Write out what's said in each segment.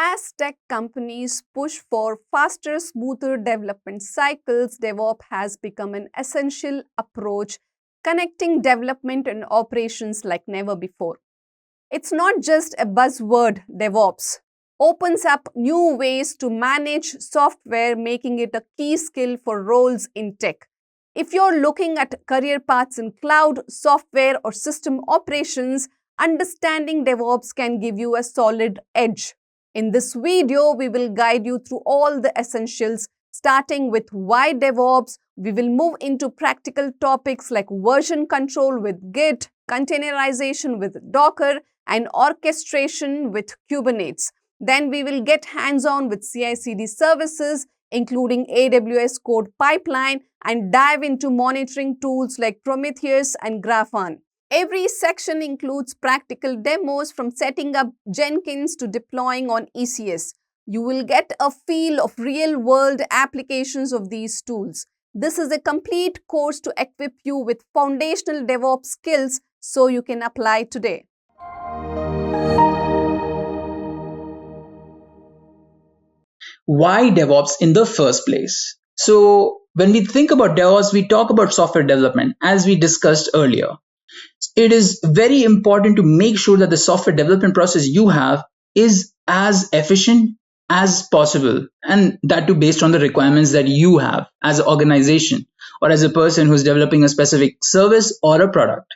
As tech companies push for faster, smoother development cycles, DevOps has become an essential approach, connecting development and operations like never before. It's not just a buzzword. DevOps opens up new ways to manage software, making it a key skill for roles in tech. If you're looking at career paths in cloud, software, or system operations, understanding DevOps can give you a solid edge. In this video, we will guide you through all the essentials, starting with why DevOps. We will move into practical topics like version control with Git, containerization with Docker, and orchestration with Kubernetes. Then we will get hands-on with CI CD services, including AWS CodePipeline, and dive into monitoring tools like Prometheus and Grafana. Every section includes practical demos from setting up Jenkins to deploying on ECS. You will get a feel of real-world applications of these tools. This is a complete course to equip you with foundational DevOps skills so you can apply today. Why DevOps in the first place? So when we think about DevOps, we talk about software development, as we discussed earlier. It is very important to make sure that the software development process you have is as efficient as possible, and that too based on the requirements that you have as an organization or as a person who's developing a specific service or a product.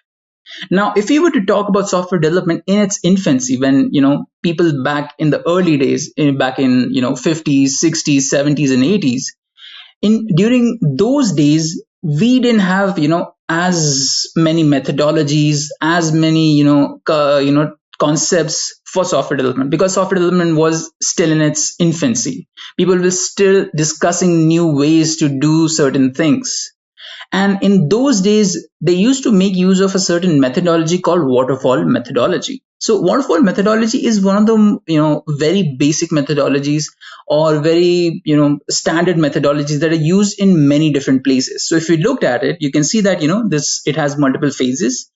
Now, if we were to talk about software development in its infancy, when people back in the early days, back in 50s, 60s, 70s, and 80s, during those days, we didn't have as many methodologies, as many concepts for software development, because software development was still in its infancy. People were still discussing new ways to do certain things. And in those days, they used to make use of a certain methodology called waterfall methodology. So waterfall methodology is one of the very basic methodologies or very standard methodologies that are used in many different places. So if you looked at it, you can see that it has multiple phases.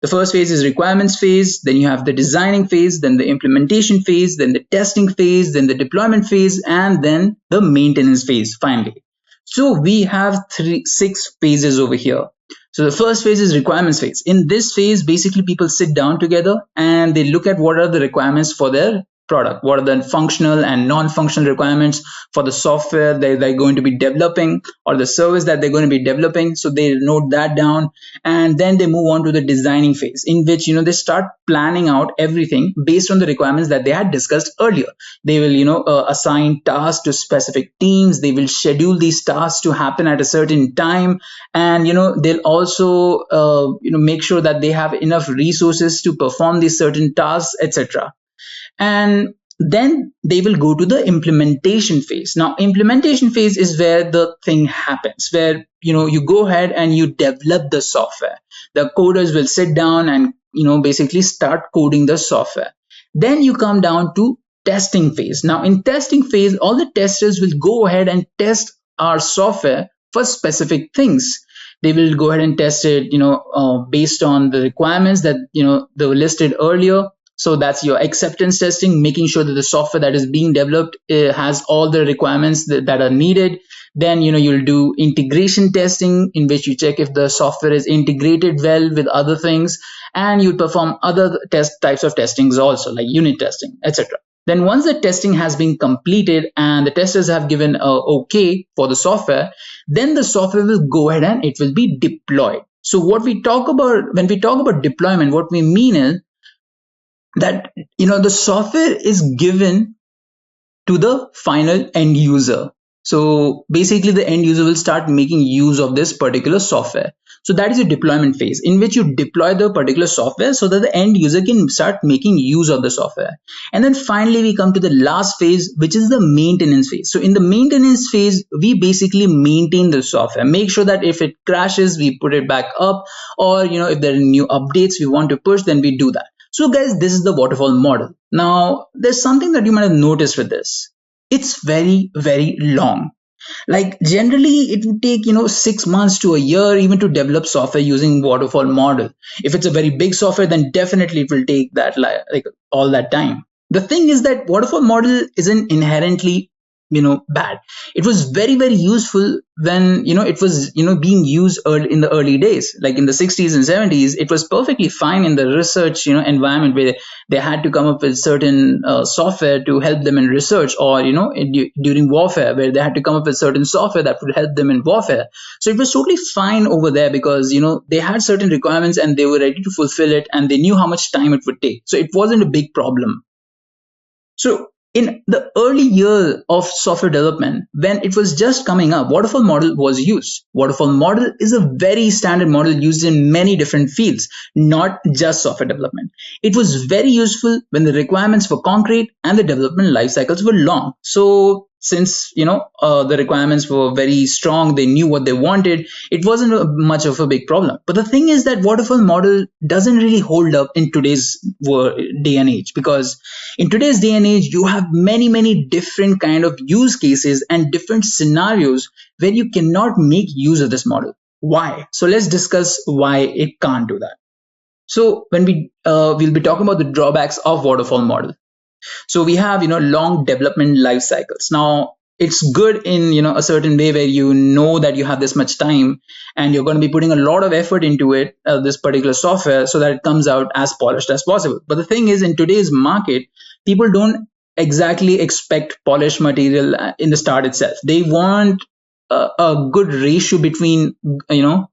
The first phase is requirements phase, then you have the designing phase, then the implementation phase, then the testing phase, then the deployment phase, and then the maintenance phase finally. So we have 6 phases over here. So the first phase is requirements phase. In this phase, basically people sit down together and they look at what are the requirements for their product, what are the functional and non-functional requirements for the software that they're going to be developing or the service that they're going to be developing. So they note that down, and then they move on to the designing phase, in which they start planning out everything based on the requirements that they had discussed earlier. They will assign tasks to specific teams. They will schedule these tasks to happen at a certain time, and they'll also make sure that they have enough resources to perform these certain tasks, etc. And then they will go to the implementation phase. Now, implementation phase is where the thing happens, where you go ahead and you develop the software. The coders will sit down and basically start coding the software. Then you come down to testing phase. Now, in testing phase, all the testers will go ahead and test our software for specific things. They will go ahead and test it, based on the requirements that they were listed earlier. So that's your acceptance testing, making sure that the software that is being developed has all the requirements that are needed. Then, you'll do integration testing, in which you check if the software is integrated well with other things, and you perform other types of testings also, like unit testing, etc. Then once the testing has been completed and the testers have given OK for the software, then the software will go ahead and it will be deployed. So what we talk about when we talk about deployment, what we mean is that the software is given to the final end user. So basically the end user will start making use of this particular software. So that is a deployment phase, in which you deploy the particular software so that the end user can start making use of the software. And then finally we come to the last phase, which is the maintenance phase. So in the maintenance phase, we basically maintain the software, make sure that if it crashes, we put it back up, or if there are new updates we want to push, then we do that. So guys, this is the waterfall model. Now, there's something that you might have noticed with this. It's very, very long. Like generally, it would take 6 months to a year even to develop software using waterfall model. If it's a very big software, then definitely it will take that like all that time. The thing is that waterfall model isn't inherently bad. It was very, very useful when it was being used in the early days, like in the 60s and 70s. It was perfectly fine in the research environment, where they had to come up with certain software to help them in research, or during warfare, where they had to come up with certain software that would help them in warfare. So it was totally fine over there, because they had certain requirements and they were ready to fulfill it, and they knew how much time it would take, so it wasn't a big problem. So in the early year of software development, when it was just coming up, waterfall model was used. Waterfall model is a very standard model used in many different fields, not just software development. It was very useful when the requirements were concrete and the development life cycles were long. So since the requirements were very strong, they knew what they wanted, it wasn't much of a big problem. But the thing is that waterfall model doesn't really hold up in today's day and age, because in today's day and age, you have many different kind of use cases and different scenarios where you cannot make use of this model. Why? So let's discuss why it can't do that. So when we'll be talking about the drawbacks of waterfall model. So we have long development life cycles. Now it's good in a certain way, where that you have this much time and you're going to be putting a lot of effort into it, this particular software, so that it comes out as polished as possible. But the thing is, in today's market, people don't exactly expect polished material in the start itself. They want a good ratio between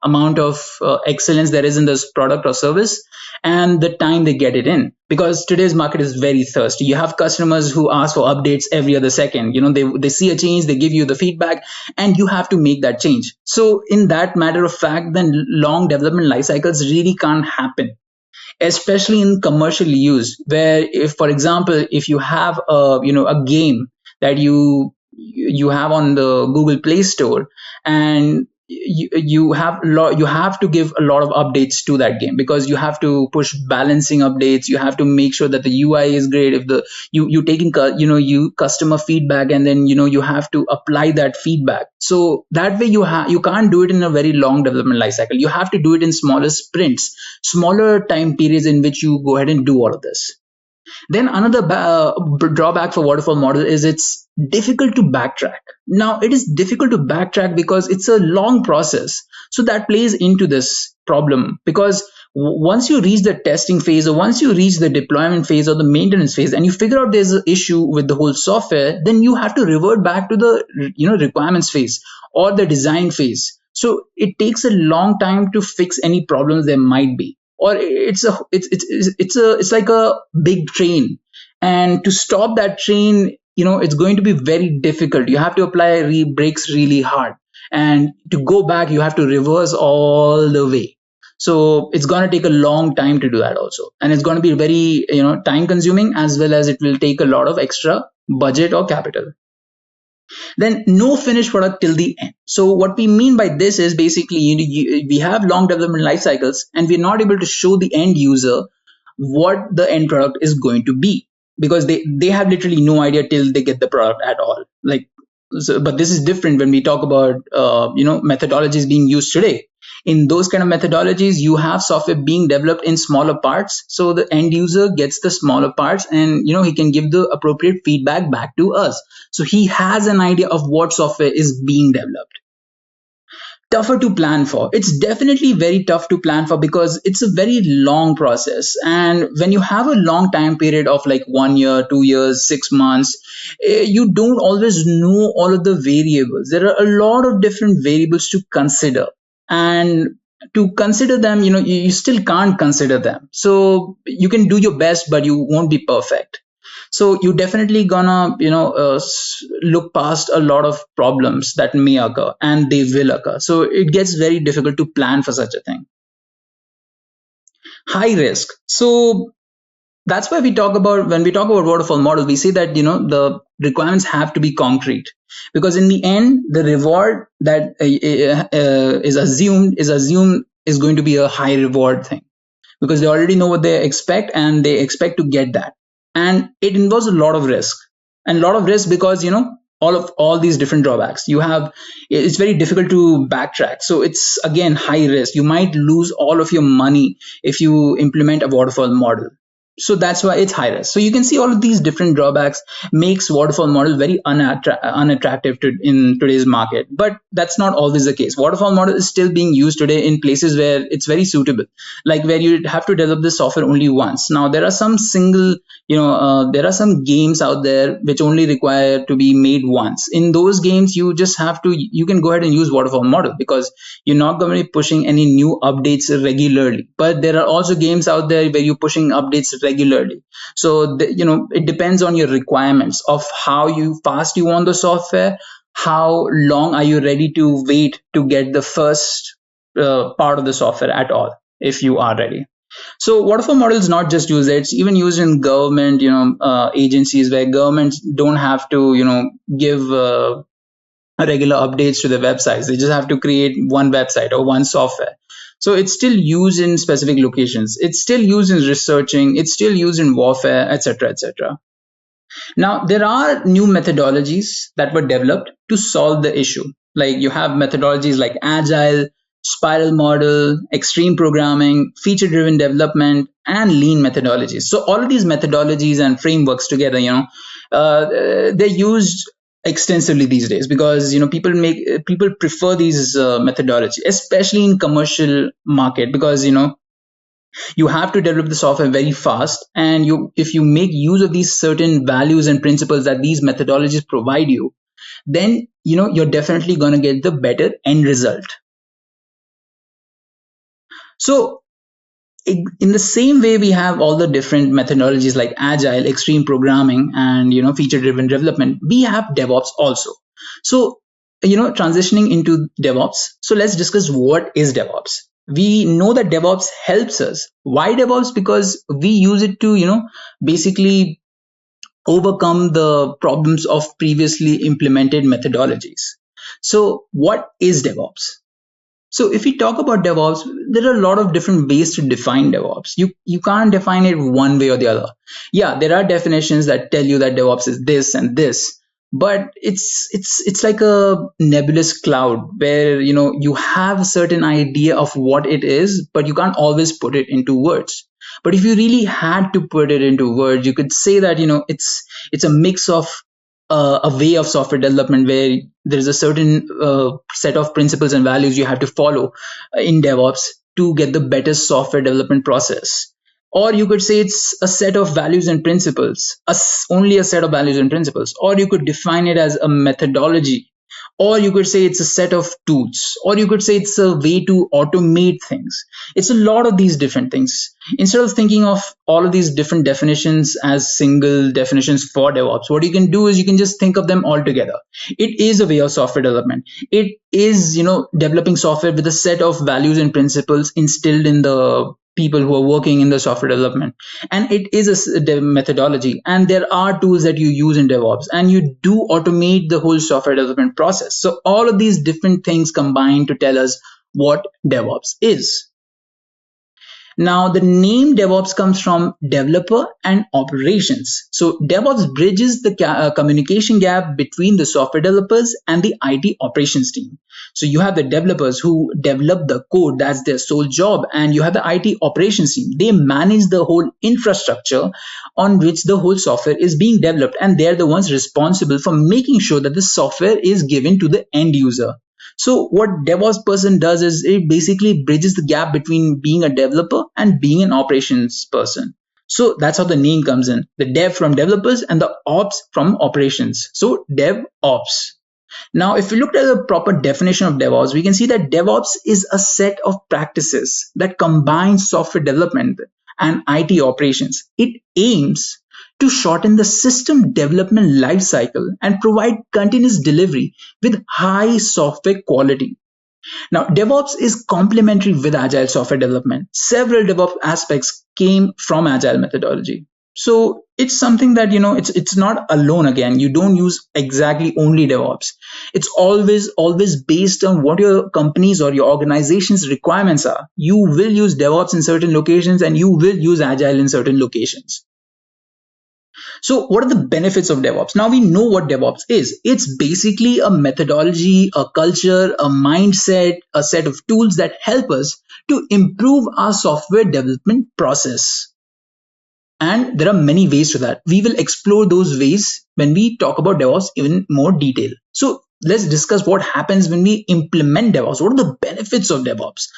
amount of excellence there is in this product or service and the time they get it in, because today's market is very thirsty. You have customers who ask for updates every other second. They see a change, they give you the feedback, and you have to make that change. So in that matter of fact, then long development life cycles really can't happen, especially in commercial use, where if, for example, if you have a game that you have on the Google Play Store, and you have to give a lot of updates to that game, because you have to push balancing updates, you have to make sure that the UI is great. If you taking customer feedback, and then you have to apply that feedback, so that way you can't do it in a very long development life cycle. You have to do it in smaller sprints, smaller time periods in which you go ahead and do all of this. Then another drawback for waterfall model is it's difficult to backtrack. Now it is difficult to backtrack because it's a long process. So that plays into this problem, because once you reach the testing phase, or once you reach the deployment phase or the maintenance phase, and you figure out there's an issue with the whole software, then you have to revert back to the requirements phase or the design phase. So it takes a long time to fix any problems there might be. Or it's like a big train, and to stop that train, it's going to be very difficult. You have to apply brakes really hard, and to go back, you have to reverse all the way. So it's going to take a long time to do that also, and it's going to be very time consuming, as well as it will take a lot of extra budget or capital. Then no finished product till the end. So what we mean by this is basically we have long development life cycles, and we're not able to show the end user what the end product is going to be, because they have literally no idea till they get the product at all. But this is different when we talk about methodologies being used today. In those kind of methodologies, you have software being developed in smaller parts, so the end user gets the smaller parts, and he can give the appropriate feedback back to us, so he has an idea of what software is being developed. Tougher to plan for. It's definitely very tough to plan for, because it's a very long process, and when you have a long time period of like 1 year, 2 years, 6 months, you don't always know all of the variables. There are a lot of different variables to consider, and to consider them, you still can't consider them. So you can do your best, but you won't be perfect. So you definitely gonna look past a lot of problems that may occur, and they will occur. So it gets very difficult to plan for such a thing. High risk. So that's why when we talk about waterfall model, we say that the requirements have to be concrete, because in the end, the reward that is assumed is going to be a high reward thing, because they already know what they expect, and they expect to get that, and it involves a lot of risk, because all these different drawbacks you have. It's very difficult to backtrack, so it's again high risk. You might lose all of your money if you implement a waterfall model. So that's why it's high risk. So you can see all of these different drawbacks makes waterfall model very unattractive in today's market. But that's not always the case. Waterfall model is still being used today in places where it's very suitable, like where you have to develop the software only once. Now there are some there are some games out there which only require to be made once. In those games, you can go ahead and use waterfall model because you're not going to be pushing any new updates regularly. But there are also games out there where you're pushing updates regularly. So it depends on your requirements of how fast you want the software, how long are you ready to wait to get the first part of the software at all, if you are ready. So waterfall model is not just used there; it's even used in government, agencies where governments don't have to, give regular updates to their websites. They just have to create one website or one software. So it's still used in specific locations. It's still used in researching. It's still used in warfare, etc., etc. Now, there are new methodologies that were developed to solve the issue. Like you have methodologies like Agile, Spiral Model, Extreme Programming, Feature-Driven Development, and Lean methodologies. So all of these methodologies and frameworks together, they're used extensively these days because people prefer these methodologies, especially in commercial market, because you have to develop the software very fast, and if you make use of these certain values and principles that these methodologies provide you, then you're definitely going to get the better end result. So in the same way, we have all the different methodologies like Agile, Extreme Programming, and feature-driven development. We have DevOps also. So transitioning into DevOps. So let's discuss what is DevOps. We know that DevOps helps us. Why DevOps? Because we use it to basically overcome the problems of previously implemented methodologies. So what is DevOps? So if we talk about DevOps, there are a lot of different ways to define DevOps. You can't define it one way or the other. Yeah, there are definitions that tell you that DevOps is this and this, but it's like a nebulous cloud where you have a certain idea of what it is, but you can't always put it into words. But if you really had to put it into words, you could say that it's a mix of a way of software development where there's a certain set of principles and values you have to follow in DevOps to get the better software development process. Or you could say it's a set of values and principles, only a set of values and principles. Or you could define it as a methodology. Or you could say it's a set of tools. Or you could say it's a way to automate things. It's a lot of these different things. Instead of thinking of all of these different definitions as single definitions for DevOps, what you can do is you can just think of them all together. It is a way of software development. It is, developing software with a set of values and principles instilled in the people who are working in the software development. And it is a methodology. And there are tools that you use in DevOps, and you do automate the whole software development process. So all of these different things combine to tell us what DevOps is. Now, the name DevOps comes from developer and operations. So DevOps bridges the communication gap between the software developers and the IT operations team. So you have the developers who develop the code, that's their sole job, and you have the IT operations team. They manage the whole infrastructure on which the whole software is being developed, and they're the ones responsible for making sure that the software is given to the end user. So what DevOps person does is it basically bridges the gap between being a developer and being an operations person. So that's how the name comes in. The dev from developers and the ops from operations. So DevOps. Now, if we look at the proper definition of DevOps, we can see that DevOps is a set of practices that combine software development and IT operations. It aims to shorten the system development lifecycle and provide continuous delivery with high software quality. Now, DevOps is complementary with Agile software development. Several DevOps aspects came from Agile methodology. So it's something that, it's not alone again. You don't use exactly only DevOps. It's always based on what your company's or your organization's requirements are. You will use DevOps in certain locations and you will use Agile in certain locations. So what are the benefits of DevOps? Now we know what DevOps is. It's basically a methodology, a culture, a mindset, a set of tools that help us to improve our software development process. And there are many ways to that. We will explore those ways when we talk about DevOps in more detail. So let's discuss what happens when we implement DevOps. What are the benefits of DevOps?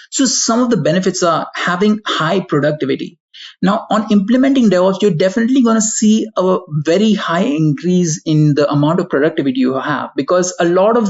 So some of the benefits are having high productivity. Now, on implementing DevOps, you're definitely going to see a very high increase in the amount of productivity you have, because a lot of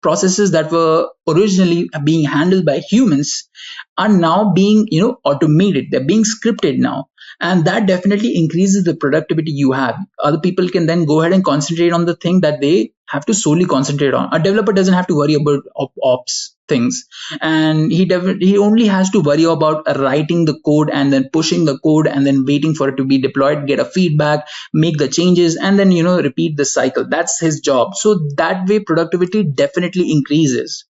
processes that were originally being handled by humans are now being automated. They're being scripted now, and that definitely increases the productivity you have. Other people can then go ahead and concentrate on the thing that they have to solely concentrate on. A developer doesn't have to worry about ops things, and he only has to worry about writing the code and then pushing the code and then waiting for it to be deployed, get a feedback, make the changes, and then repeat the cycle. That's his job. So that way productivity definitely increases,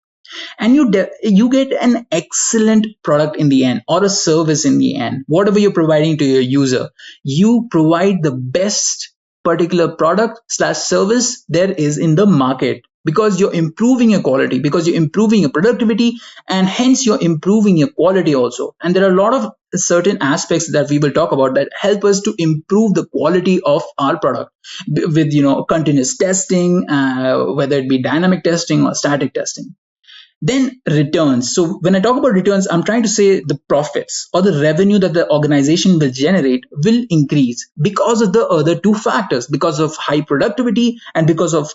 and you get an excellent product in the end, or a service in the end. Whatever you're providing to your user, you provide the best particular product slash service there is in the market, because you're improving your quality, because you're improving your productivity, and hence you're improving your quality also. And there are a lot of certain aspects that we will talk about that help us to improve the quality of our product with continuous testing, whether it be dynamic testing or static testing. Then returns. So when I talk about returns, I'm trying to say the profits or the revenue that the organization will generate will increase because of the other two factors. Because of high productivity and because of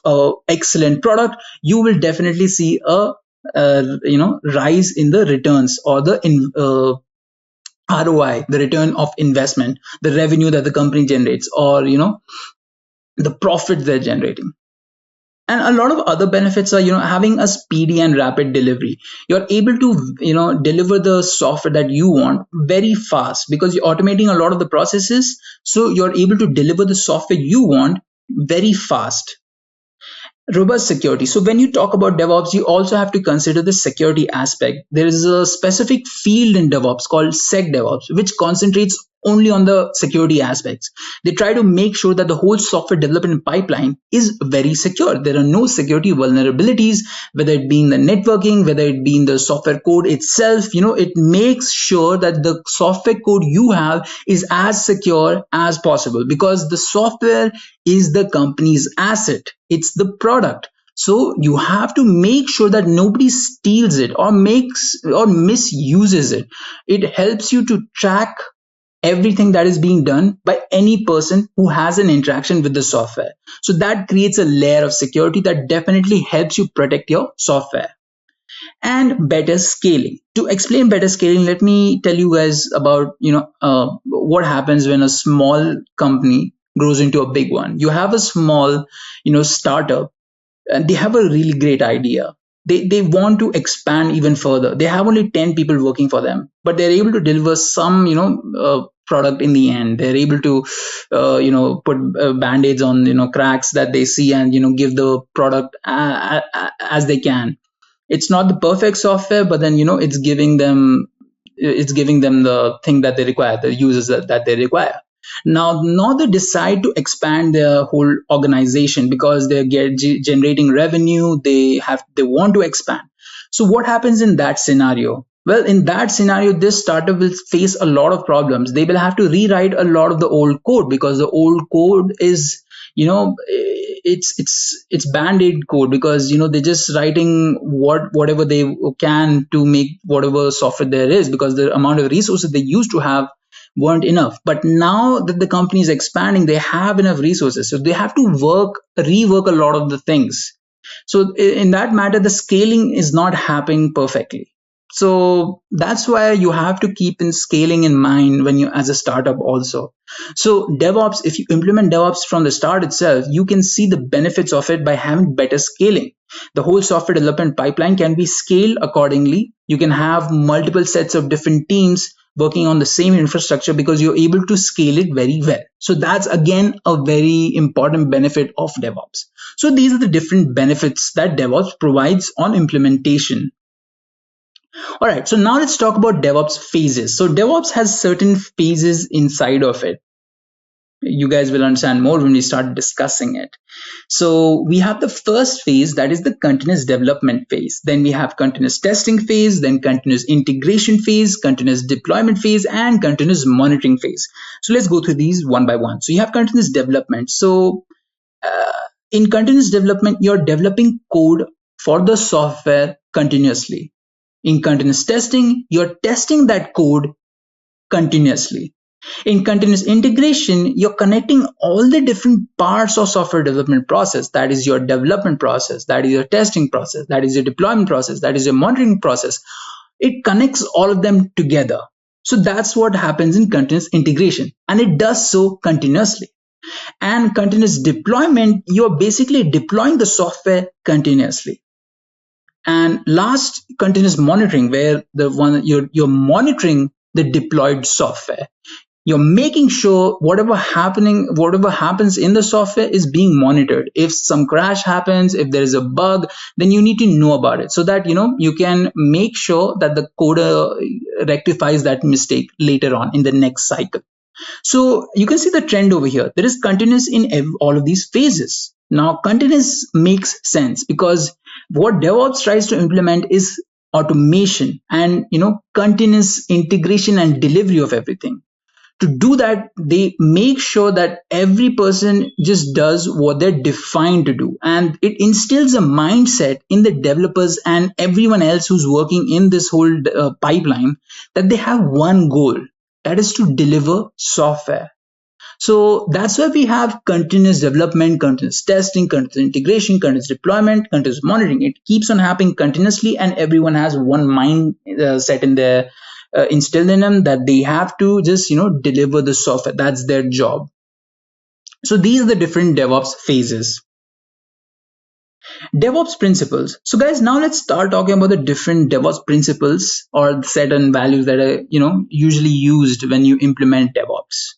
excellent product, you will definitely see a rise in the returns, or the ROI, the return of investment, the revenue that the company generates, or the profit they're generating. And a lot of other benefits are having a speedy and rapid delivery. You're able to deliver the software that you want very fast, because you're automating a lot of the processes. So you're able to deliver the software you want very fast. Robust security. So when you talk about DevOps, you also have to consider the security aspect. There is a specific field in DevOps called SecDevOps, which concentrates only on the security aspects. They try to make sure that the whole software development pipeline is very secure. There are no security vulnerabilities, whether it be in the networking, whether it be in the software code itself. It makes sure that the software code you have is as secure as possible, because the software is the company's asset. It's the product. So you have to make sure that nobody steals it or misuses it. It helps you to track everything that is being done by any person who has an interaction with the software. So that creates a layer of security that definitely helps you protect your software. And better scaling. To explain better scaling, let me tell you guys about what happens when a small company grows into a big one. You have a small startup, and they have a really great idea. They want to expand even further. They have only 10 people working for them, but they're able to deliver some product in the end. They're able to put band-aids on cracks that they see, and give the product as they can. It's not the perfect software, but then it's giving them the thing that they require, the users that they require. Now they decide to expand their whole organization because they're generating revenue. They want to expand. So what happens in that scenario? Well, in that scenario, this startup will face a lot of problems. They will have to rewrite a lot of the old code, because the old code is it's band-aid code, because they're just writing whatever they can to make whatever software there is, because the amount of resources they used to have weren't enough. But now that the company is expanding, they have enough resources, so they have to rework a lot of the things. So in that matter, the scaling is not happening perfectly. So that's why you have to keep in scaling in mind when you as a startup also. So DevOps, if you implement DevOps from the start itself, you can see the benefits of it by having better scaling. The whole software development pipeline can be scaled accordingly. You can have multiple sets of different teams working on the same infrastructure, because you're able to scale it very well. So that's again a very important benefit of DevOps. So these are the different benefits that DevOps provides on implementation. All right, so now let's talk about DevOps phases. So DevOps has certain phases inside of it. You guys will understand more when we start discussing it. So we have the first phase, that is the continuous development phase. Then we have continuous testing phase, then continuous integration phase, continuous deployment phase, and continuous monitoring phase. So let's go through these one by one. So you have continuous development. So in continuous development, you're developing code for the software continuously. In continuous testing, you're testing that code continuously. In continuous integration, you're connecting all the different parts of software development process. That is your development process, that is your testing process, that is your deployment process, that is your monitoring process. It connects all of them together. So that's what happens in continuous integration, and it does so continuously. And continuous deployment, you're basically deploying the software continuously. And last, continuous monitoring, where you're monitoring the deployed software. You're making sure whatever happens in the software is being monitored. If some crash happens, if there is a bug, then you need to know about it so that you can make sure that the coder rectifies that mistake later on in the next cycle. So you can see the trend over here. There is continuous in all of these phases. Now, continuous makes sense because what DevOps tries to implement is automation and continuous integration and delivery of everything. To do that, they make sure that every person just does what they're defined to do, and it instills a mindset in the developers and everyone else who's working in this whole pipeline that they have one goal, that is to deliver software. So that's why we have continuous development, continuous testing, continuous integration, continuous deployment, continuous monitoring. It keeps on happening continuously, and everyone has one mind set in their instilled in them that they have to just deliver the software. That's their job. So these are the different DevOps phases. DevOps principles. So guys, now let's start talking about the different DevOps principles or certain values that are usually used when you implement DevOps.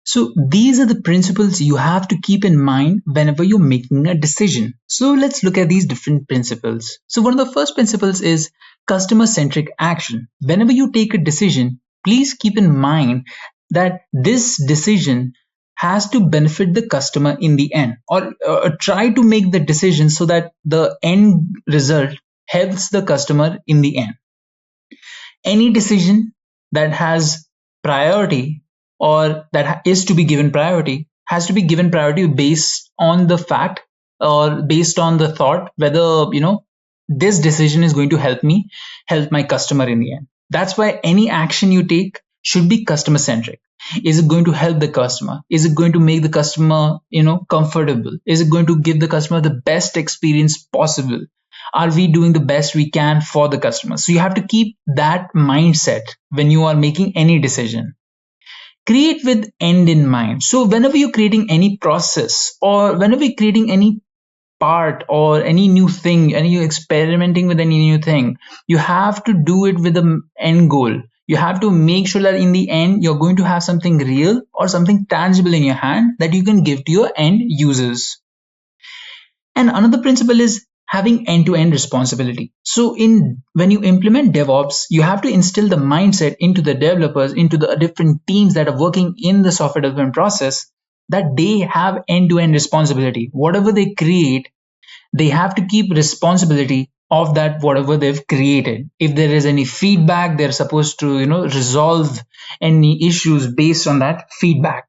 So these are the principles you have to keep in mind whenever you're making a decision. So let's look at these different principles. So one of the first principles is customer-centric action. Whenever you take a decision, please keep in mind that this decision has to benefit the customer in the end, or try to make the decision so that the end result helps the customer in the end. Any decision that has priority or that is to be given priority has to be given priority based on the fact or based on the thought whether this decision is going to help my customer in the end. That's why any action you take should be customer centric. Is it going to help the customer? Is it going to make the customer comfortable? Is it going to give the customer the best experience possible? Are we doing the best we can for the customer? So you have to keep that mindset when you are making any decision. Create with end in mind. So whenever you're creating any process or whenever you're creating any part or any new thing and you're experimenting with any new thing, you have to do it with an end goal. You have to make sure that in the end, you're going to have something real or something tangible in your hand that you can give to your end users. And another principle is having end-to-end responsibility. So when you implement DevOps, you have to instill the mindset into the developers, into the different teams that are working in the software development process, that they have end-to-end responsibility. Whatever they create, they have to keep responsibility of that, whatever they've created. If there is any feedback, they're supposed to resolve any issues based on that feedback.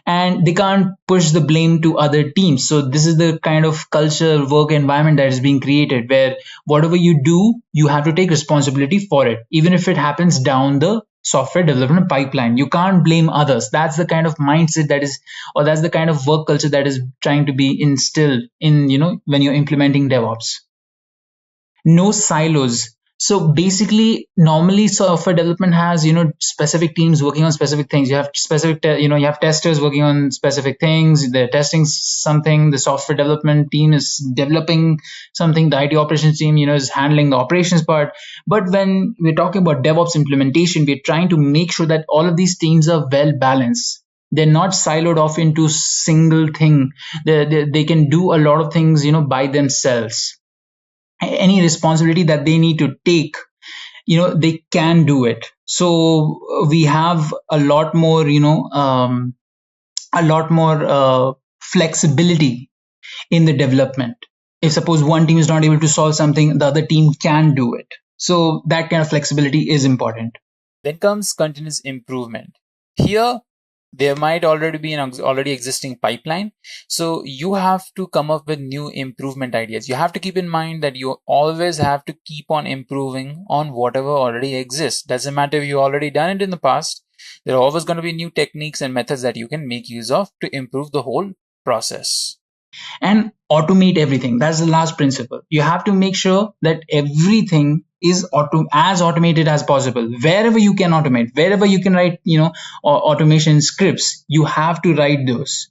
And they can't push the blame to other teams. So this is the kind of culture, work environment that is being created, where whatever you do, you have to take responsibility for it, even if it happens down the software development pipeline. You can't blame others. That's the kind of mindset that's the kind of work culture that is trying to be instilled in, when you're implementing DevOps. No silos. So basically, normally software development has, specific teams working on specific things. You have you have testers working on specific things. They're testing something. The software development team is developing something. The IT operations team, is handling the operations part. But when we're talking about DevOps implementation, we're trying to make sure that all of these teams are well balanced. They're not siloed off into single thing. They can do a lot of things, by themselves. Any responsibility that they need to take, they can do it. So we have a lot more, a lot more flexibility in the development. If suppose one team is not able to solve something, the other team can do it. So that kind of flexibility is important. Then comes continuous improvement. Here, there might already be an already existing pipeline. So you have to come up with new improvement ideas. You have to keep in mind that you always have to keep on improving on whatever already exists. Doesn't matter if you already done it in the past. There are always going to be new techniques and methods that you can make use of to improve the whole process. And automate everything. That's the last principle. You have to make sure that everything is as automated as possible. Wherever you can automate, wherever you can write, automation scripts, you have to write those.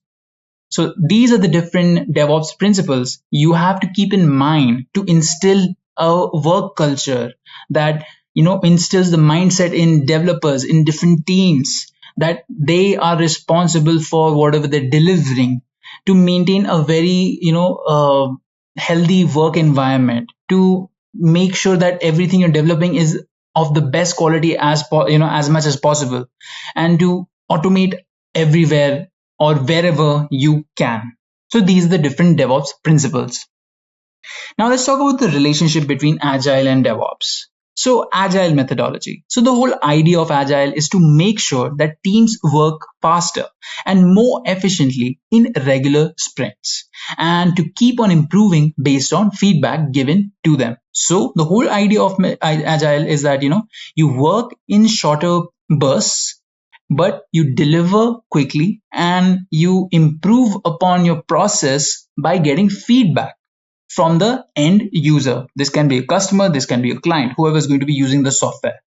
So these are the different DevOps principles you have to keep in mind to instill a work culture that instills the mindset in developers in different teams that they are responsible for whatever they're delivering, to maintain a very healthy work environment, to make sure that everything you're developing is of the best quality as much as possible, and to automate everywhere or wherever you can. So these are the different DevOps principles. Now let's talk about the relationship between Agile and DevOps. So Agile methodology. So the whole idea of Agile is to make sure that teams work faster and more efficiently in regular sprints, and to keep on improving based on feedback given to them. So the whole idea of Agile is that you work in shorter bursts, but you deliver quickly and you improve upon your process by getting feedback from the end user. This can be a customer, this can be a client, whoever is going to be using the software.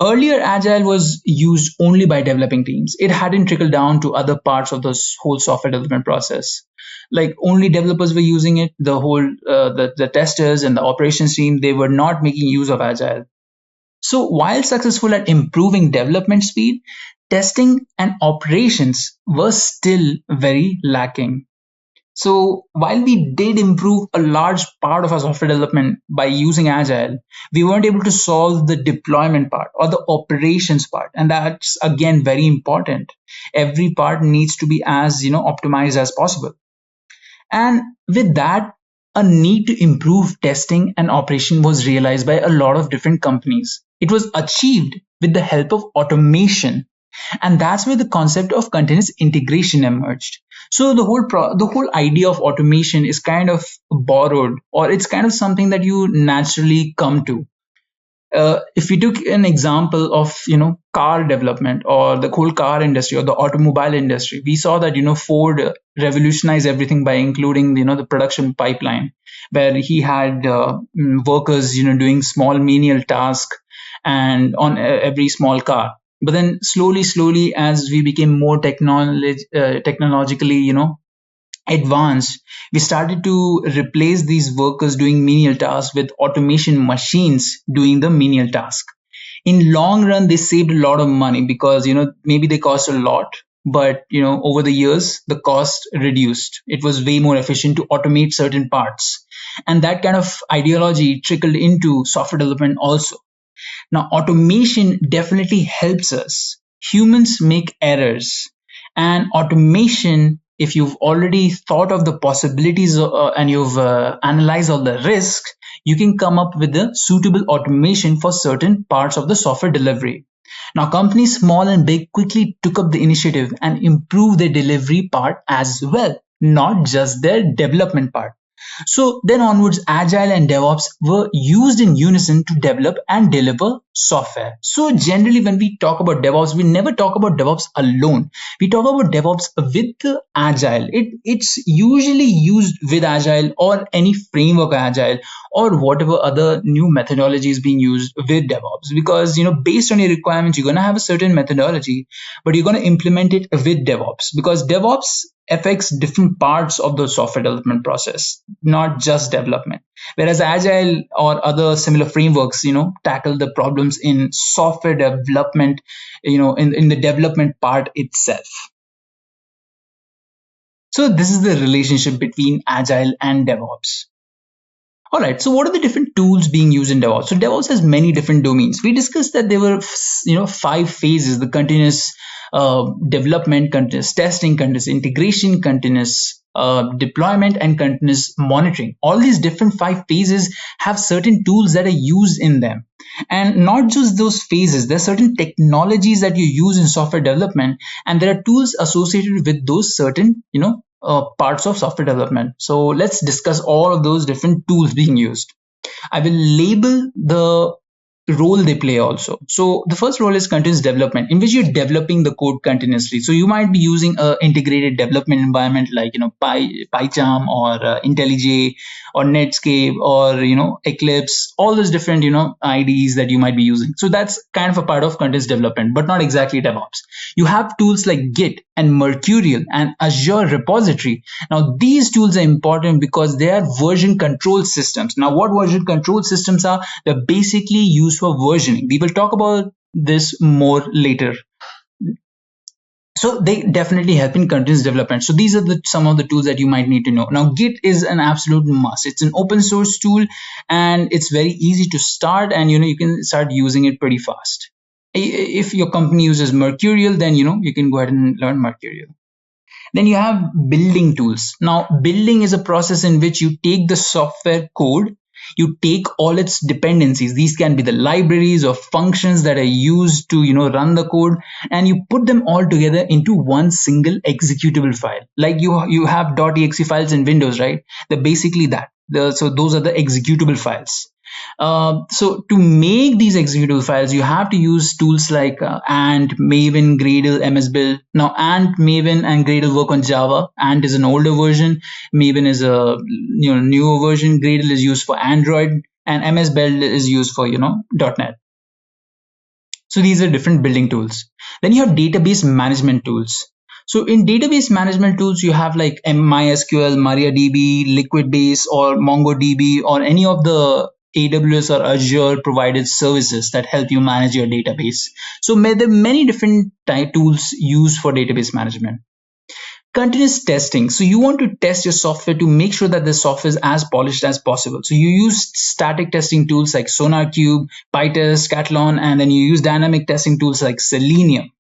Earlier, Agile was used only by developing teams. It hadn't trickled down to other parts of this whole software development process. Like only developers were using it. The whole the testers and the operations team, they were not making use of Agile. So while successful at improving development speed, testing and operations were still very lacking. So while we did improve a large part of our software development by using Agile, we weren't able to solve the deployment part or the operations part. And that's again very important. Every part needs to be as optimized as possible. And with that, a need to improve testing and operation was realized by a lot of different companies. It was achieved with the help of automation. And that's where the concept of continuous integration emerged. So the whole idea of automation is kind of borrowed, or it's kind of something that you naturally come to. If we took an example of car development or the whole car industry or the automobile industry, we saw that Ford revolutionized everything by including the production pipeline, where he had workers doing small menial tasks and on every small car. But then slowly, as we became more technologically, advanced, we started to replace these workers doing menial tasks with automation machines doing the menial task. In long run, they saved a lot of money because, maybe they cost a lot, but, over the years, the cost reduced. It was way more efficient to automate certain parts. And that kind of ideology trickled into software development also. Now, automation definitely helps us. Humans make errors, and automation, if you've already thought of the possibilities and you've analyzed all the risks, you can come up with a suitable automation for certain parts of the software delivery. Now, companies small and big quickly took up the initiative and improved their delivery part as well, not just their development part. So then onwards, Agile and DevOps were used in unison to develop and deliver software. So generally, when we talk about DevOps, we never talk about DevOps alone. We talk about DevOps with Agile. It's usually used with Agile or any framework Agile or whatever other new methodology is being used with DevOps. Because, based on your requirements, you're going to have a certain methodology, but you're going to implement it with DevOps, because DevOps affects different parts of the software development process, not just development. Whereas Agile or other similar frameworks, tackle the problems in software development, in the development part itself. So this is the relationship between Agile and DevOps. All right. So what are the different tools being used in DevOps? So DevOps has many different domains. We discussed that there were, 5 phases: the continuous development, continuous testing, continuous integration, continuous deployment, and continuous monitoring. All these different 5 phases have certain tools that are used in them. And not just those phases, there are certain technologies that you use in software development, and there are tools associated with those certain, parts of software development. So let's discuss all of those different tools being used. I will label the role they play also. So the first role is continuous development, in which you're developing the code continuously. So you might be using a integrated development environment like PyCharm or IntelliJ or Netscape or Eclipse, all those different IDEs that you might be using. So that's kind of a part of continuous development, but not exactly DevOps. You have tools like Git and Mercurial and Azure repository. Now these tools are important because they are version control systems. Now what version control systems are? They're basically used for versioning. We will talk about this more later. So they definitely help in continuous development. So these are some of the tools that you might need to know. Now Git is an absolute must. It's an open source tool and it's very easy to start, and you can start using it pretty fast. If your company uses Mercurial, then you can go ahead and learn Mercurial. Then you have building tools. Now building is a process in which you take the software code, you take all its dependencies. These can be the libraries or functions that are used to run the code, and you put them all together into one single executable file. Like you have .exe files in Windows, right? They're basically that. So those are the executable files. So to make these executable files, you have to use tools like Ant, Maven, Gradle, MSBuild. Now Ant, Maven, and Gradle work on Java. Ant is an older version. Maven is a newer version. Gradle is used for Android, and MSBuild is used for .NET. So these are different building tools. Then you have database management tools. So in database management tools, you have like MySQL, MariaDB, Liquidbase, or MongoDB, or any of the AWS or Azure provided services that help you manage your database. So there are many different tools used for database management. Continuous testing. So you want to test your software to make sure that the software is as polished as possible. So you use static testing tools like SonarQube, PyTest, Catalan, and then you use dynamic testing tools like Selenium.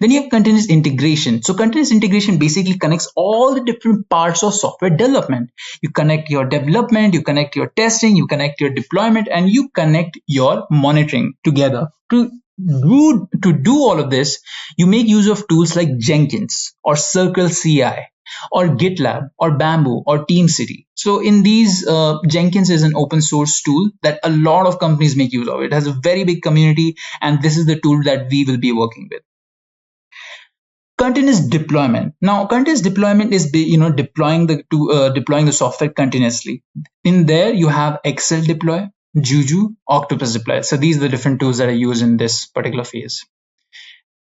Then you have continuous integration. So continuous integration basically connects all the different parts of software development. You connect your development, you connect your testing, you connect your deployment, and you connect your monitoring together. To do all of this, you make use of tools like Jenkins or Circle CI or GitLab or Bamboo or TeamCity. So in these, Jenkins is an open source tool that a lot of companies make use of. It has a very big community, and this is the tool that we will be working with. Continuous deployment. Now, continuous deployment is deploying the software continuously. In there, you have Excel deploy, Juju, Octopus deploy. So these are the different tools that are used in this particular phase.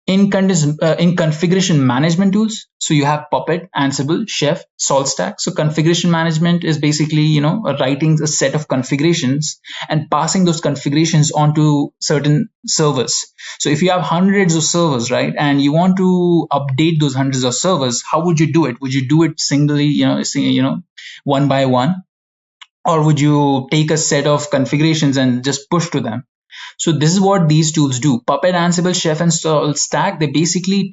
In configuration management tools, so you have Puppet, Ansible, Chef, SaltStack. So configuration management is basically writing a set of configurations and passing those configurations onto certain servers. So if you have hundreds of servers, right, and you want to update those hundreds of servers, how would you do it? Would you do it singly, one by one, or would you take a set of configurations and just push to them? So this is what these tools do. Puppet, Ansible, Chef, and SaltStack, they basically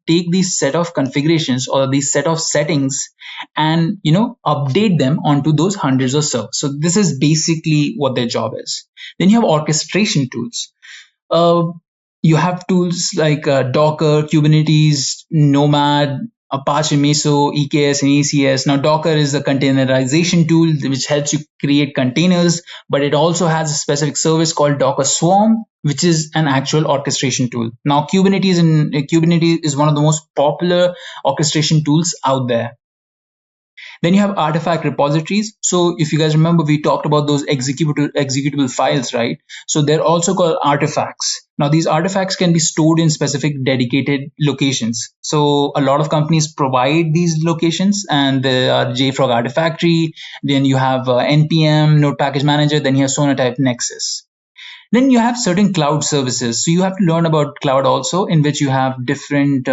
take these set of configurations or these set of settings and update them onto those hundreds of servers. So this is basically what their job is. Then you have orchestration tools. You have tools like Docker, Kubernetes, Nomad, Apache Meso, EKS, and ECS. Now, Docker is a containerization tool which helps you create containers, but it also has a specific service called Docker Swarm, which is an actual orchestration tool. Now, Kubernetes is one of the most popular orchestration tools out there. Then you have artifact repositories. So if you guys remember, we talked about those executable files, right? So they're also called artifacts. Now these artifacts can be stored in specific dedicated locations. So a lot of companies provide these locations, and there are JFrog Artifactory. Then you have NPM, Node Package Manager. Then you have Sonatype Nexus. Then you have certain cloud services. So you have to learn about cloud also, in which you have different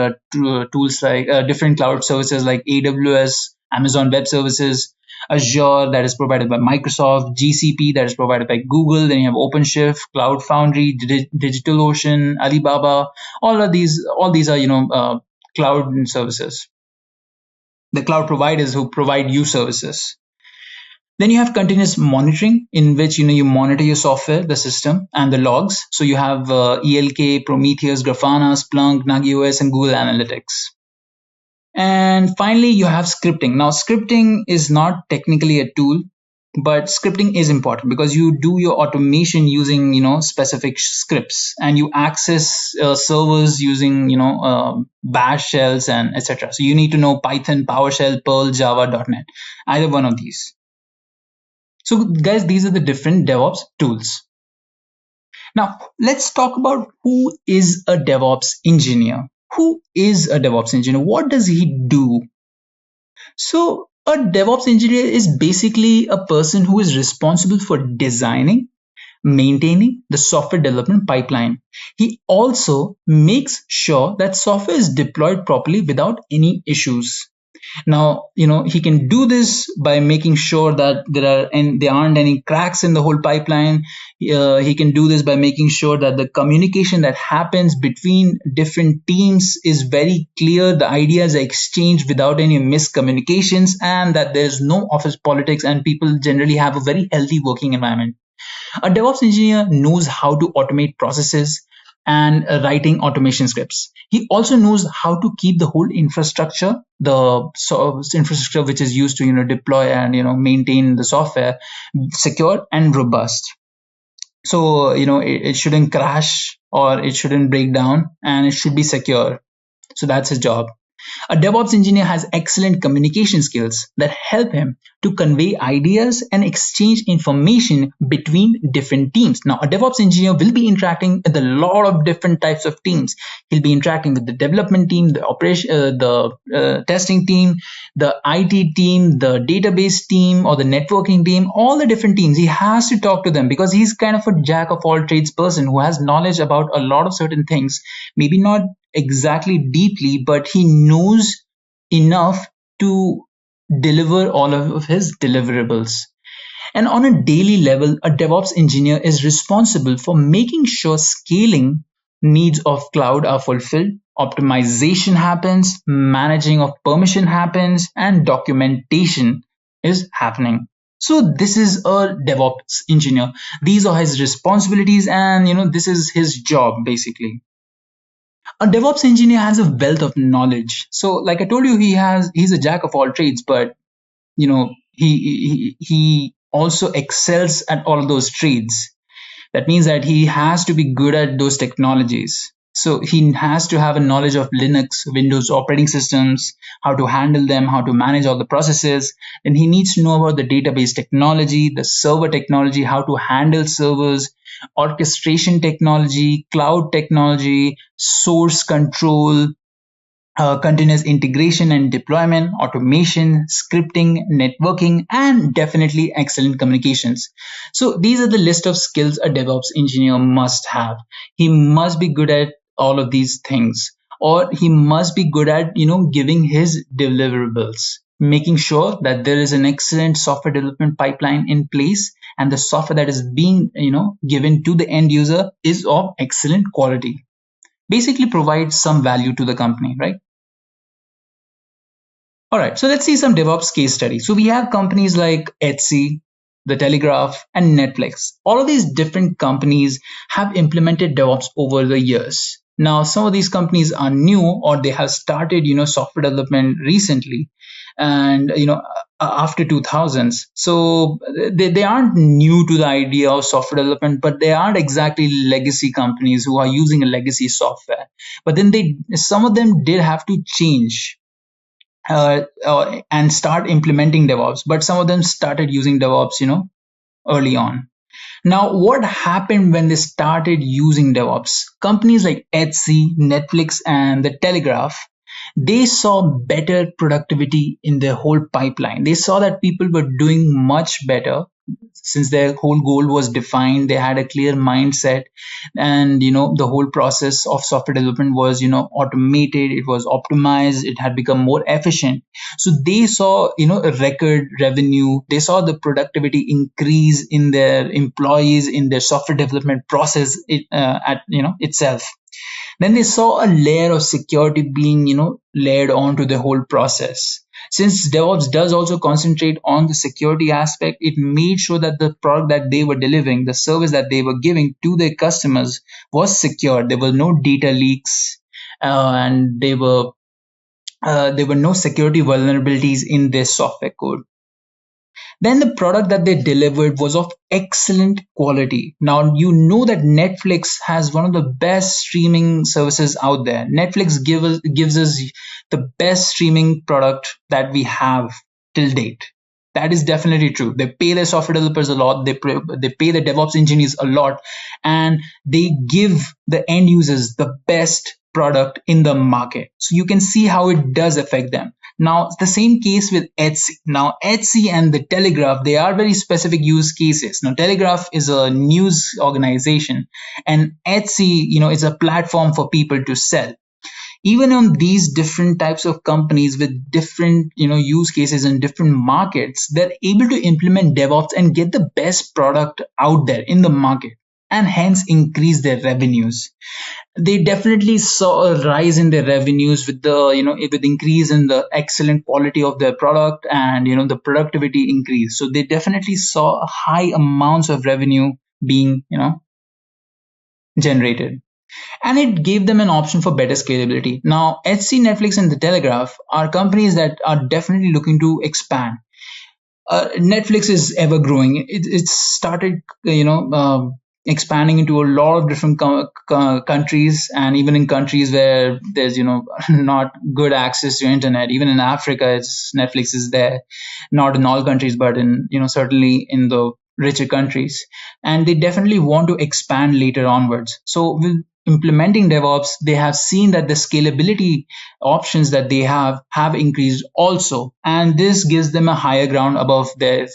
tools like different cloud services like AWS, Amazon Web Services, Azure, that is provided by Microsoft, GCP, that is provided by Google. Then you have OpenShift, Cloud Foundry, DigitalOcean, Alibaba. All these are cloud services, the cloud providers who provide you services. Then you have continuous monitoring, in which you monitor your software, the system, and the logs. So you have ELK, Prometheus, Grafana, Splunk, NuggOS, and Google Analytics. And finally, you have scripting. Now, scripting is not technically a tool, but scripting is important because you do your automation using specific scripts, and you access servers using bash shells and etc. So you need to know Python, PowerShell, Perl, Java, .NET, either one of these. So guys, these are the different DevOps tools. Now, let's talk about who is a DevOps engineer. Who is a DevOps engineer? What does he do? So a DevOps engineer is basically a person who is responsible for designing, maintaining the software development pipeline. He also makes sure that software is deployed properly without any issues. Now, he can do this by making sure that there aren't any cracks in the whole pipeline. He can do this by making sure that the communication that happens between different teams is very clear, the ideas are exchanged without any miscommunications, and that there's no office politics, and people generally have a very healthy working environment. A DevOps engineer knows how to automate processes and writing automation scripts. He also knows how to keep the whole infrastructure, the infrastructure which is used to deploy and maintain the software, secure and robust. So it shouldn't crash or it shouldn't break down, and it should be secure. So that's his job. A DevOps engineer has excellent communication skills that help him to convey ideas and exchange information between different teams. Now, a DevOps engineer will be interacting with a lot of different types of teams. He'll be interacting with the development team, the testing team, the IT team, the database team, or the networking team, all the different teams. He has to talk to them because he's kind of a jack of all trades person who has knowledge about a lot of certain things, maybe not exactly deeply, but he knows enough to deliver all of his deliverables. And on a daily level, a DevOps engineer is responsible for making sure scaling needs of cloud are fulfilled, optimization happens, managing of permission happens, and documentation is happening. So this is a DevOps engineer. These are his responsibilities, and this is his job basically. A DevOps engineer has a wealth of knowledge. So like I told you, he's a jack of all trades, but he also excels at all those trades. That means that he has to be good at those technologies. So he has to have a knowledge of Linux, Windows operating systems, how to handle them, how to manage all the processes. Then he needs to know about the database technology, the server technology, how to handle servers, orchestration technology, cloud technology, source control, continuous integration and deployment, automation, scripting, networking, and definitely excellent communications. So these are the list of skills a DevOps engineer must have. He must be good at all of these things, or he must be good at giving his deliverables, making sure that there is an excellent software development pipeline in place, and the software that is being given to the end user is of excellent quality. Basically provides some value to the company, right? All right, so let's see some DevOps case studies. So we have companies like Etsy, The Telegraph, and Netflix. All of these different companies have implemented DevOps over the years. Now, some of these companies are new, or they have started, software development recently, and after 2000s. So they aren't new to the idea of software development, but they aren't exactly legacy companies who are using a legacy software. But then some of them did have to change and start implementing DevOps, but some of them started using DevOps, early on. Now, what happened when they started using DevOps? Companies like Etsy, Netflix, and The Telegraph, they saw better productivity in their whole pipeline. They saw that people were doing much better since their whole goal was defined. They had a clear mindset, and the whole process of software development was automated, it was optimized, it had become more efficient. So they saw a record revenue, they saw the productivity increase in their employees, in their software development process itself. Then they saw a layer of security being layered onto the whole process. Since DevOps does also concentrate on the security aspect, it made sure that the product that they were delivering, the service that they were giving to their customers, was secure. There were no data leaks, and there were no security vulnerabilities in their software code. Then the product that they delivered was of excellent quality. Now, that Netflix has one of the best streaming services out there. Netflix gives us the best streaming product that we have till date. That is definitely true. They pay their software developers a lot. They pay the DevOps engineers a lot, and they give the end users the best product in the market. So you can see how it does affect them. Now, the same case with Etsy. Now, Etsy and the Telegraph, they are very specific use cases. Now, Telegraph is a news organization, and Etsy, is a platform for people to sell. Even on these different types of companies with different, use cases in different markets, they're able to implement DevOps and get the best product out there in the market, and hence increase their revenues. They definitely saw a rise in their revenues with the with increase in the excellent quality of their product, and the productivity increase. So they definitely saw high amounts of revenue being generated, and it gave them an option for better scalability. Now, Etsy, Netflix, and the Telegraph are companies that are definitely looking to expand. Netflix is ever growing. It's started expanding into a lot of different countries, and even in countries where there's not good access to internet. Even in Africa, Netflix is there, not in all countries, but in certainly in the richer countries, and they definitely want to expand later onwards. So with implementing DevOps, they have seen that the scalability options that they have increased also, and this gives them a higher ground above their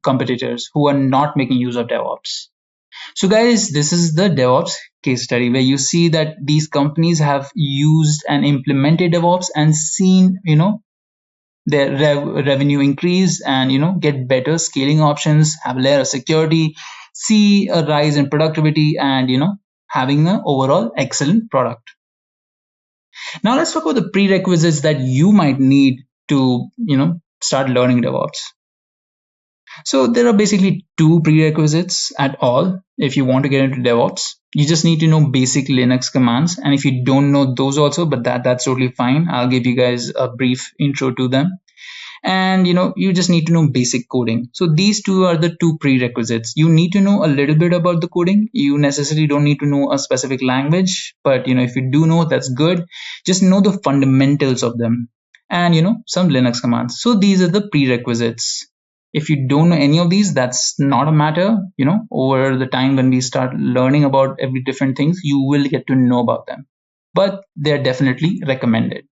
competitors who are not making use of DevOps. So guys, this is the DevOps case study where you see that these companies have used and implemented DevOps and seen, their revenue increase, and, get better scaling options, have a layer of security, see a rise in productivity, and, having an overall excellent product. Now let's talk about the prerequisites that you might need to, start learning DevOps. So there are basically two prerequisites at all if you want to get into DevOps. You just need to know basic Linux commands, and if you don't know those also, but that's totally fine. I'll give you guys a brief intro to them. And you just need to know basic coding. So these two are the two prerequisites. You need to know a little bit about the coding. You necessarily don't need to know a specific language, but if you do know, that's good. Just know the fundamentals of them, and some Linux commands. So these are the prerequisites. If you don't know any of these, that's not a matter. Over the time when we start learning about every different things, you will get to know about them, but they're definitely recommended.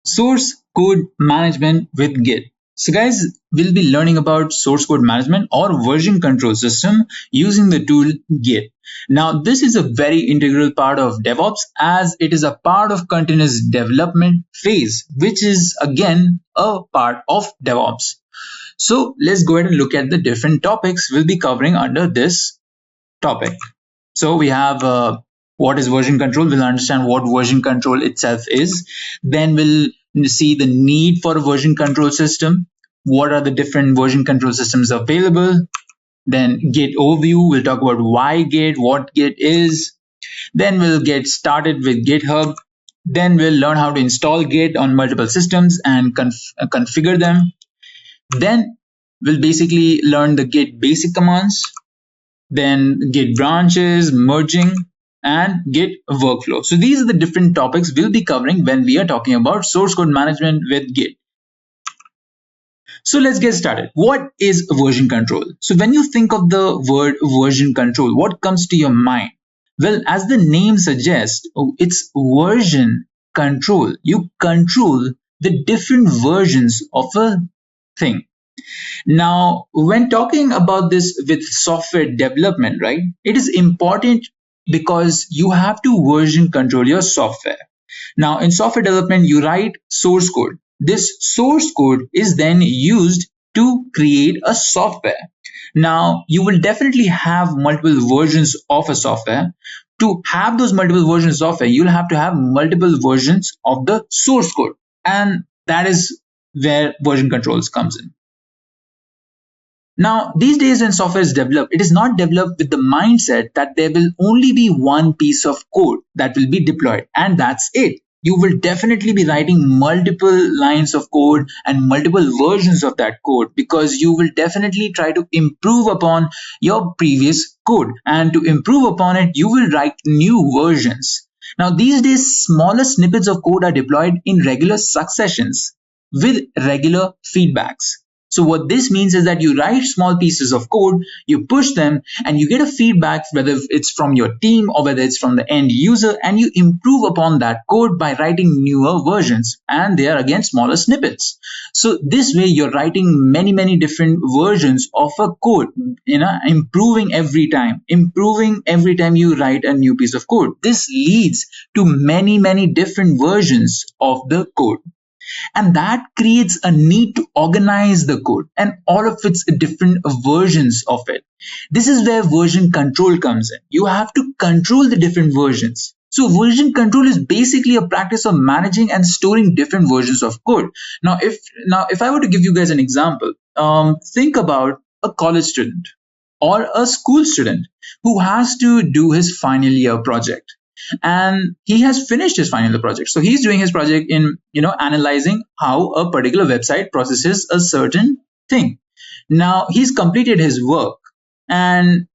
Source code management with Git. So guys, we'll be learning about source code management or version control system using the tool Git. Now, this is a very integral part of DevOps, as it is a part of continuous development phase, which is again a part of DevOps. So let's go ahead and look at the different topics we'll be covering under this topic. So we have what is version control. We'll understand what version control itself is. Then we'll see the need for a version control system. What are the different version control systems available? Then Git Overview. We'll talk about why Git, what Git is. Then we'll get started with GitHub. Then we'll learn how to install Git on multiple systems and configure them. Then we'll basically learn the Git basic commands, then Git branches, merging, and Git Workflow. So these are the different topics we'll be covering when we are talking about source code management with Git. So let's get started. What is version control? So when you think of the word version control, what comes to your mind? Well, as the name suggests, it's version control. You control the different versions of a thing. Now, when talking about this with software development, right, it is important because you have to version control your software. Now, in software development, you write source code. This source code is then used to create a software. Now, you will definitely have multiple versions of a software. To have those multiple versions of software, you'll have to have multiple versions of the source code. And that is where version controls comes in. Now, these days when software is developed, it is not developed with the mindset that there will only be one piece of code that will be deployed, and that's it. You will definitely be writing multiple lines of code and multiple versions of that code, because you will definitely try to improve upon your previous code, and to improve upon it, you will write new versions. Now, these days, smaller snippets of code are deployed in regular successions with regular feedbacks. So what this means is that you write small pieces of code, you push them, and you get a feedback, whether it's from your team or whether it's from the end user, and you improve upon that code by writing newer versions, and they are again smaller snippets. So this way you're writing many different versions of a code, improving every time you write a new piece of code. This leads to many different versions of the code. And that creates a need to organize the code and all of its different versions of it. This is where version control comes in. You have to control the different versions. So version control is basically a practice of managing and storing different versions of code. Now, if I were to give you guys an example, think about a college student or a school student who has to do his final year project. And he has finished his final year project. So he's doing his project in, analyzing how a particular website processes a certain thing. Now he's completed his work and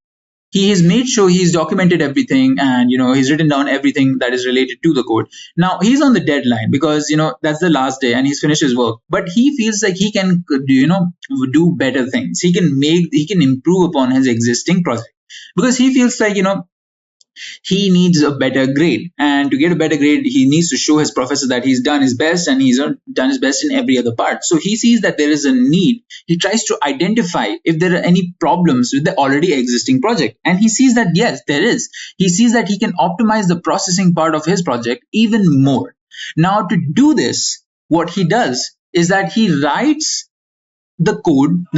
he has made sure he's documented everything, and he's written down everything that is related to the code. Now he's on the deadline because that's the last day and he's finished his work, but he feels like he can do better things. He can improve upon his existing project because he feels like he needs a better grade, and to get a better grade he needs to show his professor that he's done his best, and he's done his best in every other part. So he sees that there is a need. He tries to identify if there are any problems with the already existing project, and he sees that yes, there is. He sees that he can optimize the processing part of his project even more. Now to do this, what he does is that he writes the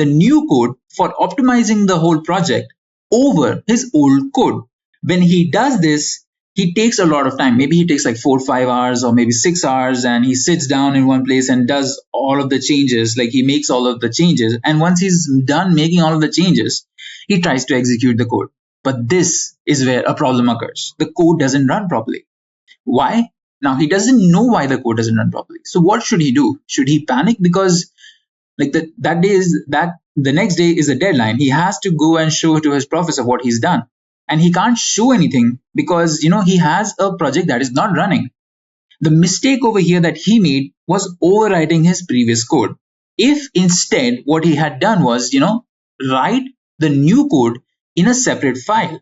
new code for optimizing the whole project over his old code. When he does this, he takes a lot of time. Maybe he takes like 4 or 5 hours or maybe 6 hours, and he sits down in one place and does all of the changes. Like he makes all of the changes. And once he's done making all of the changes, he tries to execute the code. But this is where a problem occurs. The code doesn't run properly. Why? Now he doesn't know why the code doesn't run properly. So what should he do? Should he panic? Because the next day is the deadline. He has to go and show to his professor what he's done. And he can't show anything because, he has a project that is not running. The mistake over here that he made was overwriting his previous code. If instead what he had done was, write the new code in a separate file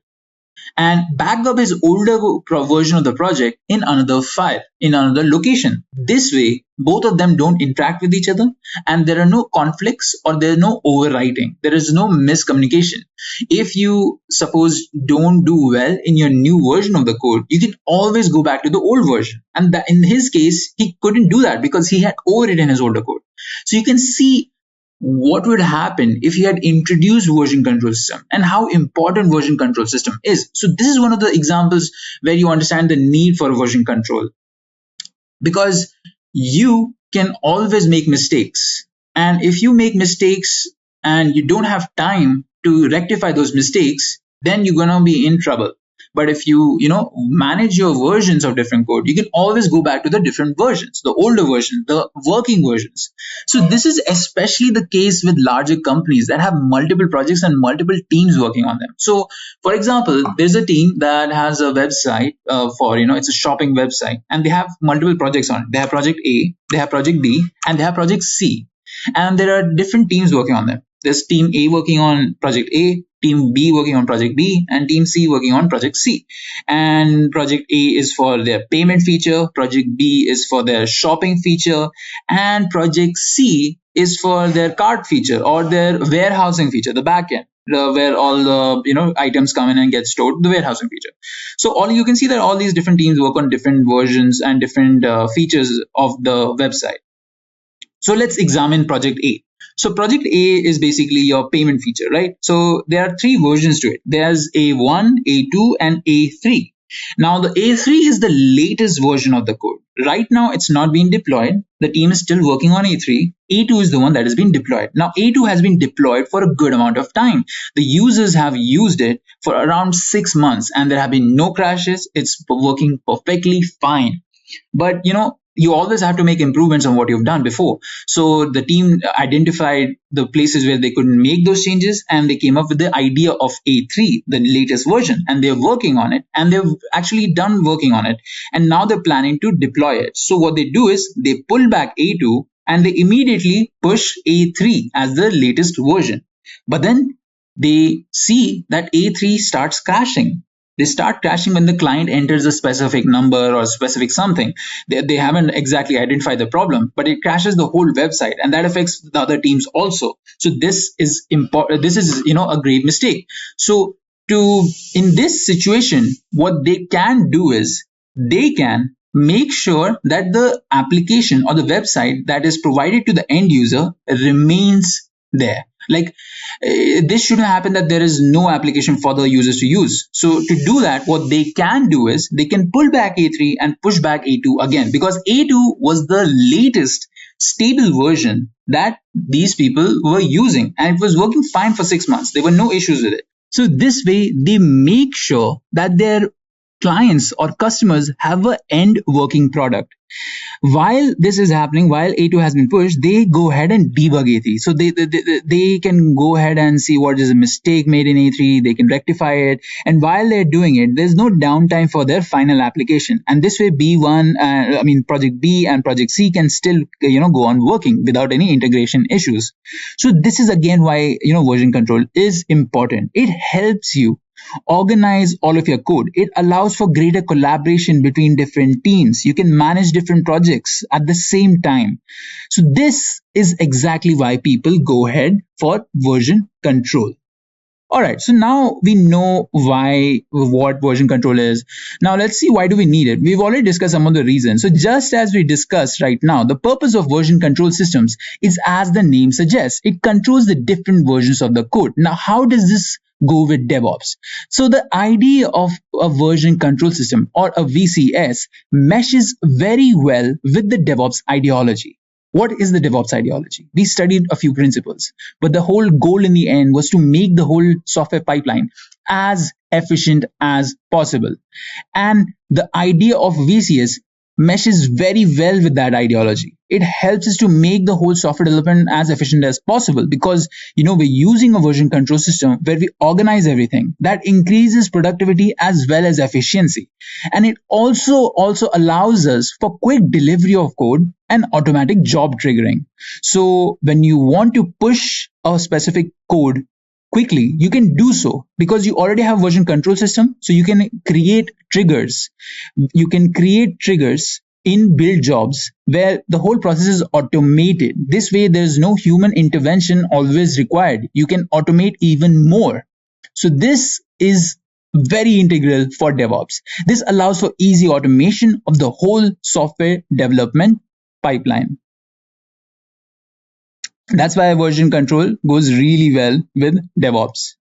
and back up his older version of the project in another file, in another location. This way, both of them don't interact with each other, and there are no conflicts or there is no overwriting. There is no miscommunication. If you suppose don't do well in your new version of the code, you can always go back to the old version. And in his case, he couldn't do that because he had overwritten his older code. So you can see what would happen if you had introduced version control system and how important version control system is. So this is one of the examples where you understand the need for version control, because you can always make mistakes. And if you make mistakes and you don't have time to rectify those mistakes, then you're going to be in trouble. But if you, manage your versions of different code, you can always go back to the different versions, the older version, the working versions. So this is especially the case with larger companies that have multiple projects and multiple teams working on them. So for example, there's a team that has a website it's a shopping website, and they have multiple projects on it. They have project A, they have project B, and they have project C. And there are different teams working on them. There's team A working on project A, team B working on project B, and team C working on project C. And project A is for their payment feature, project B is for their shopping feature, and project C is for their cart feature or their warehousing feature, the backend, where all the items come in and get stored, the warehousing feature. So all you can see that all these different teams work on different versions and different features of the website. So let's examine project A. So project A is basically your payment feature, right? So there are three versions to it. There's A1, A2, and A3. Now the A3 is the latest version of the code. Right now it's not being deployed. The team is still working on A3. A2 is the one that has been deployed. Now A2 has been deployed for a good amount of time. The users have used it for around 6 months and there have been no crashes. It's working perfectly fine. But you always have to make improvements on what you've done before. So the team identified the places where they couldn't make those changes and they came up with the idea of A3, the latest version, and they're working on it and they've actually done working on it. And now they're planning to deploy it. So what they do is they pull back A2 and they immediately push A3 as the latest version. But then they see that A3 starts crashing. They start crashing when the client enters a specific number or specific something. They haven't exactly identified the problem, but it crashes the whole website, and that affects the other teams also. So this is important. This is a grave mistake. So in this situation, what they can do is they can make sure that the application or the website that is provided to the end user remains there. Like this shouldn't happen that there is no application for the users to use. So to do that, what they can do is they can pull back A3 and push back A2 again, because A2 was the latest stable version that these people were using and it was working fine for 6 months. There were no issues with it. So this way they make sure that their clients or customers have an end working product. While this is happening, while A2 has been pushed, they go ahead and debug A3. So they can go ahead and see what is a mistake made in A3. They can rectify it. And while they're doing it, there's no downtime for their final application. And this way, project B and project C can still, go on working without any integration issues. So this is again why, version control is important. It helps you organize all of your code. It allows for greater collaboration between different teams. You can manage different projects at the same time. So this is exactly why people go ahead for version control. All right, so now we know what version control is. Now let's see, why do we need it? We've already discussed some of the reasons. So just as we discussed right now, the purpose of version control systems is, as the name suggests, it controls the different versions of the code. Now, how does this go with DevOps? So the idea of a version control system, or a VCS, meshes very well with the DevOps ideology. What is the DevOps ideology? We studied a few principles, but the whole goal in the end was to make the whole software pipeline as efficient as possible. And the idea of VCS meshes very well with that ideology. It helps us to make the whole software development as efficient as possible, because we're using a version control system where we organize everything. That increases productivity as well as efficiency, and it also allows us for quick delivery of code and automatic job triggering. So when you want to push a specific code quickly, you can do so because you already have version control system. So you can create triggers. You can create triggers in build jobs where the whole process is automated. This way, there's no human intervention always required. You can automate even more. So this is very integral for DevOps. This allows for easy automation of the whole software development pipeline. That's why version control goes really well with DevOps.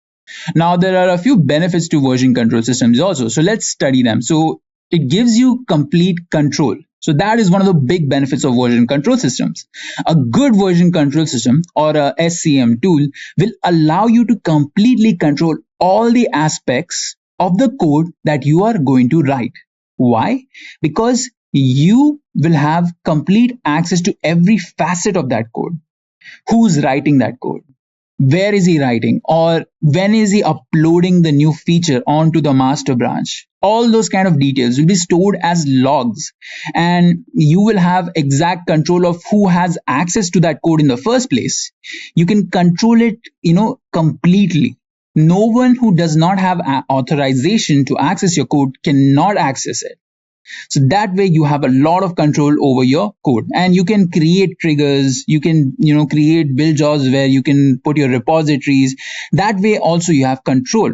Now, there are a few benefits to version control systems also. So let's study them. So it gives you complete control. So that is one of the big benefits of version control systems. A good version control system, or a SCM tool, will allow you to completely control all the aspects of the code that you are going to write. Why? Because you will have complete access to every facet of that code. Who's writing that code? where is he writing, or when is he uploading the new feature onto the master branch. All those kind of details will be stored as logs, and you will have exact control of who has access to that code in the first place. You can control it, completely. No one who does not have authorization to access your code cannot access it. So that way you have a lot of control over your code, and you can create triggers, you can create build jobs where you can put your repositories. That way also you have control.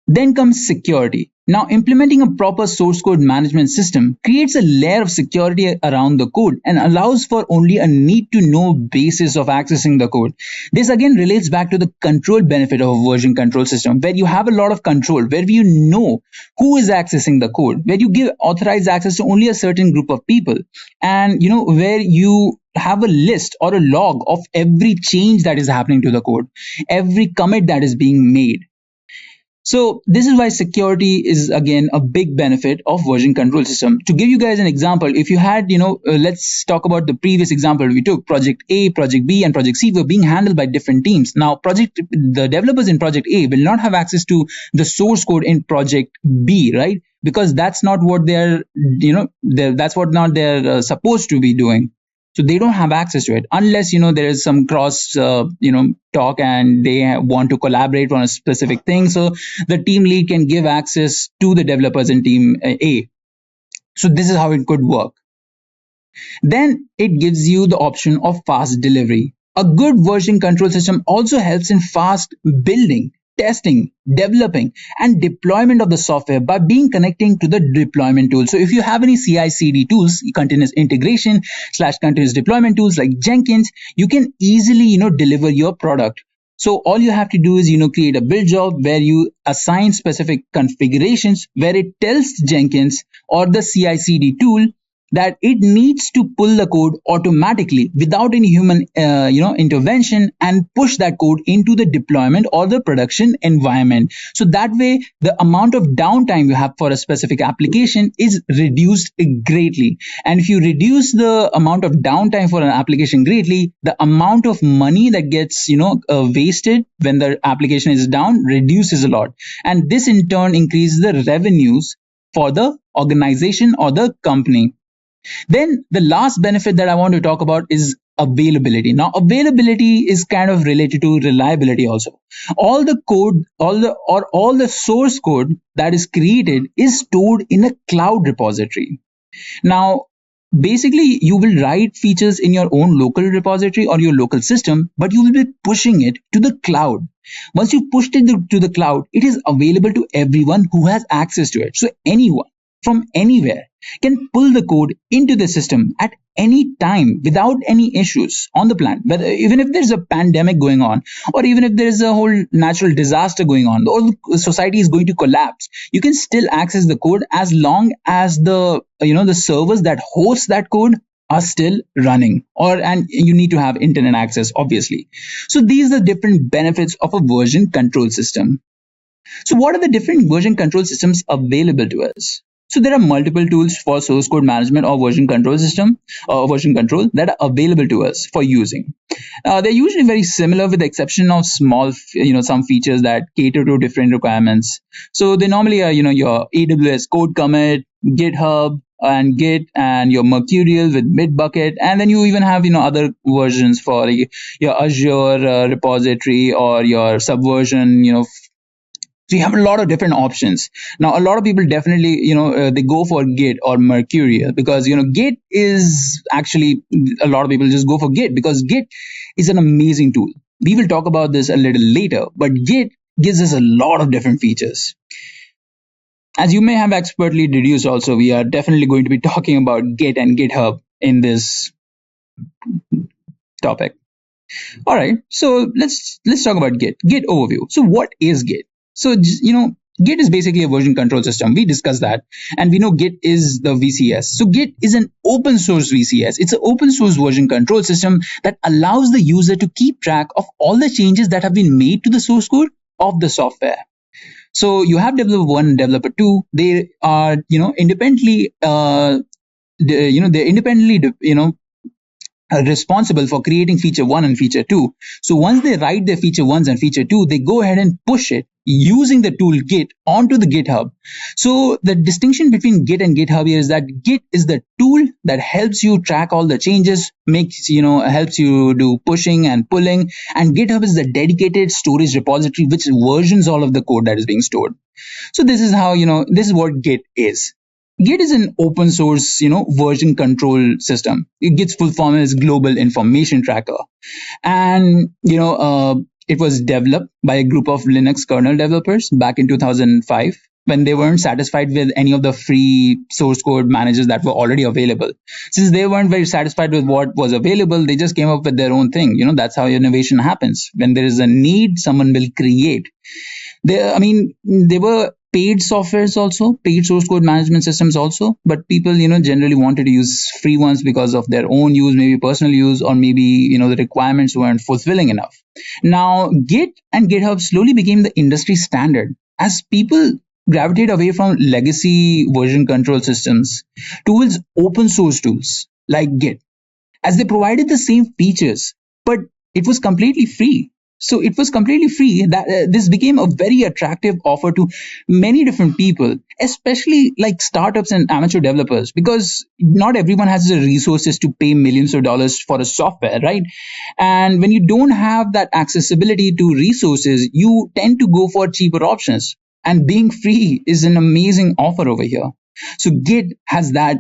Then comes security. Now, implementing a proper source code management system creates a layer of security around the code and allows for only a need to know basis of accessing the code. This again relates back to the control benefit of a version control system, where you have a lot of control, where you know who is accessing the code, where you give authorized access to only a certain group of people, and where you have a list or a log of every change that is happening to the code, every commit that is being made. So this is why security is again a big benefit of version control system. To give you guys an example, if you had, let's talk about the previous example we took. Project A, Project B, and Project C were being handled by different teams. Now, the developers in Project A will not have access to the source code in Project B, right? Because that's not what they're supposed to be doing. So they don't have access to it unless, there is some cross, talk and they want to collaborate on a specific thing. So the team lead can give access to the developers in team A. So this is how it could work. Then it gives you the option of fast delivery. A good version control system also helps in fast building, testing, developing, and deployment of the software by being connecting to the deployment tool. So if you have any CI CD tools, continuous integration / continuous deployment tools like Jenkins, you can easily, deliver your product. So all you have to do is, create a build job where you assign specific configurations, where it tells Jenkins or the CI CD tool that it needs to pull the code automatically without any human intervention and push that code into the deployment or the production environment. So that way the amount of downtime you have for a specific application is reduced greatly. And if you reduce the amount of downtime for an application greatly, the amount of money that gets wasted when the application is down reduces a lot. And this in turn increases the revenues for the organization or the company. Then the last benefit that I want to talk about is availability. Now, availability is kind of related to reliability also. All the code, all the source code that is created is stored in a cloud repository. Now, basically, you will write features in your own local repository or your local system, but you will be pushing it to the cloud. Once you pushed it to the cloud, it is available to everyone who has access to it. So anyone from anywhere can pull the code into the system at any time without any issues on the planet. Whether even if there's a pandemic going on, or even if there's a whole natural disaster going on, or the society is going to collapse, you can still access the code as long as the servers that host that code are still running, and you need to have internet access, obviously. So these are different benefits of a version control system. So what are the different version control systems available to us? So there are multiple tools for source code management or version control system or version control that are available to us for using. They're usually very similar with the exception of small, some features that cater to different requirements. So they normally are, your AWS CodeCommit, GitHub, and Git, and your Mercurial with Bitbucket, and then you even have other versions for your Azure repository or your Subversion, so you have a lot of different options. Now, a lot of people definitely, they go for Git or Mercurial because, Git is actually, a lot of people just go for Git because Git is an amazing tool. We will talk about this a little later, but Git gives us a lot of different features. As you may have expertly deduced also, we are definitely going to be talking about Git and GitHub in this topic. All right, so let's talk about Git. Git overview. So what is Git? So, Git is basically a version control system. We discussed that. And we know Git is the VCS. So Git is an open source VCS. It's an open source version control system that allows the user to keep track of all the changes that have been made to the source code of the software. So you have developer 1, developer 2. They are, independently, responsible for creating feature 1 and feature 2. So once they write their feature 1s and feature 2, they go ahead and push it using the tool Git onto the GitHub. So the distinction between Git and GitHub here is that Git is the tool that helps you track all the changes, helps you do pushing and pulling, and GitHub is the dedicated storage repository which versions all of the code that is being stored. So this is how, this is what Git is. Git is an open source, version control system. Git's full form is Global Information Tracker. And, it was developed by a group of Linux kernel developers back in 2005 when they weren't satisfied with any of the free source code managers that were already available. Since they weren't very satisfied with what was available, they just came up with their own thing. That's how innovation happens. When there is a need, someone will create. There were paid softwares also, paid source code management systems also, but people, generally wanted to use free ones because of their own use, maybe personal use, or maybe, the requirements weren't fulfilling enough. Now, Git and GitHub slowly became the industry standard as people gravitate away from legacy version control systems towards open source tools like Git, as they provided the same features, but it was completely free. So it was completely free. That this became a very attractive offer to many different people, especially like startups and amateur developers, because not everyone has the resources to pay millions of dollars for a software, right? And when you don't have that accessibility to resources, you tend to go for cheaper options. And being free is an amazing offer over here. So Git has that,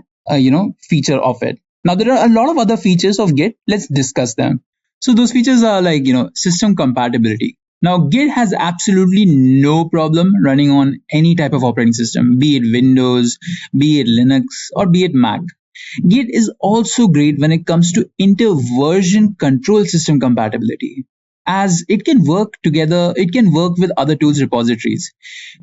feature of it. Now, there are a lot of other features of Git. Let's discuss them. So those features are like, system compatibility. Now, Git has absolutely no problem running on any type of operating system, be it Windows, be it Linux, or be it Mac. Git is also great when it comes to inter-version control system compatibility, as it can work together, it can work with other tools repositories.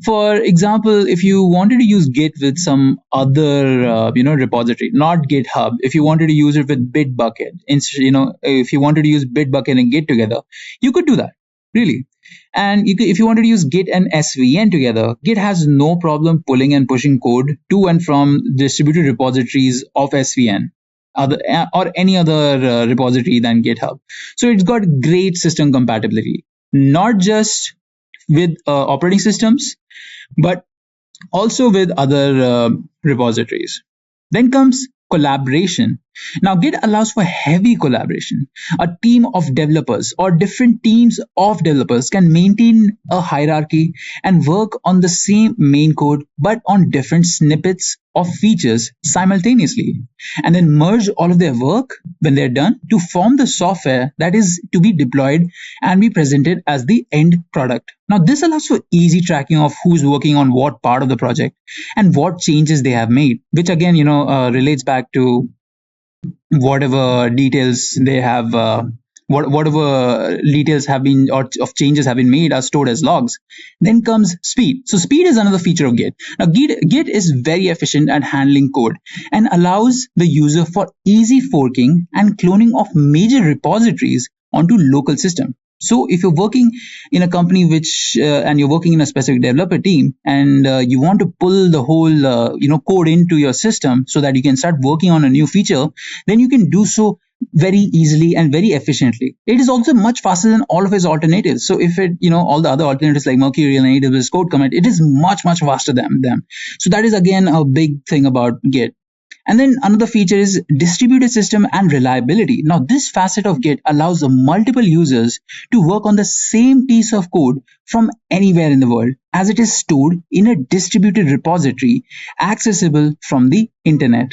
For example, if you wanted to use Git with some other, repository, not GitHub, if you wanted to use it with Bitbucket, if you wanted to use Bitbucket and Git together, you could do that, really. And if you wanted to use Git and SVN together, Git has no problem pulling and pushing code to and from distributed repositories of SVN. Or any other repository than GitHub. So it's got great system compatibility, not just with operating systems, but also with other repositories. Then comes collaboration. Now, Git allows for heavy collaboration. A team of developers or different teams of developers can maintain a hierarchy and work on the same main code, but on different snippets of features simultaneously, and then merge all of their work when they're done to form the software that is to be deployed and be presented as the end product. Now, this allows for easy tracking of who's working on what part of the project and what changes they have made, which again, relates back to whatever details they have, whatever details have been or of changes have been made are stored as logs. Then comes speed. So speed is another feature of Git. Now, Git is very efficient at handling code and allows the user for easy forking and cloning of major repositories onto local system. So if you're working in a company and you're working in a specific developer team and you want to pull the whole, code into your system so that you can start working on a new feature, then you can do so very easily and very efficiently. It is also much faster than all of its alternatives. So if all the other alternatives like Mercurial and AWS CodeCommit, it is much, much faster than them. So that is again a big thing about Git. And then another feature is distributed system and reliability. Now, this facet of Git allows multiple users to work on the same piece of code from anywhere in the world, as it is stored in a distributed repository accessible from the internet.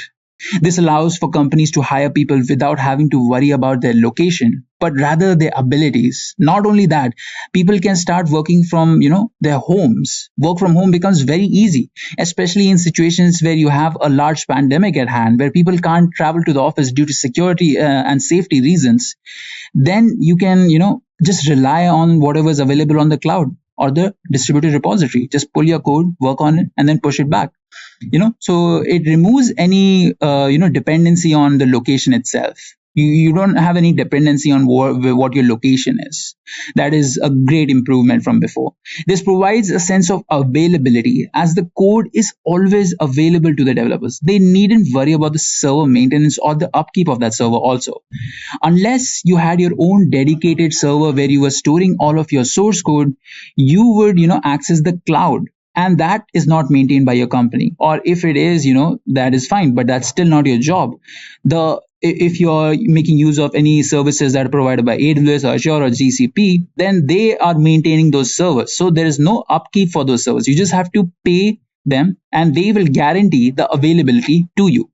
This allows for companies to hire people without having to worry about their location, but rather their abilities. Not only that, people can start working from, their homes. Work from home becomes very easy, especially in situations where you have a large pandemic at hand, where people can't travel to the office due to security and safety reasons. Then you can, just rely on whatever is available on the cloud or the distributed repository. Just pull your code, work on it, and then push it back. So it removes any, dependency on the location itself. You don't have any dependency on what your location is. That is a great improvement from before. This provides a sense of availability, as the code is always available to the developers. They needn't worry about the server maintenance or the upkeep of that server also. Unless you had your own dedicated server where you were storing all of your source code, you would access the cloud, and that is not maintained by your company. Or if it is, that is fine, but that's still not your job. If you're making use of any services that are provided by AWS or Azure or GCP, then they are maintaining those servers, so there is no upkeep for those servers. You just have to pay them, and they will guarantee the availability to you.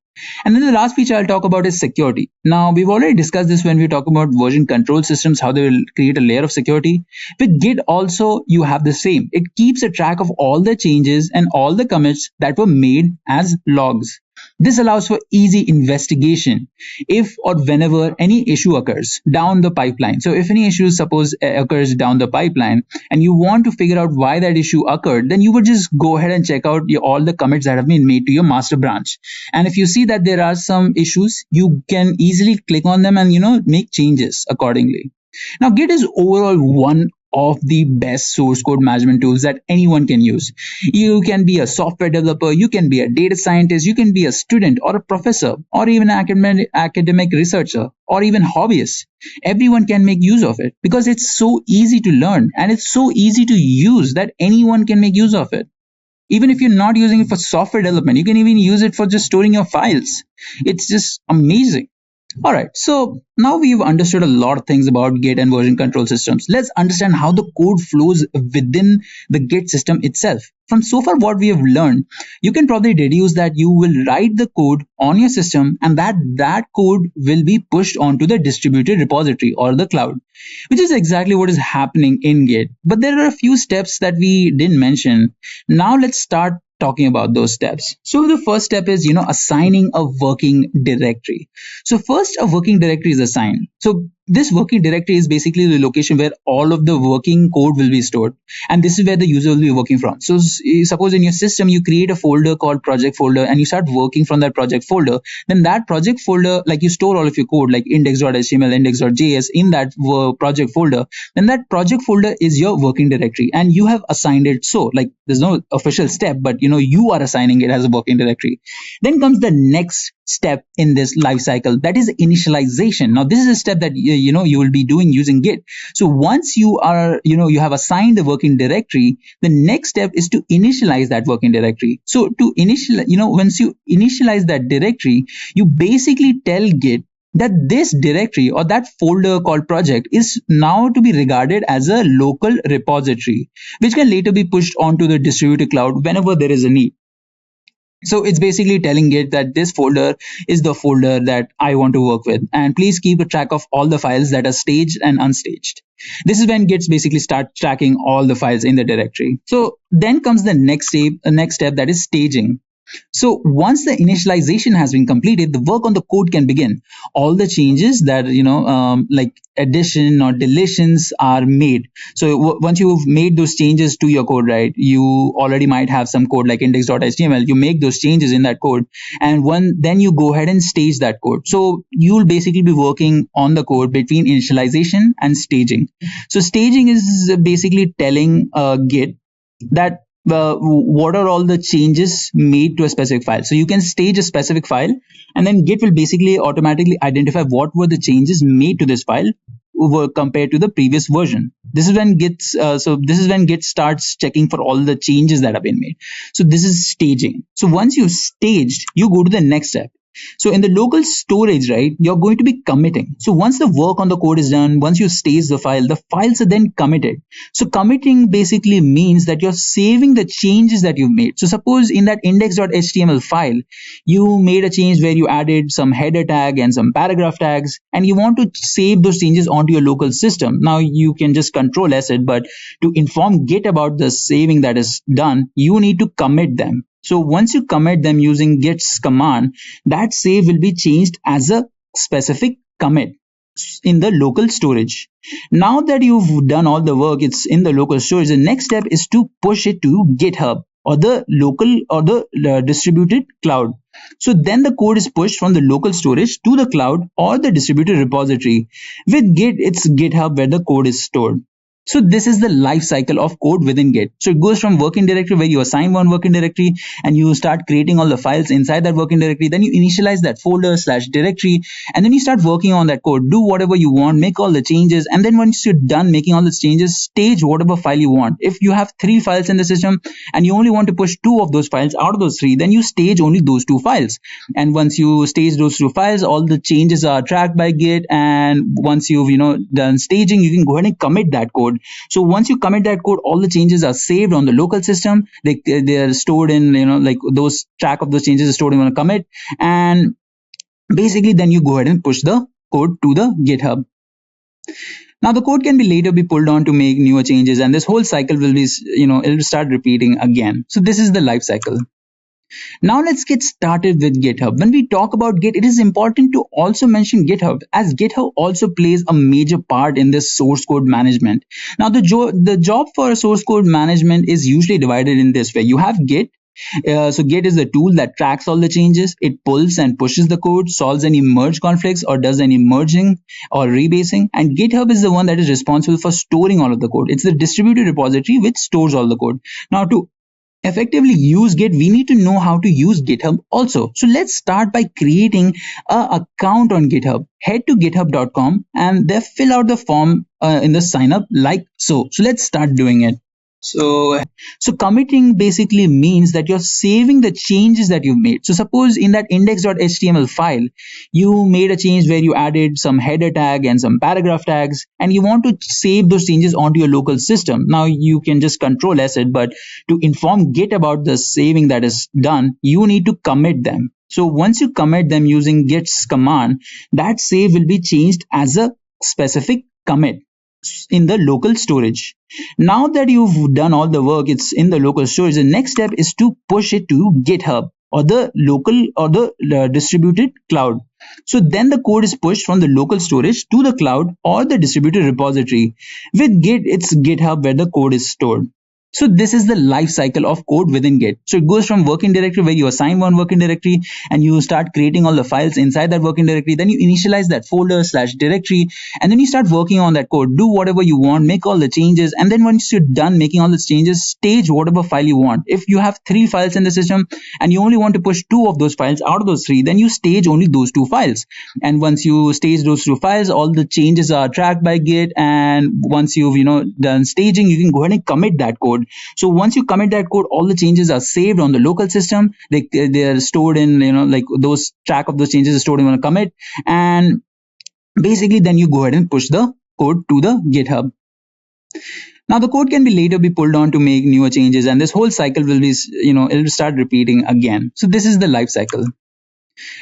And then the last feature I'll talk about is security. Now, we've already discussed this when we talk about version control systems, how they will create a layer of security. With Git also, you have the same. It keeps a track of all the changes and all the commits that were made as logs. This allows for easy investigation if or whenever any issue occurs down the pipeline. So if any issue suppose occurs down the pipeline and you want to figure out why that issue occurred, then you would just go ahead and check out all the commits that have been made to your master branch. And if you see that there are some issues, you can easily click on them and make changes accordingly. Now, Git is overall one of the best source code management tools that anyone can use. You can be a software developer, you can be a data scientist, you can be a student or a professor, or even an academic researcher, or even hobbyist. Everyone can make use of it because it's so easy to learn and it's so easy to use that anyone can make use of it. Even if you're not using it for software development, you can even use it for just storing your files. It's just amazing. All right, so now we've understood a lot of things about Git and version control systems. Let's understand how the code flows within the Git system itself. From so far what we have learned, you can probably deduce that you will write the code on your system and that code will be pushed onto the distributed repository or the cloud, which is exactly what is happening in Git. But there are a few steps that we didn't mention. Now let's start talking about those steps. So the first step is assigning a working directory. So first, a working directory is assigned. So this working directory is basically the location where all of the working code will be stored, and this is where the user will be working from. So suppose in your system you create a folder called project folder and you start working from that project folder, then that project folder, like you store all of your code like index.html, index.js in that project folder, then that project folder is your working directory and you have assigned it. So like there's no official step, but you are assigning it as a working directory. Then comes the next step in this life cycle, that is initialization. Now this is a step that you will be doing using Git. So once you are you have assigned the working directory, the next step is to initialize that working directory. So to initialize, once you initialize that directory, you basically tell Git that this directory or that folder called project is now to be regarded as a local repository, which can later be pushed onto the distributed cloud whenever there is a need. So it's basically telling Git that this folder is the folder that I want to work with, and please keep a track of all the files that are staged and unstaged. This is when Git basically starts tracking all the files in the directory. So then comes the next step, that is staging. So once the initialization has been completed, the work on the code can begin. All the changes that like addition or deletions are made. So once you've made those changes to your code, right, you already might have some code like index.html. You make those changes in that code, and then you go ahead and stage that code. So you'll basically be working on the code between initialization and staging. So staging is basically telling Git that what are all the changes made to a specific file. So you can stage a specific file, and then Git will basically automatically identify what were the changes made to this file compared to the previous version. This is when Git starts checking for all the changes that have been made. So this is staging. So once you've staged, you go to the next step. So in the local storage, right, you're going to be committing. So once the work on the code is done, once you stage the files are then committed. So committing basically means that you're saving the changes that you've made. So suppose in that index.html file, you made a change where you added some header tag and some paragraph tags, and you want to save those changes onto your local system. Now you can just Control S it, but to inform Git about the saving that is done, you need to commit them. So once you commit them using Git's command, that save will be changed as a specific commit in the local storage. Now that you've done all the work, it's in the local storage. The next step is to push it to GitHub. or the local or the distributed cloud. So then the code is pushed from the local storage to the cloud or the distributed repository. With Git, it's GitHub where the code is stored. So this is the life cycle of code within Git. So it goes from working directory where you assign one working directory and you start creating all the files inside that working directory. Then you initialize that folder / directory, and then you start working on that code. Do whatever you want, make all the changes, and then once you're done making all the changes, stage whatever file you want. If you have 3 files in the system and you only want to push 2 of those files out of those 3, then you stage only those 2 files. And once you stage those 2 files, all the changes are tracked by Git. And once you've done staging, you can go ahead and commit that code. So once you commit that code, all the changes are saved on the local system. They are stored in like those track of those changes are stored in a commit, and basically then you go ahead and push the code to the GitHub. Now the code can be later be pulled on to make newer changes, and this whole cycle will be it'll start repeating again. So this is the life cycle. Now let's get started with GitHub. When we talk about Git, it is important to also mention GitHub, as GitHub also plays a major part in this source code management. Now the job for source code management is usually divided in this way. You have Git. So Git is the tool that tracks all the changes. It pulls and pushes the code, solves any merge conflicts or does any merging or rebasing. And GitHub is the one that is responsible for storing all of the code. It's the distributed repository which stores all the code. Now to effectively use Git, we need to know how to use GitHub also. So let's start by creating an account on GitHub. Head to github.com and then fill out the form in the sign up like so. So let's start doing it. So committing basically means that you're saving the changes that you've made. So suppose in that index.html file, you made a change where you added some header tag and some paragraph tags, and you want to save those changes onto your local system. Now you can just control S it, but to inform Git about the saving that is done, you need to commit them. So once you commit them using git's command, that save will be changed as a specific commit in the local storage. Now that you've done all the work, it's in the local storage. The next step is to push it to GitHub or the local or the distributed cloud. So then the code is pushed from the local storage to the cloud or the distributed repository. With Git, it's GitHub where the code is stored. So this is the life cycle of code within Git. So it goes from working directory where you assign one working directory and you start creating all the files inside that working directory. Then you initialize that folder / directory, and then you start working on that code. Do whatever you want, make all the changes, and then once you're done making all the changes, stage whatever file you want. If you have 3 files in the system and you only want to push 2 of those files out of those 3, then you stage only those 2 files. And once you stage those 2 files, all the changes are tracked by Git. And once you've done staging, you can go ahead and commit that code. So once you commit that code, all the changes are saved on the local system. They are stored in like those track of those changes are stored in a commit, and basically then you go ahead and push the code to the GitHub. Now the code can be later be pulled on to make newer changes, and this whole cycle will be it'll start repeating again. So this is the life cycle.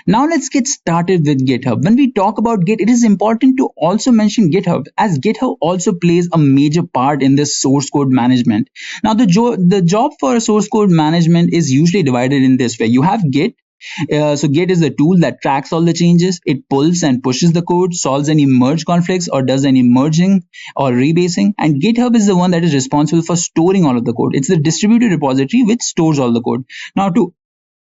Now let's get started with GitHub. When we talk about Git, it is important to also mention GitHub, as GitHub also plays a major part in this source code management. Now the job for source code management is usually divided in this way. You have Git. So Git is the tool that tracks all the changes. It pulls and pushes the code, solves any merge conflicts or does any merging or rebasing. And GitHub is the one that is responsible for storing all of the code. It's the distributed repository which stores all the code. Now to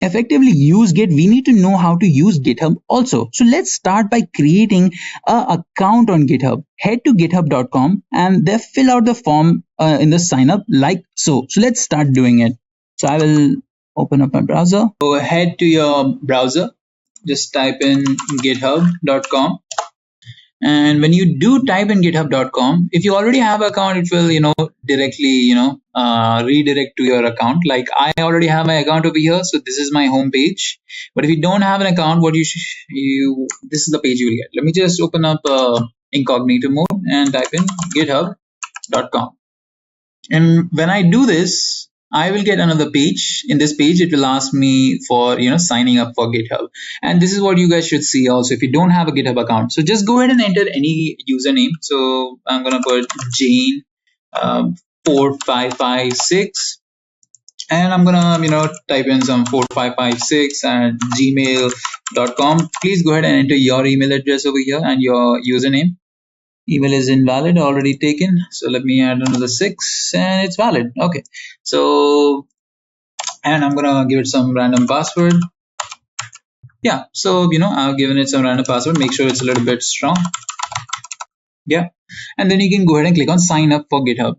effectively use Git, we need to know how to use GitHub also. So let's start by creating an account on GitHub. Head to github.com and then fill out the form in the sign up like so. So let's start doing it. So I will open up my browser. Go ahead to your browser, just type in github.com. And when you do type in github.com, if you already have an account, it will directly redirect to your account. Like I already have my account over here, so this is my home page. But if you don't have an account, what this is the page you will get. Let me just open up incognito mode and type in github.com. And when I do this, I will get another page. In this page, it will ask me for signing up for GitHub, and this is what you guys should see also if you don't have a GitHub account. So just go ahead and enter any username. So I'm gonna put Jane 4556, and I'm gonna type in some 4556 at gmail.com. Please go ahead and enter your email address over here and your username. Email is invalid, already taken. So let me add another 6 and it's valid. Okay. So and I'm gonna give it some random password. Yeah, so I've given it some random password. Make sure it's a little bit strong. Yeah, and then you can go ahead and click on sign up for GitHub.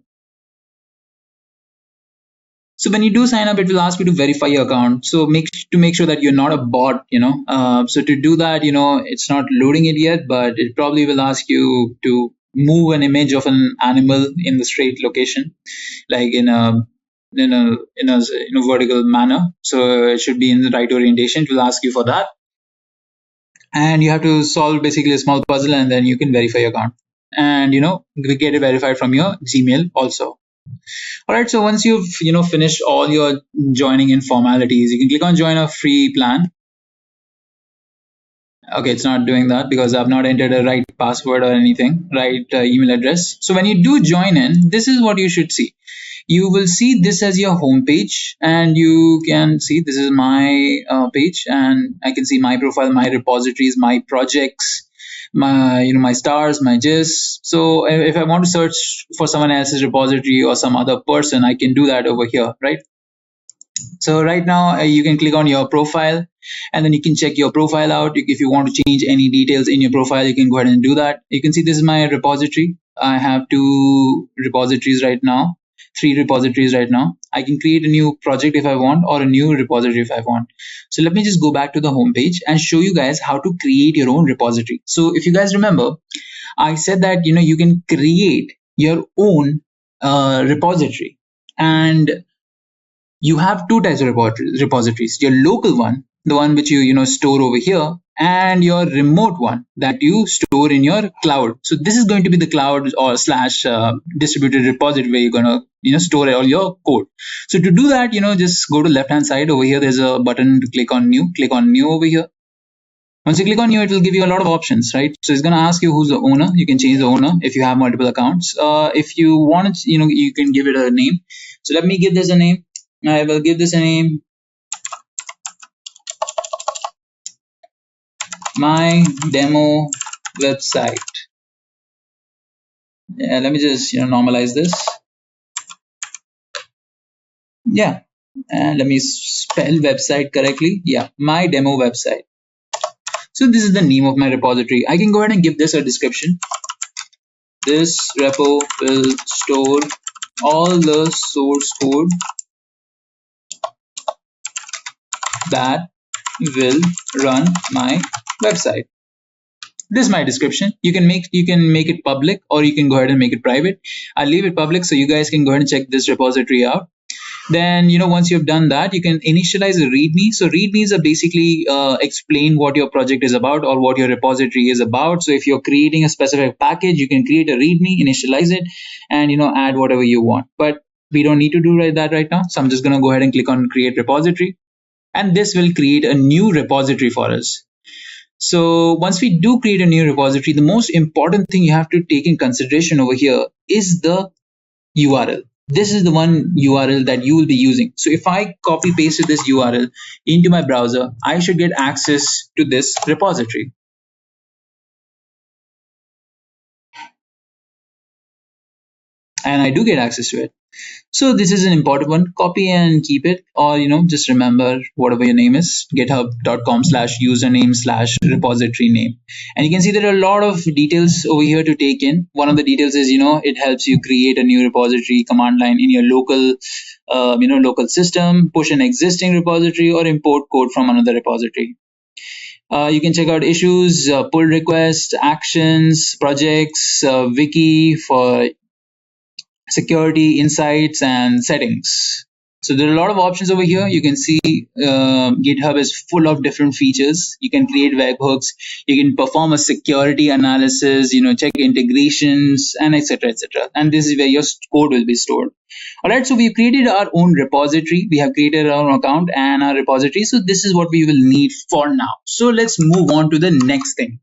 So when you do sign up, it will ask you to verify your account. So make sure that you're not a bot. So to do that, it's not loading it yet, but it probably will ask you to move an image of an animal in the straight location, like in a vertical manner. So it should be in the right orientation. It will ask you for that, and you have to solve basically a small puzzle, and then you can verify your account, and get it verified from your Gmail also. All right, so once you've finished all your joining in formalities, you can click on join a free plan. Okay, it's not doing that because I've not entered a right password or anything, right email address. So when you do join in, this is what you should see. You will see this as your home page, and you can see this is my page, and I can see my profile, my repositories, my projects, my stars, my gist. So if I want to search for someone else's repository or some other person, I can do that over here, right? So right now you can click on your profile, and then you can check your profile out. If you want to change any details in your profile, you can go ahead and do that. You can see this is my repository. I have 2 repositories right now, 3 repositories right now. I can create a new project if I want, or a new repository if I want. So let me just go back to the home page and show you guys how to create your own repository. So if you guys remember, I said that you can create your own repository, and you have 2 types of repositories: your local one, the one which you store over here, and your remote one that you store in your cloud. So this is going to be the cloud or slash distributed repository where you're going to store all your code. So to do that, just go to left hand side over here. There's a button to click on new over here. Once you click on new, it will give you a lot of options, right? So it's going to ask you who's the owner. You can change the owner if you have multiple accounts. If you want, you can give it a name. So let me give this a name. I will give this a name, my demo website. Yeah, let me just normalize this. Yeah, and let me spell website correctly. Yeah, my demo website. So this is the name of my repository. I can go ahead and give this a description. This repo will store all the source code that will run my website. This is my description. You can make it public, or you can go ahead and make it private. I'll leave it public so you guys can go ahead and check this repository out. Then once you've done that, you can initialize a README. So READMEs are basically explain what your project is about or what your repository is about. So if you're creating a specific package, you can create a README, initialize it, and add whatever you want. But we don't need to do that right now. So I'm just going to go ahead and click on create repository, and this will create a new repository for us. So once we do create a new repository, the most important thing you have to take in consideration over here is the URL. This is the one URL that you will be using. So if I copy pasted this URL into my browser, I should get access to this repository. And I do get access to it. So this is an important one. Copy and keep it, or just remember whatever your name is, github.com/username/repository name. And you can see there are a lot of details over here to take in. One of the details is it helps you create a new repository command line in your local local system, push an existing repository, or import code from another repository. You can check out issues, pull requests, actions, projects, wiki for security, insights, and settings. So there are a lot of options over here. You can see GitHub is full of different features. You can create webhooks. You can perform a security analysis, check integrations, and etc. etc. And this is where your code will be stored. All right, so we've created our own repository. We have created our own account and our repository. So this is what we will need for now. So let's move on to the next thing.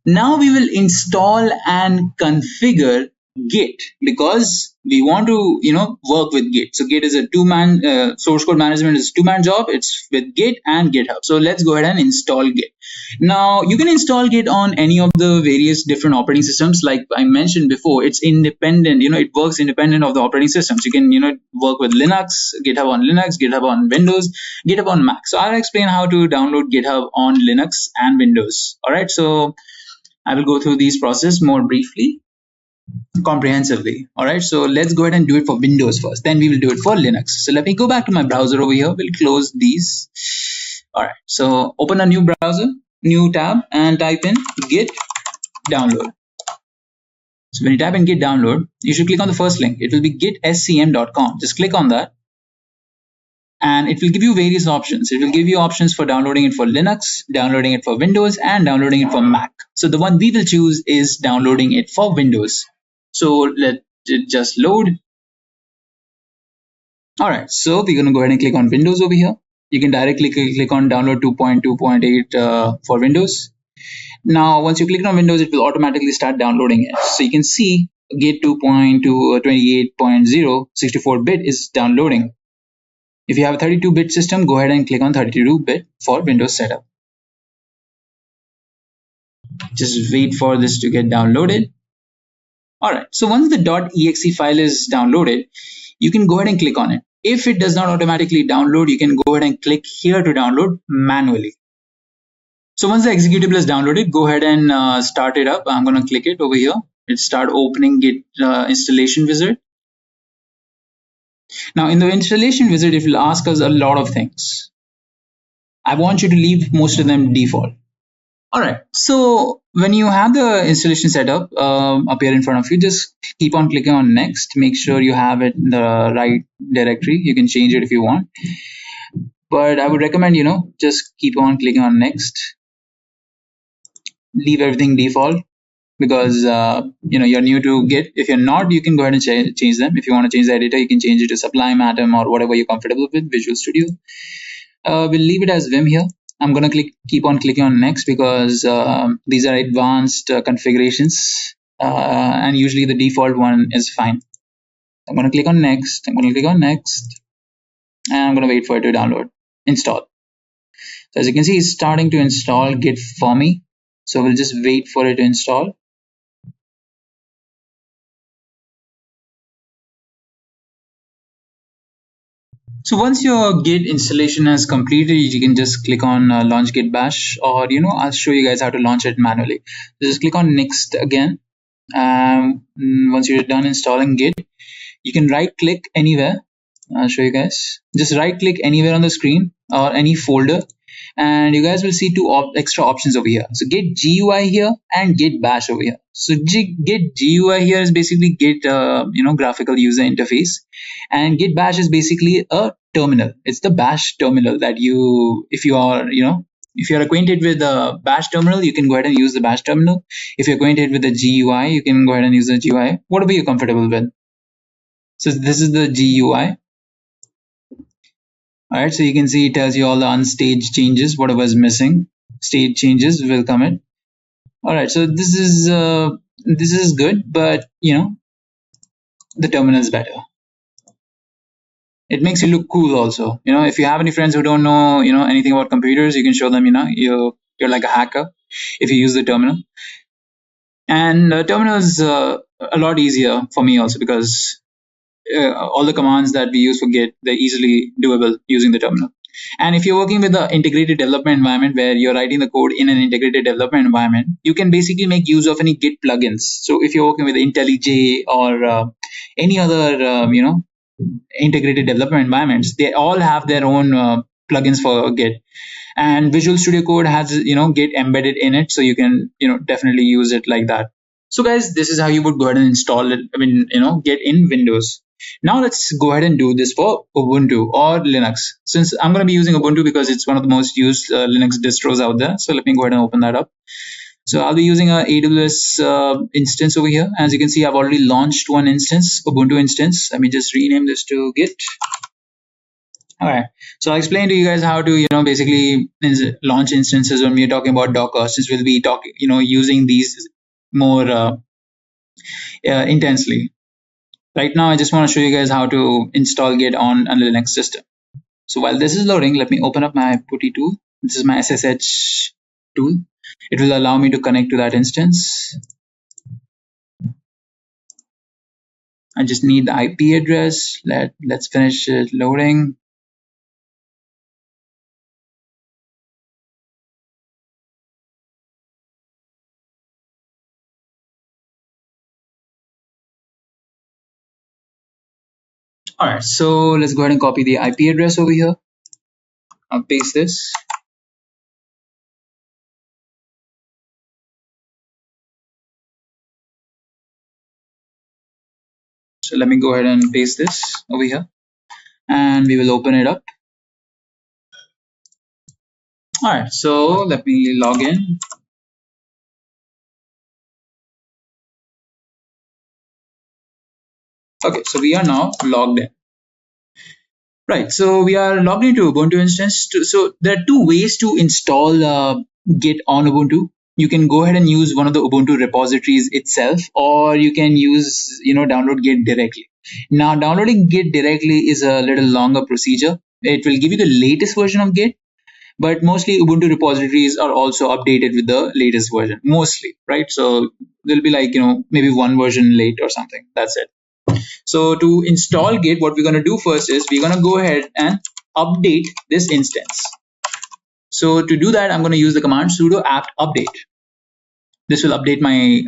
Now we will install and configure Git, because we want to work with Git. So Git is a two-man source code management is a two-man job. It's with Git and GitHub. So let's go ahead and install Git. Now you can install Git on any of the various different operating systems. Like I mentioned before, it's independent. It works independent of the operating systems. You can work with Linux, GitHub on Linux, GitHub on Windows, GitHub on Mac. So I'll explain how to download GitHub on Linux and Windows. All right. So I will go through these process more briefly, comprehensively. All right, so let's go ahead and do it for Windows first, then we will do it for Linux. So let me go back to my browser over here. We'll close these. All right, so open a new browser, new tab, and type in Git download. So when you type in Git download, you should click on the first link. It will be gitscm.com. Just click on that, and it will give you various options. It will give you options for downloading it for Linux, downloading it for Windows, and downloading it for Mac. So the one we will choose is downloading it for Windows. So let it just load. All right, so we're going to go ahead and click on Windows over here. You can directly click on download 2.2.8 for Windows. Now, once you click on Windows, it will automatically start downloading it. So you can see Git 2.28.0 64-bit is downloading. If you have a 32-bit system, go ahead and click on 32-bit for Windows setup. Just wait for this to get downloaded. All right, so once the .exe file is downloaded, you can go ahead and click on it. If it does not automatically download, you can go ahead and click here to download manually. So once the executable is downloaded, go ahead and start it up. I'm going to click it over here. It start opening Git installation wizard. Now in the installation wizard, it will ask us a lot of things. I want you to leave most of them default. All right, so when you have the installation setup up here in front of you, just keep on clicking on next. Make sure you have it in the right directory. You can change it if you want, but I would recommend just keep on clicking on next. Leave everything default, because you're new to Git. If you're not, you can go ahead and change them. If you want to change the editor, you can change it to Sublime, Atom, or whatever you're comfortable with, Visual Studio. We'll leave it as Vim here. I'm going to keep on clicking on next, because these are advanced configurations, and usually the default one is fine. I'm going to click on next. I'm going to click on next, and I'm going to wait for it to download, install. So as you can see, it's starting to install Git for me. So we'll just wait for it to install. So once your Git installation has completed, you can just click on launch Git bash, or I'll show you guys how to launch it manually. So just click on next again. Once you're done installing Git, you can right click anywhere. I'll show you guys. Just right click anywhere on the screen or any folder, and you guys will see two extra options over here. So Git GUI here and Git bash over here. So Git GUI here is basically Git graphical user interface, and Git bash is basically a terminal. It's the bash terminal that if you're acquainted with the bash terminal, you can go ahead and use the bash terminal. If you're acquainted with the GUI, you can go ahead and use the GUI, whatever you're comfortable with. So this is the GUI. All right, so you can see it tells you all the unstaged changes, whatever is missing. Stage changes will come in. All right, so this is good, but the terminal is better. It makes you look cool also. If you have any friends who don't know anything about computers, you can show them you're like a hacker if you use the terminal. And terminal is a lot easier for me also, because all the commands that we use for Git, they're easily doable using the terminal. And if you're working with an integrated development environment where you're writing the code in an integrated development environment, you can basically make use of any Git plugins. So if you're working with IntelliJ or any other integrated development environments, they all have their own plugins for Git. And Visual Studio Code has Git embedded in it, so you can definitely use it like that. So guys, this is how you would go ahead and install it. Git in Windows. Now let's go ahead and do this for Ubuntu or Linux. Since I'm going to be using Ubuntu because it's one of the most used Linux distros out there, so let me go ahead and open that up. So I'll be using a AWS instance over here. As you can see, I've already launched one instance, Ubuntu instance. Let me just rename this to Git. All right, so I'll explain to you guys how to basically launch instances when we're talking about Docker, since we'll be talking using these more intensely. Right now, I just want to show you guys how to install Git on a Linux system. So while this is loading, let me open up my putty tool. This is my SSH tool. It will allow me to connect to that instance. I just need the IP address. Let's finish it loading. All right, so let's go ahead and copy the IP address over here. I'll paste this. So let me go ahead and paste this over here, and we will open it up. All right, so let me log in. Okay, so we are now logged in. Right, so we are logged into Ubuntu instance. So there are two ways to install Git on Ubuntu. You can go ahead and use one of the Ubuntu repositories itself, or you can use, download Git directly. Now, downloading Git directly is a little longer procedure. It will give you the latest version of Git, but mostly Ubuntu repositories are also updated with the latest version, mostly, right? So there'll be like, maybe one version late or something. That's it. So to install Git, what we're going to do first is we're going to go ahead and update this instance. So to do that, I'm going to use the command sudo apt update. This will update my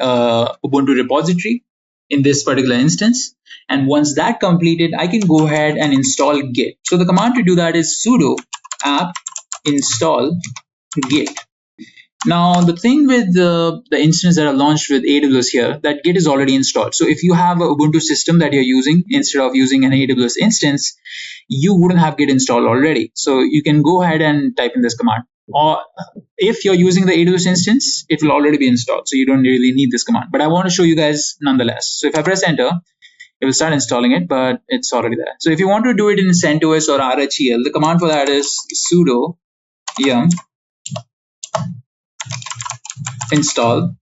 Ubuntu repository in this particular instance. And once that completed, I can go ahead and install Git. So the command to do that is sudo apt install Git. Now, the thing with the instance that are launched with AWS here, that Git is already installed. So if you have an Ubuntu system that you're using, instead of using an AWS instance, you wouldn't have Git installed already. So you can go ahead and type in this command. Or if you're using the AWS instance, it will already be installed. So you don't really need this command. But I want to show you guys nonetheless. So if I press enter, it will start installing it, but it's already there. So if you want to do it in CentOS or RHEL, the command for that is sudo yum install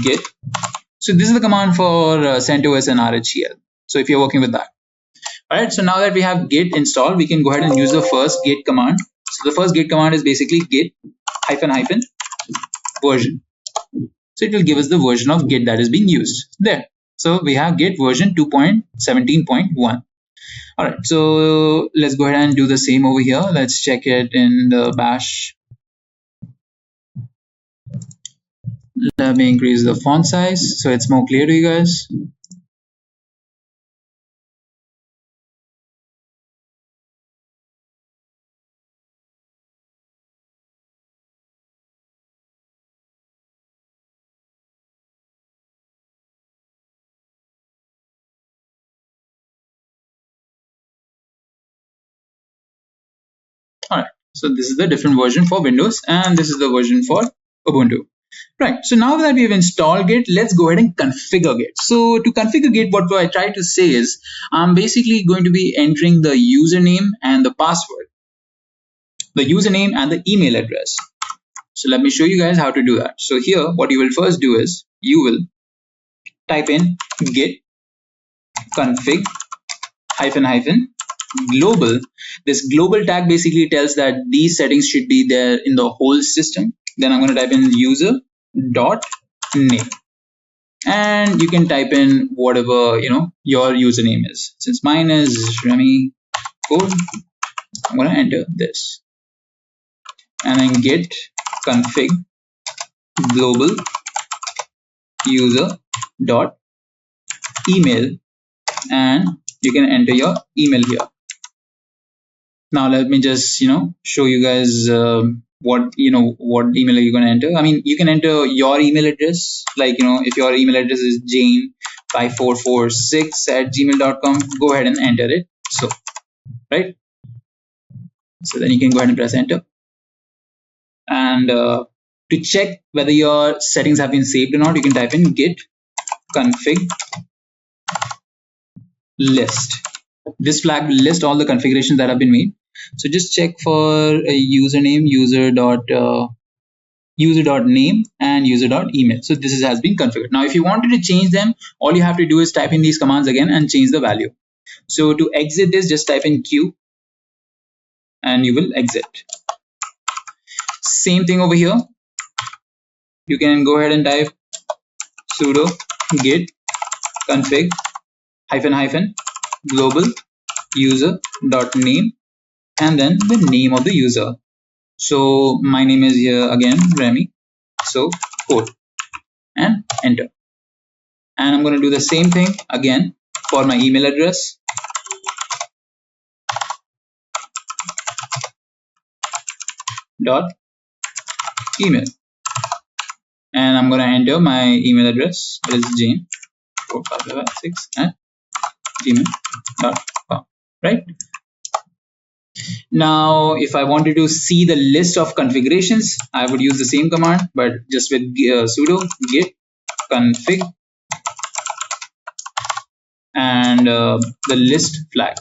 git. So this is the command for CentOS and RHEL. So if you're working with that. All right, so now that we have git installed, we can go ahead and use the first git command. So the first git command is basically git __ version. So it will give us the version of git that is being used there. So we have git version 2.17.1. All right, so let's go ahead and do the same over here. Let's check it in the bash. Let me increase the font size so it's more clear to you guys. All right, so this is the different version for Windows and this is the version for Ubuntu. Right, so now that we have installed Git, let's go ahead and configure Git. So to configure Git, what I try to say is I'm basically going to be entering the username and the password, the username and the email address. So let me show you guys how to do that. So here, what you will first do is you will type in git config -- global. This global tag basically tells that these settings should be there in the whole system. Then I'm going to type in user.name, and you can type in whatever your username is. Since mine is Remy Code, I'm going to enter this, and then git config global user.email, and you can enter your email here. Now let me just show you guys what email are you going to enter. I mean, you can enter your email address, like if your email address is jane5446@gmail.com, go ahead and enter it. So right, so then you can go ahead and press enter, and to check whether your settings have been saved or not, you can type in git config list. This flag will list all the configurations that have been made. So just check for a username, user.name and user.email. So this has been configured. Now if you wanted to change them, all you have to do is type in these commands again and change the value. So to exit this, just type in Q and you will exit. Same thing over here. You can go ahead and type sudo git config -- global user.name and then the name of the user. So my name is here again, Remy. So code and enter. And I'm going to do the same thing again for my email address. .email. And I'm going to enter my email address. It is jane4556@gmail.com. Right? Now, if I wanted to see the list of configurations, I would use the same command, but just with sudo git config and the list flag.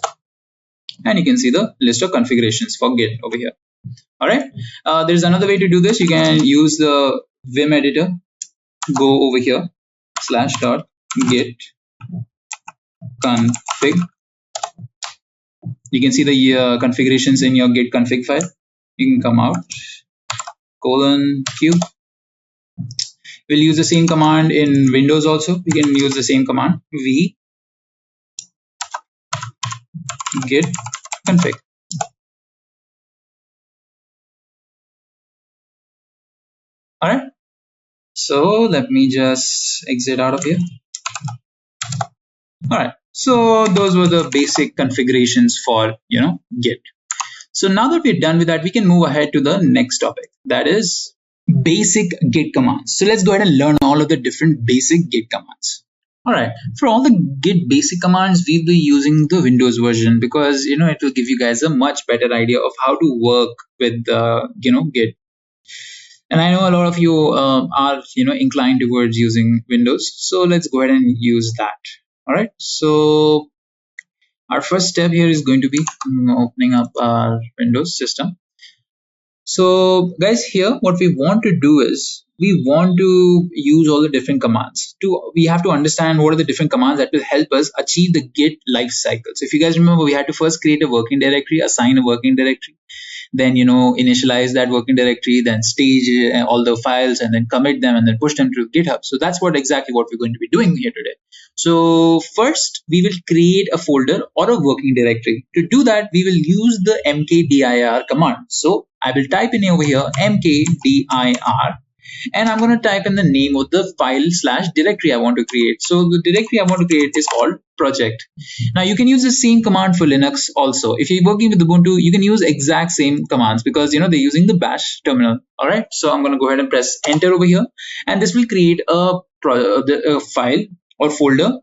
And you can see the list of configurations for Git over here. All right. There's another way to do this. You can use the Vim editor. Go over here /git config. You can see the configurations in your git config file. You can come out :q. We'll use the same command in Windows also. We can use the same command v git config. All right. So let me just exit out of here. All right. So those were the basic configurations for Git. So now that we're done with that, we can move ahead to the next topic. That is basic Git commands. So let's go ahead and learn all of the different basic Git commands. All right. For all the Git basic commands, we'll be using the Windows version because it will give you guys a much better idea of how to work with Git. And I know a lot of you are inclined towards using Windows. So let's go ahead and use that. All right. So our first step here is going to be opening up our Windows system. So guys, here what we want to do is we want to use all the different commands. We have to understand what are the different commands that will help us achieve the Git life cycle. So if you guys remember, we had to first create a working directory, assign a working directory, then initialize that working directory, then stage all the files and then commit them and then push them to GitHub. So that's exactly what we're going to be doing here today. So first we will create a folder or a working directory. To do that, we will use the mkdir command. So I will type in over here mkdir and I'm going to type in the name of the file/directory I want to create. So the directory I want to create is called project. Now you can use the same command for Linux also. If you're working with Ubuntu, you can use exact same commands because they're using the bash terminal. All right. So I'm going to go ahead and press enter over here, and this will create a file or folder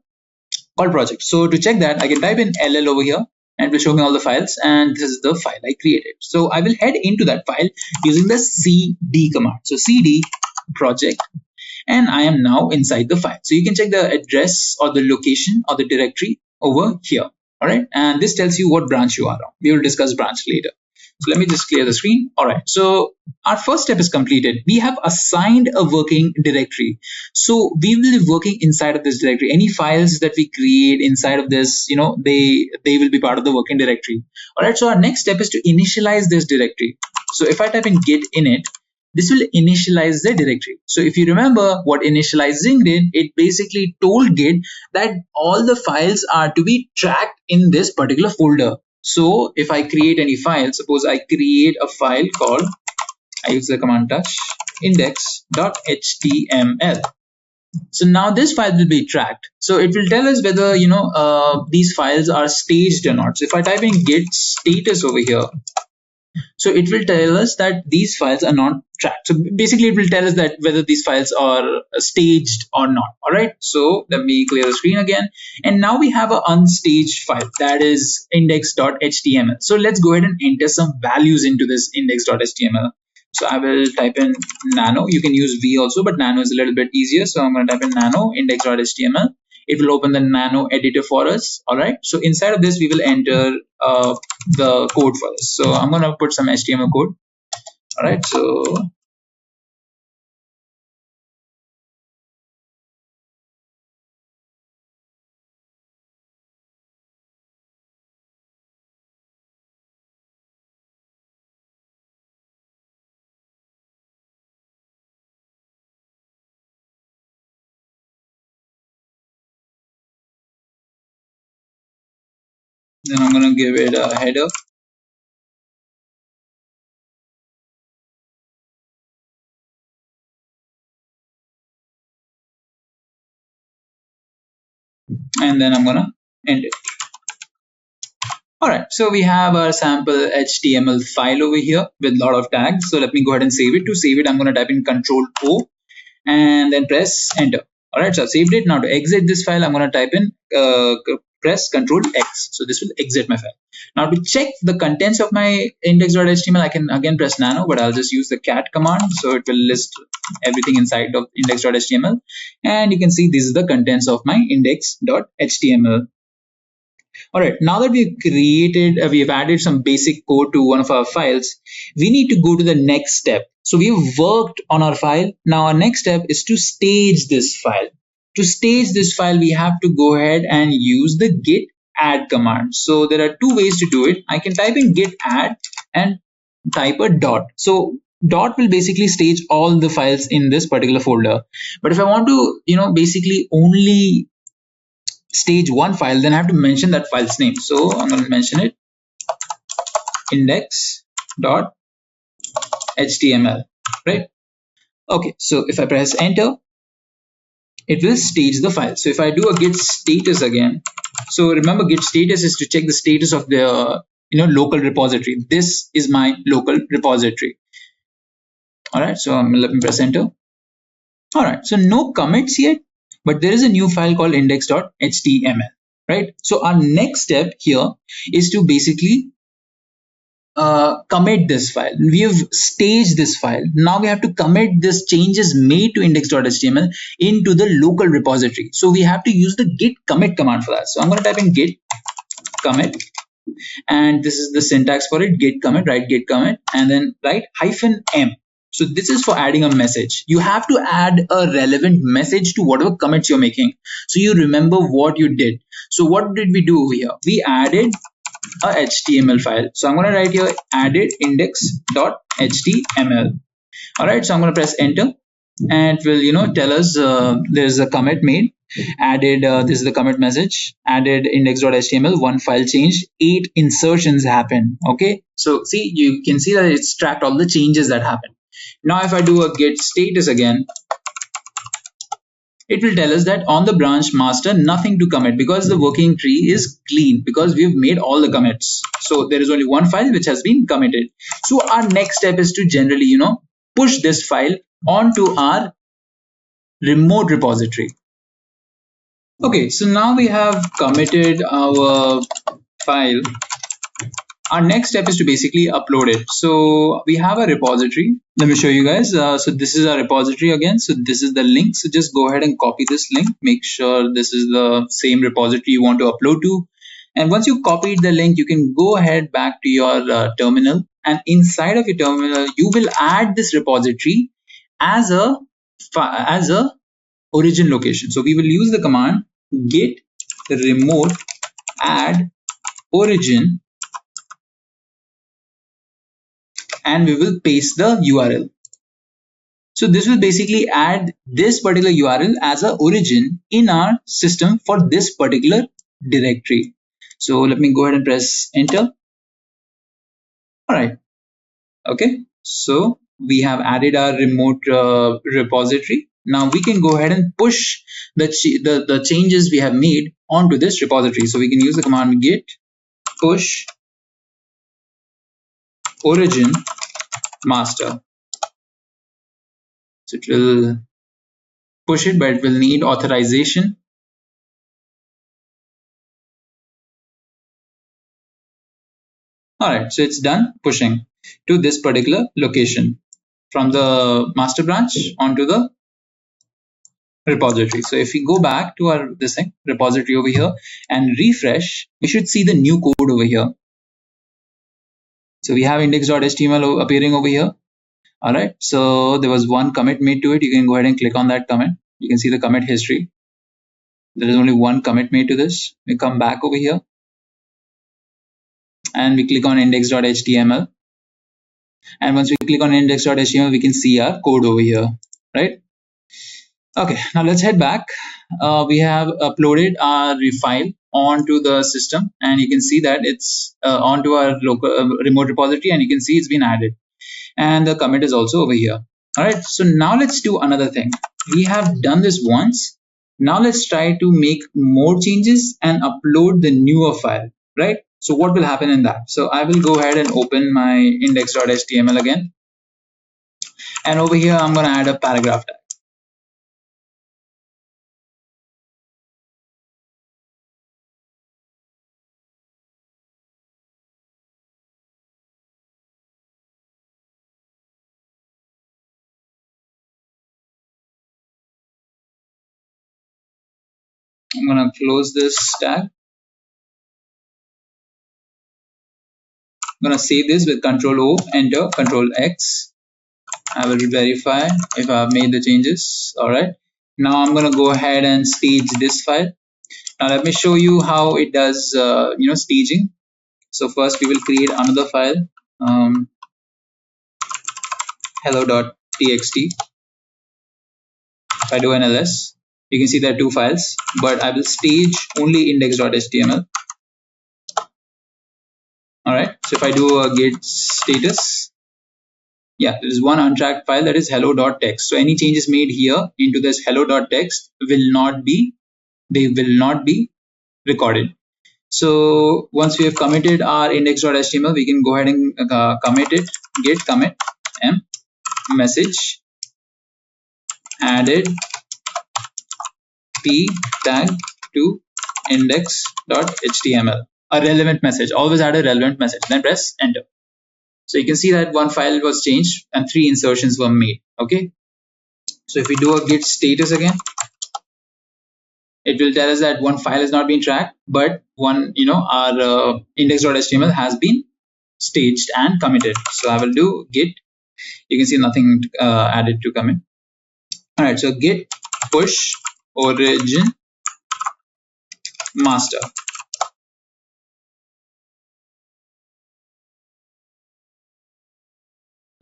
called project. So to check that, I can type in ll over here and it will show me all the files, and this is the file I created. So I will head into that file using the cd command. So cd project, and I am now inside the file. So you can check the address or the location or the directory over here. All right, and this tells you what branch you are on. We will discuss branch later. So let me just clear the screen. All right, so our first step is completed. We have assigned a working directory. So we will be working inside of this directory. Any files that we create inside of this, they will be part of the working directory. All right, so our next step is to initialize this directory. So if I type in git init, this will initialize the directory. So if you remember what initializing did, it basically told Git that all the files are to be tracked in this particular folder. So if I create any file, suppose I create a file called, I use the command touch index.html. So now this file will be tracked. So it will tell us whether these files are staged or not. So if I type in git status over here, so it will tell us that these files are not tracked. So basically it will tell us that whether these files are staged or not. All right. So let me clear the screen again. And now we have an unstaged file, that is index.html. So let's go ahead and enter some values into this index.html. So I will type in nano. You can use v also, but nano is a little bit easier. So I'm going to type in nano index.html. It will open the nano editor for us. All right. So inside of this, we will enter the code for this. So I'm going to put some HTML code. All right. So Then I'm going to give it a header. And then I'm going to end it. All right, so we have our sample HTML file over here with a lot of tags. So let me go ahead and save it. To save it, I'm going to type in Control O and then press enter. All right, so I've saved it. Now to exit this file, I'm going to type in press Control X. So this will exit my file. Now to check the contents of my index.html, I can again press nano, but I'll just use the cat command. So it will list everything inside of index.html. And you can see this is the contents of my index.html. All right, now that we've added some basic code to one of our files, we need to go to the next step. So we've worked on our file. Now our next step is to stage this file. To stage this file, we have to go ahead and use the git add command. So there are two ways to do it. I can type in git add and type a dot. So dot will basically stage all the files in this particular folder. But if I want to, basically only stage one file, then I have to mention that file's name. So I'm going to mention it index.html, right? Okay, so if I press enter, it will stage the file. So if I do a git status again, so remember git status is to check the status of the local repository. This is my local repository. All right, so let me press enter. All right, so no commits yet, but there is a new file called index.html, right? So our next step here is to basically commit this file. We have staged this file. Now we have to commit this changes made to index.html into the local repository. So we have to use the git commit command for that. So I'm going to type in git commit, and this is the syntax for it: git commit, right? Git commit, and then write -m. So this is for adding a message. You have to add a relevant message to whatever commits you're making, so you remember what you did. So what did we do over here? We added a HTML file. So I'm going to write here added index.html. All right, so I'm going to press enter, and it will tell us there's a commit made. Added this is the commit message, added index.html, one file change, 8 insertions happen. Okay, so see, you can see that it's tracked all the changes that happen. Now if I do a git status again, it will tell us that on the branch master, nothing to commit because the working tree is clean, because we've made all the commits. So there is only one file which has been committed. So our next step is to generally push this file onto our remote repository. Okay, so now we have committed our file. Our next step is to basically upload it. So we have a repository. Let me show you guys. So this is our repository again. So this is the link. So just go ahead and copy this link. Make sure this is the same repository you want to upload to. And once you copied the link, you can go ahead back to your terminal. And inside of your terminal, you will add this repository as a origin location. So we will use the command git remote add origin, and we will paste the URL. So this will basically add this particular URL as a origin in our system for this particular directory. So let me go ahead and press enter. All right. Okay. So we have added our remote repository. Now we can go ahead and push the changes we have made onto this repository. So we can use the command git push origin master. So it will push it, but it will need authorization. All right, so it's done pushing to this particular location from the master branch onto the repository. So if we go back to our repository over here and refresh, we should see the new code over here. So we have index.html appearing over here. All right, so there was one commit made to it. You can go ahead and click on that commit. You can see the commit history. There is only one commit made to this. We come back over here and we click on index.html. And once we click on index.html, we can see our code over here, right? Okay, now let's head back. We have uploaded our file onto the system, and you can see that it's onto our local remote repository, and you can see it's been added, and the commit is also over here. All right, so now let's do another thing. We have done this once. Now let's try to make more changes and upload the newer file, right? So what will happen in that? So I will go ahead and open my index.html again, and over here I'm going to add a paragraph tag. I'm going to close this tag. I'm going to save this with Control O, Enter, Control X. I will verify if I've made the changes. All right. Now I'm going to go ahead and stage this file. Now let me show you how it does, staging. So first we will create another file, hello.txt. If I do an ls, you can see there are two files, but I will stage only index.html. All right. So if I do a git status, yeah, there is one untracked file, that is hello.txt. So any changes made here into this hello.txt will not be recorded. So once we have committed our index.html, we can go ahead and commit it. Git commit m message added p tag to index.html. A relevant message. Always add a relevant message. Then press enter. So you can see that one file was changed and 3 insertions were made. Okay. So if we do a git status again, it will tell us that one file has not been tracked, but one, our index.html has been staged and committed. So I will do git. You can see nothing added to commit. All right. So git push origin master.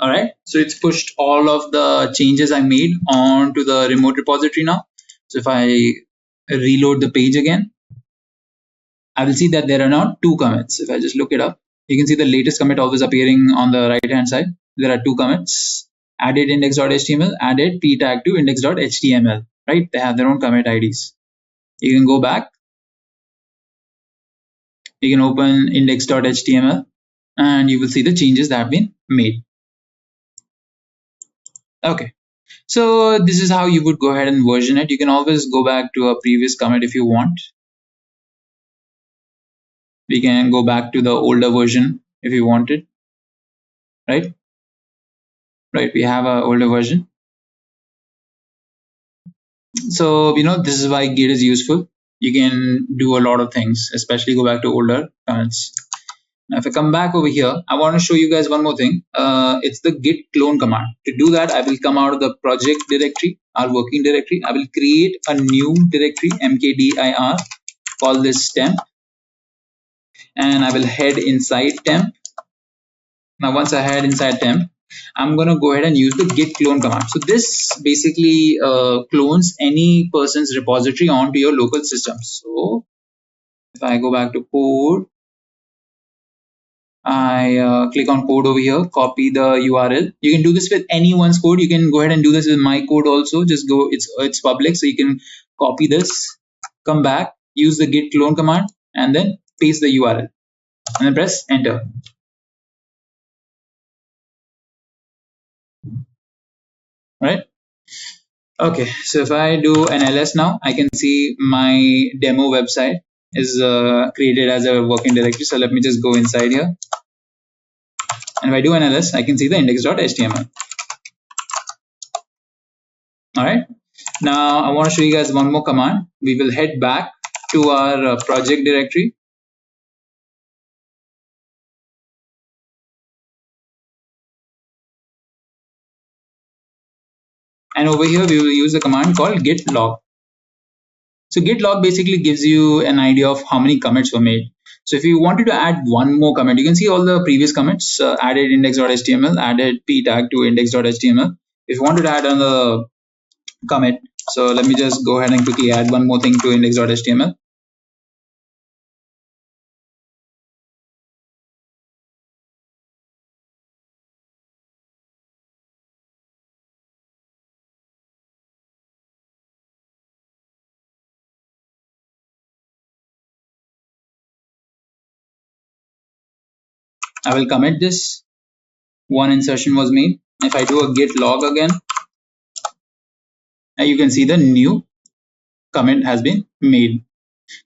All right. So it's pushed all of the changes I made onto the remote repository now. So if I reload the page again, I will see that there are now 2 commits. If I just look it up, you can see the latest commit always appearing on the right hand side. There are 2 commits: added index.html, added p tag to index.html, right? They have their own commit IDs. You can go back. You can open index.html and you will see the changes that have been made. Okay. So this is how you would go ahead and version it. You can always go back to a previous commit if you want. We can go back to the older version if you wanted, right? Right, we have an older version. So, this is why Git is useful. You can do a lot of things, especially go back to older commits. Now, if I come back over here, I want to show you guys one more thing. It's the git clone command. To do that, I will come out of the project directory, our working directory. I will create a new directory, mkdir, call this temp, and I will head inside temp. Now, once I head inside temp, I'm going to go ahead and use the git clone command. So this basically clones any person's repository onto your local system. So if I go back to code, I click on code over here, copy the URL. You can do this with anyone's code. You can go ahead and do this with my code also. Just go, it's public, so you can copy this, come back, use the git clone command, and then paste the URL, and then press enter. Right? Okay, so if I do an ls now, I can see my demo website is created as a working directory. So let me just go inside here. And if I do an ls, I can see the index.html. All right. Now I want to show you guys one more command. We will head back to our project directory. And over here, we will use the command called git log. So git log basically gives you an idea of how many commits were made. So if you wanted to add one more commit, you can see all the previous commits, added index.html, added p tag to index.html. If you wanted to add another commit, so let me just go ahead and quickly add one more thing to index.html. I will commit this. One insertion was made. If I do a git log again, you can see the new commit has been made.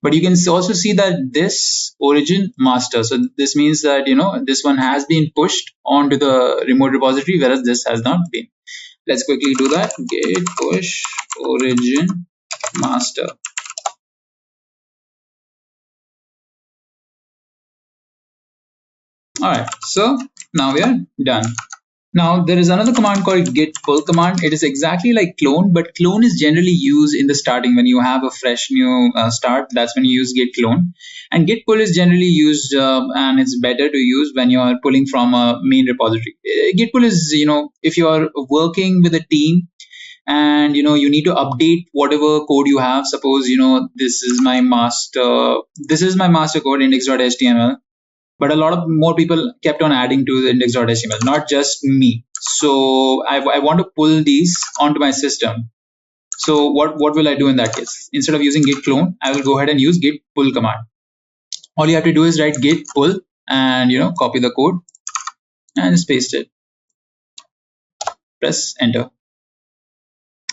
But you can also see that this origin master. So this means that, this one has been pushed onto the remote repository, whereas this has not been. Let's quickly do that. Git push origin master. All right, so now we are done. Now there is another command called git pull command. It is exactly like clone, but clone is generally used in the starting when you have a fresh new start. That's when you use git clone. And git pull is generally used and it's better to use when you are pulling from a main repository. Git pull is, if you are working with a team and you need to update whatever code you have. Suppose this is my master code index.html. But a lot of more people kept on adding to the index.html, not just me. So I want to pull these onto my system. So what will I do in that case? Instead of using git clone, I will go ahead and use git pull command. All you have to do is write git pull and copy the code and just paste it. Press enter.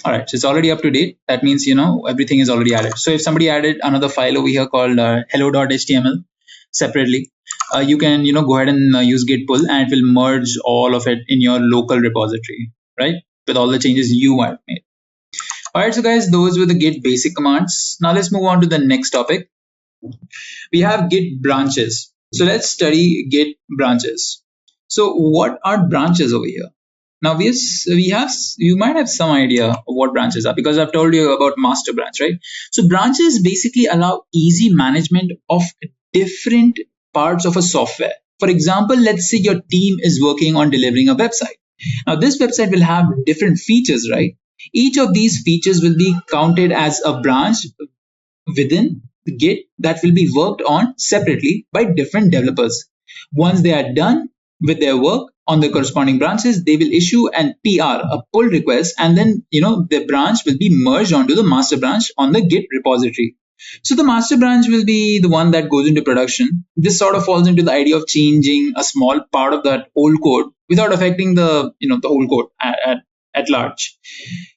All right, so it's already up to date. That means everything is already added. So if somebody added another file over here called hello.html separately, you can go ahead and use git pull, and it will merge all of it in your local repository, right, with all the changes you have made. All right, so guys, those were the git basic commands. Now let's move on to the next topic. We have git branches. So let's study git branches. So what are branches over here? Now you might have some idea of what branches are, because I've told you about master branch, right? So branches basically allow easy management of different parts of a software. For example, let's say your team is working on delivering a website. Now this website will have different features, right? Each of these features will be counted as a branch within Git that will be worked on separately by different developers. Once they are done with their work on the corresponding branches, they will issue an PR, a pull request, and then the branch will be merged onto the master branch on the Git repository. So the master branch will be the one that goes into production. This sort of falls into the idea of changing a small part of that old code without affecting the the whole code at large.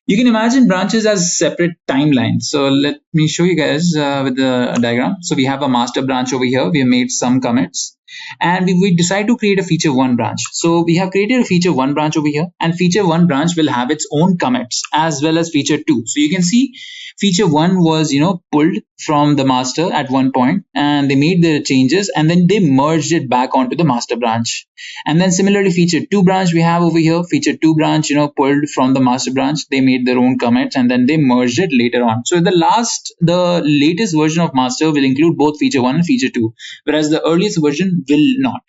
You can imagine branches as separate timelines. So let me show you guys with the diagram. So we have a master branch over here. We have made some commits, and we decide to create a feature one branch. So we have created a feature one branch over here, and feature one branch will have its own commits as well as feature two. So you can see feature one was pulled from the master at one point, and they made the changes, and then they merged it back onto the master branch. And then similarly, feature two branch we have over here. Feature two branch pulled from the master branch. They made their own commits, and then they merged it later on. So the latest version of master will include both feature one and feature two, whereas the earliest version will not.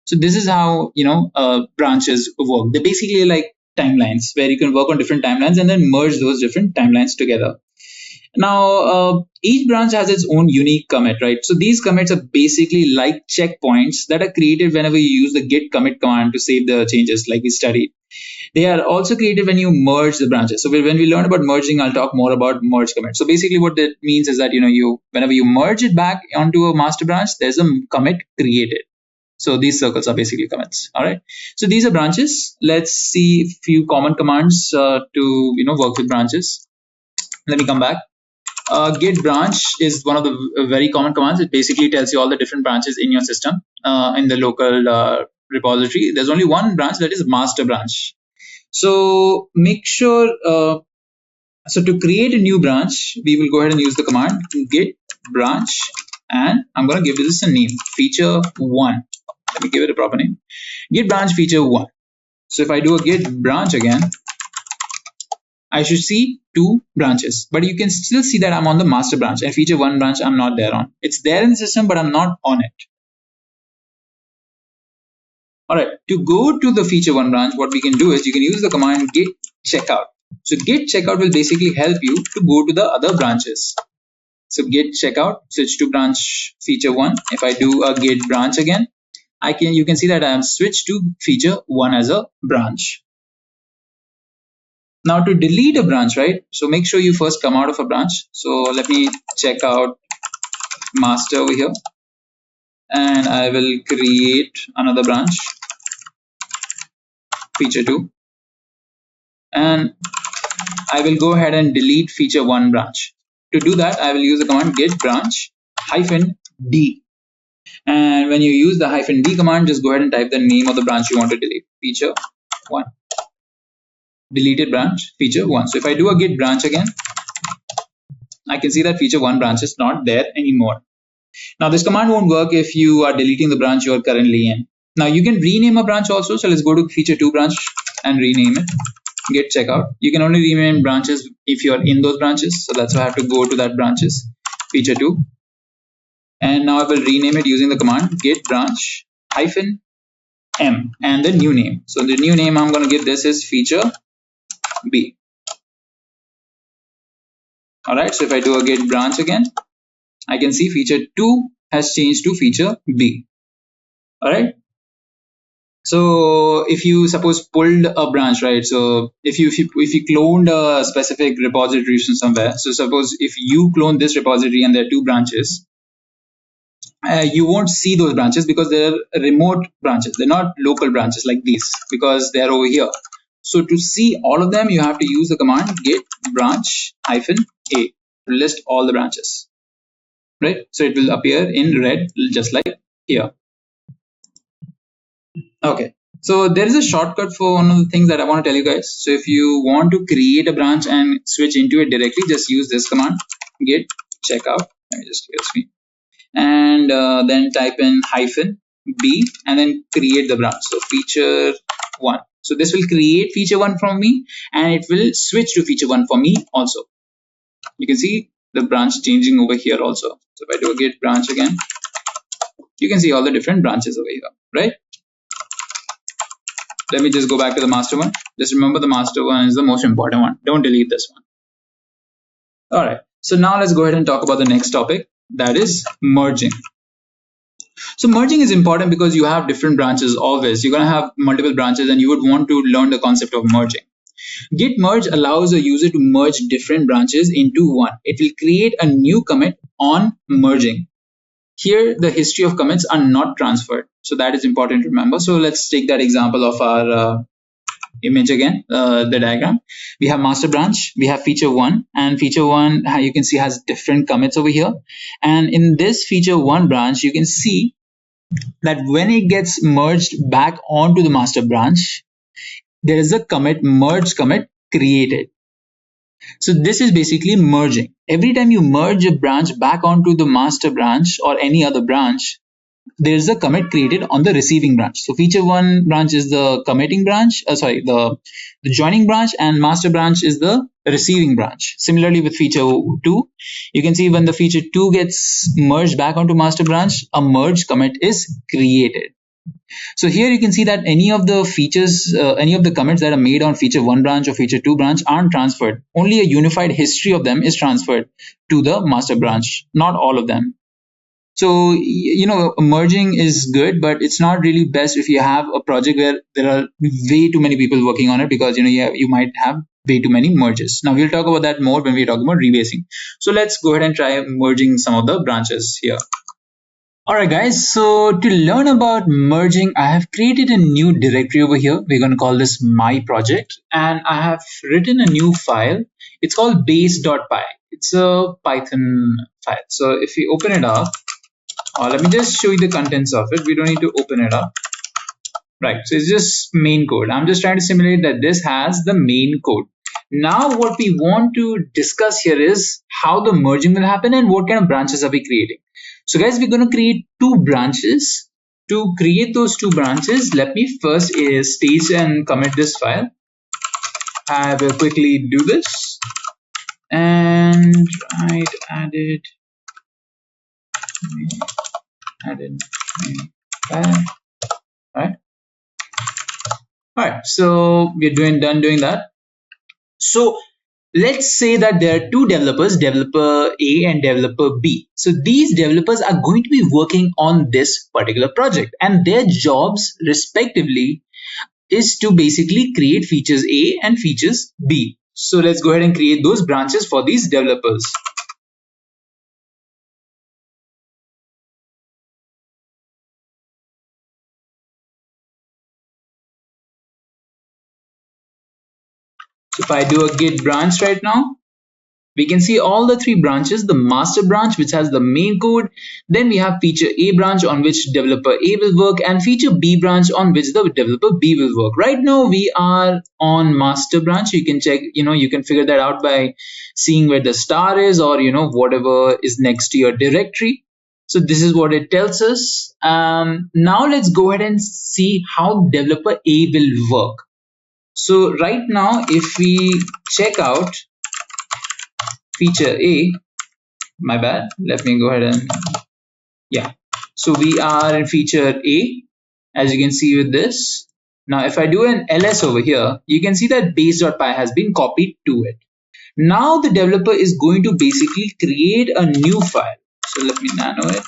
So this is how branches work. They're basically like timelines where you can work on different timelines and then merge those different timelines together. Now, each branch has its own unique commit, right? So these commits are basically like checkpoints that are created whenever you use the git commit command to save the changes, like we studied. They are also created when you merge the branches. So when we learn about merging, I'll talk more about merge commit. So basically what that means is that, whenever you merge it back onto a master branch, there's a commit created. So these circles are basically commits. All right. So these are branches. Let's see a few common commands to work with branches. Let me come back. Git branch is one of the very common commands. It basically tells you all the different branches in your system in the local repository. There's only one branch, that is master branch. So make sure. So to create a new branch, we will go ahead and use the command git branch, and I'm going to give this a name, feature one. Let me give it a proper name. Git branch feature one. So if I do a git branch again, I should see two branches, but you can still see that I'm on the master branch, and feature one branch I'm not there on. It's there in the system, but I'm not on it. All right, to go to the feature one branch, what we can do is you can use the command git checkout. So git checkout will basically help you to go to the other branches. So git checkout, switch to branch feature one. If I do a git branch again, you can see that I am switched to feature one as a branch. Now to delete a branch, right? So make sure you first come out of a branch. So let me check out master over here. and I will create another branch, feature 2, and I will go ahead and delete feature 1 branch. To do that, I will use the command git branch -d. And when you use the -d command, just go ahead and type the name of the branch you want to delete, feature 1. Deleted branch, feature 1. So if I do a git branch again, I can see that feature 1 branch is not there anymore. Now this command won't work if you are deleting the branch you are currently in. Now you can rename a branch also. So let's go to feature 2 branch and rename it. Git checkout. You can only rename branches if you are in those branches. So that's why I have to go to that branches, feature 2. And now I will rename it using the command git branch -m and the new name. So the new name I'm going to give this is feature B. Alright, so if I do a git branch again, I can see feature 2 has changed to feature B. Alright. So if you suppose pulled a branch, right? So if you cloned a specific repository from somewhere, so suppose if you clone this repository and there are 2 branches, you won't see those branches because they're remote branches. They're not local branches like these because they're over here. So to see all of them, you have to use the command git branch -a to list all the branches, right? So it will appear in red just like here. Okay, so there is a shortcut for one of the things that I want to tell you guys. So if you want to create a branch and switch into it directly, just use this command git checkout. Let me just clear the screen. And then type in -b and then create the branch. So feature 1. So this will create feature 1 from me and it will switch to feature 1 for me also. You can see the branch changing over here also. So if I do a git branch again, you can see all the different branches over here, right? Let me just go back to the master one. Just remember the master one is the most important one. Don't delete this one. All right. So now let's go ahead and talk about the next topic, that is merging. So merging is important because you have different branches always. You're going to have multiple branches and you would want to learn the concept of merging. Git merge allows a user to merge different branches into one. It will create a new commit on merging. Here, the history of commits are not transferred. So that is important to remember. So let's take that example of our image again, the diagram. We have master branch, we have feature 1, and feature 1, you can see, has different commits over here. And in this feature 1 branch, you can see that when it gets merged back onto the master branch, there is a commit, merge commit created. So this is basically merging. Every time you merge a branch back onto the master branch or any other branch, there is a commit created on the receiving branch. So feature 1 branch is the committing branch, the joining branch, and master branch is the receiving branch. Similarly with feature 2, you can see when the feature 2 gets merged back onto master branch, a merge commit is created. So here you can see that any of the features, any of the commits that are made on feature 1 branch or feature 2 branch aren't transferred. Only a unified history of them is transferred to the master branch, not all of them. So, merging is good, but it's not really best if you have a project where there are way too many people working on it, because, you might have way too many merges. Now, we'll talk about that more when we talk about rebasing. So let's go ahead and try merging some of the branches here. Alright guys, so to learn about merging, I have created a new directory over here. We're going to call this my project, and I have written a new file. It's called base.py. It's a Python file. So if we open it up, let me just show you the contents of it. We don't need to open it up. Right, so it's just main code. I'm just trying to simulate that this has the main code. Now what we want to discuss here is how the merging will happen and what kind of branches are we creating. So guys, we're going to create 2 branches. To create those 2 branches, let me first stage and commit this file. I will quickly do this and added Alright, so we're done doing that. So let's say that there are 2 developers, developer A and developer B. So these developers are going to be working on this particular project, and their jobs respectively is to basically create features A and features B. So let's go ahead and create those branches for these developers. So if I do a git branch right now, we can see all the three branches: the master branch, which has the main code, then we have feature A branch on which developer A will work, and feature B branch on which the developer B will work. Right now we are on master branch. You can check, you can figure that out by seeing where the star is, or whatever is next to your directory. So this is what it tells us. Now let's go ahead and see how developer A will work. So right now, if we check out feature A, my bad, let me go ahead and, yeah. So we are in feature A, as you can see with this. Now, if I do an ls over here, you can see that base.py has been copied to it. Now the developer is going to basically create a new file. So let me nano it,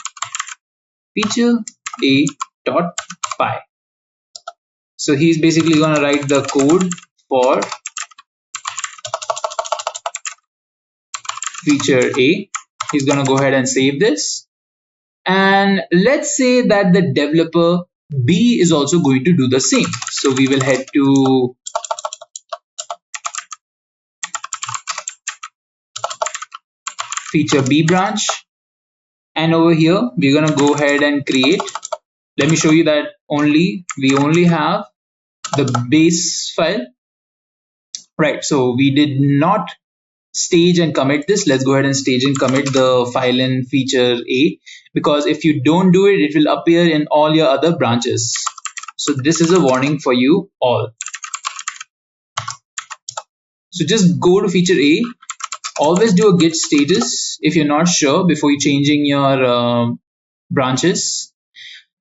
feature a.py. So he's basically going to write the code for feature A. He's going to go ahead and save this. And let's say that the developer B is also going to do the same. So we will head to feature B branch. And over here, we're going to go ahead and create. Let me show you that we only have the base file. Right, so we did not stage and commit this. Let's go ahead and stage and commit the file in feature A, because if you don't do it, it will appear in all your other branches. So this is a warning for you all. So just go to feature A. Always do a git status if you're not sure before you changing your branches.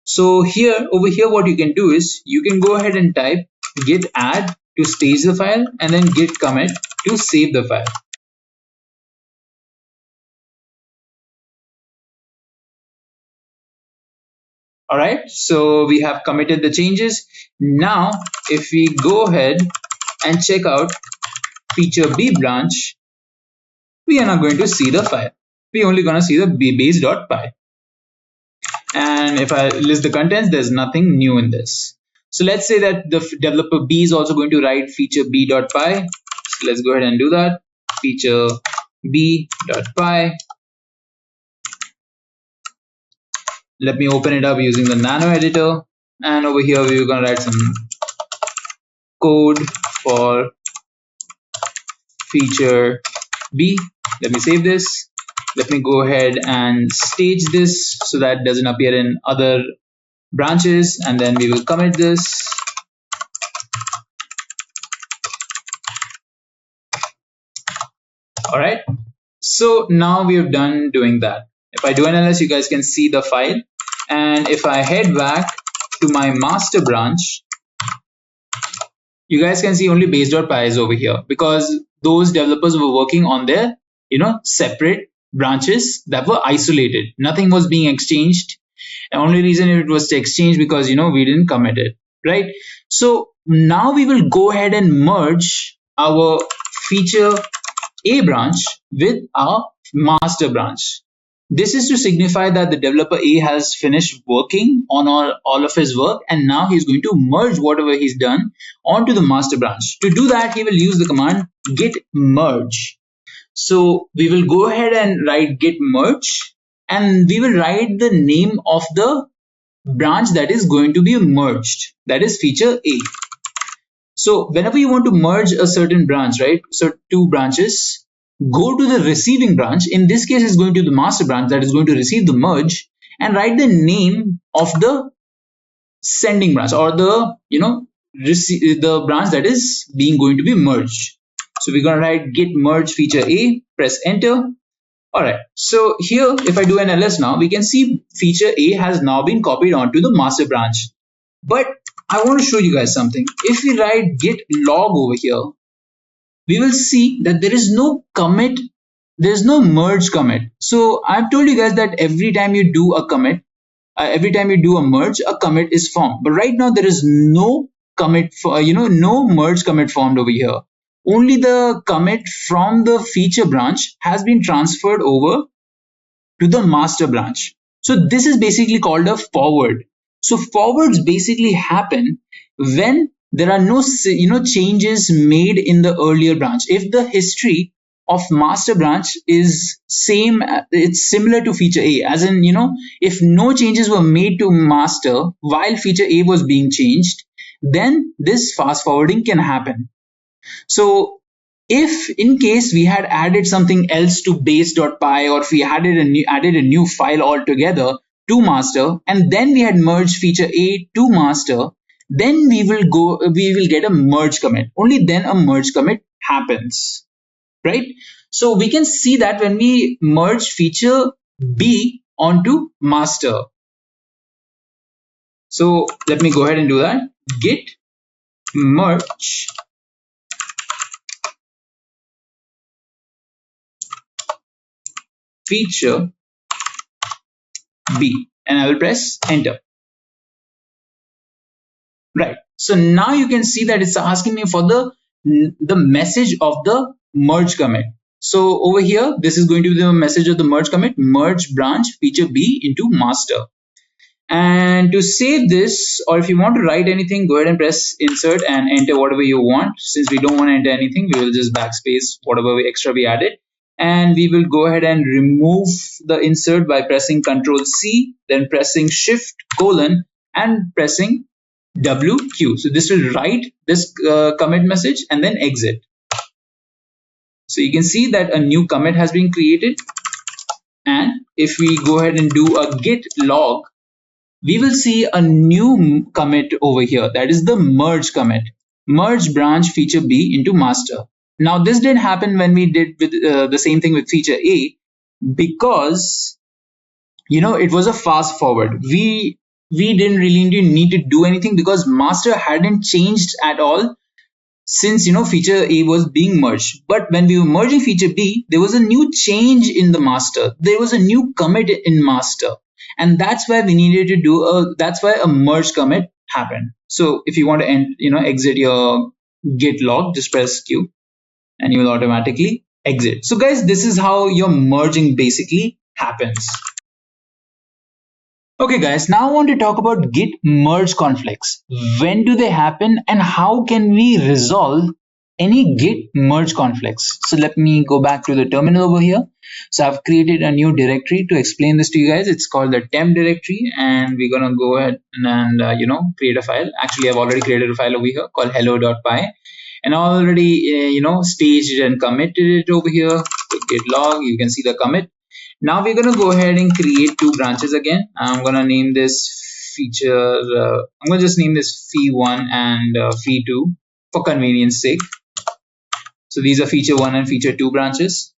So over here, what you can do is you can go ahead and type git add to stage the file, and then git commit to save the file. All right, so we have committed the changes. Now, if we go ahead and check out feature B branch, we are not going to see the file. We're only going to see the base.py. And if I list the contents, there's nothing new in this. So let's say that the developer B is also going to write feature b.py. So let's go ahead and do that. Feature b.py. Let me open it up using the nano editor. And over here, we're going to write some code for feature B. Let me save this. Let me go ahead and stage this so that doesn't appear in other branches, and then we will commit this. All right, so now we have done doing that. If I do an ls, you guys can see the file, and if I head back to my master branch, you guys can see only base.py is over here, because those developers were working on their separate branches that were isolated. Nothing was being exchanged. The only reason it was exchanged because we didn't commit it, right? So now we will go ahead and merge our feature A branch with our master branch. This is to signify that the developer A has finished working on all of his work, and now he's going to merge whatever he's done onto the master branch. To do that, he will use the command git merge. So we will go ahead and write git merge, and we will write the name of the branch that is going to be merged, that is feature A. So whenever you want to merge a certain branch, right, so two branches, go to the receiving branch. In this case, it's going to the master branch that is going to receive the merge, and write the name of the sending branch, or the the branch that is going to be merged. So we're going to write git merge feature A, press enter. All right, so here if I do an ls now, we can see feature A has now been copied onto the master branch. But I want to show you guys something. If we write git log over here, we will see that there is no commit, there's no merge commit. So I've told you guys that every time you do a commit, every time you do a merge, a commit is formed. But right now there is no commit, no merge commit formed over here. Only the commit from the feature branch has been transferred over to the master branch. So this is basically called a forward. So forwards basically happen when there are no changes made in the earlier branch. If the history of master branch is same, it's similar to feature A, as in if no changes were made to master while feature A was being changed, then this fast forwarding can happen. So if in case we had added something else to base.py, or if we added a new file altogether to master, and then we had merged feature A to master, then we will get a merge commit. Only then a merge commit happens, right? So we can see that when we merge feature B onto master. So let me go ahead and do that. Git merge feature B, and I will press enter. Right. So now you can see that it's asking me for the message of the merge commit. So over here, this is going to be the message of the merge commit: merge branch feature B into master. And to save this, or if you want to write anything, go ahead and press insert and enter whatever you want. Since we don't want to enter anything, we will just backspace whatever extra we added. And we will go ahead and remove the insert by pressing Ctrl C, then pressing Shift : and pressing WQ. So this will write this commit message and then exit. So you can see that a new commit has been created. And if we go ahead and do a git log, we will see a new commit over here. That is the merge commit: merge branch feature B into master. Now this didn't happen when we did with the same thing with feature A, because it was a fast forward. We didn't really need to do anything because master hadn't changed at all since feature A was being merged. But when we were merging feature B, there was a new change in the master. There was a new commit in master, and that's why we needed to do that's why a merge commit happened. So if you want to exit your git log, just press Q and you will automatically exit. So guys, this is how your merging basically happens. Okay guys, now I want to talk about Git merge conflicts. When do they happen and how can we resolve any Git merge conflicts? So let me go back to the terminal over here. So I've created a new directory to explain this to you guys. It's called the temp directory, and we're gonna go ahead and create a file. Actually, I've already created a file over here called hello.py, and I already staged and committed it over here. So git log, you can see the commit. Now we're going to go ahead and create two branches again. I'm going to name this feature, I'm going to just name this fee1 and fee2 for convenience sake. So these are feature 1 and feature 2 branches.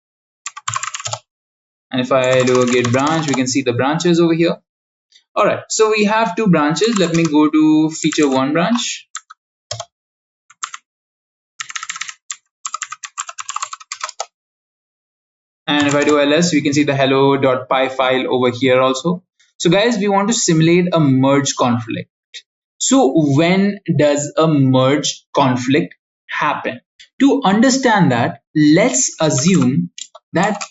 And if I do a git branch, we can see the branches over here. All right, so we have two branches. Let me go to feature 1 branch. And if I do ls, we can see the hello.py file over here also. So guys, we want to simulate a merge conflict. So when does a merge conflict happen? To understand that, let's assume that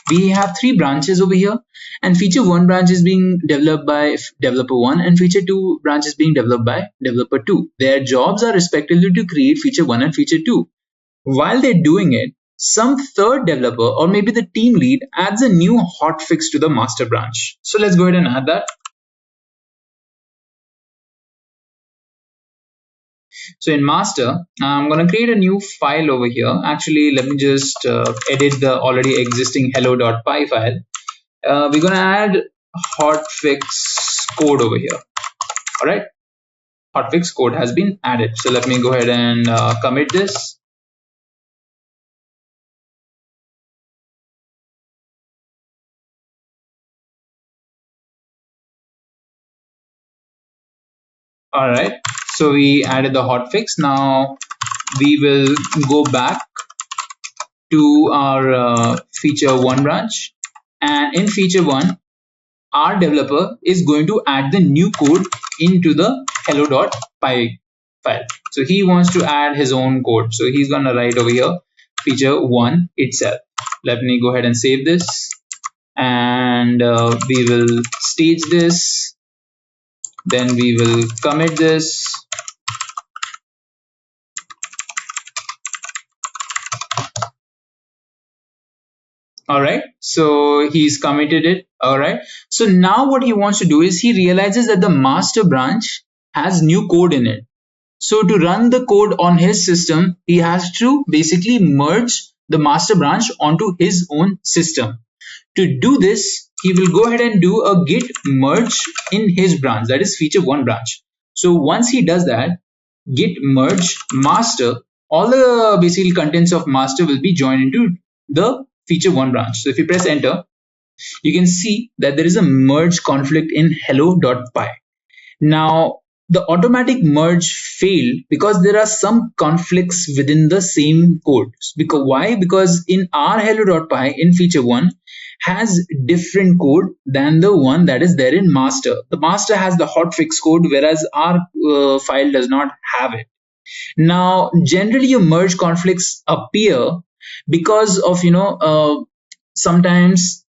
we have three branches over here, and feature 1 branch is being developed by developer 1 and feature 2 branch is being developed by developer 2. Their jobs are respectively to create feature 1 and feature 2. While they're doing it, some third developer or maybe the team lead adds a new hotfix to the master branch. So let's go ahead and add that. So in master, I'm going to create a new file over here. Actually, let me just edit the already existing hello.py file. We're going to add hotfix code over here. All right. Hotfix code has been added. So let me go ahead and commit this. All right, so we added the hotfix. Now we will go back to our feature 1 branch, and in feature 1, our developer is going to add the new code into the hello.py file. So he wants to add his own code. So he's going to write over here feature 1 itself. Let me go ahead and save this, and we will stage this. Then we will commit this, All right. So he's committed it. All right. So now what he wants to do is he realizes that the master branch has new code in it. So to run the code on his system, he has to basically merge the master branch onto his own system. To do this, he will go ahead and do a git merge in his branch, that is feature 1 branch. So once he does that, git merge master, all the basically contents of master will be joined into the feature 1 branch. So if you press enter, you can see that there is a merge conflict in hello.py. Now, the automatic merge failed because there are some conflicts within the same code. Because why? Because in our hello.py in feature 1 has different code than the one that is there in master. The master has the hotfix code, whereas our file does not have it. Now, generally your merge conflicts appear because of, sometimes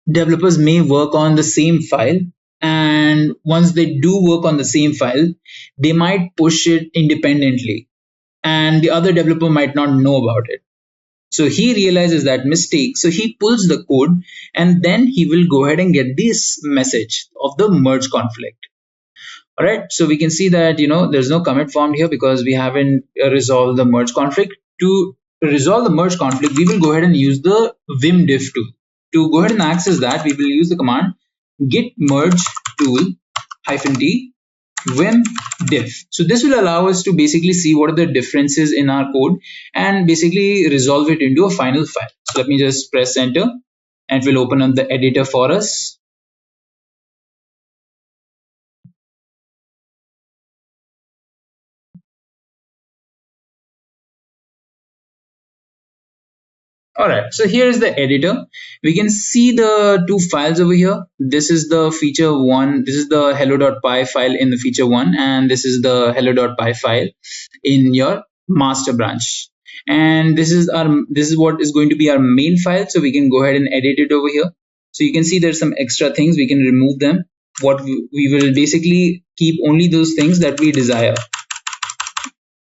developers may work on the same file, and once they do work on the same file, they might push it independently and the other developer might not know about it. So he realizes that mistake, so he pulls the code and then he will go ahead and get this message of the merge conflict. All right, so we can see that there's no commit formed here because we haven't resolved the merge conflict. To resolve the merge conflict, we will go ahead and use the vim diff tool. To go ahead and access that, we will use the command git merge tool -t vim diff. So this will allow us to basically see what are the differences in our code and basically resolve it into a final file. So let me just press enter and it will open up the editor for us. All right, so here is the editor. We can see the two files over here. This is the feature 1, this is the hello.py file in the feature 1, and this is the hello.py file in your master branch. And this is what is going to be our main file, so we can go ahead and edit it over here. So you can see there's some extra things, we can remove them. What we will basically keep only those things that we desire.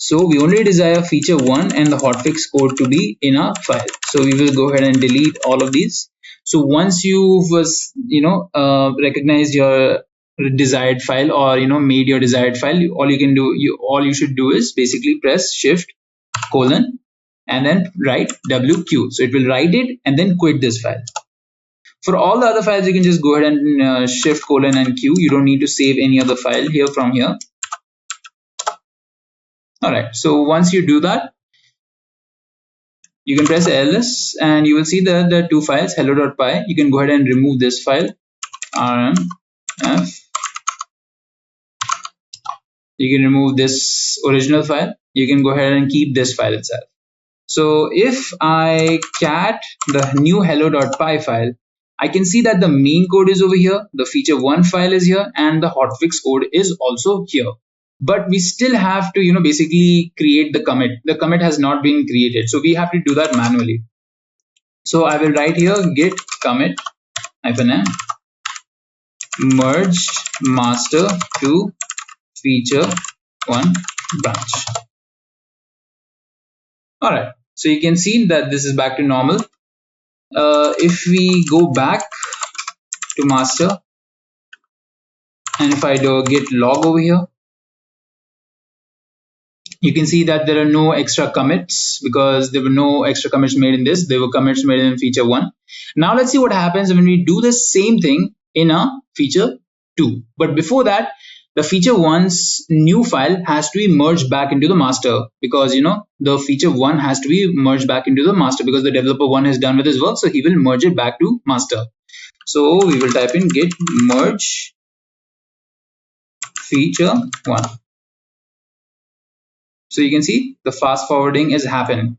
So we only desire feature 1 and the hotfix code to be in our file. So we will go ahead and delete all of these. So once you've recognized your desired file or made your desired file, all you should do is basically press shift : and then write wq. So it will write it and then quit this file. For all the other files, you can just go ahead and shift : and q. You don't need to save any other file here from here. All right, so once you do that, you can press ls and you will see that the two files hello.py. You can go ahead and remove this file rmf. You can remove this original file. You can go ahead and keep this file itself. So if I cat the new hello.py file, I can see that the main code is over here, the feature 1 file is here, and the hotfix code is also here. But we still have to basically create the commit. The commit has not been created, so we have to do that manually. So I will write here git commit -m merged master to feature 1 branch. All right, so you can see that this is back to normal. If we go back to master and if I do git log over here, you can see that there are no extra commits because there were no extra commits made in this. There were commits made in feature 1. Now let's see what happens when we do the same thing in a feature 2. But before that, the feature 1's new file has to be merged back into the master because the feature 1 has to be merged back into the master because the developer 1 is done with his work, so he will merge it back to master. So we will type in git merge feature 1. So you can see the fast forwarding is happening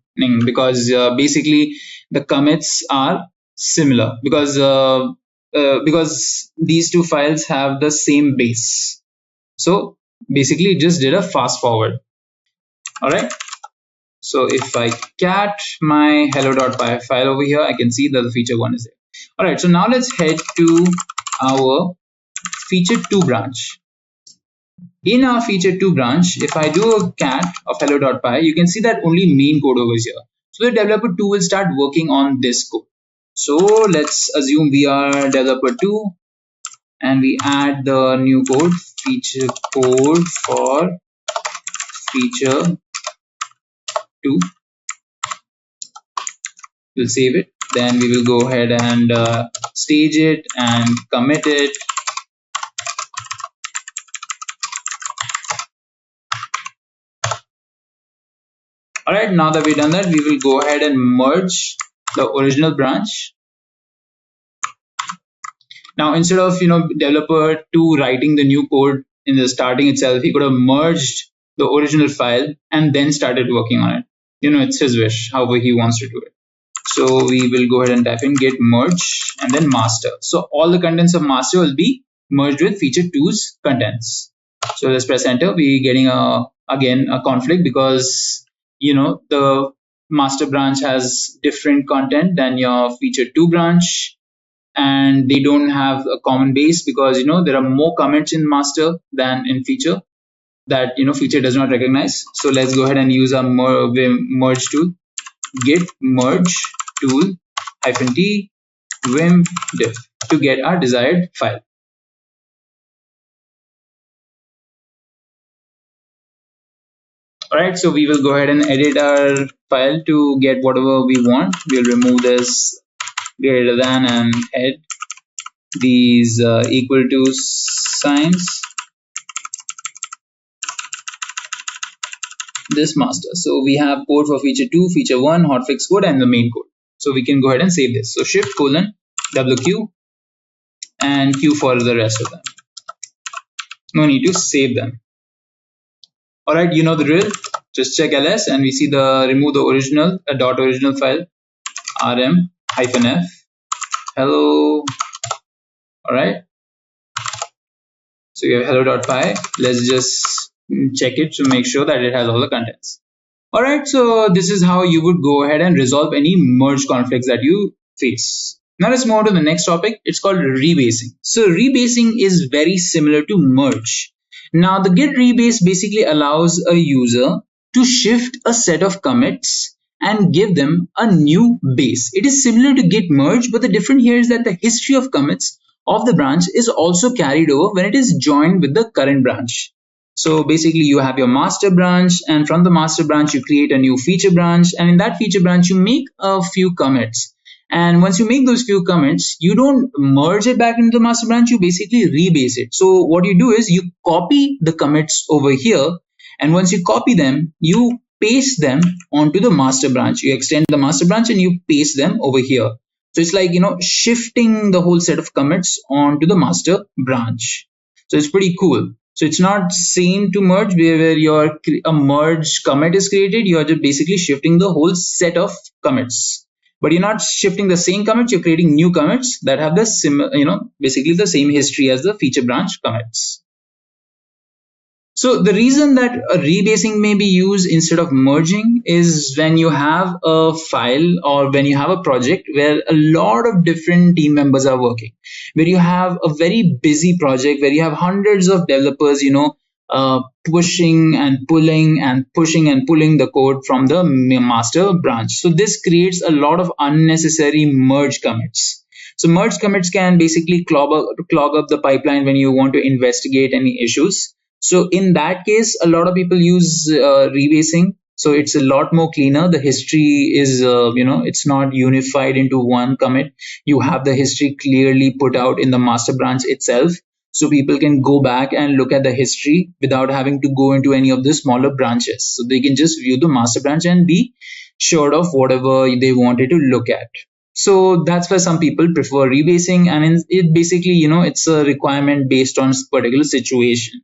because basically the commits are similar because these two files have the same base. So basically it just did a fast forward. All right. So if I cat my hello.py file over here, I can see that the feature 1 is there. All right. So now let's head to our feature 2 branch. In our feature 2 branch, if I do a cat of hello.py, you can see that only main code over here. So the developer 2 will start working on this code. So let's assume we are developer 2 and we add the new code, feature code for feature 2. We'll save it. Then we will go ahead and stage it and commit it. All right, now that we've done that, we will go ahead and merge the original branch. Now, instead of developer 2 writing the new code in the starting itself, he could have merged the original file and then started working on it. It's his wish, however he wants to do it. So we will go ahead and type in git merge and then master. So all the contents of master will be merged with feature 2's contents. So let's press enter. We're getting again a conflict because the master branch has different content than your feature 2 branch, and they don't have a common base because there are more commits in master than in feature that feature does not recognize. So let's go ahead and use our merge tool, git merge tool -t vim diff to get our desired file. Alright, so we will go ahead and edit our file to get whatever we want. We'll remove this greater than and head these equal to signs, this master. So we have code for feature 2, feature 1, hotfix code, and the main code. So we can go ahead and save this. So shift : WQ and Q for the rest of them. No need to save them. Alright, you know the drill. Just check ls and we see the remove the original .original file rm-f hello. Alright, so we have hello.py. Let's just check it to make sure that it has all the contents. Alright, so this is how you would go ahead and resolve any merge conflicts that you face. Now let's move on to the next topic. It's called rebasing. So rebasing is very similar to merge. Now the git rebase basically allows a user to shift a set of commits and give them a new base. It is similar to git merge, but the difference here is that the history of commits of the branch is also carried over when it is joined with the current branch. So basically you have your master branch, and from the master branch you create a new feature branch, and in that feature branch you make a few commits. And once you make those few commits, you don't merge it back into the master branch, you basically rebase it. So what you do is you copy the commits over here, and once you copy them, you paste them onto the master branch. You extend the master branch and you paste them over here. So it's like, shifting the whole set of commits onto the master branch. So it's pretty cool. So it's not same to merge where a merge commit is created. You are just basically shifting the whole set of commits. But you're not shifting the same commits, you're creating new commits that have the basically the same history as the feature branch commits. So the reason that a rebasing may be used instead of merging is when you have a file or when you have a project where a lot of different team members are working, where you have a very busy project, where you have hundreds of developers, pushing and pulling and pushing and pulling the code from the master branch. So this creates a lot of unnecessary merge commits. So merge commits can basically clog up the pipeline when you want to investigate any issues. So in that case, a lot of people use rebasing. So it's a lot more cleaner. The history is, it's not unified into one commit. You have the history clearly put out in the master branch itself. So people can go back and look at the history without having to go into any of the smaller branches. So they can just view the master branch and be sure of whatever they wanted to look at. So that's why some people prefer rebasing, and it basically, it's a requirement based on particular situation.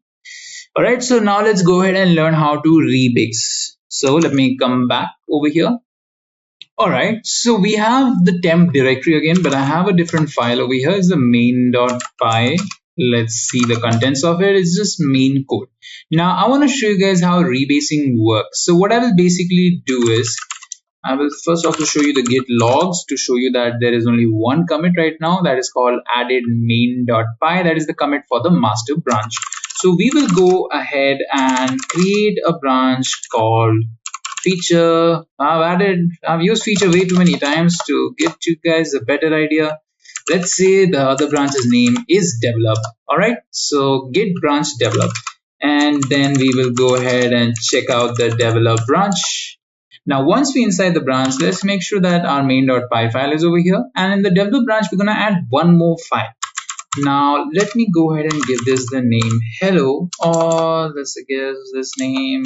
All right, so now let's go ahead and learn how to rebase. So let me come back over here. All right, so we have the temp directory again, but I have a different file over here. It's the main.py. Let's see the contents of it. It's just main code. Now I want to show you guys how rebasing works. So what I will basically do is I will first also show you the git logs to show you that there is only one commit right now, that is called added main.py. That is the commit for the master branch. So we will go ahead and create a branch called feature. I've used feature way too many times to give you guys a better idea. Let's say the other branch's name is develop. All right, so git branch develop, and then we will go ahead and check out the develop branch. Now, once we inside the branch, let's make sure that our main.py file is over here, and in the develop branch, we're gonna add one more file. Now, let me go ahead and give this the name hello, or let's give this name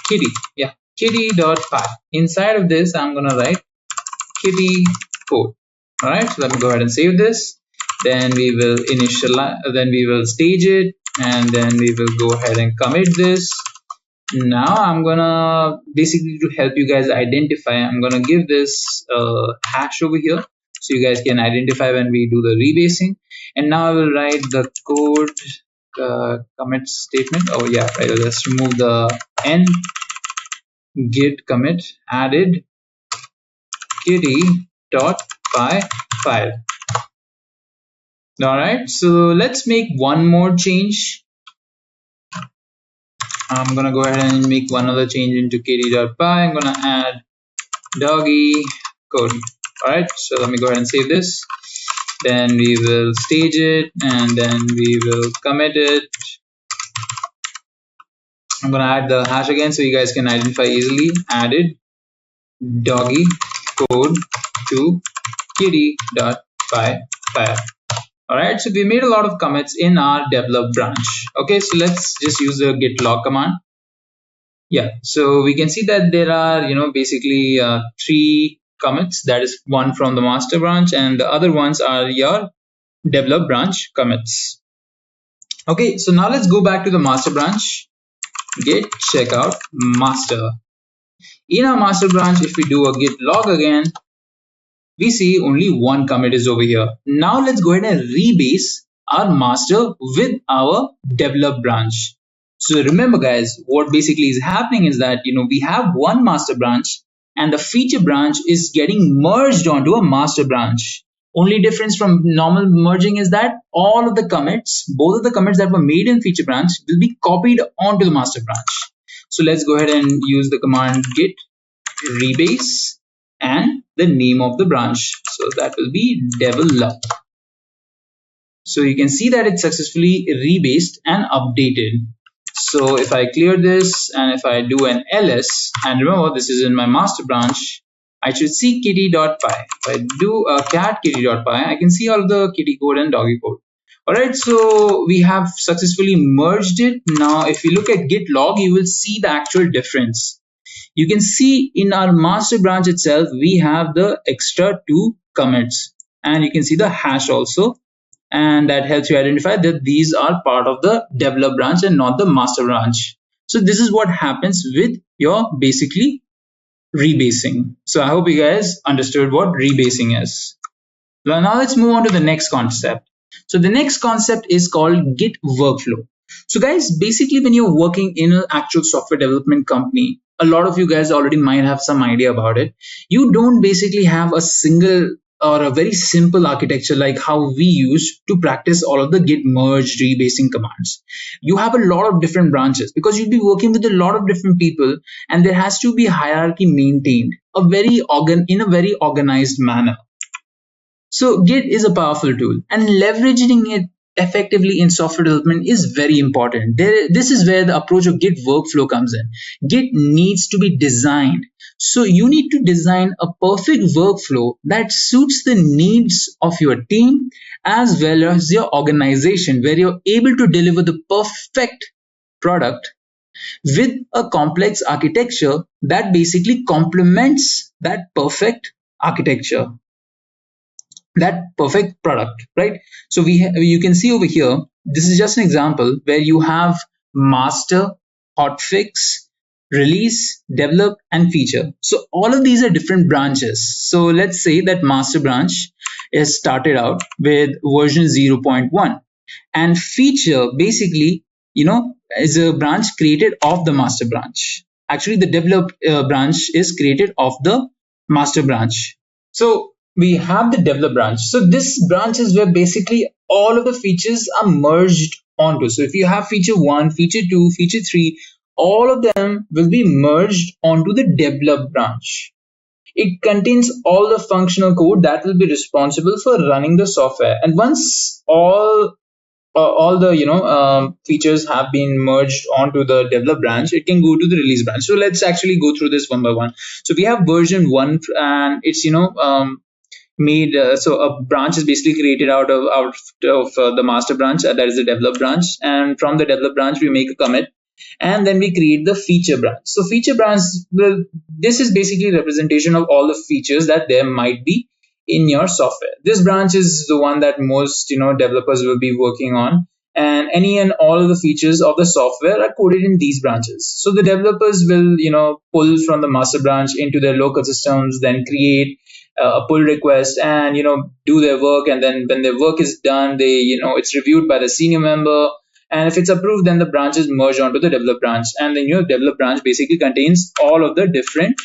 kitty. Yeah, kitty.py. Inside of this, I'm gonna write kitty code. All right, so let me go ahead and save this. Then we will then we will stage it, and then we will go ahead and commit this. Now I'm gonna basically, to help you guys identify, I'm gonna give this hash over here so you guys can identify when we do the rebasing. And now I will write the code commit statement. Oh yeah, right. Let's remove the n git commit added kitty.py file. All right, so let's make one more change. I'm gonna go ahead and make one other change into kitty.py. I'm gonna add doggy code. All right, so let me go ahead and save this. Then we will stage it, and then we will commit it. I'm gonna add the hash again so you guys can identify easily. Added doggy code to kitty.py file. All right, so we made a lot of commits in our develop branch. Okay, so let's just use the git log command. Yeah, so we can see that there are, basically 3 commits. That is one from the master branch, and the other ones are your develop branch commits. Okay, so now let's go back to the master branch. Git checkout master. In our master branch, if we do a git log again, we see only one commit is over here. Now let's go ahead and rebase our master with our develop branch. So remember guys, what basically is happening is that, we have one master branch and the feature branch is getting merged onto a master branch. Only difference from normal merging is that all of the commits, both of the commits that were made in feature branch will be copied onto the master branch. So let's go ahead and use the command git rebase and the name of the branch. So that will be develop. So you can see that it's successfully rebased and updated. So if I clear this and if I do an ls, and remember this is in my master branch, I should see kitty.py. If I do a cat kitty.py, I can see all of the kitty code and doggy code. All right, so we have successfully merged it. Now, if you look at git log, you will see the actual difference. You can see in our master branch itself, we have the extra 2 commits, and you can see the hash also. And that helps you identify that these are part of the develop branch and not the master branch. So this is what happens with your basically rebasing. So I hope you guys understood what rebasing is. Well, now let's move on to the next concept. So the next concept is called Git Workflow. So guys, basically when you're working in an actual software development company, a lot of you guys already might have some idea about it. You don't basically have a single or a very simple architecture like how we use to practice all of the git merge rebasing commands. You have a lot of different branches because you'll be working with a lot of different people, and there has to be hierarchy maintained in a very organized manner. So Git is a powerful tool, and leveraging it effectively in software development is very important. This is where the approach of Git workflow comes in. Git needs to be designed. So you need to design a perfect workflow that suits the needs of your team as well as your organization, where you're able to deliver the perfect product with a complex architecture that basically complements that perfect architecture, that perfect product, right? So you can see over here, this is just an example where you have master, hotfix, release, develop, and feature. So all of these are different branches. So let's say that master branch is started out with version 0.1, and feature basically, is a branch created off the master branch. Actually, the develop branch is created off the master branch. So we have the develop branch. So this branch is where basically all of the features are merged onto. So if you have feature 1, feature 2, feature 3, all of them will be merged onto the develop branch. It contains all the functional code that will be responsible for running the software. And once all the features have been merged onto the develop branch, it can go to the release branch. So let's actually go through this one by one. So we have version 1, and it's made so a branch is basically created out of the master branch, that is the develop branch, and from the develop branch we make a commit, and then we create the feature branch. So feature branch, well, this is basically representation of all the features that there might be in your software. This branch is the one that most developers will be working on, and any and all of the features of the software are coded in these branches. So the developers will pull from the master branch into their local systems, then create a pull request, and do their work. And then when their work is done, they it's reviewed by the senior member, and if it's approved, then the branch is merged onto the develop branch. And then develop branch basically contains all of the different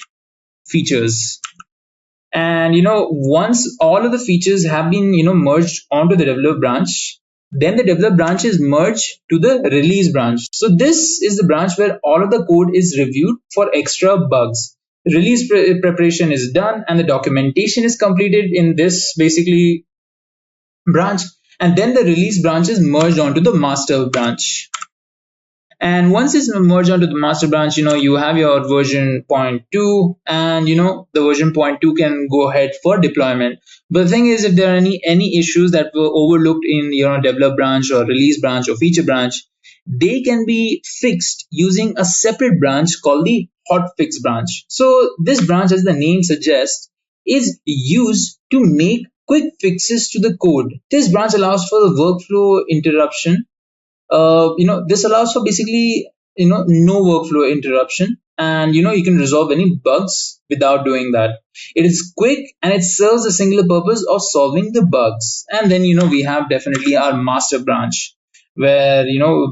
features. And once all of the features have been merged onto the develop branch, then the develop branch is merged to the release branch. So this is the branch where all of the code is reviewed for extra bugs. Release preparation is done, and the documentation is completed in this basically branch, and then the release branch is merged onto the master branch. And once it's merged onto the master branch, you have your version 0.2, and the version 0.2 can go ahead for deployment. But the thing is, if there are any issues that were overlooked in develop branch or release branch or feature branch, they can be fixed using a separate branch called the hotfix branch. So this branch, as the name suggests, is used to make quick fixes to the code. This branch allows for the workflow interruption. This allows for basically no workflow interruption, and you can resolve any bugs without doing that. It is quick, and it serves the singular purpose of solving the bugs. And then we have definitely our master branch, where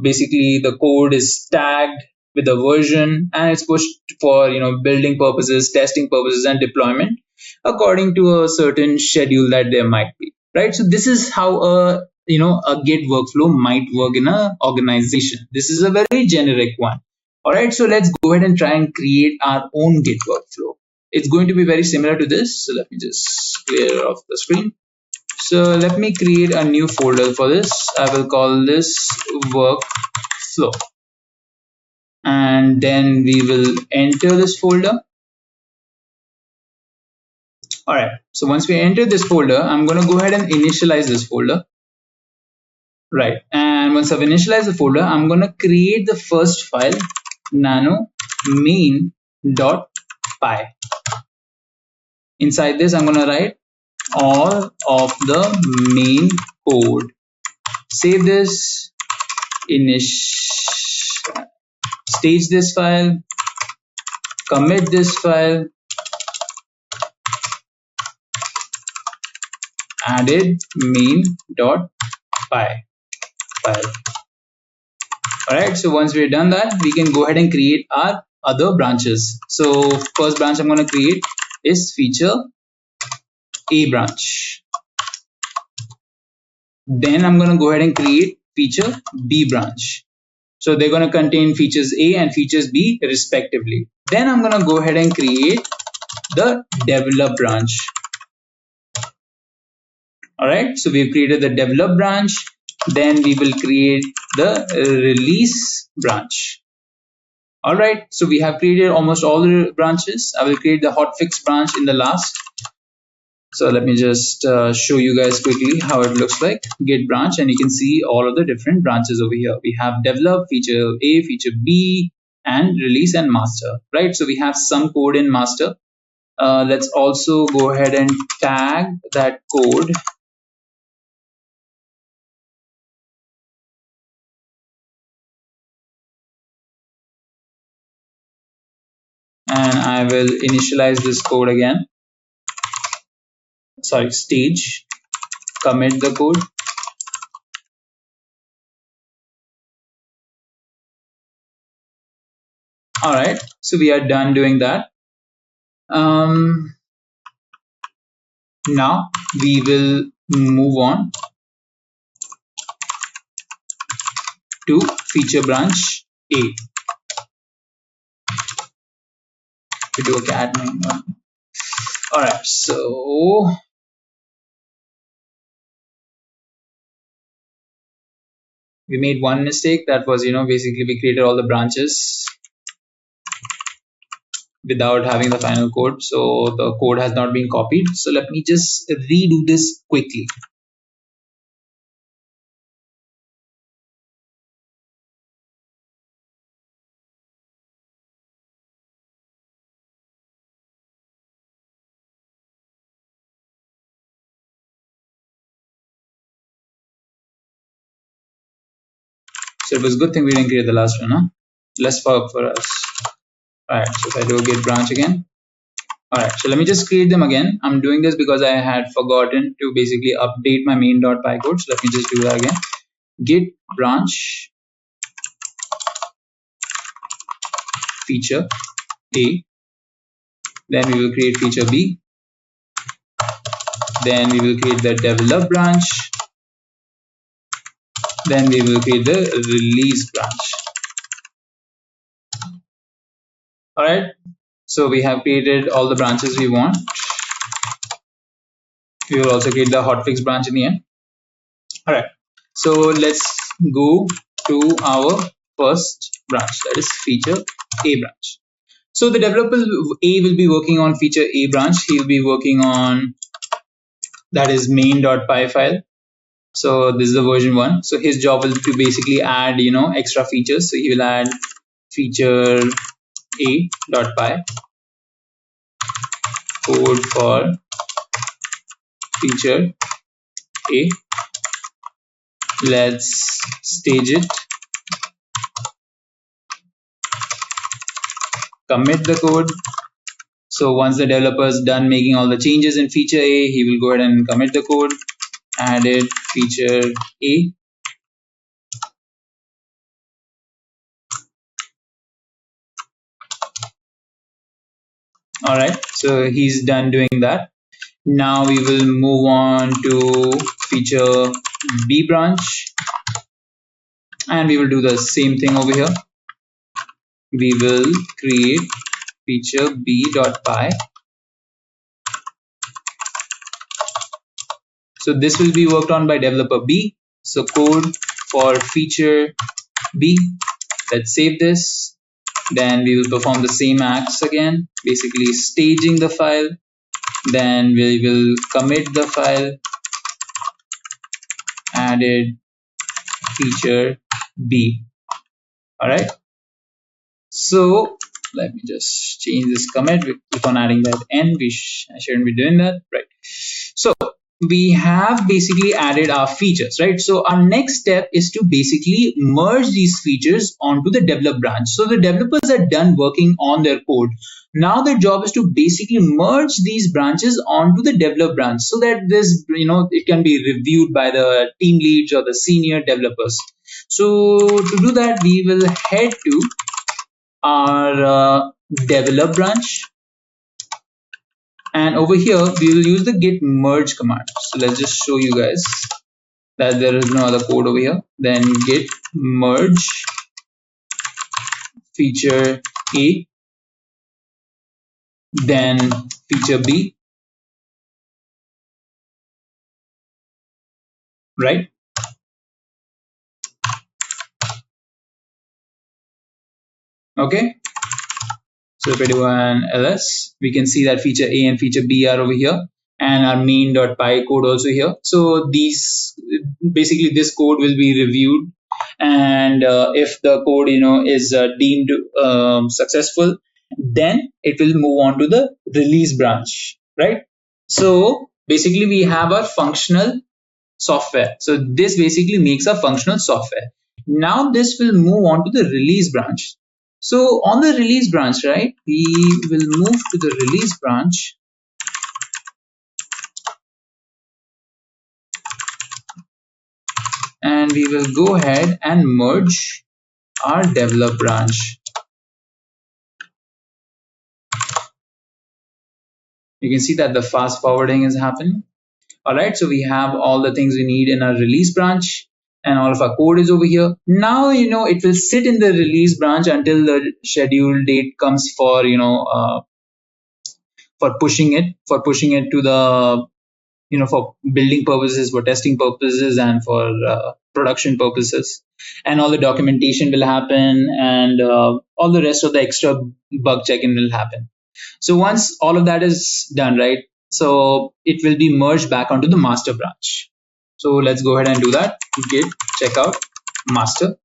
basically the code is tagged with a version, and it's pushed for building purposes, testing purposes, and deployment according to a certain schedule that there might be, right? So this is how a Git workflow might work in an organization. This is a very generic one. All right, so let's go ahead and try and create our own Git workflow. It's going to be very similar to this. So let me just clear off the screen. So let me create a new folder for this. I will call this workflow, and then we will enter this folder. All right, so once we enter this folder, I'm going to go ahead and initialize this folder. Right, and once I've initialized the folder, I'm going to create the first file, nano main.py. Inside this, I'm going to write all of the main code. Save this, stage this file, commit this file, added main.py file. All right, so once we're done that, we can go ahead and create our other branches. So first branch I'm going to create is feature A branch. Then I'm going to go ahead and create feature B branch. So they're going to contain features A and features B respectively. Then I'm going to go ahead and create the develop branch. All right, so we've created the develop branch. Then we will create the release branch. All right, so we have created almost all the branches. I will create the hotfix branch in the last. So let me just show you guys quickly how it looks like. Git branch, and you can see all of the different branches over here. We have develop, feature A, feature B, and release and master, right? So we have some code in master. Let's also go ahead and tag that code. And I will initialize this code again. Sorry, stage, commit the code. All right, so we are done doing that. Now we will move on to feature branch A. We do a cat main one. All right, so we made one mistake. That was, basically we created all the branches without having the final code. So the code has not been copied. So let me just redo this quickly. So it was a good thing we didn't create the last one, huh? Less work for us. All right, so if I do a git branch again. All right, so let me just create them again. I'm doing this because I had forgotten to basically update my main.py code. So let me just do that again. Git branch feature A. Then we will create feature B. Then we will create the develop branch. Then we will create the release branch. All right, so we have created all the branches we want. We will also create the hotfix branch in the end. All right, so let's go to our first branch, that is feature A branch. So the developer A will be working on feature A branch. He'll be working on, that is main.py file. So this is the version 1. So his job will to basically add, extra features. So he will add feature A.py code for feature A. Let's stage it. Commit the code. So once the developer is done making all the changes in feature A, he will go ahead and commit the code. Added feature A. All right, so he's done doing that. Now we will move on to feature B branch, and we will do the same thing over here. We will create feature B.py. So this will be worked on by developer B. So code for feature B. Let's save this. Then we will perform the same acts again, basically staging the file. Then we will commit the file. Added feature B. All right. So let me just change this commit. We keep on adding that N. I shouldn't be doing that, right? So we have basically added our features, right? So our next step is to basically merge these features onto the develop branch. So the developers are done working on their code. Now their job is to basically merge these branches onto the develop branch so that this, it can be reviewed by the team leads or the senior developers. So to do that, we will head to our develop branch. And over here, we will use the git merge command. So let's just show you guys that there is no other code over here. Then git merge feature A, then feature B, right? Okay. So if I do an ls, we can see that feature A and feature B are over here, and our main.py code also here. So these, basically this code will be reviewed, and if the code is deemed successful, then it will move on to the release branch, right? So basically we have our functional software. So this basically makes a functional software. Now this will move on to the release branch. So on the release branch, right, we will move to the release branch. And we will go ahead and merge our develop branch. You can see that the fast forwarding is happening. All right, so we have all the things we need in our release branch, and all of our code is over here. Now, it will sit in the release branch until the scheduled date comes for, for pushing it to the, for building purposes, for testing purposes, and for production purposes. And all the documentation will happen, and all the rest of the extra bug checking will happen. So once all of that is done, right, so it will be merged back onto the master branch. So let's go ahead and do that. Git checkout master,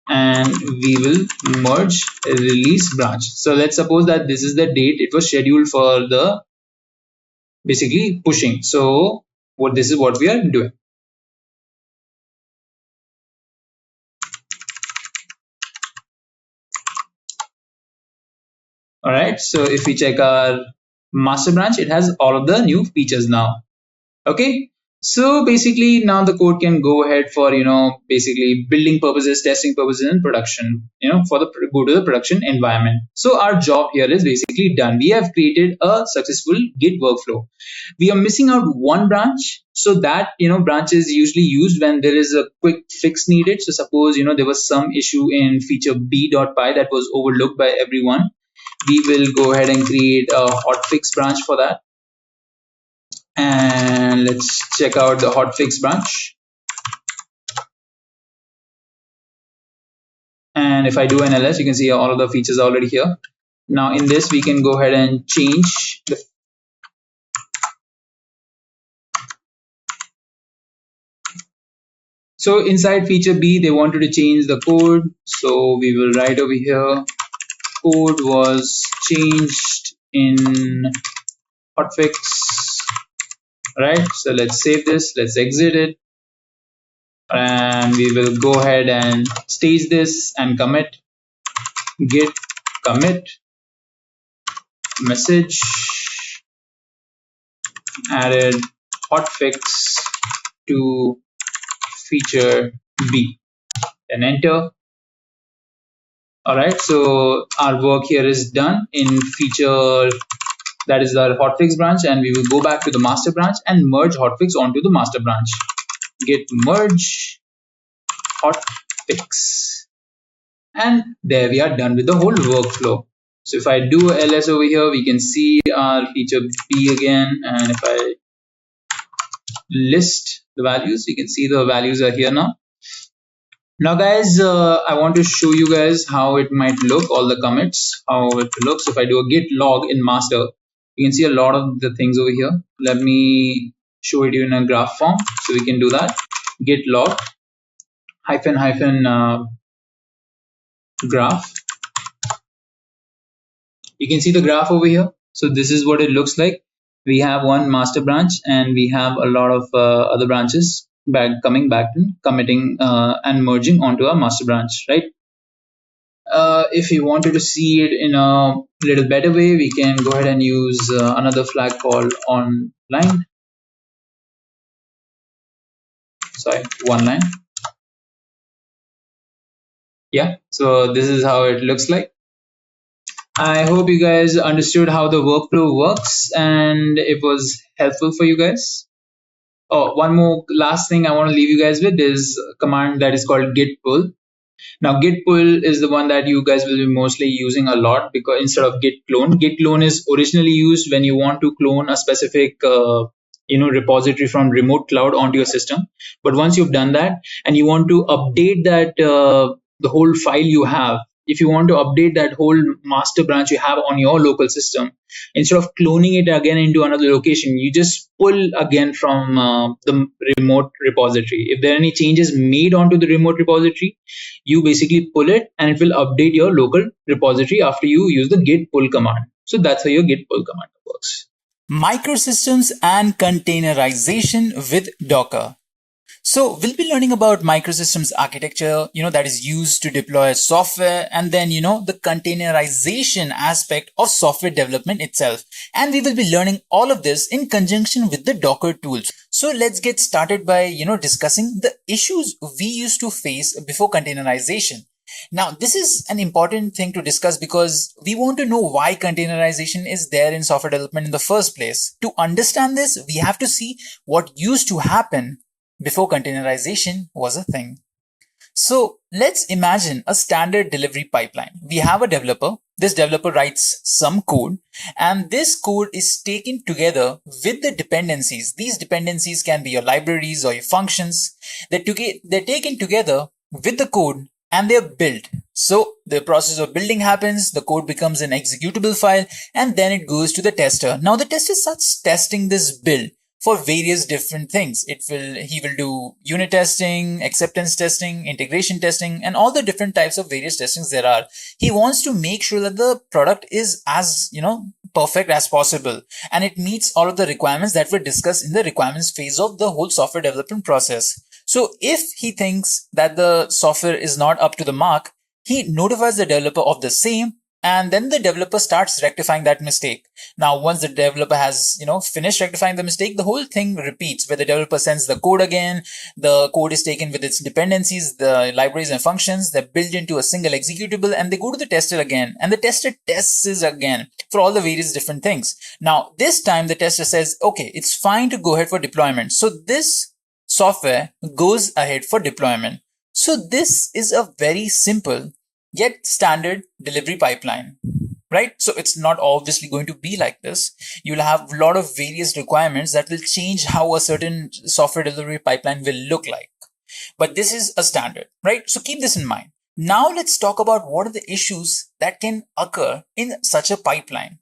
and we will merge release branch. So let's suppose that this is the date it was scheduled for the basically pushing. So this is what we are doing. All right, so if we check our master branch, it has all of the new features now. Okay, so basically now the code can go ahead for, basically building purposes, testing purposes, and production, for the go to the production environment. So our job here is basically done. We have created a successful Git workflow. We are missing out one branch. So that, branch is usually used when there is a quick fix needed. So suppose, there was some issue in feature b.py that was overlooked by everyone. We will go ahead and create a hotfix branch for that. And let's check out the hotfix branch. And if I do an ls, you can see all of the features already here. Now in this, we can go ahead and change the so inside feature B, they wanted to change the code. So we will write over here, code was changed in hotfix. Right, so let's save this, let's exit it, and we will go ahead and stage this and commit. Git commit message added hotfix to feature B, and enter. All right, so our work here is done in feature, that is our hotfix branch, and we will go back to the master branch and merge hotfix onto the master branch. Git merge hotfix, and there we are done with the whole workflow. So if I do ls over here, we can see our feature B again, and if I list the values, you can see the values are here now. Now guys, I want to show you guys how it might look, all the commits, how it looks. If I do a git log in master, you can see a lot of the things over here. Let me show it you in a graph form. So we can do that. Git log graph. You can see the graph over here. So this is what it looks like. We have one master branch, and we have a lot of other branches coming back and committing and merging onto our master branch, right? If you wanted to see it in a little better way, we can go ahead and use another flag called online. Sorry, one line. Yeah, so this is how it looks like. I hope you guys understood how the workflow works and it was helpful for you guys. Oh, one more last thing I want to leave you guys with is a command that is called git pull. Now git pull is the one that you guys will be mostly using a lot, because instead of git clone is originally used when you want to clone a specific repository from remote cloud onto your system. But once you've done that and you want to update that the whole file you have, if you want to update that whole master branch you have on your local system, instead of cloning it again into another location, you just pull again from the remote repository. If there are any changes made onto the remote repository, you basically pull it and it will update your local repository after you use the git pull command. So that's how your git pull command works. Microsystems and containerization with Docker. So we'll be learning about microsystems architecture, that is used to deploy software, and then, the containerization aspect of software development itself. And we will be learning all of this in conjunction with the Docker tools. So let's get started by, discussing the issues we used to face before containerization. Now, this is an important thing to discuss because we want to know why containerization is there in software development in the first place. To understand this, we have to see what used to happen before containerization was a thing. So let's imagine a standard delivery pipeline. We have a developer this developer writes some code, and this code is taken together with the dependencies. These dependencies can be your libraries or your functions. They're taken together with the code and they're built. So the process of building happens, the code becomes an executable file, and then it goes to the tester. Now the tester starts testing this build for various different things. He will do unit testing, acceptance testing, integration testing, and all the different types of various testings there are. He wants to make sure that the product is as, perfect as possible, and it meets all of the requirements that were discussed in the requirements phase of the whole software development process. So if he thinks that the software is not up to the mark, he notifies the developer of the same, and then the developer starts rectifying that mistake. Now, once the developer has, finished rectifying the mistake, the whole thing repeats where the developer sends the code again. The code is taken with its dependencies, the libraries and functions. They're built into a single executable, and they go to the tester again, and the tester tests it again for all the various different things. Now, this time the tester says, okay, it's fine to go ahead for deployment. So this software goes ahead for deployment. So this is a very simple yet standard delivery pipeline, right? So it's not obviously going to be like this. You'll have a lot of various requirements that will change how a certain software delivery pipeline will look like. But this is a standard, right? So keep this in mind. Now let's talk about what are the issues that can occur in such a pipeline.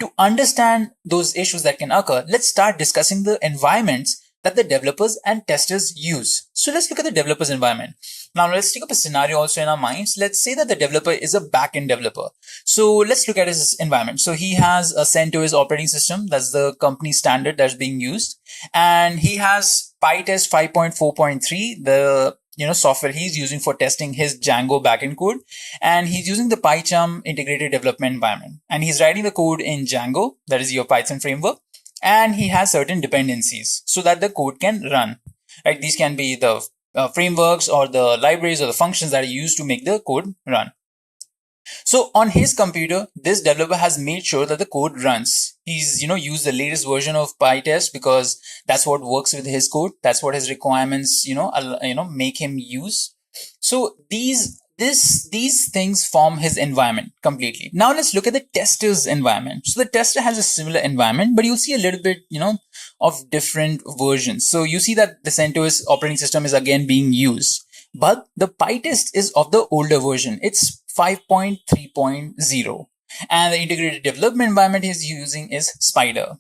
To understand those issues that can occur, let's start discussing the environments that the developers and testers use. So let's look at the developer's environment. Now let's take up a scenario also in our minds. Let's say that the developer is a backend developer. So let's look at his environment. So he has a CentOS operating system. That's the company standard that's being used. And he has PyTest 5.4.3, the software he's using for testing his Django backend code. And he's using the PyCharm integrated development environment. And he's writing the code in Django, that is your Python framework. And he has certain dependencies so that the code can run, right? These can be the frameworks or the libraries or the functions that are used to make the code run. So on his computer, this developer has made sure that the code runs. He's, used the latest version of PyTest because that's what works with his code. That's what his requirements, make him use. So these things form his environment completely. Now let's look at the tester's environment. So the tester has a similar environment, but you'll see a little bit, of different versions. So you see that the CentOS operating system is again being used, but the PyTest is of the older version. It's 5.3.0. And the integrated development environment he's using is Spider.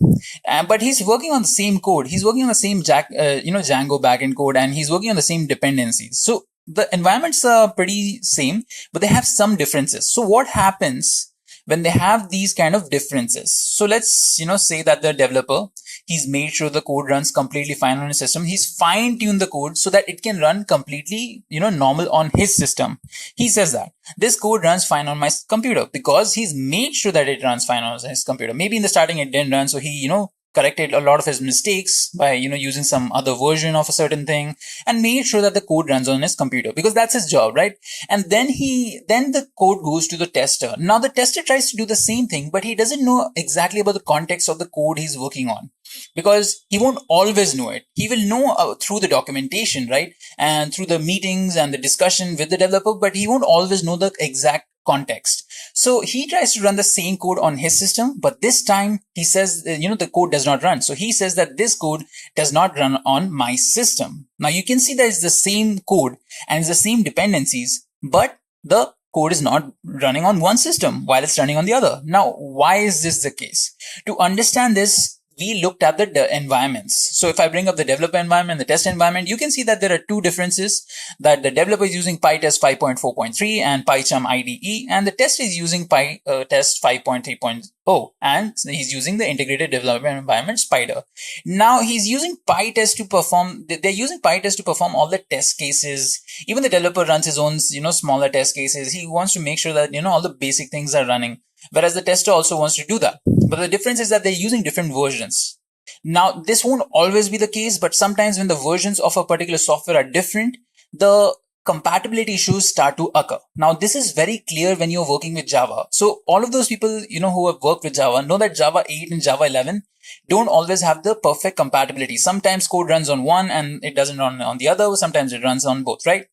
But he's working on the same code. He's working on the same Django backend code, and he's working on the same dependencies. So the environments are pretty same, but they have some differences. So what happens when they have these kind of differences? So let's, say that the developer, he's made sure the code runs completely fine on his system. He's fine-tuned the code so that it can run completely, normal on his system. He says that this code runs fine on my computer because he's made sure that it runs fine on his computer. Maybe in the starting it didn't run, so he, corrected a lot of his mistakes by, using some other version of a certain thing and made sure that the code runs on his computer because that's his job, right? And then the code goes to the tester. Now the tester tries to do the same thing, but he doesn't know exactly about the context of the code he's working on because he won't always know it. He will know through the documentation, right? And through the meetings and the discussion with the developer, but he won't always know the exact context. So he tries to run the same code on his system, but this time he says, the code does not run. So he says that this code does not run on my system. Now you can see that it's the same code and it's the same dependencies, but the code is not running on one system while it's running on the other. Now, why is this the case? To understand this, we looked at the environments. So if I bring up the developer environment, the test environment, you can see that there are two differences, that the developer is using PyTest 5.4.3 and PyCharm IDE, and the test is using PyTest 5.3.0, and he's using the integrated development environment Spider. Now he's using PyTest to perform, they're using PyTest to perform all the test cases. Even the developer runs his own, smaller test cases. He wants to make sure that, all the basic things are running. Whereas the tester also wants to do that. But the difference is that they're using different versions. Now, this won't always be the case, but sometimes when the versions of a particular software are different, the compatibility issues start to occur. Now, this is very clear when you're working with Java. So all of those people, who have worked with Java know that Java 8 and Java 11 don't always have the perfect compatibility. Sometimes code runs on one and it doesn't run on the other. Sometimes it runs on both, right?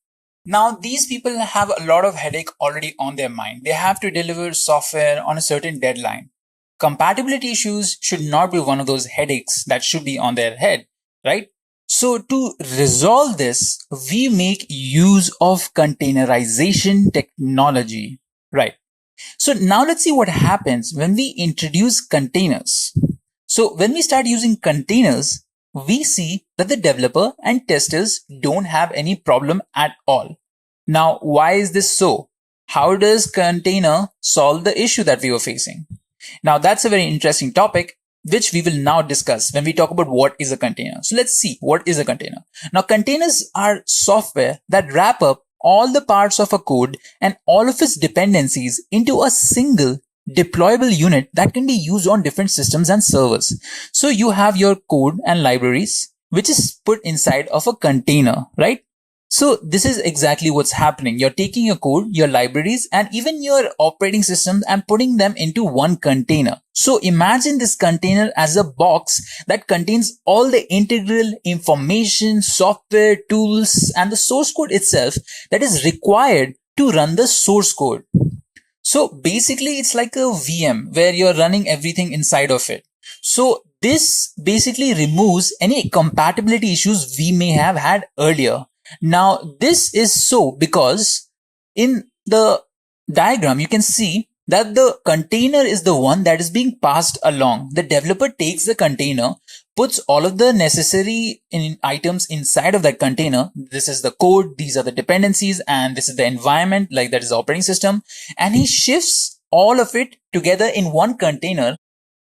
Now, these people have a lot of headache already on their mind. They have to deliver software on a certain deadline. Compatibility issues should not be one of those headaches that should be on their head, right? So to resolve this, we make use of containerization technology, right? So now let's see what happens when we introduce containers. So when we start using containers, we see that the developer and testers don't have any problem at all. Now, why is this so? How does container solve the issue that we were facing? Now, that's a very interesting topic, which we will now discuss when we talk about what is a container. So let's see what is a container. Now, containers are software that wrap up all the parts of a code and all of its dependencies into a single deployable unit that can be used on different systems and servers. So you have your code and libraries, which is put inside of a container, right? So this is exactly what's happening. You're taking your code, your libraries, and even your operating system and putting them into one container. So imagine this container as a box that contains all the integral information, software, tools, and the source code itself that is required to run the source code. So basically, it's like a VM where you're running everything inside of it. So this basically removes any compatibility issues we may have had earlier. Now, this is so because in the diagram, you can see that the container is the one that is being passed along. The developer takes the container, puts all of the necessary items inside of that container. This is the code, these are the dependencies, and this is the environment, like that is the operating system. And he shifts all of it together in one container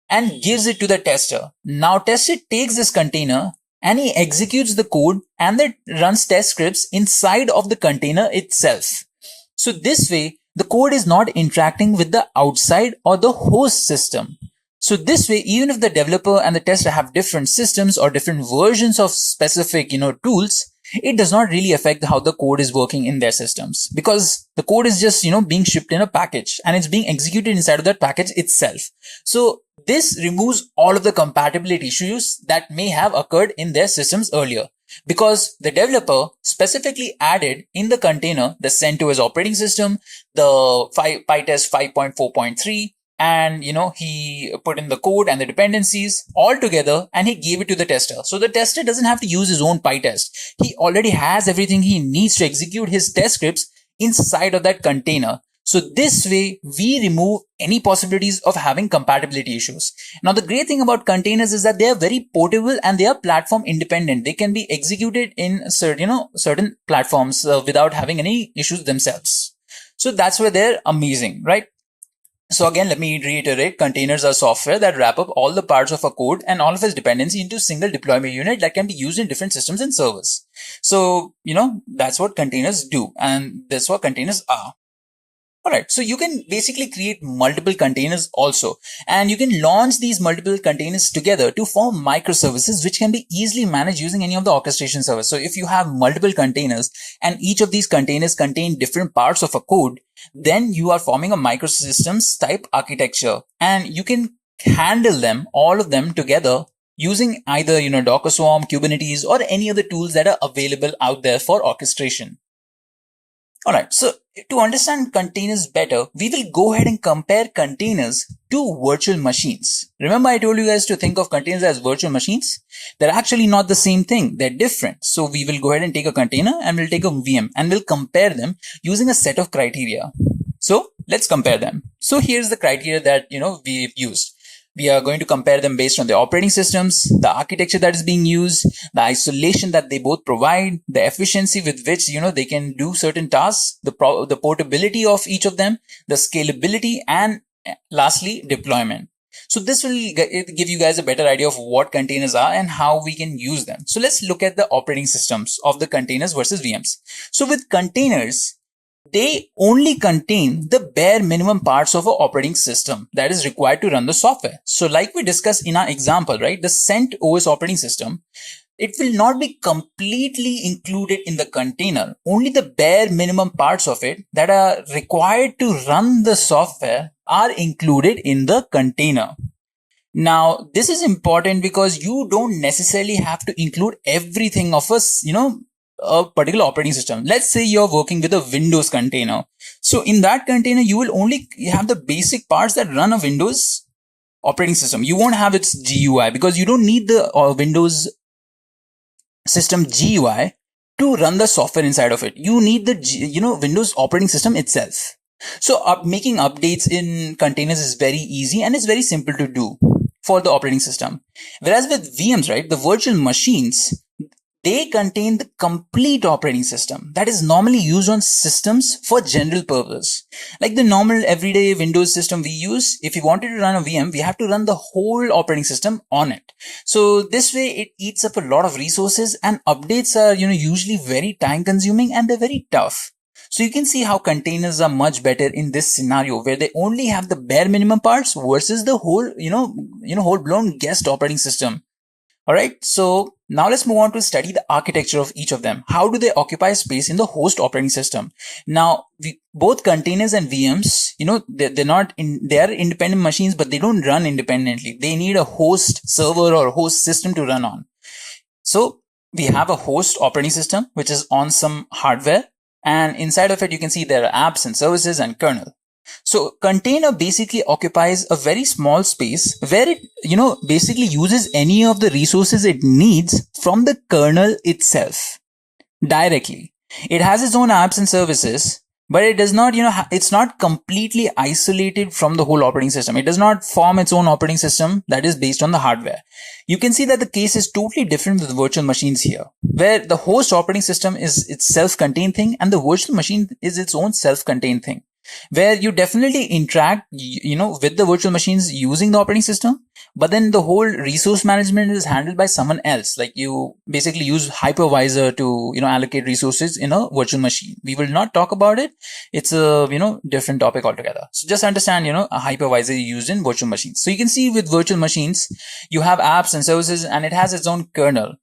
and gives it to the tester. Now, tester takes this container and he executes the code and then runs test scripts inside of the container itself. So this way, the code is not interacting with the outside or the host system. So this way, even if the developer and the tester have different systems or different versions of specific, tools, it does not really affect how the code is working in their systems because the code is just, being shipped in a package and it's being executed inside of that package itself. So this removes all of the compatibility issues that may have occurred in their systems earlier because the developer specifically added in the container the CentOS operating system, the PyTest 5.4.3, and he put in the code and the dependencies all together and he gave it to the tester. So the tester doesn't have to use his own PyTest. He already has everything he needs to execute his test scripts inside of that container. So this way, we remove any possibilities of having compatibility issues. Now, the great thing about containers is that they are very portable and they are platform independent. They can be executed in certain platforms without having any issues themselves. So that's where they're amazing, right? So again, let me reiterate, containers are software that wrap up all the parts of a code and all of its dependency into a single deployment unit that can be used in different systems and servers. So, that's what containers do. And that's what containers are. Alright, so you can basically create multiple containers also, and you can launch these multiple containers together to form microservices, which can be easily managed using any of the orchestration servers. So if you have multiple containers and each of these containers contain different parts of a code, then you are forming a microsystems type architecture, and you can handle them, all of them together using either, Docker Swarm, Kubernetes, or any other tools that are available out there for orchestration. Alright, so to understand containers better, we will go ahead and compare containers to virtual machines. Remember I told you guys to think of containers as virtual machines? They're actually not the same thing. They're different. So we will go ahead and take a container and we'll take a VM and we'll compare them using a set of criteria. So let's compare them. So here's the criteria that, we've used. We are going to compare them based on the operating systems, the architecture that is being used, the isolation that they both provide, the efficiency with which, they can do certain tasks, the portability of each of them, the scalability, and lastly, deployment. So this will give you guys a better idea of what containers are and how we can use them. So let's look at the operating systems of the containers versus VMs. So with containers, they only contain the bare minimum parts of an operating system that is required to run the software. So like we discussed in our example, right, the CentOS operating system, it will not be completely included in the container. Only the bare minimum parts of it that are required to run the software are included in the container. Now, this is important because you don't necessarily have to include everything of us, a particular operating system. Let's say you're working with a Windows container. So in that container, you will only have the basic parts that run a Windows operating system. You won't have its GUI because you don't need the Windows system GUI to run the software inside of it. You need the Windows operating system itself. So making updates in containers is very easy and it's very simple to do for the operating system. Whereas with VMs, right, the virtual machines, they contain the complete operating system that is normally used on systems for general purpose. Like the normal everyday Windows system we use, if we wanted to run a VM, we have to run the whole operating system on it. So this way it eats up a lot of resources, and updates are, usually very time consuming and they're very tough. So you can see how containers are much better in this scenario where they only have the bare minimum parts versus the whole, whole blown guest operating system. All right. So now let's move on to study the architecture of each of them. How do they occupy space in the host operating system? Now, both containers and VMs, they are independent machines, but they don't run independently. They need a host server or host system to run on. So we have a host operating system, which is on some hardware. And inside of it, you can see there are apps and services and kernel. So container basically occupies a very small space where it, basically uses any of the resources it needs from the kernel itself directly. It has its own apps and services, but it does not, it's not completely isolated from the whole operating system. It does not form its own operating system that is based on the hardware. You can see that the case is totally different with virtual machines here, where the host operating system is its self-contained thing and the virtual machine is its own self-contained thing, where you definitely interact, with the virtual machines using the operating system, but then the whole resource management is handled by someone else. Like you basically use hypervisor to, allocate resources in a virtual machine. We will not talk about it. It's a, different topic altogether. So just understand, a hypervisor used in virtual machines. So you can see with virtual machines, you have apps and services and it has its own kernel.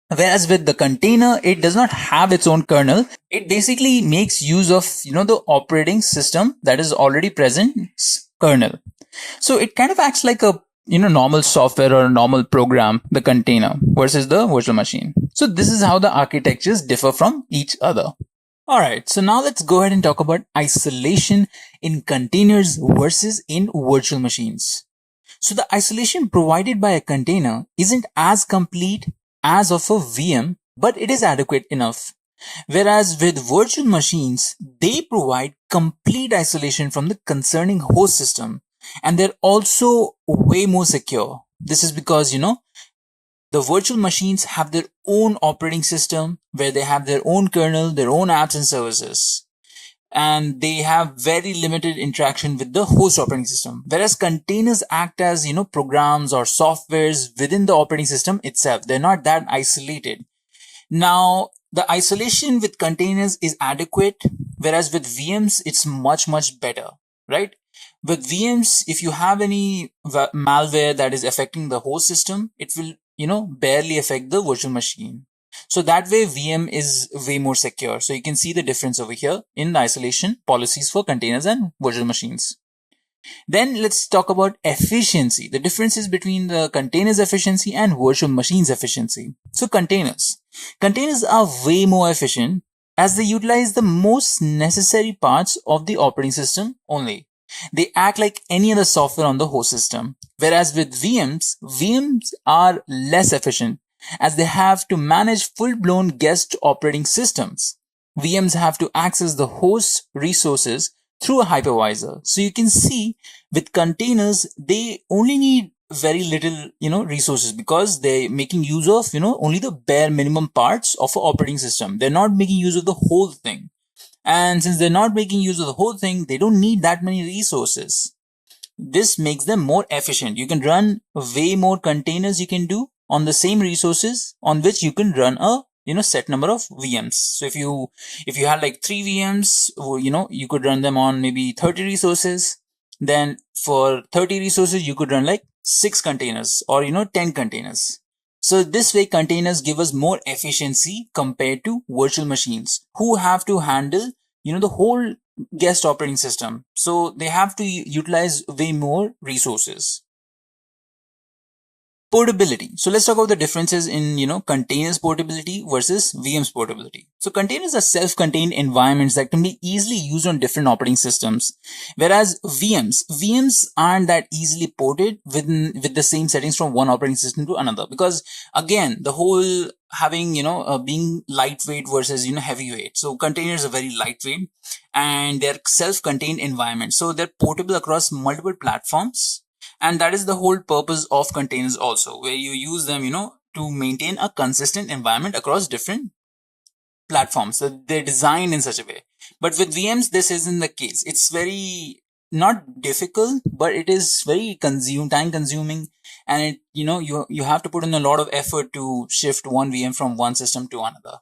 Whereas with the container, it does not have its own kernel. It basically makes use of, the operating system that is already present kernel. So it kind of acts like a, normal software or a normal program, the container versus the virtual machine. So this is how the architectures differ from each other. All right. So now let's go ahead and talk about isolation in containers versus in virtual machines. So the isolation provided by a container isn't as complete as of a VM, but it is adequate enough. Whereas with virtual machines, they provide complete isolation from the concerning host system, and they're also way more secure. This is because, the virtual machines have their own operating system where they have their own kernel, their own apps and services, and they have very limited interaction with the host operating system. Whereas containers act as, programs or softwares within the operating system itself. They're not that isolated. Now, the isolation with containers is adequate, whereas with VMs, it's much, much better, right? With VMs, if you have any malware that is affecting the host system, it will, barely affect the virtual machine. So that way VM is way more secure. So you can see the difference over here in the isolation policies for containers and virtual machines. Then let's talk about efficiency, the differences between the containers efficiency and virtual machines efficiency. So containers are way more efficient as they utilize the most necessary parts of the operating system only. They act like any other software on the host system. Whereas with VMs are less efficient as they have to manage full-blown guest operating systems. VMs have to access the host resources through a hypervisor. So you can see with containers, they only need very little, resources because they're making use of, only the bare minimum parts of an operating system. They're not making use of the whole thing. And since they're not making use of the whole thing, they don't need that many resources. This makes them more efficient. You can run way more containers you can do on the same resources on which you can run a set number of VMs. So if you had like 3 VMs, you could run them on maybe 30 resources. Then for 30 resources, you could run like 6 containers or 10 containers. So this way containers give us more efficiency compared to virtual machines who have to handle the whole guest operating system. So they have to utilize way more resources. Portability. So let's talk about the differences in, containers portability versus VMs portability. So containers are self-contained environments that can be easily used on different operating systems, whereas VMs aren't that easily ported with the same settings from one operating system to another, because again, the whole having, being lightweight versus, heavyweight. So containers are very lightweight and they're self-contained environments. So they're portable across multiple platforms. And that is the whole purpose of containers also, where you use them, to maintain a consistent environment across different platforms. So they're designed in such a way. But with VMs, this isn't the case. It's very not difficult, but it is very time consuming. And it, you have to put in a lot of effort to shift one VM from one system to another.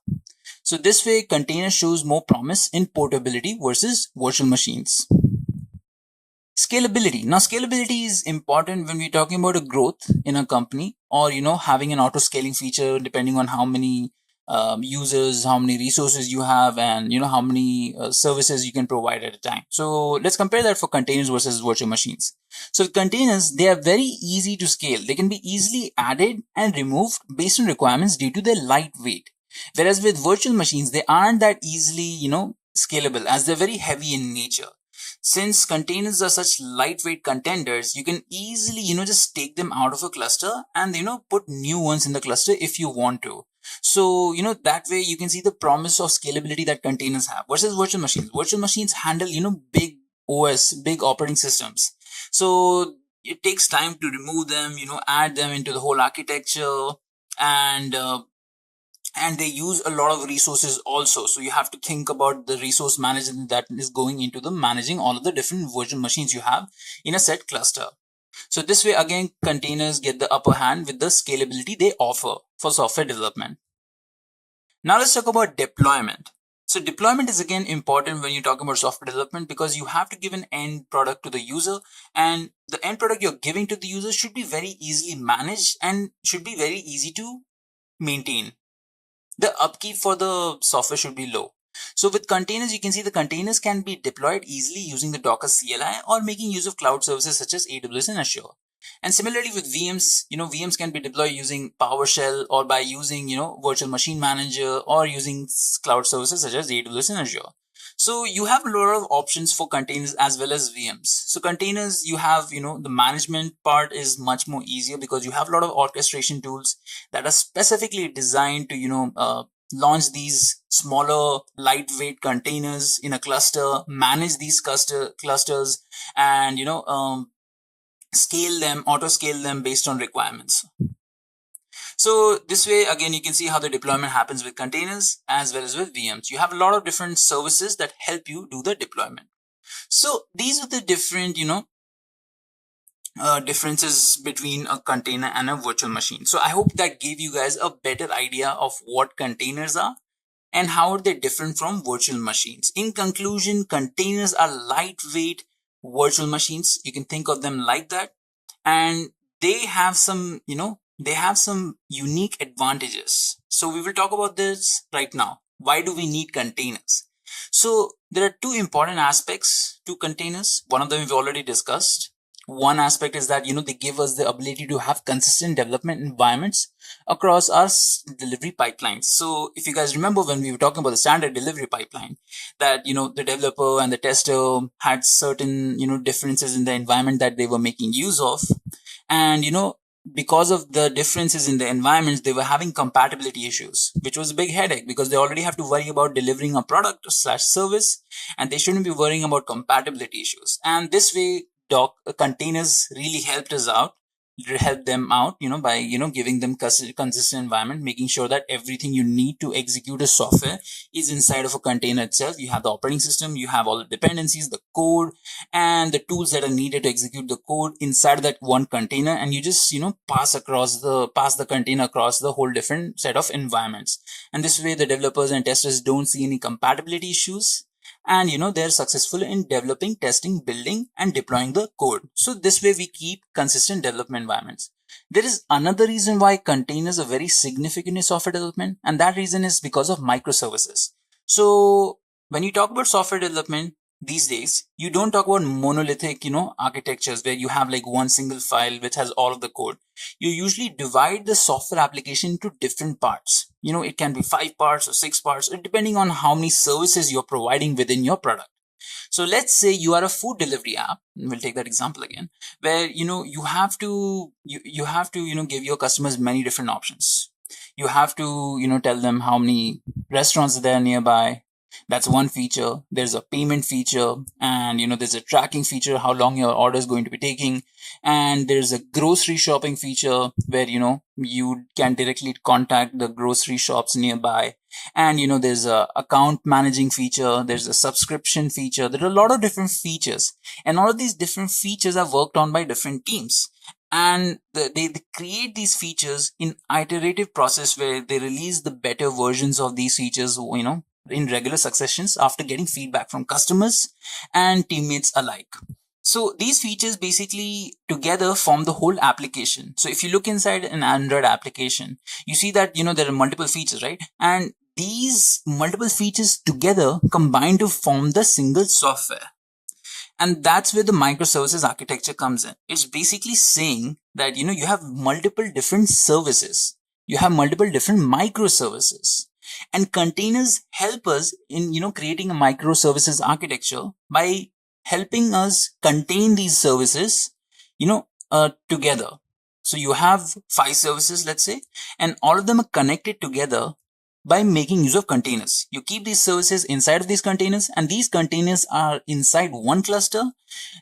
So this way, container shows more promise in portability versus virtual machines. Scalability. Now, scalability is important when we're talking about a growth in a company, or, having an auto scaling feature depending on how many users, how many resources you have, and, how many services you can provide at a time. So let's compare that for containers versus virtual machines. So with containers, they are very easy to scale. They can be easily added and removed based on requirements due to their lightweight. Whereas with virtual machines, they aren't that easily, scalable, as they're very heavy in nature. Since containers are such lightweight contenders, you can easily, just take them out of a cluster and, put new ones in the cluster if you want to. So, that way you can see the promise of scalability that containers have versus virtual machines. Virtual machines handle, big OS, big operating systems. So it takes time to remove them, add them into the whole architecture, and they use a lot of resources also. So you have to think about the resource management that is going into the managing all of the different virtual machines you have in a set cluster. So this way, again, containers get the upper hand with the scalability they offer for software development. Now let's talk about deployment. So deployment is again important when you talk about software development, because you have to give an end product to the user, and the end product you're giving to the user should be very easily managed and should be very easy to maintain. The upkeep for the software should be low. So with containers, you can see the containers can be deployed easily using the Docker CLI or making use of cloud services such as AWS and Azure. And similarly with VMs, VMs can be deployed using PowerShell or by using, Virtual Machine Manager or using cloud services such as AWS and Azure. So you have a lot of options for containers as well as VMs. So containers, you have, the management part is much more easier because you have a lot of orchestration tools that are specifically designed to, launch these smaller, lightweight containers in a cluster, manage these clusters, and, scale them, auto scale them based on requirements. So this way, again, you can see how the deployment happens with containers as well as with VMs. You have a lot of different services that help you do the deployment. So these are the different, differences between a container and a virtual machine. So I hope that gave you guys a better idea of what containers are and how are they different from virtual machines. In conclusion, containers are lightweight virtual machines. You can think of them like that. And they have some, they have some unique advantages. So we will talk about this right now. Why do we need containers? So there are two important aspects to containers. One of them we've already discussed. One aspect is that, they give us the ability to have consistent development environments across our delivery pipelines. So if you guys remember when we were talking about the standard delivery pipeline, that, the developer and the tester had certain, differences in the environment that they were making use of. And, because of the differences in the environments, they were having compatibility issues, which was a big headache because they already have to worry about delivering a product / service, and they shouldn't be worrying about compatibility issues. And this way, containers really helped them out, by, giving them consistent environment, making sure that everything you need to execute a software is inside of a container itself. You have the operating system, you have all the dependencies, the code, and the tools that are needed to execute the code inside of that one container. And you just, pass the container across the whole different set of environments. And this way, the developers and testers don't see any compatibility issues. And they're successful in developing, testing, building, and deploying the code. So this way we keep consistent development environments. There is another reason why containers are very significant in software development, and that reason is because of microservices. So when you talk about software development, these days, you don't talk about monolithic, architectures where you have like one single file which has all of the code. You usually divide the software application into different parts. It can be 5 parts or 6 parts, depending on how many services you're providing within your product. So let's say you are a food delivery app. We'll take that example again, where you have to give your customers many different options. You have to tell them how many restaurants are there nearby. That's one feature. There's a payment feature, and there's a tracking feature, how long your order is going to be taking, and there's a grocery shopping feature where you can directly contact the grocery shops nearby. And there's a account managing feature, there's a subscription feature. There are a lot of different features, and all of these different features are worked on by different teams, and they create these features in iterative process where they release the better versions of these features in regular successions after getting feedback from customers and teammates alike. So these features basically together form the whole application. So if you look inside an Android application, you see that there are multiple features, right? And these multiple features together combine to form the single software. And that's where the microservices architecture comes in. It's basically saying that you have multiple different services, you have multiple different microservices, and containers help us in creating a microservices architecture by helping us contain these services together. So you have 5 services, let's say, and all of them are connected together by making use of containers. You keep these services inside of these containers, and these containers are inside one cluster,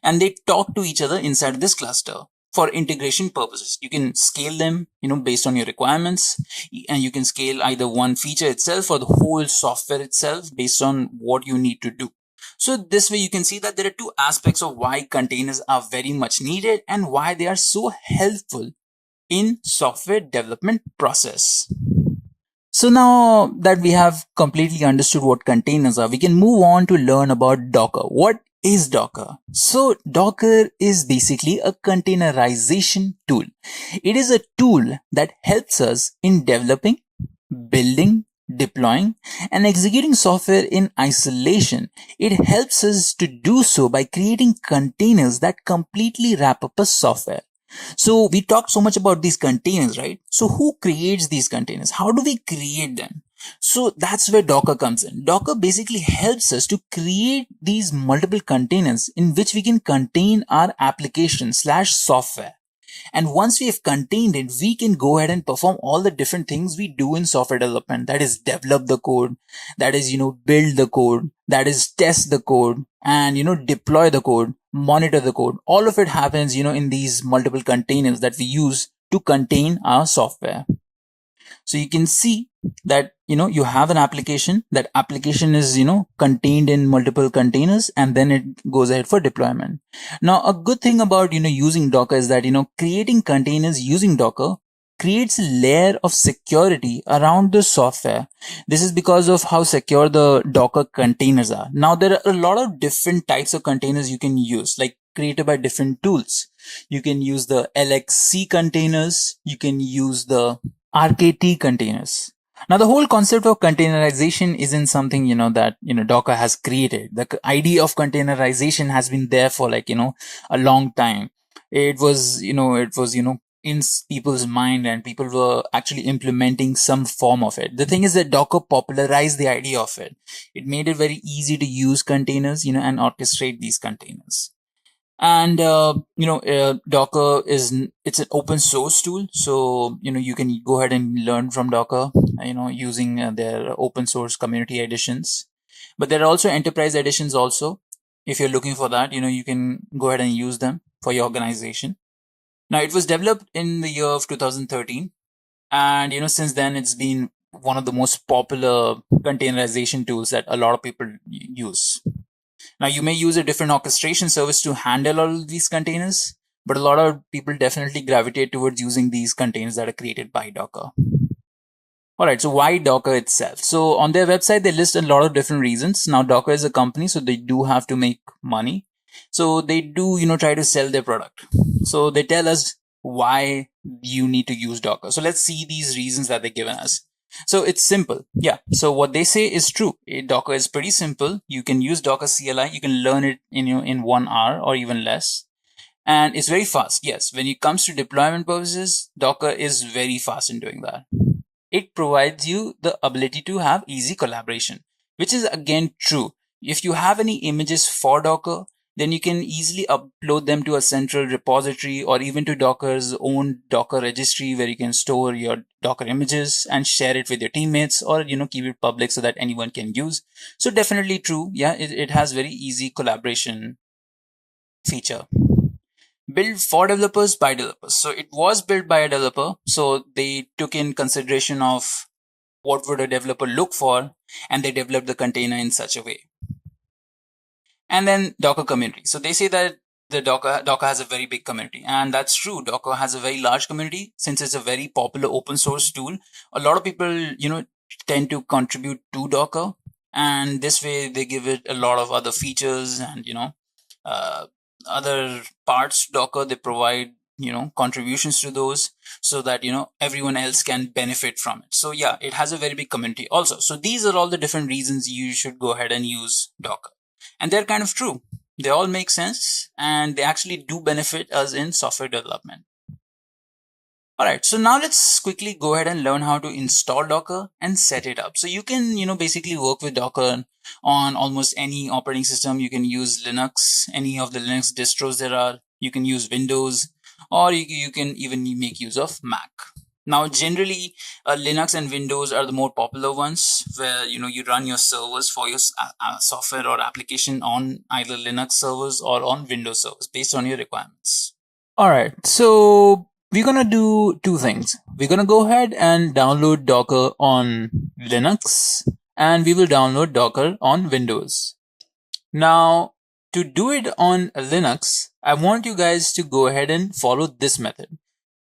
and they talk to each other inside this cluster for integration purposes. You can scale them, based on your requirements, and you can scale either one feature itself or the whole software itself based on what you need to do. So this way you can see that there are 2 aspects of why containers are very much needed and why they are so helpful in software development process. So now that we have completely understood what containers are, we can move on to learn about Docker. What is Docker? So Docker is basically a containerization tool. It is a tool that helps us in developing, building, deploying, and executing software in isolation. It helps us to do so by creating containers that completely wrap up a software. So we talked so much about these containers, right? So who creates these containers? How do we create them? So that's where Docker comes in. Docker basically helps us to create these multiple containers in which we can contain our application / software. And once we have contained it, we can go ahead and perform all the different things we do in software development. That is develop the code, that is, build the code, that is test the code, and, deploy the code, monitor the code. All of it happens, in these multiple containers that we use to contain our software. So you can see that, you have an application. That application is, contained in multiple containers, and then it goes ahead for deployment. Now, a good thing about, using Docker is that, creating containers using Docker creates a layer of security around the software. This is because of how secure the Docker containers are. Now, there are a lot of different types of containers you can use, like created by different tools. You can use the LXC containers. You can use the RKT containers. Now, the whole concept of containerization isn't something, that, Docker has created. The idea of containerization has been there for a long time. It was in people's mind, and people were actually implementing some form of it. The thing is that Docker popularized the idea of it. It made it very easy to use containers, and orchestrate these containers. And Docker it's an open source tool, so you can go ahead and learn from Docker, using their open source community editions. But there are also enterprise editions also. If you're looking for that, you can go ahead and use them for your organization. Now, it was developed in the year of 2013, and since then it's been one of the most popular containerization tools that a lot of people use. Now, you may use a different orchestration service to handle all of these containers, but a lot of people definitely gravitate towards using these containers that are created by Docker. Alright, so why Docker itself? So on their website, they list a lot of different reasons. Now, Docker is a company, so they do have to make money. So they do, try to sell their product. So they tell us why you need to use Docker. So let's see these reasons that they've given us. So it's simple. Yeah. So what they say is true. Docker is pretty simple. You can use Docker CLI. You can learn it in 1 hour or even less. And it's very fast. Yes. When it comes to deployment purposes, Docker is very fast in doing that. It provides you the ability to have easy collaboration, which is again true. If you have any images for Docker, then you can easily upload them to a central repository or even to Docker's own Docker registry where you can store your Docker images and share it with your teammates, or keep it public so that anyone can use. So definitely true. Yeah, it has very easy collaboration feature. Built for developers by developers. So it was built by a developer. So they took in consideration of what would a developer look for, and they developed the container in such a way. And then Docker community. So they say that the Docker has a very big community, and that's true. Docker has a very large community since it's a very popular open source tool. A lot of people, tend to contribute to Docker, and this way they give it a lot of other features and other parts Docker. They provide contributions to those so that everyone else can benefit from it. So yeah, it has a very big community also. So these are all the different reasons you should go ahead and use Docker, and they're kind of true. They all make sense, and they actually do benefit us in software development. Alright, so now let's quickly go ahead and learn how to install Docker and set it up. So you can, basically work with Docker on almost any operating system. You can use Linux, any of the Linux distros there are. You can use Windows, or you can even make use of Mac. Now, generally, Linux and Windows are the more popular ones, where you run your servers for your software or application on either Linux servers or on Windows servers based on your requirements. Alright, so we're gonna do two things. We're gonna go ahead and download Docker on Linux, and we will download Docker on Windows. Now, to do it on Linux, I want you guys to go ahead and follow this method.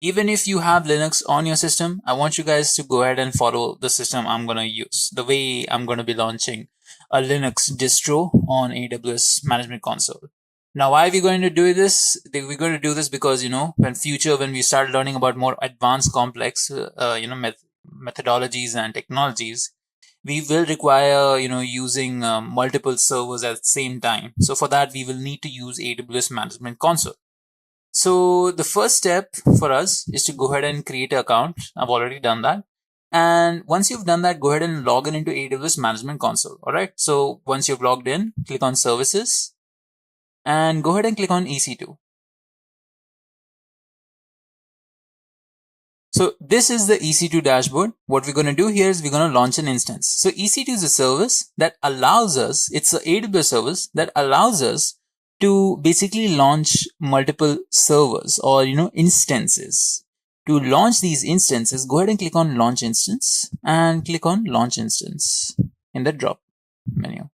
Even if you have Linux on your system, I want you guys to go ahead and follow the system I'm gonna use, the way I'm gonna be launching a Linux distro on AWS Management Console. Now, why are we going to do this? We're going to do this because, when we start learning about more advanced, complex, methodologies and technologies, we will require, using multiple servers at the same time. So for that, we will need to use AWS Management Console. So the first step for us is to go ahead and create an account. I've already done that. And once you've done that, go ahead and log in into AWS Management Console. All right. So once you've logged in, click on Services, and go ahead and click on EC2. So this is the EC2 dashboard. What we're going to do here is we're going to launch an instance. So EC2 is a service that allows us, it's an AWS service that allows us to basically launch multiple servers or, instances. To launch these instances, go ahead and click on Launch Instance and click on Launch Instance in the drop menu.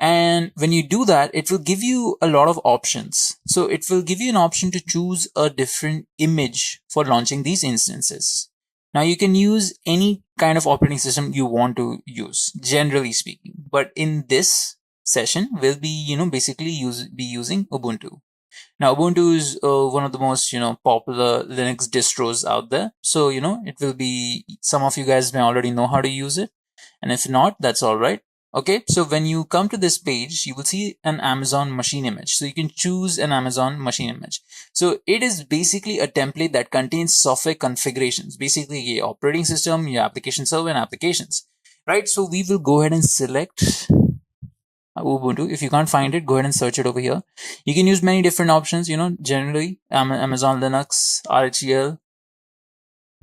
And when you do that, it will give you a lot of options. So it will give you an option to choose a different image for launching these instances. Now you can use any kind of operating system you want to use, generally speaking. But in this session, we'll be, basically using Ubuntu. Now Ubuntu is one of the most, popular Linux distros out there. So, it will be, some of you guys may already know how to use it. And if not, that's all right. Okay, so when you come to this page, you will see an Amazon machine image. So you can choose an Amazon machine image. So it is basically a template that contains software configurations, basically your operating system, your application server, and applications, right? So we will go ahead and select Ubuntu. If you can't find it, go ahead and search it over here. You can use many different options, generally Amazon Linux, RHEL,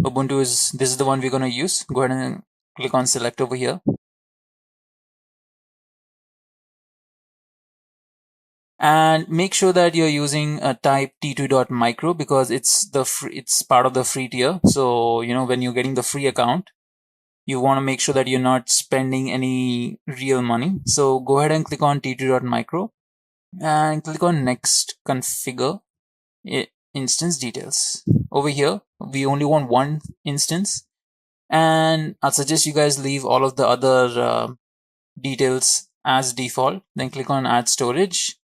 Ubuntu this is the one we're going to use. Go ahead and click on select over here. And make sure that you're using a type t2.micro because it's part of the free tier. So, when you're getting the free account, you want to make sure that you're not spending any real money. So go ahead and click on t2.micro and click on next configure instance details. Over here, we only want one instance, and I'll suggest you guys leave all of the other details as default. Then click on add storage.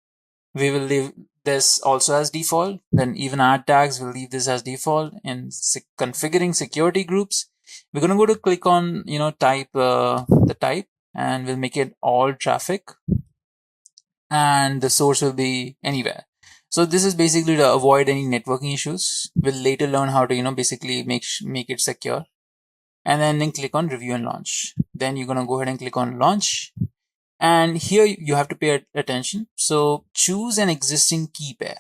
We will leave this also as default. Then even add tags, we'll leave this as default. In configuring security groups, We're going to go to click on, type the type, and we'll make it all traffic, and the source will be anywhere. So this is basically to avoid any networking issues. We'll later learn how to, basically make it secure. And then click on review and launch. Then you're going to go ahead and click on launch. And here you have to pay attention. So choose an existing key pair.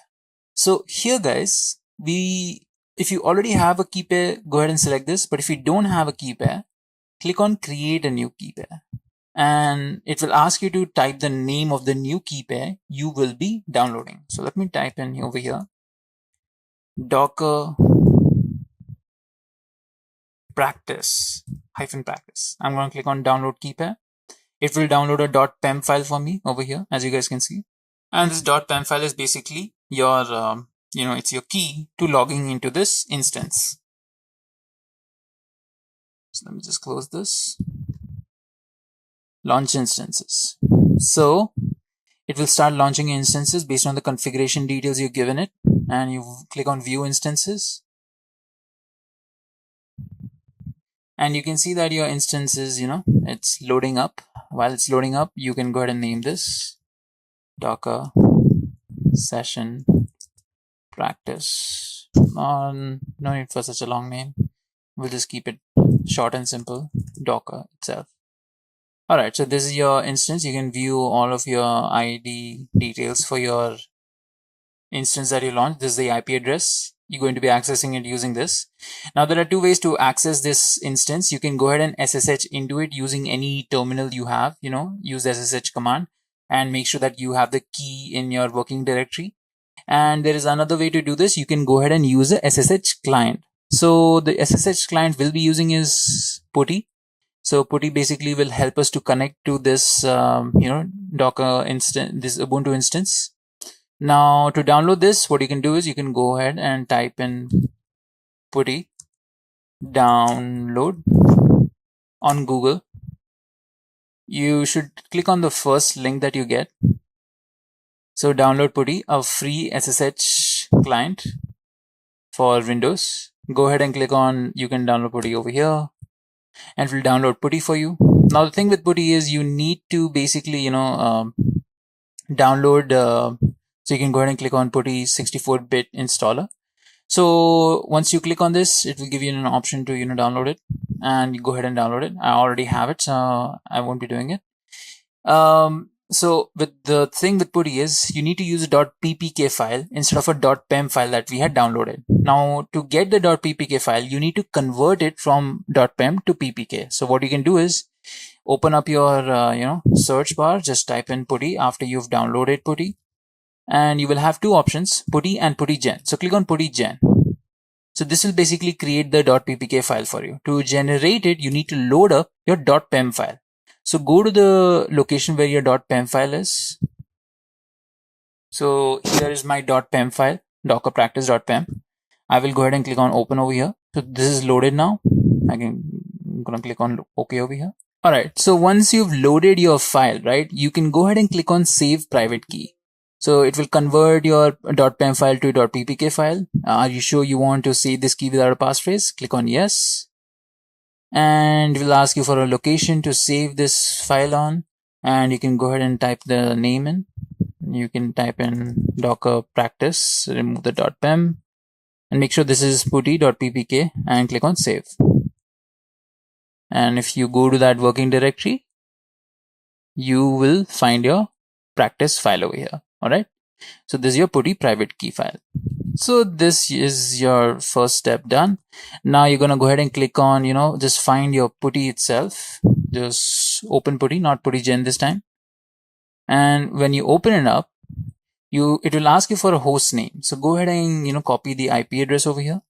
So here, guys, if you already have a key pair, go ahead and select this. But if you don't have a key pair, click on create a new key pair. And it will ask you to type the name of the new key pair you will be downloading. So let me type in over here, Docker practice -practice. I'm going to click on download key pair. It will download a .pem file for me over here, as you guys can see. And this .pem file is basically your, it's your key to logging into this instance. So let me just close this. Launch instances. So it will start launching instances based on the configuration details you've given it, and you click on view instances. And you can see that your instance is, it's loading up. While it's loading up, you can go ahead and name this Docker session practice. No need for such a long name. We'll just keep it short and simple, Docker itself. All right, so this is your instance. You can view all of your ID details for your instance that you launched. This is the IP address. You're going to be accessing it using this. Now, there are two ways to access this instance. You can go ahead and SSH into it using any terminal you have, use the SSH command and make sure that you have the key in your working directory. And there is another way to do this. You can go ahead and use a SSH client. So the SSH client we'll be using is PuTTY. So PuTTY basically will help us to connect to this, Docker instance, this Ubuntu instance. Now, to download this, what you can do is you can go ahead and type in PuTTY download on Google. You should click on the first link that you get. So download PuTTY, a free SSH client for Windows. Go ahead and click on, you can download PuTTY over here, and it will download PuTTY for you. Now, the thing with PuTTY is you need to basically, download, so you can go ahead and click on PuTTY 64-bit installer. So once you click on this, it will give you an option to, download it, and you go ahead and download it. I already have it, so I won't be doing it. So with the thing with PuTTY is you need to use a .ppk file instead of a .pem file that we had downloaded. Now, to get the .ppk file, you need to convert it from .pem to ppk. So what you can do is open up your, search bar, just type in PuTTY after you've downloaded PuTTY. And you will have two options, PuTTY and PuTTY-gen. So click on PuTTY-gen. So this will basically create the .ppk file for you. To generate it, you need to load up your .pem file. So go to the location where your .pem file is. So here is my .pem file, docker practice.pem. I will go ahead and click on open over here. So this is loaded now. I'm going to click on OK over here. All right. So once you've loaded your file, right, you can go ahead and click on save private key. So it will convert your .pem file to a .ppk file. Are you sure you want to save this key without a passphrase? Click on yes. And it will ask you for a location to save this file on. And you can go ahead and type the name in. You can type in docker practice, remove the .pem, and make sure this is putty.ppk and click on save. And if you go to that working directory, you will find your practice file over here. All right. So this is your PuTTY private key file. So this is your first step done. Now you're going to go ahead and click on, just find your PuTTY itself. Just open PuTTY, not PuTTY-gen this time. And when you open it up, it will ask you for a host name. So go ahead and, copy the IP address over here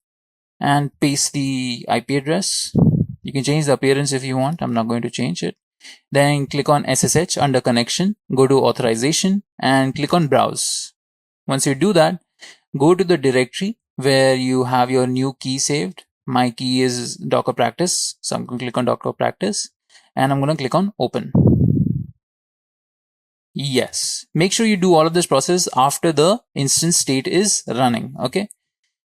and paste the IP address. You can change the appearance if you want. I'm not going to change it. Then click on SSH under connection, go to authorization and click on browse. Once you do that, go to the directory where you have your new key saved. My key is Docker practice. So I'm going to click on Docker practice and I'm going to click on open. Yes. Make sure you do all of this process after the instance state is running. Okay.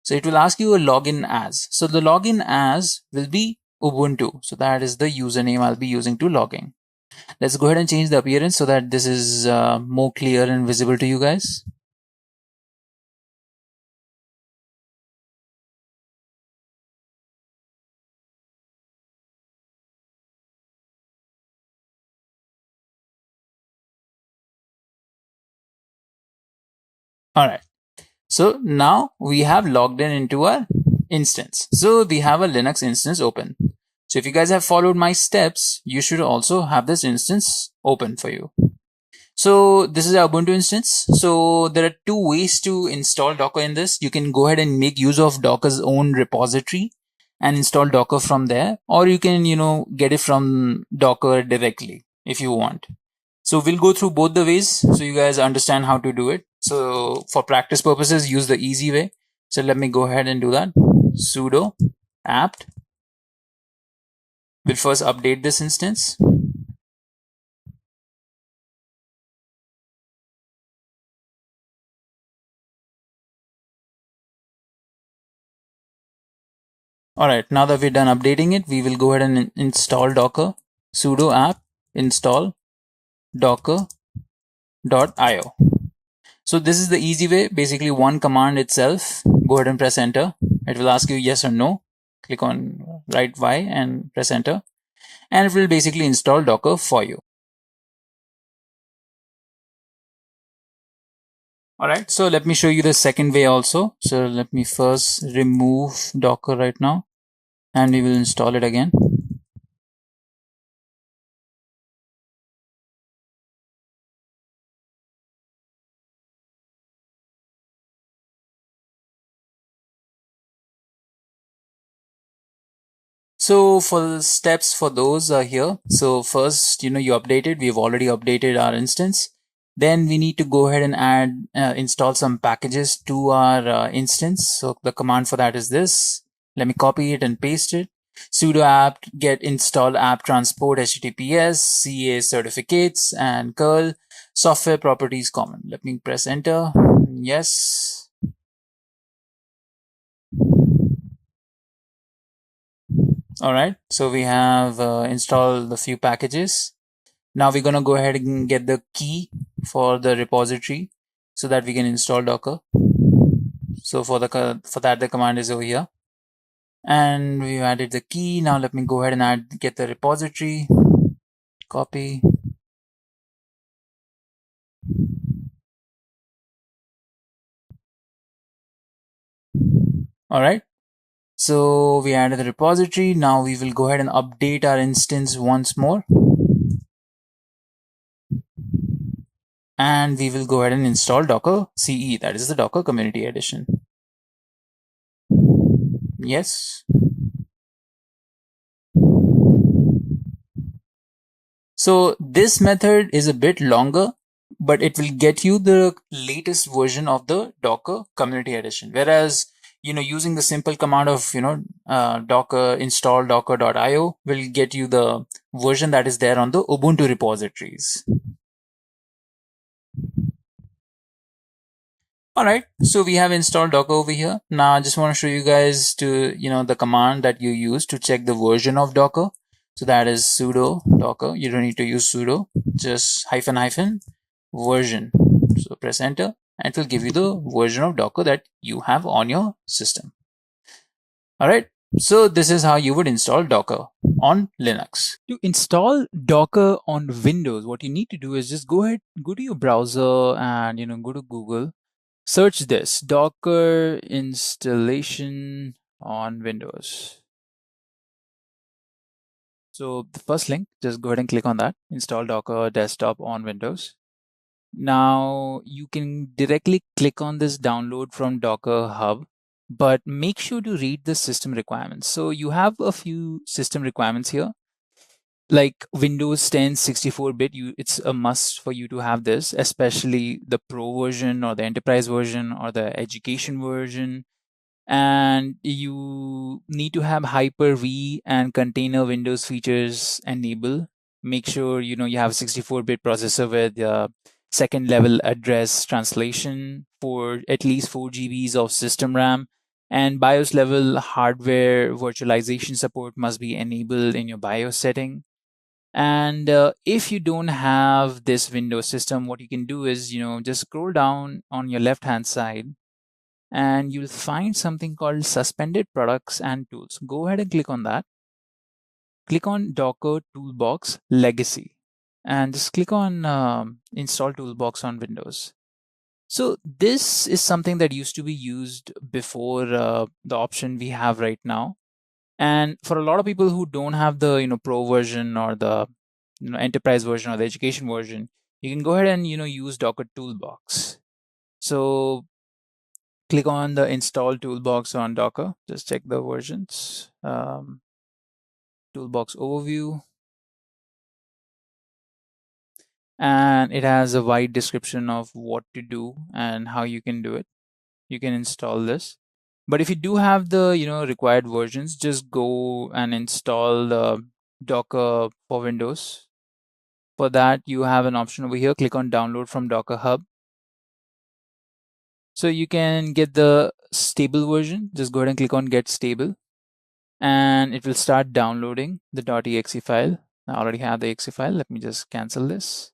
So it will ask you a login as. So the login as will be Ubuntu. So that is the username I'll be using to logging. Let's go ahead and change the appearance so that this is more clear and visible to you guys. All right. So now we have logged in into our instance. So we have a Linux instance open. So if you guys have followed my steps, you should also have this instance open for you. So this is our Ubuntu instance. So there are two ways to install Docker in this. You can go ahead and make use of Docker's own repository and install Docker from there, or you can, get it from Docker directly if you want. So we'll go through both the ways so you guys understand how to do it. So for practice purposes, use the easy way. So let me go ahead and do that. Sudo apt. We'll first update this instance. All right, now that we're done updating it, we will go ahead and install Docker. Sudo apt install docker.io. So this is the easy way, basically one command itself. Go ahead and press enter. It will ask you yes or no. Click on write Y and press enter. And it will basically install Docker for you. All right, so let me show you the second way also. So let me first remove Docker right now and we will install it again. So for the steps for those are here. So first, you update it. We've already updated our instance. Then we need to go ahead and add, install some packages to our instance. So the command for that is this. Let me copy it and paste it. Sudo apt get install app transport https ca certificates and curl software properties common. Let me press enter. Yes. All right, so we have installed a few packages. Now we're going to go ahead and get the key for the repository so that we can install Docker. So for that the command is over here, and we've added the key. Now let me go ahead and get the repository, copy. All right, so we added the repository. Now we will go ahead and update our instance once more. And we will go ahead and install Docker CE, that is the Docker Community Edition. Yes. So this method is a bit longer, but it will get you the latest version of the Docker Community Edition. Whereas, using the simple command of, Docker install docker.io will get you the version that is there on the Ubuntu repositories. All right, so we have installed Docker over here. Now I just want to show you guys to, the command that you use to check the version of Docker. So that is sudo docker. You don't need to use sudo, just hyphen version. So press enter and it will give you the version of Docker that you have on your system. All right, so this is how you would install Docker on Linux. To install Docker on Windows, what you need to do is just go to your browser and, go to Google. Search this Docker installation on Windows. So the first link, just go ahead and click on that. Install Docker desktop on Windows. Now you can directly click on this download from Docker Hub, but make sure to read the system requirements. So you have a few system requirements here. Like Windows 10 64-bit, it's a must for you to have this, especially the Pro version or the Enterprise version or the Education version. And you need to have Hyper-V and container Windows features enabled. Make sure you have a 64-bit processor with second level address translation for at least 4 GBs of system RAM, And BIOS level hardware virtualization support must be enabled in your BIOS setting. And if you don't have this Windows system, what you can do is, just scroll down on your left hand side and you'll find something called suspended products and tools. Go ahead and click on that. Click on Docker Toolbox Legacy and just click on install Toolbox on Windows. So this is something that used to be used before the option we have right now. And for a lot of people who don't have the pro version or the enterprise version or the education version, you can go ahead and use Docker Toolbox. So click on the install Toolbox on Docker. Just check the versions. Toolbox overview. And it has a wide description of what to do and how you can do it. You can install this. But if you do have the required versions, just go and install the Docker for Windows. For that, you have an option over here. Click on download from Docker Hub. So you can get the stable version. Just go ahead and click on get stable and it will start downloading the .exe file. I already have the exe file. Let me just cancel this.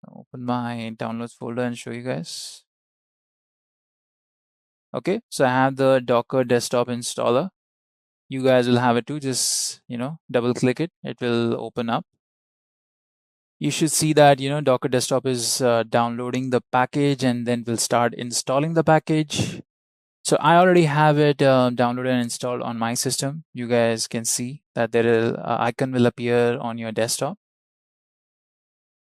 Open my downloads folder and show you guys. Okay, so I have the Docker desktop installer. You guys will have it too. Just double click it. It will open up. You should see that Docker desktop is downloading the package and then we'll start installing the package. So I already have it downloaded and installed on my system. You guys can see that there icon will appear on your desktop.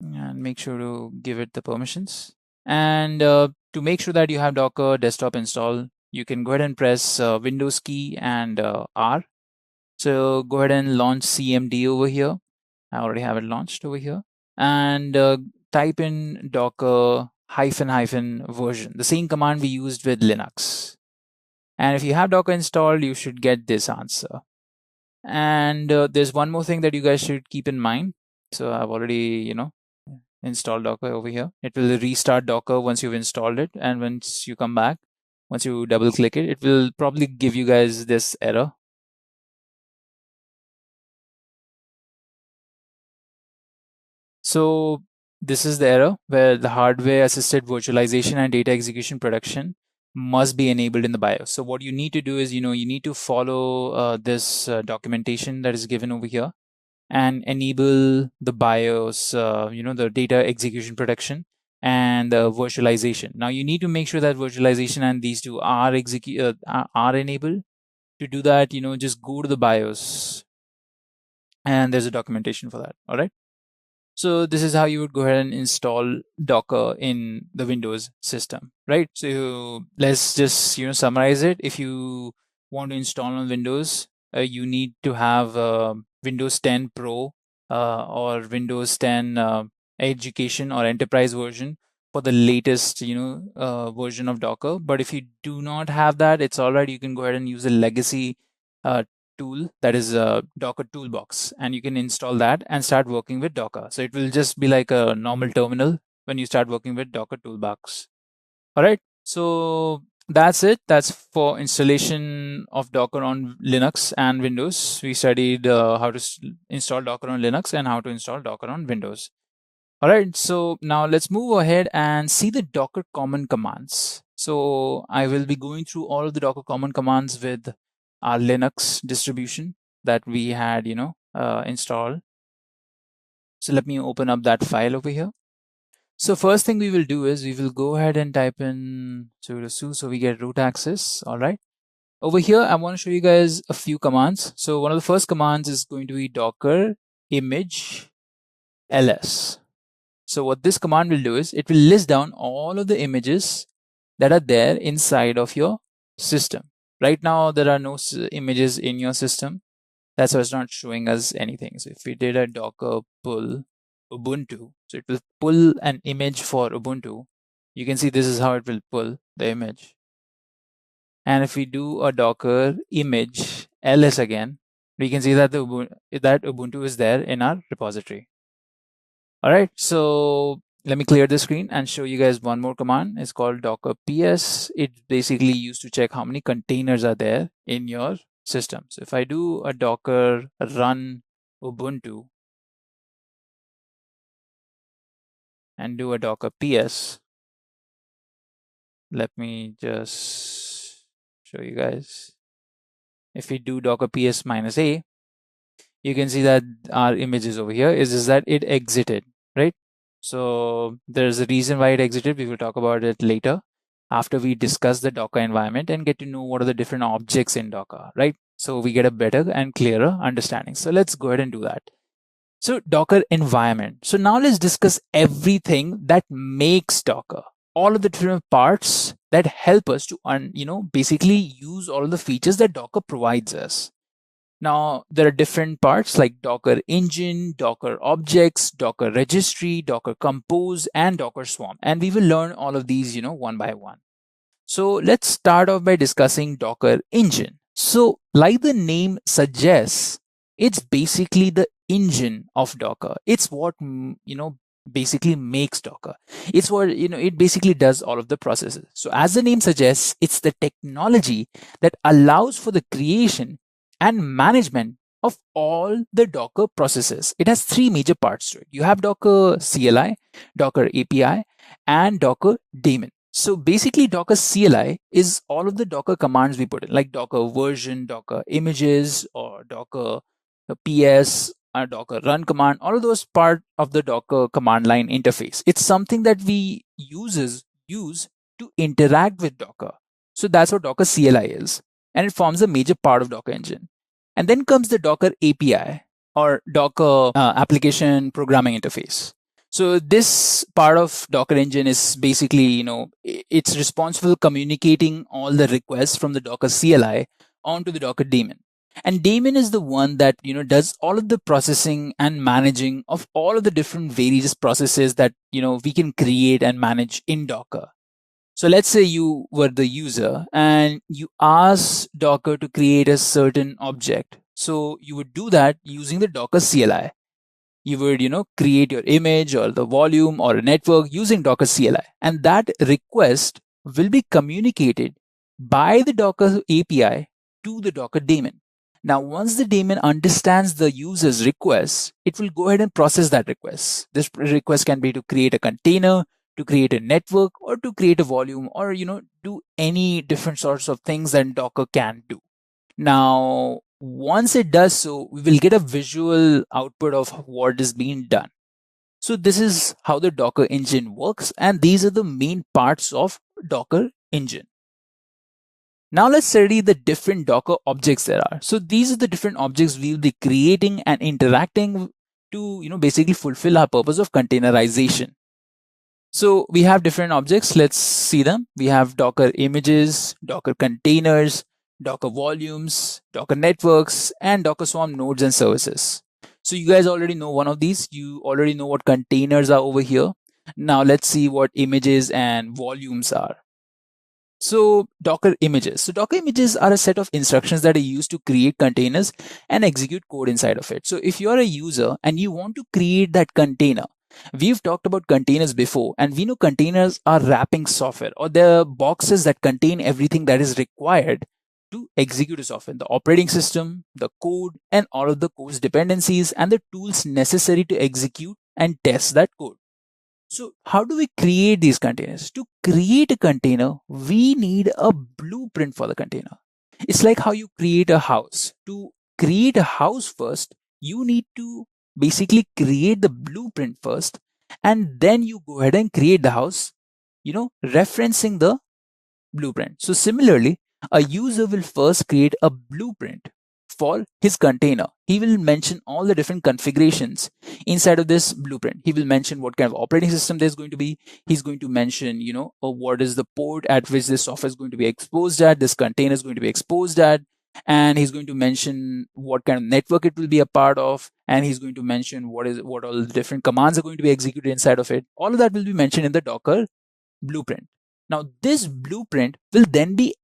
And make sure to give it the permissions. And to make sure that you have Docker desktop installed, you can go ahead and press Windows key and R. So go ahead and launch CMD over here. I already have it launched over here. And type in Docker -- version, the same command we used with Linux. And if you have Docker installed, you should get this answer. And there's one more thing that you guys should keep in mind. So I've already, install Docker over here. It will restart Docker once you've installed it. And once you come back, once you double click it, it will probably give you guys this error. So this is the error where the hardware assisted virtualization and data execution production must be enabled in the BIOS. So what you need to do is, you need to follow this documentation that is given over here and enable the BIOS, the data execution protection and virtualization. Now you need to make sure that virtualization and these two are enabled. To do that, just go to the BIOS and there's a documentation for that. All right. So this is how you would go ahead and install Docker in the Windows system, right? So let's just summarize it. If you want to install on Windows, you need to have Windows 10 Pro or Windows 10 Education or Enterprise version for the latest version of Docker. But if you do not have that, it's all right. You can go ahead and use a legacy tool, that is Docker Toolbox, and you can install that and start working with Docker. So it will just be like a normal terminal when you start working with Docker Toolbox. All right, so that's it. That's for installation of Docker on Linux and Windows. We studied how to install Docker on Linux and how to install Docker on Windows. All right, so now let's move ahead and see the Docker common commands. So I will be going through all of the Docker common commands with our Linux distribution that we had, installed. So let me open up that file over here. So first thing we will do is we will go ahead and type in sudo so we get root access. All right. Over here, I want to show you guys a few commands. So one of the first commands is going to be docker image ls. So what this command will do is it will list down all of the images that are there inside of your system. Right now, there are no images in your system. That's why it's not showing us anything. So if we did a docker pull Ubuntu, so it will pull an image for Ubuntu. You can see this is how it will pull the image. And if we do a docker image ls again, we can see that Ubuntu is there in our repository. All right, so let me clear the screen and show you guys one more command. It's called docker ps. It's basically used to check how many containers are there in your system. So if I do a docker run ubuntu and do a docker ps, let me just show you guys. If we do docker ps -a, you can see that our image is over here. Is just that it exited, right? So there's a reason why it exited. We will talk about it later after we discuss the Docker environment and get to know what are the different objects in Docker, right? So we get a better and clearer understanding. So let's go ahead and do that. So Docker environment. So now let's discuss everything that makes Docker. All of the different parts that help us to, basically use all of the features that Docker provides us. Now, there are different parts like Docker engine, Docker objects, Docker registry, Docker compose, and Docker swarm. And we will learn all of these, one by one. So let's start off by discussing Docker engine. So like the name suggests, it's basically the engine of Docker. It's what, basically makes Docker. It's what, it basically does all of the processes. So as the name suggests, it's the technology that allows for the creation and management of all the Docker processes. It has three major parts to it. You have Docker CLI, Docker API, and Docker daemon. So basically Docker CLI is all of the Docker commands we put in, like Docker version, Docker images, or Docker PS, Docker run command, all of those part of the Docker command line interface. It's something that we use to interact with Docker. So that's what Docker CLI is. And it forms a major part of Docker engine. And then comes the Docker API, or Docker application programming interface. So this part of Docker engine is basically, it's responsible for communicating all the requests from the Docker CLI onto the Docker daemon. And daemon is the one that, does all of the processing and managing of all of the different various processes that, we can create and manage in Docker. So let's say you were the user and you asked Docker to create a certain object. So you would do that using the Docker CLI. You would, create your image or the volume or a network using Docker CLI. And that request will be communicated by the Docker API to the Docker daemon. Now, once the daemon understands the user's request, it will go ahead and process that request. This request can be to create a container, to create a network, or to create a volume, or do any different sorts of things that Docker can do. Now, once it does so, we will get a visual output of what is being done. So this is how the Docker engine works, and these are the main parts of Docker engine. Now let's study the different Docker objects there are. So these are the different objects we will be creating and interacting to basically fulfill our purpose of containerization. So we have different objects. Let's see them. We have Docker images, Docker containers, Docker volumes, Docker networks, and Docker Swarm nodes and services. So you guys already know one of these. You already know what containers are over here. Now let's see what images and volumes are. So Docker images. So Docker images are a set of instructions that are used to create containers and execute code inside of it. So if you're a user and you want to create that container, we've talked about containers before, and we know containers are wrapping software, or they're boxes that contain everything that is required to execute a software, the operating system, the code, and all of the code's dependencies and the tools necessary to execute and test that code. So how do we create these containers? To create a container, we need a blueprint for the container. It's like how you create a house. To create a house first, you need to basically create the blueprint first, and then you go ahead and create the house, referencing the blueprint. So similarly, a user will first create a blueprint for his container. He will mention all the different configurations inside of this blueprint. He will mention what kind of operating system there's going to be. He's going to mention, what is the port at which this software is going to be exposed at, this container is going to be exposed at, and he's going to mention what kind of network it will be a part of, and he's going to mention what all the different commands are going to be executed inside of it. All of that will be mentioned in the Docker blueprint. Now, this blueprint will then be,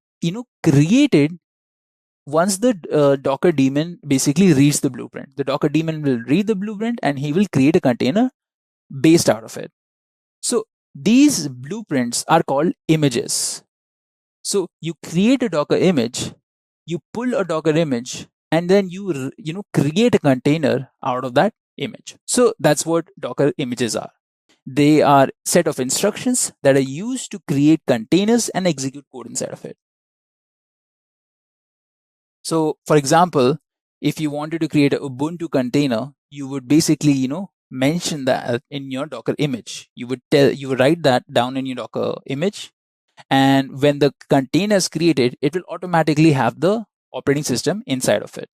created once the Docker daemon basically reads the blueprint. The Docker daemon will read the blueprint and he will create a container based out of it. So these blueprints are called images. So you create a Docker image, you pull a Docker image, and then you create a container out of that image. So that's what Docker images are. They are set of instructions that are used to create containers and execute code inside of it. So for example, if you wanted to create an Ubuntu container, you would basically, mention that in your Docker image. You would write that down in your Docker image. And when the container is created, it will automatically have the operating system inside of it.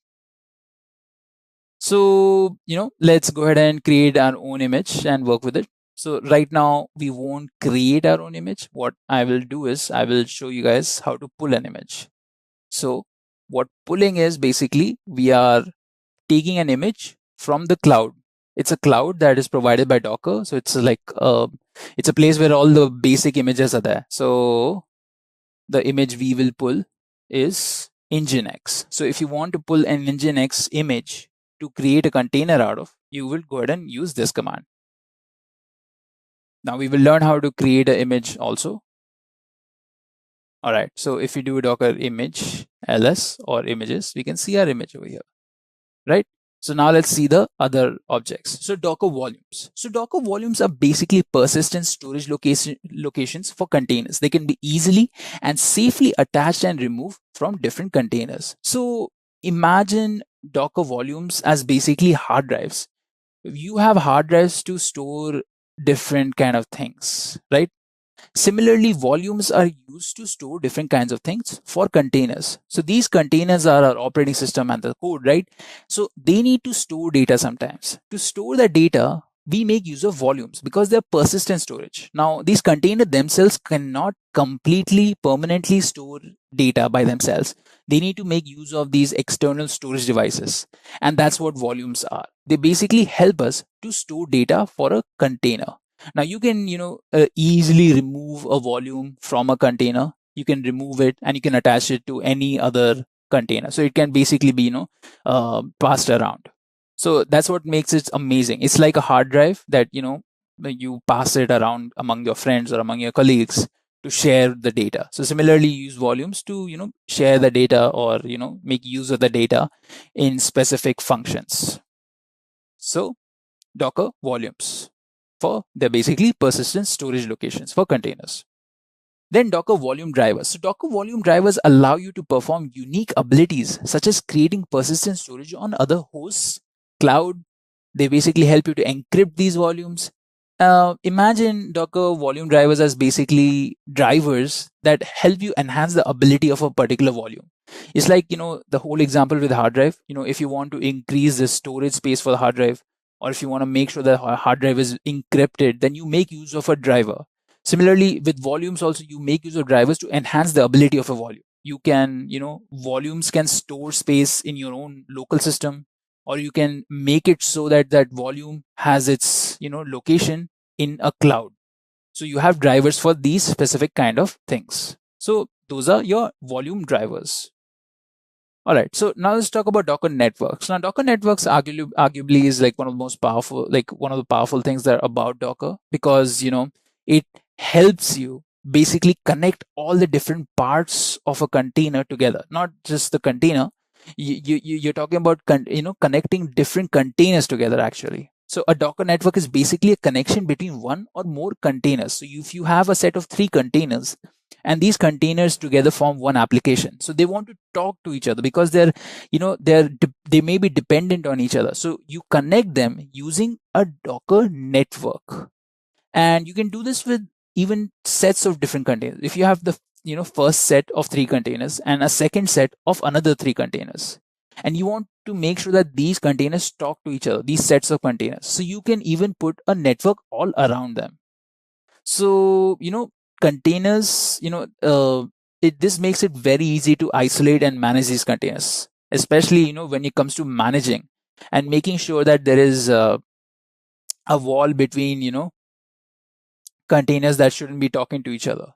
So, let's go ahead and create our own image and work with it. So right now we won't create our own image. What I will do is I will show you guys how to pull an image. So what pulling is, basically we are taking an image from the cloud. It's a cloud that is provided by Docker. So it's like it's a place where all the basic images are there. So the image we will pull is Nginx. So if you want to pull an Nginx image to create a container out of, you will go ahead and use this command. Now we will learn how to create an image also. All right. So if we do Docker image ls or images, we can see our image over here, right? So now let's see the other objects. So Docker volumes. So Docker volumes are basically persistent storage locations for containers. They can be easily and safely attached and removed from different containers. So imagine Docker volumes as basically hard drives. You have hard drives to store different kind of things, right? Similarly, volumes are used to store different kinds of things for containers. So these containers are our operating system and the code, right? So they need to store data sometimes. To store the data, we make use of volumes because they're persistent storage. Now, these containers themselves cannot completely permanently store data by themselves. They need to make use of these external storage devices. And that's what volumes are. They basically help us to store data for a container. Now you can, easily remove a volume from a container. You can remove it and you can attach it to any other container. So it can basically be, passed around. So that's what makes it amazing. It's like a hard drive that, you pass it around among your friends or among your colleagues to share the data. So similarly, you use volumes to, share the data or, make use of the data in specific functions. So Docker volumes. They're basically persistent storage locations for containers. Then Docker volume drivers. So Docker volume drivers allow you to perform unique abilities such as creating persistent storage on other hosts, cloud. They basically help you to encrypt these volumes. Imagine Docker volume drivers as basically drivers that help you enhance the ability of a particular volume. It's like, the whole example with hard drive, if you want to increase the storage space for the hard drive, or if you want to make sure that hard drive is encrypted, then you make use of a driver. Similarly, with volumes also, you make use of drivers to enhance the ability of a volume. You can, volumes can store space in your own local system, or you can make it so that that volume has its, location in a cloud. So you have drivers for these specific kind of things. So those are your volume drivers. All right, so now let's talk about Docker networks. Now, Docker networks arguably is like one of the most powerful, like one of the powerful things that are about Docker, because it helps you basically connect all the different parts of a container together. Not just the container. You're talking about connecting different containers together actually. So a Docker network is basically a connection between one or more containers. So if you have a set of 3 containers, and these containers together form one application, so they want to talk to each other because they may be dependent on each other. So you connect them using a Docker network, and you can do this with even sets of different containers. If you have the first set of 3 containers and a second set of another 3 containers, and you want to make sure that these containers talk to each other, these sets of containers, so you can even put a network all around them. So containers, this makes it very easy to isolate and manage these containers, especially when it comes to managing and making sure that there is a wall between containers that shouldn't be talking to each other.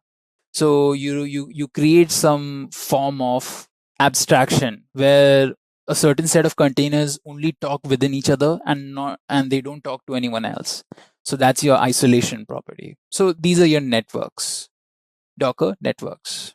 So you create some form of abstraction where a certain set of containers only talk within each other and they don't talk to anyone else. So that's your isolation property. So these are your networks, Docker networks.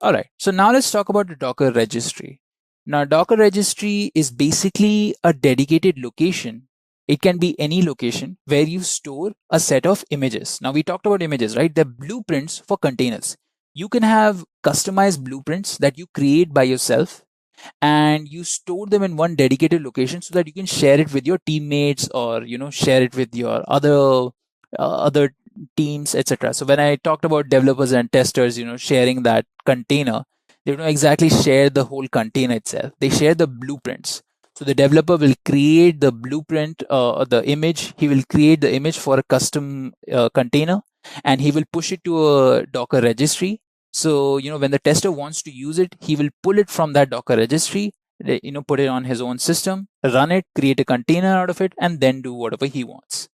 All right. So now let's talk about the Docker registry. Now, Docker registry is basically a dedicated location. It can be any location where you store a set of images. Now, we talked about images, right? They're blueprints for containers. You can have customized blueprints that you create by yourself, and you store them in one dedicated location so that you can share it with your teammates, or share it with your other teams, etc. So when I talked about developers and testers sharing that container, they don't exactly share the whole container itself, they share the blueprints. So the developer will create the blueprint, the image, he will create the image for a custom container, and he will push it to a Docker registry. So when the tester wants to use it, he will pull it from that Docker registry, put it on his own system, run it, create a container out of it, and then do whatever he wants.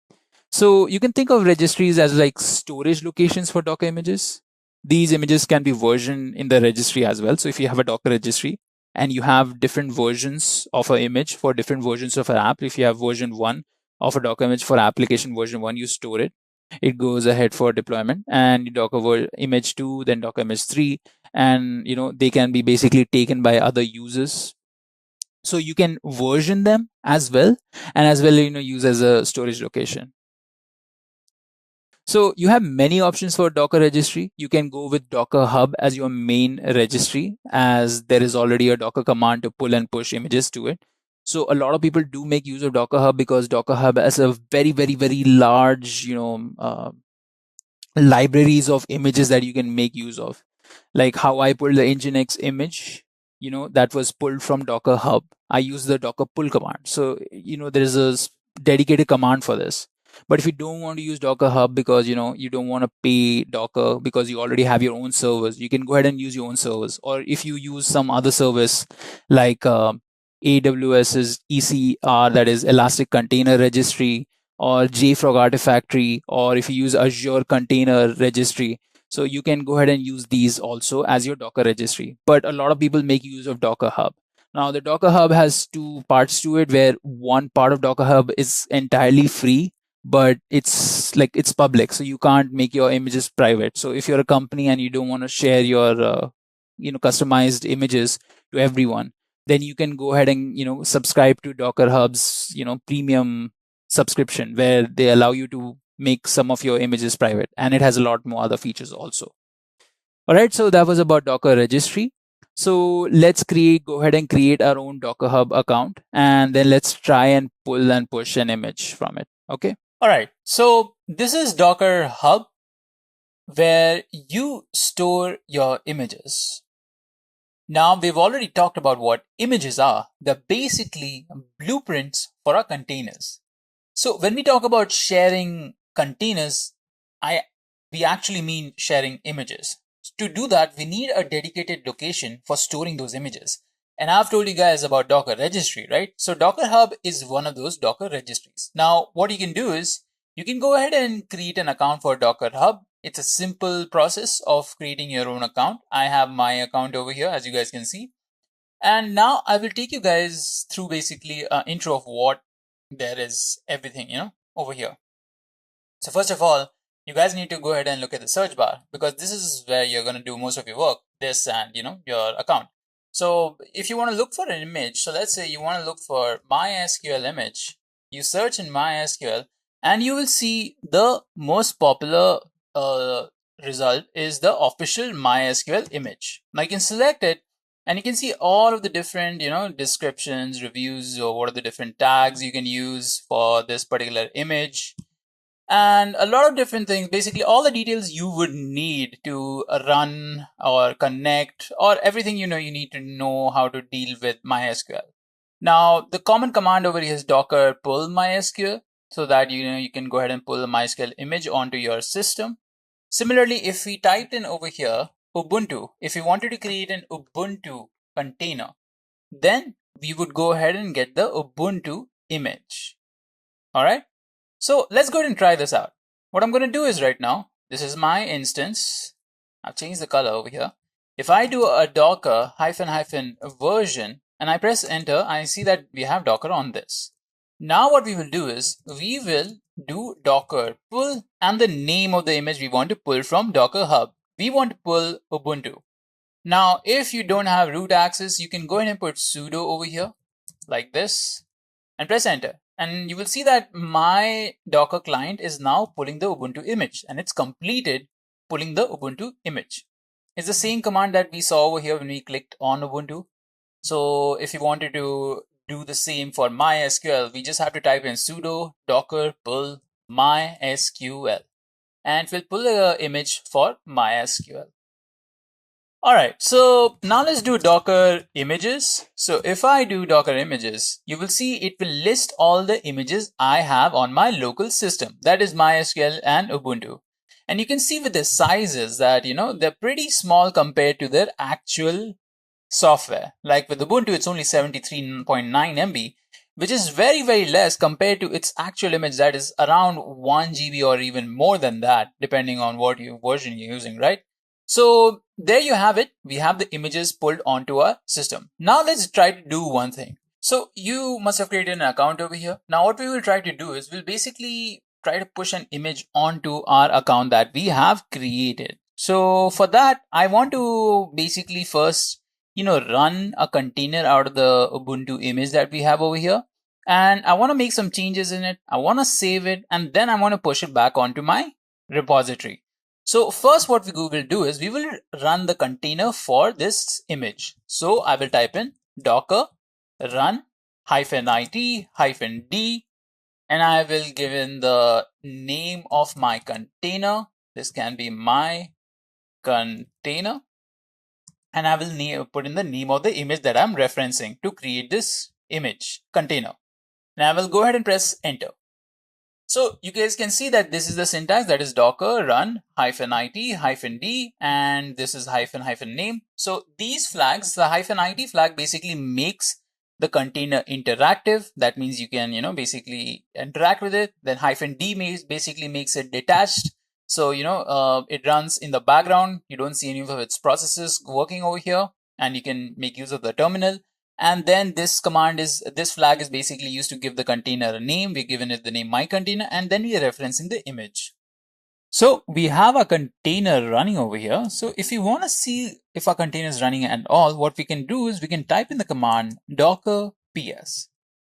So you can think of registries as like storage locations for Docker images. These images can be versioned in the registry as well. So if you have a Docker registry and you have different versions of an image for different versions of an app, if you have version 1 of a Docker image for application version 1, you store it. It goes ahead for deployment, and Docker image 2, then Docker image 3, and they can be basically taken by other users. So you can version them as well, and as well use as a storage location. So you have many options for Docker registry. You can go with Docker Hub as your main registry, as there is already a Docker command to pull and push images to it. So a lot of people do make use of Docker Hub because Docker Hub has a very, very, very large, libraries of images that you can make use of. Like how I pulled the Nginx image, that was pulled from Docker Hub. I use the Docker pull command. So, there is a dedicated command for this. But if you don't want to use Docker Hub because you don't want to pay Docker because you already have your own servers, you can go ahead and use your own servers. Or if you use some other service like AWS's ECR, that is Elastic Container Registry, or JFrog Artifactory, or if you use Azure Container Registry, so you can go ahead and use these also as your Docker registry. But a lot of people make use of Docker Hub. Now the Docker Hub has two parts to it, where one part of Docker Hub is entirely free, but it's public, so you can't make your images private. So if you're a company and you don't want to share your customized images to everyone, then you can go ahead and subscribe to Docker Hub's premium subscription, where they allow you to make some of your images private, and it has a lot more other features also. All right, so that was about Docker registry. So let's go ahead and create our own Docker Hub account, and then let's try and pull and push an image from it. Okay. All right. So this is Docker Hub, where you store your images. Now, we've already talked about what images are. They're basically blueprints for our containers. So when we talk about sharing containers, we actually mean sharing images. To do that, we need a dedicated location for storing those images. And I've told you guys about Docker registry, right? So Docker Hub is one of those Docker registries. Now, what you can do is you can go ahead and create an account for Docker Hub. It's a simple process of creating your own account. I have my account over here, as you guys can see. And now I will take you guys through basically an intro of what there is, everything, over here. So first of all, you guys need to go ahead and look at the search bar, because this is where you're going to do most of your work, this and, your account. So if you want to look for an image, so let's say you want to look for MySQL image, you search in MySQL and you will see the most popular result is the official MySQL image. Now you can select it and you can see all of the different, descriptions, reviews, or what are the different tags you can use for this particular image. And a lot of different things, basically all the details you would need to run or connect, or everything you need to know how to deal with MySQL. Now, the common command over here is docker pull MySQL, so that you can go ahead and pull the MySQL image onto your system. Similarly, if we typed in over here Ubuntu, if we wanted to create an Ubuntu container, then we would go ahead and get the Ubuntu image. All right. So let's go ahead and try this out. What I'm going to do is right now, this is my instance. I've changed the color over here. If I do a docker --version and I press enter, I see that we have Docker on this. Now what we will do is we will do docker pull and the name of the image we want to pull from Docker Hub. We want to pull Ubuntu. Now, if you don't have root access, you can go ahead and put sudo over here like this and press enter. And you will see that my Docker client is now pulling the Ubuntu image and it's completed pulling the Ubuntu image. It's the same command that we saw over here when we clicked on Ubuntu. So if you wanted to do the same for MySQL, we just have to type in sudo docker pull MySQL and we'll pull the image for MySQL. All right, so now let's do Docker images. So if I do Docker images, you will see it will list all the images I have on my local system. That is MySQL and Ubuntu. And you can see with the sizes that, they're pretty small compared to their actual software. Like with Ubuntu, it's only 73.9 MB, which is very, very less compared to its actual image that is around 1 GB or even more than that, depending on what version you're using, right? So there you have it. We have the images pulled onto our system. Now let's try to do one thing. So you must have created an account over here. Now what we will try to do is we'll basically try to push an image onto our account that we have created. So for that, I want to basically first, run a container out of the Ubuntu image that we have over here. And I want to make some changes in it. I want to save it and then I want to push it back onto my repository. So first what we will do is we will run the container for this image. So I will type in docker run -it-d and I will give in the name of my container. This can be my container and I will put in the name of the image that I'm referencing to create this image container. Now I will go ahead and press enter. So you guys can see that this is the syntax, that is docker run -it-d and this is --name. So these flags, the -it flag basically makes the container interactive. That means you can, basically interact with it. Then -d basically makes it detached. So, it runs in the background. You don't see any of its processes working over here and you can make use of the terminal. And then this flag is basically used to give the container a name. We've given it the name my container and then we are referencing the image. So we have a container running over here. So if you want to see if our container is running at all, what we can do is we can type in the command docker ps.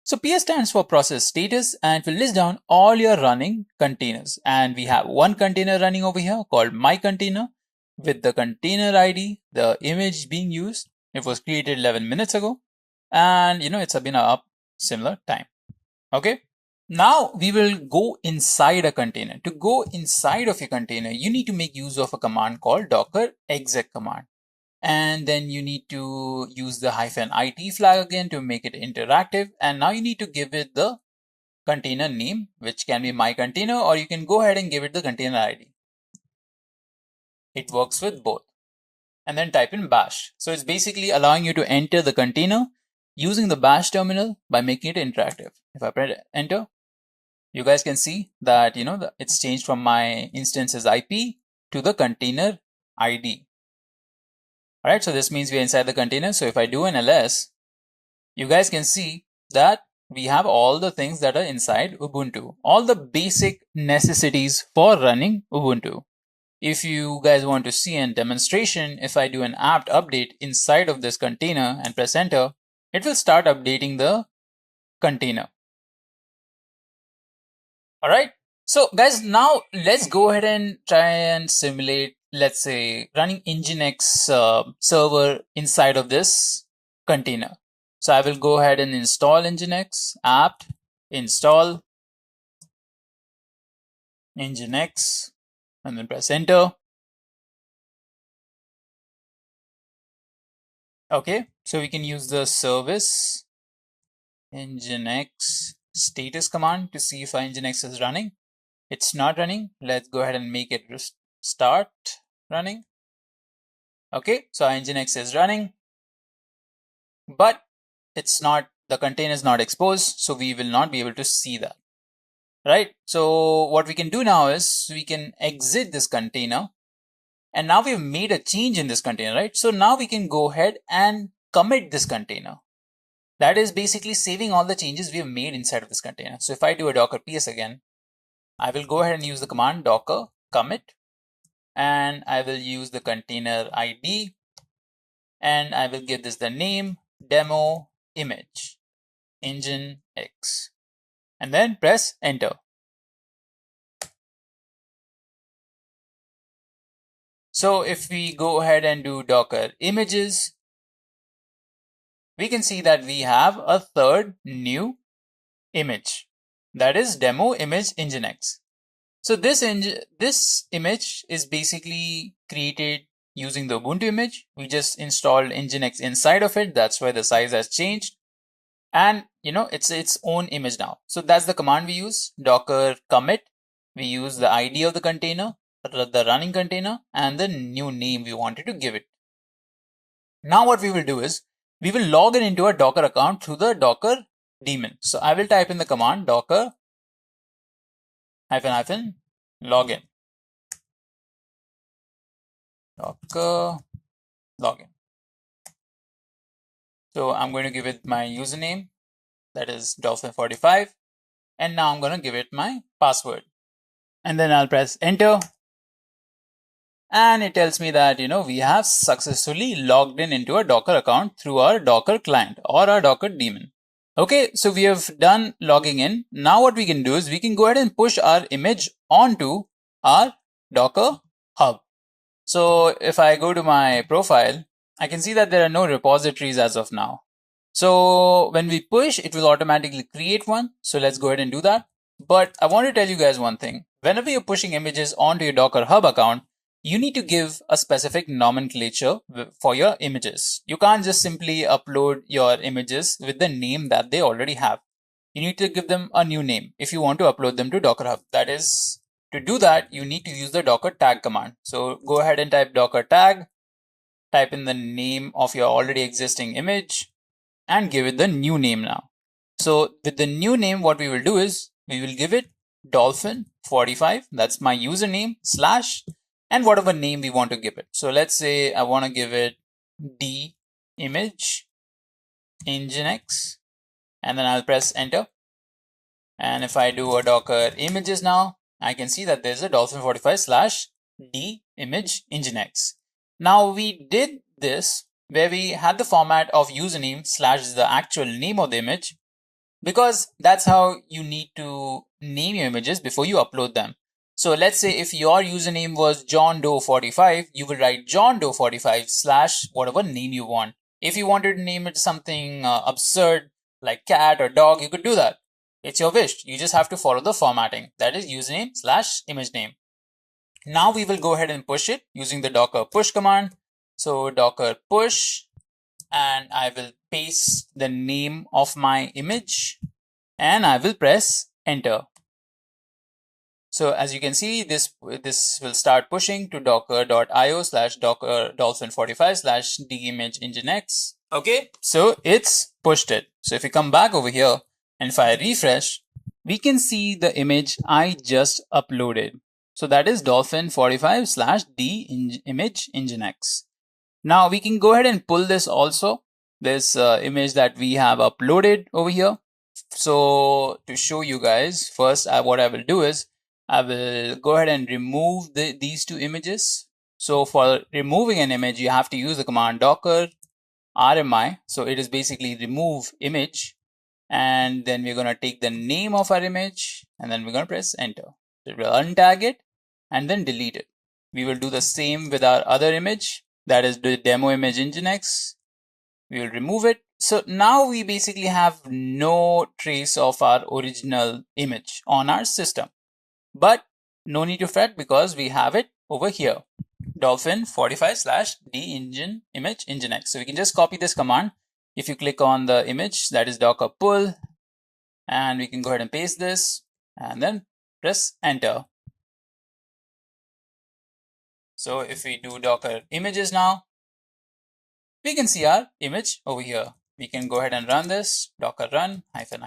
So ps stands for process status and it will list down all your running containers. And we have one container running over here called my container with the container ID, the image being used. It was created 11 minutes ago. And it's been up similar time. Okay. Now we will go inside a container. To go inside of your container, you need to make use of a command called docker exec command. And then you need to use the -it flag again to make it interactive. And now you need to give it the container name, which can be my container, or you can go ahead and give it the container ID. It works with both. And then type in bash. So it's basically allowing you to enter the container using the bash terminal by making it interactive. If I press enter, you guys can see that, it's changed from my instance's IP to the container ID. All right, so this means we're inside the container. So if I do an ls, you guys can see that we have all the things that are inside Ubuntu, all the basic necessities for running Ubuntu. If you guys want to see a demonstration, if I do an apt update inside of this container and press enter, it will start updating the container. All right. So guys, now let's go ahead and try and simulate, let's say, running Nginx server inside of this container. So I will go ahead and install Nginx, apt install Nginx, and then press enter. Okay, so we can use the service Nginx status command to see if our Nginx is running. It's not running. Let's go ahead and make it start running. Okay, so our Nginx is running, but it's not, the container is not exposed, so we will not be able to see that. Right? So what we can do now is we can exit this container. And now we've made a change in this container, right? So now we can go ahead and commit this container. That is basically saving all the changes we have made inside of this container. So if I do a docker ps again, I will go ahead and use the command docker commit, and I will use the container ID, and I will give this the name demo image engine X, and then press enter. So if we go ahead and do docker images, we can see that we have a third new image, that is demo image nginx. So this image is basically created using the Ubuntu image. We just installed nginx inside of it. That's why the size has changed. And it's its own image now. So that's the command we use, docker commit. We use the ID of the container, the running container, and the new name we wanted to give it. Now what we will do is we will log in into a Docker account through the Docker daemon. So I will type in the command docker --login. Docker login. So I'm going to give it my username, that is dolphin45, and now I'm going to give it my password, and then I'll press enter, and it tells me that we have successfully logged in into a Docker account through our Docker client or our Docker daemon. Okay, so we have done logging in. Now what we can do is we can go ahead and push our image onto our Docker hub. So if I go to my profile, I can see that there are no repositories as of now. So when we push, it will automatically create one. So let's go ahead and do that. But I want to tell you guys one thing. Whenever you're pushing images onto your Docker hub account, you need to give a specific nomenclature for your images. You can't just simply upload your images with the name that they already have. You need to give them a new name if you want to upload them to Docker hub. That is, to do that, you need to use the docker tag command. So go ahead and type docker tag, type in the name of your already existing image, and give it the new name now. So with the new name, what we will do is we will give it dolphin45. That's my username / and whatever name we want to give it. So let's say I want to give it d image nginx, and then I'll press enter. And if I do a docker images now, I can see that there's a dolphin45 / d image nginx. Now we did this where we had the format of username / the actual name of the image, because that's how you need to name your images before you upload them. So let's say if your username was johndoe45, you will write johndoe45 / whatever name you want. If you wanted to name it something absurd like cat or dog, you could do that. It's your wish. You just have to follow the formatting, that is username / image name. Now we will go ahead and push it using the docker push command. So docker push, and I will paste the name of my image, and I will press enter. So as you can see, this will start pushing to docker.io / docker dolphin45 / dimage nginx. Okay, so it's pushed it. So if we come back over here and if I refresh, we can see the image I just uploaded. So that is dolphin45 / d image nginx. Now we can go ahead and pull this also, this image that we have uploaded over here. So to show you guys, first what I will do is I will go ahead and remove these two images. So for removing an image, you have to use the command docker rmi. So it is basically remove image, and then we're going to take the name of our image, and then we're going to press enter. It will untag it and then delete it. We will do the same with our other image, that is the demo image nginx. We will remove it. So now we basically have no trace of our original image on our system. But no need to fret, because we have it over here, dolphin45 / d image nginx. So we can just copy this command. If you click on the image, that is docker pull, and we can go ahead and paste this and then press enter. So if we do docker images now, we can see our image over here. We can go ahead and run this, docker run -it -d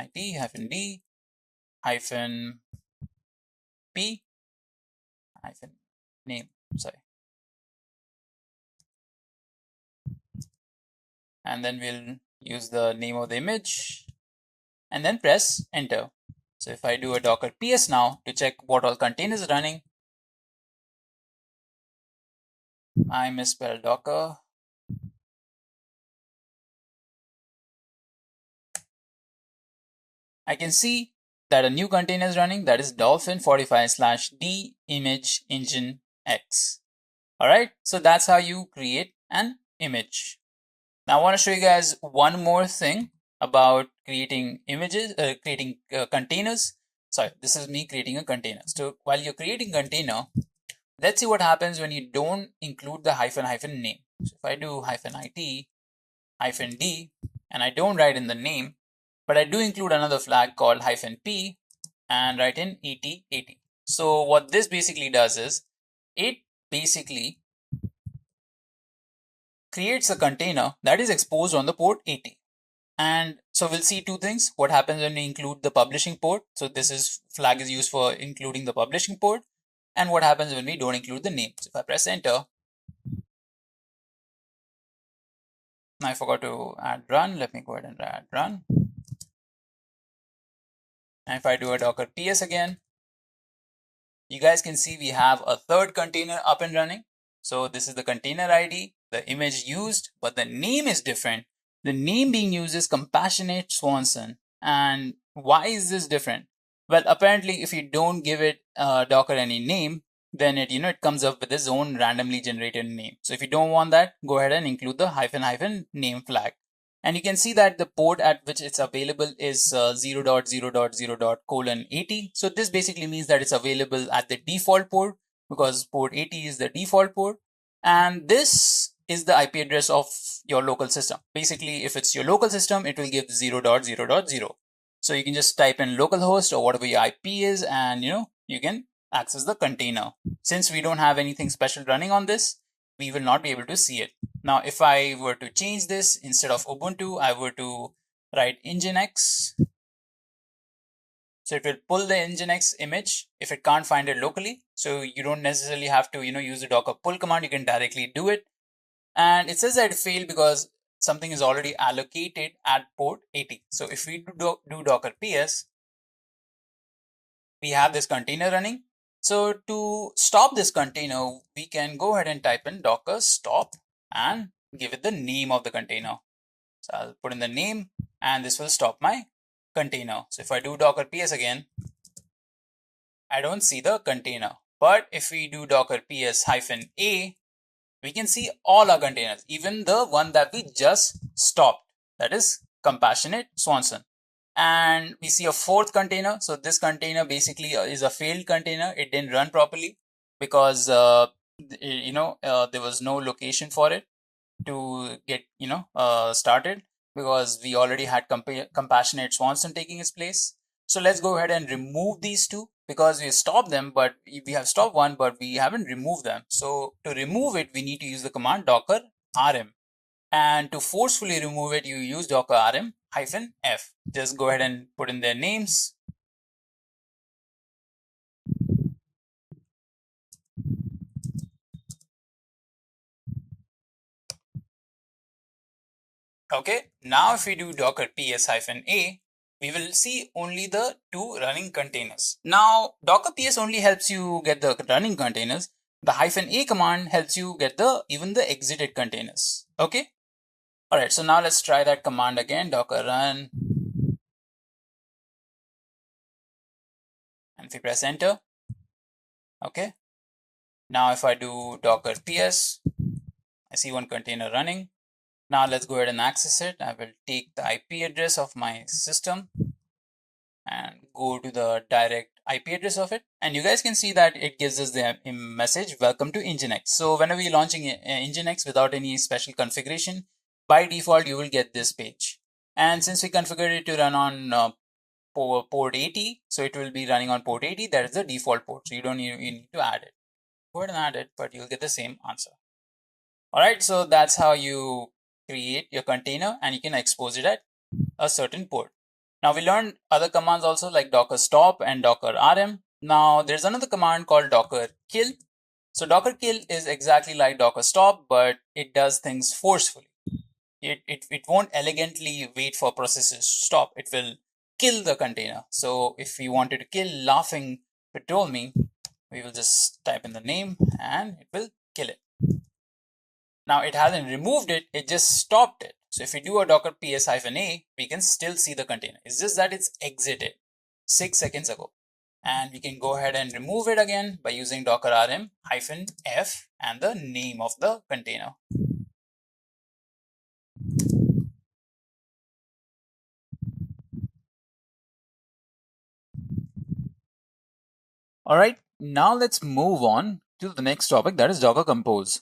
-p -name, sorry. And then we'll use the name of the image, and then press enter. So if I do a docker ps now to check what all containers is running, I misspelled docker. I can see that a new container is running, that is dolphin 45/d image engine x. Alright, so that's how you create an image. Now I want to show you guys one more thing about creating images, creating containers. Sorry, this is me creating a container. So while you're creating container, let's see what happens when you don't include the hyphen name. So if I do -it-d and I don't write in the name, but I do include another flag called -p and write in -et. So what this basically does is it basically creates a container that is exposed on the port 80. And so we'll see two things. What happens when we include the publishing port? So this is flag is used for including the publishing port. And what happens when we don't include the name? So if I press enter, I forgot to add run. Let me go ahead and add run. And if I do a docker ps again, you guys can see we have a third container up and running. So this is the container ID, the image used, but the name is different. The name being used is Compassionate Swanson. And why is this different? Well, apparently if you don't give it Docker any name, then it comes up with its own randomly generated name. So if you don't want that, go ahead and include the -name flag. And you can see that the port at which it's available is 0.0.0.:80. So this basically means that it's available at the default port because port 80 is the default port. And this is the IP address of your local system. Basically, if it's your local system, it will give 0.0.0. So you can just type in localhost or whatever your IP is, and you can access the container. Since we don't have anything special running on this, we will not be able to see it. Now, if I were to change this, instead of Ubuntu, I were to write Nginx. So it will pull the Nginx image if it can't find it locally. So you don't necessarily have to, use the docker pull command. You can directly do it. And it says that it failed because something is already allocated at port 80. So if we do docker ps, we have this container running. So to stop this container, we can go ahead and type in docker stop and give it the name of the container. So I'll put in the name and this will stop my container. So if I do docker ps again, I don't see the container. But if we do docker ps -a, we can see all our containers, even the one that we just stopped, that is Compassionate Swanson. And we see a fourth container. So this container basically is a failed container. It didn't run properly because there was no location for it to get started, because we already had Compassionate Swanson taking its place. So let's go ahead and remove these two, because we stopped them, but we have stopped one, but we haven't removed them. So to remove it, we need to use the command docker rm. And to forcefully remove it, you use docker rm -f. Just go ahead and put in their names. Okay, now if we do docker ps -a, we will see only the two running containers. Now, docker ps only helps you get the running containers. The -a command helps you get even the exited containers. Okay. All right. So now let's try that command again. Docker run. And if we press enter. Okay. Now if I do docker ps, I see one container running. Now let's go ahead and access it. I will take the IP address of my system and go to the direct IP address of it. And you guys can see that it gives us the message, welcome to Nginx. So whenever you're launching Nginx without any special configuration, by default, you will get this page. And since we configured it to run on port 80, so it will be running on port 80. That is the default port. So you don't need to add it. Go ahead and add it, but you'll get the same answer. All right, so that's how you create your container, and you can expose it at a certain port. Now we learned other commands also, like docker stop and docker rm. Now there's another command called docker kill. So docker kill is exactly like docker stop, but it does things forcefully. it won't elegantly wait for processes to stop. It will kill the container. So if we wanted to kill laughing patrol me, we will just type in the name and it will kill it. Now it hasn't removed it, it just stopped it. So if we do a docker ps-a, we can still see the container. It's just that it's exited 6 seconds ago. And we can go ahead and remove it again by using docker rm-f and the name of the container. All right, now let's move on to the next topic, that is Docker Compose.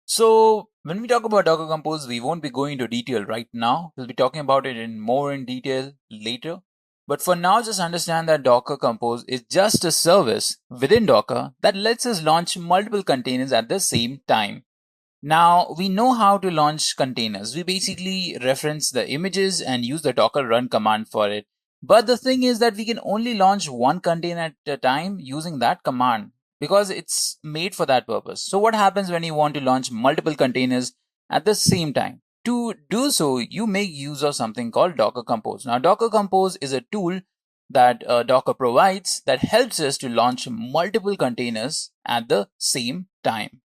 So when we talk about Docker Compose, we won't be going into detail right now. We'll be talking about it more in detail later. But for now, just understand that Docker Compose is just a service within Docker that lets us launch multiple containers at the same time. Now, we know how to launch containers. We basically reference the images and use the docker run command for it. But the thing is that we can only launch one container at a time using that command because it's made for that purpose. So what happens when you want to launch multiple containers at the same time? To do so, you make use of something called Docker Compose. Now, Docker Compose is a tool that Docker provides that helps us to launch multiple containers at the same time.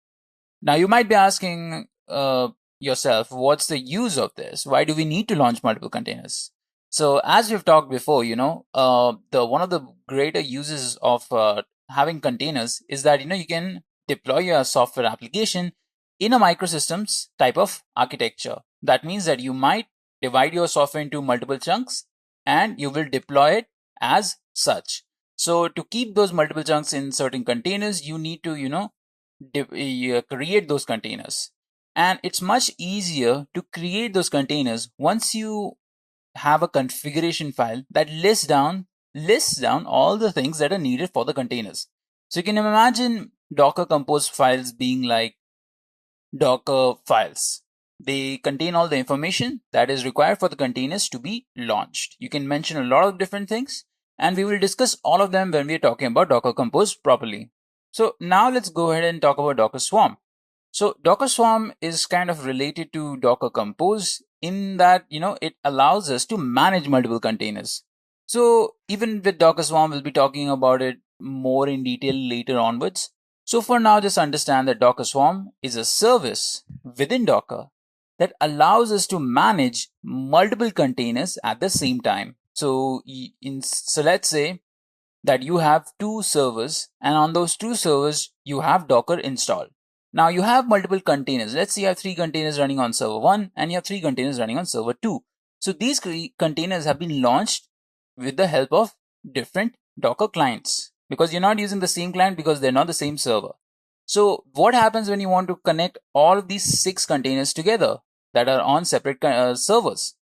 Now, you might be asking yourself, what's the use of this? Why do we need to launch multiple containers? So, as we've talked before, the one of the greater uses of having containers is that you can deploy your software application in a microsystems type of architecture. That means that you might divide your software into multiple chunks and you will deploy it as such. So, to keep those multiple chunks in certain containers, you need to create those containers, and it's much easier to create those containers once you have a configuration file that lists down all the things that are needed for the containers. So you can imagine Docker Compose files being like Docker files. They contain all the information that is required for the containers to be launched. You can mention a lot of different things, and we will discuss all of them when we are talking about Docker Compose properly. So now let's go ahead and talk about Docker Swarm. So Docker Swarm is kind of related to Docker Compose in that, it allows us to manage multiple containers. So even with Docker Swarm, we'll be talking about it more in detail later onwards. So for now, just understand that Docker Swarm is a service within Docker that allows us to manage multiple containers at the same time. So let's say that you have two servers, and on those two servers, you have Docker installed. Now you have multiple containers. Let's say you have 3 containers running on server 1 and you have 3 containers running on server 2. So these containers have been launched with the help of different Docker clients because you're not using the same client because they're not the same server. So what happens when you want to connect all of these 6 containers together that are on separate servers?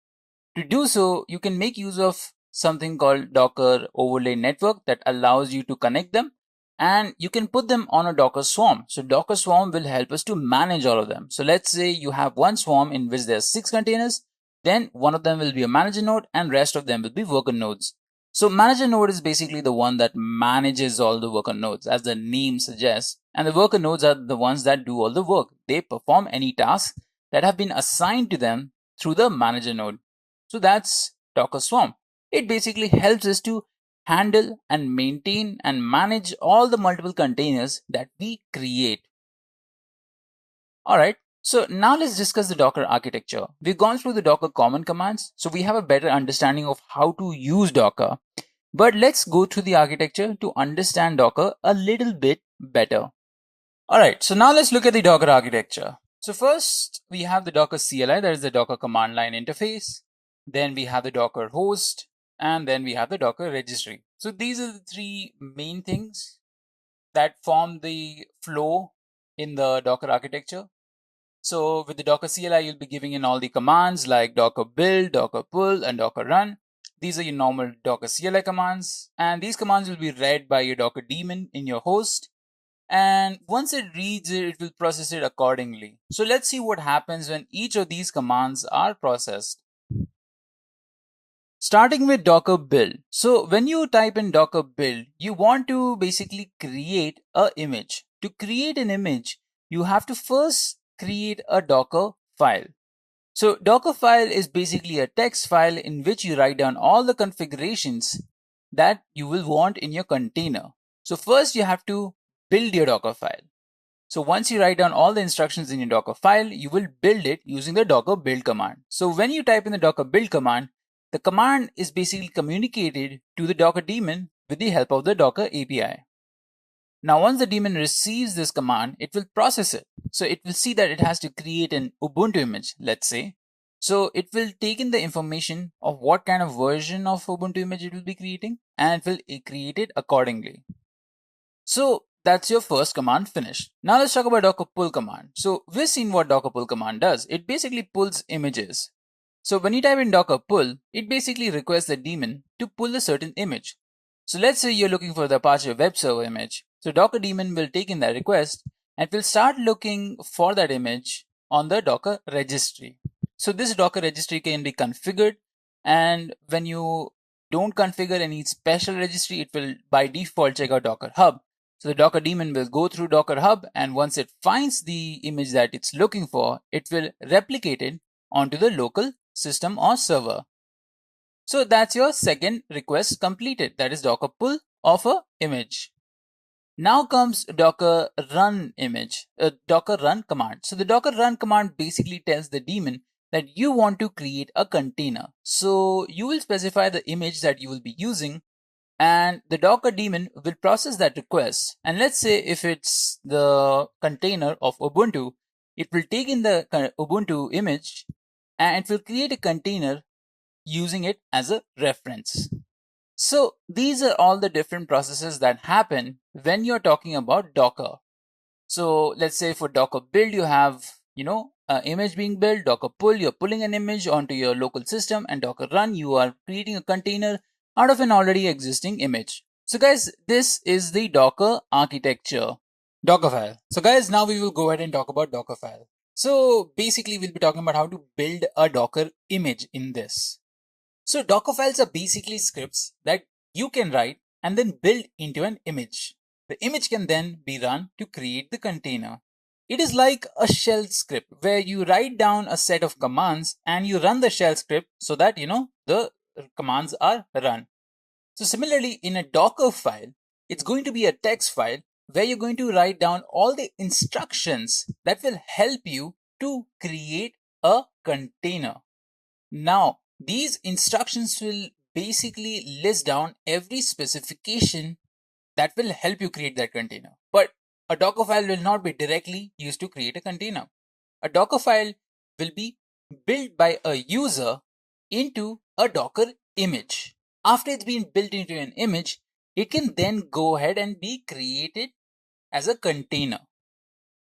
To do so, you can make use of something called Docker Overlay Network that allows you to connect them, and you can put them on a Docker Swarm. So Docker Swarm will help us to manage all of them. So let's say you have one swarm in which there are 6 containers, then one of them will be a manager node and rest of them will be worker nodes. So manager node is basically the one that manages all the worker nodes, as the name suggests, and the worker nodes are the ones that do all the work. They perform any tasks that have been assigned to them through the manager node. So that's Docker Swarm. It basically helps us to handle and maintain and manage all the multiple containers that we create. All right, so now let's discuss the Docker architecture. We've gone through the Docker common commands, so we have a better understanding of how to use Docker. But let's go through the architecture to understand Docker a little bit better. All right, so now let's look at the Docker architecture. So first, we have the Docker CLI, that is the Docker command line interface. Then we have the Docker host, and then we have the Docker registry. So these are the 3 main things that form the flow in the Docker architecture. So with the Docker CLI, you'll be giving in all the commands like Docker build, Docker pull, and Docker run. These are your normal Docker CLI commands, and these commands will be read by your Docker daemon in your host. And once it reads it, it will process it accordingly. So let's see what happens when each of these commands are processed. Starting with Docker build. So when you type in Docker build, you want to basically create an image. To create an image, you have to first create a Docker file. So Docker file is basically a text file in which you write down all the configurations that you will want in your container. So first you have to build your Docker file. So once you write down all the instructions in your Docker file, you will build it using the Docker build command. So when you type in the Docker build command, the command is basically communicated to the Docker daemon with the help of the Docker API. Now, once the daemon receives this command, it will process it. So it will see that it has to create an Ubuntu image, let's say. So it will take in the information of what kind of version of Ubuntu image it will be creating, and it will create it accordingly. So that's your first command finished. Now let's talk about Docker pull command. So we've seen what Docker pull command does. It basically pulls images. So when you type in Docker pull, it basically requests the daemon to pull a certain image. So let's say you're looking for the Apache web server image. So Docker daemon will take in that request and will start looking for that image on the Docker registry. So this Docker registry can be configured, and when you don't configure any special registry, it will by default check out Docker Hub. So the Docker daemon will go through Docker Hub, and once it finds the image that it's looking for, it will replicate it onto the local system or server. So that's your second request completed. That is Docker pull of a image. Now comes Docker run image, Docker run command. So the Docker run command basically tells the daemon that you want to create a container. So you will specify the image that you will be using, and the Docker daemon will process that request. And let's say if it's the container of Ubuntu, it will take in the Ubuntu image and it will create a container using it as a reference. So these are all the different processes that happen when you're talking about Docker. So let's say for Docker build, you have, image being built. Docker pull, you're pulling an image onto your local system, and Docker run, you are creating a container out of an already existing image. So guys, this is the Docker architecture. Dockerfile. So guys, now we will go ahead and talk about Dockerfile. So basically we'll be talking about how to build a Docker image in this. So Docker files are basically scripts that you can write and then build into an image. The image can then be run to create the container. It is like a shell script where you write down a set of commands and you run the shell script so that the commands are run. So similarly, in a Docker file, it's going to be a text file where you're going to write down all the instructions that will help you to create a container. Now, these instructions will basically list down every specification that will help you create that container. But a Docker file will not be directly used to create a container. A Docker file will be built by a user into a Docker image. After it's been built into an image, it can then go ahead and be created as a container.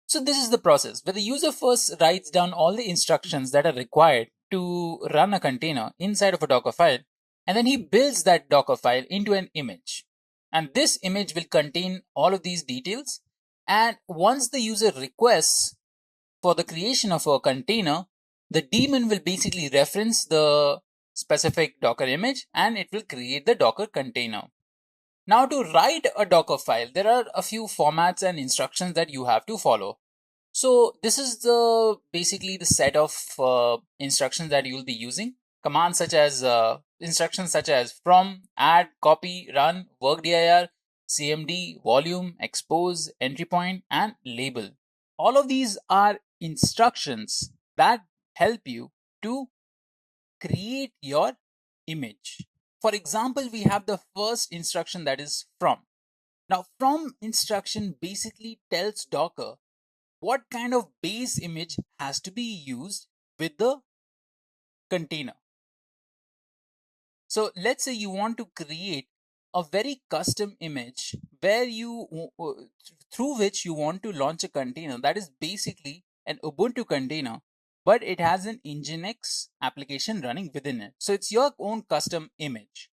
So this is the process where the user first writes down all the instructions that are required to run a container inside of a Docker file, and then he builds that Docker file into an image. And this image will contain all of these details. And once the user requests for the creation of a container, the daemon will basically reference the specific Docker image and it will create the Docker container. Now, to write a Docker file, there are a few formats and instructions that you have to follow. So this is basically the set of instructions that you will be using. Commands such as instructions such as from, add, copy, run, workdir, cmd, volume, expose, entry point, and label. All of these are instructions that help you to create your image. For example, we have the first instruction, that is from. Now, from instruction basically tells Docker what kind of base image has to be used with the container. So let's say you want to create a very custom image where through which you want to launch a container that is basically an Ubuntu container, but it has an Nginx application running within it. So it's your own custom image,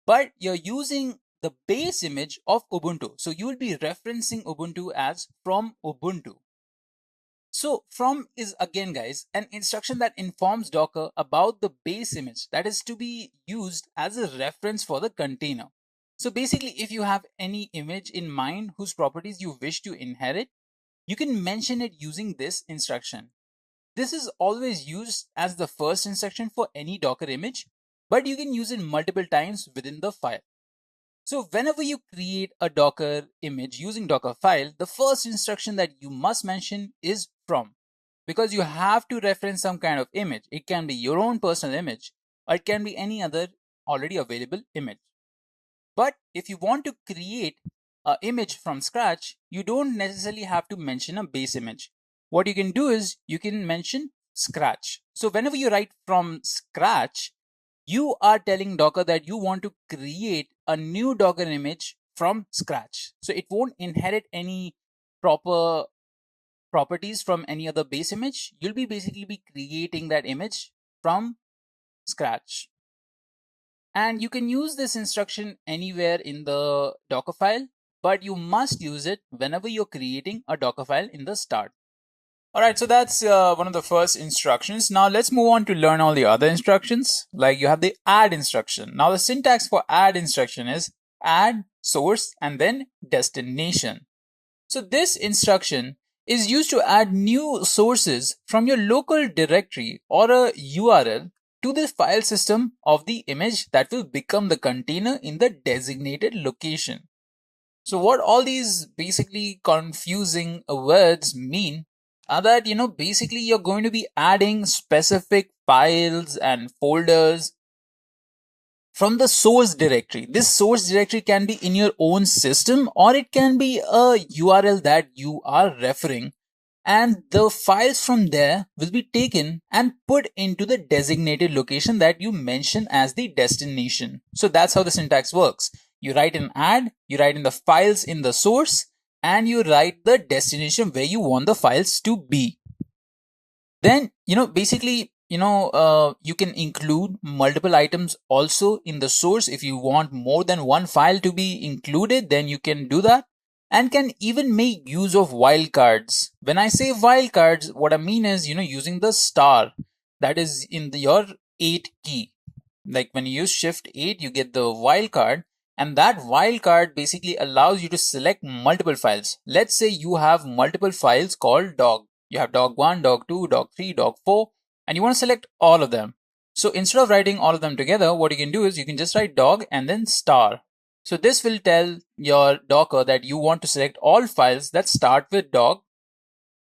but you're using the base image of Ubuntu. So you will be referencing Ubuntu as from Ubuntu. So from is again, guys, an instruction that informs Docker about the base image that is to be used as a reference for the container. So basically, if you have any image in mind whose properties you wish to inherit, you can mention it using this instruction. This is always used as the first instruction for any Docker image, but you can use it multiple times within the file. So whenever you create a Docker image using Docker file, the first instruction that you must mention is from, because you have to reference some kind of image. It can be your own personal image, or it can be any other already available image. But if you want to create an image from scratch, you don't necessarily have to mention a base image. What you can do is you can mention scratch. So whenever you write from scratch, you are telling Docker that you want to create a new Docker image from scratch. So it won't inherit any proper properties from any other base image. You'll be basically be creating that image from scratch. And you can use this instruction anywhere in the Docker file, but you must use it whenever you're creating a Docker file in the start. All right, so that's one of the first instructions. Now let's move on to learn all the other instructions. Like you have the add instruction. Now the syntax for add instruction is add, source, and then destination. So this instruction is used to add new sources from your local directory or a URL to the file system of the image that will become the container in the designated location. So what all these basically confusing words mean are that, basically you're going to be adding specific files and folders from the source directory. This source directory can be in your own system, or it can be a URL that you are referring, and the files from there will be taken and put into the designated location that you mention as the destination. So that's how the syntax works. You write an add, you write in the files in the source, and you write the destination where you want the files to be. Then, basically, you can include multiple items also in the source. If you want more than one file to be included, then you can do that, and can even make use of wildcards. When I say wildcards, what I mean is, using the star that is in your 8 key. Like when you use Shift 8, you get the wildcard, and that wildcard basically allows you to select multiple files. Let's say you have multiple files called dog. You have dog1, dog2, dog3, dog4, and you want to select all of them. So instead of writing all of them together, what you can do is you can just write dog and then star. So this will tell your Docker that you want to select all files that start with dog,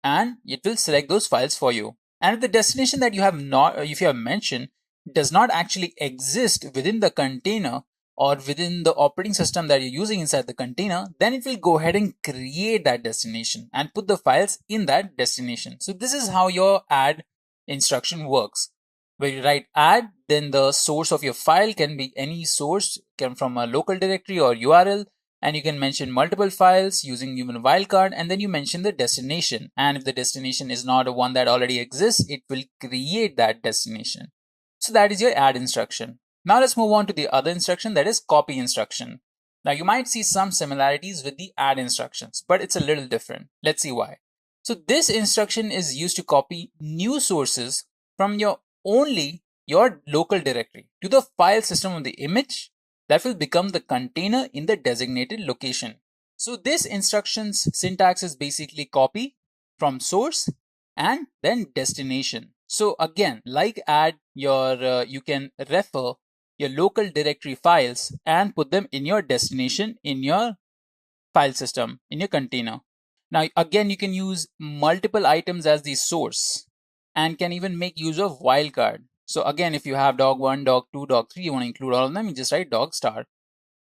and it will select those files for you. And if the destination that you have mentioned does not actually exist within the container or within the operating system that you're using inside the container, then it will go ahead and create that destination and put the files in that destination. So this is how your add instruction works. Where you write add, then the source of your file can be any source, can from a local directory or URL, and you can mention multiple files using even a wildcard, and then you mention the destination. And if the destination is not a one that already exists, it will create that destination. So that is your add instruction. Now let's move on to the other instruction, that is copy instruction. Now you might see some similarities with the add instructions, but it's a little different. Let's see why. So this instruction is used to copy new sources from your local directory to the file system of the image that will become the container in the designated location. So this instruction's syntax is basically copy from source and then destination. So again, like add, you can refer your local directory files and put them in your destination in your file system, in your container. Now again, you can use multiple items as the source and can even make use of wildcard. So again, if you have dog1, dog2, dog3, you want to include all of them, you just write dog star.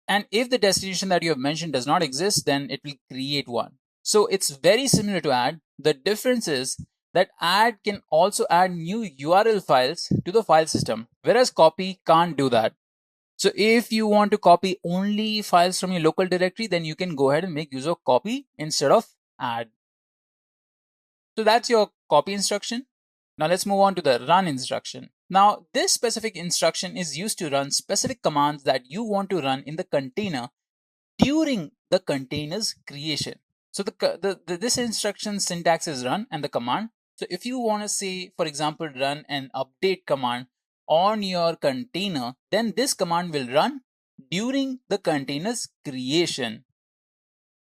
And if the destination that you have mentioned does not exist, then it will create one. So it's very similar to add. The difference is that add can also add new URL files to the file system, whereas copy can't do that. So if you want to copy only files from your local directory, then you can go ahead and make use of copy instead of add. So that's your copy instruction. Now let's move on to the run instruction. Now this specific instruction is used to run specific commands that you want to run in the container during the container's creation. So this instruction syntax is run and the command. So if you want to say, for example, run an update command on your container, then this command will run during the container's creation.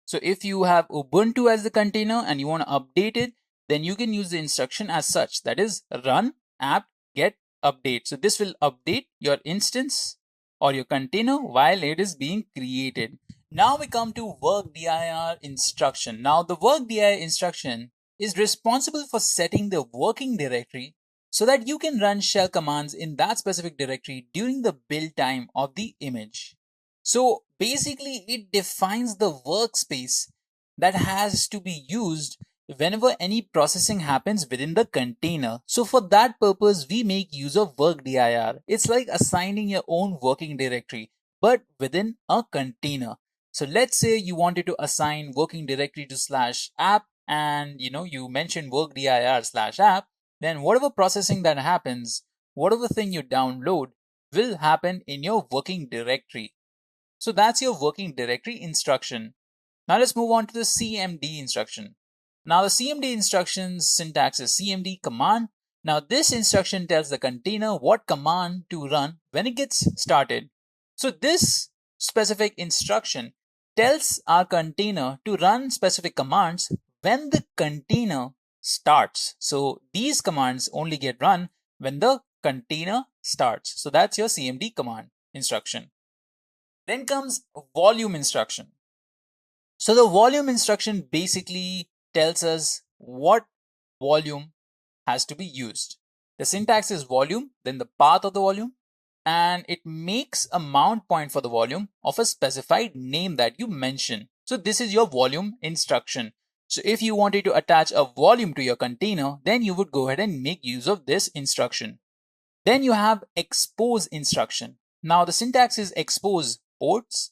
So if you have Ubuntu as the container and you want to update it, then you can use the instruction as such, that is run apt get update. So this will update your instance or your container while it is being created. Now we come to workdir instruction. Now the workdir instruction is responsible for setting the working directory so that you can run shell commands in that specific directory during the build time of the image. So basically it defines the workspace that has to be used whenever any processing happens within the container. So for that purpose, we make use of workdir. It's like assigning your own working directory, but within a container. So let's say you wanted to assign working directory to /app and you mentioned workdir /app, then whatever processing that happens, whatever thing you download will happen in your working directory. So that's your working directory instruction. Now let's move on to the CMD instruction. Now the CMD instruction's syntax is CMD command. Now this instruction tells the container what command to run when it gets started. So this specific instruction tells our container to run specific commands when the container starts. So these commands only get run when the container starts. So that's your CMD command instruction. Then comes volume instruction. So the volume instruction basically tells us what volume has to be used. The syntax is volume, then the path of the volume, and it makes a mount point for the volume of a specified name that you mention. So this is your volume instruction. So if you wanted to attach a volume to your container, then you would go ahead and make use of this instruction. Then you have expose instruction. Now the syntax is expose ports.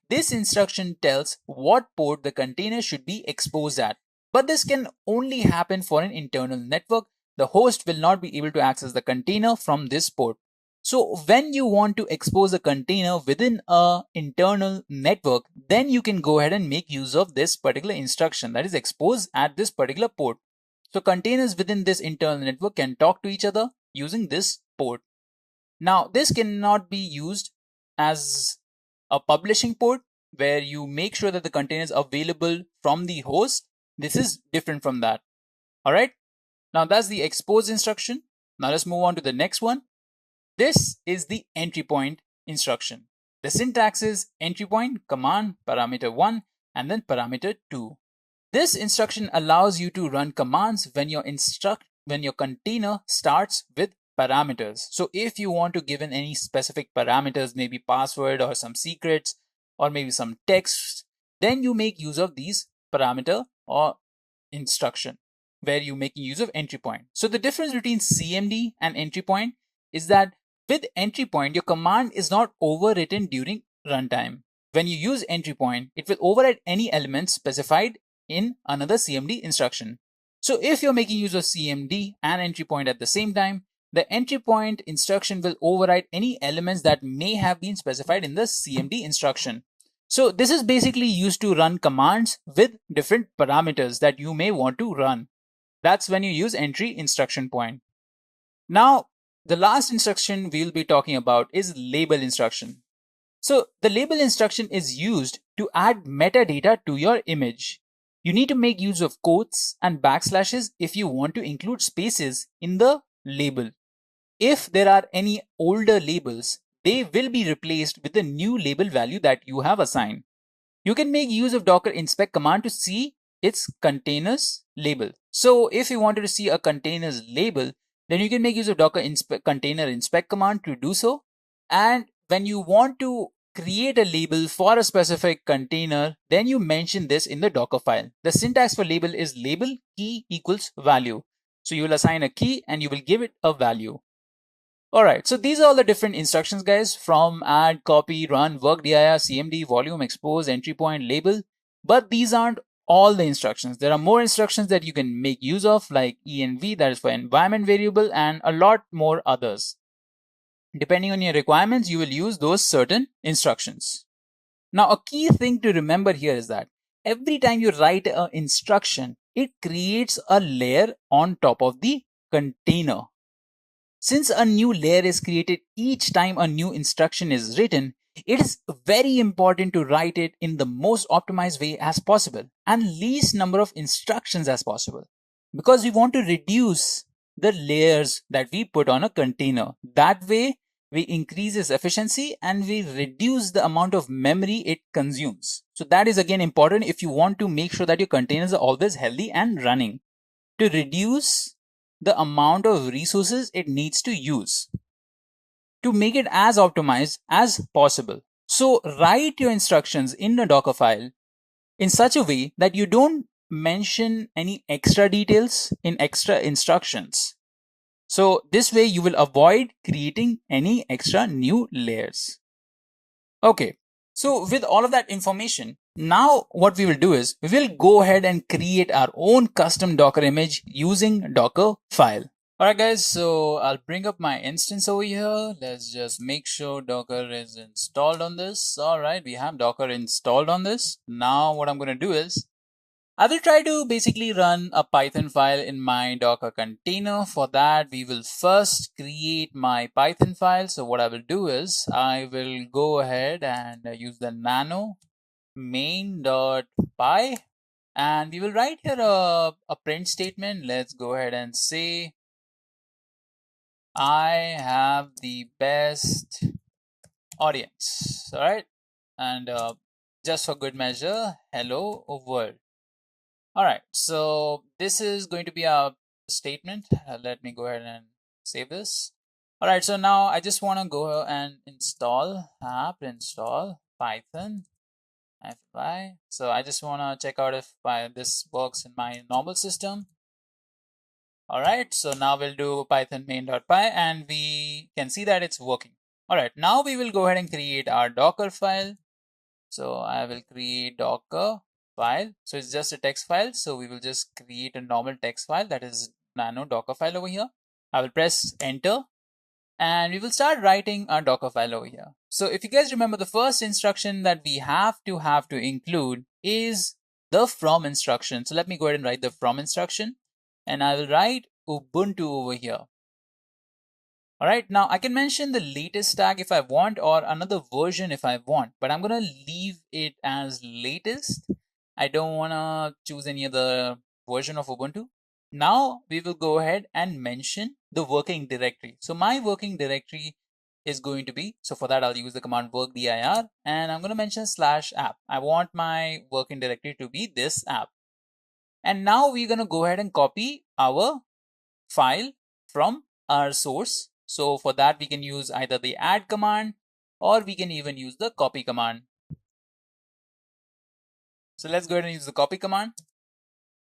This instruction tells what port the container should be exposed at. But this can only happen for an internal network. The host will not be able to access the container from this port. So when you want to expose a container within an internal network, then you can go ahead and make use of this particular instruction, that is expose at this particular port. So containers within this internal network can talk to each other using this port. Now this cannot be used as a publishing port where you make sure that the container is available from the host. This is different from that. All right. Now that's the expose instruction. Now let's move on to the next one. This is the entry point instruction. The syntax is entry point command parameter 1 and then parameter 2. This instruction allows you to run commands when your container starts with parameters. So if you want to give in any specific parameters, maybe password or some secrets or maybe some text, then you make use of these parameter or instruction where you make use of entry point. So the difference between CMD and entry point is that with entry point, your command is not overwritten during runtime. When you use entry point, it will override any element specified in another CMD instruction. So if you're making use of CMD and entry point at the same time, the entry point instruction will override any elements that may have been specified in the CMD instruction. So this is basically used to run commands with different parameters that you may want to run. That's when you use entry instruction point. Now, the last instruction we'll be talking about is label instruction. So the label instruction is used to add metadata to your image. You need to make use of quotes and backslashes if you want to include spaces in the label. If there are any older labels, they will be replaced with the new label value that you have assigned. You can make use of docker inspect command to see its containers label. So if you wanted to see a containers label, then you can make use of docker container inspect command to do so. And when you want to create a label for a specific container, then you mention this in the Docker file. The syntax for label is label key equals value. So you will assign a key and you will give it a value. Alright, so these are all the different instructions, guys, from add, copy, run, workdir, CMD, volume, expose, entry point, label. But these aren't all the instructions. There are more instructions that you can make use of, like env, that is for environment variable, and a lot more others. Depending on your requirements, you will use those certain instructions. Now, a key thing to remember here is that every time you write an instruction, it creates a layer on top of the container. Since a new layer is created each time a new instruction is written, it is very important to write it in the most optimized way as possible and least number of instructions as possible. Because we want to reduce the layers that we put on a container. That way, we increase its efficiency and we reduce the amount of memory it consumes. So that is again important if you want to make sure that your containers are always healthy and running, to reduce the amount of resources it needs to use, to make it as optimized as possible. So write your instructions in a Docker file in such a way that you don't mention any extra details in extra instructions. So this way you will avoid creating any extra new layers. Okay, so with all of that information, now what we will do is we will go ahead and create our own custom Docker image using Docker file. Alright guys, so I'll bring up my instance over here. Let's just make sure Docker is installed on this. Alright, we have Docker installed on this. Now what I'm going to do is I will try to basically run a Python file in my Docker container. For that, we will first create my Python file. So what I will do is I will go ahead and use the nano main.py, and we will write here a print statement. Let's go ahead and say I have the best audience. All right, and just for good measure, hello world. All right, so this is going to be a statement. Let me go ahead and save this. All right, so now I just want to go and install apt install python fy. So I just want to check out if this works in my normal system. All right, so now we'll do python main.py and we can see that it's working. All right, now we will go ahead and create our Docker file. So I will create Docker file. So it's just a text file. So we will just create a normal text file, that is nano Docker file over here. I will press enter and we will start writing our Docker file over here. So if you guys remember, the first instruction that we have to include is the from instruction. So let me go ahead and write the from instruction and I will write Ubuntu over here. All right, now I can mention the latest tag if I want or another version if I want, but I'm going to leave it as latest. I don't want to choose any other version of Ubuntu. Now we will go ahead and mention the working directory. So my working directory is going to be, so for that I'll use the command workdir and I'm going to mention /app. I want my working directory to be this app. And now we're going to go ahead and copy our file from our source. So for that we can use either the add command or we can even use the copy command. So let's go ahead and use the copy command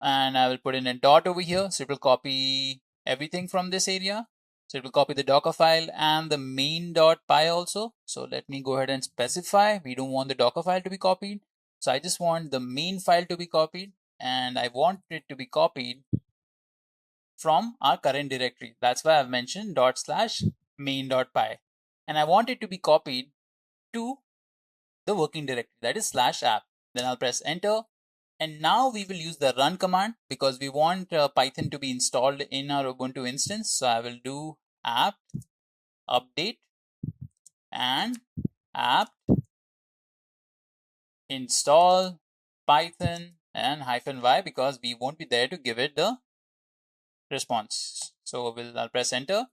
and I will put in a dot over here. So it will copy everything from this area. So it will copy the Docker file and the main.py also. So let me go ahead and specify. We don't want the Docker file to be copied. So I just want the main file to be copied and I want it to be copied from our current directory. That's why I've mentioned /main.py and I want it to be copied to the working directory, that is /app. Then I'll press enter and now we will use the run command because we want Python to be installed in our Ubuntu instance. So I will do apt update and apt install Python and -y because we won't be there to give it the response. So I'll press enter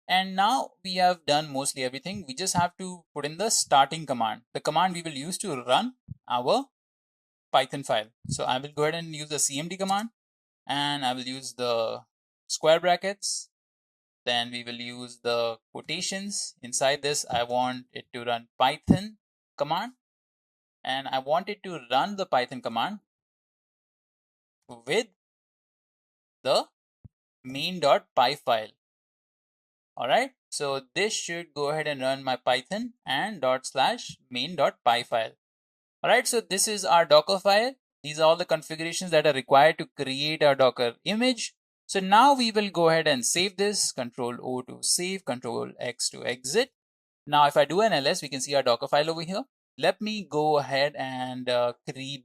and now we have done mostly everything. We just have to put in the starting command, the command we will use to run our Python file. So I will go ahead and use the cmd command and I will use the square brackets. Then we will use the quotations. Inside this I want it to run Python command and I want it to run the Python command with the main.py file. All right, so this should go ahead and run my Python and /main.py file. All right, so this is our Docker file. These are all the configurations that are required to create our Docker image. So now we will go ahead and save this. Control O to save, Control X to exit. Now if I do an ls, we can see our Docker file over here. Let me go ahead and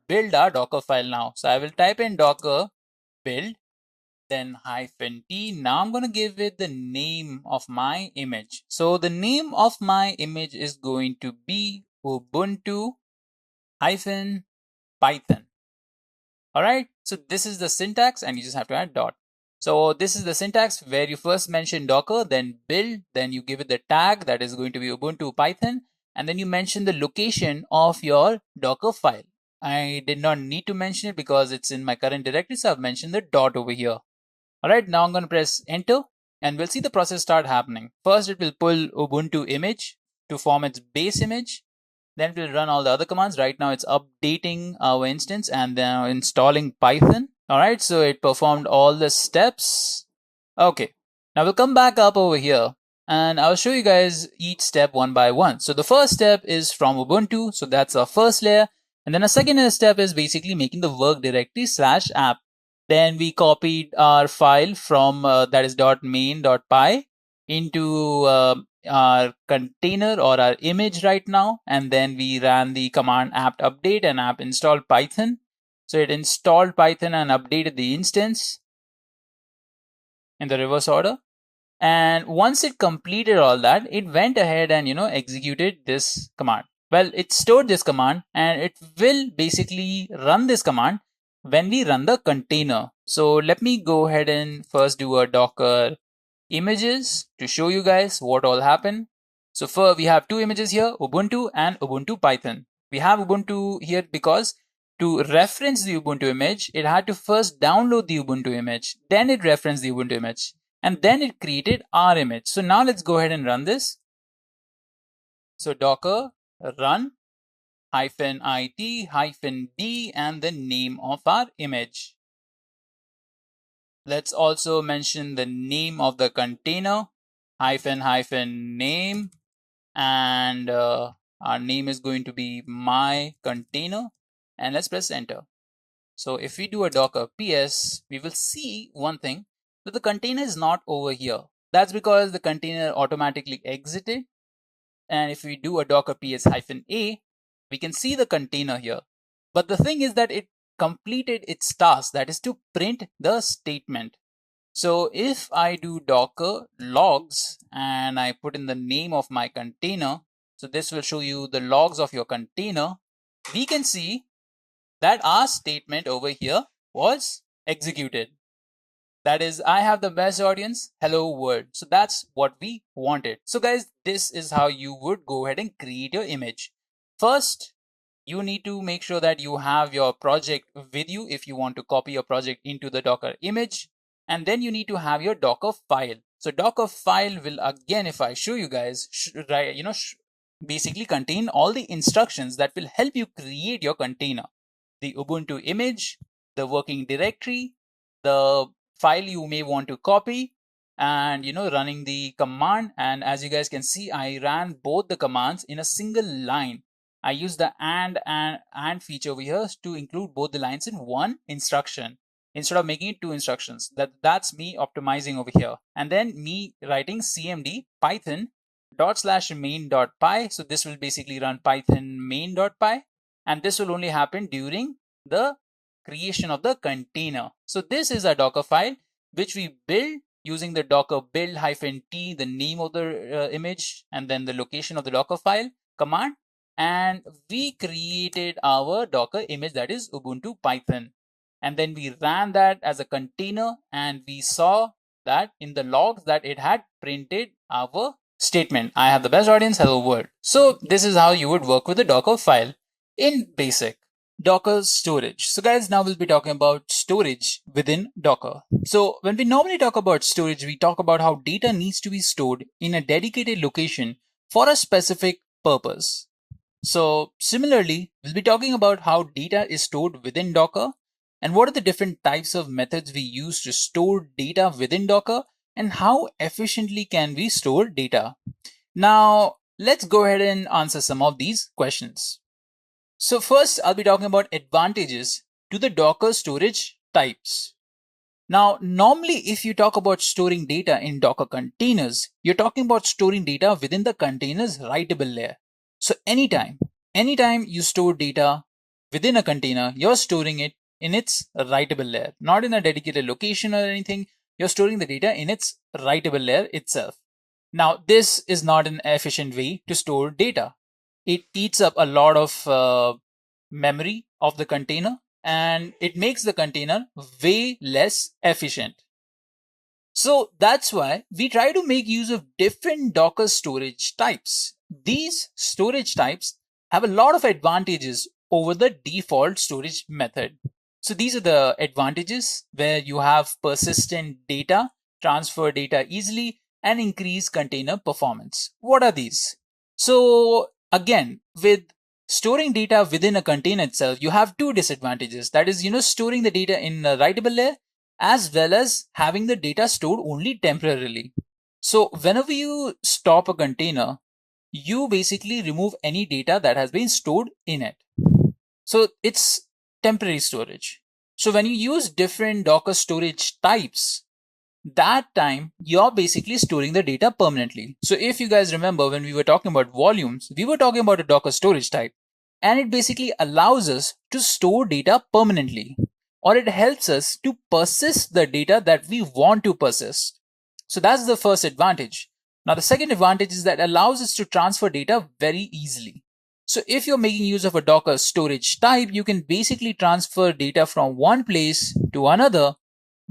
build our Docker file now. So I will type in docker build, then -t. Now I'm going to give it the name of my image. So the name of my image is going to be Ubuntu -Python. All right, so this is the syntax and you just have to add dot. So this is the syntax where you first mention Docker, then build, then you give it the tag that is going to be Ubuntu Python, and then you mention the location of your Docker file. I did not need to mention it because it's in my current directory, so I've mentioned the dot over here. All right, now I'm going to press enter and we'll see the process start happening. First, it will pull Ubuntu image to form its base image. Then it will run all the other commands. Right now it's updating our instance and then installing Python. All right, so it performed all the steps. Okay, now we'll come back up over here and I'll show you guys each step one by one. So the first step is from Ubuntu. So that's our first layer. And then a second step is basically making the work directory /app. Then we copied our file from that is .main.py into our container or our image right now. And then we ran the command apt update and apt install Python. So it installed Python and updated the instance in the reverse order. And once it completed all that, it went ahead and executed this command. Well, it stored this command and it will basically run this command when we run the container. So let me go ahead and first do a Docker images to show you guys what all happened. So first we have two images here, Ubuntu and Ubuntu Python. We have Ubuntu here because to reference the Ubuntu image, it had to first download the Ubuntu image, then it referenced the Ubuntu image, and then it created our image. So now let's go ahead and run this. So Docker run -it -d and the name of our image. Let's also mention the name of the container -name, and our name is going to be my container, and let's press enter. So if we do a Docker ps, we will see one thing, that the container is not over here. That's because the container automatically exited. And if we do a Docker ps -a, we can see the container here. But the thing is that it completed its task, that is to print the statement. So if I do Docker logs and I put in the name of my container, so this will show you the logs of your container, we can see that our statement over here was executed. That is, I have the best audience, hello world. So that's what we wanted. So guys, this is how you would go ahead and create your image. First, you need to make sure that you have your project with you if you want to copy your project into the Docker image. And then you need to have your Docker file. So Docker file will, again, if I show you guys, basically contain all the instructions that will help you create your container. The Ubuntu image, the working directory, the file you may want to copy, and running the command. And as you guys can see, I ran both the commands in a single line. I used the and feature over here to include both the lines in one instruction instead of making it two instructions. That's me optimizing over here. And then me writing cmd python /main.py. So this will basically run python main.py, and this will only happen during the creation of the container. So this is a Docker file which we build using the docker build -t, the name of the image, and then the location of the Docker file command. And we created our Docker image, that is Ubuntu Python. And then we ran that as a container, and we saw that in the logs that it had printed our statement. I have the best audience, hello world. So this is how you would work with a Docker file in basic. Docker storage. So guys, now we'll be talking about storage within Docker. So when we normally talk about storage, we talk about how data needs to be stored in a dedicated location for a specific purpose. So similarly, we'll be talking about how data is stored within Docker and what are the different types of methods we use to store data within Docker and how efficiently can we store data. Now, let's go ahead and answer some of these questions. So first, I'll be talking about advantages to the Docker storage types. Now, normally, if you talk about storing data in Docker containers, you're talking about storing data within the container's writable layer. So anytime you store data within a container, you're storing it in its writable layer, not in a dedicated location or anything. You're storing the data in its writable layer itself. Now, this is not an efficient way to store data. It eats up a lot of memory of the container, and it makes the container way less efficient. So that's why we try to make use of different Docker storage types. These storage types have a lot of advantages over the default storage method. So these are the advantages where you have persistent data, transfer data easily, and increase container performance. What are these? So again, with storing data within a container itself, you have two disadvantages. That is, storing the data in a writable layer, as well as having the data stored only temporarily. So whenever you stop a container, you basically remove any data that has been stored in it. So it's temporary storage. So when you use different Docker storage types, that time you're basically storing the data permanently. So if you guys remember, when we were talking about volumes, we were talking about a Docker storage type, and it basically allows us to store data permanently, or it helps us to persist the data that we want to persist. So that's the first advantage. Now the second advantage is that it allows us to transfer data very easily. So if you're making use of a Docker storage type, you can basically transfer data from one place to another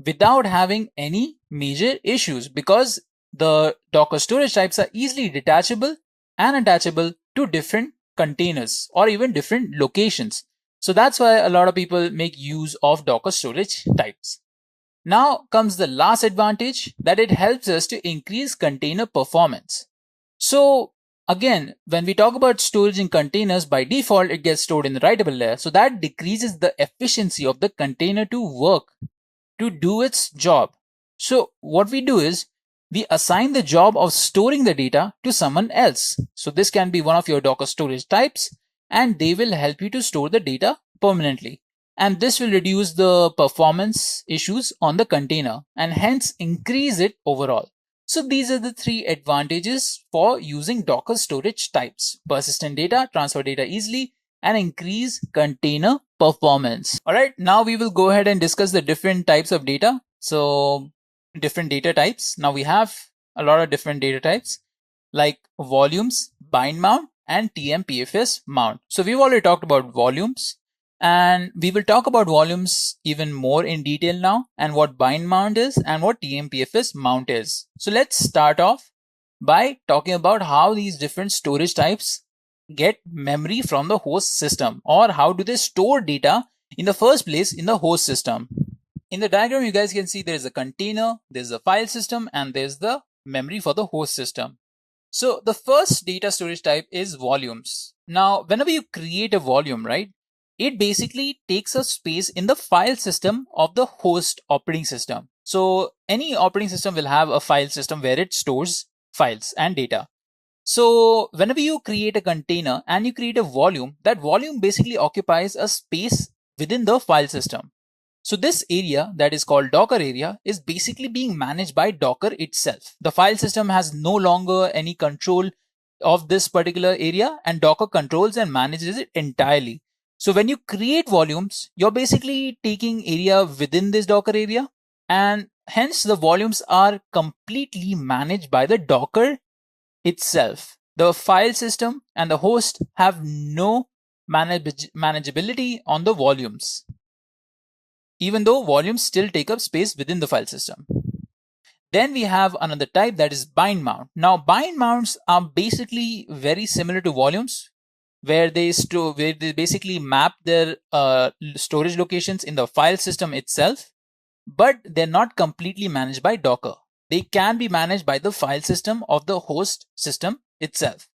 without having any major issues, because the Docker storage types are easily detachable and attachable to different containers or even different locations. So that's why a lot of people make use of Docker storage types. Now comes the last advantage, that it helps us to increase container performance. So again, when we talk about storage in containers, by default, it gets stored in the writable layer. So that decreases the efficiency of the container to work, to do its job. So what we do is we assign the job of storing the data to someone else. So this can be one of your Docker storage types, and they will help you to store the data permanently. And this will reduce the performance issues on the container and hence increase it overall. So these are the three advantages for using Docker storage types: persistent data, transfer data easily, and increase container performance. All right, now we will go ahead and discuss the different types of data. So different data types. Now we have a lot of different data types like volumes, bind mount, and TMPFS mount. So we've already talked about volumes, and we will talk about volumes even more in detail now, and what bind mount is and what TMPFS mount is. So let's start off by talking about how these different storage types get memory from the host system, or how do they store data in the first place in the host system. In the diagram, you guys can see there is a container, there's a file system, and there's the memory for the host system. So the first data storage type is volumes. Now, whenever you create a volume, right, it basically takes up space in the file system of the host operating system. So any operating system will have a file system where it stores files and data. So whenever you create a container and you create a volume, that volume basically occupies a space within the file system. So this area that is called Docker area is basically being managed by Docker itself. The file system has no longer any control of this particular area, and Docker controls and manages it entirely. So when you create volumes, you're basically taking area within this Docker area, and hence the volumes are completely managed by the Docker itself. The file system and the host have no manageability on the volumes, even though volumes still take up space within the file system. Then we have another type, that is bind mount. Now bind mounts are basically very similar to volumes, where they basically map their storage locations in the file system itself, but they're not completely managed by Docker. They can be managed by the file system of the host system itself.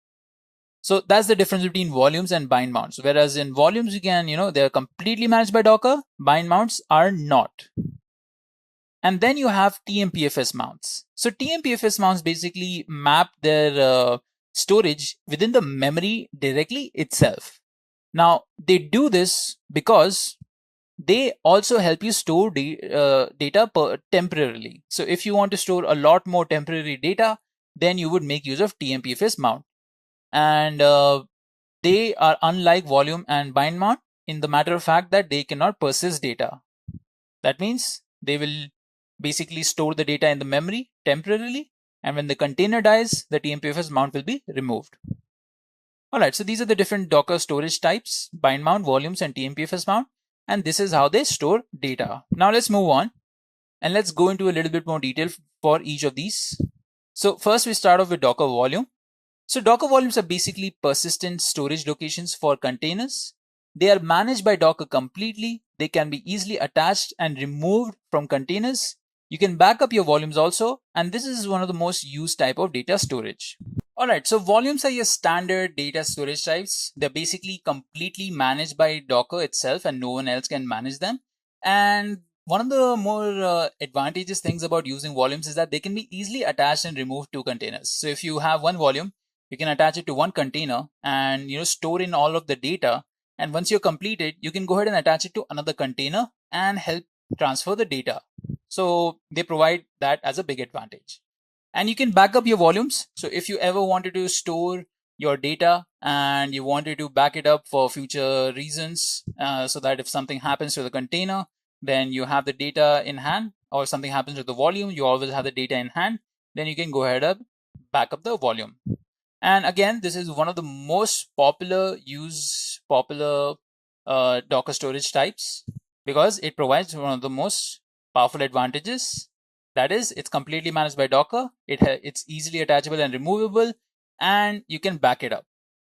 So that's the difference between volumes and bind mounts. Whereas in volumes, you can, they're completely managed by Docker. Bind mounts are not. And then you have TMPFS mounts. So TMPFS mounts basically map their storage within the memory directly itself. Now they do this because they also help you store data temporarily. So if you want to store a lot more temporary data, then you would make use of TMPFS mount. And they are unlike volume and bind mount in the matter of fact that they cannot persist data. That means they will basically store the data in the memory temporarily, and when the container dies, the TMPFS mount will be removed. Alright, so these are the different Docker storage types: bind mount, volumes, and TMPFS mount. And this is how they store data. Now let's move on And let's go into a little bit more detail for each of these. So first we start off with Docker volume. So Docker volumes are basically persistent storage locations for containers. They are managed by Docker completely. They can be easily attached and removed from containers. You can back up your volumes also, and this is one of the most used type of data storage. Alright, so volumes are your standard data storage types. They're basically completely managed by Docker itself and no one else can manage them. And one of the more advantageous things about using volumes is that they can be easily attached and removed to containers. So if you have one volume, you can attach it to one container and store in all of the data. And once you're completed, you can go ahead and attach it to another container and help transfer the data. So they provide that as a big advantage. And you can back up your volumes. So if you ever wanted to store your data and you wanted to back it up for future reasons, so that if something happens to the container, then you have the data in hand, or something happens to the volume, you always have the data in hand, then you can go ahead and back up the volume. And again, this is one of the most popular Docker storage types because it provides one of the most powerful advantages. That is, it's completely managed by Docker. It's easily attachable and removable, and you can back it up.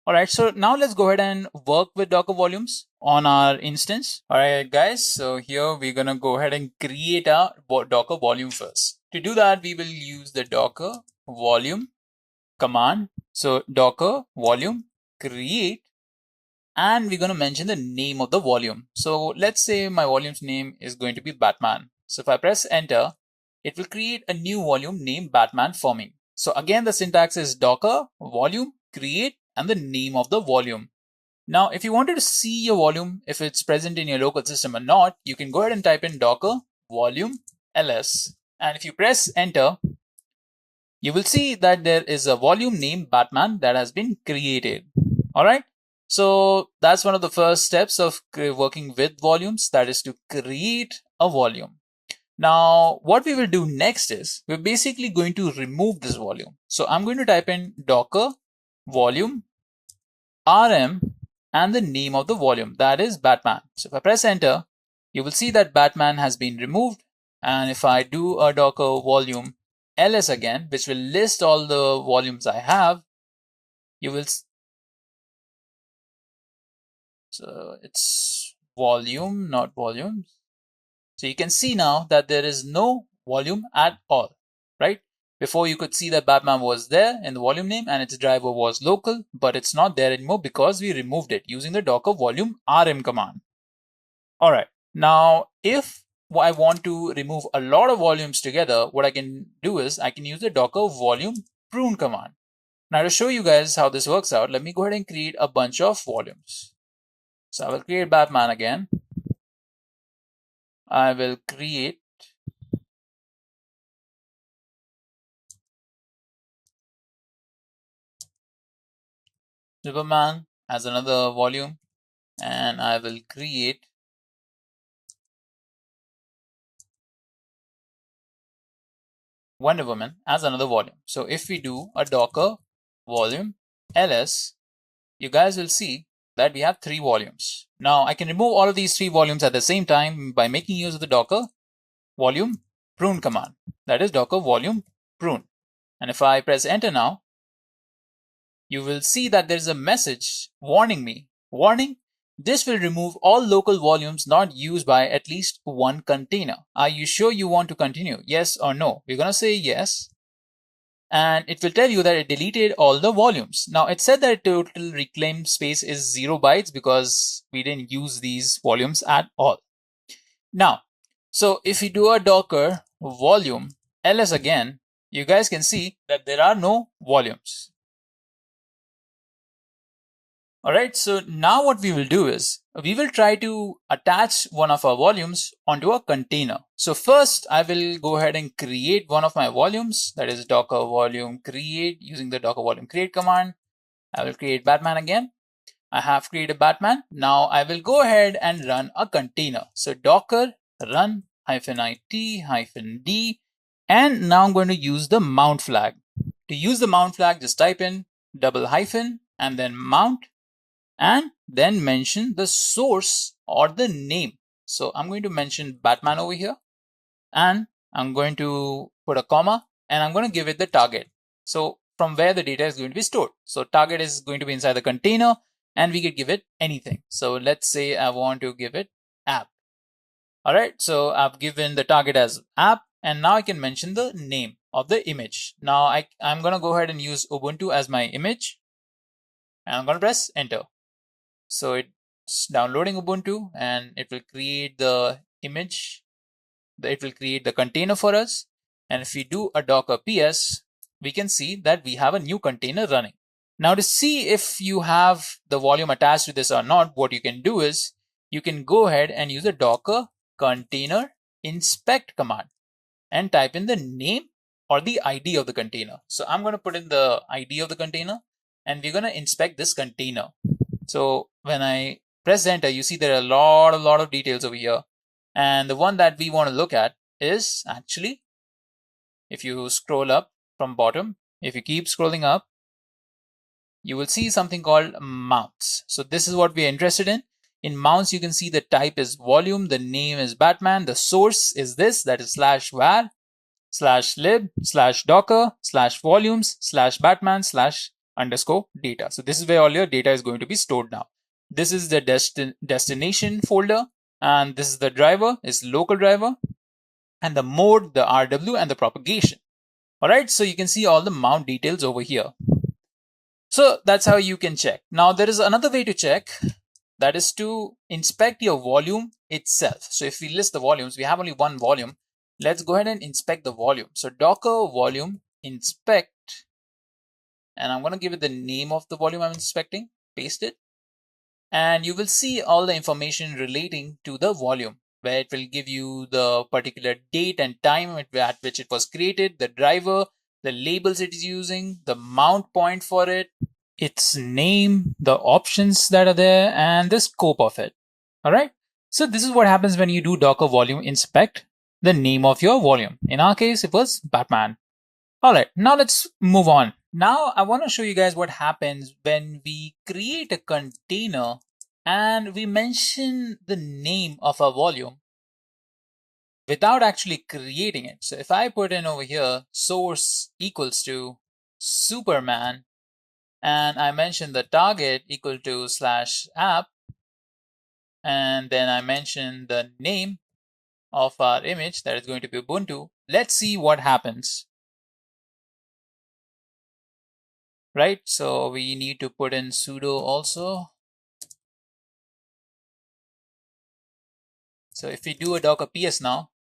All right, so now let's go ahead and work with Docker volumes on our instance. All right, guys, so here we're gonna go ahead and create a Docker volume first. To do that, we will use the Docker volume command. So Docker volume create, and we're going to mention the name of the volume. So let's say my volume's name is going to be Batman. So if I press enter, it will create a new volume named Batman for me. So again, the syntax is Docker volume create and the name of the volume. Now, if you wanted to see your volume, if it's present in your local system or not, you can go ahead and type in Docker volume ls. And if you press enter, you will see that there is a volume named Batman that has been created. All right. So that's one of the first steps of working with volumes, that is to create a volume. Now, what we will do next is we're basically going to remove this volume. So I'm going to type in Docker volume rm and the name of the volume, that is Batman. So if I press enter, you will see that Batman has been removed. And if I do a Docker volume ls again, which will list all the volumes I have, you will, so it's volume, not volumes. So you can see now that there is no volume at all, right? Before you could see that Batman was there in the volume name and its driver was local, but it's not there anymore because we removed it using the Docker volume rm command. All right, now if I want to remove a lot of volumes together, what I can do is I can use the Docker volume prune command. Now to show you guys how this works out, let me go ahead and create a bunch of volumes. So I will create Batman again. I will create Superman as another volume, and I will create Wonder Woman as another volume. So if we do a Docker volume ls, you guys will see that we have 3 volumes. Now I can remove all of these 3 volumes at the same time by making use of the Docker volume prune command, that is Docker volume prune. And if I press enter now, you will see that there is a message warning me, warning, this will remove all local volumes not used by at least one container. Are you sure you want to continue? Yes or no? We're going to say yes. And it will tell you that it deleted all the volumes. Now it said that total reclaimed space is 0 bytes because we didn't use these volumes at all. Now, so if we do a Docker volume ls again, you guys can see that there are no volumes. All right, so now what we will do is we will try to attach one of our volumes onto a container. So first I will go ahead and create one of my volumes, that is Docker volume create using the Docker volume create command. I will create Batman again. I have created Batman. Now I will go ahead and run a container. So Docker run -it-d, and now I'm going to use the mount flag. To use the mount flag, just type in double hyphen and then mount, and then mention the source or the name. So I'm going to mention Batman over here, and I'm going to put a comma and I'm going to give it the target. So from where the data is going to be stored. So target is going to be inside the container and we could give it anything. So let's say I want to give it app. All right, so I've given the target as app and now I can mention the name of the image. Now I'm going to go ahead and use Ubuntu as my image and I'm going to press enter. So it's downloading Ubuntu and it will create the image. It will create the container for us. And if we do a docker ps, we can see that we have a new container running. Now to see if you have the volume attached to this or not, what you can do is you can go ahead and use the docker container inspect command and type in the name or the ID of the container. So I'm going to put in the ID of the container and we're going to inspect this container. So when I press enter, you see there are a lot of details over here. And the one that we want to look at is actually, if you scroll up from bottom, if you keep scrolling up, you will see something called mounts. So this is what we are interested in. In mounts, you can see the type is volume, the name is Batman, the source is this, that is /var /lib /docker /volumes /batman /_data. So this is where all your data is going to be stored now. This is the destination folder, and this is the driver, is local driver, and the mode, the RW, and the propagation. All right, so you can see all the mount details over here. So that's how you can check. Now there is another way to check, that is to inspect your volume itself. So if we list the volumes, we have only one volume. Let's go ahead and inspect the volume. So docker volume inspect, and I'm going to give it the name of the volume I'm inspecting, paste it, and you will see all the information relating to the volume, where it will give you the particular date and time at which it was created, the driver, the labels it is using, the mount point for it, its name, the options that are there, and the scope of it. All right. So this is what happens when you do docker volume inspect, the name of your volume. In our case, it was Batman. All right, now let's move on. Now I want to show you guys what happens when we create a container and we mention the name of our volume without actually creating it. So if I put in over here source equals to Superman, and I mention the target equal to /app, and then I mention the name of our image, that is going to be Ubuntu. Let's see what happens. Right, so we need to put in sudo also. So if we do a docker ps now,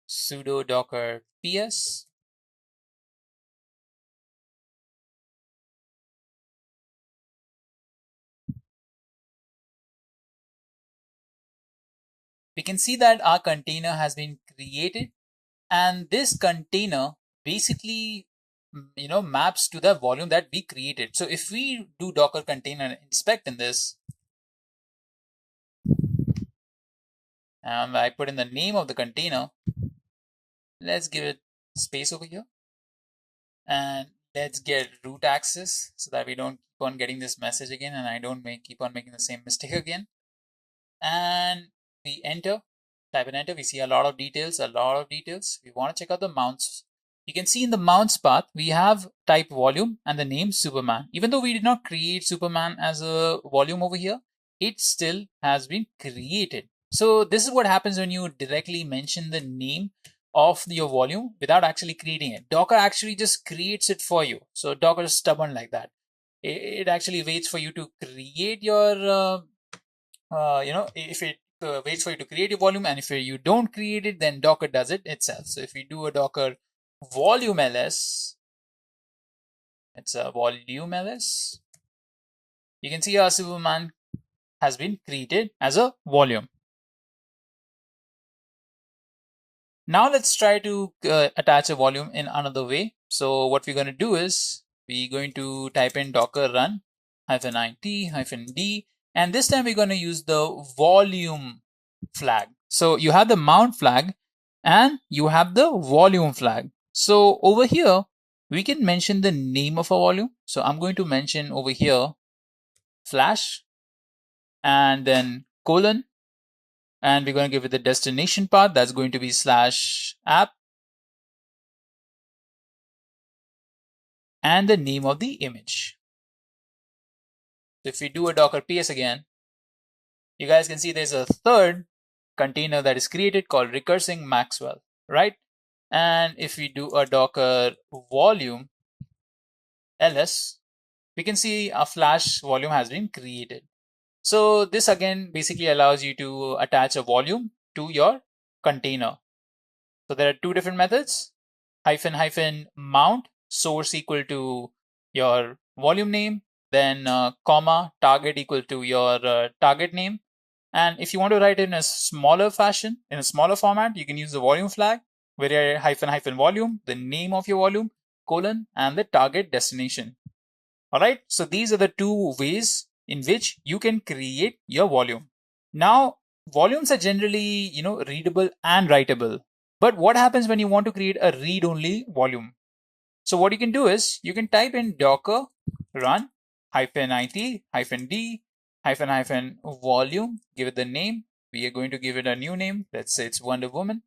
sudo docker ps, we can see that our container has been created, and this container basically maps to the volume that we created. So if we do docker container inspect in this, and I put in the name of the container, let's give it space over here, and let's get root access so that we don't keep on getting this message again and I don't keep on making the same mistake again. And we enter, type in enter, we see a lot of details. We want to check out the mounts. You can see in the mounts path, we have type volume and the name Superman. Even though we did not create Superman as a volume over here, it still has been created. So this is what happens when you directly mention the name of your volume without actually creating it. Docker actually just creates it for you. So Docker is stubborn like that. It actually waits for you to create your if it waits for you to create a volume, and if you don't create it, then Docker does it itself. So if we do a docker volume ls, it's a volume ls, you can see our Superman has been created as a volume. Now let's try to attach a volume in another way. So what we're going to do is we're going to type in docker run -it-d, and this time we're going to use the volume flag. So you have the mount flag and you have the volume flag. So over here, we can mention the name of a volume. So I'm going to mention over here flash and then colon and we're going to give it the destination path. That's going to be /app and the name of the image. So if we do a Docker PS again, you guys can see there's a third container that is created called recursing Maxwell, right? And if we do a Docker volume ls, we can see a flash volume has been created. So this again basically allows you to attach a volume to your container. So there are two different methods: --mount source equal to your volume name, then comma target equal to your target name. And if you want to write it in a smaller fashion, in a smaller format, you can use the volume flag, where --volume, the name of your volume, colon, and the target destination. All right. So these are the two ways in which you can create your volume. Now, volumes are generally, readable and writable. But what happens when you want to create a read-only volume? So what you can do is you can type in docker run -it-d --volume, give it the name. We are going to give it a new name. Let's say it's Wonder Woman,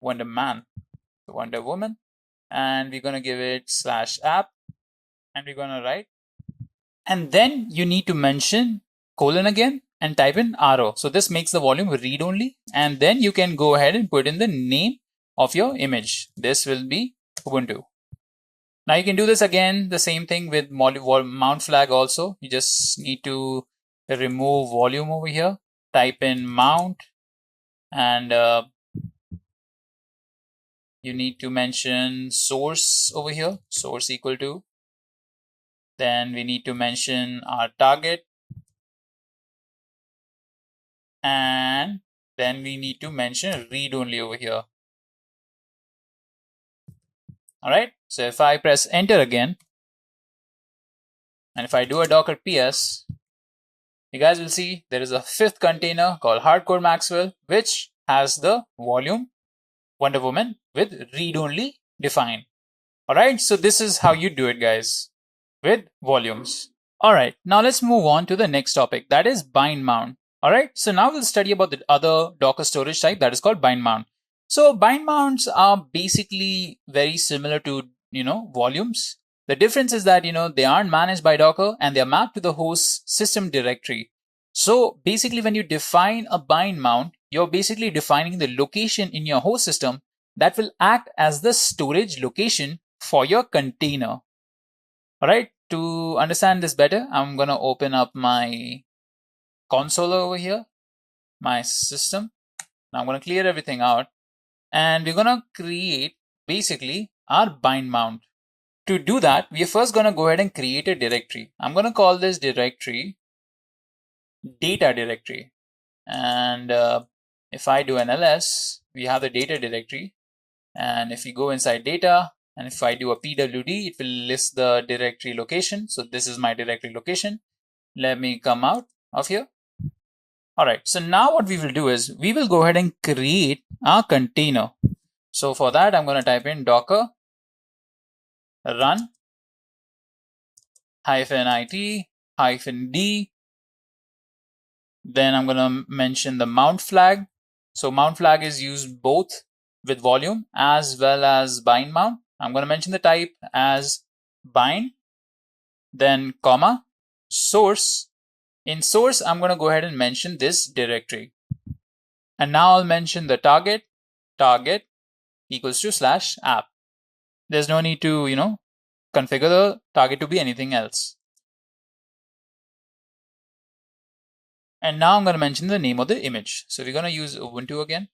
Wonder Man, Wonder Woman, and we're going to give it /app, and we're going to write. And then you need to mention colon again and type in arrow. So this makes the volume read only. And then you can go ahead and put in the name of your image. This will be Ubuntu. Now you can do this again, the same thing with mount flag also. You just need to remove volume over here, type in mount, and you need to mention source over here, source equal to. Then we need to mention our target, and then we need to mention read only over here. All right. So if I press enter again, and if I do a docker ps, you guys will see there is a fifth container called hardcore Maxwell, which has the volume Wonder Woman with read only defined. All right. So this is how you do it, guys, with volumes. All right. Now let's move on to the next topic, that is bind mount. All right. So now we'll study about the other Docker storage type that is called bind mount. So bind mounts are basically very similar to, volumes. The difference is that, they aren't managed by Docker and they're mapped to the host system directory. So basically when you define a bind mount, you're basically defining the location in your host system that will act as the storage location for your container. All right. To understand this better, I'm going to open up my console over here, my system. Now I'm going to clear everything out, and we're going to create basically our bind mount. To do that, we're first going to go ahead and create a directory. I'm going to call this directory data directory. And if I do an ls, we have the data directory. And if you go inside data, and if I do a pwd, it will list the directory location. So this is my directory location. Let me come out of here. All right. So now what we will do is we will go ahead and create a container. So for that, I'm going to type in docker run -it -d. Then I'm going to mention the mount flag. So mount flag is used both with volume as well as bind mount. I'm going to mention the type as bind, then comma, source. In source, I'm going to go ahead and mention this directory. And now I'll mention the target equals to /app. There's no need to, configure the target to be anything else. And now I'm going to mention the name of the image. So we're going to use Ubuntu again.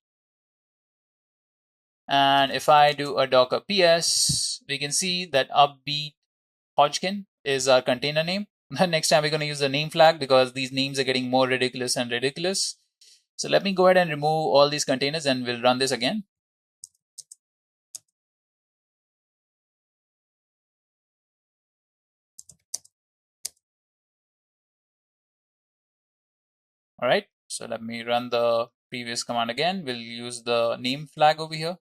And if I do a docker ps, we can see that upbeat Hodgkin is our container name. Next time we're going to use the name flag because these names are getting more ridiculous and ridiculous. So let me go ahead and remove all these containers and we'll run this again. All right. So let me run the previous command again. We'll use the name flag over here.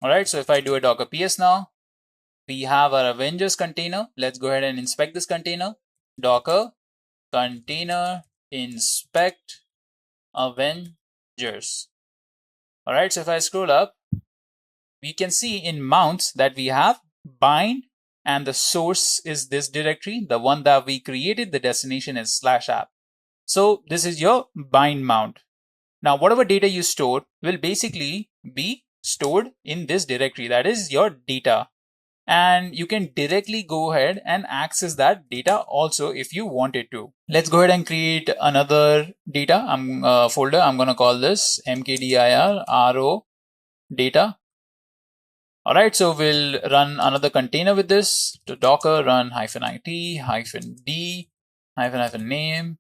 All right, so if I do a Docker PS now, we have our Avengers container. Let's go ahead and inspect this container. Docker container inspect Avengers. All right, so if I scroll up, we can see in mounts that we have bind, and the source is this directory, the one that we created. The destination is /app. So this is your bind mount. Now, whatever data you store will basically be stored in this directory. That is your data. And you can directly go ahead and access that data also if you wanted to. Let's go ahead and create another data folder. I'm going to call this mkdir data. All right, so we'll run another container with this. To Docker run -it -d -name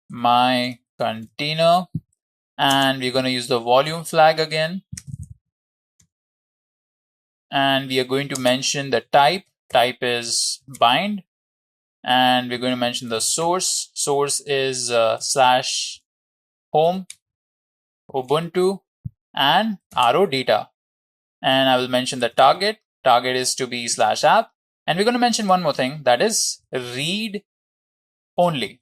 my container, and we're going to use the volume flag again. And we are going to mention the type. Type is bind, and we're going to mention the source. Source is /home Ubuntu and ro data. And I will mention the target. Target is to be /app. And we're going to mention one more thing, that is read only.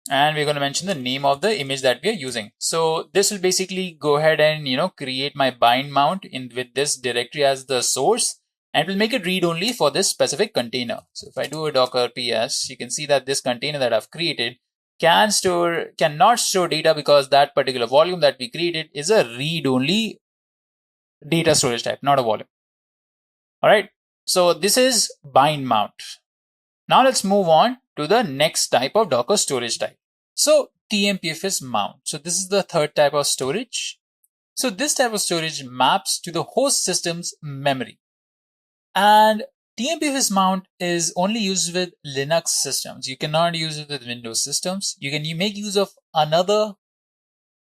And we're going to mention the name of the image that we are using. So this will basically go ahead and create my bind mount with this directory as the source, and it will make it read only for this specific container. So if I do a Docker PS, you can see that this container that I've created cannot store data, because that particular volume that we created is a read only data storage type, not a volume. All right, so this is bind mount. Now let's move on to the next type of Docker storage type. So TMPFS mount. So this is the third type of storage. So this type of storage maps to the host system's memory. And TMPFS mount is only used with Linux systems. You cannot use it with Windows systems. You make use of another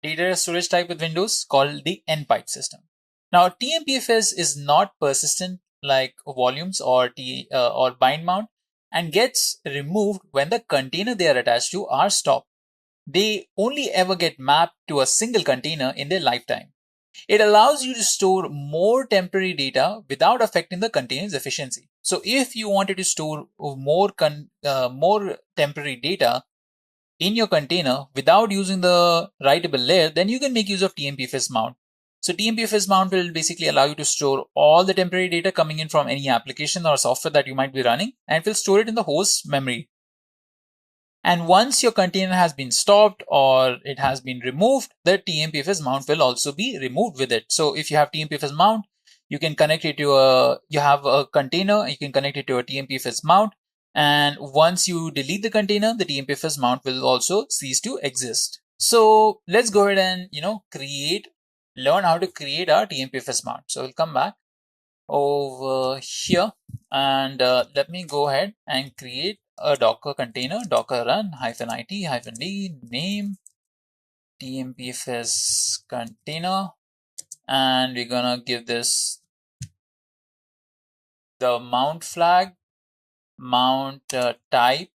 data storage type with Windows called the npipe system. Now TMPFS is not persistent like volumes or bind mount, and gets removed when the container they are attached to are stopped. They only ever get mapped to a single container in their lifetime. It allows you to store more temporary data without affecting the container's efficiency. So if you wanted to store more temporary data in your container without using the writable layer, then you can make use of TMPFS mount. So TMPFS mount will basically allow you to store all the temporary data coming in from any application or software that you might be running, and it will store it in the host memory. And once your container has been stopped or it has been removed, the TMPFS mount will also be removed with it. So if you have TMPFS mount, you can connect it to you have a container, you can connect it to a TMPFS mount. And once you delete the container, the TMPFS mount will also cease to exist. So let's go ahead and, learn how to create our TMPFS mount. So we'll come back over here, and let me go ahead and create a Docker container. Docker run -it -d name TMPFS container, and we're gonna give this the mount flag, mount type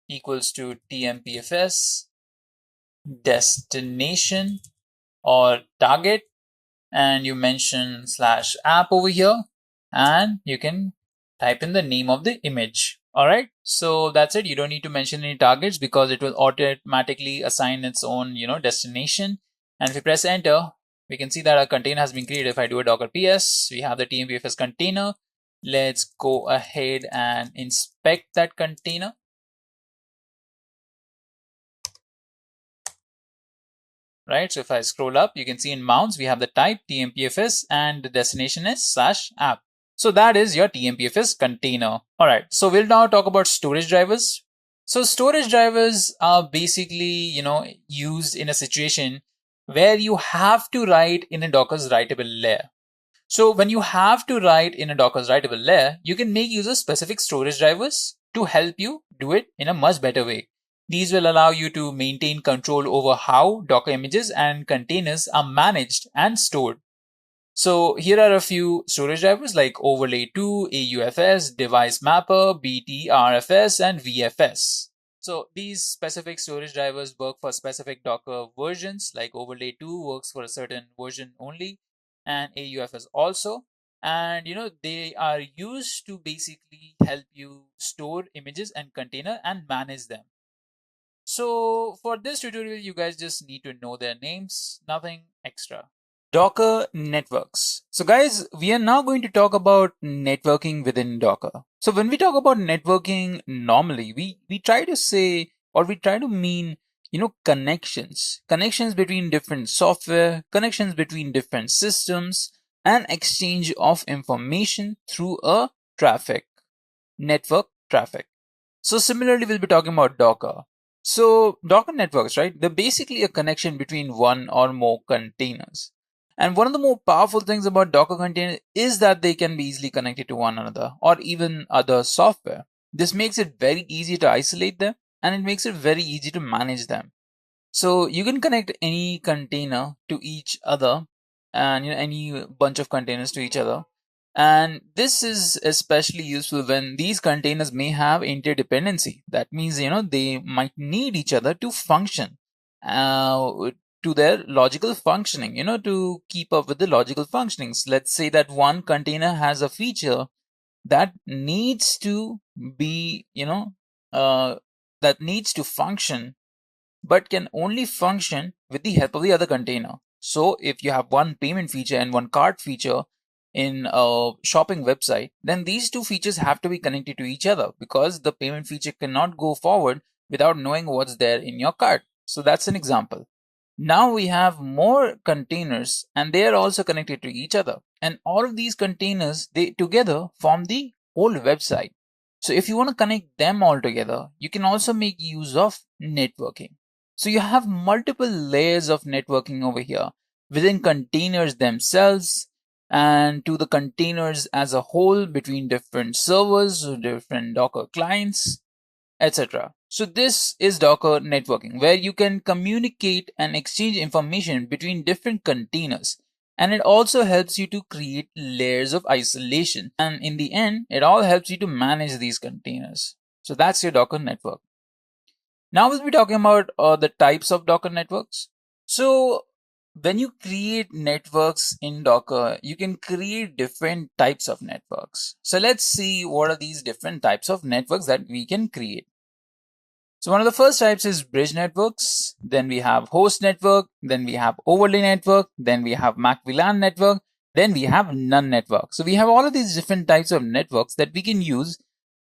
equals to TMPFS, destination or target, and you mention /app over here, and you can type in the name of the image. All right, so that's it. You don't need to mention any targets because it will automatically assign its own destination. And if we press enter, we can see that our container has been created. If I do a Docker PS, we have the TMPFS container. Let's go ahead and inspect that container. Right, so if I scroll up, you can see in mounts we have the type TMPFS and the destination is /app. So that is your TMPFS container. All right, so we'll now talk about storage drivers. So storage drivers are basically used in a situation where you have to write in a Docker's writable layer. So when you have to write in a Docker's writable layer, you can make use of specific storage drivers to help you do it in a much better way. These will allow you to maintain control over how Docker images and containers are managed and stored. So here are a few storage drivers like overlay2, AUFS, device mapper, BTRFS, and VFS. So these specific storage drivers work for specific Docker versions, like overlay 2 works for a certain version only, and AUFS also. And they are used to basically help you store images and container and manage them. So for this tutorial, you guys just need to know their names, nothing extra. Docker networks. So guys, we are now going to talk about networking within Docker. So when we talk about networking, normally we try to say, or we try to mean, connections between different software, connections between different systems, and exchange of information through a network traffic. So similarly, we'll be talking about Docker. So Docker networks, right? They're basically a connection between one or more containers. And one of the more powerful things about Docker containers is that they can be easily connected to one another or even other software. This makes it very easy to isolate them, and it makes it very easy to manage them. So you can connect any container to each other, and any bunch of containers to each other. And this is especially useful when these containers may have interdependency. That means they might need each other to function, to their logical functioning, to keep up with the logical functionings. Let's say that one container has a feature that needs to be, that needs to function, but can only function with the help of the other container. So if you have one payment feature and one cart feature in a shopping website, then these two features have to be connected to each other, because the payment feature cannot go forward without knowing what's there in your cart. So that's an example. Now we have more containers, and they are also connected to each other. And all of these containers, they together form the whole website. So if you want to connect them all together, you can also make use of networking. So you have multiple layers of networking over here within containers themselves, and to the containers as a whole, between different servers, different Docker clients, etc. So this is Docker networking, where you can communicate and exchange information between different containers. And it also helps you to create layers of isolation. And in the end, it all helps you to manage these containers. So that's your Docker network. Now we'll be talking about the types of Docker networks. So when you create networks in Docker, you can create different types of networks. So let's see what are these different types of networks that we can create. So one of the first types is bridge networks. Then we have host network. Then we have overlay network. Then we have MAC VLAN network. Then we have none network. So we have all of these different types of networks that we can use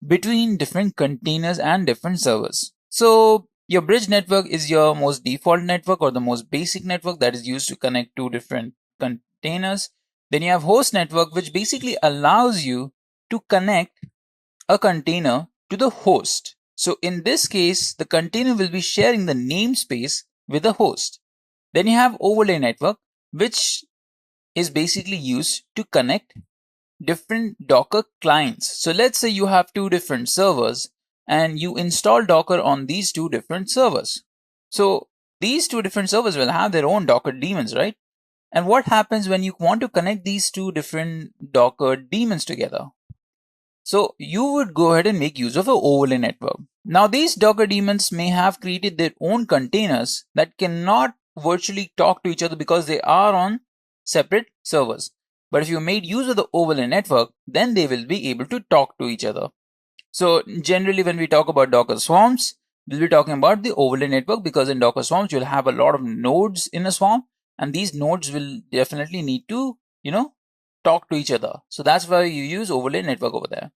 between different containers and different servers. So your bridge network is your most default network, or the most basic network that is used to connect two different containers. Then you have host network, which basically allows you to connect a container to the host. So in this case, the container will be sharing the namespace with the host. Then you have overlay network, which is basically used to connect different Docker clients. So let's say you have two different servers and you install Docker on these two different servers. So these two different servers will have their own Docker daemons, right? And what happens when you want to connect these two different Docker daemons together? So you would go ahead and make use of an overlay network. Now these Docker daemons may have created their own containers that cannot virtually talk to each other because they are on separate servers. But if you made use of the overlay network, then they will be able to talk to each other. So generally when we talk about Docker swarms, we'll be talking about the overlay network, because in Docker swarms, you'll have a lot of nodes in a swarm, and these nodes will definitely need to, talk to each other. So that's why you use overlay network over there.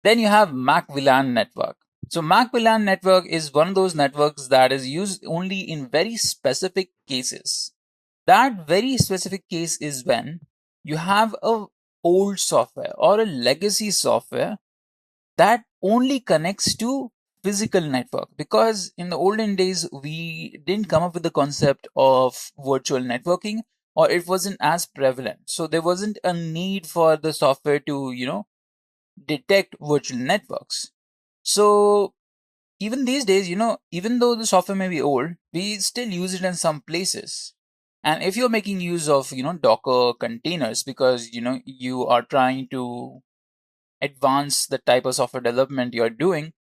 Then you have MAC VLAN network. So MAC VLAN network is one of those networks that is used only in very specific cases. That very specific case is when you have a old software or a legacy software that only connects to physical network, because in the olden days we didn't come up with the concept of virtual networking, or it wasn't as prevalent. So there wasn't a need for the software to, detect virtual networks. So even these days, even though the software may be old, we still use it in some places. And if you're making use of, Docker containers because, you are trying to advance the type of software development you're doing,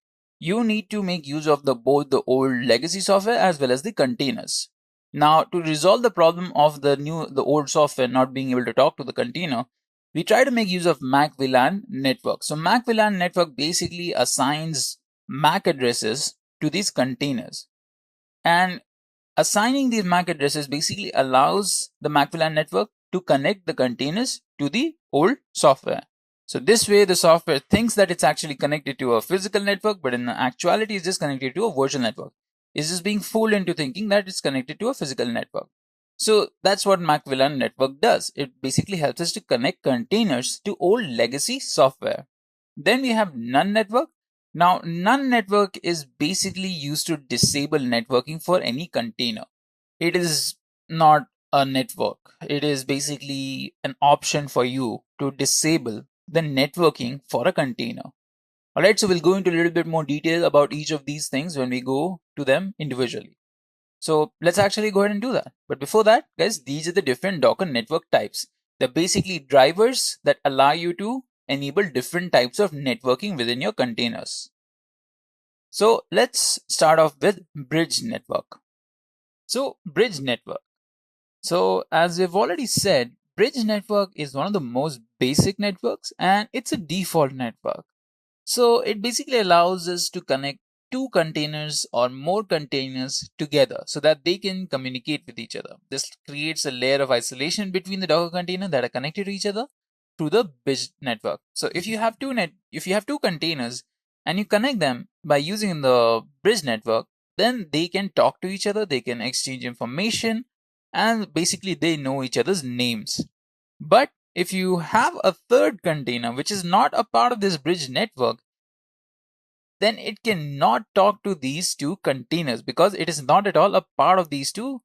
you need to make use of both the old legacy software as well as the containers. Now, to resolve the problem of the old software not being able to talk to the container, we try to make use of MAC VLAN network. So MAC VLAN network basically assigns MAC addresses to these containers. And assigning these MAC addresses basically allows the MAC VLAN network to connect the containers to the old software. So this way the software thinks that it's actually connected to a physical network, but in actuality it's just connected to a virtual network. It's just being fooled into thinking that it's connected to a physical network. So that's what MAC VLAN network does. It basically helps us to connect containers to old legacy software. Then we have none network. Now, none network is basically used to disable networking for any container. It is not a network. It is basically an option for you to disable the networking for a container. Alright, so we'll go into a little bit more detail about each of these things when we go to them individually. So let's actually go ahead and do that. But before that, guys, these are the different Docker network types. They're basically drivers that allow you to enable different types of networking within your containers. So let's start off with bridge network. So bridge network. So as we've already said, bridge network is one of the most basic networks and it's a default network. So it basically allows us to connect two containers or more containers together so that they can communicate with each other. This creates a layer of isolation between the Docker container that are connected to each other through the bridge network. So if you have two containers and you connect them by using the bridge network, then they can talk to each other, they can exchange information, and basically they know each other's names. But if you have a third container which is not a part of this bridge network, then it cannot talk to these two containers because it is not at all a part of these two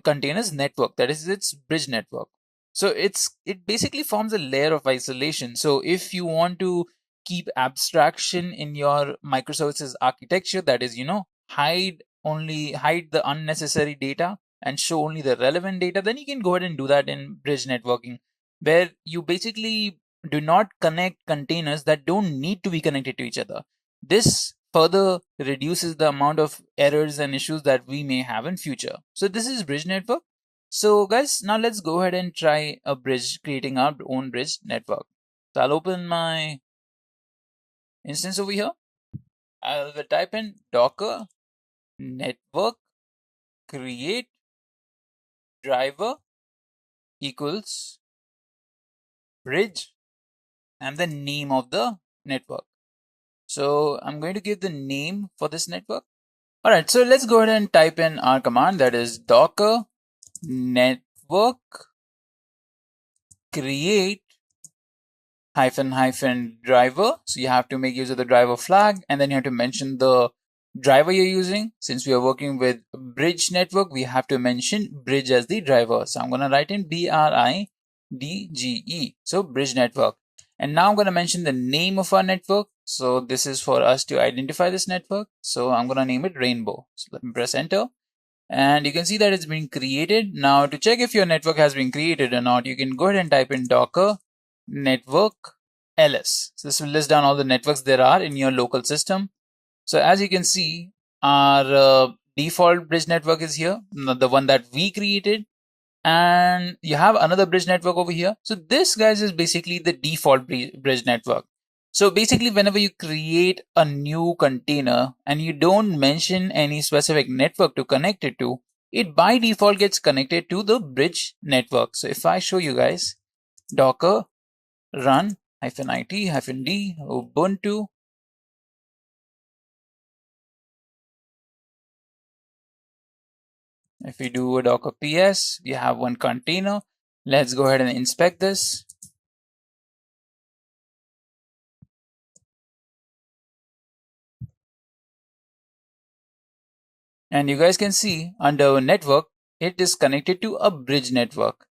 containers network, that is its bridge network. So it basically forms a layer of isolation. So if you want to keep abstraction in your microservices architecture, that is, hide the unnecessary data and show only the relevant data, then you can go ahead and do that in bridge networking, where you basically do not connect containers that don't need to be connected to each other. This further reduces the amount of errors and issues that we may have in future. So this is bridge network. So guys, now let's go ahead and try a bridge, creating our own bridge network. So I'll open my instance over here. I'll type in Docker network create driver equals bridge and the name of the network. So I'm going to give the name for this network. All right, so let's go ahead and type in our command, that is Docker network create -- driver. So you have to make use of the driver flag, and then you have to mention the driver you're using. Since we are working with bridge network, we have to mention bridge as the driver. So I'm going to write in BRIDGE. So bridge network. And now I'm going to mention the name of our network. So this is for us to identify this network. So I'm going to name it Rainbow. So let me press enter. And you can see that it's been created. Now to check if your network has been created or not, you can go ahead and type in Docker network ls. So this will list down all the networks there are in your local system. So as you can see, our default bridge network is here, the one that we created. And you have another bridge network over here. So this, guys, is basically the default bridge network. So basically, whenever you create a new container and you don't mention any specific network to connect it to, it by default gets connected to the bridge network. So if I show you guys, Docker run -it-d Ubuntu if we do a Docker ps, we have one container. Let's go ahead and inspect this. And you guys can see under network, it is connected to a bridge network.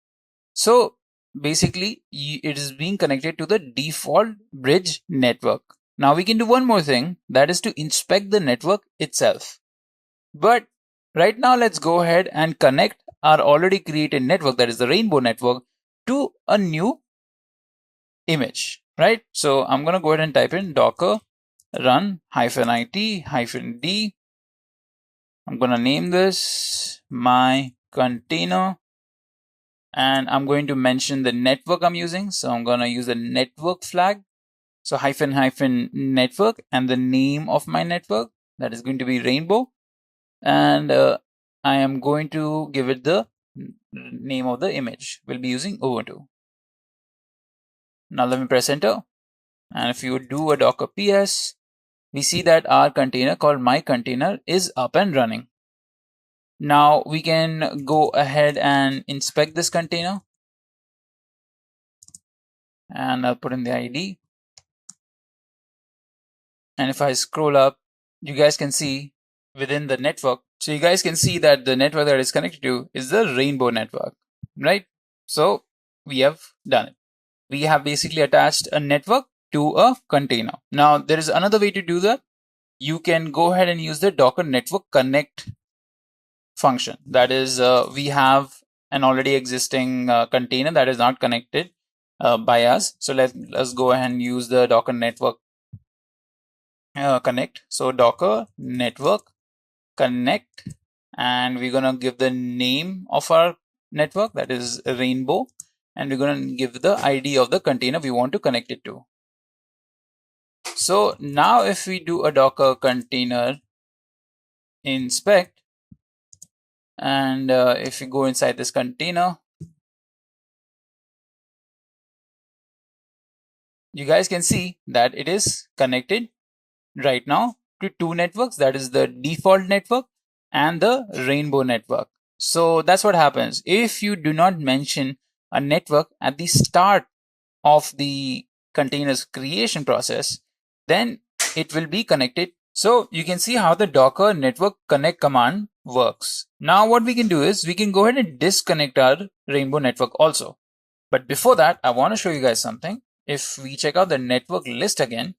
So basically, it is being connected to the default bridge network. Now we can do one more thing, that is to inspect the network itself. But right now, let's go ahead and connect our already created network, that is the Rainbow network, to a new image, right? So I'm going to go ahead and type in Docker run -it-d. I'm going to name this my container, and I'm going to mention the network I'm using. So I'm going to use the network flag. So -network and the name of my network, that is going to be Rainbow. And I am going to give it the name of the image. We'll be using Ubuntu. Now let me press enter. And if you do a docker ps, we see that our container called my container is up and running. Now we can go ahead and inspect this container. And I'll put in the ID. And if I scroll up, you guys can see within the network. So you guys can see that the network that is connected to is the Rainbow network, right? So we have done it. We have basically attached a network to a container. Now there is another way to do that. You can go ahead and use the Docker network connect function. That is, we have an already existing container that is not connected by us. So let's go ahead and use the Docker network connect. So Docker network connect, and we're gonna give the name of our network, that is Rainbow, and we're gonna give the ID of the container we want to connect it to. So now if we do a Docker container inspect, and if we go inside this container, you guys can see that it is connected right now to two networks, that is the default network and the Rainbow network. So that's what happens if you do not mention a network at the start of the container's creation process, then it will be connected. So you can see how the Docker network connect command works. Now what we can do is we can go ahead and disconnect our Rainbow network also. But before that, I want to show you guys something. If we check out the network list again,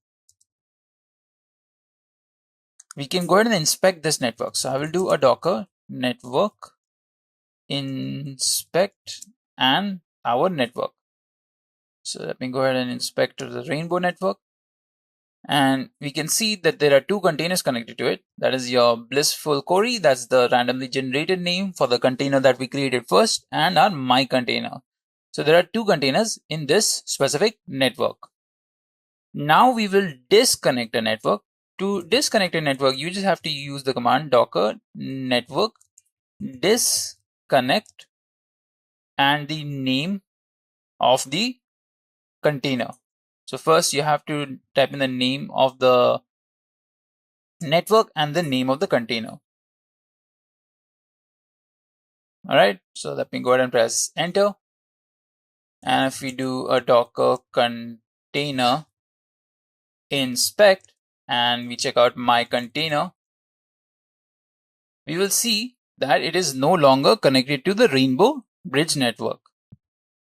we can go ahead and inspect this network. So I will do a Docker network inspect and our network. So let me go ahead and inspect the Rainbow network. And we can see that there are two containers connected to it. That is your blissful Corey, that's the randomly generated name for the container that we created first, and our my container. So there are two containers in this specific network. Now we will disconnect a network. To disconnect a network, you just have to use the command docker network disconnect and the name of the container. So first you have to type in the name of the network and the name of the container. All right, so let me go ahead and press enter. And if we do a docker container inspect and we check out my container, we will see that it is no longer connected to the Rainbow Bridge network.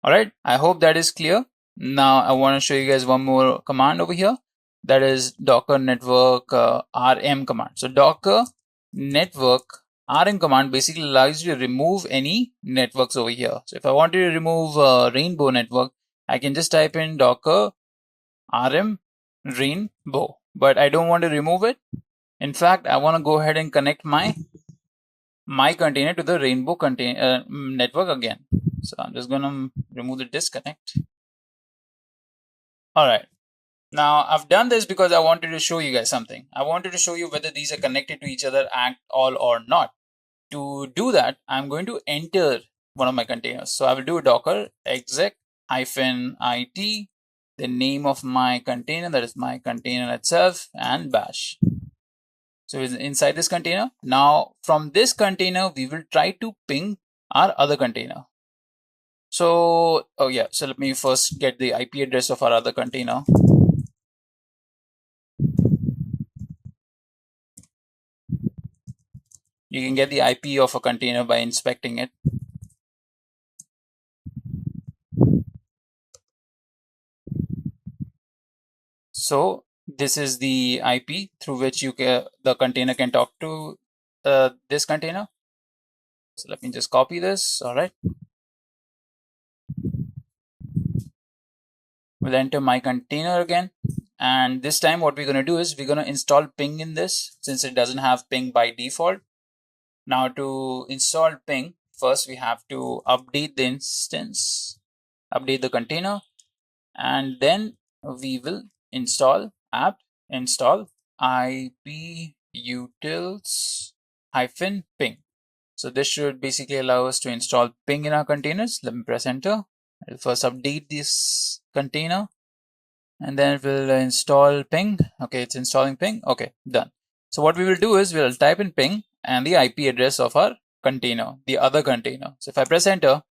All right, I hope that is clear. Now I want to show you guys one more command over here. That is docker network rm command. So docker network rm command basically allows you to remove any networks over here. So if I want to remove Rainbow network, I can just type in docker rm Rainbow, but I don't want to remove it. In fact, I want to go ahead and connect my container to the Rainbow container network again. So I'm just going to remove the disconnect. All right. Now I've done this because I wanted to show you guys something. I wanted to show you whether these are connected to each other at all or not. To do that, I'm going to enter one of my containers. So I will do a docker exec -it, the name of my container, that is my container itself, and bash. So it's inside this container. Now from this container, we will try to ping our other container. So, oh yeah, so let me first get the IP address of our other container. You can get the IP of a container by inspecting it. So this is the IP through which the container can talk to this container. So let me just copy this. All right. We'll enter my container again. And this time what we're going to do is we're going to install ping in this, since it doesn't have ping by default. Now to install ping, first we have to update the instance, update the container, and then we will install apt install iputils -ping. So this should basically allow us to install ping in our containers. Let me press enter. I'll first update this container, and then it will install ping. Okay, it's installing ping. Okay, done. So what we will do is we'll type in ping and the IP address of our container, the other container. So if I press enter,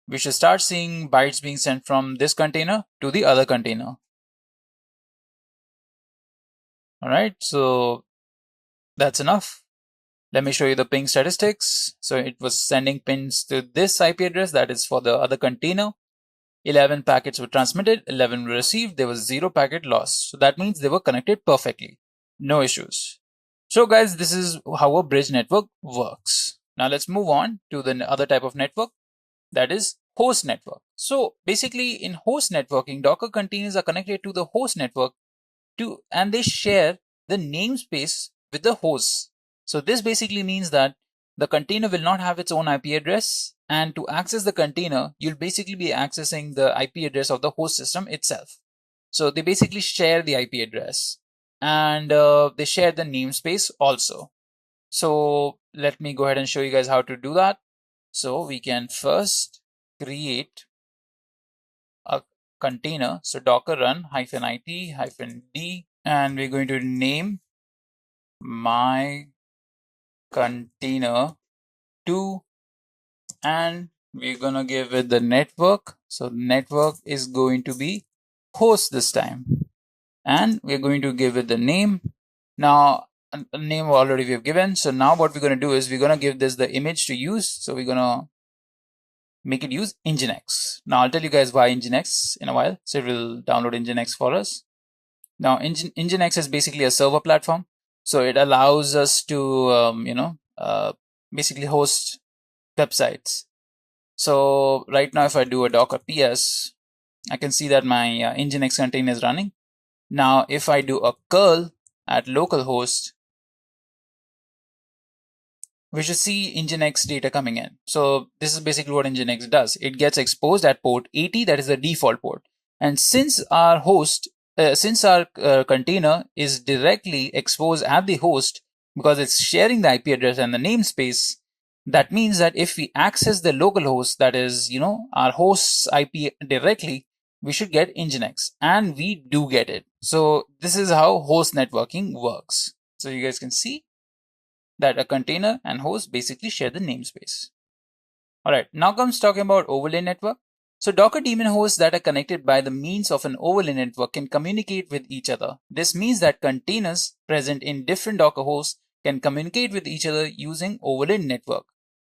we should start seeing bytes being sent from this container to the other container. All right, so that's enough. Let me show you the ping statistics. So it was sending pings to this IP address, that is for the other container. 11 packets were transmitted, 11 were received, there was 0 packet lost. So that means they were connected perfectly. No issues. So guys, this is how a bridge network works. Now let's move on to the other type of network, that is host network. So basically in host networking, Docker containers are connected to the host network and they share the namespace with the host. So this basically means that the container will not have its own IP address, and to access the container, you'll basically be accessing the IP address of the host system itself. So they basically share the IP address, and they share the namespace also. So let me go ahead and show you guys how to do that. So we can first create a container. So docker run -it-d, and we're going to name my container 2, and we're gonna give it the network. So network is going to be host this time, and we're going to give it the name. Now a name already we have given. So now what we're going to do is we're going to give this the image to use. So we're going to make it use Nginx. Now I'll tell you guys why Nginx in a while. So it will download Nginx for us. Now Nginx is basically a server platform, so it allows us to basically host websites. So right now if I do a docker ps, I can see that my Nginx container is running. Now if I do a curl at localhost, we should see Nginx data coming in. So this is basically what Nginx does. It gets exposed at port 80, that is the default port. And since our container is directly exposed at the host, because it's sharing the IP address and the namespace, that means that if we access the local host, that is, our host's IP directly, we should get Nginx, and we do get it. So this is how host networking works. So you guys can see that a container and host basically share the namespace. All right, now comes talking about overlay network. So Docker daemon hosts that are connected by the means of an overlay network can communicate with each other. This means that containers present in different Docker hosts can communicate with each other using overlay network.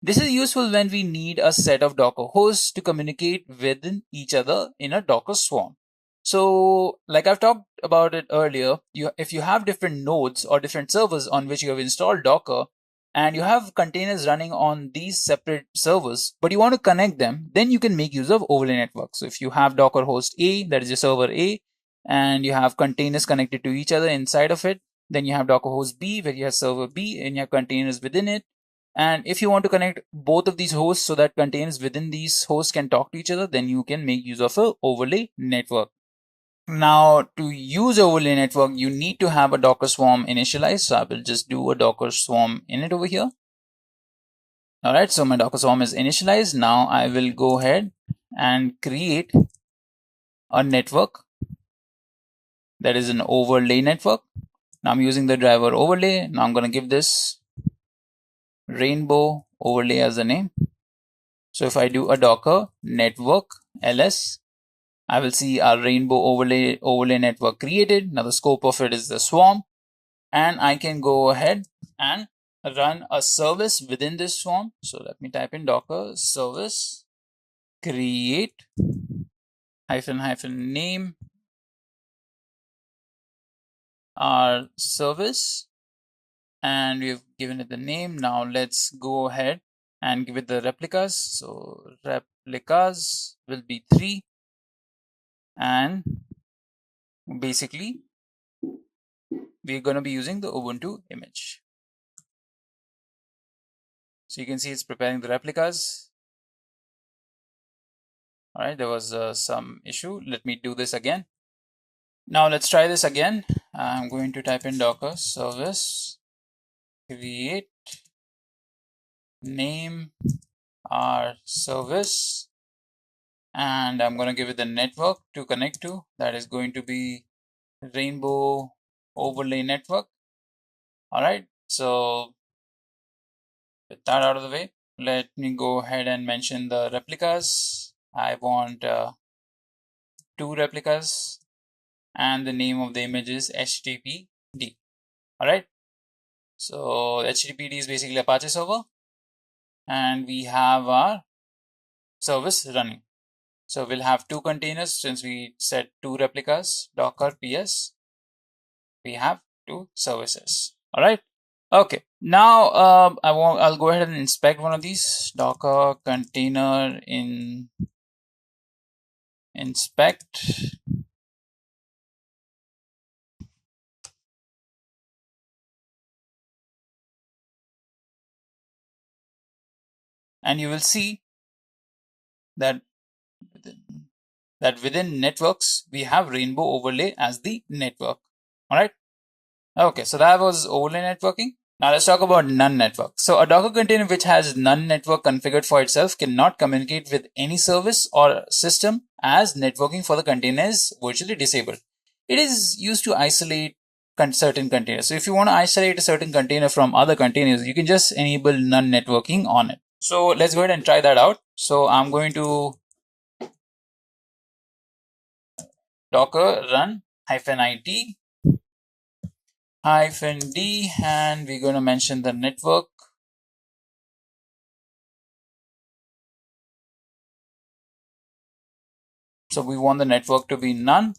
This is useful when we need a set of Docker hosts to communicate with each other in a Docker swarm. So like I've talked about it earlier, if you have different nodes or different servers on which you have installed Docker, and you have containers running on these separate servers, but you want to connect them, then you can make use of overlay network. So if you have Docker host A, that is your server A, and you have containers connected to each other inside of it, then you have Docker host B, where you have server B and you have containers within it. And if you want to connect both of these hosts so that containers within these hosts can talk to each other, then you can make use of an overlay network. Now, to use overlay network, you need to have a Docker swarm initialized. So I will just do a Docker swarm init over here. All right, so my Docker swarm is initialized. Now I will go ahead and create a network that is an overlay network. Now I'm using the driver overlay. Now I'm going to give this rainbow overlay as a name. So if I do a Docker network ls, I will see our rainbow overlay network created. Now the scope of it is the swarm, and I can go ahead and run a service within this swarm. So let me type in Docker service create -name our service, and we've given it the name. Now let's go ahead and give it the replicas. So replicas will be 3, and basically we're going to be using the Ubuntu image. So you can see it's preparing the replicas. All right, there was some issue. Let me do this again. Now let's try this again. I'm going to type in docker service create name our service, and I'm going to give it the network to connect to. That is going to be Rainbow Overlay Network. All right, so with that out of the way, let me go ahead and mention the replicas. I want 2 replicas, and the name of the image is HTTPD. All right, so HTTPD is basically Apache server, and we have our service running. So we'll have 2 containers since we set 2 replicas, Docker PS. We have 2 services. All right. Okay. Now I'll go ahead and inspect one of these. Docker container in inspect. And you will see that within networks, we have Rainbow Overlay as the network. All right. Okay, so that was overlay networking. Now let's talk about none network. So a Docker container which has none network configured for itself cannot communicate with any service or system, as networking for the container is virtually disabled. It is used to isolate certain containers. So if you want to isolate a certain container from other containers, you can just enable none networking on it. So let's go ahead and try that out. So I'm going to docker run -it -d, and we're going to mention the network. So we want the network to be none,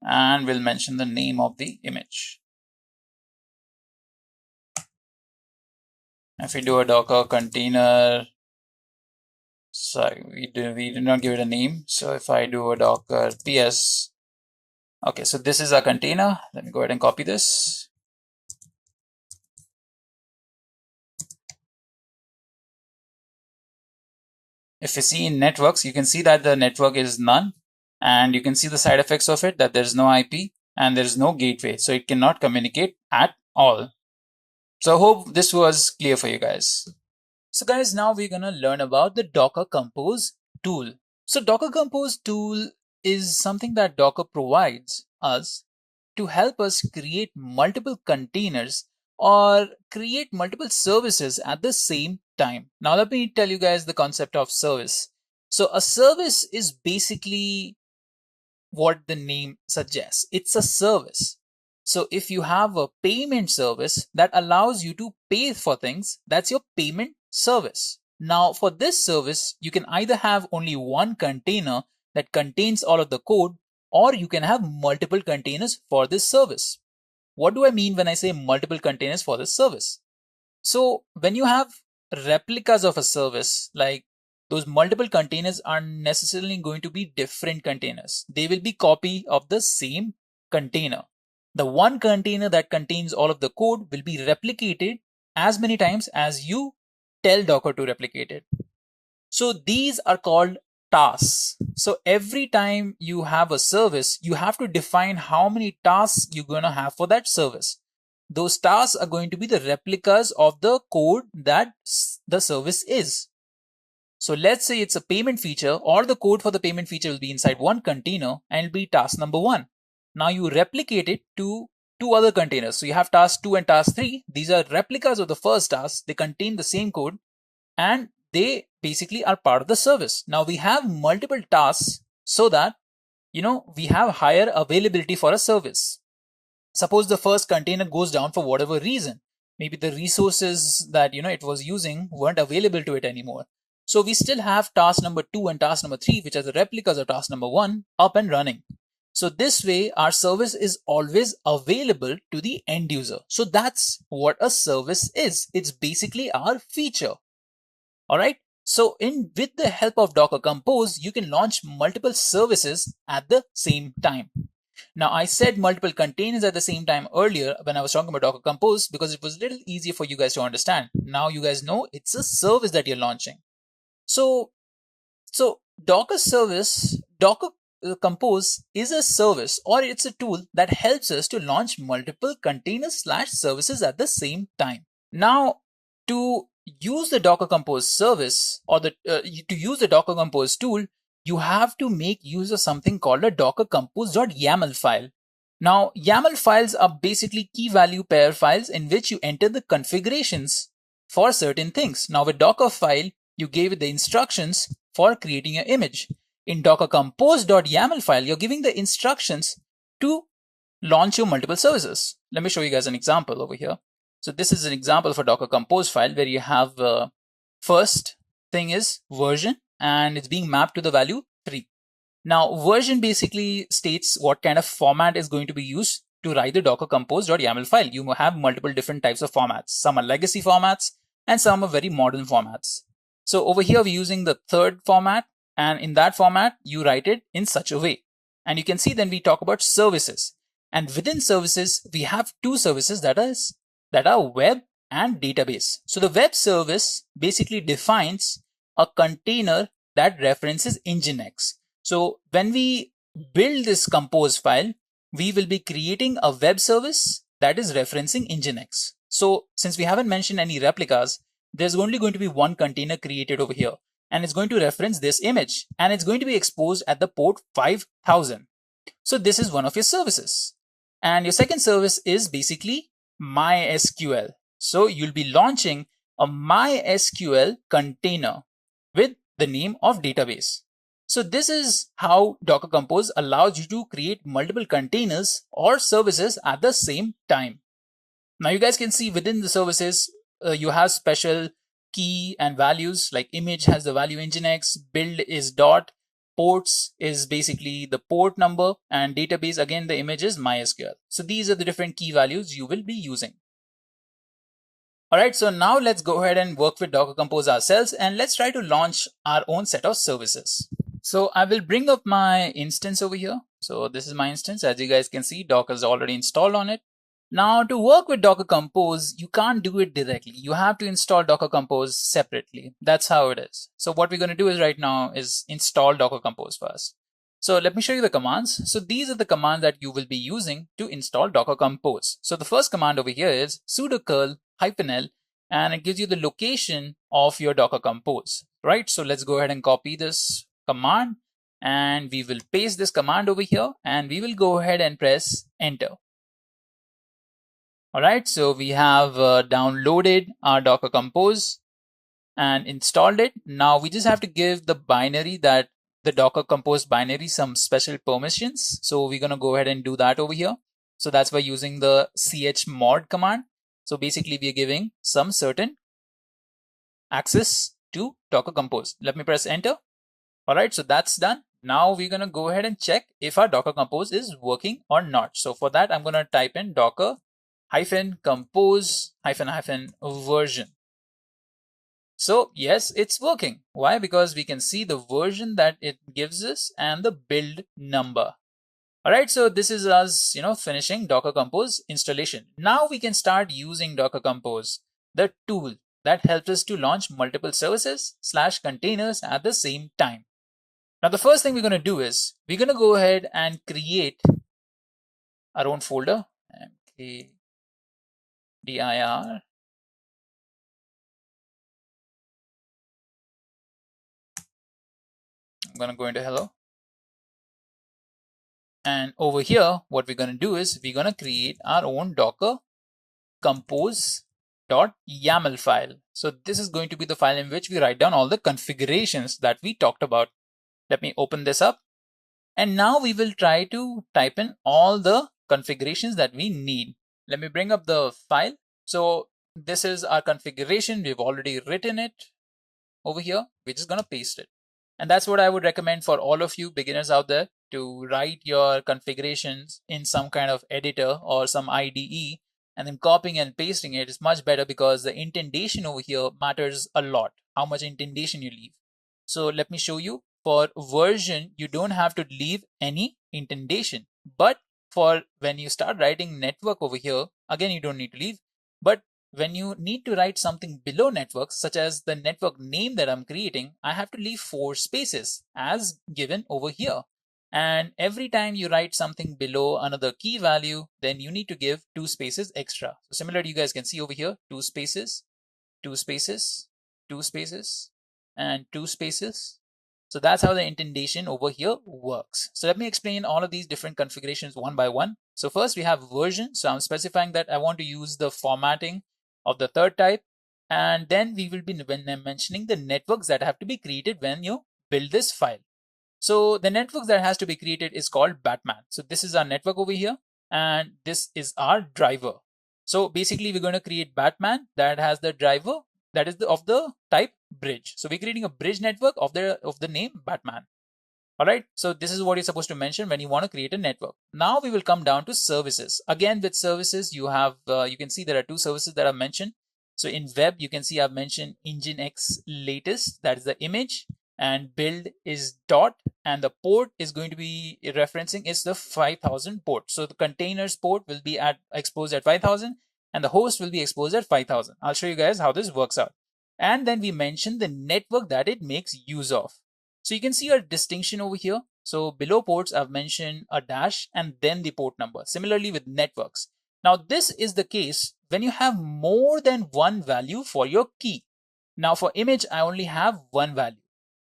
and we'll mention the name of the image. If we do a Docker container, sorry, we did not give it a name. So if I do a Docker PS, okay, so this is our container. Let me go ahead and copy this. If you see in networks, you can see that the network is none, and you can see the side effects of it, that there's no IP and there's no gateway, so it cannot communicate at all. So I hope this was clear for you guys. So guys, now we're gonna learn about the Docker Compose tool. So Docker Compose tool is something that Docker provides us to help us create multiple containers or create multiple services at the same time. Now let me tell you guys the concept of service. So a service is basically what the name suggests. It's a service. So if you have a payment service that allows you to pay for things, that's your payment service. Now for this service, you can either have only one container that contains all of the code, or you can have multiple containers for this service. What do I mean when I say multiple containers for this service? So when you have replicas of a service, like those multiple containers are necessarily going to be different containers. They will be copy of the same container. The one container that contains all of the code will be replicated as many times as you tell Docker to replicate it. So these are called tasks. So every time you have a service, you have to define how many tasks you're going to have for that service. Those tasks are going to be the replicas of the code that the service is. So let's say it's a payment feature, or the code for the payment feature will be inside one container and it'll be task number 1. Now you replicate it to 2 other containers. So you have task 2 and task 3. These are replicas of the first task. They contain the same code and they basically are part of the service. Now we have multiple tasks so that, we have higher availability for a service. Suppose the first container goes down for whatever reason. Maybe the resources that it was using weren't available to it anymore. So we still have task number 2 and task number 3, which are the replicas of task number 1, up and running. So this way our service is always available to the end user. So that's what a service is. It's basically our feature. All right. So with the help of Docker Compose, you can launch multiple services at the same time. Now, I said multiple containers at the same time earlier when I was talking about Docker Compose because it was a little easier for you guys to understand. Now you guys know it's a service that you're launching. So Docker service, Docker Compose is a service or it's a tool that helps us to launch multiple containers/services at the same time. Now, to use the Docker Compose service or to use the Docker Compose tool, you have to make use of something called a Docker Compose.yaml file. Now, YAML files are basically key value pair files in which you enter the configurations for certain things. Now, with Docker file, you gave it the instructions for creating an image. In Docker Compose.yaml file, you're giving the instructions to launch your multiple services. Let me show you guys an example over here. So this is an example for Docker Compose file where you have first thing is version and it's being mapped to the value 3. Now version basically states what kind of format is going to be used to write the Docker Compose.yaml file. You have multiple different types of formats. Some are legacy formats and some are very modern formats. So over here we're using the third format, and in that format you write it in such a way. And you can see then we talk about services. And within services, we have two services that are web and database. So the web service basically defines a container that references Nginx. So when we build this compose file, we will be creating a web service that is referencing Nginx. So since we haven't mentioned any replicas, there's only going to be one container created over here, and it's going to reference this image, and it's going to be exposed at the port 5000. So this is one of your services. And your second service is basically MySQL. So you'll be launching a MySQL container with the name of database. So this is how Docker Compose allows you to create multiple containers or services at the same time. Now you guys can see within the services, you have special key and values, like image has the value Nginx, build is dot, ports is basically the port number, and database, again, the image is MySQL. So these are the different key values you will be using. All right, so now let's go ahead and work with Docker Compose ourselves, and let's try to launch our own set of services. So I will bring up my instance over here. So this is my instance. As you guys can see, Docker is already installed on it. Now to work with Docker Compose, you can't do it directly. You have to install Docker Compose separately. That's how it is. So what we're going to do is right now is install Docker Compose first. So let me show you the commands. So these are the commands that you will be using to install Docker Compose. So the first command over here is sudo curl -l, and it gives you the location of your Docker Compose, right? So let's go ahead and copy this command, and we will paste this command over here, and we will go ahead and press enter. All right, so we have downloaded our Docker Compose and installed it. Now we just have to give the binary, that the Docker Compose binary, some special permissions. So we're going to go ahead and do that over here. So that's by using the chmod command. So basically we are giving some certain access to Docker Compose. Let me press enter. All right, so that's done. Now we're going to go ahead and check if our Docker Compose is working or not. So for that, I'm going to type in docker -compose -version. So yes, it's working. Why? Because we can see the version that it gives us and the build number. All right, so this is us, finishing Docker Compose installation. Now we can start using Docker Compose, the tool that helps us to launch multiple services/containers at the same time. Now the first thing we're going to do is we're going to go ahead and create our own folder. dir. I'm going to go into hello. And over here, what we're going to do is we're going to create our own Docker Compose.yaml file. So this is going to be the file in which we write down all the configurations that we talked about. Let me open this up. And now we will try to type in all the configurations that we need. Let me bring up the file. So this is our configuration. We've already written it over here. We're just going to paste it. And that's what I would recommend for all of you beginners out there, to write your configurations in some kind of editor or some IDE, and then copying and pasting it is much better, because the indentation over here matters a lot, how much indentation you leave. So let me show you. For version, you don't have to leave any indentation, but for when you start writing network over here, again, you don't need to leave. But when you need to write something below networks, such as the network name that I'm creating, I have to leave 4 spaces as given over here. And every time you write something below another key value, then you need to give 2 spaces extra. So similarly, you guys can see over here, 2 spaces, 2 spaces, 2 spaces, and 2 spaces. So that's how the indentation over here works. So let me explain all of these different configurations one by one. So first we have version. So I'm specifying that I want to use the formatting of the third type. And then we will be mentioning the networks that have to be created when you build this file. So the networks that has to be created is called Batman. So this is our network over here, and this is our driver. So basically we're going to create Batman that has the driver that is of the type bridge. So we're creating a bridge network of the name Batman. All right. So this is what you're supposed to mention when you want to create a network. Now we will come down to services. Again, with services, you have you can see there are 2 services that are mentioned. So in web, you can see I've mentioned Nginx latest, that is the image, and build is dot, and the port is going to be referencing is the 5000 port. So the containers port will be exposed at 5000, and the host will be exposed at 5000. I'll show you guys how this works out. And then we mention the network that it makes use of. So you can see a distinction over here. So below ports, I've mentioned a dash and then the port number. Similarly with networks. Now this is the case when you have more than one value for your key. Now for image, I only have one value.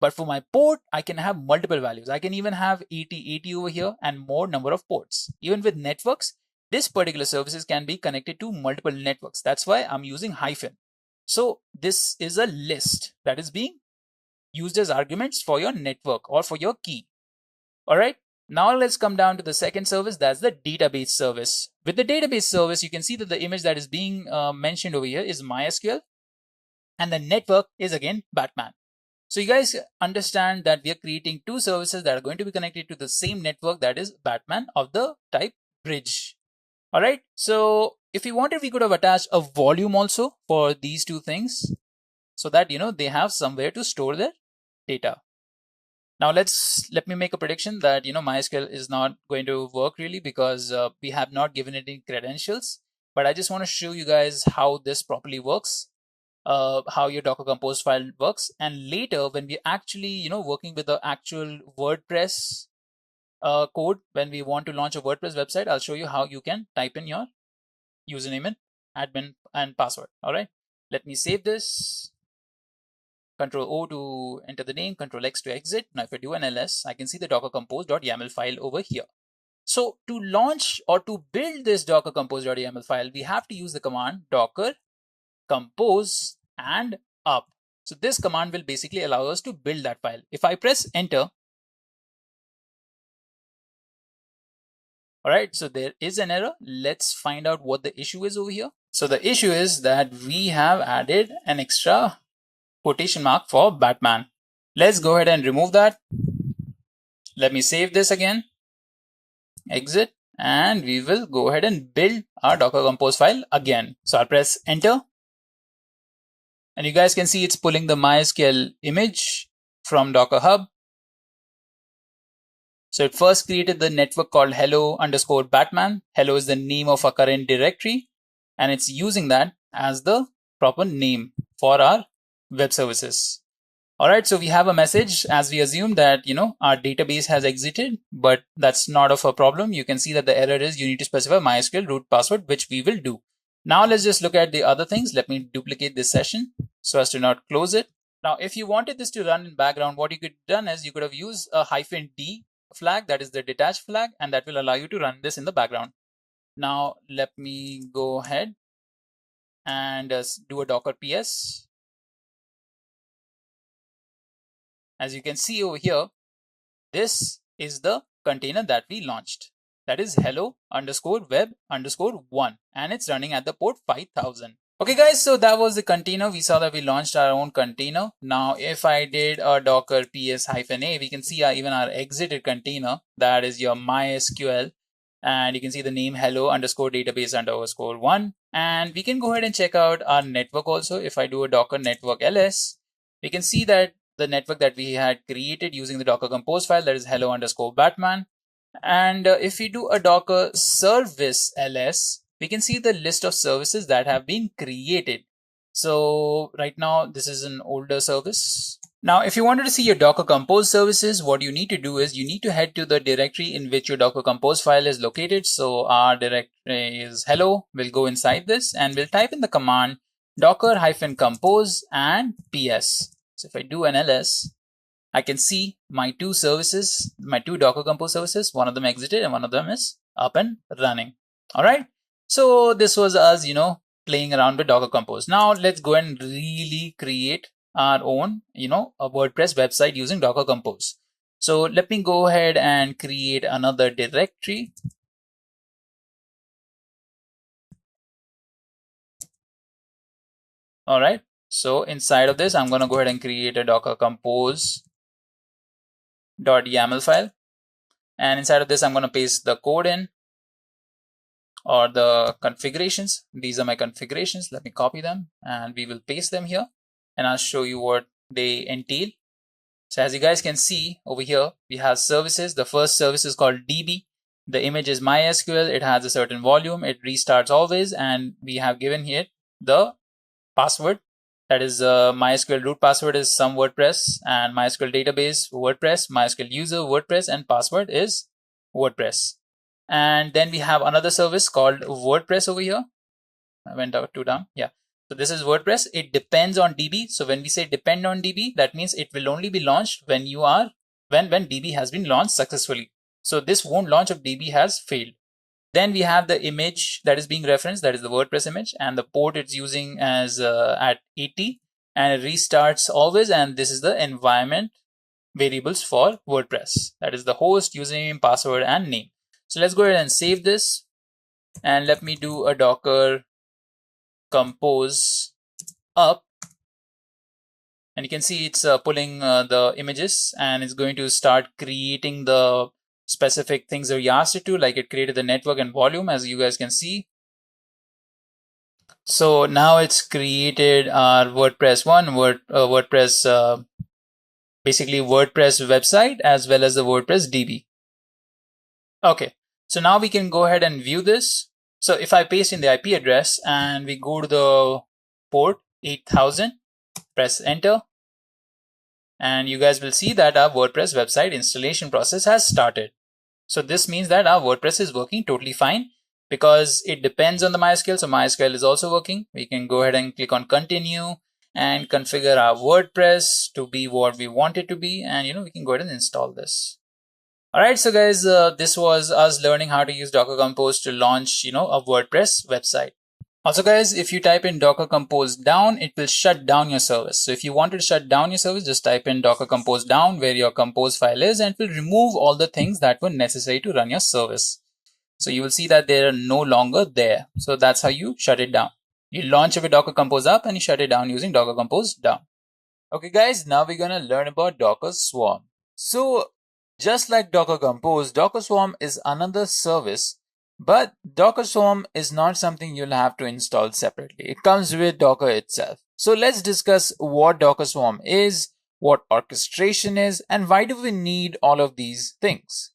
But for my port, I can have multiple values. I can even have 80 over here and more number of ports. Even with networks, this particular services can be connected to multiple networks. That's why I'm using hyphen. So this is a list that is being used as arguments for your network or for your key. All right. Now let's come down to the second service. That's the database service. With the database service, you can see that the image that is being mentioned over here is MySQL, and the network is again Batman. So you guys understand that we are creating 2 services that are going to be connected to the same network, that is Batman of the type bridge. All right. So if we wanted, we could have attached a volume also for these 2 things so that, they have somewhere to store their data. Now let me make a prediction that, MySQL is not going to work really because we have not given it any credentials, but I just want to show you guys how this properly works. How your Docker Compose file works, and later when we actually working with the actual WordPress code, when we want to launch a WordPress website, I'll show you how you can type in your username and admin and password. All right, let me save this. Control O to enter the name, Control X to exit. Now if I do an ls, I can see the docker compose.yaml file over here. So to launch or to build this docker compose.yaml file, we have to use the command docker compose and up. So this command will basically allow us to build that file. If I press enter, all right, so there is an error. Let's find out what the issue is over here. So the issue is that we have added an extra quotation mark for Batman. Let's go ahead and remove that. Let me save this again, exit, and we will go ahead and build our docker compose file again. So I'll press enter. And you guys can see it's pulling the MySQL image from Docker Hub. So it first created the network called hello_Batman. Hello is the name of our current directory, and it's using that as the proper name for our web services. All right, so we have a message as we assume that, our database has exited, but that's not of a problem. You can see that the error is you need to specify MySQL root password, which we will do. Now let's just look at the other things. Let me duplicate this session so as to not close it. Now, if you wanted this to run in background, what you could have done is you could have used a -d flag, that is the detached flag, and that will allow you to run this in the background. Now, let me go ahead and do a docker ps. As you can see over here, this is the container that we launched. That is hello_web_1, and it's running at the port 5000. Okay guys, so that was the container. We saw that we launched our own container. Now if I did a docker ps-a, we can see even our exited container, that is your MySQL, and you can see the name hello_database_1. And we can go ahead and check out our network also. If I do a docker network ls, we can see that the network that we had created using the docker compose file, that is hello_Batman. And if we do a Docker service ls, we can see the list of services that have been created. So right now, this is an older service. Now, if you wanted to see your Docker Compose services, what you need to do is you need to head to the directory in which your Docker Compose file is located. So our directory is hello. We'll go inside this and we'll type in the command docker-compose and ps. So if I do an ls, I can see my two services, my two Docker Compose services, one of them exited and one of them is up and running. All right. So this was us, playing around with Docker Compose. Now let's go and really create our own, a WordPress website using Docker Compose. So let me go ahead and create another directory. All right. So inside of this, I'm going to go ahead and create a Docker Compose .yaml file. And inside of this, I'm going to paste the code in, or the configurations. These are my configurations. Let me copy them and we will paste them here and I'll show you what they entail. So as you guys can see over here, we have services. The first service is called DB. The image is MySQL. It has a certain volume. It restarts always. And we have given here the password. That is MySQL root password is some WordPress, and MySQL database WordPress, MySQL user WordPress, and password is WordPress. And then we have another service called WordPress over here. I went out too down. Yeah. So this is WordPress. It depends on DB. So when we say depend on DB, that means it will only be launched when DB has been launched successfully. So this won't launch if DB has failed. Then we have the image that is being referenced, that is the WordPress image, and the port it's using as at 80, and it restarts always. And this is the environment variables for WordPress. That is the host, username, password, and name. So let's go ahead and save this. And let me do a Docker Compose up. And you can see it's pulling the images and it's going to start creating the specific things that we asked it to, like it created the network and volume, as you guys can see. So now it's created our WordPress basically WordPress website as well as the WordPress DB. Okay, so now we can go ahead and view this. So if I paste in the IP address and we go to the port 8000, press enter, and you guys will see that our WordPress website installation process has started. So this means that our WordPress is working totally fine because it depends on the MySQL. So MySQL is also working. We can go ahead and click on continue and configure our WordPress to be what we want it to be. And we can go ahead and install this. All right, so guys, this was us learning how to use Docker Compose to launch, a WordPress website. Also, guys, if you type in Docker Compose down, it will shut down your service. So if you wanted to shut down your service, just type in Docker Compose down where your compose file is, and it will remove all the things that were necessary to run your service. So you will see that they are no longer there. So that's how you shut it down. You launch your Docker Compose up and you shut it down using Docker Compose down. Okay, guys, now we're going to learn about Docker Swarm. So just like Docker Compose, Docker Swarm is another service, but Docker Swarm is not something you'll have to install separately. It comes with Docker itself. So let's discuss what Docker Swarm is, what orchestration is, and why do we need all of these things.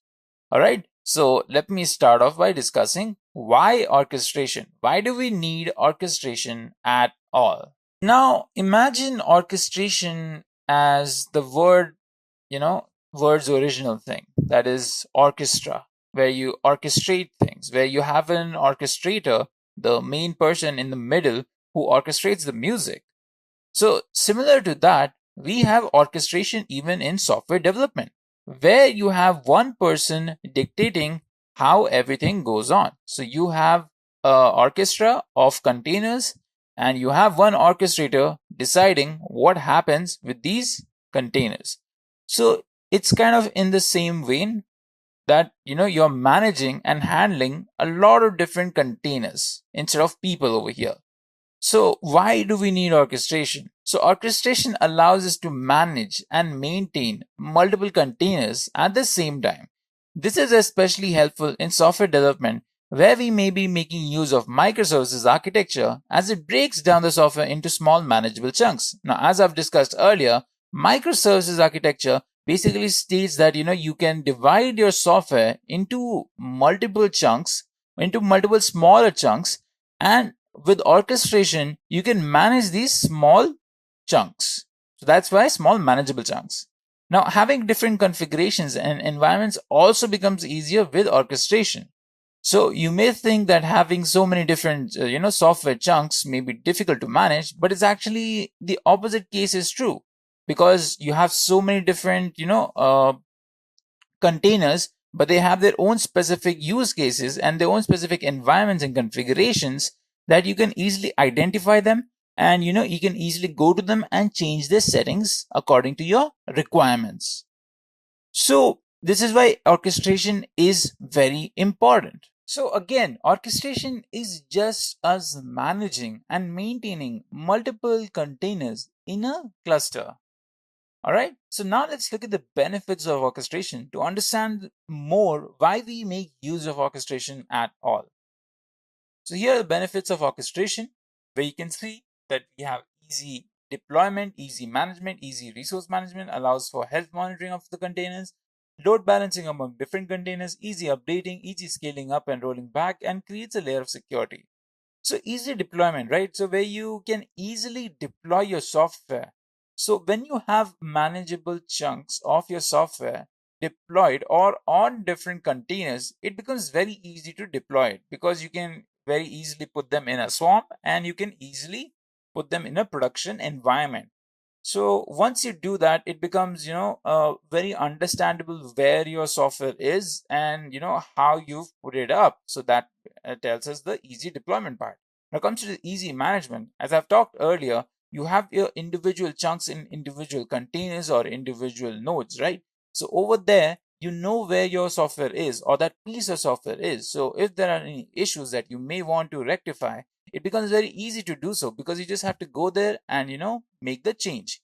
All right. So let me start off by discussing why orchestration. Why do we need orchestration at all? Now imagine orchestration as the word's original thing, that is orchestra, where you orchestrate things, where you have an orchestrator, the main person in the middle who orchestrates the music. So similar to that, we have orchestration even in software development, where you have one person dictating how everything goes on. So you have an orchestra of containers and you have one orchestrator deciding what happens with these containers. So it's kind of in the same vein that you're managing and handling a lot of different containers instead of people over here. So why do we need orchestration? So orchestration allows us to manage and maintain multiple containers at the same time. This is especially helpful in software development, where we may be making use of microservices architecture as it breaks down the software into small manageable chunks. Now, as I've discussed earlier, microservices architecture basically states that you can divide your software into multiple chunks, into multiple smaller chunks, and with orchestration you can manage these small chunks. So that's why small manageable chunks. Now, having different configurations and environments also becomes easier with orchestration. So you may think that having so many different software chunks may be difficult to manage, but it's actually the opposite case is true, because you have so many different containers, but they have their own specific use cases and their own specific environments and configurations that you can easily identify them, and you can easily go to them and change their settings according to your requirements. So this is why orchestration is very important. So again, orchestration is just us managing and maintaining multiple containers in a cluster. All right, so now let's look at the benefits of orchestration to understand more why we make use of orchestration at all. So here are the benefits of orchestration, where you can see that we have easy deployment, easy management, easy resource management, allows for health monitoring of the containers, load balancing among different containers, easy updating, easy scaling up and rolling back, and creates a layer of security. So easy deployment, right? So where you can easily deploy your software. So when you have manageable chunks of your software deployed or on different containers, it becomes very easy to deploy it, because you can very easily put them in a swarm and you can easily put them in a production environment. So once you do that, it becomes very understandable where your software is and how you've put it up. So that tells us the easy deployment part. Now comes to the easy management. As I've talked earlier, you have your individual chunks in individual containers or individual nodes, right? So over there, you know where your software is, or that piece of software is. So if there are any issues that you may want to rectify, it becomes very easy to do so, because you just have to go there and make the change.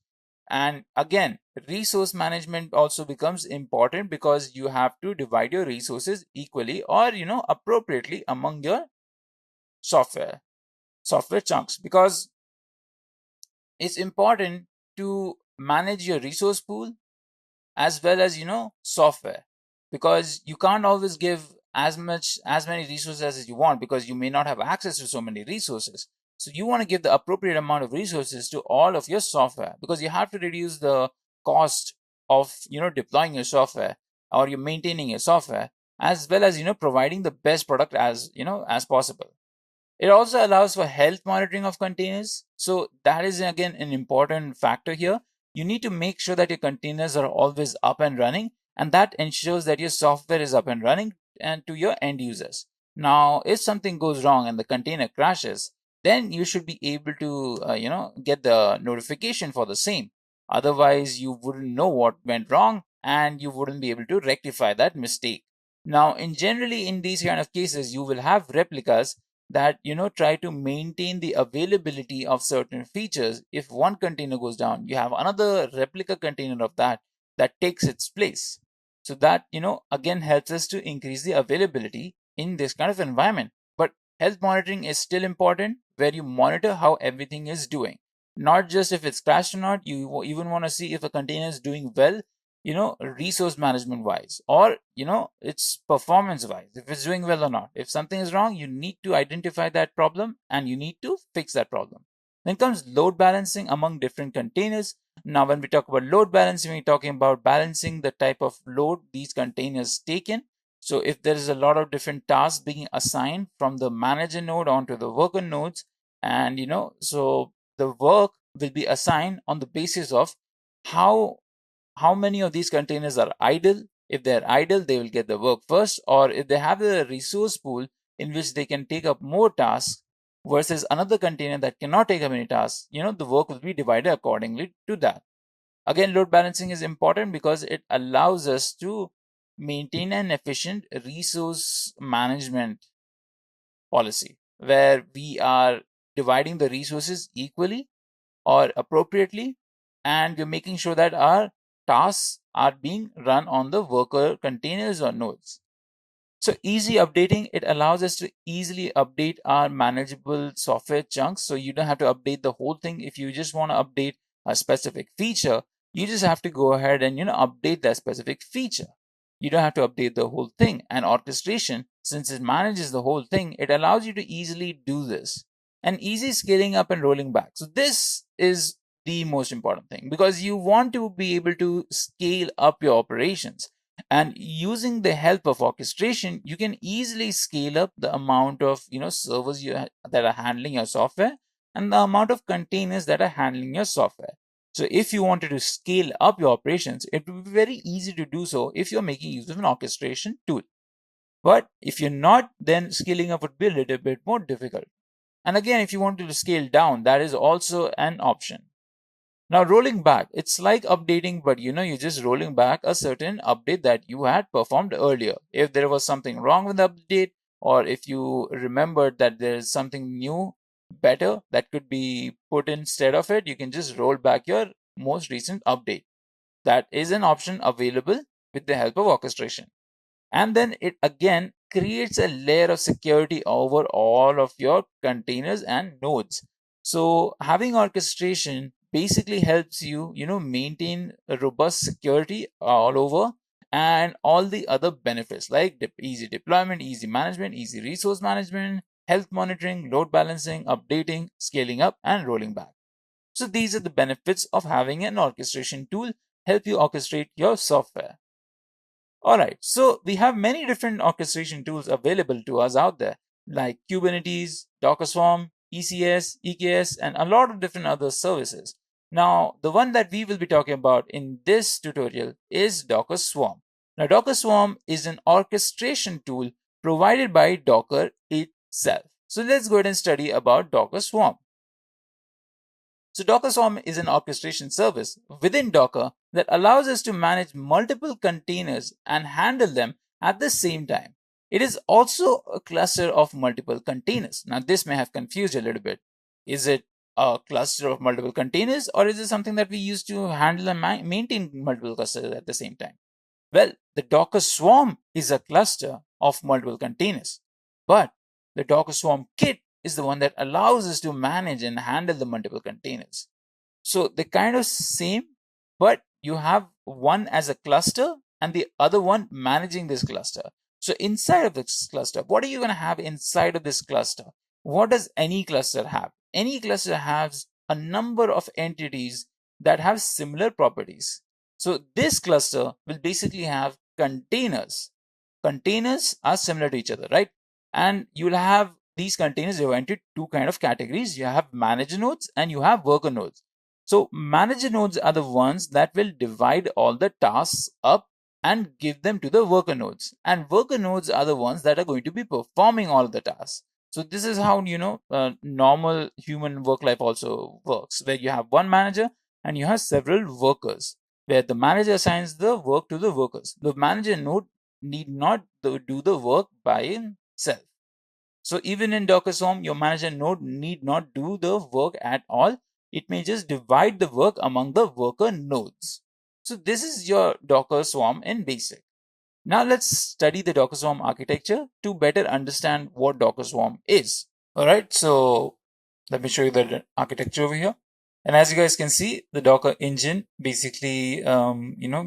And again, resource management also becomes important, because you have to divide your resources equally or appropriately among your software chunks, because it's important to manage your resource pool as well as software, because you can't always give as many resources as you want, because you may not have access to so many resources. So you want to give the appropriate amount of resources to all of your software, because you have to reduce the cost of deploying your software or you maintaining your software, as well as providing the best product as as possible. It also allows for health monitoring of containers. So that is again an important factor here. You need to make sure that your containers are always up and running, and that ensures that your software is up and running and to your end users. Now, if something goes wrong and the container crashes, then you should be able to get the notification for the same. Otherwise, you wouldn't know what went wrong and you wouldn't be able to rectify that mistake. Now, in these kind of cases, you will have replicas that try to maintain the availability of certain features. If one container goes down, you have another replica container of that takes its place. So that again helps us to increase the availability in this kind of environment. But health monitoring is still important, where you monitor how everything is doing, not just if it's crashed or not. You even want to see if a container is doing well, resource management wise, or its performance wise, if it's doing well or not. If something is wrong, you need to identify that problem and you need to fix that problem. Then comes load balancing among different containers. Now when we talk about load balancing, we're talking about balancing the type of load these containers take in. So if there is a lot of different tasks being assigned from the manager node onto the worker nodes, and so the work will be assigned on the basis of how many of these containers are idle. If they're idle, they will get the work first, or if they have a resource pool in which they can take up more tasks versus another container that cannot take up any tasks, the work will be divided accordingly to that. Again, load balancing is important because it allows us to maintain an efficient resource management policy, where we are dividing the resources equally or appropriately, and we're making sure that our tasks are being run on the worker containers or nodes. So easy updating, it allows us to easily update our manageable software chunks. So you don't have to update the whole thing. If you just want to update a specific feature, You just have to go ahead and update that specific feature. You don't have to update the whole thing. And orchestration, since it manages the whole thing, it allows you to easily do this and easy scaling up and rolling back. So this is the most important thing, because you want to be able to scale up your operations. And using the help of orchestration, you can easily scale up the amount of servers that are handling your software, and the amount of containers that are handling your software. So if you wanted to scale up your operations, it would be very easy to do so if you're making use of an orchestration tool. But if you're not, then scaling up would be a little bit more difficult. And again, if you wanted to scale down, that is also an option. Now, rolling back, it's like updating, but you're just rolling back a certain update that you had performed earlier. If there was something wrong with the update, or if you remembered that there is something new, better that could be put instead of it, you can just roll back your most recent update. That is an option available with the help of orchestration. And then it again creates a layer of security over all of your containers and nodes. So having orchestration basically helps you maintain a robust security all over, and all the other benefits like easy deployment, easy management, easy resource management, health monitoring, load balancing, updating, scaling up, and rolling back. So these are the benefits of having an orchestration tool help you orchestrate your software. Alright, so we have many different orchestration tools available to us out there, like Kubernetes, Docker Swarm, ECS, EKS, and a lot of different other services. Now, the one that we will be talking about in this tutorial is Docker Swarm. Now, Docker Swarm is an orchestration tool provided by Docker itself. So let's go ahead and study about Docker Swarm. So Docker Swarm is an orchestration service within Docker that allows us to manage multiple containers and handle them at the same time. It is also a cluster of multiple containers. Now, this may have confused you a little bit. Is it a cluster of multiple containers, or is it something that we use to handle and maintain multiple clusters at the same time? Well, the Docker Swarm is a cluster of multiple containers, but the Docker Swarm kit is the one that allows us to manage and handle the multiple containers. So they're kind of same, but you have one as a cluster and the other one managing this cluster. So inside of this cluster, what are you going to have inside of this cluster? What does any cluster have? Any cluster has a number of entities that have similar properties. So this cluster will basically have containers. Containers are similar to each other, right? And you'll have these containers divided into two kind of categories. You have manager nodes and you have worker nodes. So manager nodes are the ones that will divide all the tasks up and give them to the worker nodes. And worker nodes are the ones that are going to be performing all the tasks. So this is how normal human work life also works, where you have one manager and you have several workers, where the manager assigns the work to the workers. The manager node need not do the work by himself. So even in Docker Swarm, your manager node need not do the work at all. It may just divide the work among the worker nodes. So this is your Docker Swarm in basic. Now let's study the Docker Swarm architecture to better understand what Docker Swarm is. Alright, so let me show you the architecture over here. And as you guys can see, the Docker engine basically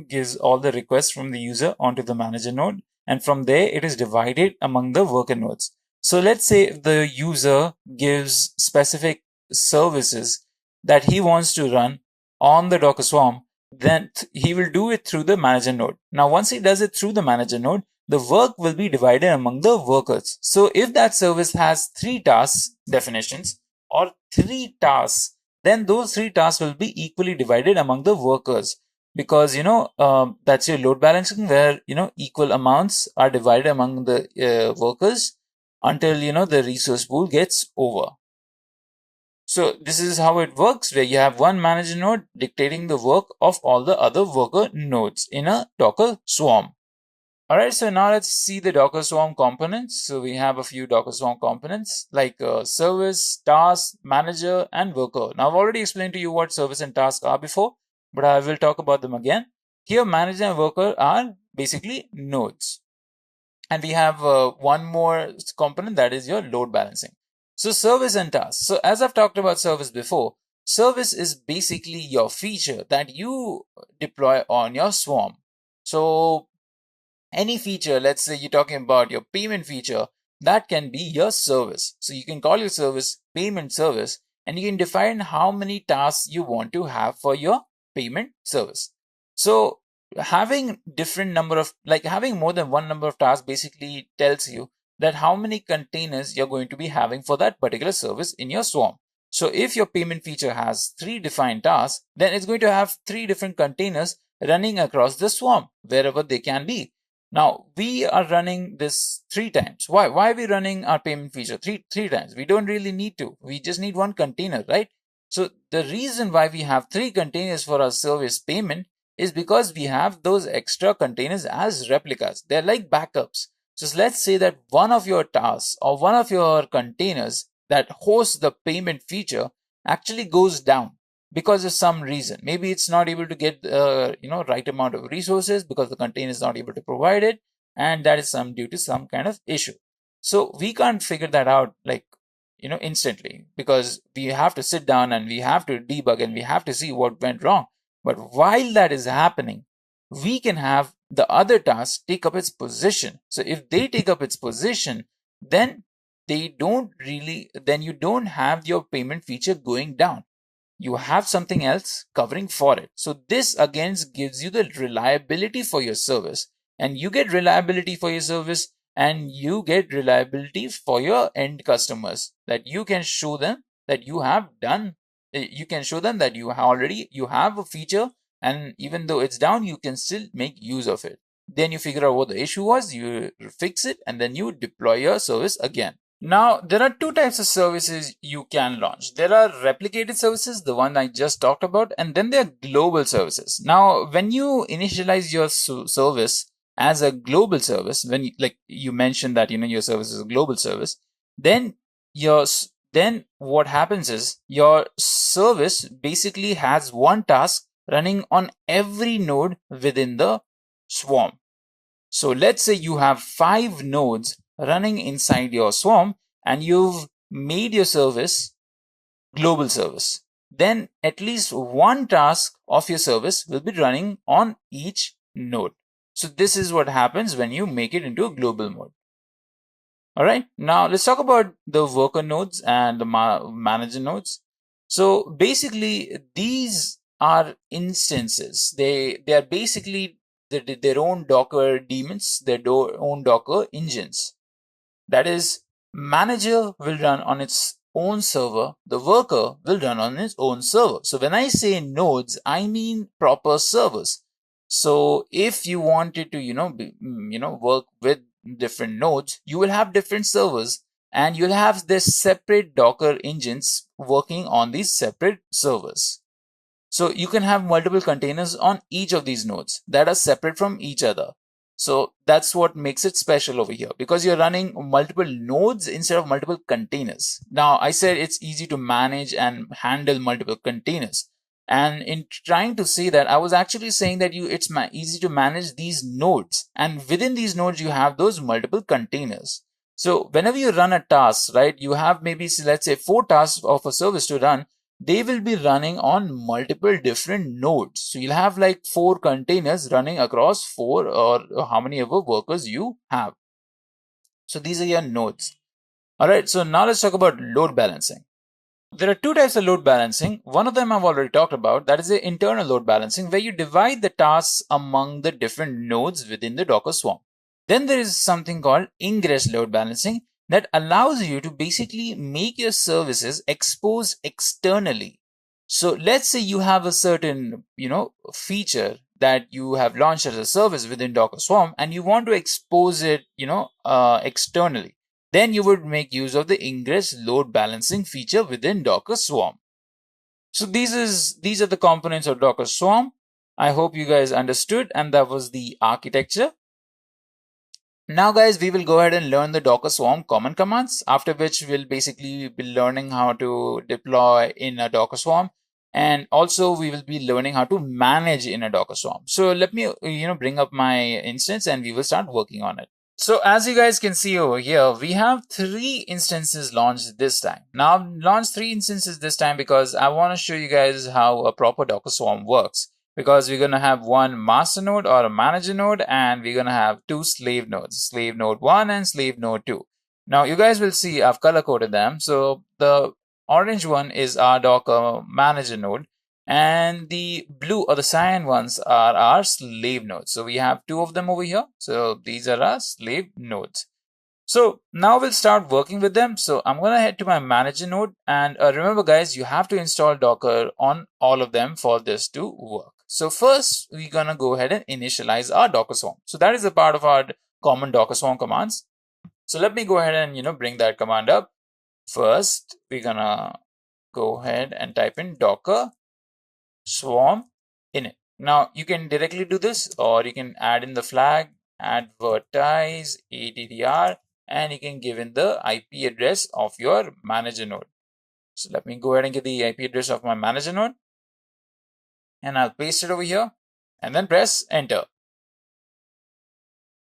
gives all the requests from the user onto the manager node. And from there, it is divided among the worker nodes. So let's say if the user gives specific services that he wants to run on the Docker Swarm, then he will do it through the manager node. Now, once he does it through the manager node, the work will be divided among the workers. So if that service has 3 tasks definitions or 3 tasks, then those 3 tasks will be equally divided among the workers, because that's your load balancing, where equal amounts are divided among the workers until the resource pool gets over. So this is how it works, where you have one manager node dictating the work of all the other worker nodes in a Docker Swarm. Alright, so now let's see the Docker Swarm components. So we have a few Docker Swarm components like service, task, manager, and worker. Now I've already explained to you what service and task are before, but I will talk about them again. Here, manager and worker are basically nodes. And we have one more component, that is your load balancing. So service and tasks. So as I've talked about service before, Service is basically your feature that you deploy on your swarm. So any feature, let's say you're talking about your payment feature, that can be your service. So you can call your service payment service, and you can define how many tasks you want to have for your payment service. So having different number of, like having more than one number of tasks basically tells you that how many containers you're going to be having for that particular service in your swarm. So if your payment feature has 3 defined tasks, then it's going to have 3 different containers running across the swarm wherever they can be. Now we are running this 3 times. Why are we running our payment feature three times? We don't really need to. We just need one container, right? So the reason why we have 3 containers for our service payment is because we have those extra containers as replicas. They're like backups. So let's say that one of your tasks or one of your containers that hosts the payment feature actually goes down because of some reason. Maybe it's not able to get right amount of resources because the container is not able to provide it, and that is due to some kind of issue. So we can't figure that out instantly, because we have to sit down and we have to debug and we have to see what went wrong. But while that is happening, we can have the other task take up its position. So if they take up its position, then you don't have your payment feature going down. You have something else covering for it. So this again gives you the reliability for your service, and you get reliability for your service, and you get reliability for your end customers, that you can show them that you have done. You can show them that you have a feature, and even though it's down, you can still make use of it. Then you figure out what the issue was, you fix it, and then you deploy your service again. Now, there are 2 types of services you can launch. There are replicated services, the one I just talked about, and then there are global services. Now, when you initialize your service as a global service, when you mentioned that your service is a global service, then what happens is your service basically has one task running on every node within the swarm. So let's say you have 5 nodes running inside your swarm, and you've made your service global service. Then at least one task of your service will be running on each node. So this is what happens when you make it into a global mode. All right, now let's talk about the worker nodes and the manager nodes. So basically, these are instances. They are basically their own Docker daemons, their own Docker engines. That is, manager will run on its own server, the worker will run on its own server. So when I say nodes, I mean proper servers. So if you wanted to work with different nodes, you will have different servers, and you'll have this separate Docker engines working on these separate servers. So you can have multiple containers on each of these nodes that are separate from each other. So that's what makes it special over here, because you're running multiple nodes instead of multiple containers. Now, I said it's easy to manage and handle multiple containers. And in trying to say that, I was actually saying that it's easy to manage these nodes. And within these nodes, you have those multiple containers. So whenever you run a task, right, you have maybe, let's say, 4 tasks of a service to run. They will be running on multiple different nodes. So you'll have like 4 containers running across 4 or how many ever workers you have. So these are your nodes. All right, so now let's talk about load balancing. There are 2 types of load balancing. One of them I've already talked about. That is the internal load balancing, where you divide the tasks among the different nodes within the Docker swarm. Then there is something called ingress load balancing that allows you to basically make your services expose externally. So let's say you have a certain, feature that you have launched as a service within Docker Swarm, and you want to expose it, externally. Then you would make use of the ingress load balancing feature within Docker Swarm. So these are the components of Docker Swarm. I hope you guys understood, and that was the architecture. Now guys, we will go ahead and learn the Docker Swarm common commands, after which we'll basically be learning how to deploy in a Docker Swarm, and also we will be learning how to manage in a Docker Swarm. So let me bring up my instance and we will start working on it. So as you guys can see over here, we have 3 instances launched this time. Now I've launched 3 instances this time because I want to show you guys how a proper Docker Swarm works. Because we're going to have one master node or a manager node, and we're going to have 2 slave nodes, slave node 1 and slave node 2. Now you guys will see I've color coded them. So the orange one is our Docker manager node, and the blue or the cyan ones are our slave nodes. So we have 2 of them over here. So these are our slave nodes. So now we'll start working with them. So I'm going to head to my manager node, and remember guys, you have to install Docker on all of them for this to work. So first we're going to go ahead and initialize our Docker Swarm. So that is a part of our common Docker Swarm commands. So let me go ahead and bring that command up. First we're going to go ahead and type in Docker Swarm init. Now you can directly do this, or you can add in the flag, advertise addr, and you can give in the IP address of your manager node. So let me go ahead and get the IP address of my manager node, and I'll paste it over here and then press enter.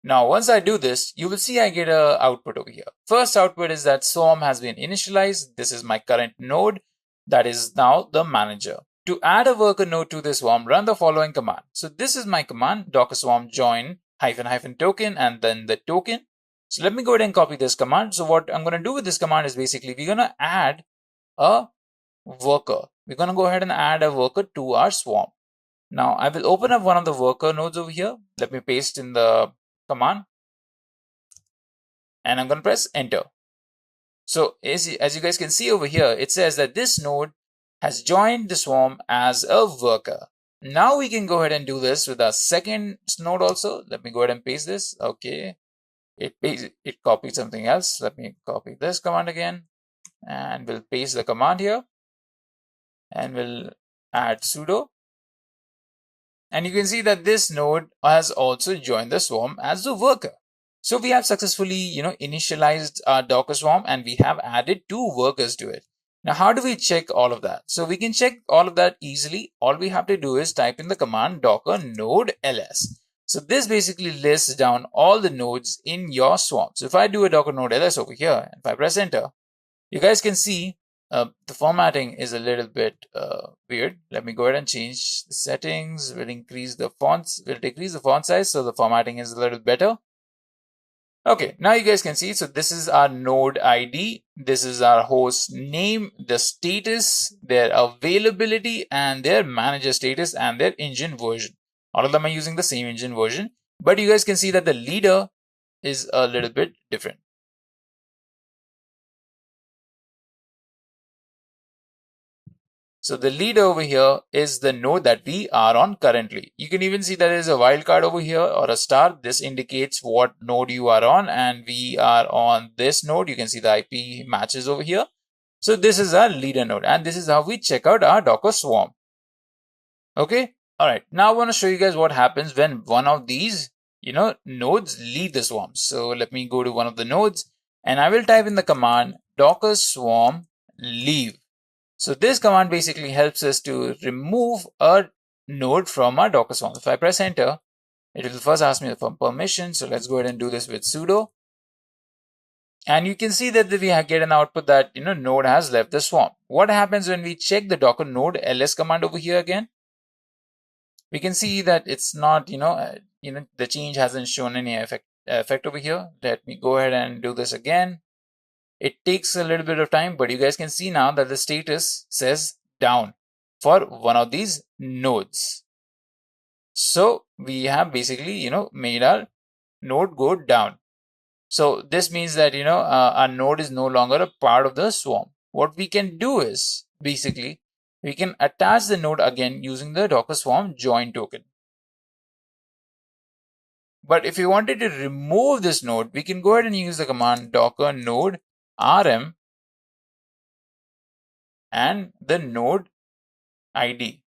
Now once I do this, you will see I get a output over here. First output is that Swarm has been initialized. This is my current node, that is now the manager. To add a worker node to this swarm, run the following command. So this is my command, docker swarm join -- token and then the token. So let me go ahead and copy this command. So what I'm going to do with this command is basically we're going to add a worker. We're going to go ahead and add a worker to our swarm. Now I will open up one of the worker nodes over here. Let me paste in the command, and I'm going to press enter. So as you guys can see over here, it says that this node has joined the swarm as a worker. Now we can go ahead and do this with our second node also. Let me go ahead and paste this. Okay, it copied something else. Let me copy this command again, and we'll paste the command here, and we'll add sudo. And you can see that this node has also joined the swarm as a worker. So we have successfully, initialized our Docker swarm, and we have added 2 workers to it. Now, how do we check all of that? So we can check all of that easily. All we have to do is type in the command docker node ls. So this basically lists down all the nodes in your swarm. So if I do a docker node ls over here, and if I press enter, you guys can see the formatting is a little bit weird. Let me go ahead and change the settings. We'll increase the fonts. We'll decrease the font size so the formatting is a little better. Okay, now you guys can see, so this is our node ID, this is our host name, the status, their availability, and their manager status, and their engine version. All of them are using the same engine version, but you guys can see that the leader is a little bit different. So the leader over here is the node that we are on currently. You can even see there is a wildcard over here or a star. This indicates what node you are on, and we are on this node. You can see the IP matches over here. So this is our leader node, and this is how we check out our Docker swarm. Okay. All right. Now I want to show you guys what happens when one of these, nodes leave the swarm. So let me go to one of the nodes, and I will type in the command docker swarm leave. So this command basically helps us to remove a node from our Docker swarm. If I press enter, it will first ask me for permission. So let's go ahead and do this with sudo. And you can see that we get an output that node has left the swarm. What happens when we check the docker node ls command over here again? We can see that it's not, the change hasn't shown any effect over here. Let me go ahead and do this again. It takes a little bit of time, but you guys can see now that the status says down for one of these nodes. So we have basically, made our node go down. So this means that, our node is no longer a part of the swarm. What we can do is basically, we can attach the node again using the docker swarm join token. But if you wanted to remove this node, we can go ahead and use the command docker node rm and the node ID.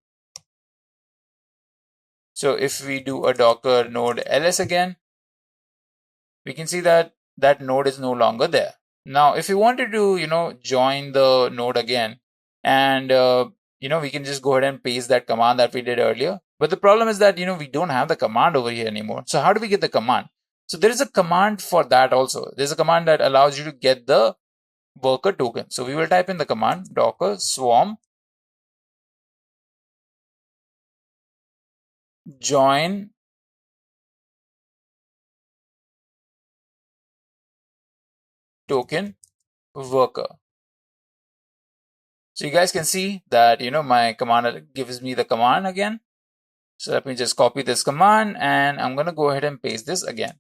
So if we do a docker node ls again, we can see that that node is no longer there. Now, if you wanted to, join the node again, and we can just go ahead and paste that command that we did earlier. But the problem is that we don't have the command over here anymore. So how do we get the command? So there is a command for that also. There's a command that allows you to get the worker token. So we will type in the command docker swarm join token worker. So you guys can see that, my command gives me the command again. So let me just copy this command and I'm going to go ahead and paste this again.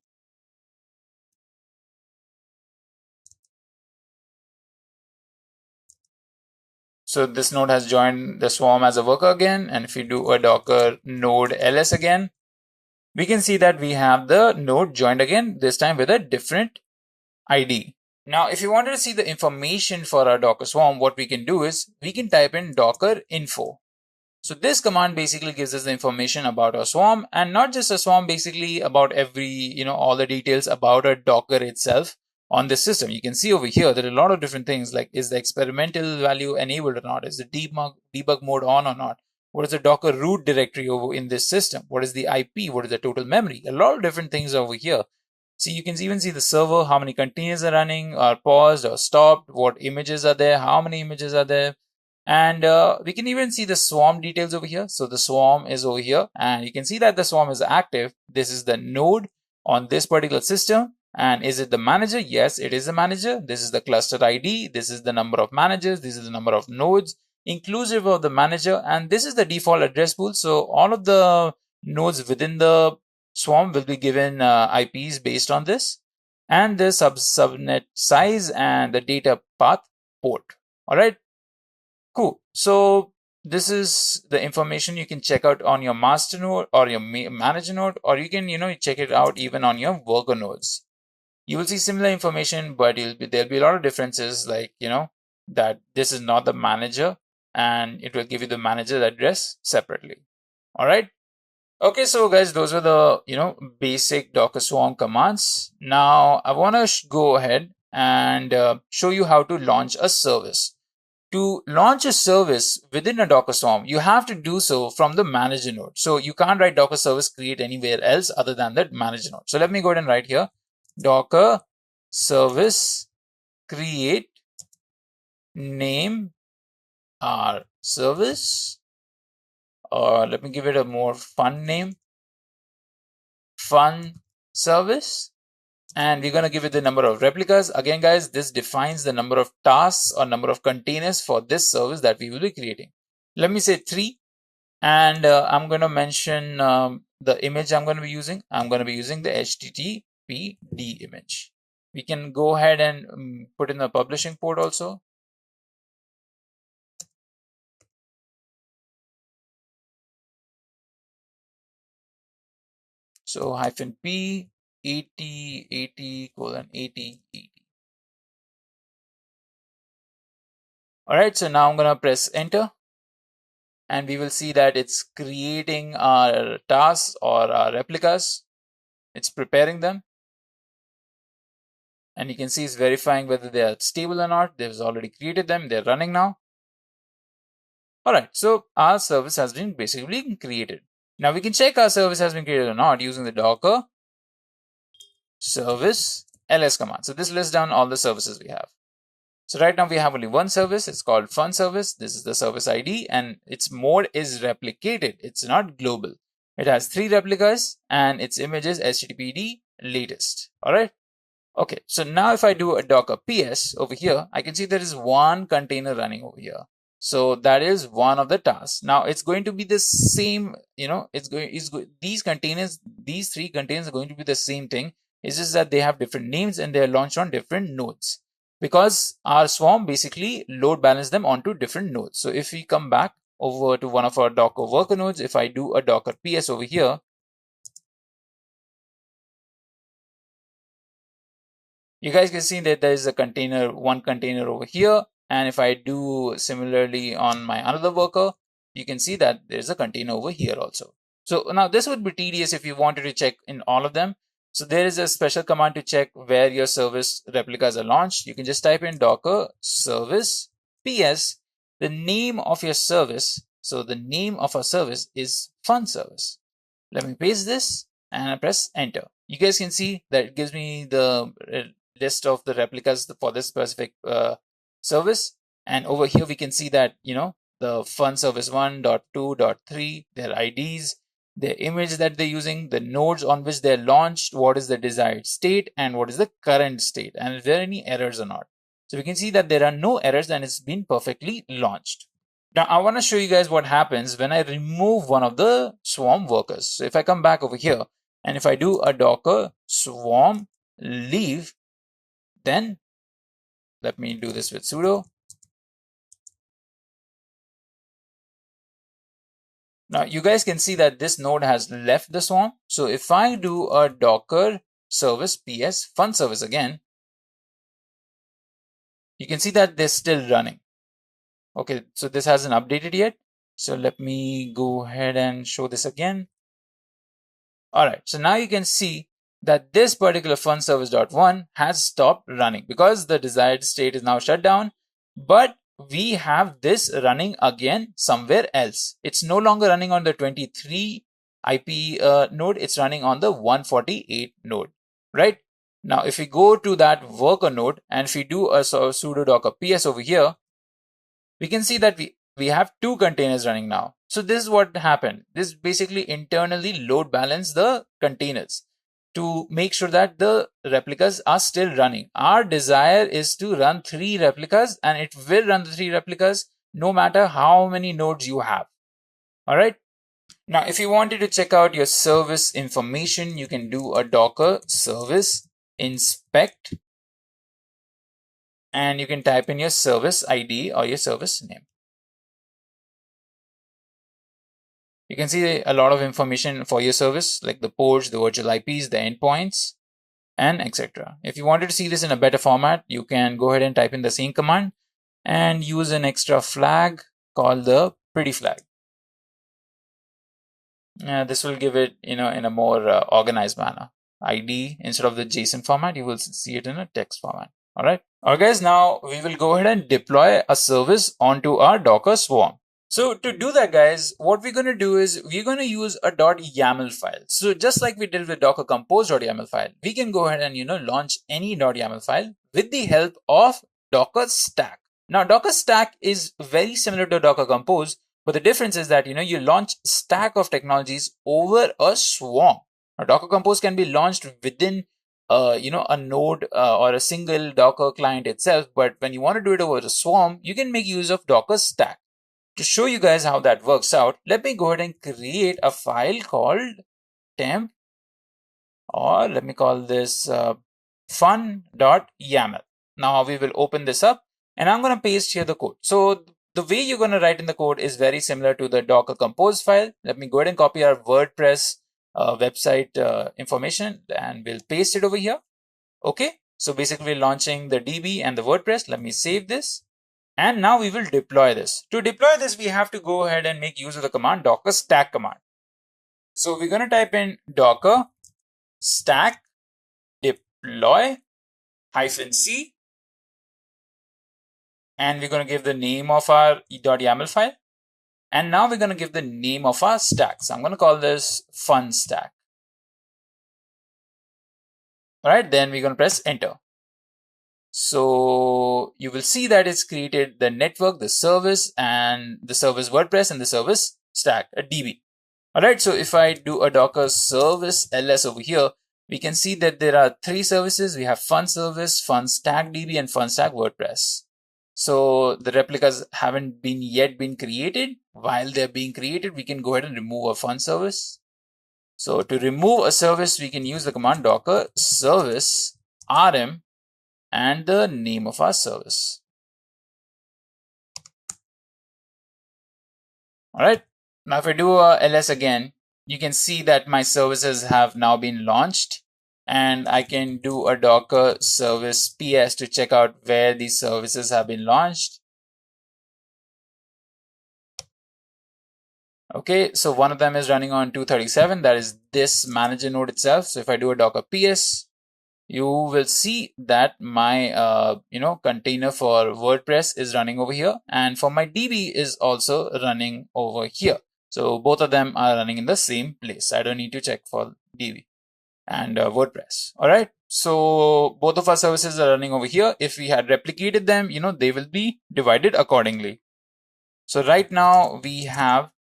So this node has joined the swarm as a worker again. And if we do a docker node ls again, we can see that we have the node joined again, this time with a different ID. Now, if you wanted to see the information for our Docker Swarm, what we can do is we can type in docker info. So this command basically gives us the information about our swarm, and not just a swarm, basically about every, all the details about a Docker itself on this system. You can see over here, there are a lot of different things like is the experimental value enabled or not? Is the debug mode on or not? What is the Docker root directory over in this system? What is the IP? What is the total memory? A lot of different things over here. So you can even see the server, how many containers are running, or paused or stopped, what images are there, how many images are there. And we can even see the swarm details over here. So the swarm is over here, and you can see that the swarm is active. This is the node on this particular system. And is it the manager? Yes, it is the manager. This is the cluster ID. This is the number of managers. This is the number of nodes inclusive of the manager. And this is the default address pool. So all of the nodes within the swarm will be given IPs based on this, and the subnet size and the data path port. All right. Cool. So this is the information you can check out on your master node or your manager node, or you can, check it out even on your worker nodes. You will see similar information, but there'll be a lot of differences, like, that this is not the manager, and it will give you the manager address separately. All right. Okay, so guys, those were the, basic Docker Swarm commands. Now I want to go ahead and show you how to launch a service. To launch a service within a Docker Swarm, you have to do so from the manager node. So you can't write Docker service create anywhere else other than that manager node. So let me go ahead and write here Docker service create name our service, or let me give it a more fun name, fun service. And we're going to give it the number of replicas. Again, guys, this defines the number of tasks or number of containers for this service that we will be creating. Let me say 3. And I'm going to mention the image I'm going to be using. I'm going to be using the HTTPD image. We can go ahead and put in the publishing port also. So -p 80:80:80:80. All right, so now I'm going to press enter, and we will see that it's creating our tasks or our replicas. It's preparing them, and you can see it's verifying whether they are stable or not. They've already created them. They're running now. All right, so our service has been basically created. Now we can check our service has been created or not using the Docker service ls command. So this lists down all the services we have. So right now we have only one service. It's called fun service. This is the service ID, and its mode is replicated. It's not global. It has 3 replicas, and its image is HTTPD latest. All right. Okay. So now if I do a Docker PS over here, I can see there is one container running over here. So that is one of the tasks. Now it's going to be the same, these 3 containers are going to be the same thing. It's just that they have different names and they are launched on different nodes, because our swarm basically load balance them onto different nodes. So if we come back over to one of our Docker worker nodes, if I do a Docker PS over here, you guys can see that there is one container over here. And if I do similarly on my another worker, you can see that there's a container over here also. So now this would be tedious if you wanted to check in all of them. So there is a special command to check where your service replicas are launched. You can just type in Docker service PS, the name of your service. So the name of our service is fun service. Let me paste this and I press enter. you guys can see that it gives me the list of the replicas for this specific service. And over here, we can see that, the fun service 1.2.3, their IDs, the image that they're using, the nodes on which they're launched, what is the desired state, and what is the current state, and if there are any errors or not. So we can see that there are no errors and it's been perfectly launched. Now, I want to show you guys what happens when I remove one of the swarm workers. So if I come back over here and if I do a docker swarm leave, then let me do this with sudo. Now you guys can see that this node has left the swarm. So if I do a docker service ps fun service again, you can see that they're still running. Okay, so this hasn't updated yet. So let me go ahead and show this again. All right, so now you can see that this particular fun service.1 has stopped running because the desired state is now shut down, but we have this running again somewhere else. It's no longer running on the 23 IP node, it's running on the 148 node, right? Now, if we go to that worker node and if we do a sudo docker ps over here, we can see that we have two containers running now. So this is what happened. This basically internally load balance the containers to make sure that the replicas are still running. Our desire is to run 3 replicas, and it will run the 3 replicas no matter how many nodes you have. All right. Now, if you wanted to check out your service information, you can do a docker service inspect, and you can type in your service ID or your service name. You can see a lot of information for your service, like the ports, the virtual IPs, the endpoints, and etc. If you wanted to see this in a better format, you can go ahead and type in the same command and use an extra flag called the pretty flag. This will give it, in a more organized manner. ID instead of the JSON format, you will see it in a text format. All right. All right, guys. Now we will go ahead and deploy a service onto our Docker swarm. So to do that, guys, what we're going to do is we're going to use a .yaml file. So just like we did with Docker compose.yaml file, we can go ahead and launch any .yaml file with the help of Docker Stack. Now, Docker Stack is very similar to Docker Compose, but the difference is that you launch stack of technologies over a swarm. Now, Docker Compose can be launched within a node or a single Docker client itself, but when you want to do it over a swarm, you can make use of Docker Stack. To show you guys how that works out, let me go ahead and create a file called temp, or let me call this fun.yaml. Now we will open this up and I'm going to paste here the code. So the way you're going to write in the code is very similar to the Docker Compose file. Let me go ahead and copy our WordPress website information and we'll paste it over here. Okay, so basically launching the DB and the WordPress. Let me save this. And now we will deploy this. To deploy this, we have to go ahead and make use of the command docker stack command. So we're going to type in docker stack deploy -c, and we're going to give the name of our .yaml file. And now we're going to give the name of our stack. So I'm going to call this fun stack. All right, then we're going to press enter. So you will see that it's created the network, the service, and the service WordPress and the service stack, a DB. All right, so if I do a docker service ls over here, we can see that there are 3 services. We have fun service, fun stack DB, and fun stack WordPress. So the replicas haven't yet been created. While they're being created, we can go ahead and remove a fun service. So to remove a service, we can use the command docker service rm and the name of our service. All right, now if I do a ls again, you can see that my services have now been launched, and I can do a docker service ps to check out where these services have been launched. Okay, so one of them is running on 237, that is this manager node itself. So if I do a docker ps, you will see that my container for WordPress is running over here, and for my DB is also running over here. So both of them are running in the same place. I don't need to check for DB. and WordPress. All right. So both of our services are running over here. If we had replicated them, they will be divided accordingly. So right now we have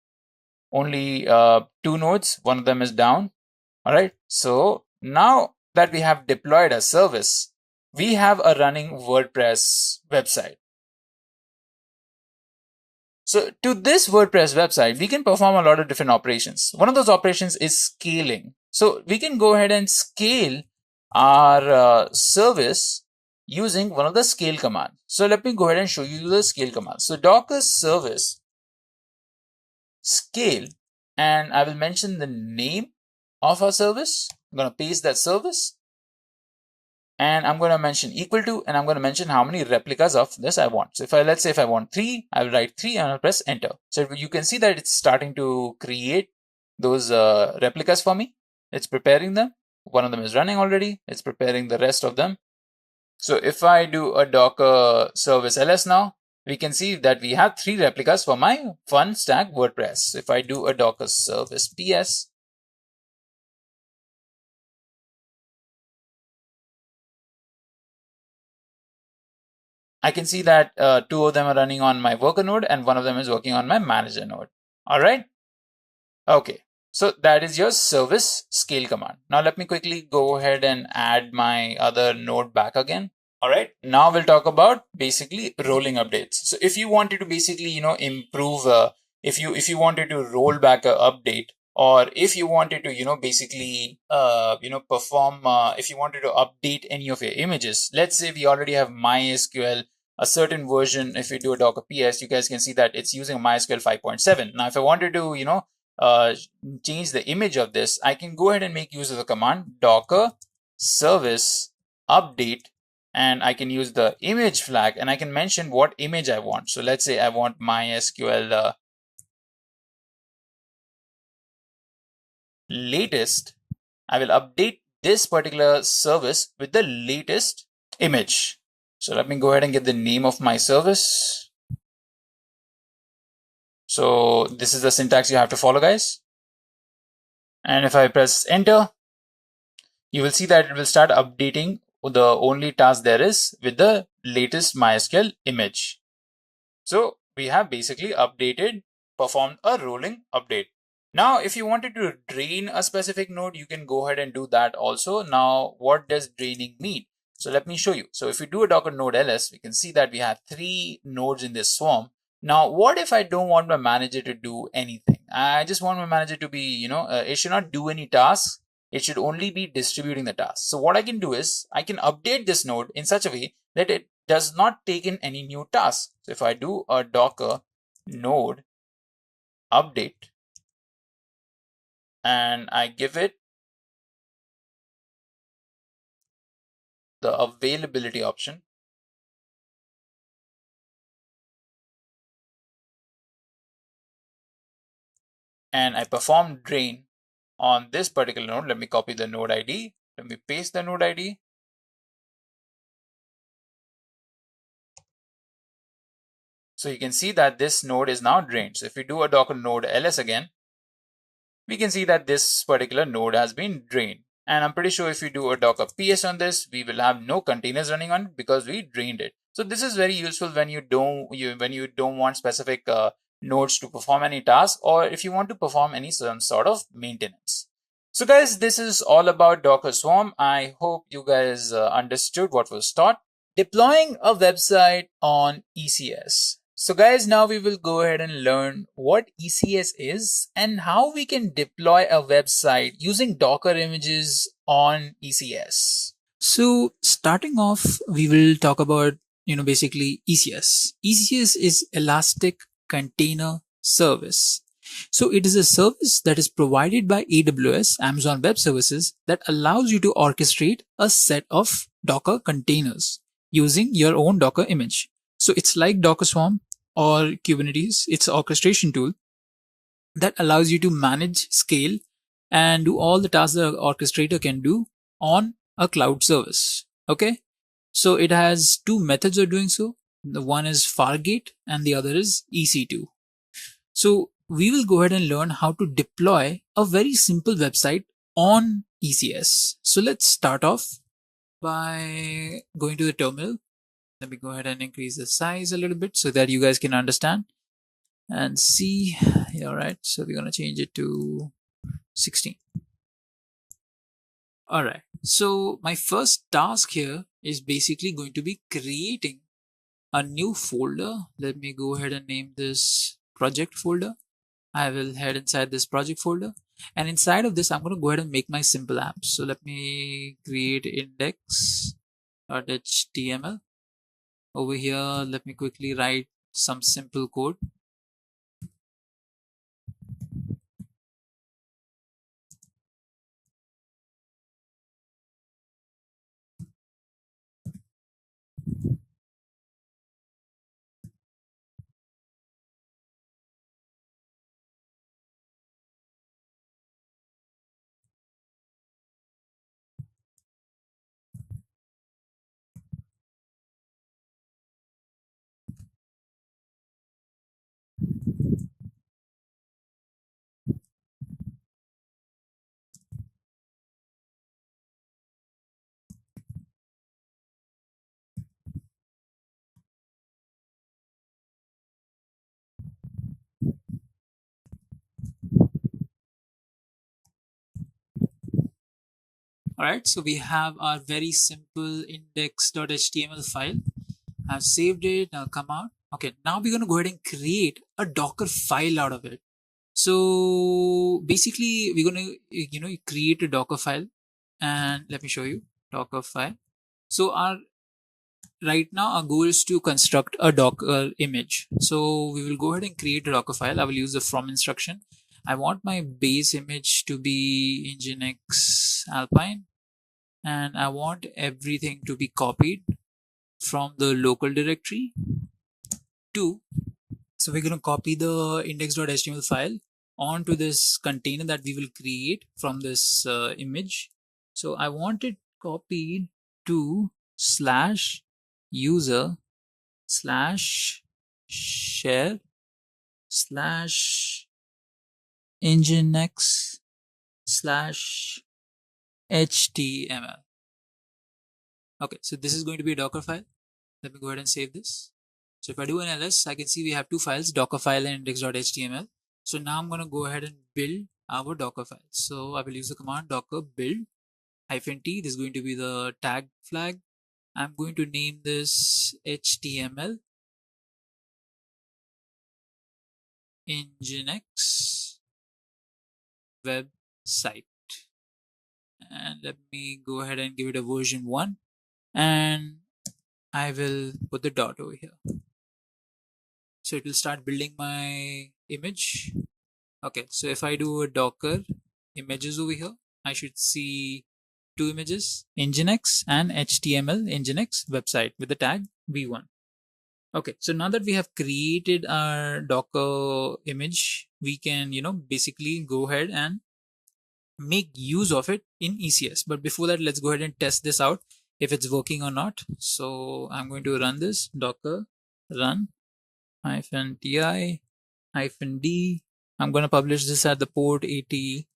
only 2 nodes. One of them is down. All right. So now that we have deployed a service, we have a running WordPress website. So to this WordPress website, we can perform a lot of different operations. One of those operations is scaling. So we can go ahead and scale our service using one of the scale commands. So let me go ahead and show you the scale command. So Docker service scale, and I will mention the name of our service. I'm going to paste that service, and I'm going to mention equal to, and I'm going to mention how many replicas of this I want. So let's say if I want 3, I will write 3 and I'll press enter. So you can see that it's starting to create those replicas for me. It's preparing them. One of them is running already. It's preparing the rest of them. So if I do a Docker service ls now, we can see that we have 3 replicas for my fun stack WordPress. If I do a Docker service ps, I can see that 2 of them are running on my worker node and 1 of them is working on my manager node. All right. Okay. So that is your service scale command. Now let me quickly go ahead and add my other node back again. All right. Now we'll talk about basically rolling updates. So if you wanted to basically, improve, if you wanted to roll back an update, or if you wanted to, basically, perform, if you wanted to update any of your images, let's say we already have MySQL, a certain version. If we do a Docker PS, you guys can see that it's using MySQL 5.7. Now, if I wanted to, change the image of this, I can go ahead and make use of the command Docker service update, and I can use the image flag and I can mention what image I want. So let's say I want MySQL latest. I will update this particular service with the latest image. So let me go ahead and get the name of my service. So this is the syntax you have to follow, guys. And if I press enter, you will see that it will start updating. The only task there is with the latest MySQL image. So we have basically performed a rolling update. Now, if you wanted to drain a specific node, you can go ahead and do that also. Now, what does draining mean? So let me show you. So if we do a Docker node ls, we can see that we have 3 nodes in this swarm. Now, what if I don't want my manager to do anything? I just want my manager to be, it should not do any tasks. It should only be distributing the tasks. So what I can do is I can update this node in such a way that it does not take in any new tasks. So if I do a Docker node update and I give it the availability option, and I perform drain on this particular node, let me copy the node ID, let me paste the node ID. So you can see that this node is now drained. So if we do a Docker node ls again, we can see that this particular node has been drained. And I'm pretty sure if we do a Docker PS on this, we will have no containers running on it because we drained it. So this is very useful when you don't want specific nodes to perform any task, or if you want to perform some sort of maintenance. So guys, this is all about Docker Swarm. I hope you guys understood what was taught. Deploying a website on ECS. So guys, now we will go ahead and learn what ECS is and how we can deploy a website using Docker images on ECS. So starting off, we will talk about, basically ECS. ECS is Elastic Container Service. So it is a service that is provided by AWS, Amazon Web Services, that allows you to orchestrate a set of Docker containers using your own Docker image. So it's like Docker Swarm or Kubernetes. It's an orchestration tool that allows you to manage, scale, and do all the tasks the orchestrator can do on a cloud service. Okay. So it has 2 methods of doing so. The one is Fargate and the other is EC2. So we will go ahead and learn how to deploy a very simple website on ECS. So let's start off by going to the terminal. Let me go ahead and increase the size a little bit so that you guys can understand and see. All right, so we're going to change it to 16. All right, so my first task here is basically going to be creating a new folder. Let me go ahead and name this project folder. I will head inside this project folder, and inside of this I'm going to go ahead and make my simple apps. So let me create index.html. Over here, let me quickly write some simple code. All right, so we have our very simple index.html file. I've saved it. Now come out. Okay, now we're going to go ahead and create a Docker file out of it. So basically, we're going to create a Docker file, and let me show you Docker file. So right now our goal is to construct a Docker image. So we will go ahead and create a Docker file. I will use the from instruction. I want my base image to be Nginx Alpine, and I want everything to be copied from the local directory to. So we're going to copy the index.html file onto this container that we will create from this image. So I want it copied to /user/share/nginx /html. Okay, so this is going to be a Docker file. Let me go ahead and save this. So if I do an ls, I can see we have two files, Docker file and index.html. So now I'm going to go ahead and build our Docker file. So I will use the command docker build -t. This is going to be the tag flag. I'm going to name this HTML Nginx website. And let me go ahead and give it a version 1. And I will put the dot over here. So it will start building my image. Okay, so if I do a Docker images over here, I should see two images, Nginx and HTML Nginx website with the tag v1. Okay, so now that we have created our Docker image, we can, basically go ahead and make use of it in ECS. But before that, let's go ahead and test this out if it's working or not. So I'm going to run this docker run -ti -d. I'm going to publish this at the port 80,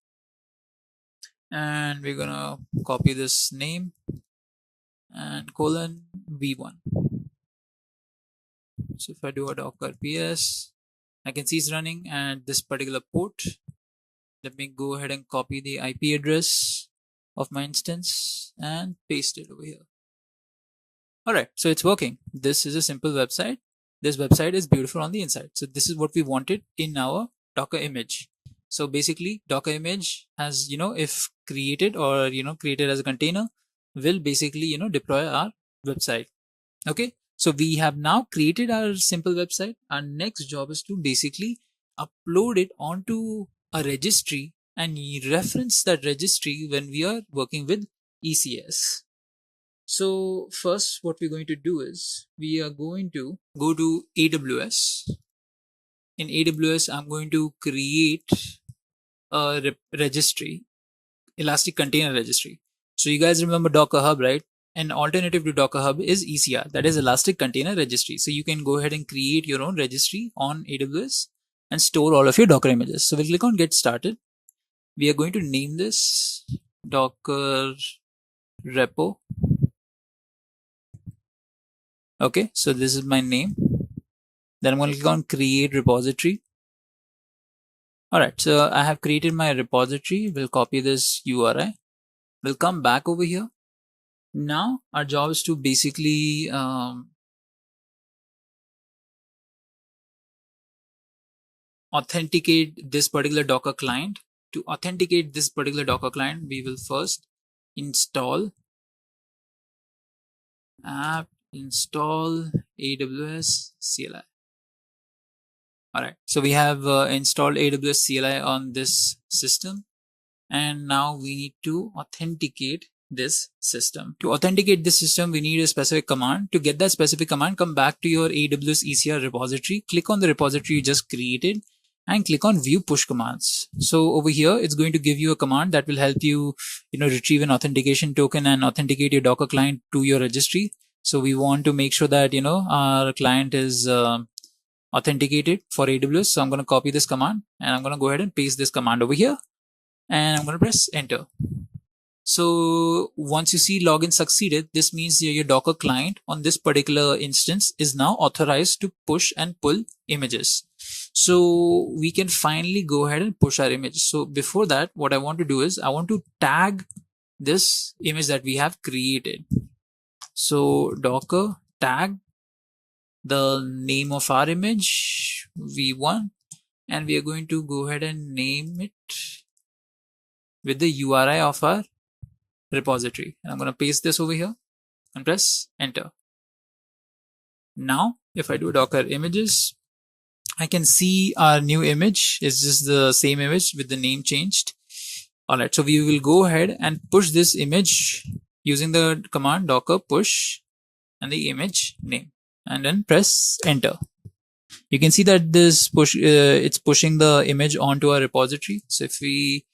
and we're going to copy this name and :v1. So if I do a docker ps, I can see it's running at this particular port. Let me go ahead and copy the IP address of my instance and paste it over here. All right, so it's working. This is a simple website. This website is beautiful on the inside. So this is what we wanted in our Docker image. So basically, Docker image has, if created or, created as a container, will basically, deploy our website. Okay, so we have now created our simple website. Our next job is to basically upload it onto a registry and reference that registry when we are working with ECS. So first, what we're going to do is we are going to go to AWS. In AWS, I'm going to create a registry, Elastic Container Registry. So you guys remember Docker Hub, right? An alternative to Docker Hub is ECR, that is Elastic Container Registry. So you can go ahead and create your own registry on AWS and store all of your Docker images. So we'll click on Get Started. We are going to name this docker repo. Okay, so this is my name. Then I'm going to click on create repository. All right, so I have created my repository. We'll copy this URI. We'll come back over here. Now our job is to basically authenticate this particular Docker client. To authenticate this particular Docker client, we will first install apt install AWS CLI. All right, so we have installed AWS CLI on this system, and now we need to authenticate this system. To authenticate this system, we need a specific command. To get that specific command, come back to your AWS ECR repository, click on the repository you just created, and click on view push commands. So over here, it's going to give you a command that will help you, retrieve an authentication token and authenticate your Docker client to your registry. So we want to make sure that, our client is authenticated for AWS. So I'm going to copy this command and I'm going to go ahead and paste this command over here, and I'm going to press enter. So once you see login succeeded, this means your Docker client on this particular instance is now authorized to push and pull images. So we can finally go ahead and push our image. So before that, what I want to do is I want to tag this image that we have created. So Docker tag the name of our image v1, and we are going to go ahead and name it with the URI of our repository. And I'm going to paste this over here and press enter. Now, if I do Docker images, I can see our new image is just the same image with the name changed. All right, so we will go ahead and push this image using the command docker push and the image name, and then press enter. You can see that this push, it's pushing the image onto our repository. So if we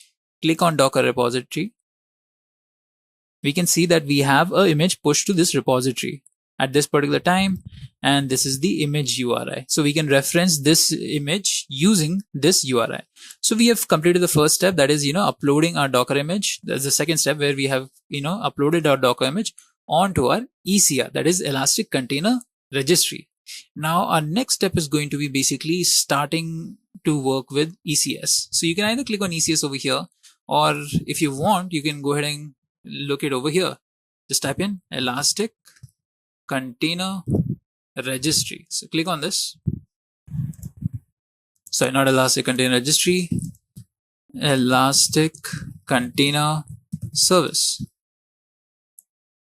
click on Docker repository, we can see that we have an image pushed to this repository at this particular time, and this is the image URI. So we can reference this image using this URI. So we have completed the first step, that is, uploading our Docker image. That's the second step where we have, uploaded our Docker image onto our ECR, that is Elastic Container Registry. Now our next step is going to be basically starting to work with ECS. So you can either click on ECS over here, or if you want, you can go ahead and look it over here. Just type in Elastic Container Registry. So click on this. Sorry, not Elastic Container Registry, Elastic Container Service.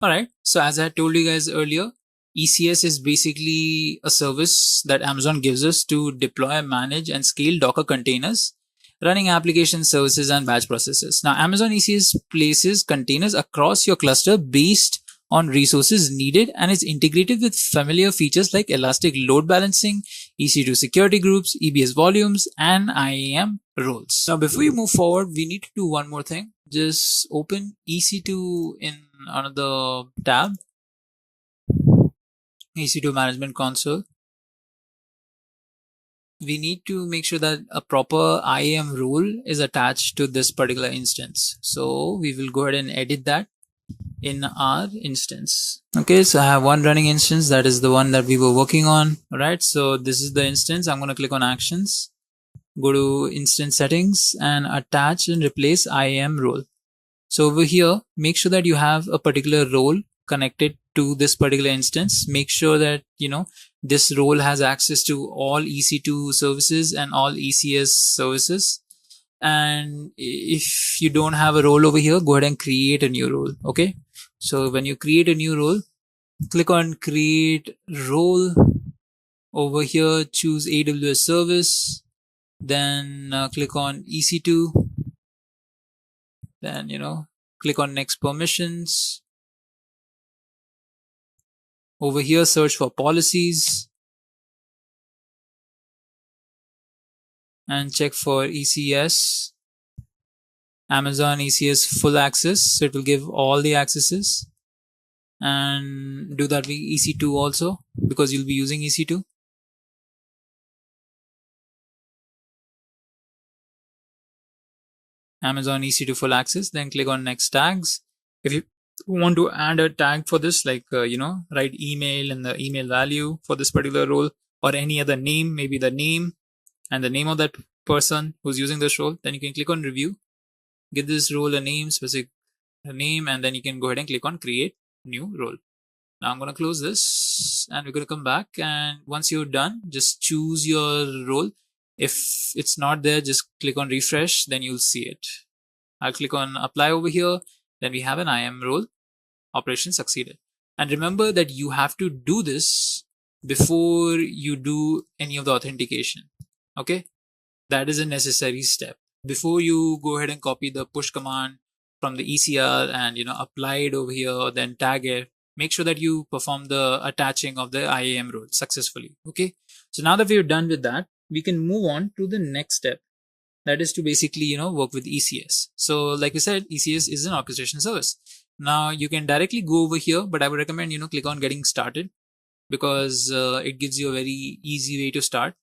All right. So as I told you guys earlier, ECS is basically a service that Amazon gives us to deploy, manage, and scale Docker containers, running application services and batch processes. Now, Amazon ECS places containers across your cluster based on resources needed, and is integrated with familiar features like Elastic Load Balancing, EC2 security groups, EBS volumes, and IAM roles. Now, before you move forward, we need to do one more thing. Just open EC2 in another tab, EC2 Management Console. We need to make sure that a proper IAM role is attached to this particular instance. So we will go ahead and edit that in our instance. Okay, so I have one running instance, that is the one that we were working on. All right, so this is the instance. I'm going to click on actions, go to instance settings, and attach and replace IAM role. So over here, make sure that you have a particular role connected to this particular instance. Make sure that this role has access to all EC2 services and all ECS services. And if you don't have a role over here, go ahead and create a new role. Okay, so when you create a new role, click on create role. Over here, choose AWS service, then click on EC2, then click on next permissions. Over here, search for policies and check for ECS, Amazon ECS full access. So it will give all the accesses, and do that with EC2 also, because you'll be using EC2. Amazon EC2 full access, then click on next tags. If you want to add a tag for this, like, write email and the email value for this particular role, or any other name, maybe the name and the name of that person who's using this role, then you can click on review, give this role a name, specific name, and then you can go ahead and click on create new role. Now I'm going to close this and we're going to come back, and once you're done, just choose your role. If it's not there, just click on refresh, then you'll see it. I'll click on apply over here, then we have an IAM role. Operation succeeded. And remember that you have to do this before you do any of the authentication. Okay, that is a necessary step. Before you go ahead and copy the push command from the ECR and apply it over here, then tag it, make sure that you perform the attaching of the IAM role successfully. Okay, so now that we're done with that, we can move on to the next step. That is to basically work with ECS. So like we said, ECS is an orchestration service. Now you can directly go over here, but I would recommend click on getting started, because it gives you a very easy way to start.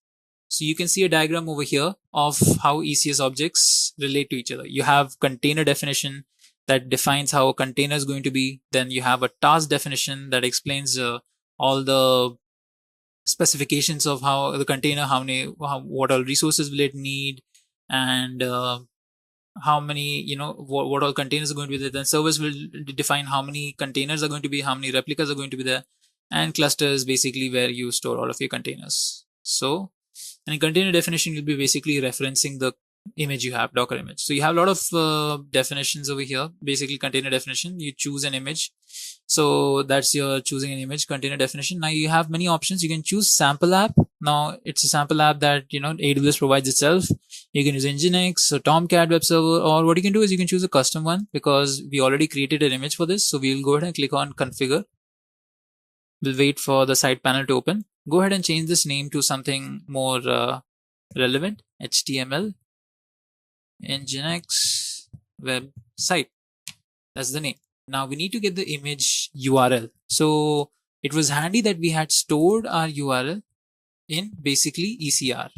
So you can see a diagram over here of how ECS objects relate to each other. You have container definition that defines how a container is going to be. Then you have a task definition that explains all the specifications of how the container, what all resources will it need, and how many, what all containers are going to be there. Then service will define how many containers are going to be, how many replicas are going to be there, and clusters basically where you store all of your containers. So, and in container definition, you'll be basically referencing the image you have, Docker image. So you have a lot of definitions over here. Basically, container definition, you choose an image. So that's your choosing an image, container definition. Now you have many options. You can choose sample app. Now it's a sample app that AWS provides itself. You can use Nginx or Tomcat web server, or what you can do is you can choose a custom one, because we already created an image for this. So we'll go ahead and click on configure. We'll wait for the side panel to open. Go ahead and change this name to something more relevant. HTML Nginx website. That's the name. Now we need to get the image URL. So it was handy that we had stored our URL in basically ECR.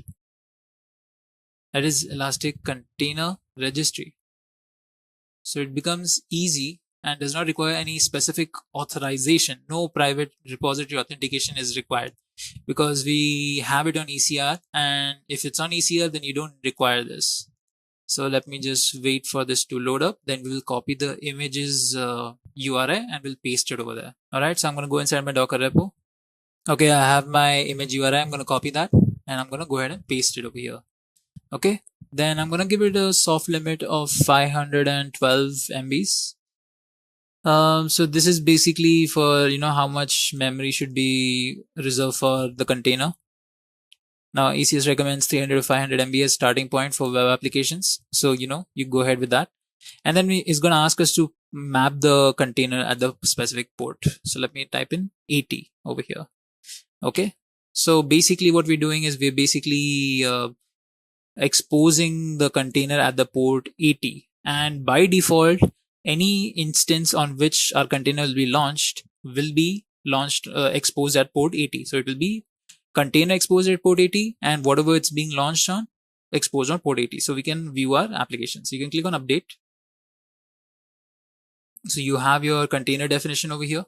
That is Elastic Container Registry. So it becomes easy and does not require any specific authorization. No private repository authentication is required, because we have it on ECR, and if it's on ECR, then you don't require this. So let me just wait for this to load up. Then we will copy the image's URI and we'll paste it over there. All right, so I'm going to go inside my Docker repo. Okay, I have my image URI. I'm going to copy that and I'm going to go ahead and paste it over here. Okay, then I'm going to give it a soft limit of 512 MBs. So this is basically for, how much memory should be reserved for the container. Now ECS recommends 300 to 500 MB as starting point for web applications. So, you go ahead with that. And then it's going to ask us to map the container at the specific port. So let me type in 80 over here. Okay. So basically what we're doing is we're basically exposing the container at the port 80. And by default, any instance on which our container will be launched exposed at port 80. So it will be container exposed at port 80, and whatever it's being launched on, exposed on port 80. So we can view our application. So you can click on update. So you have your container definition over here.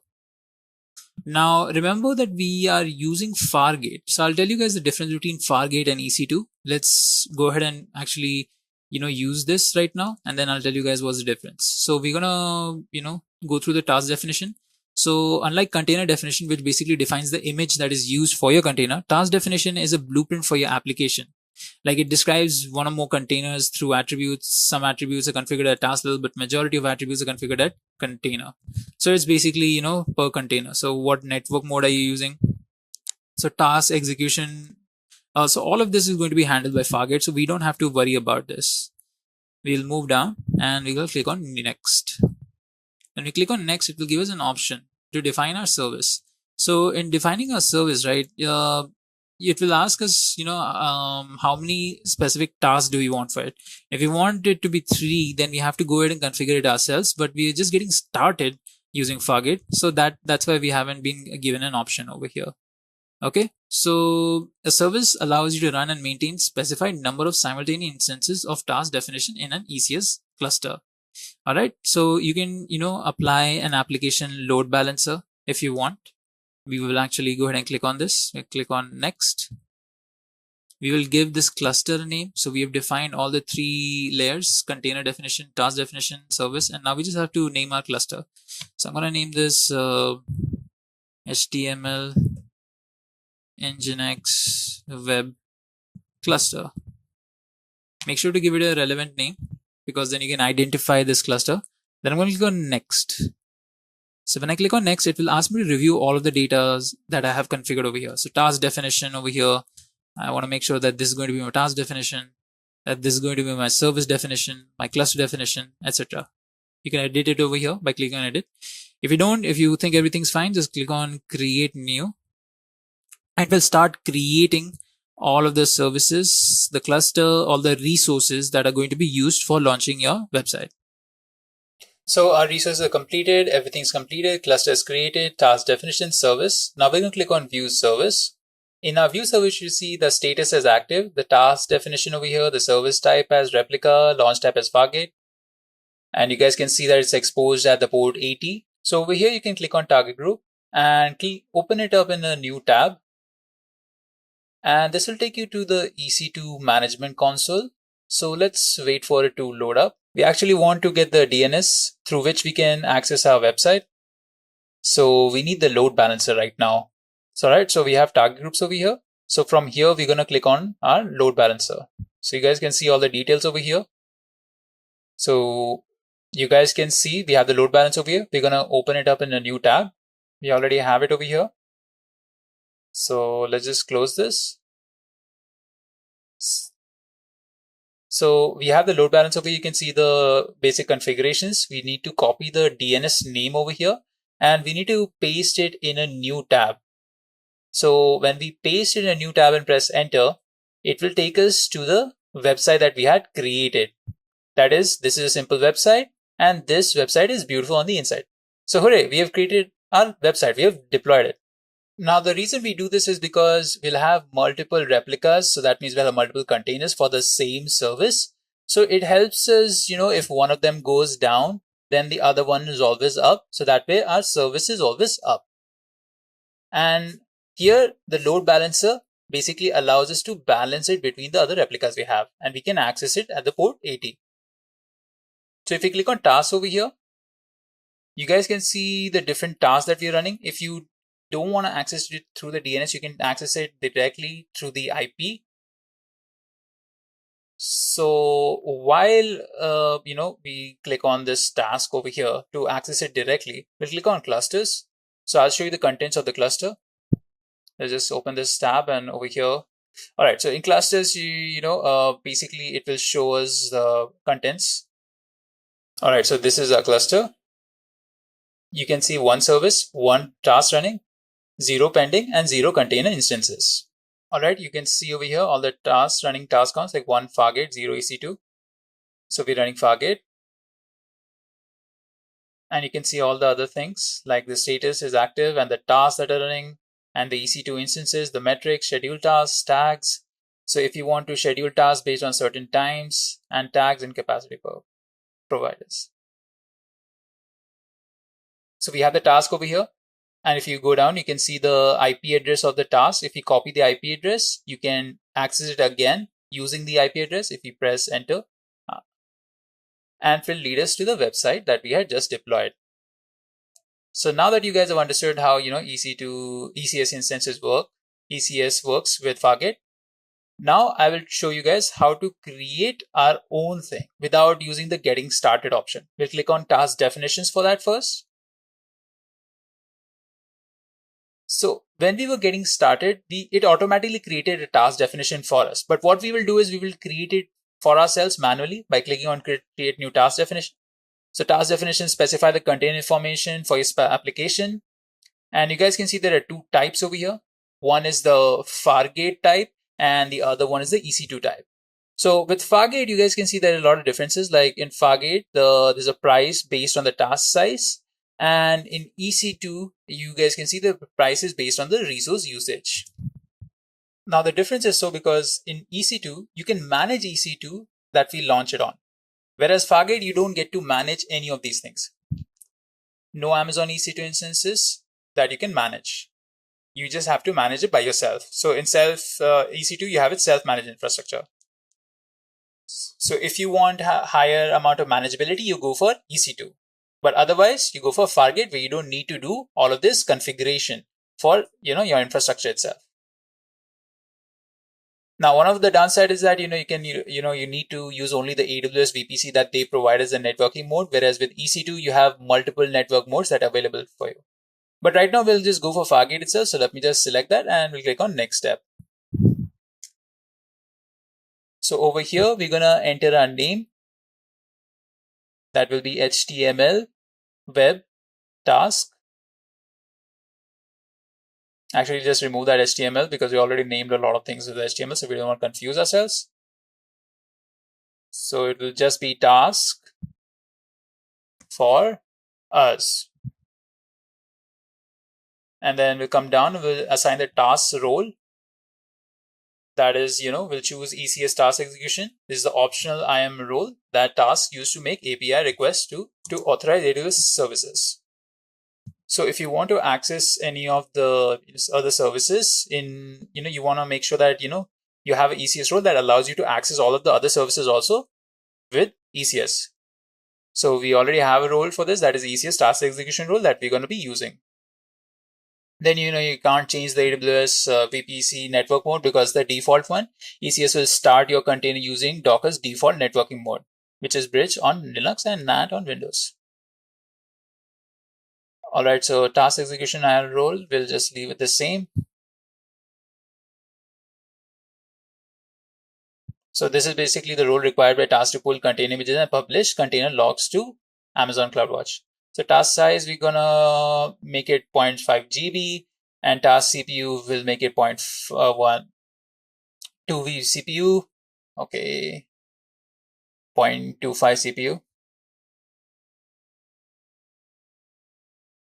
Now remember that we are using Fargate. So I'll tell you guys the difference between Fargate and EC2. Let's go ahead and actually use this right now, and then I'll tell you guys what's the difference. So we're gonna go through the task definition. So unlike container definition, which basically defines the image that is used for your container, task definition is a blueprint for your application. Like, it describes one or more containers through attributes. Some attributes are configured at task level, but majority of attributes are configured at container. So it's basically, per container. So what network mode are you using? So task execution. So all of this is going to be handled by Fargate. So we don't have to worry about this. We'll move down and we will click on next. When we click on next, it will give us an option to define our service. So in defining our service, right, it will ask us, how many specific tasks do we want for it. If we want it to be 3, then we have to go ahead and configure it ourselves, but we are just getting started using Fargate. So that's why we haven't been given an option over here. Okay, so a service allows you to run and maintain specified number of simultaneous instances of task definition in an ECS cluster. All right. So you can, apply an application load balancer if you want. We will actually go ahead and click on this. We'll click on next. We will give this cluster a name. So we have defined all the 3 layers: container definition, task definition, service, and now we just have to name our cluster. So I'm going to name this HTML Nginx web cluster. Make sure to give it a relevant name, because then you can identify this cluster. Then I'm going to click on next. So when I click on next, it will ask me to review all of the data that I have configured over here. So task definition over here, I want to make sure that this is going to be my task definition, that this is going to be my service definition, my cluster definition, etc. You can edit it over here by clicking on edit. If you think everything's fine, just click on create new, and we'll start creating all of the services, the cluster, all the resources that are going to be used for launching your website. So our resources are completed, everything's completed, cluster is created, task definition, service. Now we're going to click on view service. In our view service, you see the status as active, the task definition over here, the service type as replica, launch type as Fargate. And you guys can see that it's exposed at the port 80. So over here, you can click on target group and open it up in a new tab. And this will take you to the EC2 management console. So let's wait for it to load up. We actually want to get the DNS through which we can access our website. So we need the load balancer right now. So, right, so we have target groups over here. So from here, we're going to click on our load balancer. So you guys can see all the details over here. So you guys can see we have the load balancer over here. We're going to open it up in a new tab. We already have it over here. So let's just close this. So we have the load balancer over here. You can see the basic configurations. We need to copy the DNS name over here, and we need to paste it in a new tab. So when we paste it in a new tab and press enter, it will take us to the website that we had created. That is, this is a simple website, and this website is beautiful on the inside. So hooray, we have created our website. We have deployed it. Now, the reason we do this is because we'll have multiple replicas. So that means we'll have multiple containers for the same service. So it helps us, if one of them goes down, then the other one is always up. So that way our service is always up. And here the load balancer basically allows us to balance it between the other replicas we have, and we can access it at the port 80. So if you click on tasks over here, you guys can see the different tasks that we're running. If you don't want to access it through the DNS, you can access it directly through the IP. So while we click on this task over here to access it directly, we'll click on clusters. So I'll show you the contents of the cluster. Let's just open this tab, and over here. All right. So in clusters, basically it will show us the contents. All right. So this is our cluster. You can see 1 service, 1 task running, 0 pending, and 0 container instances. All right, you can see over here all the tasks running task counts, like 1 Fargate, 0 EC2. So we're running Fargate. And you can see all the other things, like the status is active and the tasks that are running, and the EC2 instances, the metrics, schedule tasks, tags. So if you want to schedule tasks based on certain times, and tags and capacity providers. So we have the task over here. And if you go down, you can see the IP address of the task. If you copy the IP address, you can access it again using the IP address if you press enter. And it will lead us to the website that we had just deployed. So now that you guys have understood how ECS instances work, ECS works with Fargate, now I will show you guys how to create our own thing without using the getting started option. We'll click on task definitions for that first. So when we were getting started, it automatically created a task definition for us. But what we will do is we will create it for ourselves manually by clicking on create new task definition. So task definitions specify the container information for your application. And you guys can see there are 2 types over here. One is the Fargate type and the other one is the EC2 type. So with Fargate, you guys can see there are a lot of differences. Like in Fargate, there's a price based on the task size. And in EC2, you guys can see the price is based on the resource usage. Now the difference is because in EC2, you can manage EC2 that we launch it on. Whereas Fargate, you don't get to manage any of these things. No Amazon EC2 instances that you can manage. You just have to manage it by yourself. So in EC2, you have its self-managed infrastructure. So if you want higher amount of manageability, you go for EC2. But otherwise, you go for Fargate, where you don't need to do all of this configuration for your infrastructure itself. Now, one of the downside is that you need to use only the AWS VPC that they provide as a networking mode, whereas with EC2 you have multiple network modes that are available for you. But right now we'll just go for Fargate itself. So let me just select that and we'll click on next step. So over here we're gonna enter our name. That will be HTML web task. Actually, just remove that HTML because we already named a lot of things with HTML, so we don't want to confuse ourselves. So it will just be task for us. And then we'll come down, we'll assign the task role. That is, we'll choose ECS task execution. This is the optional IAM role that task used to make API requests to authorize AWS services. So if you want to access any of the other services you want to make sure that, you have an ECS role that allows you to access all of the other services also with ECS. So we already have a role for this, that is ECS task execution role that we're going to be using. Then, you can't change the AWS VPC network mode because the default one, ECS will start your container using Docker's default networking mode, which is Bridge on Linux and NAT on Windows. All right, so task execution role, we'll just leave it the same. So this is basically the role required by task to pull container images and publish container logs to Amazon CloudWatch. So task size, we're gonna make it 0.5 GB and task CPU will make it 0.1 2V CPU. Okay, 0.25 CPU.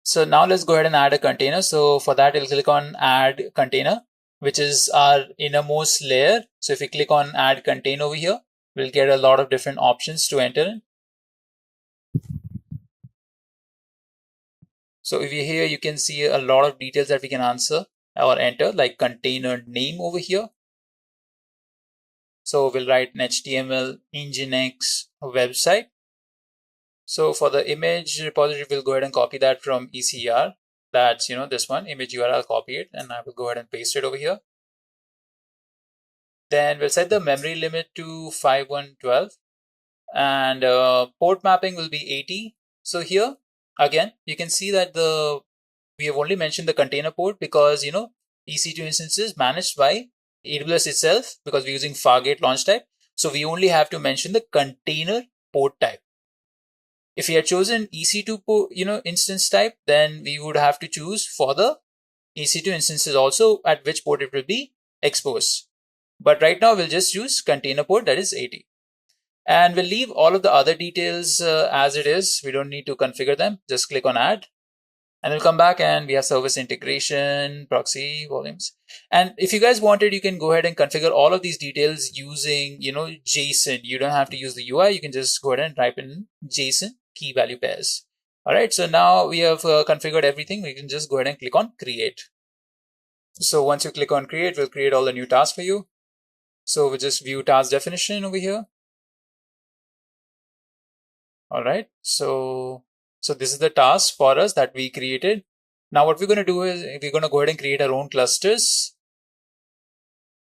So now let's go ahead and add a container. So for that, we'll click on add container, which is our innermost layer. So if we click on add container over here, we'll get a lot of different options to enter in. So if you here, you can see a lot of details that we can answer or enter, like container name over here. So we'll write an HTML Nginx website. So for the image repository, we'll go ahead and copy that from ECR. That's, this one, image URL, copy it, and I will go ahead and paste it over here. Then we'll set the memory limit to 5112 and port mapping will be 80. So here, again, you can see that we have only mentioned the container port because, EC2 instances managed by AWS itself because we're using Fargate launch type. So we only have to mention the container port type. If we had chosen EC2 port, instance type, then we would have to choose for the EC2 instances also at which port it will be exposed. But right now we'll just use container port, that is 80. And we'll leave all of the other details as it is. We don't need to configure them. Just click on add. And we'll come back and we have service integration, proxy, volumes. And if you guys wanted, you can go ahead and configure all of these details using, JSON. You don't have to use the UI. You can just go ahead and type in JSON key value pairs. All right. So now we have configured everything. We can just go ahead and click on create. So once you click on create, we'll create all the new tasks for you. So we'll just view task definition over here. All right. So this is the task for us that we created. Now what we're going to do is we're going to go ahead and create our own clusters.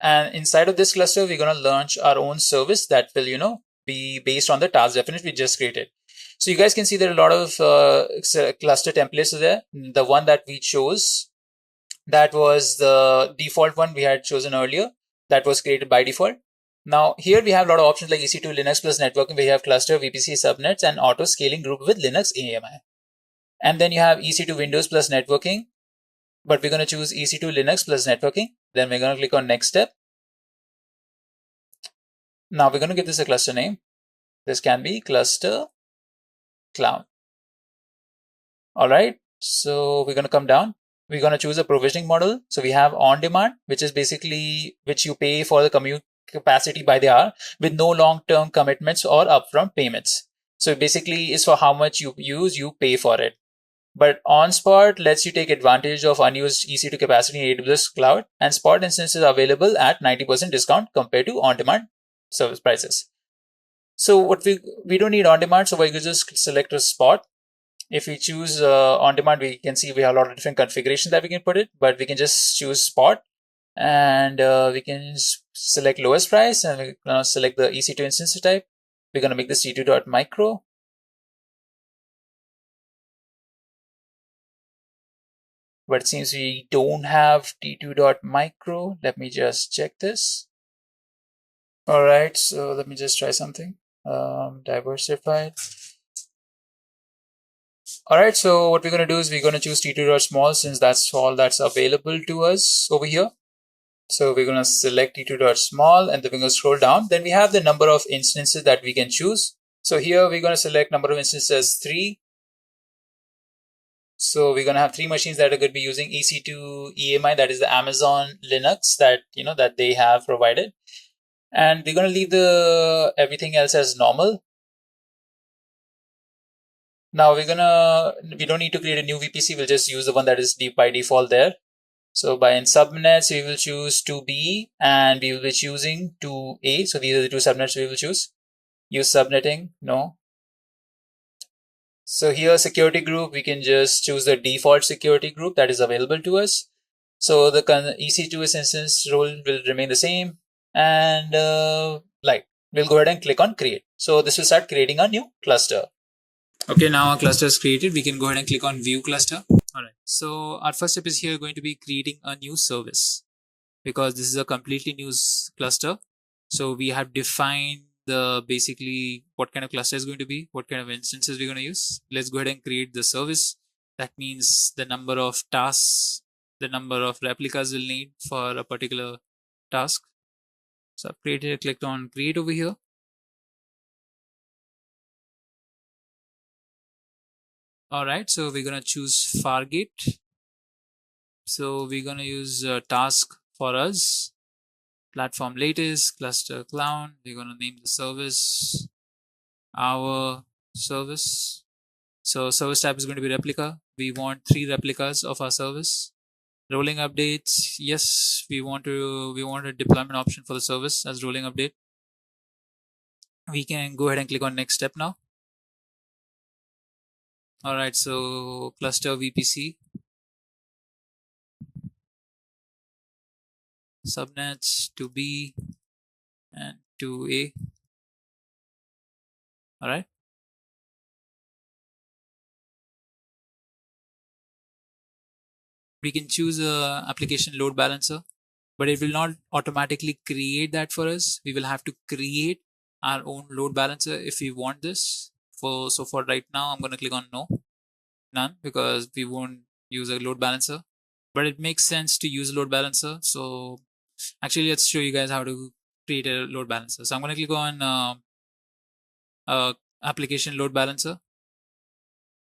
And inside of this cluster, we're going to launch our own service that will, be based on the task definition we just created. So you guys can see there are a lot of cluster templates there. The one that we chose, that was the default one we had chosen earlier. That was created by default. Now here we have a lot of options like EC2 Linux plus networking, where you have cluster, VPC subnets, and auto scaling group with Linux AMI. And then you have EC2 Windows plus networking, but we're going to choose EC2 Linux plus networking. Then we're going to click on next step. Now we're going to give this a cluster name. This can be cluster cloud. All right. So we're going to come down. We're going to choose a provisioning model. So we have on demand, which is basically which you pay for the capacity by the hour with no long-term commitments or upfront payments. So basically is for how much you use, you pay for it. But on Spot lets you take advantage of unused EC2 capacity in AWS Cloud, and Spot instances are available at 90% discount compared to on-demand service prices. So what we don't need on-demand, so we can just select a Spot. If we choose on-demand, we can see we have a lot of different configurations that we can put it, but we can just choose Spot, and we can select lowest price, and we're going to select the EC2 instance type. We're going to make this t2.micro. But it seems we don't have t2.micro. Let me just check this. All right, so let me just try something. Diversified. All right, so what we're going to do is we're going to choose t2.small since that's all that's available to us over here. So we're going to select t2.small, and then we're going to scroll down. Then we have the number of instances that we can choose. So here we're going to select number of instances as 3. So we're going to have 3 machines that are going to be using EC2 EMI, that is the Amazon Linux that that they have provided. And we're going to leave the everything else as normal. Now we don't need to create a new VPC. We'll just use the one that is by default there. So in subnets, we will choose 2B and we will be choosing 2A. So these are the 2 subnets we will choose. Use subnetting, no. So here security group, we can just choose the default security group that is available to us. So the EC2 instance role will remain the same. And we'll go ahead and click on create. So this will start creating a new cluster. Okay, now our cluster is created. We can go ahead and click on view cluster. All right. So our first step is here going to be creating a new service, because this is a completely new cluster. So we have defined basically what kind of cluster is going to be, what kind of instances we're going to use. Let's go ahead and create the service. That means the number of tasks, the number of replicas we'll need for a particular task. So I've created, clicked on create over here. All right, so we're going to choose Fargate. So we're going to use task for us, platform latest, cluster clown. We're going to name the service our service. So service type is going to be replica. We want 3 replicas of our service. Rolling updates, yes, we want a deployment option for the service as rolling update. We can go ahead and click on next step now. All right, so cluster VPC, subnets 2B and 2A. All right. We can choose a application load balancer, but it will not automatically create that for us. We will have to create our own load balancer if we want this. So for right now, I'm going to click on none, because we won't use a load balancer, but it makes sense to use a load balancer. So actually, let's show you guys how to create a load balancer. So I'm going to click on application load balancer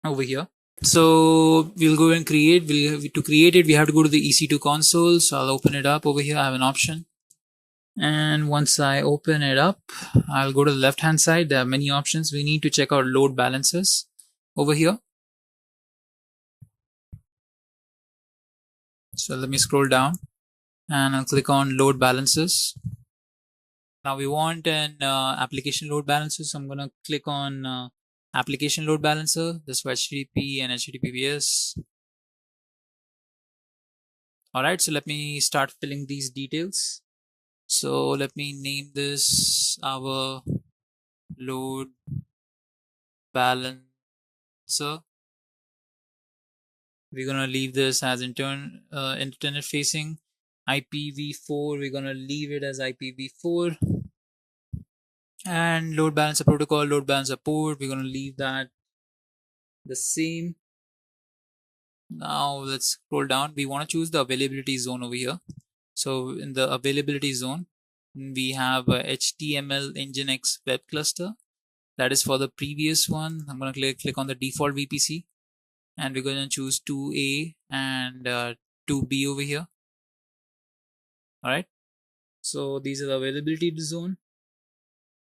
over here. So we'll go and create. To create it, we have to go to the EC2 console. So I'll open it up over here. I have an option. And once I open it up, I'll go to the left hand side. There are many options. We need to check out load balancers over here. So let me scroll down and I'll click on load balancers. Now we want an application load balancer. So I'm going to click on application load balancer. This for HTTP and HTTPS. All right, so let me start filling these details. So let me name this our load balancer. We're going to leave this as internet facing. IPv4, we're going to leave it as IPv4. And load balancer protocol, load balancer port, we're going to leave that the same. Now let's scroll down. We want to choose the availability zone over here. So in the availability zone, we have HTML Nginx web cluster. That is for the previous one. I'm going to click on the default VPC, and we're going to choose 2A and 2B over here. All right. So these are the availability zone.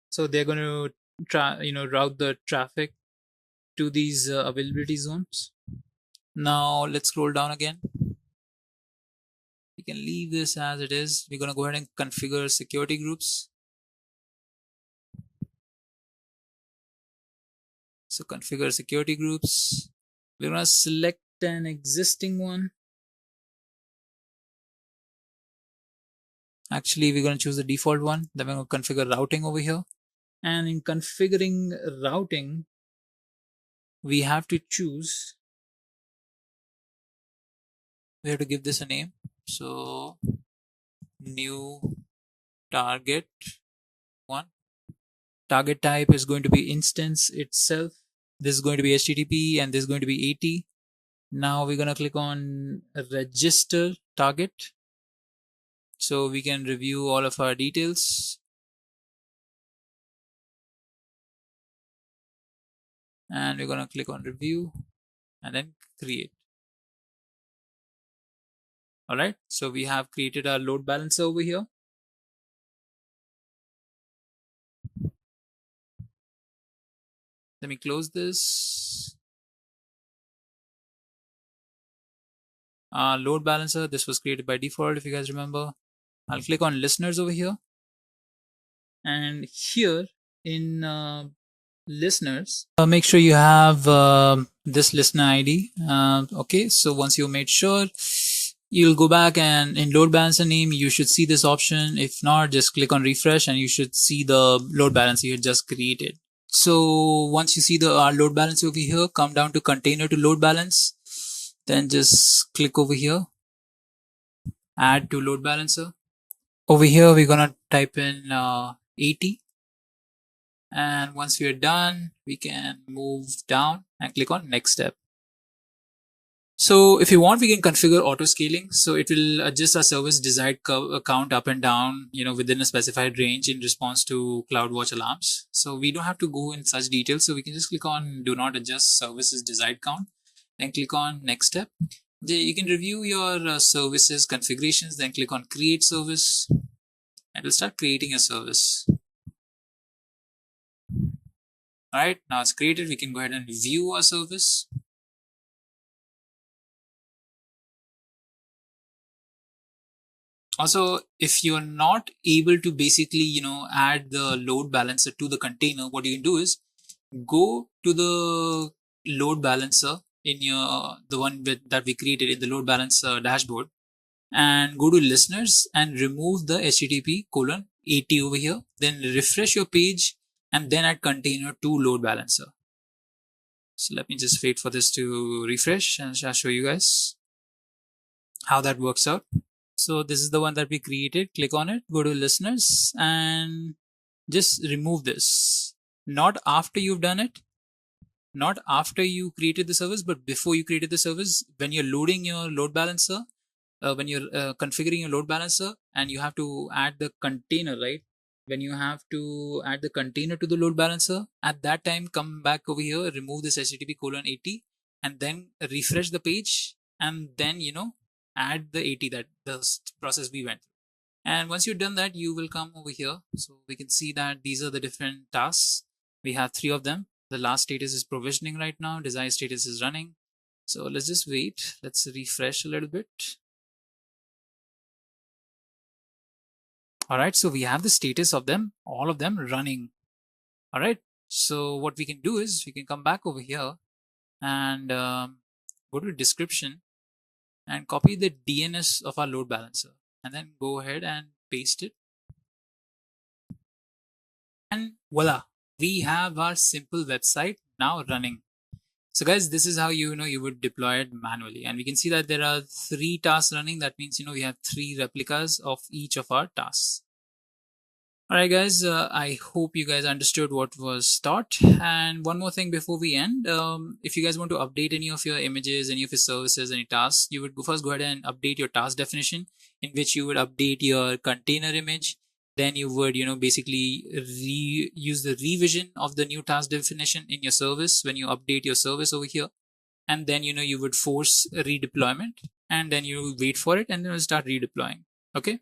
So they're going to route the traffic to these availability zones. Now let's scroll down again. We can leave this as it is. We're going to go ahead and configure security groups. So configure security groups. We're going to select an existing one. Actually, we're going to choose the default one. Then we're going to configure routing over here. And in configuring routing, we have to choose, we have to give this a name. So new target one. Target type is going to be instance itself. This is going to be HTTP and this is going to be AT. Now we're going to click on register target. So we can review all of our details. And we're going to click on review and then create. All right. So we have created our load balancer over here. Let me close this. Load balancer, this was created by default if you guys remember. I'll click on listeners over here. And here in listeners, make sure you have this listener ID. Okay, so once you made sure, you'll go back and in load balancer name, you should see this option. If not, just click on refresh and you should see the load balancer you just created. So once you see the load balance over here, come down to container to load balance. Then just click over here, add to load balancer. Over here, we're going to type in 80. And once we are done, we can move down and click on next step. So if you want, we can configure auto scaling. So it will adjust our service desired count up and down, within a specified range in response to CloudWatch alarms. So we don't have to go in such detail. So we can just click on do not adjust services desired count. Then click on next step. You can review your services configurations, then click on create service and we'll start creating a service. All right, now it's created. We can go ahead and view our service. Also, if you're not able to basically, add the load balancer to the container, what you can do is go to the load balancer in the one that we created in the load balancer dashboard and go to listeners and remove the HTTP:80 over here. Then refresh your page and then add container to load balancer. So let me just wait for this to refresh and I'll show you guys how that works out. So this is the one that we created. Click on it, go to listeners and just remove this. Not after you've done it, not after you created the service, but before you created the service, when you're loading your load balancer, when you're configuring your load balancer and you have to add the container, right? When you have to add the container to the load balancer, at that time, come back over here, remove this HTTP:80 and then refresh the page and then, add the 80 that the process we went through. And once you've done that, you will come over here. So we can see that these are the different tasks. We have 3 of them. The last status is provisioning right now. Desired status is running. So let's just wait. Let's refresh a little bit. All right. So we have the status of them, all of them running. All right. So what we can do is we can come back over here and go to description and copy the DNS of our load balancer and then go ahead and paste it. And voila, we have our simple website now running. So guys, this is how you would deploy it manually. And we can see that there are 3 tasks running. That means, we have 3 replicas of each of our tasks. All right, guys, I hope you guys understood what was taught. And one more thing before we end, if you guys want to update any of your images, any of your services, any tasks, you would first go ahead and update your task definition, in which you would update your container image. Then you would, basically use the revision of the new task definition in your service when you update your service over here. And then, you would force a redeployment and then you wait for it and then it'll start redeploying. Okay.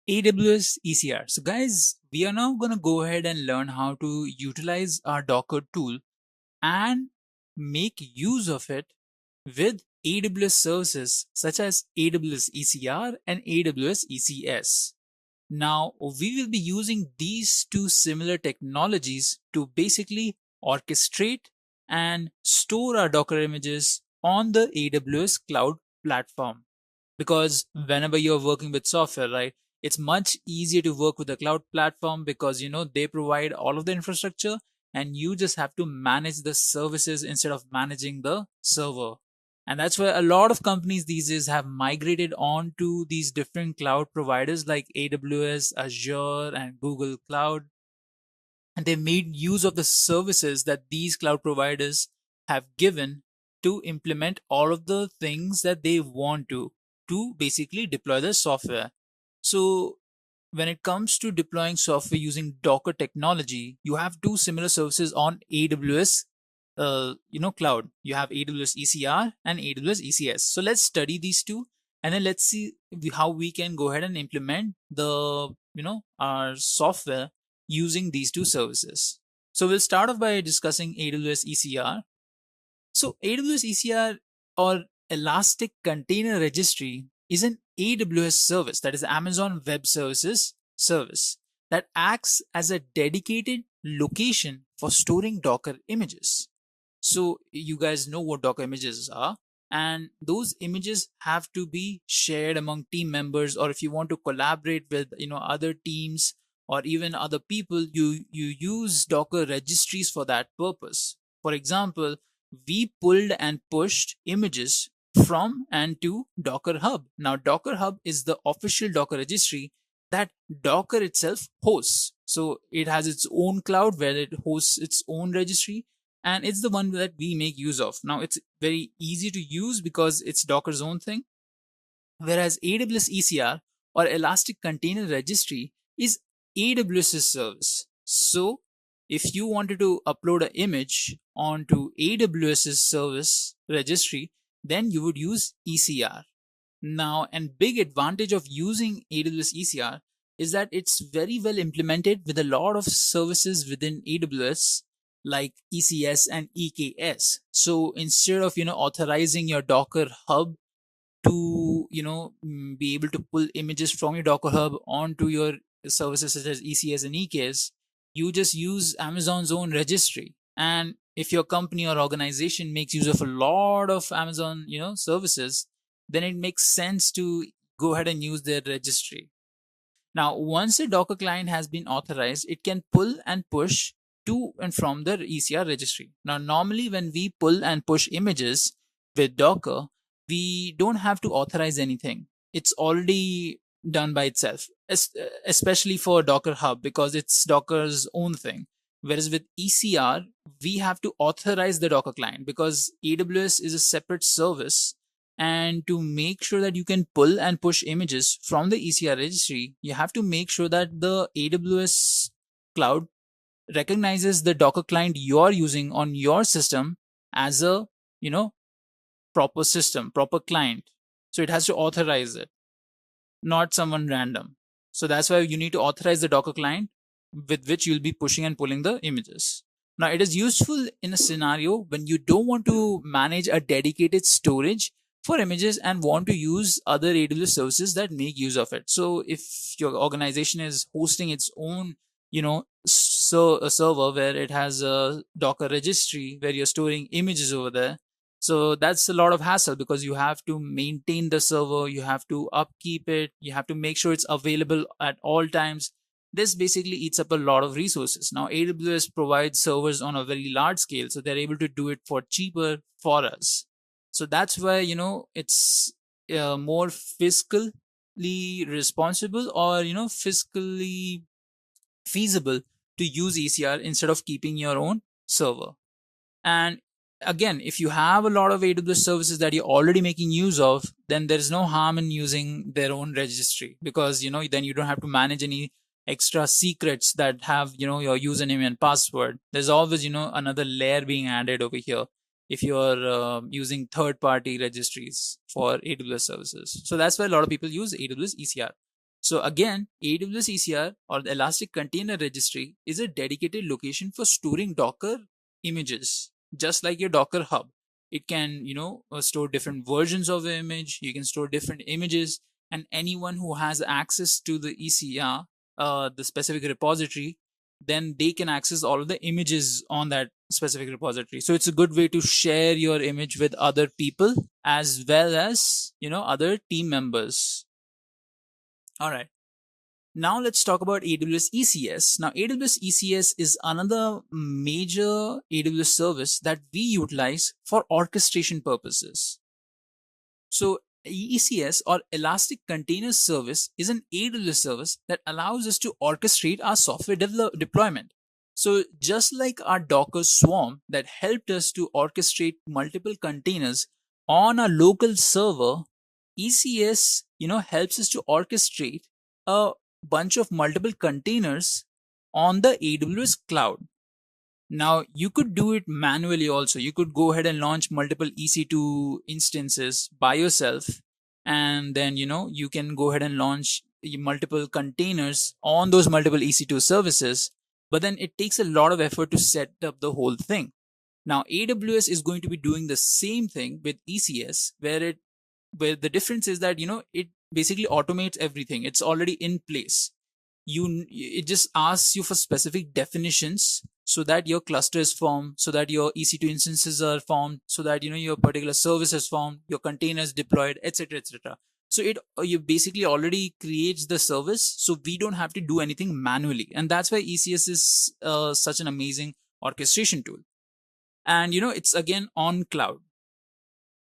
AWS ECR. So guys, we are now going to go ahead and learn how to utilize our Docker tool and make use of it with AWS services such as AWS ECR and AWS ECS. Now, we will be using these two similar technologies to basically orchestrate and store our Docker images on the AWS cloud platform. Because whenever you're working with software, right, it's much easier to work with the cloud platform because they provide all of the infrastructure and you just have to manage the services instead of managing the server. And that's where a lot of companies these days have migrated on to these different cloud providers like AWS, Azure, and Google Cloud. And they made use of the services that these cloud providers have given to implement all of the things that they want to basically deploy the software. So when it comes to deploying software using Docker technology, you have two similar services on AWS cloud. You have AWS ECR and AWS ECS. So let's study these two, and then let's see how we can go ahead and implement the our software using these two services. So we'll start off by discussing AWS ECR. So AWS ECR, or Elastic Container Registry, is an AWS service, that is Amazon Web Services service, that acts as a dedicated location for storing Docker images. So you guys know what Docker images are, and those images have to be shared among team members, or if you want to collaborate with other teams or even other people, you use Docker registries for that purpose. For example, we pulled and pushed images from and to Docker Hub. Now, Docker Hub is the official Docker registry that Docker itself hosts. So it has its own cloud where it hosts its own registry, and it's the one that we make use of. Now, it's very easy to use because it's Docker's own thing. Whereas AWS ECR, or Elastic Container Registry, is AWS's service. So if you wanted to upload an image onto AWS's service registry, then you would use ECR. Now, and big advantage of using AWS ECR is that it's very well implemented with a lot of services within AWS like ECS and EKS. So instead of authorizing your Docker Hub to be able to pull images from your Docker Hub onto your services such as ECS and EKS, you just use Amazon's own registry. And if your company or organization makes use of a lot of Amazon services, then it makes sense to go ahead and use their registry. Now, once a Docker client has been authorized, it can pull and push to and from the ECR registry. Now, normally when we pull and push images with Docker, we don't have to authorize anything. It's already done by itself, especially for Docker Hub because it's Docker's own thing. Whereas with ECR, we have to authorize the Docker client because AWS is a separate service. And to make sure that you can pull and push images from the ECR registry, you have to make sure that the AWS cloud recognizes the Docker client you're using on your system as a proper system, proper client. So it has to authorize it, not someone random. So that's why you need to authorize the Docker client with which you'll be pushing and pulling the images. Now, it is useful in a scenario when you don't want to manage a dedicated storage for images and want to use other AWS services that make use of it. So if your organization is hosting its own a server where it has a Docker registry where you're storing images over there, so that's a lot of hassle because you have to maintain the server, you have to upkeep it, you have to make sure it's available at all times. This basically eats up a lot of resources. Now, AWS provides servers on a very large scale, so they're able to do it for cheaper for us. So that's why it's more fiscally responsible or fiscally feasible to use ECR instead of keeping your own server. And again, if you have a lot of AWS services that you're already making use of, then there's no harm in using their own registry because then you don't have to manage any extra secrets that have your username and password. There's always another layer being added over here if you're using third-party registries for AWS services. So that's why a lot of people use AWS ECR. So again, AWS ECR or the Elastic Container Registry is a dedicated location for storing Docker images, just like your Docker Hub. It can, store different versions of the image. You can store different images, and anyone who has access to the ECR, the specific repository, then they can access all of the images on that specific repository. So it's a good way to share your image with other people as well as, other team members. All right. Now let's talk about AWS ECS. Now AWS ECS is another major AWS service that we utilize for orchestration purposes. So ECS or Elastic Container Service is an AWS service that allows us to orchestrate our software deployment. So just like our Docker Swarm that helped us to orchestrate multiple containers on a local server, ECS, helps us to orchestrate a bunch of multiple containers on the AWS cloud. Now you could do it manually also. You could go ahead and launch multiple EC2 instances by yourself, and then you can go ahead and launch multiple containers on those multiple EC2 services, but then it takes a lot of effort to set up the whole thing. Now AWS is going to be doing the same thing with ECS, where the difference is that it basically automates everything. It's already in place. It just asks you for specific definitions so that your cluster is formed, so that your EC2 instances are formed, so that your particular service is formed, your containers deployed, etc., etc. So you basically already creates the service, so we don't have to do anything manually, and that's why ECS is such an amazing orchestration tool. And it's again on cloud,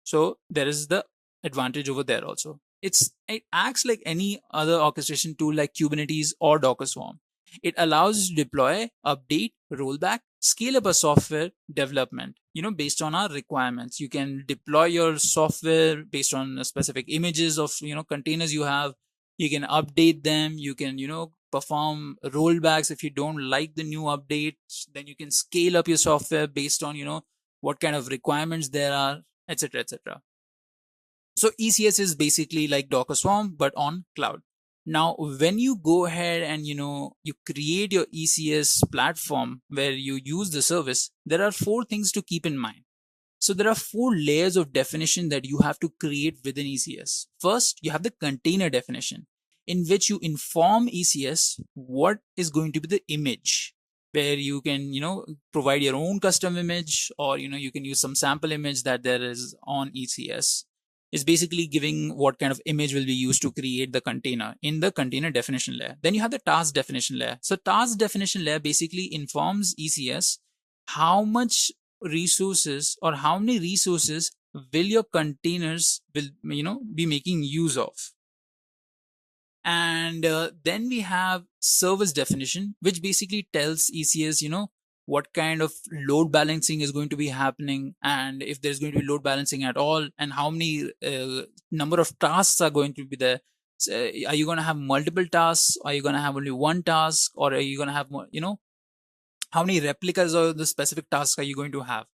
so there is the advantage over there also. It acts like any other orchestration tool like Kubernetes or Docker Swarm. It allows us to deploy, update, rollback, scale up a software development, based on our requirements. You can deploy your software based on specific images of, containers you have. You can update them. You can, perform rollbacks. If you don't like the new updates, then you can scale up your software based on, what kind of requirements there are, etc., etc. So ECS is basically like Docker Swarm, but on cloud. Now, when you go ahead and, you create your ECS platform where you use the service, there are 4 things to keep in mind. So there are 4 layers of definition that you have to create within ECS. First, you have the container definition, in which you inform ECS what is going to be the image, where you can, provide your own custom image, or, you can use some sample image that there is on ECS. Is basically giving what kind of image will be used to create the container in the container definition layer. Then you have the task definition layer. So task definition layer basically informs ECS how much resources or how many resources will your containers will be making use of. And then we have service definition, which basically tells ECS what kind of load balancing is going to be happening, and if there's going to be load balancing at all, and how many number of tasks are going to be there. So, are you going to have multiple tasks? Are you going to have only one task? Or are you going to have more, how many replicas of the specific task are you going to have?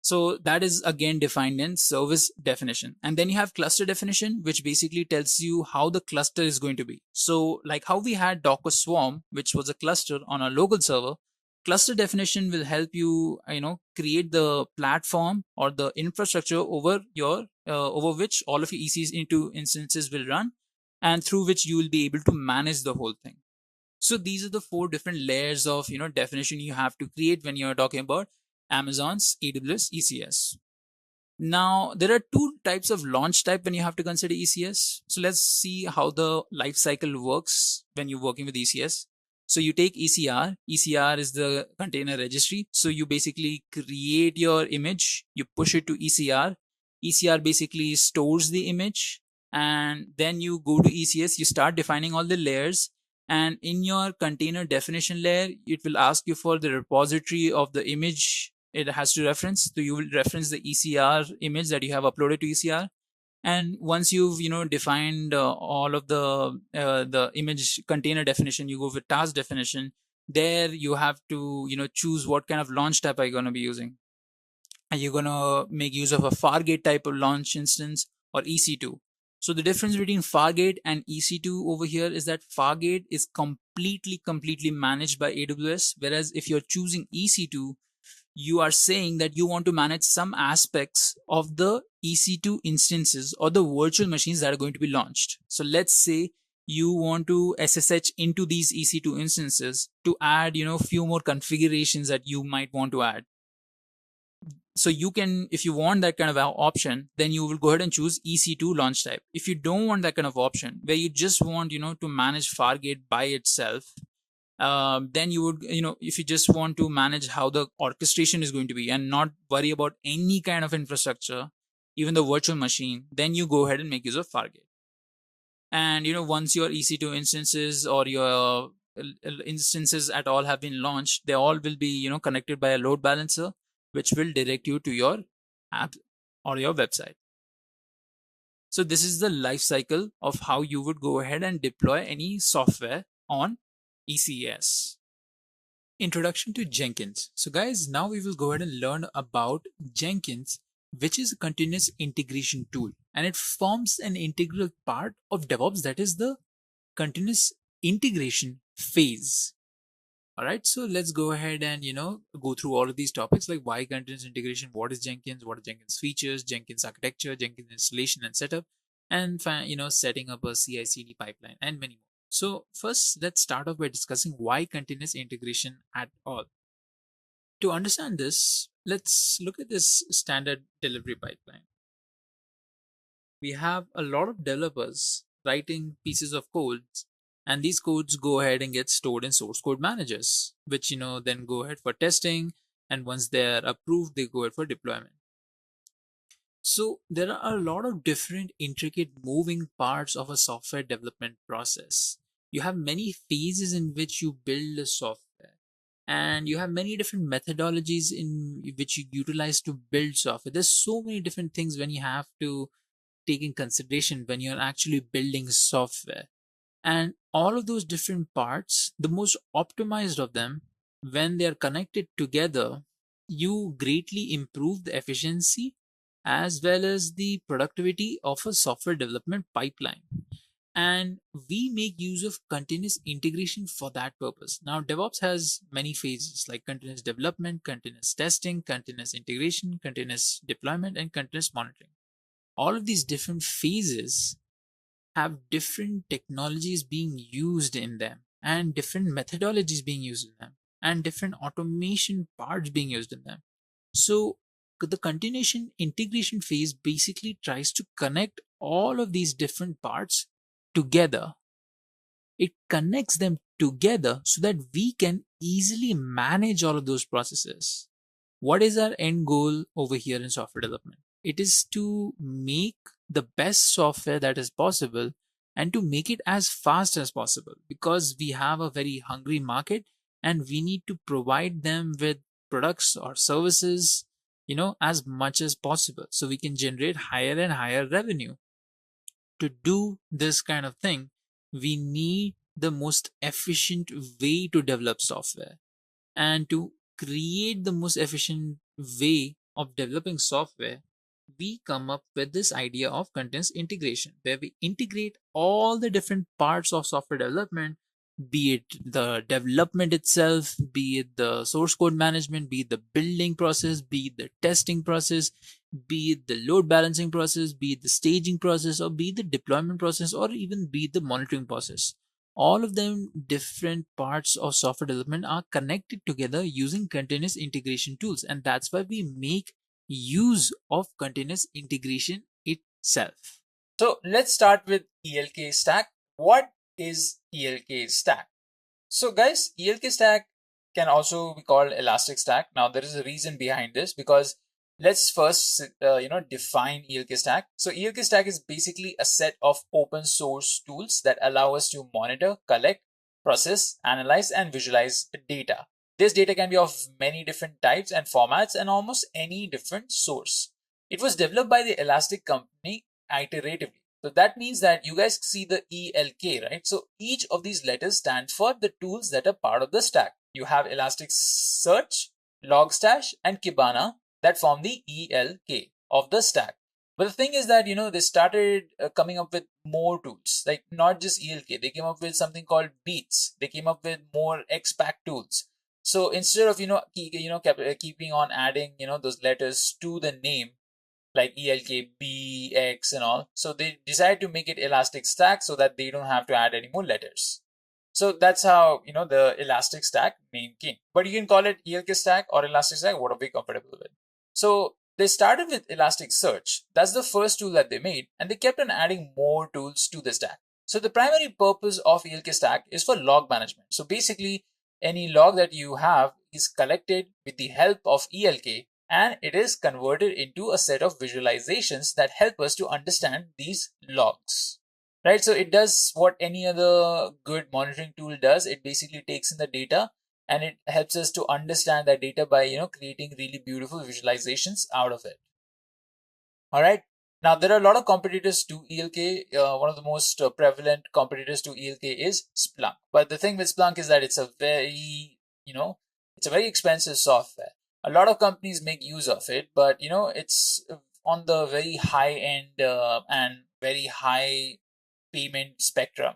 So that is again defined in service definition. And then you have cluster definition, which basically tells you how the cluster is going to be. So like how we had Docker Swarm, which was a cluster on a local server, cluster definition will help you, create the platform or the infrastructure over which all of your EC2 instances will run, and through which you will be able to manage the whole thing. So these are the 4 different layers of, definition you have to create when you're talking about Amazon's AWS ECS. Now, there are 2 types of launch type when you have to consider ECS. So let's see how the life cycle works when you're working with ECS. So you take ECR. ECR is the container registry. So you basically create your image, you push it to ECR. ECR basically stores the image, and then you go to ECS, you start defining all the layers. And in your container definition layer, it will ask you for the repository of the image it has to reference. So you will reference the ECR image that you have uploaded to ECR. And once you've defined all of the image container definition, you go with task definition. There you have to choose what kind of launch type are you going to be using. Are you going to make use of a Fargate type of launch instance or EC2? So the difference between Fargate and EC2 over here is that Fargate is completely managed by AWS, whereas if you're choosing EC2, you are saying that you want to manage some aspects of the EC2 instances or the virtual machines that are going to be launched. So let's say you want to SSH into these EC2 instances to add, few more configurations that you might want to add. So you can, if you want that kind of option, then you will go ahead and choose EC2 launch type. If you don't want that kind of option, where you just want, to manage Fargate by itself, then you would, if you just want to manage how the orchestration is going to be and not worry about any kind of infrastructure, even the virtual machine, then you go ahead and make use of Fargate. And, once your EC2 instances or your instances at all have been launched, they all will be, connected by a load balancer, which will direct you to your app or your website. So this is the life cycle of how you would go ahead and deploy any software on ECS. Introduction to Jenkins. So guys, now we will go ahead and learn about Jenkins, which is a continuous integration tool, and it forms an integral part of DevOps, that is the continuous integration phase. All right, so let's go ahead and go through all of these topics, like why continuous integration, what is Jenkins, what are Jenkins features, Jenkins architecture, Jenkins installation and setup, and setting up a CI CD pipeline, and many more. So first, let's start off by discussing why continuous integration at all. To understand this, let's look at this standard delivery pipeline. We have a lot of developers writing pieces of code, and these codes go ahead and get stored in source code managers, which then go ahead for testing, and once they're approved, they go ahead for deployment. So there are a lot of different intricate moving parts of a software development process. You have many phases in which you build a software, and you have many different methodologies in which you utilize to build software. There's so many different things when you have to take in consideration when you're actually building software. And all of those different parts, the most optimized of them, when they are connected together, you greatly improve the efficiency as well as the productivity of a software development pipeline. And we make use of continuous integration for that purpose. Now, DevOps has many phases like continuous development, continuous testing, continuous integration, continuous deployment, and continuous monitoring. All of these different phases have different technologies being used in them, and different methodologies being used in them, and different automation parts being used in them. So the continuation integration phase basically tries to connect all of these different parts together. It connects them together so that we can easily manage all of those processes. What is our end goal over here in software development? It is to make the best software that is possible, and to make it as fast as possible, because we have a very hungry market and we need to provide them with products or services, as much as possible, so we can generate higher and higher revenue. To do this kind of thing, we need the most efficient way to develop software. And to create the most efficient way of developing software, we come up with this idea of continuous integration, where we integrate all the different parts of software development, be it the development itself, be it the source code management, be it the building process, be it the testing process, be it the load balancing process, be it the staging process, or be it the deployment process, or even be it the monitoring process. All of them different parts of software development are connected together using continuous integration tools, and that's why we make use of continuous integration itself. So let's start with ELK Stack. What is ELK Stack? So guys, ELK Stack can also be called Elastic Stack. Now there is a reason behind this, because let's first define ELK Stack. So ELK Stack is basically a set of open source tools that allow us to monitor, collect, process, analyze, and visualize data. This data can be of many different types and formats and almost any different source. It was developed by the Elastic company iteratively. So that means that you guys see the ELK, right? So each of these letters stand for the tools that are part of the stack. You have Elasticsearch, Logstash, and Kibana that form the ELK of the stack. But the thing is that, they started coming up with more tools, like not just ELK. They came up with something called Beats. They came up with more XPack tools. So instead of, keeping on adding, those letters to the name, like ELK, B, X and all. So they decided to make it Elastic Stack so that they don't have to add any more letters. So that's how, the Elastic Stack name came. But you can call it ELK Stack or Elastic Stack, whatever you're comfortable with. So they started with Elasticsearch. That's the first tool that they made, and they kept on adding more tools to the stack. So the primary purpose of ELK Stack is for log management. So basically, any log that you have is collected with the help of ELK, and it is converted into a set of visualizations that help us to understand these logs. Right, so it does what any other good monitoring tool does. It basically takes in the data and it helps us to understand that data by creating really beautiful visualizations out of it. All right, now there are a lot of competitors to ELK. One of the most prevalent competitors to ELK is Splunk. But the thing with Splunk is that it's a very expensive software. A lot of companies make use of it, but it's on the very high end and very high payment spectrum.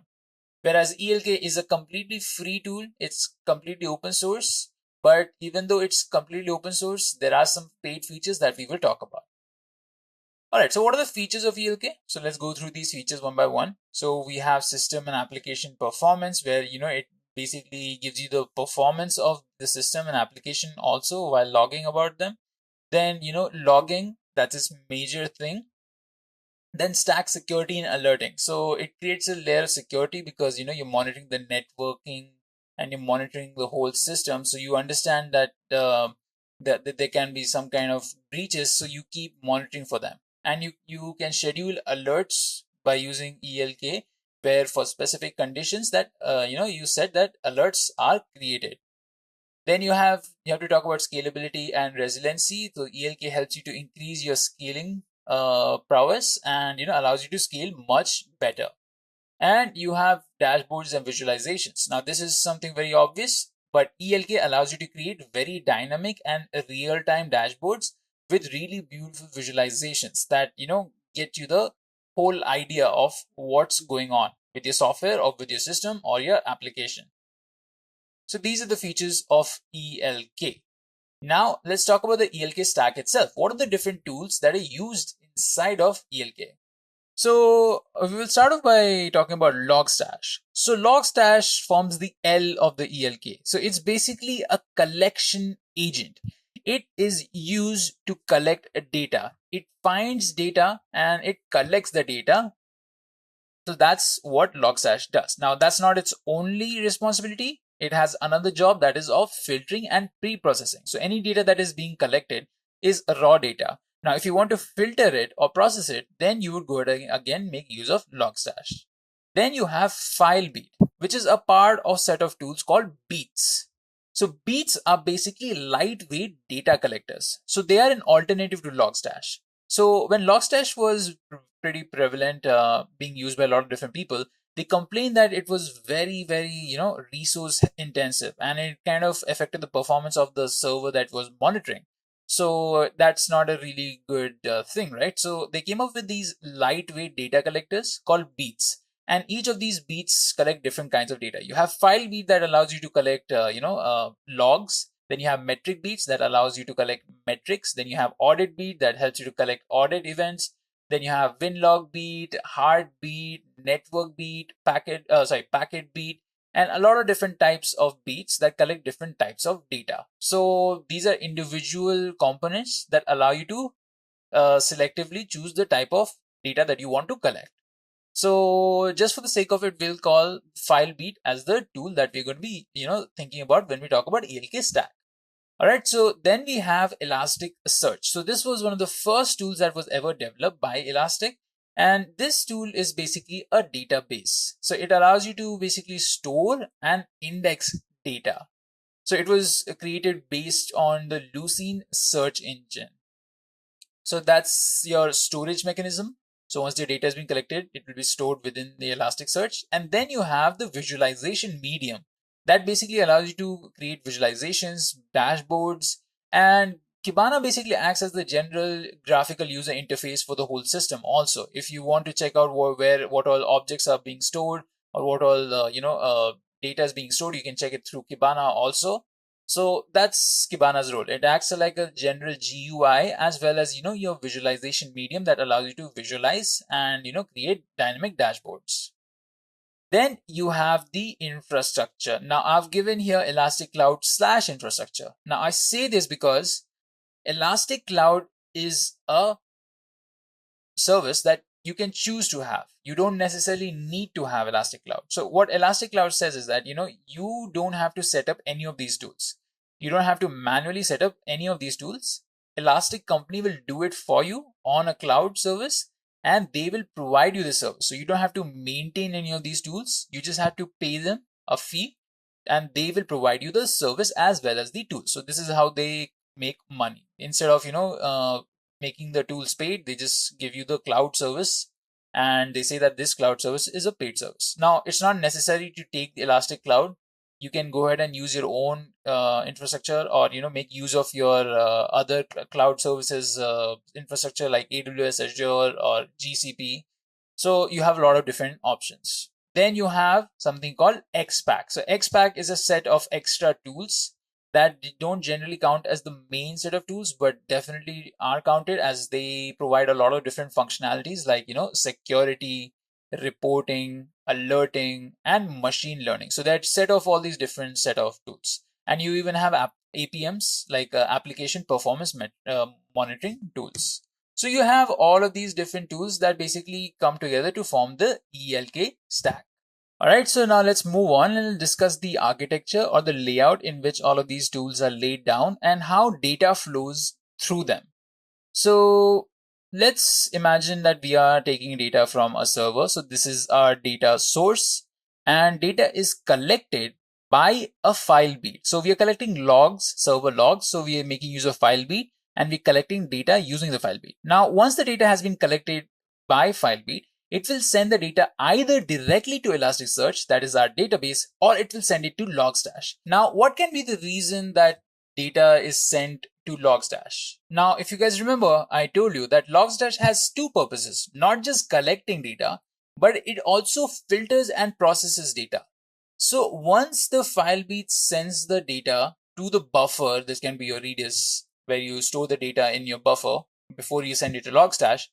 Whereas ELK is a completely free tool, it's completely open source. But even though it's completely open source, there are some paid features that we will talk about. All right, so what are the features of ELK? So let's go through these features one by one. So we have system and application performance, where it basically gives you the performance of the system and application also while logging about them. Then logging, that's its major thing. Then stack security and alerting. So it creates a layer of security because you're monitoring the networking and you're monitoring the whole system. So you understand that that there can be some kind of breaches. So you keep monitoring for them, and you can schedule alerts by using ELK, where for specific conditions that you said that alerts are created. Then you have to talk about scalability and resiliency. So ELK helps you to increase your scaling prowess and allows you to scale much better. And you have dashboards and visualizations. Now this is something very obvious, but ELK allows you to create very dynamic and real-time dashboards with really beautiful visualizations that get you the whole idea of what's going on with your software or with your system or your application. So these are the features of ELK. Now let's talk about the ELK stack itself. What are the different tools that are used inside of ELK? So we will start off by talking about Logstash. So Logstash forms the L of the ELK. So it's basically a collection agent. It is used to collect data. It finds data and it collects the data. So that's what Logstash does. Now that's not its only responsibility. It has another job, that is of filtering and pre-processing. So any data that is being collected is raw data. Now, if you want to filter it or process it, then you would go ahead and again make use of Logstash. Then you have FileBeat, which is a part of set of tools called Beats. So Beats are basically lightweight data collectors. So they are an alternative to Logstash. So when Logstash was pretty prevalent, being used by a lot of different people, they complained that it was very, very, resource intensive, and it kind of affected the performance of the server that was monitoring. So that's not a really good thing, right? So they came up with these lightweight data collectors called Beats, and each of these Beats collect different kinds of data. You have FileBeat that allows you to collect, logs. Then you have Metric Beats that allows you to collect metrics. Then you have Audit Beat that helps you to collect audit events. Then you have WinLog Beat, Heartbeat, Network Beat, Packet Beat, and a lot of different types of beats that collect different types of data. So these are individual components that allow you to selectively choose the type of data that you want to collect. So just for the sake of it, we'll call FileBeat as the tool that we're going to be, thinking about when we talk about ELK stack. All right, so then we have Elasticsearch. So this was one of the first tools that was ever developed by Elastic. And this tool is basically a database. So it allows you to basically store and index data. So it was created based on the Lucene search engine. So that's your storage mechanism. So once your data has been collected, it will be stored within the Elasticsearch. And then you have the visualization medium that basically allows you to create visualizations, dashboards, and Kibana basically acts as the general graphical user interface for the whole system. Also, if you want to check out what all objects are being stored, or what all data is being stored, you can check it through Kibana also. So that's Kibana's role. It acts like a general GUI, as well as your visualization medium that allows you to visualize and create dynamic dashboards. Then you have the infrastructure. Now I've given here Elastic Cloud / infrastructure. Now I say this because Elastic Cloud is a service that you can choose to have. You don't necessarily need to have Elastic Cloud. So what Elastic Cloud says is that you don't have to set up any of these tools. You don't have to manually set up any of these tools. Elastic company will do it for you on a cloud service, and they will provide you the service. So you don't have to maintain any of these tools. You just have to pay them a fee, and they will provide you the service as well as the tools. So this is how they make money. Instead of making the tools paid, they just give you the cloud service, and they say that this cloud service is a paid service. Now it's not necessary to take the Elastic Cloud. You can go ahead and use your own infrastructure, or make use of your other cloud services infrastructure like AWS, Azure, or GCP. So you have a lot of different options. Then you have something called XPack. So XPack is a set of extra tools that don't generally count as the main set of tools, but definitely are counted, as they provide a lot of different functionalities like security, reporting, alerting, and machine learning. So that set of all these different set of tools. And you even have APMs, like application performance monitoring tools. So you have all of these different tools that basically come together to form the ELK stack. Alright, so now let's move on and discuss the architecture, or the layout in which all of these tools are laid down, and how data flows through them. So let's imagine that we are taking data from a server. So this is our data source, and data is collected by a FileBeat. So we are collecting logs, server logs. So we are making use of FileBeat, and we're collecting data using the FileBeat. Now, once the data has been collected by FileBeat, it will send the data either directly to Elasticsearch, that is our database, or it will send it to Logstash. Now, what can be the reason that data is sent to Logstash? Now, if you guys remember, I told you that Logstash has two purposes, not just collecting data, but it also filters and processes data. So once the FileBeat sends the data to the buffer, this can be your Redis, where you store the data in your buffer before you send it to Logstash,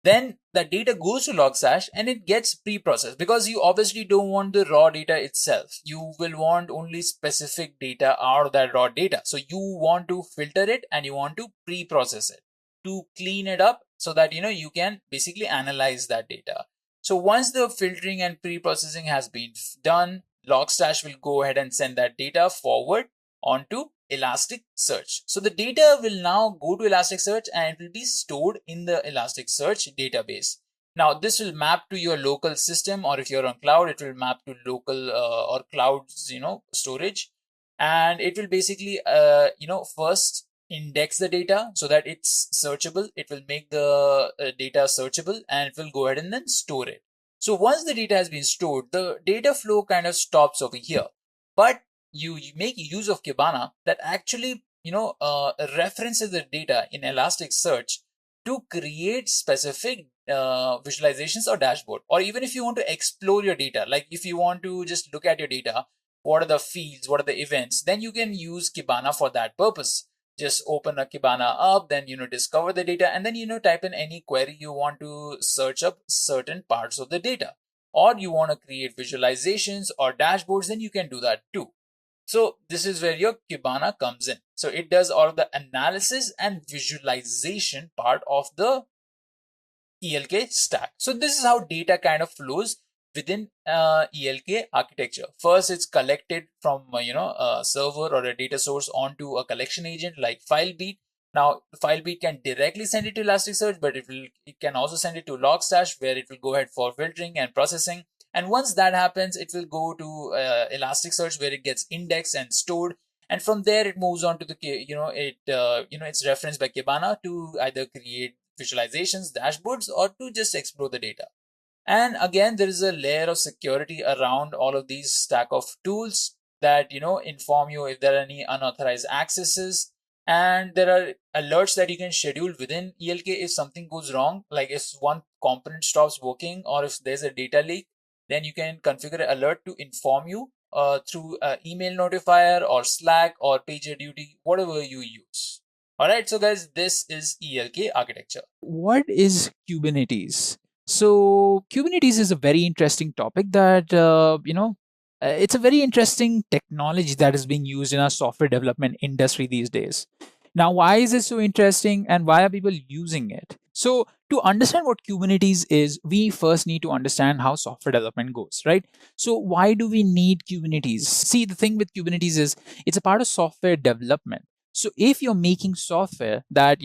then the data goes to Logstash and it gets pre-processed, because you obviously don't want the raw data itself. You will want only specific data out of that raw data. So you want to filter it and you want to pre-process it to clean it up, so that you can basically analyze that data. So once the filtering and pre-processing has been done, Logstash will go ahead and send that data forward onto Elasticsearch. So the data will now go to Elasticsearch, and it will be stored in the Elasticsearch database. Now this will map to your local system, or if you're on cloud, it will map to local or clouds, storage, and it will basically first index the data so that it's searchable. It will make the data searchable, and it will go ahead and then store it. So once the data has been stored, the data flow kind of stops over here. But you make use of Kibana that actually references the data in Elasticsearch to create specific visualizations or dashboard. Or even if you want to explore your data, like if you want to just look at your data, what are the fields, what are the events, then you can use Kibana for that purpose. Just open a Kibana up, then discover the data, and then type in any query you want to search up certain parts of the data. Or you want to create visualizations or dashboards, then you can do that too. So this is where your Kibana comes in. So it does all of the analysis and visualization part of the ELK stack. So this is how data kind of flows within ELK architecture. First, it's collected from a server or a data source onto a collection agent like FileBeat. Now, FileBeat can directly send it to Elasticsearch, but it can also send it to Logstash, where it will go ahead for filtering and processing. And once that happens, it will go to Elasticsearch, where it gets indexed and stored. And from there, it moves on to the it's referenced by Kibana to either create visualizations, dashboards, or to just explore the data. And again, there is a layer of security around all of these stack of tools that inform you if there are any unauthorized accesses. And there are alerts that you can schedule within ELK if something goes wrong, like if one component stops working or if there's a data leak, then you can configure an alert to inform you through email notifier or Slack or PagerDuty, whatever you use. All right, so guys, this is ELK architecture. What is Kubernetes? So Kubernetes is a very interesting topic that, it's a very interesting technology that is being used in our software development industry these days. Now, why is it so interesting and why are people using it? So, to understand what Kubernetes is, we first need to understand how software development goes, right? So, why do we need Kubernetes? See, the thing with Kubernetes is it's a part of software development. So, if you're making software that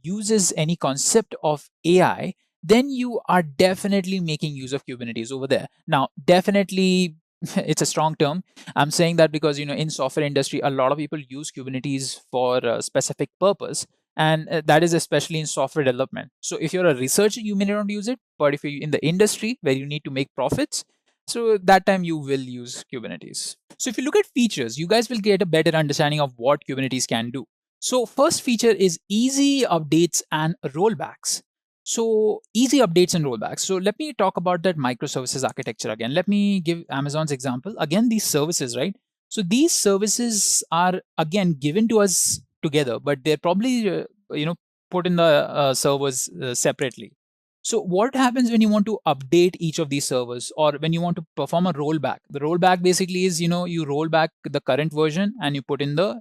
uses any concept of AI, then you are definitely making use of Kubernetes over there. Now, definitely, it's a strong term. I'm saying that because in software industry, a lot of people use Kubernetes for a specific purpose, and that is especially in software development. So if you're a researcher, you may not use it, but if you're in the industry where you need to make profits, so that time you will use Kubernetes. So if you look at features, you guys will get a better understanding of what Kubernetes can do. So first feature is easy updates and rollbacks. So easy updates and rollbacks. So let me talk about that microservices architecture again. Let me give Amazon's example. Again, these services, right? So these services are again given to us together, but they're probably put in the servers separately. So what happens when you want to update each of these servers or when you want to perform a rollback? The rollback basically is you roll back the current version and you put in the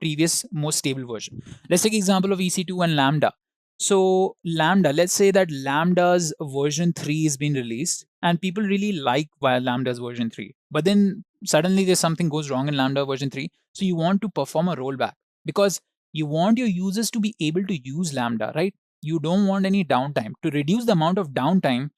previous most stable version. Let's take example of EC2 and Lambda. So Lambda, let's say that Lambda's version 3 is being released and people really like Lambda's version 3. But then suddenly there's something goes wrong in Lambda version 3. So you want to perform a rollback because you want your users to be able to use Lambda, right? You don't want any downtime. To reduce the amount of downtime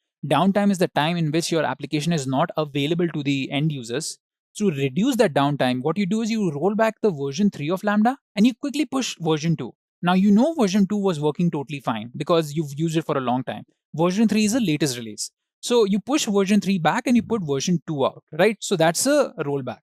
is the time in which your application is not available to the end users. To reduce that downtime, what you do is you roll back the version 3 of Lambda and you quickly push version 2. Now, version 2 was working totally fine because you've used it for a long time. Version 3 is the latest release. So you push version 3 back and you put version 2 out, right? So that's a rollback.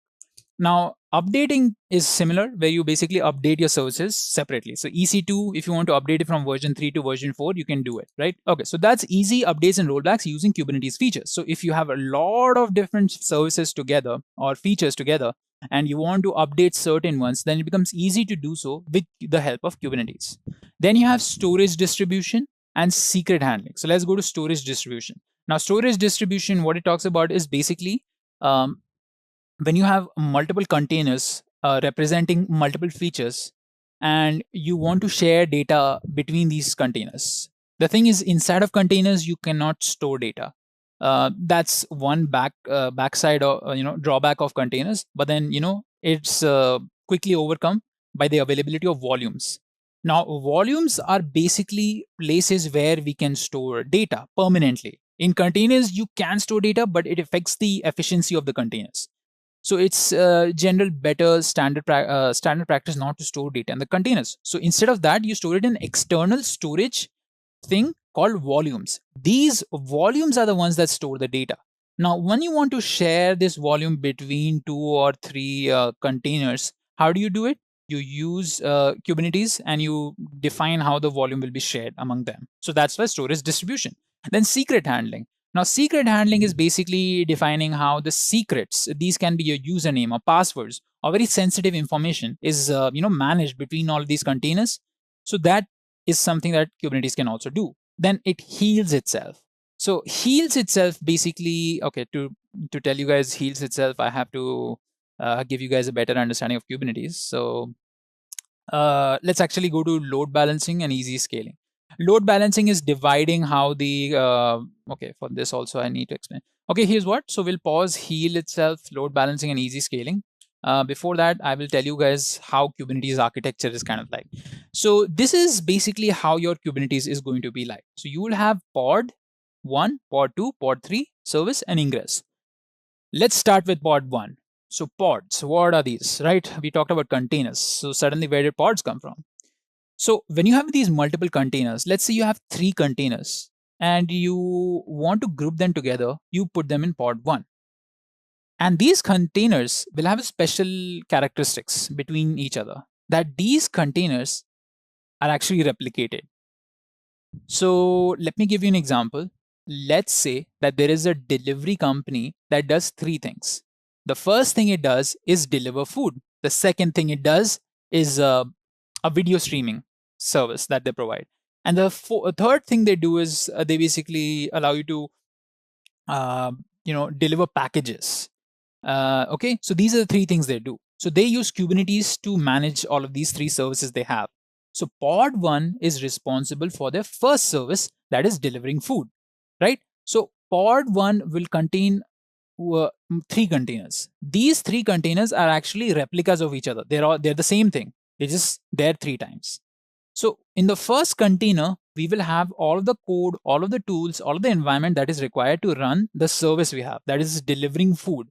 Now, updating is similar where you basically update your services separately. So EC2, if you want to update it from version 3 to version 4, you can do it, right? Okay, so that's easy updates and rollbacks using Kubernetes features. So if you have a lot of different services together or features together, and you want to update certain ones, then it becomes easy to do so with the help of Kubernetes. Then you have storage distribution and secret handling. So let's go to storage distribution. Now, storage distribution, what it talks about is basically when you have multiple containers representing multiple features and you want to share data between these containers. The thing is, inside of containers, you cannot store data. That's one backside or drawback of containers, but then it's quickly overcome by the availability of volumes. Now, volumes are basically places where we can store data permanently. In containers, you can store data, but it affects the efficiency of the containers. So it's general better standard practice not to store data in the containers. So instead of that, you store it in external storage thing called volumes. These volumes are the ones that store the data. Now, when you want to share this volume between 2 or 3 containers, how do you do it? You use Kubernetes and you define how the volume will be shared among them. So that's why storage distribution. Then secret handling. Now, secret handling is basically defining how the secrets, these can be your username or passwords or very sensitive information is managed between all of these containers. So that is something that Kubernetes can also do. Then it heals itself. So heals itself basically, okay, to tell you guys heals itself, I have to give you guys a better understanding of Kubernetes. So let's actually go to load balancing and easy scaling. Load balancing is dividing how the, okay, for this also I need to explain. Okay, here's what. So we'll pause, heal itself, load balancing and easy scaling. Before that, I will tell you guys how Kubernetes architecture is kind of like. So this is basically how your Kubernetes is going to be like. So you will have pod 1, pod 2, pod 3, service and ingress. Let's start with pod 1. So pods, what are these, right? We talked about containers. So suddenly where did pods come from? So when you have these multiple containers, let's say you have 3 containers and you want to group them together, you put them in pod 1. And these containers will have special characteristics between each other. that these containers are actually replicated. So let me give you an example. Let's say that there is a delivery company that does three things. The first thing it does is deliver food. The second thing it does is a video streaming service that they provide. And the third thing they do is they basically allow you to deliver packages. Okay, so these are the three things they do. So they use Kubernetes to manage all of these three services they have. So pod 1 is responsible for their first service, that is delivering food, right? So pod 1 will contain three containers. These three containers are actually replicas of each other. They're the same thing. They're just there three times. So in the first container, we will have all of the code, all of the tools, all of the environment that is required to run the service we have, that is delivering food.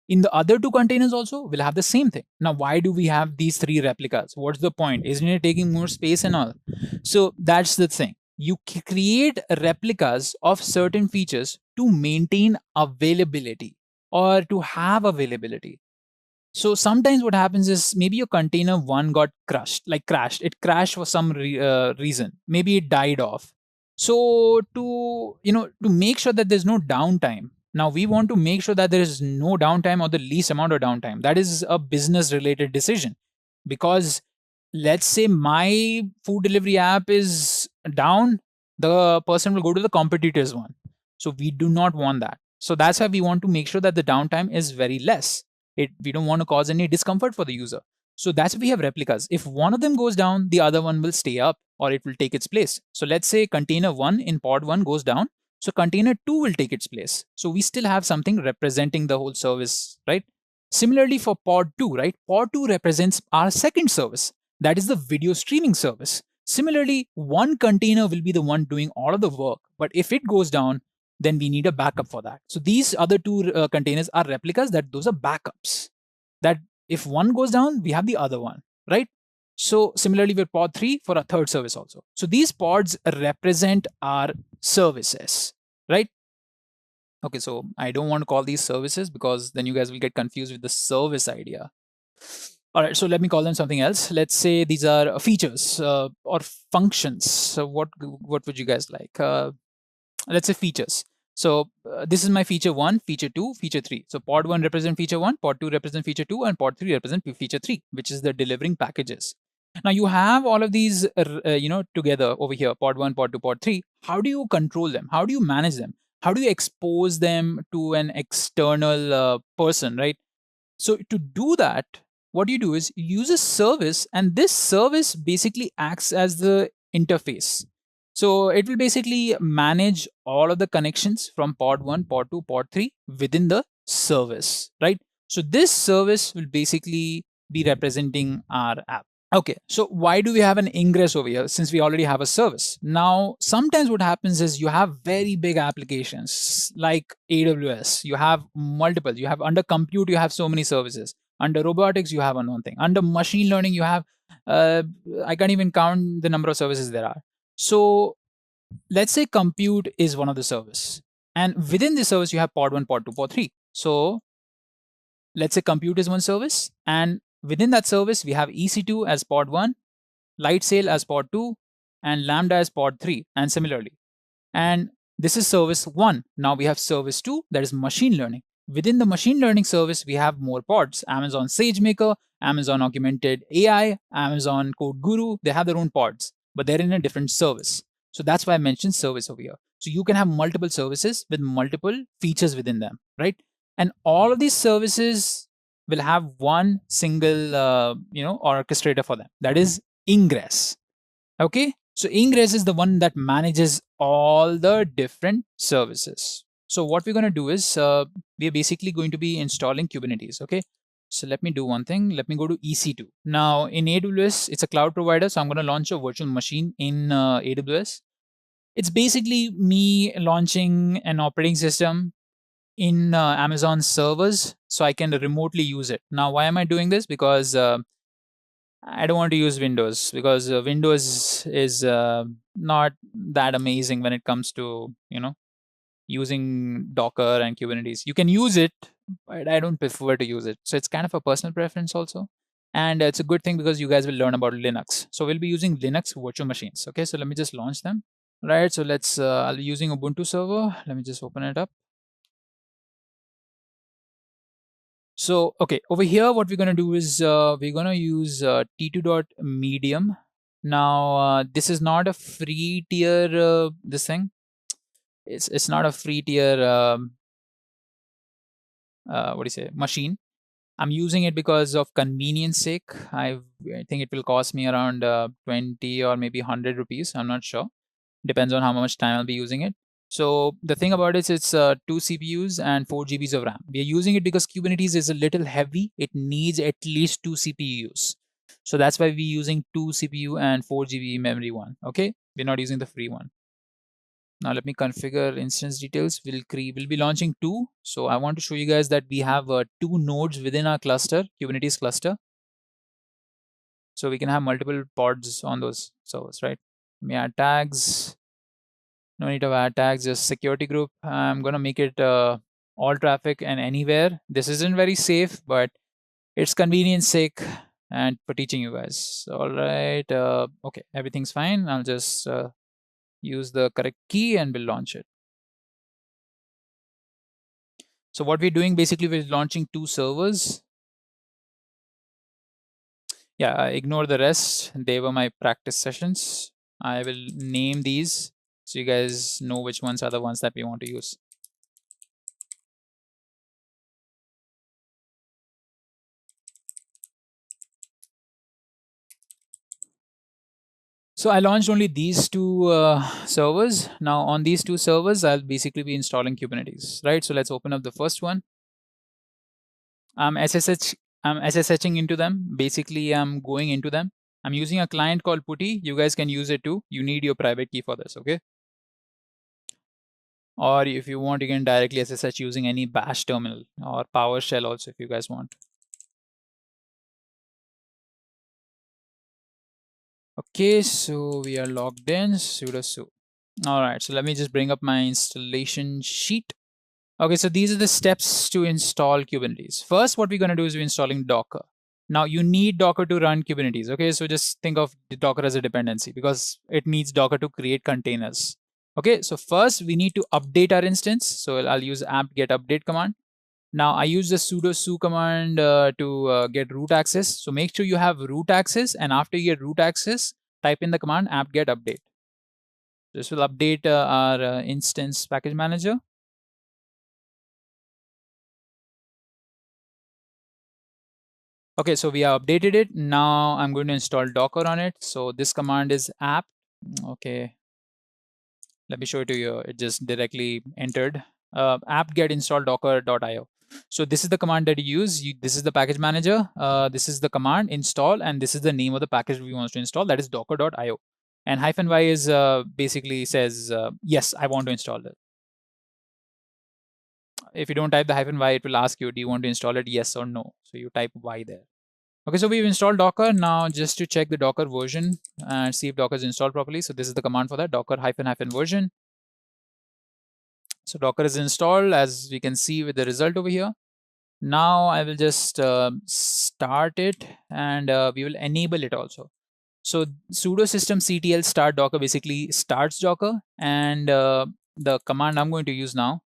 In the other two containers also, we'll have the same thing. Now, why do we have these three replicas? What's the point? Isn't it taking more space and all? So that's the thing. You create replicas of certain features to maintain availability or to have availability. So sometimes what happens is maybe your container one got crashed. It crashed for some reason. Maybe it died off. So to make sure that there's no downtime. Now we want to make sure that there is no downtime or the least amount of downtime. That is a business related decision, because let's say my food delivery app is down, the person will go to the competitor's one. So we do not want that. So that's why we want to make sure that the downtime is very less. We don't want to cause any discomfort for the user. So that's why we have replicas. If one of them goes down, the other one will stay up or it will take its place. So let's say container 1 in pod 1 goes down. So container 2 will take its place. So we still have something representing the whole service, right? Similarly for pod 2, right? Pod 2 represents our second service. That is the video streaming service. Similarly, one container will be the one doing all of the work. But if it goes down, then we need a backup for that. So these other two containers are replicas, that those are backups. That if one goes down, we have the other one, right? So similarly with pod 3 for a third service also. So these pods represent our services, right? Okay, so I don't want to call these services because then you guys will get confused with the service idea. All right, so let me call them something else. Let's say these are features or functions. So what would you guys like? Let's say features. So this is my feature 1, feature 2, feature 3. So pod 1 represent feature 1, pod 2 represent feature 2, and pod 3 represent feature 3, which is the delivering packages. Now you have all of these together over here, pod 1, pod 2, pod 3. How do you control them? How do you manage them? How do you expose them to an external person, right? So to do that, what you do is you use a service, and this service basically acts as the interface. So it will basically manage all of the connections from pod 1, pod 2, pod 3 within the service, right? So this service will basically be representing our app. Okay, so why do we have an ingress over here since we already have a service? Now, sometimes what happens is you have very big applications like AWS. You have multiple. You have under compute, you have so many services. Under robotics, you have one thing. Under machine learning, you have, I can't even count the number of services there are. So let's say compute is one of the service. And within this service, you have pod 1, pod 2, pod 3. So let's say compute is one service. And within that service, we have EC2 as pod 1, Lightsail as pod 2, and Lambda as pod 3, and similarly. And this is service 1. Now we have service 2, that is machine learning. Within the machine learning service, we have more pods. Amazon SageMaker, Amazon Augmented AI, Amazon Code Guru, they have their own pods, but they're in a different service. So that's why I mentioned service over here. So you can have multiple services with multiple features within them, right? And all of these services will have one single orchestrator for them, that is ingress. Okay, so ingress is the one that manages all the different services. So what we're going to do is we're basically going to be installing Kubernetes. Okay, so let me do one thing. Let me go to EC2. Now in AWS, it's a cloud provider, so I'm going to launch a virtual machine in AWS. It's basically me launching an operating system in Amazon servers so I can remotely use it. Now, why am I doing this? Because I don't want to use Windows, because Windows is not that amazing when it comes to, using Docker and Kubernetes. You can use it, but I don't prefer to use it. So it's kind of a personal preference also. And it's a good thing because you guys will learn about Linux. So we'll be using Linux virtual machines. Okay, so let me just launch them. Right, so let's, I'll be using Ubuntu server. Let me just open it up. So, okay, over here, what we're going to do is we're going to use t2.medium. Now, this is not a free tier, this thing. It's not a free tier, what do you say, machine. I'm using it because of convenience sake. I think it will cost me around 20 or maybe 100 rupees. I'm not sure. Depends on how much time I'll be using it. So the thing about it is it's 2 CPUs and 4 GBs of RAM. We are using it because Kubernetes is a little heavy. It needs at least 2 CPUs. So that's why we're using 2 CPU and 4 GB memory one. Okay, we're not using the free one. Now let me configure instance details. We'll be launching 2. So I want to show you guys that we have 2 nodes within our cluster, Kubernetes cluster. So we can have multiple pods on those servers, right? Let me add tags. No need to add tags, just security group. I'm going to make it all traffic and anywhere. This isn't very safe, but it's convenience sake and for teaching you guys. All right. Okay, everything's fine. I'll just use the correct key and we'll launch it. So what we're doing, basically, we're launching 2 servers. Yeah, ignore the rest. They were my practice sessions. I will name these so you guys know which ones are the ones that we want to use. So I launched only these 2 servers. Now on these 2 servers, I'll basically be installing Kubernetes, right? So let's open up the first one. I'm SSHing into them. Basically, I'm going into them. I'm using a client called Putty. You guys can use it too. You need your private key for this, okay? Or if you want, you can directly SSH using any bash terminal or PowerShell also if you guys want. Okay, so we are logged in, sudo su. All right, so let me just bring up my installation sheet. Okay, so these are the steps to install Kubernetes. First, what we're going to do is we're installing Docker. Now, you need Docker to run Kubernetes. Okay, so just think of Docker as a dependency because it needs Docker to create containers. Okay, so first we need to update our instance. So I'll use apt-get update command. Now, I use the sudo su command to get root access. So make sure you have root access, and after you get root access, type in the command apt-get update. This will update our instance package manager. Okay, so we have updated it. Now I'm going to install Docker on it. So this command is apt. Okay, let me show it to you. It just directly entered apt-get install docker.io. So this is the command that you use. This is the package manager. This is the command install, and this is the name of the package we want to install. That is docker.io. And -y is basically says, yes, I want to install it. If you don't type the -y, it will ask you, do you want to install it? Yes or no. So you type y there. Okay, so we've installed Docker. Now just to check the Docker version and see if Docker is installed properly. So this is the command for that, docker ---- version. So Docker is installed, as we can see with the result over here. Now I will just start it, and we will enable it also. So sudo systemctl start Docker basically starts Docker, and the command I'm going to use now,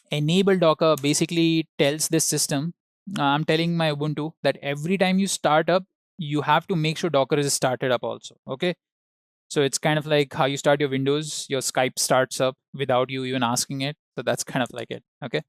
enable Docker, basically tells this system, I'm telling my Ubuntu that every time you start up, you have to make sure Docker is started up also. Okay. So it's kind of like how you start your Windows, your Skype starts up without you even asking it. So that's kind of like it. Okay.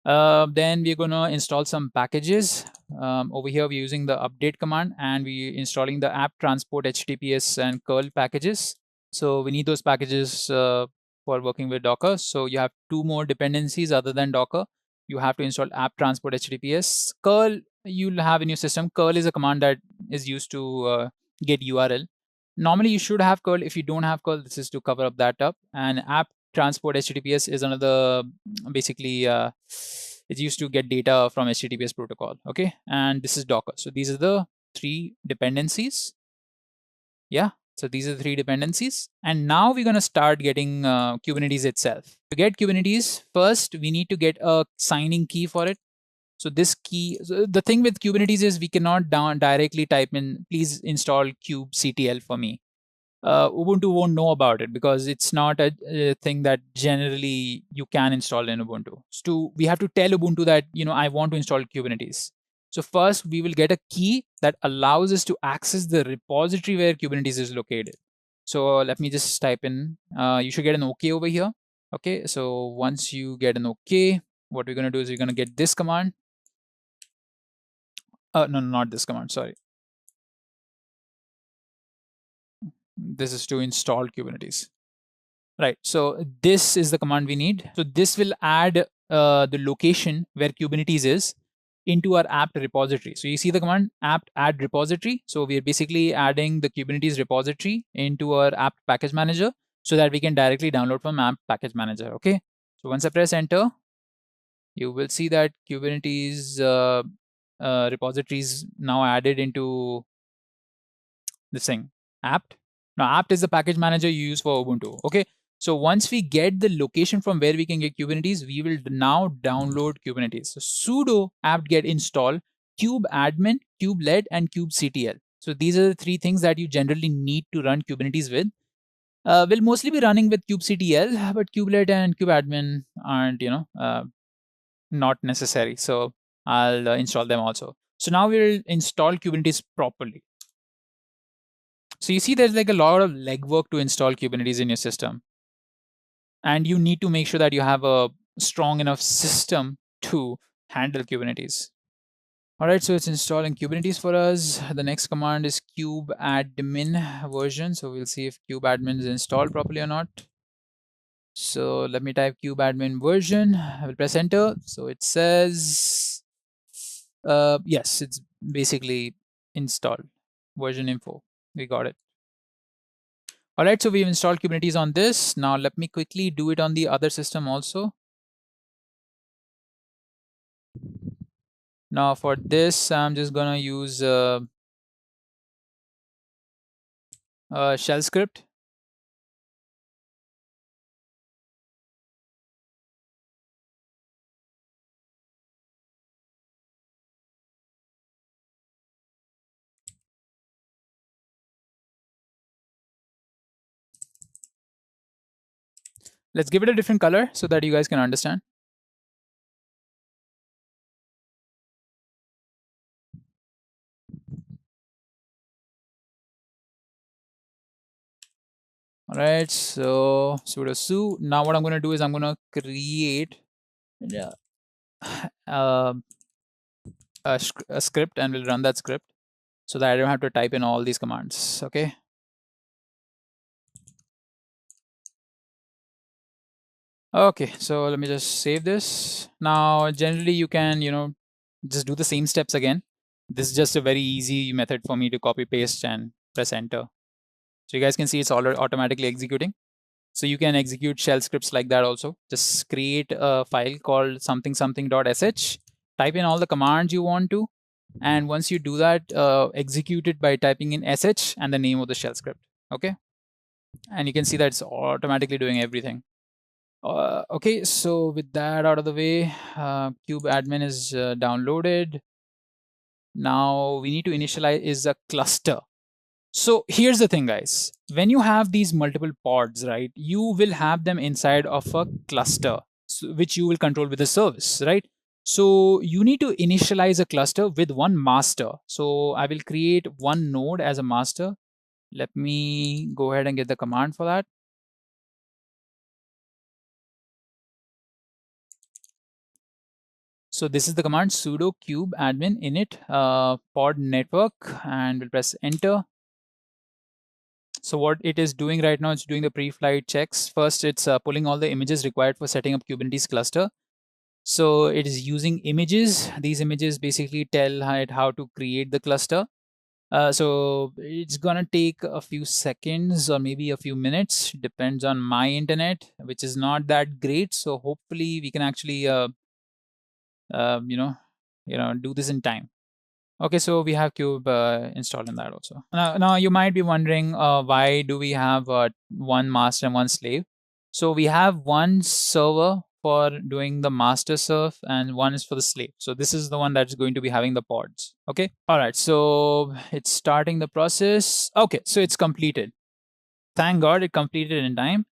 Then we're going to install some packages. Over here, we're using the update command, and we're installing the apt transport HTTPS and curl packages. So we need those packages for working with Docker. So you have 2 more dependencies other than Docker. You have to install apt transport HTTPS. Curl you'll have in your system. Curl is a command that is used to get URL. Normally, you should have curl. If you don't have curl, this is to cover up that up. And apt transport HTTPS is another, basically, it's used to get data from HTTPS protocol. Okay, and this is Docker. So these are the 3 dependencies. Yeah, so these are the 3 dependencies. And now we're going to start getting Kubernetes itself. To get Kubernetes, first we need to get a signing key for it. So this key, so the thing with Kubernetes is we cannot directly type in, please install kubectl for me. Ubuntu won't know about it because it's not a thing that generally you can install in Ubuntu. So we have to tell Ubuntu that, I want to install Kubernetes. So first we will get a key that allows us to access the repository where Kubernetes is located. So let me just type in, you should get an OK over here. Okay, so once you get an OK, what we're going to do is we're going to get this command. No, not this command, sorry. This is to install Kubernetes. Right, so this is the command we need. So this will add the location where Kubernetes is into our apt repository. So you see the command apt add repository. So we are basically adding the Kubernetes repository into our apt package manager so that we can directly download from apt package manager. Okay, so once I press enter, you will see that Kubernetes repository is now added into this thing, apt. Now apt is the package manager you use for Ubuntu. Okay, so once we get the location from where we can get Kubernetes, we will now download Kubernetes. So sudo apt get install kubeadmin, kubelet, and kubectl. So these are the three things that you generally need to run Kubernetes with. We'll mostly be running with kubectl, but kubelet and kubeadmin aren't, not necessary. So I'll install them also. So now we'll install Kubernetes properly. So you see there's like a lot of legwork to install Kubernetes in your system. And you need to make sure that you have a strong enough system to handle Kubernetes. All right, so it's installing Kubernetes for us. The next command is kubeadmin version. So we'll see if kubeadmin is installed properly or not. So let me type kubeadmin version. I will press enter. So it says, yes, it's basically installed. Version info. We got it. All right, so we've installed Kubernetes on this. Now let me quickly do it on the other system also. Now for this, I'm just gonna use a shell script. Let's give it a different color so that you guys can understand. All right, so sudo su. Now what I'm going to do is I'm going to create a script, and we'll run that script so that I don't have to type in all these commands. Okay. Okay, so let me just save this. Now, generally you can, just do the same steps again. This is just a very easy method for me to copy paste and press enter. So you guys can see it's already automatically executing. So you can execute shell scripts like that also. Just create a file called something.sh, type in all the commands you want to. And once you do that, execute it by typing in sh and the name of the shell script. Okay. And you can see that it's automatically doing everything. Okay, so with that out of the way, kubeadmin is downloaded. Now we need to initialize a cluster. So here's the thing, guys. When you have these multiple pods, right, you will have them inside of a cluster, which you will control with a service, right? So you need to initialize a cluster with one master. So I will create one node as a master. Let me go ahead and get the command for that. So this is the command sudo kubeadmin init pod network, and we'll press enter. So what it is doing right now, it's doing the pre-flight checks. First, it's pulling all the images required for setting up Kubernetes cluster. So it is using images. These images basically tell it how to create the cluster. So it's gonna take a few seconds or maybe a few minutes, depends on my internet, which is not that great. So hopefully we can actually do this in time. Okay, so we have Cube installed in that also. Now you might be wondering, why do we have one master and one slave? So we have one server for doing the master serve and one is for the slave. So this is the one that's going to be having the pods. Okay. All right. So it's starting the process. Okay. So it's completed. Thank God it completed in time.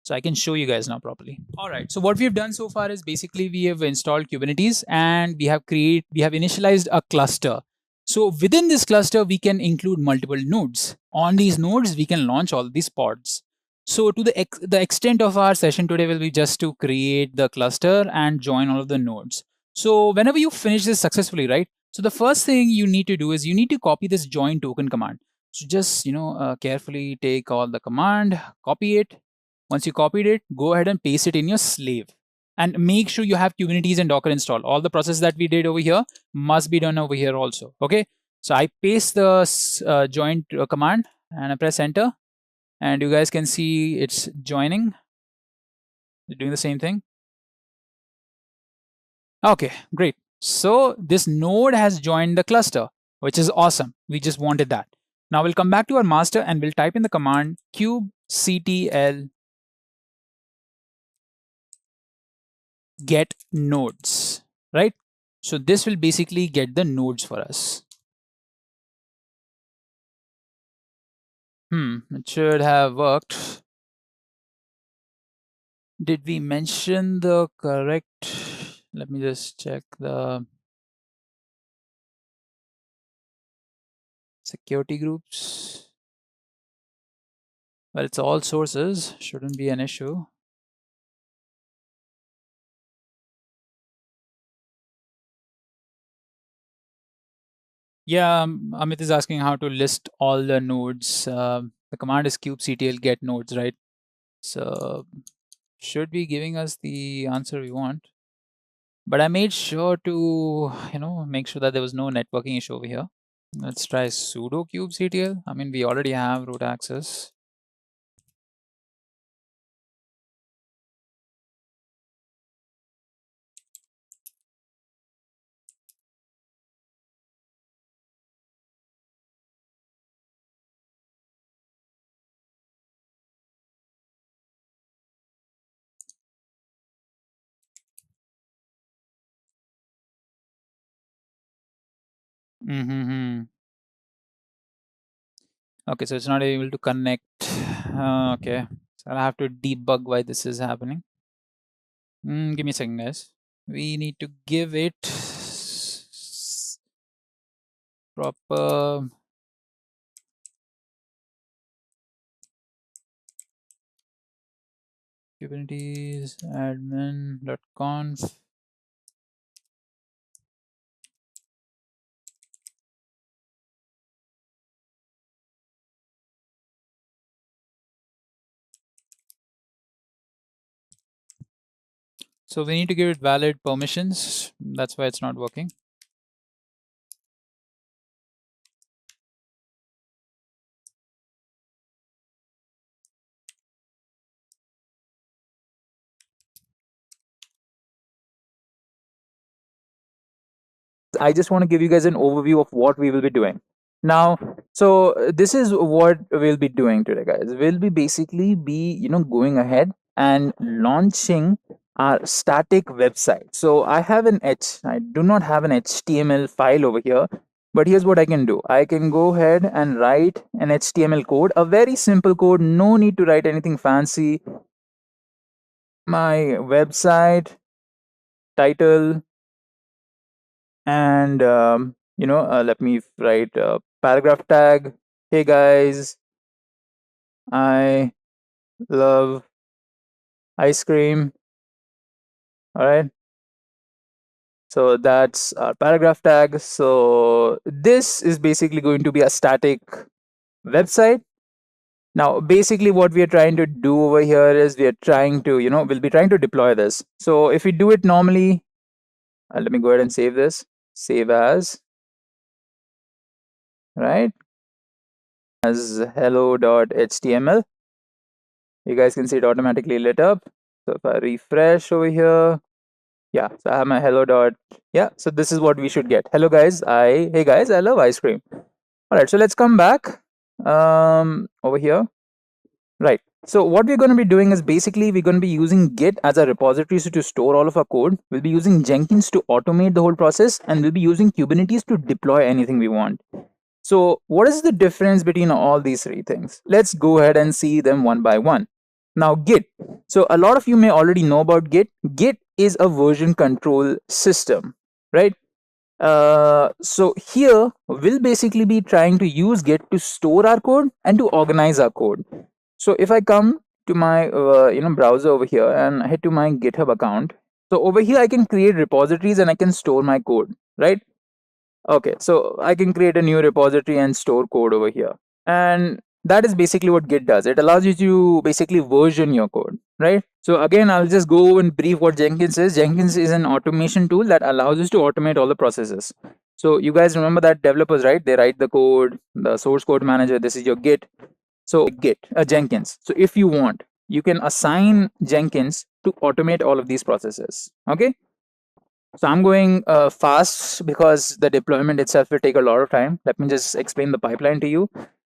So I can show you guys now properly. All right. So what we've done so far is basically we have installed Kubernetes and we have initialized a cluster. So within this cluster, we can include multiple nodes. On these nodes, we can launch all these pods. So to the extent of our session today will be just to create the cluster and join all of the nodes. So whenever you finish this successfully, right? So the first thing you need to do is you need to copy this join token command. So just, carefully take all the command, copy it. Once you copied it, go ahead and paste it in your slave. And make sure you have Kubernetes and Docker installed. All the process that we did over here must be done over here also. Okay. So I paste the join command and I press enter. And you guys can see it's joining. It's doing the same thing. Okay, great. So this node has joined the cluster, which is awesome. We just wanted that. Now we'll come back to our master and we'll type in the command kubectl get nodes, right? So this will basically get the nodes for us. It should have worked. Did we mention the correct? Let me just check the security groups. Well, it's all sources, shouldn't be an issue. Yeah, Amit is asking how to list all the nodes. The command is kubectl get nodes, right? So should be giving us the answer we want. But I made sure to, make sure that there was no networking issue over here. Let's try sudo kubectl. I mean, we already have root access. Okay, so it's not able to connect. Okay, so I'll have to debug why this is happening. Give me a second, guys. We need to give it proper Kubernetes admin.conf. So we need to give it valid permissions. That's why it's not working. I just want to give you guys an overview of what we will be doing. Now, so this is what we'll be doing today, guys. We'll be basically going ahead and launching our static website. So I do not have an HTML file over here, but here's what I can do. I can go ahead and write an HTML code, a very simple code, no need to write anything fancy. My website title, and let me write a paragraph tag. Hey guys, I love ice cream. All right, so that's our paragraph tag. So this is basically going to be a static website. Now basically what we are trying to do over here is we are trying to we'll be trying to deploy this. So if we do it normally, let me go ahead and save this. Save as, right, as hello.html. You guys can see it automatically lit up. So if I refresh over here, yeah, so I have my hello dot. Yeah, so this is what we should get. Hello guys, hey guys, I love ice cream. All right, so let's come back over here. Right. So what we're going to be doing is basically we're going to be using Git as a repository to store all of our code. We'll be using Jenkins to automate the whole process, and we'll be using Kubernetes to deploy anything we want. So what is the difference between all these three things? Let's go ahead and see them one by one. Now, Git. So a lot of you may already know about Git. Git is a version control system, right? So here we'll basically be trying to use Git to store our code and to organize our code. So if I come to my browser over here and head to my GitHub account, so over here I can create repositories and I can store my code, right? Okay, so I can create a new repository and store code over here. And that is basically what Git does. It allows you to basically version your code, right? So again, I'll just go and brief what Jenkins is. Jenkins is an automation tool that allows us to automate all the processes. So you guys remember that developers, right? They write the code, the source code manager, this is your Git. So Jenkins. So if you want, you can assign Jenkins to automate all of these processes, okay? So I'm going fast because the deployment itself will take a lot of time. Let me just explain the pipeline to you.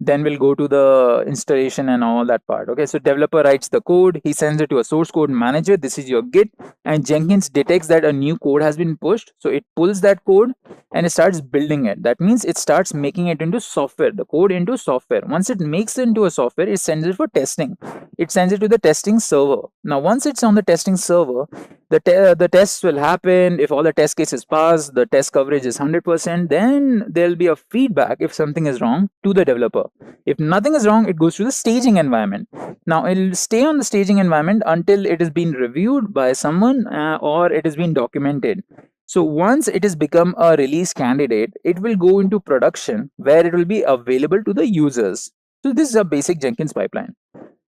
Then we'll go to the installation and all that part. Okay, so developer writes the code. He sends it to a source code manager. This is your Git. And Jenkins detects that a new code has been pushed. So it pulls that code and it starts building it. That means it starts making it into software, the code into software. Once it makes it into a software, it sends it for testing. It sends it to the testing server. Now, once it's on the testing server, the tests will happen. If all the test cases pass, the test coverage is 100%, then there'll be a feedback if something is wrong to the developer. If nothing is wrong, it goes to the staging environment. Now, it'll stay on the staging environment until it has been reviewed by someone or it has been documented. So once it has become a release candidate, it will go into production where it will be available to the users. So this is a basic Jenkins pipeline.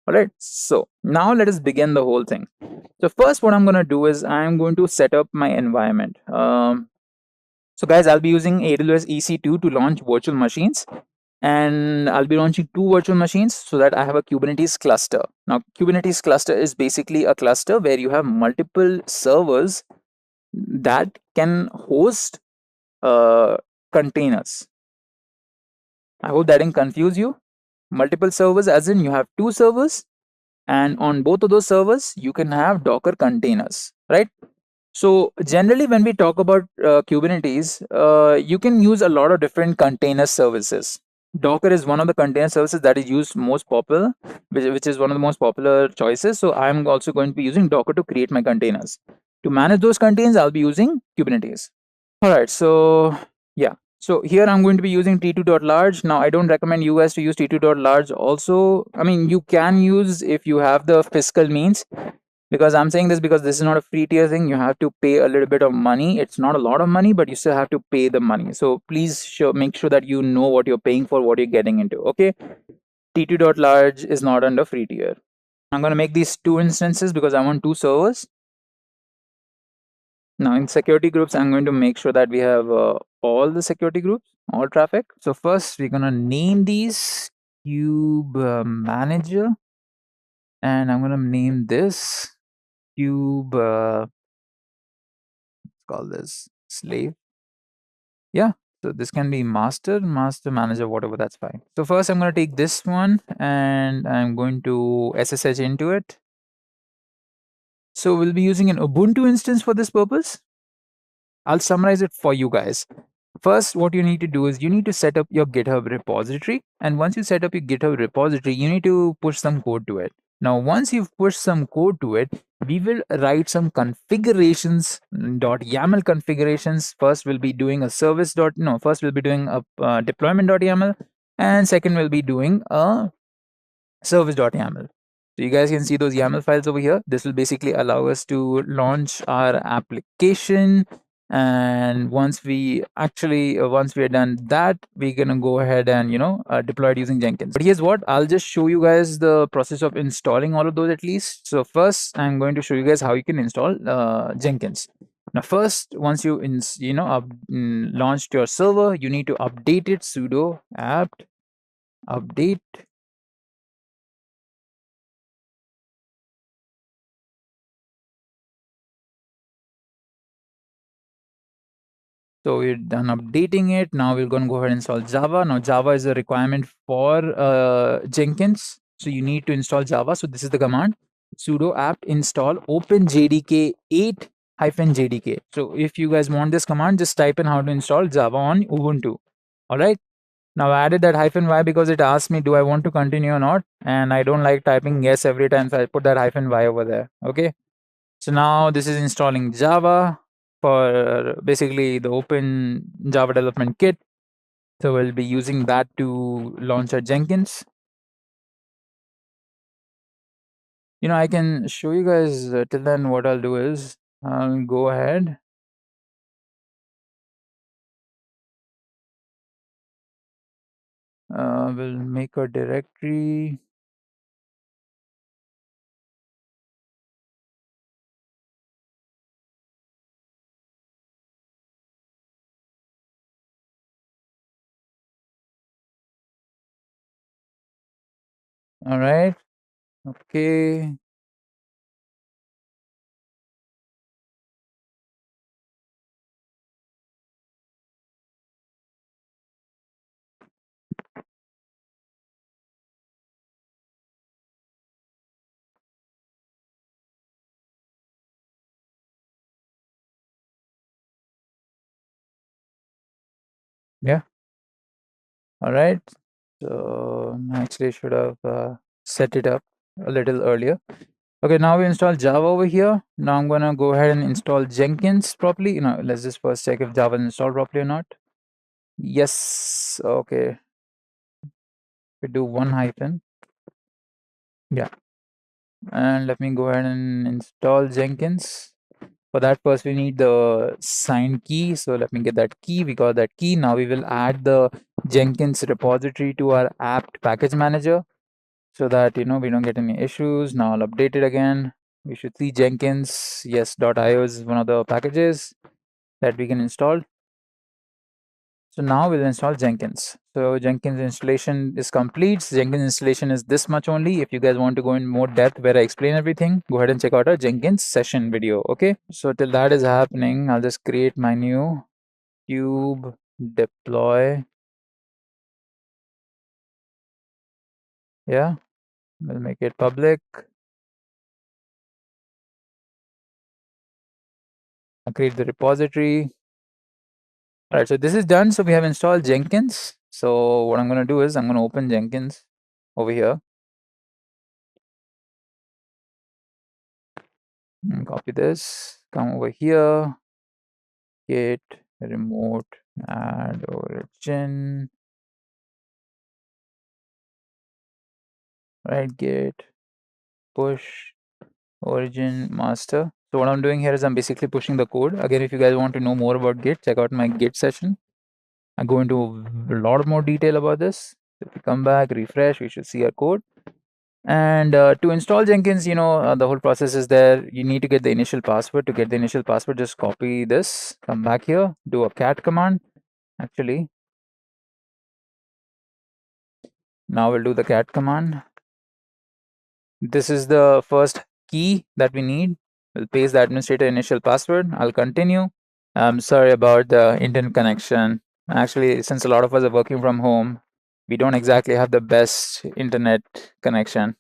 All right, so now let us begin the whole thing. So first what I'm going to do is I'm going to set up my environment. So guys, I'll be using AWS EC2 to launch virtual machines, and I'll be launching 2 virtual machines so that I have a Kubernetes cluster. Now Kubernetes cluster is basically a cluster where you have multiple servers that can host containers. I hope that didn't confuse you. Multiple servers as in you have 2 servers, and on both of those servers you can have Docker containers, right? So generally when we talk about Kubernetes, you can use a lot of different container services. Docker is one of the container services that is used most popular, which is one of the most popular choices. So I'm also going to be using Docker to create my containers. To manage those containers, I'll be using Kubernetes. All right, so yeah. So here I'm going to be using t2.large. Now I don't recommend you guys to use t2.large also. I mean, you can use if you have the fiscal means, because I'm saying this because this is not a free tier thing. You have to pay a little bit of money. It's not a lot of money, but you still have to pay the money. So please make sure that you know what you're paying for, what you're getting into, okay? t2.large is not under free tier. I'm going to make these 2 instances because I want 2 servers. Now in security groups, I'm going to make sure that we have all the security groups, all traffic. So first we're going to name these Cube Manager, and I'm going to name this Cube, let's call this slave. Yeah, so this can be master manager, whatever, that's fine. So first I'm going to take this one and I'm going to SSH into it. So we'll be using an Ubuntu instance for this purpose. I'll summarize it for you guys. First, what you need to do is you need to set up your GitHub repository. And once you set up your GitHub repository, you need to push some code to it. Now, once you've pushed some code to it, we will write some configurations, .yaml configurations. First, we'll be doing a first we'll be doing a deployment.yaml, and second, we'll be doing a service.yaml. So you guys can see those YAML files over here. This will basically allow us to launch our application. And once we are done that, we're gonna go ahead and deploy it using Jenkins. But here's what, I'll just show you guys the process of installing all of those at least. So first I'm going to show you guys how you can install Jenkins. Now first, once you launched your server, you need to update it, sudo apt update. So we're done updating it. Now we're going to go ahead and install Java. Now Java is a requirement for Jenkins. So you need to install Java. So this is the command: sudo apt install openjdk 8-jdk. So if you guys want this command, just type in how to install Java on Ubuntu. All right. Now I added that -y because it asked me, do I want to continue or not? And I don't like typing yes every time, so I put that -y over there. Okay. So now this is installing Java for basically the Open Java Development Kit. So we'll be using that to launch our Jenkins. I can show you guys till then. What I'll do is I'll go ahead. We'll make a directory. All right. Okay. Yeah. All right. So actually, I should have set it up a little earlier. Okay, now we install Java over here. Now I'm gonna go ahead and install Jenkins properly. Let's just first check if Java is installed properly or not. Yes. Okay. We do one hyphen. Yeah. And let me go ahead and install Jenkins. For that, first we need the signed key. So let me get that key. We got that key. Now we will add the Jenkins repository to our apt package manager so that we don't get any issues. Now I'll update it again. We should see Jenkins. Yes, .io is one of the packages that we can install. So now we'll install Jenkins. So Jenkins installation is complete. Jenkins installation is this much only. If you guys want to go in more depth where I explain everything, go ahead and check out our Jenkins session video. Okay. So till that is happening, I'll just create my new cube deploy. Yeah. We'll make it public. I'll create the repository. All right. So this is done. So we have installed Jenkins. So what I'm going to do is I'm going to open Jenkins over here. And copy this, come over here, git remote add origin, right, git push origin master. So what I'm doing here is I'm basically pushing the code. Again, if you guys want to know more about Git, check out my Git session. I go into a lot more detail about this. If we come back, refresh, we should see our code. And to install Jenkins, the whole process is there. You need to get the initial password. To get the initial password, just copy this, come back here, do a cat command. Actually, now we'll do the cat command. This is the first key that we need. We'll paste the administrator initial password. I'll continue. I'm sorry about the internet connection. Actually, since a lot of us are working from home, we don't exactly have the best internet connection.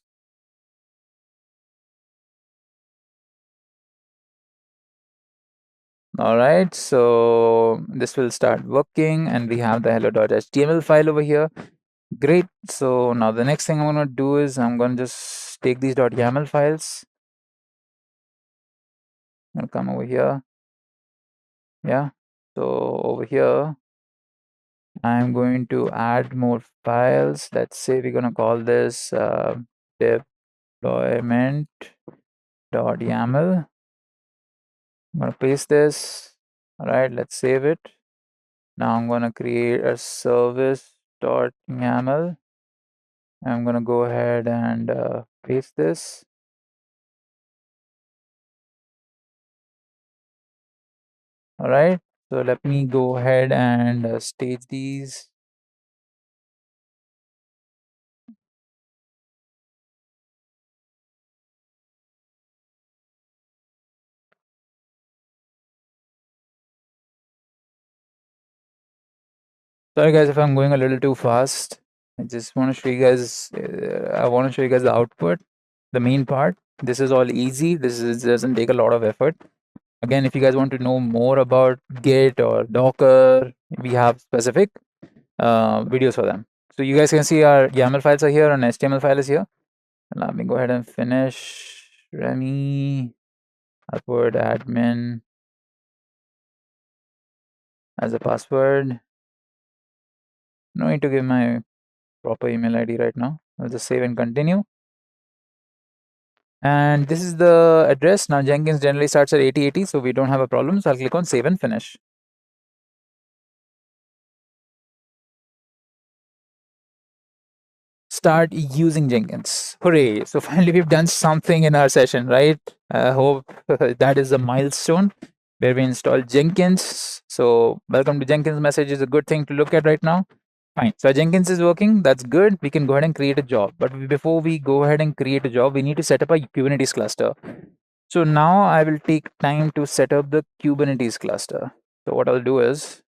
All right, so this will start working and we have the hello.html file over here. Great. So now the next thing I'm going to do is I'm going to just take these .yaml files. I'll come over here. Yeah. So over here, I'm going to add more files. Let's say we're going to call this deployment.yaml. I'm going to paste this. All right, let's save it. Now I'm going to create a service.yaml. I'm going to go ahead and paste this. All right, so let me go ahead and stage these. Sorry guys if I'm going a little too fast. I just want to show you guys. I want to show you guys the output, the main part. This is all easy. Doesn't take a lot of effort. Again, if you guys want to know more about Git or Docker, we have specific videos for them. So you guys can see our YAML files are here and HTML file is here. Let me go ahead and finish. Remy, I'll put admin as a password. No need to give my proper email ID right now. I'll just save and continue. And this is the address. Now Jenkins generally starts at 8080, so we don't have a problem. So I'll click on save and finish. Start using Jenkins. Hooray. So finally we've done something in our session, right? I hope that is a milestone where we install Jenkins. So welcome to Jenkins message is a good thing to look at right now. Fine. So Jenkins is working. That's good. We can go ahead and create a job. But before we go ahead and create a job, we need to set up a Kubernetes cluster. So now I will take time to set up the Kubernetes cluster. So what I'll do is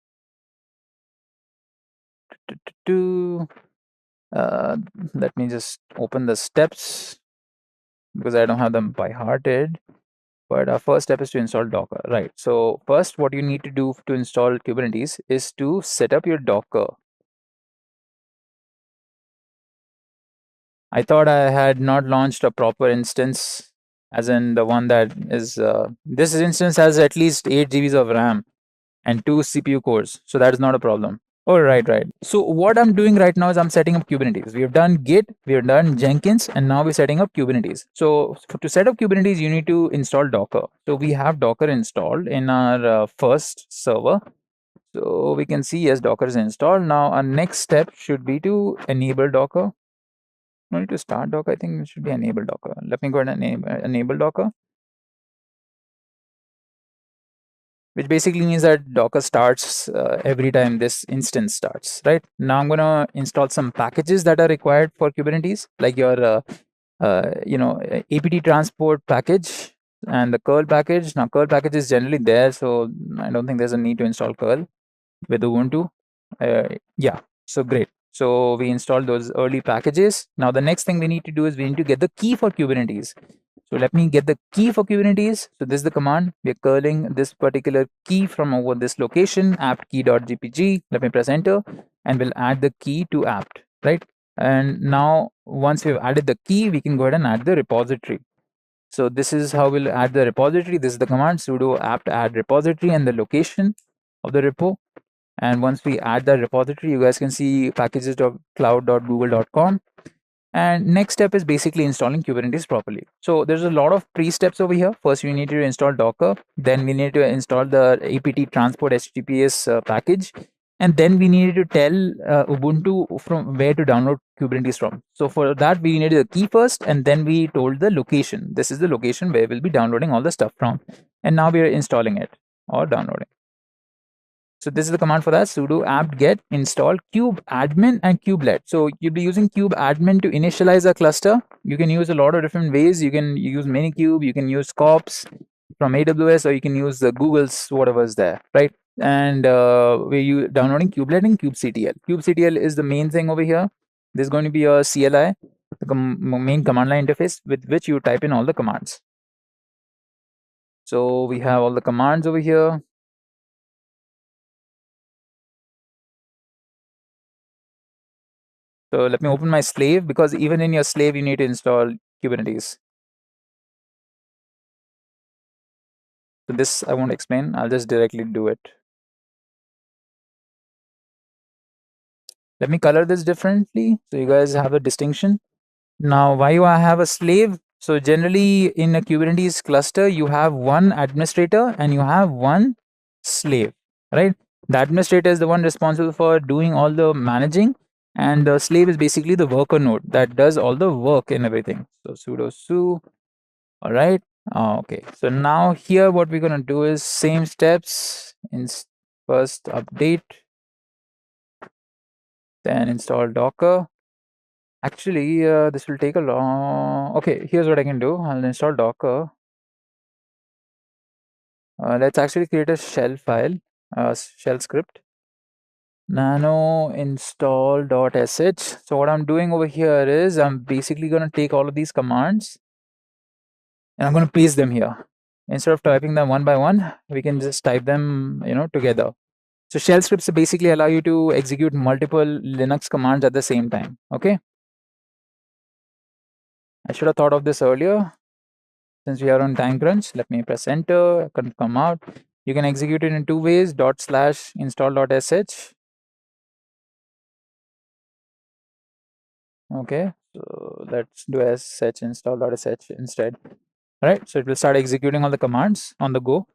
let me just open the steps because I don't have them by hearted. But our first step is to install Docker, right? So first, what you need to do to install Kubernetes is to set up your Docker. I thought I had not launched a proper instance, as in the one that is, this instance has at least 8 GBs of RAM and 2 CPU cores. So that is not a problem. Oh, right. So what I'm doing right now is I'm setting up Kubernetes. We have done Git, we have done Jenkins, and now we're setting up Kubernetes. So to set up Kubernetes, you need to install Docker. So we have Docker installed in our first server. So we can see, yes, Docker is installed. Now our next step should be to enable Docker. No need to start Docker. I think it should be enable Docker. Let me go ahead and enable Docker. Which basically means that Docker starts every time this instance starts, right? Now I'm going to install some packages that are required for Kubernetes, like your, apt transport package and the curl package. Now curl package is generally there, so I don't think there's a need to install curl with Ubuntu. Yeah, so great. So we installed those early packages. Now the next thing we need to do is we need to get the key for Kubernetes. So let me get the key for Kubernetes. So this is the command. We're curling this particular key from over this location, apt-key.gpg. Let me press enter and we'll add the key to apt, right? And now once we've added the key, we can go ahead and add the repository. So this is how we'll add the repository. This is the command sudo apt add repository and the location of the repo. And once we add that repository, you guys can see packages.cloud.google.com. And next step is basically installing Kubernetes properly. So there's a lot of pre-steps over here. First, we need to install Docker. Then we need to install the apt transport HTTPS package. And then we needed to tell Ubuntu from where to download Kubernetes from. So for that, we needed the key first, and then we told the location. This is the location where we'll be downloading all the stuff from. And now we are installing it or downloading. So this is the command for that, sudo apt-get install kubeadmin and kubelet. So you'll be using kubeadmin to initialize a cluster. You can use a lot of different ways. You can use Minikube, you can use kops from AWS, or you can use the Google's whatever is there, right? And we're downloading kubelet and kubectl. Kubectl is the main thing over here. There's going to be a CLI, the main command line interface with which you type in all the commands. So we have all the commands over here. So let me open my slave, because even in your slave, you need to install Kubernetes. So this I won't explain. I'll just directly do it. Let me color this differently so you guys have a distinction. Now, why do I have a slave? So generally in a Kubernetes cluster, you have one administrator and you have one slave, right? The administrator is the one responsible for doing all the managing, and the slave is basically the worker node that does all the work and everything. So sudo su, all right. Okay, so now here what we're going to do is same steps. In first update, then install Docker. Actually, this will take a long. Okay, here's what I can do. I'll install Docker. Let's actually create a shell file, shell script. nano install.sh. So what I'm doing over here is I'm basically going to take all of these commands and I'm going to paste them here. Instead of typing them one by one, we can just type them, together. So shell scripts basically allow you to execute multiple Linux commands at the same time. Okay. I should have thought of this earlier. Since we are on time crunch, let me press enter, come out. You can execute it in two ways, /install.sh. Okay, so let's do sh install.sh instead. All right, so it will start executing all the commands on the go.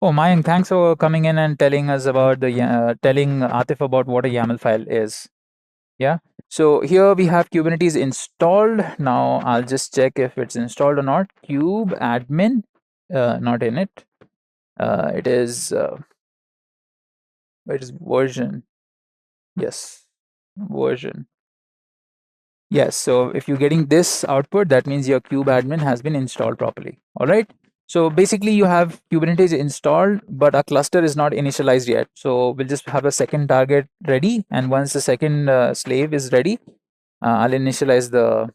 Oh, Mayank, thanks for coming in and telling us about telling Atif about what a YAML file is. Yeah, so here we have Kubernetes installed. Now I'll just check if it's installed or not. Kube admin, not in it. It is version. Yes, version. Yes, so if you're getting this output, that means your kube admin has been installed properly. All right. So basically you have Kubernetes installed, but our cluster is not initialized yet. So we'll just have a second target ready. And once the second slave is ready, I'll initialize the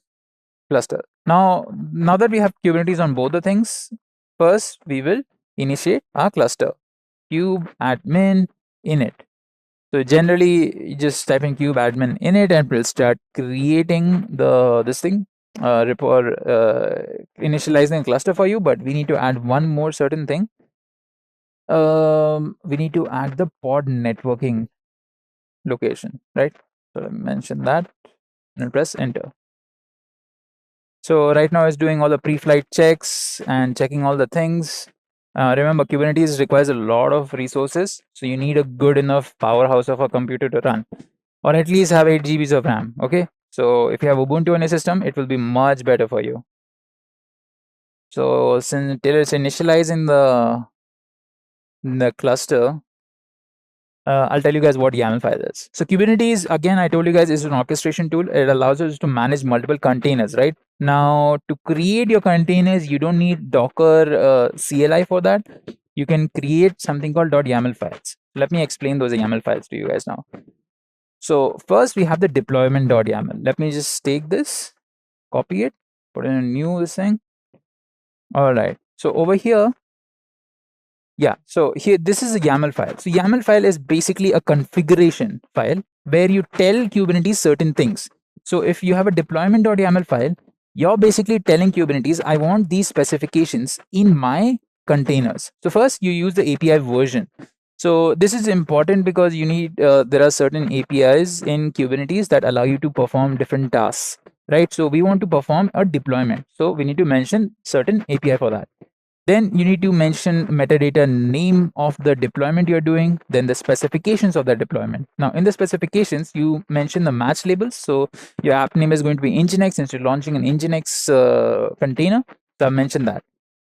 cluster. Now that we have Kubernetes on both the things, first we will initiate our cluster. Kube admin init. So generally, you just type in kube admin init and we'll start creating initializing a cluster for you. But we need to add one more certain thing. We need to add the pod networking location, right? So I mentioned that and press enter. So right now it's doing all the pre-flight checks and checking all the things. Remember, Kubernetes requires a lot of resources, so you need a good enough powerhouse of a computer to run, or at least have 8 GBs of RAM. Okay, so if you have Ubuntu in a system, it will be much better for you. So since till it's initialized in the cluster, I'll tell you guys what YAML file is. So Kubernetes, again, I told you guys, is an orchestration tool. It allows us to manage multiple containers, right? Now, to create your containers, you don't need Docker CLI for that. You can create something called .yaml files. Let me explain those YAML files to you guys now. So first, we have the deployment.yaml. Let me just take this, copy it, put in a new this thing. All right. So over here, yeah, so here this is a YAML file. So YAML file is basically a configuration file where you tell Kubernetes certain things. So if you have a deployment.yaml file, you're basically telling Kubernetes, I want these specifications in my containers. So first you use the API version. So this is important because you need there are certain APIs in Kubernetes that allow you to perform different tasks, right? So we want to perform a deployment. So we need to mention certain API for that. Then you need to mention metadata name of the deployment you're doing, then the specifications of the deployment. Now, in the specifications, you mention the match labels. So your app name is going to be Nginx since you're launching an Nginx container. So I mentioned that.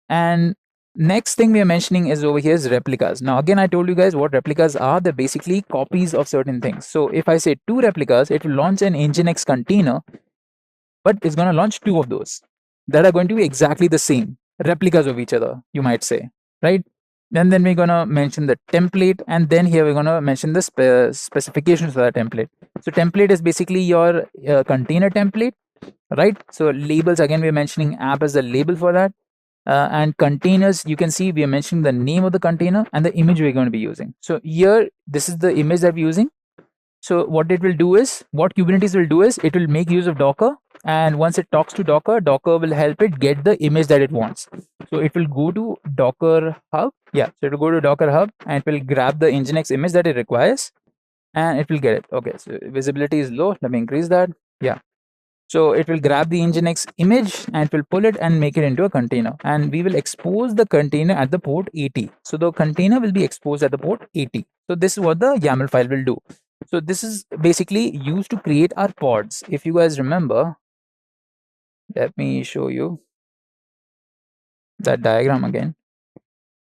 And next thing we are mentioning is over here is replicas. Now, again, I told you guys what replicas are. They're basically copies of certain things. So if I say 2 replicas, it will launch an Nginx container, but it's going to launch 2 of those that are going to be exactly the same replicas of each other, you might say, right? And then we're going to mention the template, and then here we're going to mention the specifications for that template. So template is basically your container template, right? So labels, again, we're mentioning app as the label for that. And containers, you can see we are mentioning the name of the container and the image we're going to be using. So here, this is the image that we're using. So what it will do is, what Kubernetes will do is, it will make use of Docker, and once it talks to Docker, Docker will help it get the image that it wants. So it will go to Docker Hub. Yeah, so it will go to Docker Hub and it will grab the Nginx image that it requires and it will get it. Okay, so visibility is low. Let me increase that. Yeah. So it will grab the Nginx image and it will pull it and make it into a container. And we will expose the container at the port 80. So the container will be exposed at the port 80. So this is what the YAML file will do. So this is basically used to create our pods. If you guys remember, let me show you that diagram again.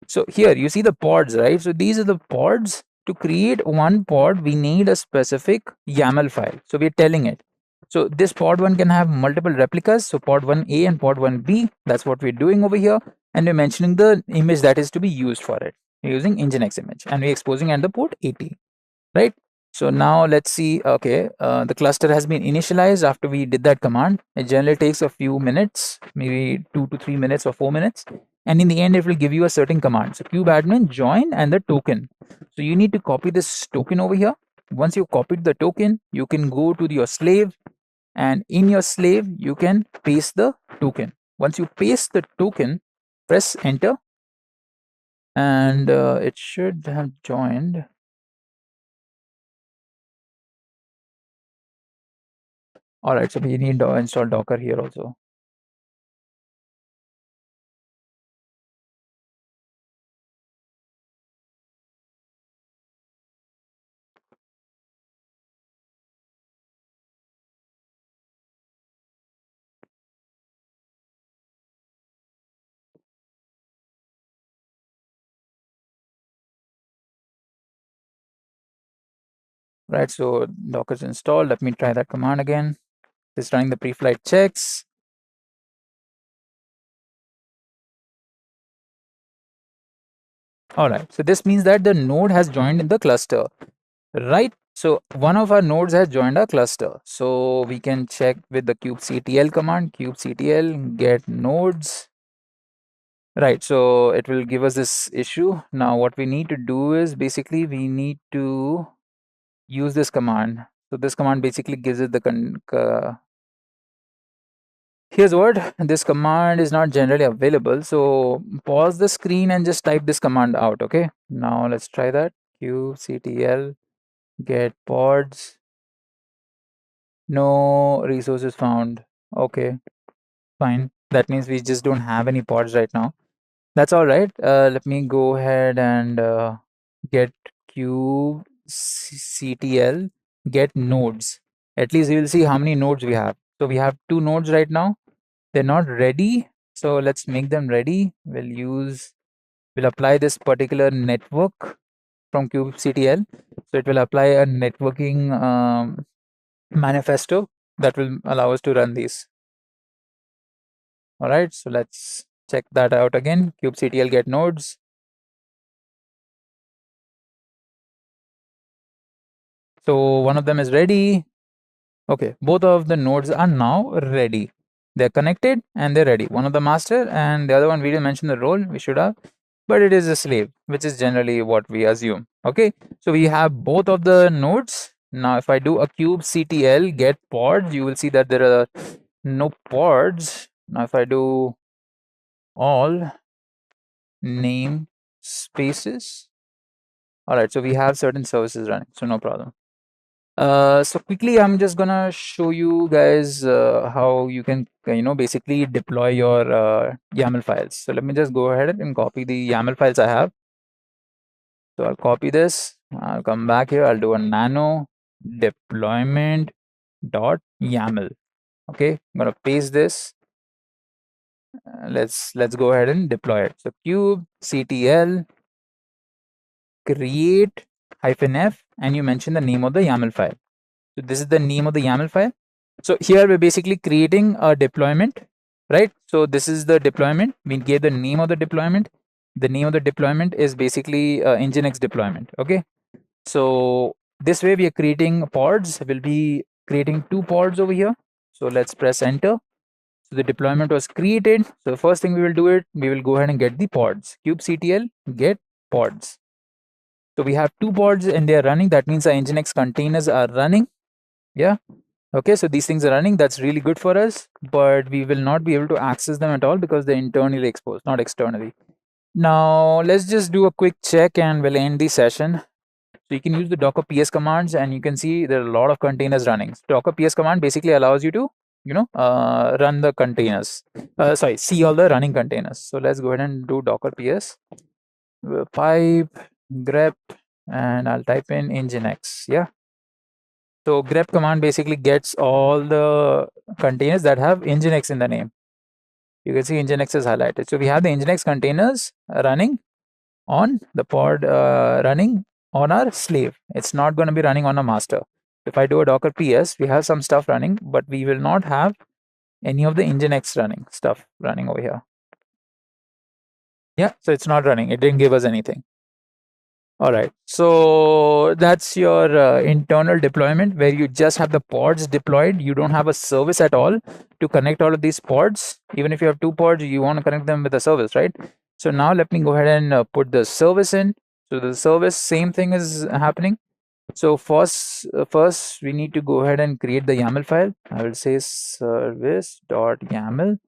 So here you see the pods, right? So these are the pods. To create one pod, we need a specific YAML file. So we're telling it. So this pod 1 can have multiple replicas. So pod 1A and pod 1B, that's what we're doing over here. And we're mentioning the image that is to be used for it. We're using Nginx image and we're exposing at the port 80. right? So now let's see. Okay, the cluster has been initialized after we did that command. It generally takes a few minutes, maybe 2 to 3 minutes or 4 minutes, and in the end it will give you a certain command. So kubeadmin join and the token. So you need to copy this token over here. Once you copied the token, you can go to your slave, and in your slave you can paste the token. Once you paste the token, press enter, and it should have joined. All right, so we need to install Docker here also. Right, so Docker's installed. Let me try that command again. It's running the pre-flight checks. All right, so this means that the node has joined in the cluster, right? So one of our nodes has joined our cluster. So we can check with the kubectl command, kubectl get nodes. Right, so it will give us this issue. Now what we need to do is basically we need to use this command. So this command basically gives it the here's what this command is not generally available. So pause the screen and just type this command out. Okay, now let's try that. Kubectl get pods, no resources found. Okay, fine. That means we just don't have any pods right now. That's all right. Let me go ahead and get kubectl get nodes. At least we will see how many nodes we have. So we have 2 nodes right now. They're not ready, so let's make them ready. We'll apply this particular network from kubectl. So it will apply a networking manifesto that will allow us to run these. All right, so let's check that out again. Kubectl get nodes. So one of them is ready. Okay, both of the nodes are now ready. They're connected and they're ready. One of the master and the other one we didn't mention the role. We should have, but it is a slave, which is generally what we assume. Okay, so we have both of the nodes. Now if I do a kubectl get pods, you will see that there are no pods. Now if I do all name spaces, all right, so we have certain services running, so no problem. So quickly, I'm just gonna show you guys how you can, basically deploy your YAML files. So let me just go ahead and copy the YAML files I have. So I'll copy this. I'll come back here. I'll do a nano deployment dot YAML. Okay, I'm gonna paste this. Let's go ahead and deploy it. So kubectl create -f, and you mention the name of the YAML file. So this is the name of the YAML file. So here we're basically creating a deployment, right? So this is the deployment. We gave the name of the deployment. The name of the deployment is basically Nginx deployment. Okay. So this way we are creating pods. We'll be creating 2 pods over here. So let's press enter. So the deployment was created. So the first thing we will do it, we will go ahead and get the pods. kubectl get pods. So we have 2 pods and they are running. That means our Nginx containers are running. Yeah. Okay, so these things are running. That's really good for us, but we will not be able to access them at all because they're internally exposed, not externally. Now, let's just do a quick check and we'll end the session. So you can use the docker ps commands and you can see there are a lot of containers running. So docker ps command basically allows you to, run the containers. See all the running containers. So let's go ahead and do docker ps pipe grep and I'll type in nginx. Yeah. So grep command basically gets all the containers that have nginx in the name. You can see nginx is highlighted. So we have the nginx containers running on the pod running on our slave. It's not going to be running on a master. If I do a docker ps, we have some stuff running, but we will not have any of the nginx running stuff running over here. Yeah, so it's not running. It didn't give us anything. All right, so that's your internal deployment where you just have the pods deployed. You don't have a service at all to connect all of these pods. Even if you have 2 pods, you want to connect them with a service, right? So now let me go ahead and put the service in. So the service, same thing is happening. So first we need to go ahead and create the YAML file. I will say service.yaml,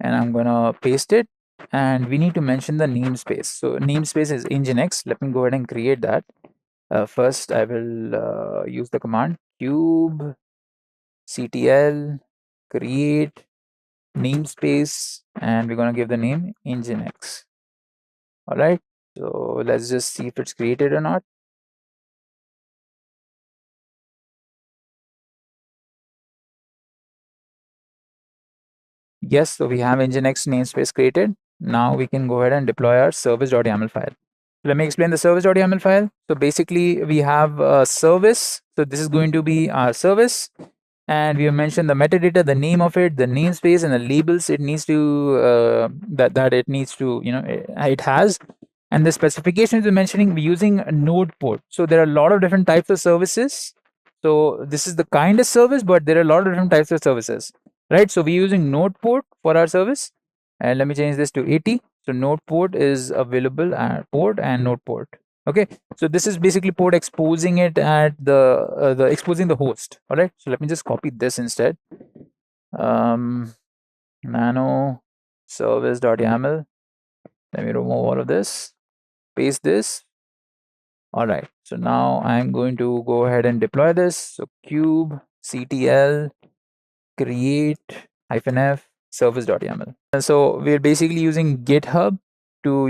and I'm gonna paste it. And we need to mention the namespace. So namespace is Nginx. Let me go ahead and create that. First, I will use the command kubectl create namespace, and we're gonna give the name Nginx. All right. So let's just see if it's created or not. Yes, so we have Nginx namespace created. Now we can go ahead and deploy our service.yaml file. Let me explain the service.yaml file. So basically we have a service. So this is going to be our service. And we have mentioned the metadata, the name of it, the namespace, and the labels it needs to that it needs to, it has. And the specifications we're mentioning, we're using a node port. So there are a lot of different types of services. So this is the kind of service, but there are a lot of different types of services, right? So we're using node port for our service. And let me change this to 80. So node port is available at port and node port. Okay, so this is basically port exposing it at the exposing the host. All right, so let me just copy this instead. Nano service.yaml. Let me remove all of this, paste this. All right, so now I'm going to go ahead and deploy this. So kubectl create -f service.yaml. And so we're basically using GitHub to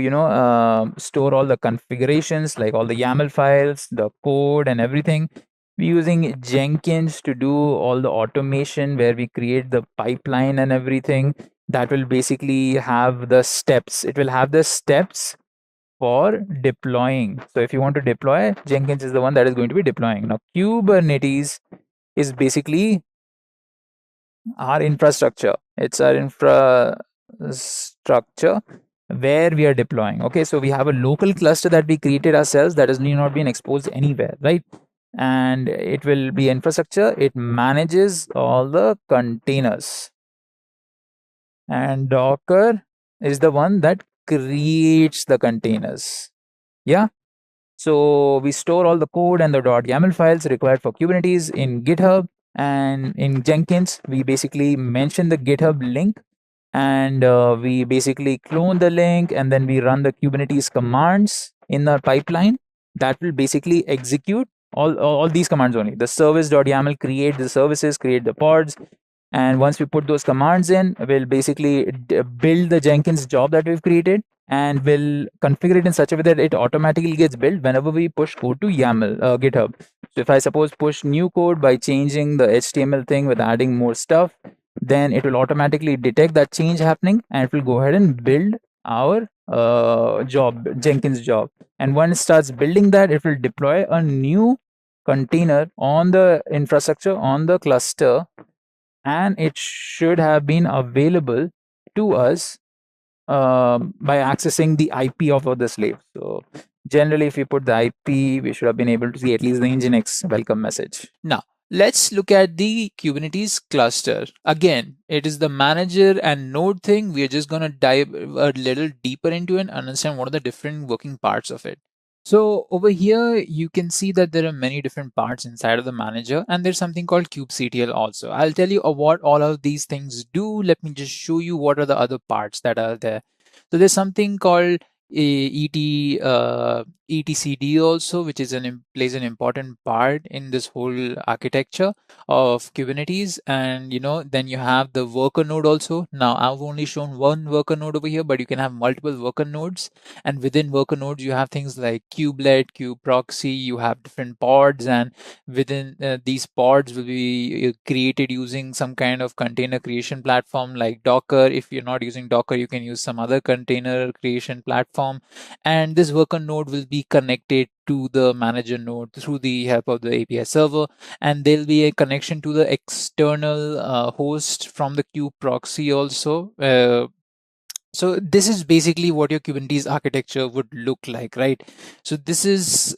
store all the configurations, like all the YAML files, the code, and everything. We're using Jenkins to do all the automation where we create the pipeline and everything. That will basically have the steps. It will have the steps for deploying. So if you want to deploy, Jenkins is the one that is going to be deploying. Now Kubernetes is basically our infrastructure. It's our infrastructure where we are deploying. Okay, so we have a local cluster that we created ourselves that has not been exposed anywhere, right? And it will be infrastructure. It manages all the containers, and Docker is the one that creates the containers. Yeah, so we store all the code and the .yaml files required for Kubernetes in GitHub. And in Jenkins, we basically mention the GitHub link, and we basically clone the link, and then we run the Kubernetes commands in the pipeline that will basically execute all these commands only. The service.yaml create the services, create the pods, and once we put those commands in, we'll basically build the Jenkins job that we've created, and we'll configure it in such a way that it automatically gets built whenever we push code to YAML GitHub. So if I suppose push new code by changing the HTML thing with adding more stuff, then it will automatically detect that change happening, and it will go ahead and build our job, Jenkins job. And once it starts building that, it will deploy a new container on the infrastructure, on the cluster, and it should have been available to us by accessing the IP of the slave. So generally, if we put the IP, we should have been able to see at least the Nginx welcome message. Now, let's look at the Kubernetes cluster. Again, it is the manager and node thing. We are just going to dive a little deeper into it and understand what are the different working parts of it. So over here, you can see that there are many different parts inside of the manager, and there's something called kubectl also. I'll tell you what all of these things do. Let me just show you what are the other parts that are there. So there's something called etcd also, which is plays an important part in this whole architecture of Kubernetes. And then you have the worker node also. Now I've only shown one worker node over here, but you can have multiple worker nodes, and within worker nodes you have things like kubelet, kubeproxy. You have different pods, and within these pods will be created using some kind of container creation platform like Docker. If you're not using Docker, you can use some other container creation platform, and this worker node will be connected to the manager node through the help of the API server, and there'll be a connection to the external host from the kubeproxy also. So this is basically what your Kubernetes architecture would look like, right? So this is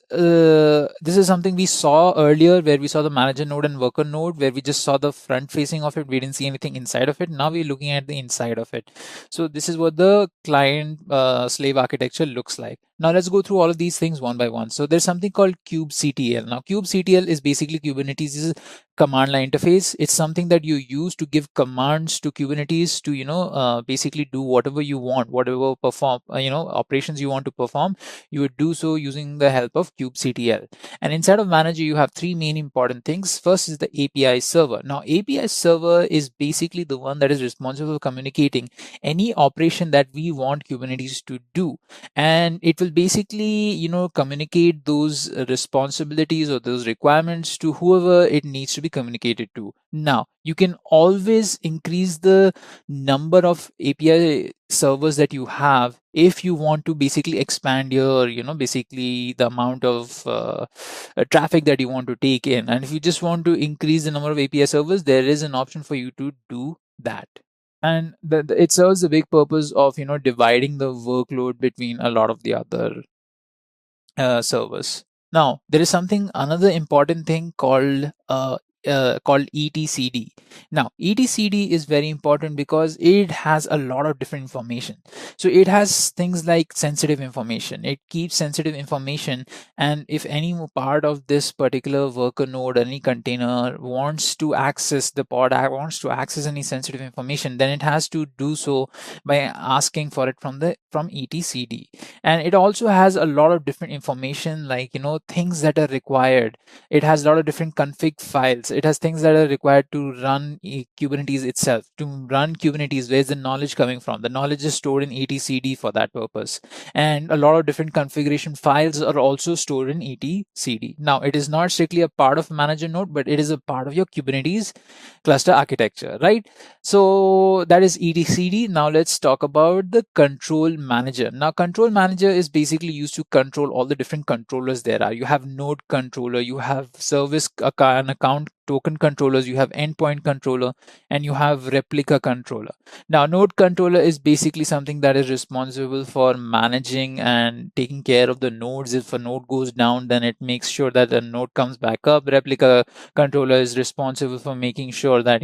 something we saw earlier, where we saw the manager node and worker node, where we just saw the front facing of it. We didn't see anything inside of it. Now we're looking at the inside of it. So this is what the client slave architecture looks like. Now let's go through all of these things one by one. So there's something called kubectl. Now kubectl is basically Kubernetes' command line interface. It's something that you use to give commands to Kubernetes to basically do whatever you want, whatever perform operations you want to perform. You would do so using the help of kubectl. And inside of manager, you have three main important things. First is the API server. Now API server is basically the one that is responsible for communicating any operation that we want Kubernetes to do, and it will basically communicate those responsibilities or those requirements to whoever it needs to be communicated to. Now you can always increase the number of API servers that you have if you want to basically expand your basically the amount of traffic that you want to take in. And if you just want to increase the number of API servers, there is an option for you to do that. And it serves the big purpose of dividing the workload between a lot of the other servers. Now there is another important thing called etcd. Now etcd is very important because it has a lot of different information. So it has things like sensitive information. It keeps sensitive information, and if any part of this particular worker node, any container wants to access wants to access any sensitive information, then it has to do so by asking for it from etcd. And it also has a lot of different information, like things that are required. It has a lot of different config files. It has things that are required to run Kubernetes itself. To run Kubernetes, where's the knowledge coming from? The knowledge is stored in etcd for that purpose. And a lot of different configuration files are also stored in etcd. Now it is not strictly a part of manager node, but it is a part of your Kubernetes cluster architecture, right? So that is etcd. Now let's talk about the control manager. Now control manager is basically used to control all the different controllers there are. You have node controller, you have service and account token controllers, you have endpoint controller, and you have replica controller. Now node controller is basically something that is responsible for managing and taking care of the nodes. If a node goes down, then it makes sure that the node comes back up. Replica controller is responsible for making sure that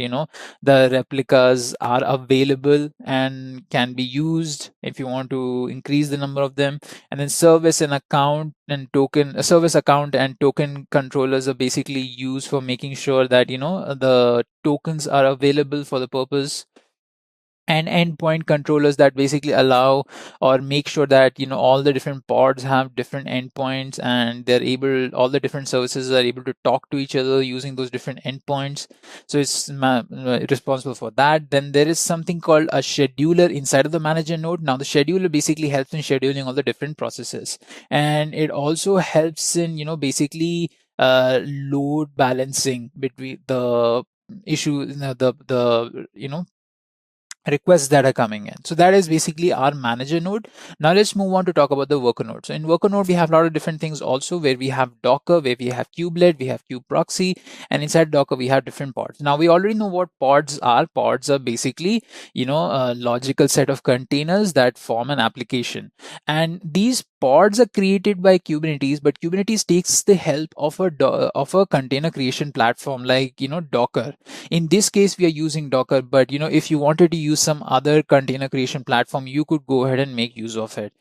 the replicas are available and can be used if you want to increase the number of them. And then service account and token controllers are basically used for making sure that the tokens are available for the purpose. And endpoint controllers that basically allow or make sure that all the different pods have different endpoints, and all the different services are able to talk to each other using those different endpoints. So it's responsible for that. Then there is something called a scheduler inside of the manager node. Now the scheduler basically helps in scheduling all the different processes, and it also helps in basically load balancing between the issue the requests that are coming in. So that is basically our manager node. Now let's move on to talk about the worker node. So in worker node, we have a lot of different things also, where we have Docker, where we have kubelet, we have kubeproxy, and inside Docker we have different pods. Now we already know what pods are. Pods are basically a logical set of containers that form an application, and these pods are created by Kubernetes, but Kubernetes takes the help of a container creation platform like Docker. In this case we are using Docker, but if you wanted to use some other container creation platform, you could go ahead and make use of it.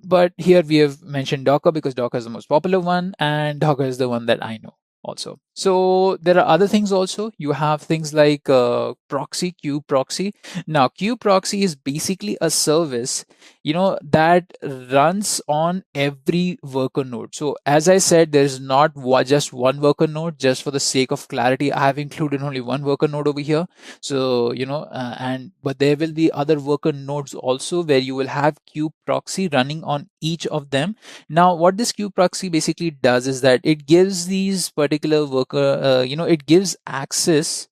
But here we have mentioned Docker because Docker is the most popular one, and Docker is the one that I know also. So there are other things also. You have things like proxy, kubeproxy. Now kubeproxy is basically a service that runs on every worker node. So as I said, there is not just one worker node. Just for the sake of clarity, I have included only one worker node over here. So but there will be other worker nodes also, where you will have kubeproxy running on each of them. Now what this kubeproxy basically does is that it gives these particular worker it gives access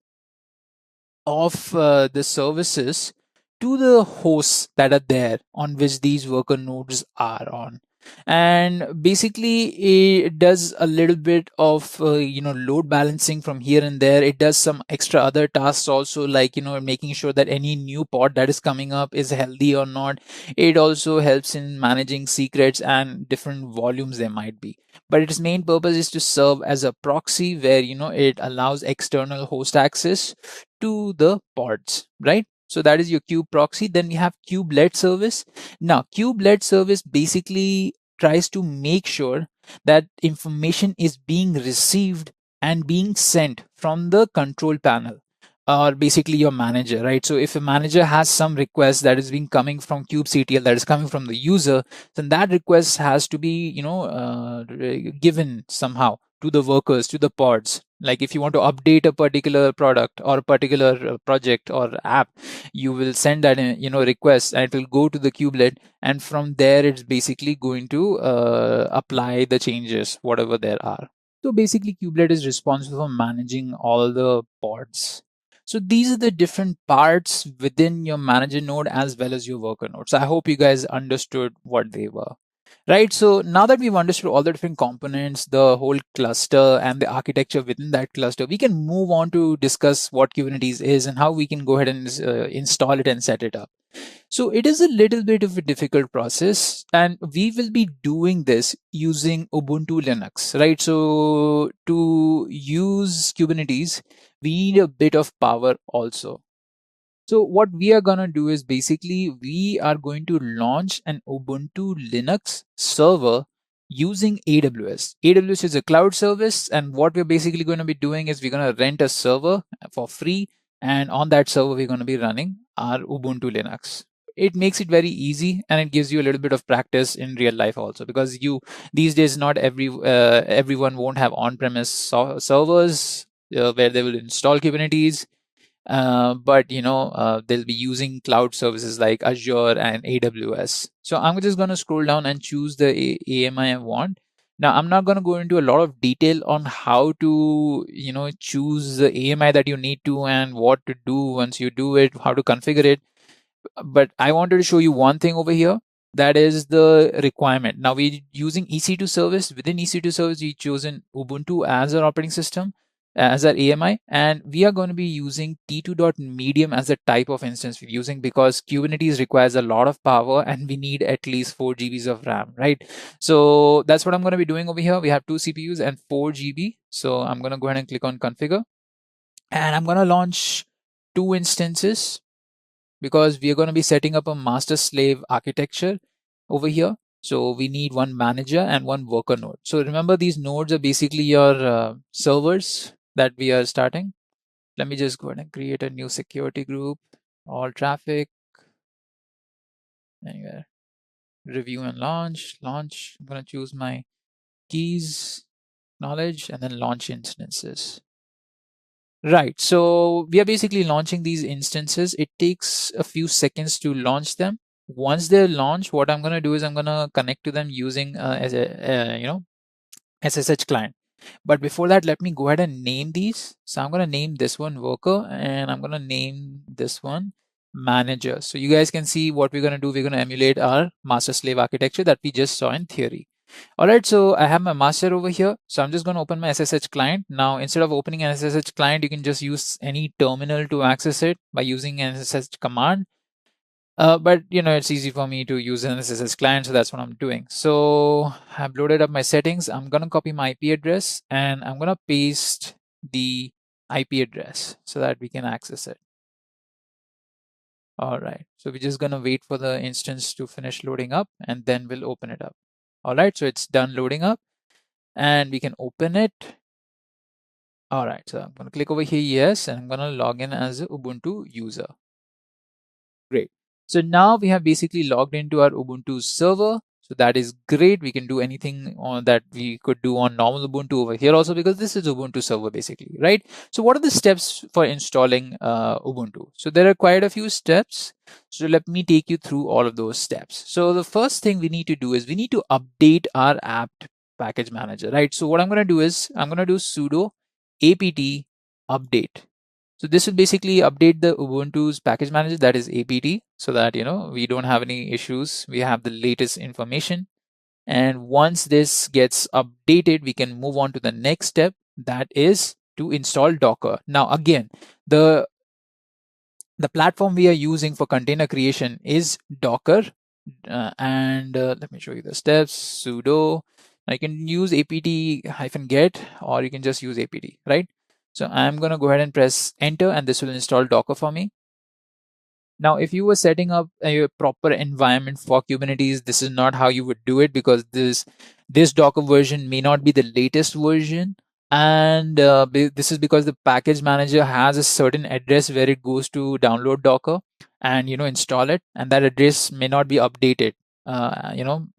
of the services to the hosts that are there on which these worker nodes are on. and basically it does a little bit of load balancing from here and there. It does some extra other tasks also, like making sure that any new pod that is coming up is healthy or not. It also helps in managing secrets and different volumes there might be, but its main purpose is to serve as a proxy where it allows external host access to the pods, right? So that is your kube proxy. Then we have kube-led service. Now kube-led service basically tries to make sure that information is being received and being sent from the control panel, or basically your manager, right? So if a manager has some request that is being coming from kubectl, that is coming from the user, then that request has to be given somehow to the workers, to the pods. Like if you want to update a particular product or a particular project or app, you will send that request, and it will go to the kubelet, and from there it's basically going to apply the changes whatever there are. So basically kubelet is responsible for managing all the pods. So these are the different parts within your manager node as well as your worker node. So I hope you guys understood what they were. Right, so now that we've understood all the different components, the whole cluster and the architecture within that cluster, we can move on to discuss what Kubernetes is and how we can go ahead and install it and set it up. So it is a little bit of a difficult process, and we will be doing this using Ubuntu Linux, right? So to use Kubernetes, we need a bit of power also. So what we are going to do is basically we are going to launch an Ubuntu Linux server using AWS. AWS is a cloud service, and what we're basically going to be doing is we're going to rent a server for free, and on that server we're going to be running our Ubuntu Linux. It makes it very easy, and it gives you a little bit of practice in real life also, because these days not everyone won't have on-premise servers where they will install Kubernetes. But they'll be using cloud services like Azure and AWS. So I'm just going to scroll down and choose the AMI I want. Now I'm not going to go into a lot of detail on how to choose the AMI that you need to and what to do once you do it, how to configure it. But I wanted to show you one thing over here. That is the requirement. Now we're using EC2 service. Within EC2 service, we've chosen Ubuntu as our operating system, as our AMI, and we are going to be using T2.medium as the type of instance we're using, because Kubernetes requires a lot of power and we need at least 4 GBs of RAM, right? So that's what I'm going to be doing over here. We have 2 CPUs and 4 GB. So I'm going to go ahead and click on configure, and I'm going to launch 2 instances, because we are going to be setting up a master slave architecture over here. So we need one manager and one worker node. So remember, these nodes are basically your servers that we are starting. Let me just go ahead and create a new security group, all traffic, anywhere, review and launch. I'm going to choose my keys, knowledge, and then launch instances. Right, so we are basically launching these instances. It takes a few seconds to launch them. Once they're launched, what I'm going to do is I'm going to connect to them using SSH client. But before that, let me go ahead and name these. So I'm going to name this one worker, and I'm going to name this one manager. So you guys can see what we're going to do. We're going to emulate our master slave architecture that we just saw in theory. All right, so I have my master over here. So I'm just going to open my SSH client. Now, instead of opening an SSH client, you can just use any terminal to access it by using an SSH command. But it's easy for me to use an SSH client, so that's what I'm doing. So I've loaded up my settings. I'm going to copy my IP address, and I'm going to paste the IP address so that we can access it. All right, so we're just going to wait for the instance to finish loading up, and then we'll open it up. All right, so it's done loading up, and we can open it. All right, so I'm going to click over here, yes, and I'm going to log in as an Ubuntu user. Great. So now we have basically logged into our Ubuntu server. So that is great. We can do anything that we could do on normal Ubuntu over here also, because this is Ubuntu server basically, right? So what are the steps for installing Ubuntu? So there are quite a few steps. So let me take you through all of those steps. So the first thing we need to do is we need to update our apt package manager, right? So what I'm going to do is I'm going to do sudo apt update. So this will basically update the Ubuntu's package manager, that is apt, so that we don't have any issues. We have the latest information. And once this gets updated, we can move on to the next step, that is to install Docker. Now again, the platform we are using for container creation is Docker. And let me show you the steps. Sudo. Now you can use apt-get, or you can just use apt, right? So I'm going to go ahead and press enter, and this will install Docker for me. Now, if you were setting up a proper environment for Kubernetes, this is not how you would do it, because this Docker version may not be the latest version. And this is because the package manager has a certain address where it goes to download Docker and install it, and that address may not be updated.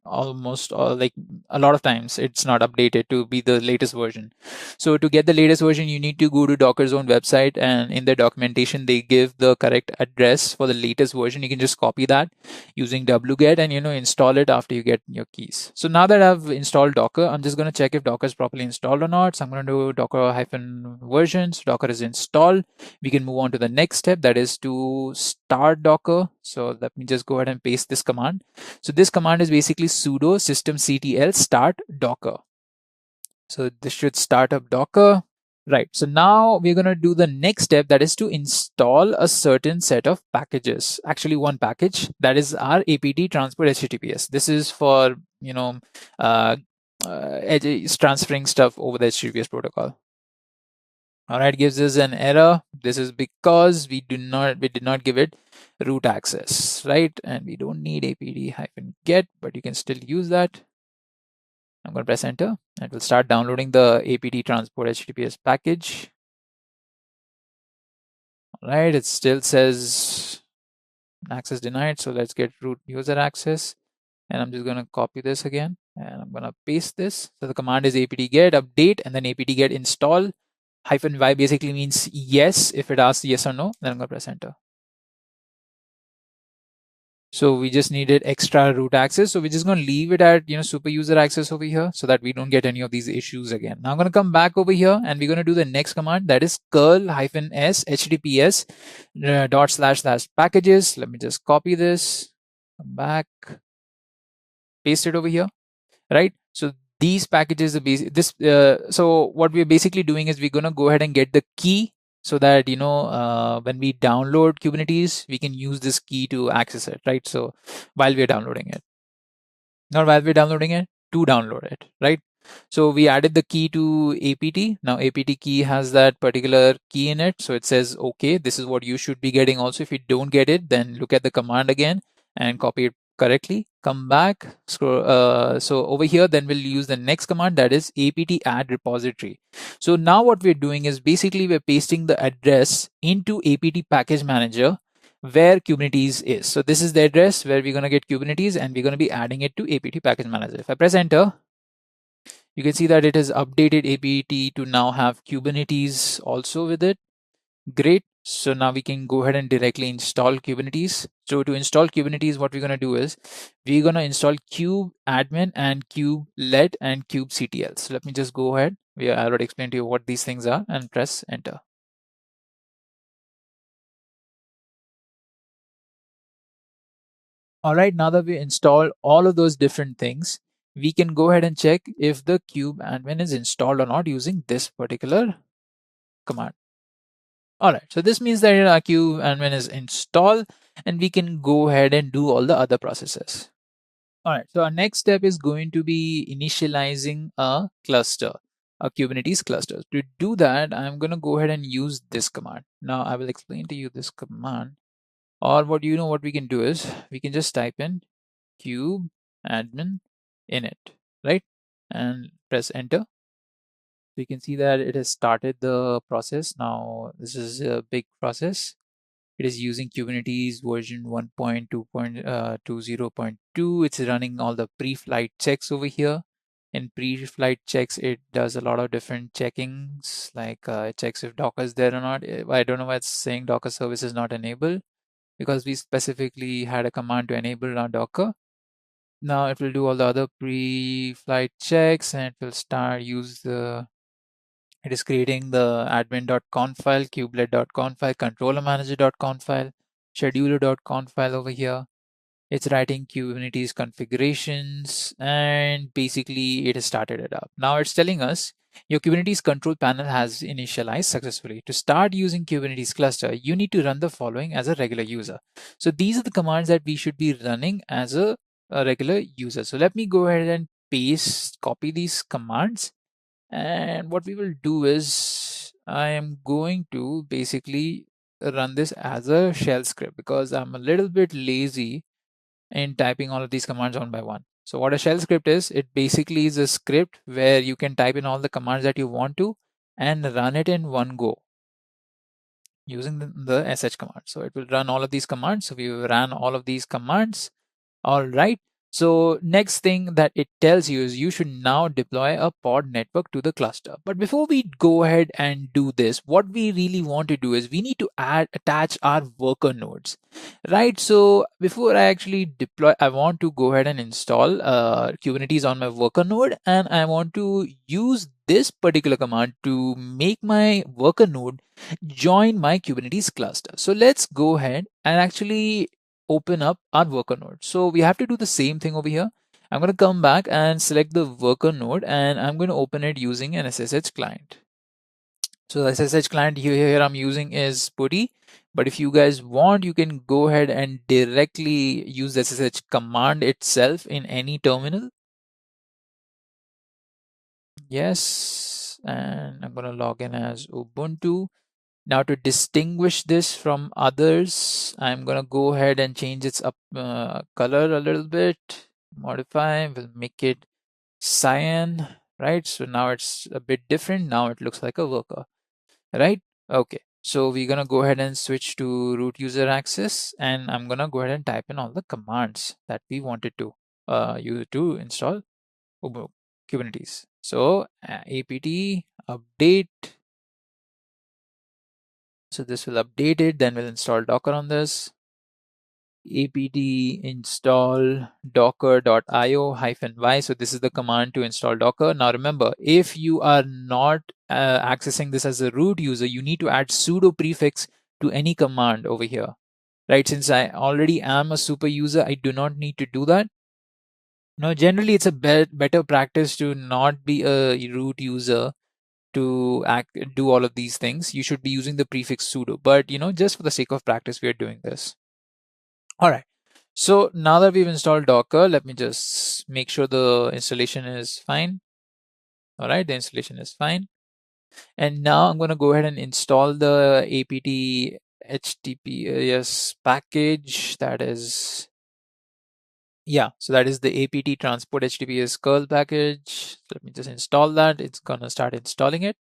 Almost like a lot of times it's not updated to be the latest version. So to get the latest version, you need to go to Docker's own website, and in their documentation they give the correct address for the latest version. You can just copy that using wget and install it after you get your keys. So now that I've installed Docker, I'm just going to check if Docker is properly installed or not. So I'm going to do docker-versions. Docker is installed. We can move on to the next step, that is to start Docker. So let me just go ahead and paste this command. So this command is basically sudo systemctl start docker. So this should start up Docker. Right, so now we're going to do the next step, that is to install a certain set of packages. Actually, one package, that is our apt transport HTTPS. This is for transferring stuff over the HTTPS protocol. All right, gives us an error. This is because we did not give it root access, right? And we don't need apt-get, but you can still use that. I'm going to press enter, and it will start downloading the apt transport HTTPS package. All right, it still says access denied, so let's get root user access. And I'm just going to copy this again, and I'm going to paste this. So the command is apt-get update, and then apt-get install. -y basically means yes. If it asks yes or no, then I'm going to press enter. So we just needed extra root access. So we're just going to leave it at super user access over here, so that we don't get any of these issues again. Now I'm going to come back over here, and we're going to do the next command, that is curl-s https //packages. Let me just copy this, come back, paste it over here, right? So these packages are so what we're basically doing is we're going to go ahead and get the key, so that when we download Kubernetes, we can use this key to access it, right? So while we're downloading it, not while we're downloading it, to download it, right? So we added the key to apt. Now apt key has that particular key in it, so it says okay, this is what you should be getting also. If you don't get it, then look at the command again and copy it correctly, come back, scroll. So over here, then we'll use the next command, that is apt add repository. So now what we're doing is basically we're pasting the address into apt package manager where Kubernetes is. So this is the address where we're going to get Kubernetes, and we're going to be adding it to apt package manager. If I press enter, you can see that it has updated apt to now have Kubernetes also with it. Great. So now we can go ahead and directly install Kubernetes. So to install Kubernetes, what we're going to do is we're going to install kubeadmin and kubelet and kubectl. So let me just go ahead. I already explained to you what these things are, and press enter. All right, now that we installed all of those different things, we can go ahead and check if the kubeadmin is installed or not using this particular command. All right, so this means that our kubeadmin is installed, and we can go ahead and do all the other processes. All right, so our next step is going to be initializing a cluster, a Kubernetes cluster. To do that, I'm going to go ahead and use this command. Now I will explain to you this command, or what we can do is we can just type in kubeadmin init, right? And press enter. So you can see that it has started the process. Now this is a big process. It is using Kubernetes version 1.2.20.2. It's running all the pre-flight checks over here. In pre-flight checks, it does a lot of different checkings, like it checks if Docker is there or not. I don't know why it's saying Docker service is not enabled, because we specifically had a command to enable our Docker. Now it will do all the other pre-flight checks, and it will it is creating the admin.conf file, kubelet.conf file, controllermanager.conf file, scheduler.conf file over here. It's writing Kubernetes configurations, and basically it has started it up. Now it's telling us your Kubernetes control panel has initialized successfully. To start using Kubernetes cluster, you need to run the following as a regular user. So these are the commands that we should be running as a regular user. So let me go ahead and copy these commands. And what we will do is I am going to basically run this as a shell script because I'm a little bit lazy in typing all of these commands one by one. So what a shell script is, it basically is a script where you can type in all the commands that you want to and run it in one go using the sh command. So it will run all of these commands. So we ran all of these commands. All right. So next thing that it tells you is you should now deploy a pod network to the cluster. But before we go ahead and do this, what we really want to do is we need to attach our worker nodes, right? So before I actually deploy, I want to go ahead and install Kubernetes on my worker node, and I want to use this particular command to make my worker node join my Kubernetes cluster. So let's go ahead and actually open up our worker node. So we have to do the same thing over here. I'm going to come back and select the worker node, and I'm going to open it using an SSH client. So the SSH client here I'm using is PuTTY, but if you guys want, you can go ahead and directly use the SSH command itself in any terminal. Yes, and I'm going to log in as Ubuntu. Now to distinguish this from others, I'm gonna go ahead and change its color a little bit, modify, we'll make it cyan, right? So now it's a bit different. Now it looks like a worker, right? Okay, so we're gonna go ahead and switch to root user access, and I'm gonna go ahead and type in all the commands that we wanted to use to install Kubernetes. So apt update. So this will update it, then we'll install Docker on this. apt install docker.io-y. So this is the command to install Docker. Now remember, if you are not accessing this as a root user, you need to add sudo prefix to any command over here, right? Since I already am a super user, I do not need to do that. Now, generally, it's a better practice to not be a root user to do all of these things. You should be using the prefix sudo, but just for the sake of practice, we are doing this. All right. So now that we've installed Docker, let me just make sure the installation is fine. All right, the installation is fine. And now I'm going to go ahead and install the apt HTTPS package. That is, yeah, so that is the apt transport HTTPS curl package. Let me just install that. It's going to start installing it.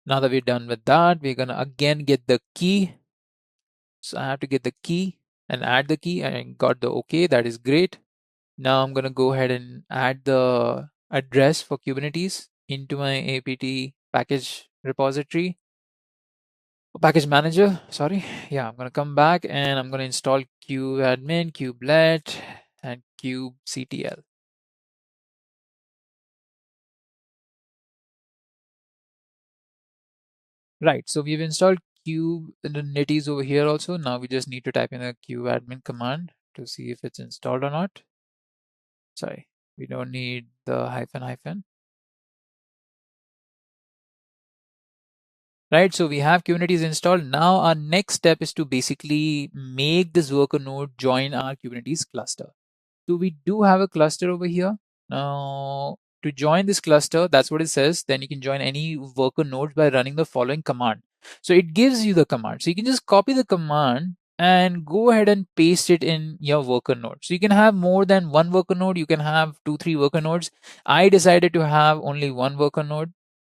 Now that we're done with that, we're going to again get the key. So I have to get the key and add the key, and I got the OK. That is great. Now I'm going to go ahead and add the address for Kubernetes into my apt package repository. Package manager, sorry. Yeah, I'm going to come back and I'm going to install kubeadmin, kubelet, and kubectl. Right, so we've installed Kubernetes over here also. Now we just need to type in a kubeadmin command to see if it's installed or not. Sorry, we don't need the hyphen. Right, so we have Kubernetes installed. Now our next step is to basically make this worker node join our Kubernetes cluster. So we do have a cluster over here. Now to join this cluster, that's what it says. Then you can join any worker node by running the following command. So it gives you the command. So you can just copy the command and go ahead and paste it in your worker node. So you can have more than one worker node. You can have 2-3 worker nodes. I decided to have only one worker node.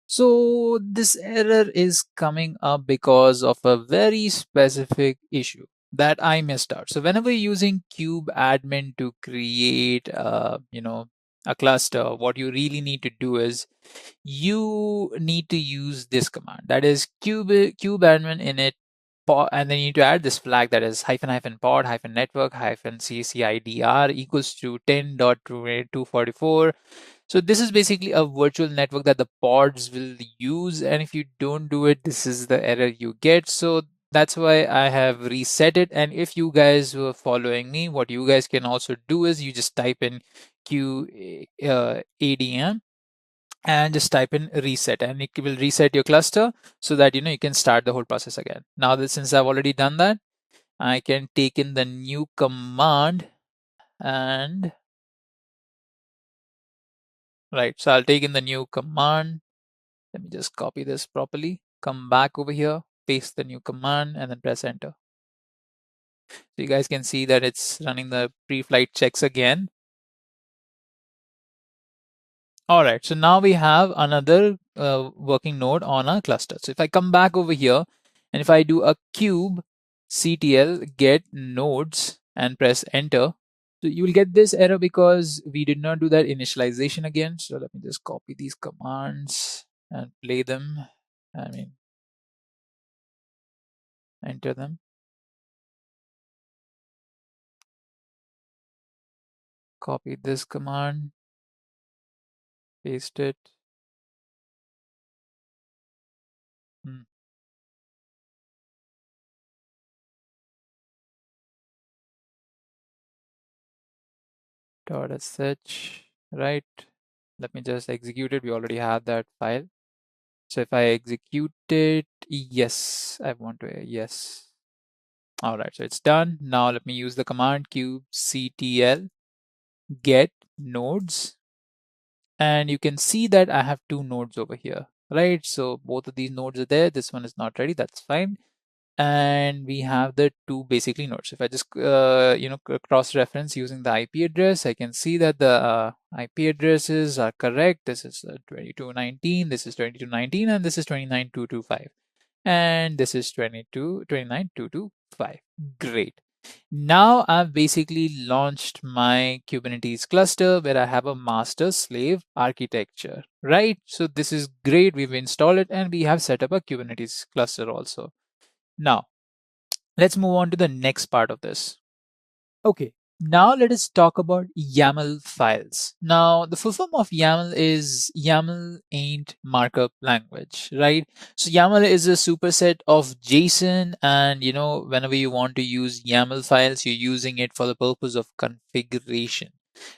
So this error is coming up because of a very specific issue that I missed out. So whenever you're using kubeadmin to create, a cluster, what you really need to do is you need to use this command. That is kubeadmin init pod, and then you need to add this flag that is --pod -network -ccidr equals to 10.244. So this is basically a virtual network that the pods will use, and if you don't do it, this is the error you get. So That's why I have reset it. And if you guys were following me, what you guys can also do is you just type in ADM and just type in reset, and it will reset your cluster so that you can start the whole process again. Now that since I've already done that, I can take in the new command and right. So I'll take in the new command. Let me just copy this properly. Come back over here, paste the new command, and then press enter. So you guys can see that it's running the pre-flight checks again. All right, so now we have another working node on our cluster. So if I come back over here and if I do a kubectl get nodes and press enter, so you will get this error because we did not do that initialization again. So let me just copy these commands and play them. I mean, enter them. Copy this command, paste it. .sh, right? Let me just execute it. We already have that file. So if I execute it, yes, I want to, yes. All right, so it's done. Now let me use the command kubectl get nodes. And you can see that I have two nodes over here, right? So both of these nodes are there. This one is not ready. That's fine. And we have the two basically nodes. If I just cross-reference using the IP address, I can see that the IP addresses are correct. This is 2219, this is 2219, and this is 29225, and this is 29225. Great. Now I've basically launched my Kubernetes cluster where I have a master slave architecture, right? So this is great. We've installed it and we have set up a Kubernetes cluster also. Now, let's move on to the next part of this. Okay, now let us talk about YAML files. Now, the full form of YAML is YAML ain't markup language, right? So YAML is a superset of JSON, and whenever you want to use YAML files, you're using it for the purpose of configuration.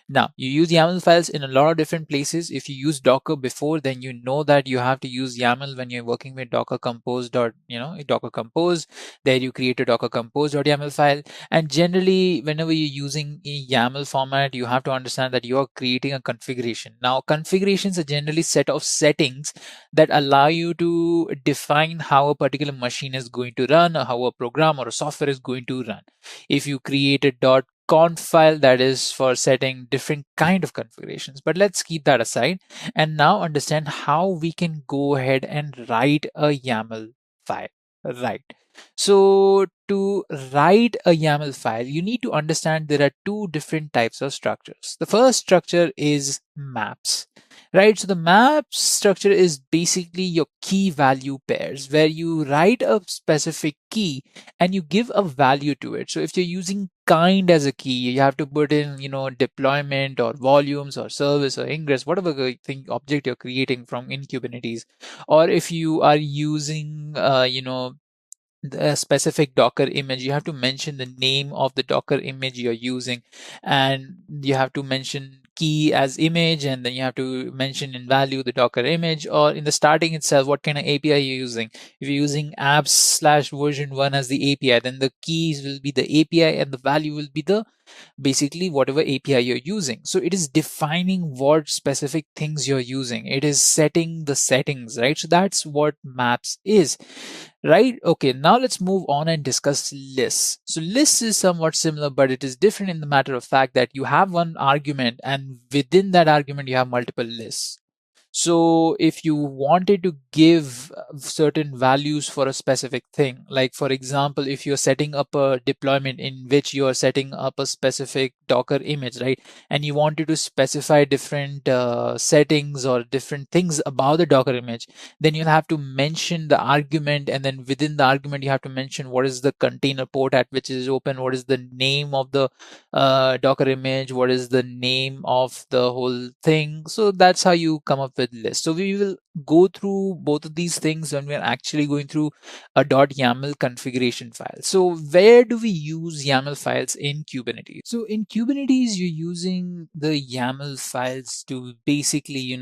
Now, you use YAML files in a lot of different places. If you use Docker before, then you know that you have to use YAML when you're working with Docker Compose Docker Compose. There you create a Docker Compose.yaml file. And generally, whenever you're using a YAML format, you have to understand that you are creating a configuration. Now, configurations are generally set of settings that allow you to define how a particular machine is going to run, or how a program or a software is going to run. If you create a .conf file, that is for setting different kind of configurations, but let's keep that aside and now understand how we can go ahead and write a YAML file. Right. So to write a YAML file, you need to understand there are two different types of structures. The first structure is maps, right? So the map structure is basically your key value pairs where you write a specific key and you give a value to it. So if you're using kind as a key, you have to put in, deployment or volumes or service or ingress, whatever object you're creating from in Kubernetes. Or if you are using, the specific Docker image, you have to mention the name of the Docker image you're using, and you have to mention key as image, and then you have to mention in value the Docker image, or in the starting itself what kind of API you're using. If you're using apps/version1 as the API, then the keys will be the API and the value will be the basically whatever API you're using. So it is defining what specific things you're using. It is setting the settings, right? So that's what maps is, right? Okay, now let's move on and discuss lists. So lists is somewhat similar, but it is different in the matter of fact that you have one argument and within that argument you have multiple lists. So if you wanted to give certain values for a specific thing, like for example, if you're setting up a deployment in which you are setting up a specific Docker image, right? And you wanted to specify different settings or different things about the Docker image, then you'll have to mention the argument, and then within the argument, you have to mention what is the container port at which is open, what is the name of the Docker image, what is the name of the whole thing. So that's how you come up with with list. So we will go through both of these things when we're actually going through a .yaml configuration file. So where do we use YAML files in Kubernetes? So in Kubernetes, you're using the YAML files to basically,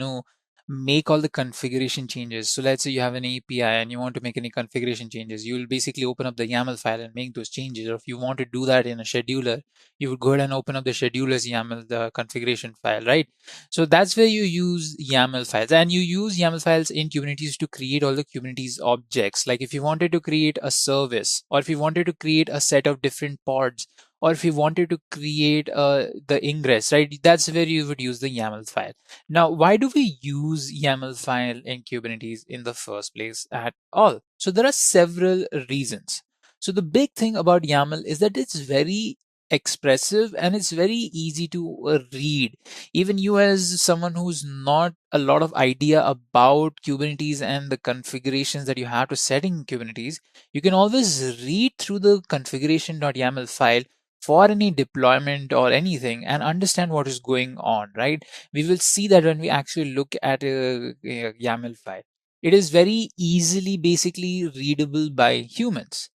make all the configuration changes. So let's say you have an API and you want to make any configuration changes. You will basically open up the YAML file and make those changes. Or if you want to do that in a scheduler, you would go ahead and open up the scheduler's YAML, the configuration file, right? So that's where you use YAML files, and you use YAML files in Kubernetes to create all the Kubernetes objects. Like if you wanted to create a service, or if you wanted to create a set of different pods, or if you wanted to create the ingress, right? That's where you would use the YAML file. Now, why do we use YAML file in Kubernetes in the first place at all? So there are several reasons. So the big thing about YAML is that it's very expressive and it's very easy to read. Even you, as someone who's not a lot of idea about Kubernetes and the configurations that you have to set in Kubernetes, you can always read through the configuration.yaml file for any deployment or anything and understand what is going on, right? We will see that when we actually look at a YAML file. It is very easily basically readable by humans.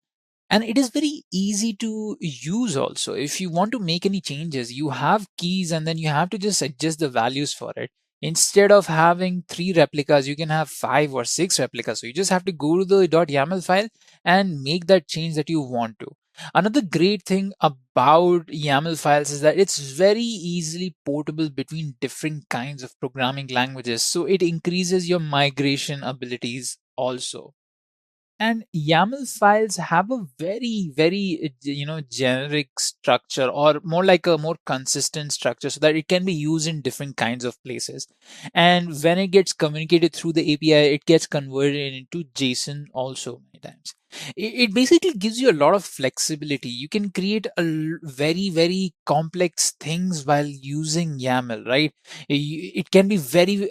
And it is very easy to use also. If you want to make any changes, you have keys and then you have to just adjust the values for it. Instead of having 3 replicas, you can have 5 or 6 replicas. So you just have to go to the .yaml file and make that change that you want to. Another great thing about YAML files is that it's very easily portable between different kinds of programming languages. So it increases your migration abilities also. And YAML files have a very, very, generic structure, or more like a more consistent structure, so that it can be used in different kinds of places. And when it gets communicated through the API, it gets converted into JSON also many times. It basically gives you a lot of flexibility. You can create very, very complex things while using YAML, right? It can be very,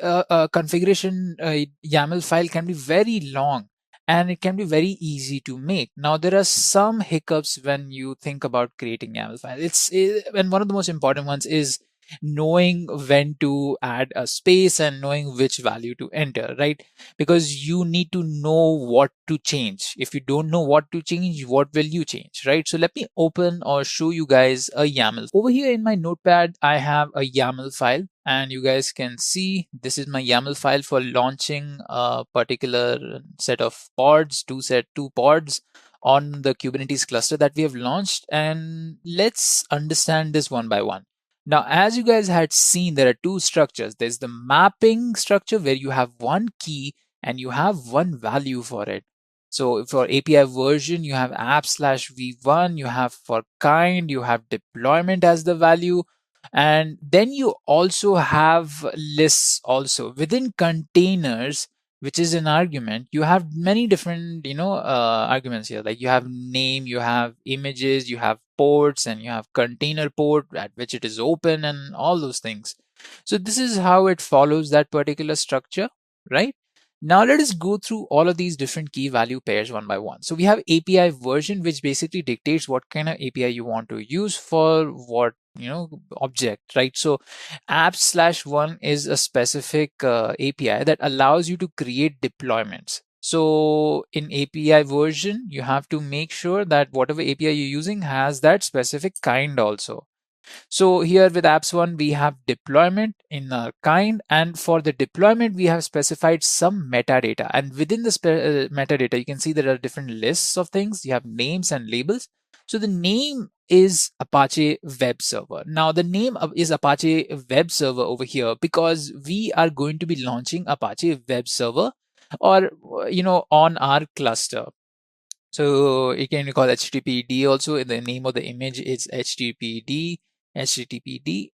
configuration YAML file can be very long, and it can be very easy to make. Now, there are some hiccups when you think about creating YAML files. And one of the most important ones is knowing when to add a space and knowing which value to enter, right? Because you need to know what to change. If you don't know what to change, what will you change, right? So let me open or show you guys a YAML. Over here in my notepad, I have a YAML file, and you guys can see this is my YAML file for launching a particular set of pods, two pods on the Kubernetes cluster that we have launched. And let's understand this one by one. Now, as you guys had seen, there are two structures. There's the mapping structure where you have one key and you have one value for it. So for API version, you have app/v1, you have for kind, you have deployment as the value. And then you also have lists also within containers, which is an argument. You have many different, arguments here. Like you have name, you have images, you have ports, and you have container port at which it is open, and all those things. So this is how it follows that particular structure, right? Now let us go through all of these different key value pairs one by one. So we have API version, which basically dictates what kind of API you want to use for what object, right? So app/1 is a specific API that allows you to create deployments. So in API version, you have to make sure that whatever API you're using has that specific kind also. So here with apps1, we have deployment in our kind, and for the deployment, we have specified some metadata. And within the metadata, you can see there are different lists of things. You have names and labels. So the name is Apache Web Server. Now the name is Apache Web Server over here because we are going to be launching Apache Web Server, or on our cluster. So you can call HTTPD also. In the name of the image is HTTPD.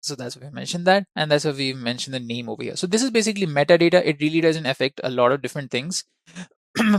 So that's why we mentioned that, and that's why we mentioned the name over here. So this is basically metadata. It really doesn't affect a lot of different things.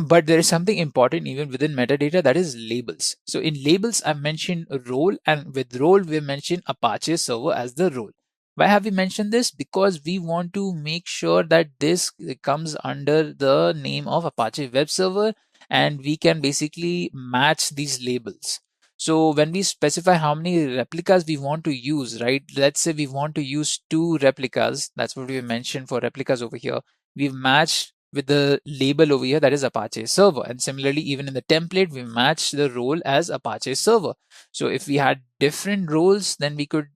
But there is something important even within metadata, that is labels. So in labels, I've mentioned role, and with role, we mentioned Apache server as the role. Why have we mentioned this? Because we want to make sure that this comes under the name of Apache Web Server, and we can basically match these labels. So when we specify how many replicas we want to use, right? Let's say we want to use 2 replicas. That's what we mentioned for replicas over here. we've matched with the label over here, that is Apache server. And similarly, even in the template, we match the role as Apache server. So if we had different roles, then we could,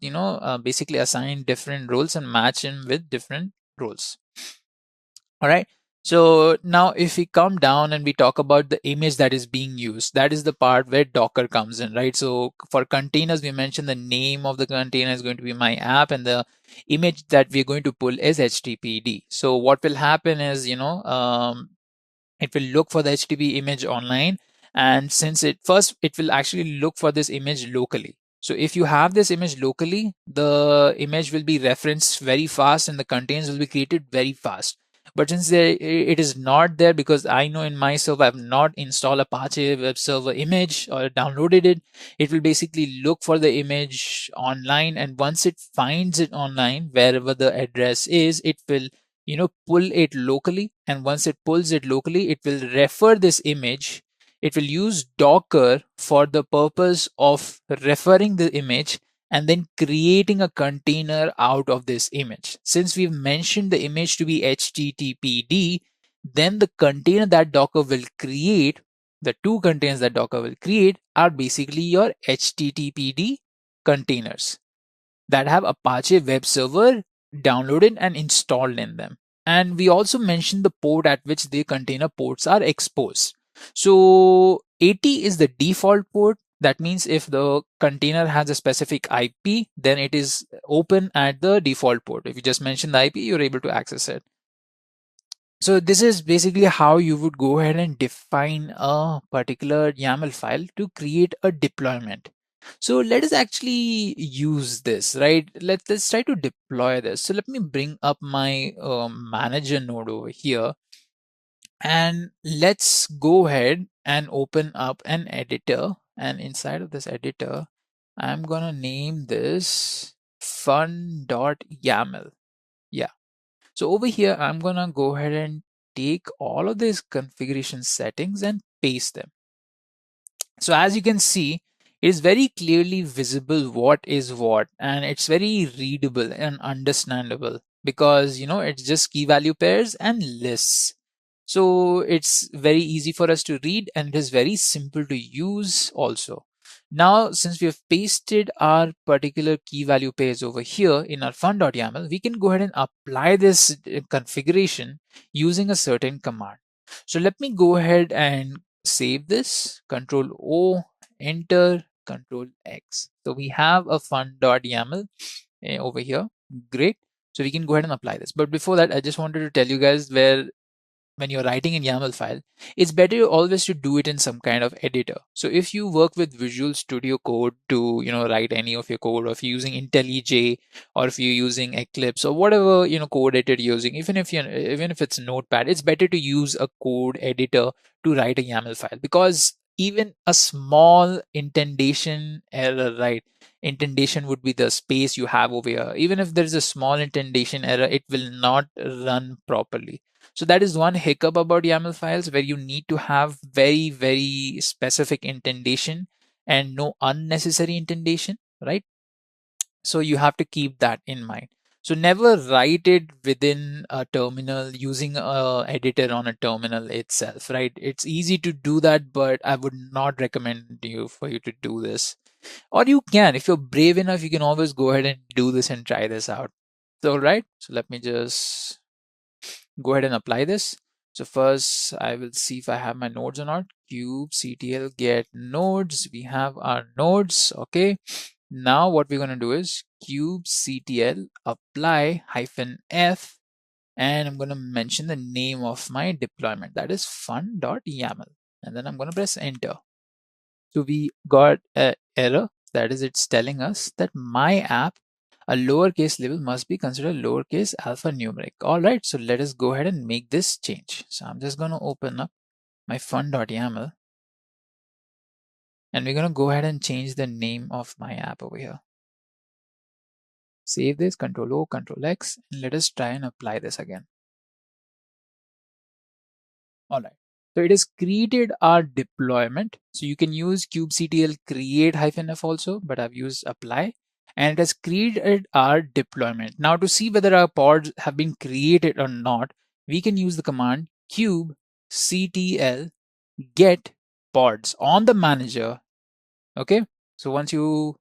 basically assign different roles and match them with different roles. All right. So now if we come down and we talk about the image that is being used, that is the part where Docker comes in, right? So for containers, we mentioned the name of the container is going to be my app, and the image that we're going to pull is HTTPD. So what will happen is, it will look for the HTTP image online. And since it will actually look for this image locally. So if you have this image locally, the image will be referenced very fast and the containers will be created very fast. But since it is not there, because I know in myself I have not installed Apache web server image or downloaded it, it will basically look for the image online, and once it finds it online, wherever the address is, it will pull it locally. And once it pulls it locally, it will refer this image. It will use Docker for the purpose of referring the image and then creating a container out of this image. Since we've mentioned the image to be HTTPD, then the container that Docker will create, the two containers that Docker will create, are basically your HTTPD containers that have Apache web server downloaded and installed in them. And we also mentioned the port at which the container ports are exposed. So 80 is the default port. That means if the container has a specific IP, then it is open at the default port. If you just mention the IP, you're able to access it. So this is basically how you would go ahead and define a particular YAML file to create a deployment. So let us actually use this, right? Let's try to deploy this. So let me bring up my manager node over here, and let's go ahead and open up an editor. And inside of this editor, I'm gonna name this fun.yaml. Yeah. So over here, I'm gonna go ahead and take all of these configuration settings and paste them. So as you can see, it is very clearly visible what is what, and it's very readable and understandable because it's just key value pairs and lists. So it's very easy for us to read, and it is very simple to use also. Now, since we have pasted our particular key value pairs over here in our fun.yaml, we can go ahead and apply this configuration using a certain command. So let me go ahead and save this, Control O, enter, Control X. So we have a fun.yaml over here. Great. So we can go ahead and apply this. But before that, I just wanted to tell you guys when you're writing a YAML file, it's better always to do it in some kind of editor. So if you work with Visual Studio Code to write any of your code, or if you're using IntelliJ, or if you're using Eclipse, or whatever code editor you're using, even if it's Notepad, it's better to use a code editor to write a YAML file, because even a small indentation error, right? Indentation would be the space you have over here. Even if there's a small indentation error, it will not run properly. So that is one hiccup about YAML files, where you need to have very, very specific indentation and no unnecessary indentation, right? So you have to keep that in mind. So never write it within a terminal using a editor on a terminal itself, right? It's easy to do that, but I would not recommend for you to do this. Or you can, if you're brave enough, you can always go ahead and do this and try this out. So, right. So let me just go ahead and apply this. So first I will see if I have my nodes or not. kubectl get nodes. We have our nodes. Okay. Now what we're going to do is kubectl apply -f, and I'm going to mention the name of my deployment, that is fun.yaml, and then I'm going to press enter. So we got an error, that is, it's telling us that my app, a lowercase label must be considered lowercase alphanumeric. All right, so let us go ahead and make this change. So I'm just going to open up my fun.yaml, and we're going to go ahead and change the name of my app over here. Save this, Control O, Control X, and let us try and apply this again. All right. So it has created our deployment. So you can use kubectl create -f also, but I've used apply, and it has created our deployment. Now to see whether our pods have been created or not, we can use the command kubectl get pods on the manager. Okay, so once you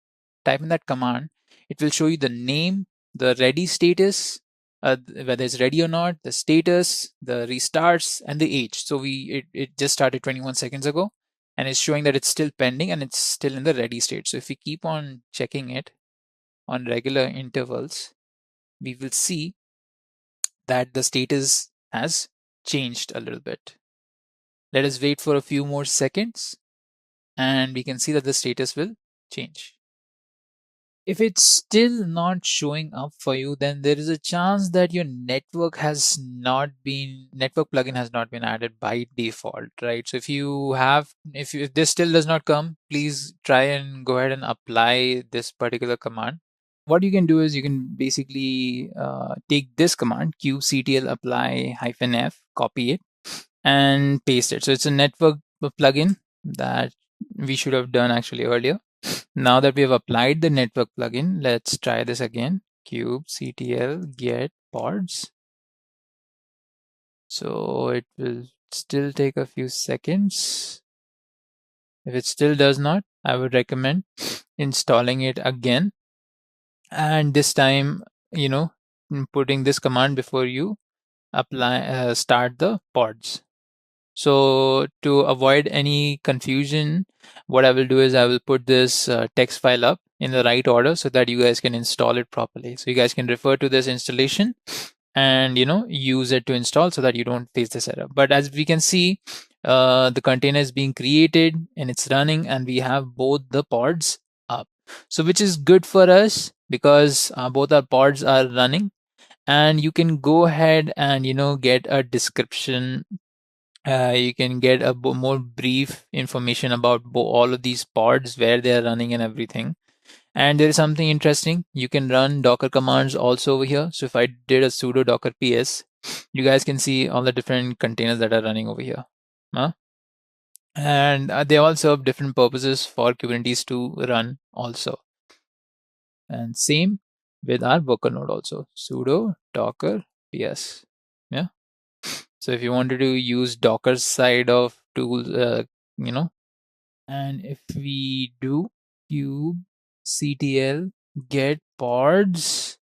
type in that command, it will show you the name, the ready status, whether it's ready or not, the status, the restarts, and the age. So it just started 21 seconds ago, and it's showing that it's still pending and it's still in the ready state. So if we keep on checking it on regular intervals, we will see that the status has changed a little bit. Let us wait for a few more seconds and we can see that the status will change. If it's still not showing up for you, then there is a chance that your network plugin has not been added by default, right? So if this still does not come, please try and go ahead and apply this particular command. What you can do is you can basically take this command kubectl apply -f, copy it and paste it. So it's a network plugin that we should have done actually earlier. Now that we have applied the network plugin, let's try this again. kubectl get pods. So it will still take a few seconds. If it still does not, I would recommend installing it again. And this time, putting this command before you start the pods. So to avoid any confusion, what I will do is I will put this text file up in the right order so that you guys can install it properly. So you guys can refer to this installation and use it to install so that you don't face this error. But as we can see, the container is being created and it's running and we have both the pods up. So which is good for us because both our pods are running, and you can go ahead and get a description. You can get a more brief information about all of these pods, where they are running and everything. And there is something interesting. You can run Docker commands also over here. So if I did a sudo docker ps, you guys can see all the different containers that are running over here. And they all serve different purposes for Kubernetes to run also. And same with our worker node also. Sudo docker ps. Yeah. So if you wanted to use Docker side of tools, and if we do kubectl get pods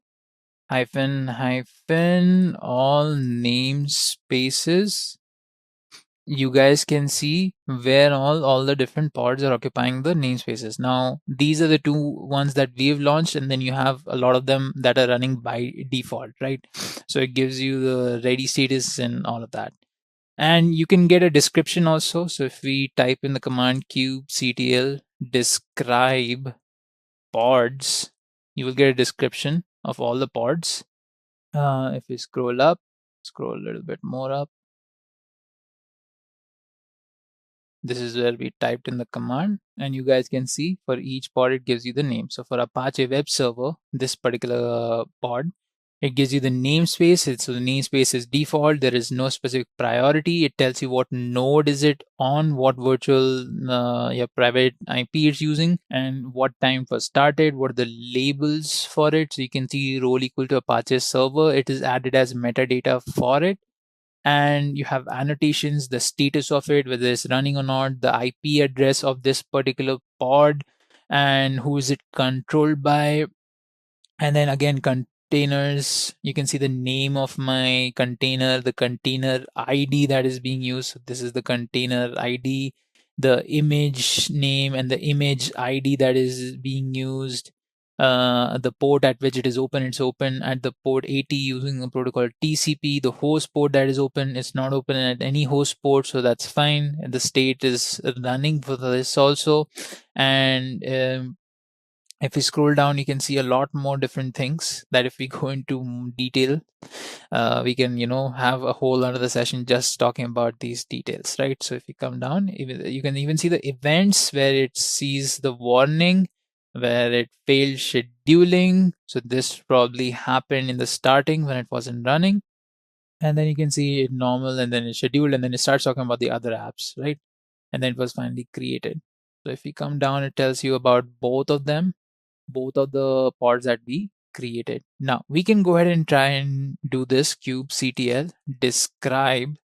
--- all namespaces, you guys can see where all the different pods are occupying the namespaces. Now, these are the two ones that we've launched, and then you have a lot of them that are running by default, right? So it gives you the ready status and all of that. And you can get a description also. So if we type in the command kubectl describe pods, you will get a description of all the pods. If we scroll a little bit more up, this is where we typed in the command, and you guys can see for each pod it gives you the name. So for Apache web server, this particular pod, it gives you the namespace. So the namespace is default. There is no specific priority. It tells you what node is it on, what virtual private IP it's using, and what time it was started, what are the labels for it. So you can see role equal to Apache server. It is added as metadata for it. And you have annotations, the status of it, whether it's running or not, the IP address of this particular pod, and who is it controlled by. And then again, containers, you can see the name of my container, the container ID that is being used. So this is the container ID, the image name, and the image ID that is being used. The port at which it is open, it's open at the port 80 using the protocol TCP. The host port that is open, it's not open at any host port, so that's fine. And the state is running for this also. And if we scroll down, you can see a lot more different things that if we go into detail, we can have a whole another session just talking about these details, right? So if you come down, you can even see the events where it sees the warning where it failed scheduling. So this probably happened in the starting when it wasn't running, and then you can see it normal, and then it's scheduled, and then it starts talking about the other apps, right? And then it was finally created. So if you come down, it tells you about both of them, both of the pods that we created. Now we can go ahead and try and do this kubectl describe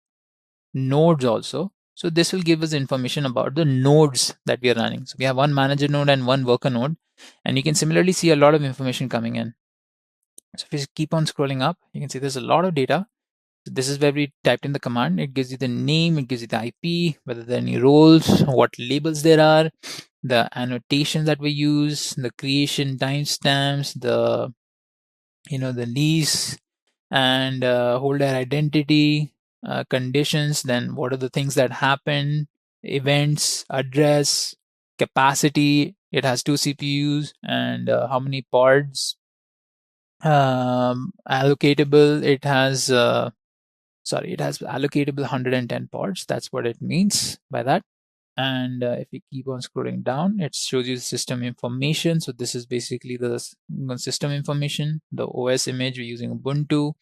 nodes also. So this will give us information about the nodes that we are running. So we have one manager node and one worker node, and you can similarly see a lot of information coming in. So if you keep on scrolling up, you can see there's a lot of data. So this is where we typed in the command. It gives you the name, it gives you the IP, whether there are any roles, what labels there are, the annotations that we use, the creation timestamps, the the lease and holder identity, conditions, then what are the things that happen, events, address, capacity. It has 2 CPUs and how many pods allocatable. It has it has allocatable 110 pods. That's what it means by that. And if you keep on scrolling down, it shows you system information. So this is basically the system information. The OS image, we're using Ubuntu,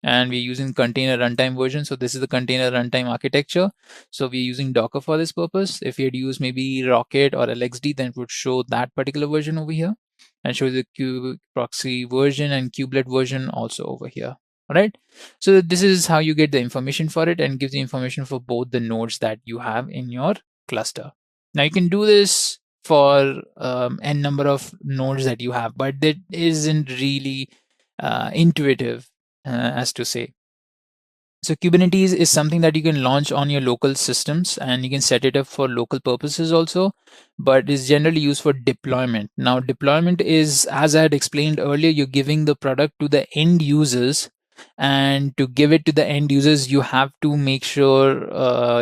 and we're using container runtime version. So this is the container runtime architecture. So we're using Docker for this purpose. If you had used maybe Rocket or LXD, then it would show that particular version over here, and show the proxy version and kubelet version also over here. All right. So this is how you get the information for it, and gives the information for both the nodes that you have in your cluster. Now you can do this for n number of nodes that you have, but that isn't really intuitive as to say. So Kubernetes is something that you can launch on your local systems, and you can set it up for local purposes also, but is generally used for deployment. Now deployment is, as I had explained earlier, you're giving the product to the end users, and to give it to the end users, you have to make sure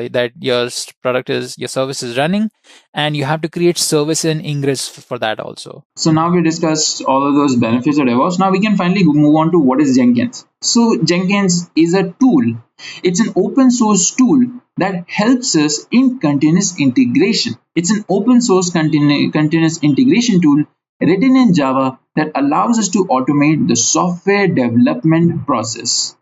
that your service is running, and you have to create service and ingress for that also. So now we discussed all of those benefits of DevOps. Now we can finally move on to what is Jenkins. So Jenkins is a tool. It's an open source tool that helps us in continuous integration. It's an open source continuous integration tool written in Java that allows us to automate the software development process,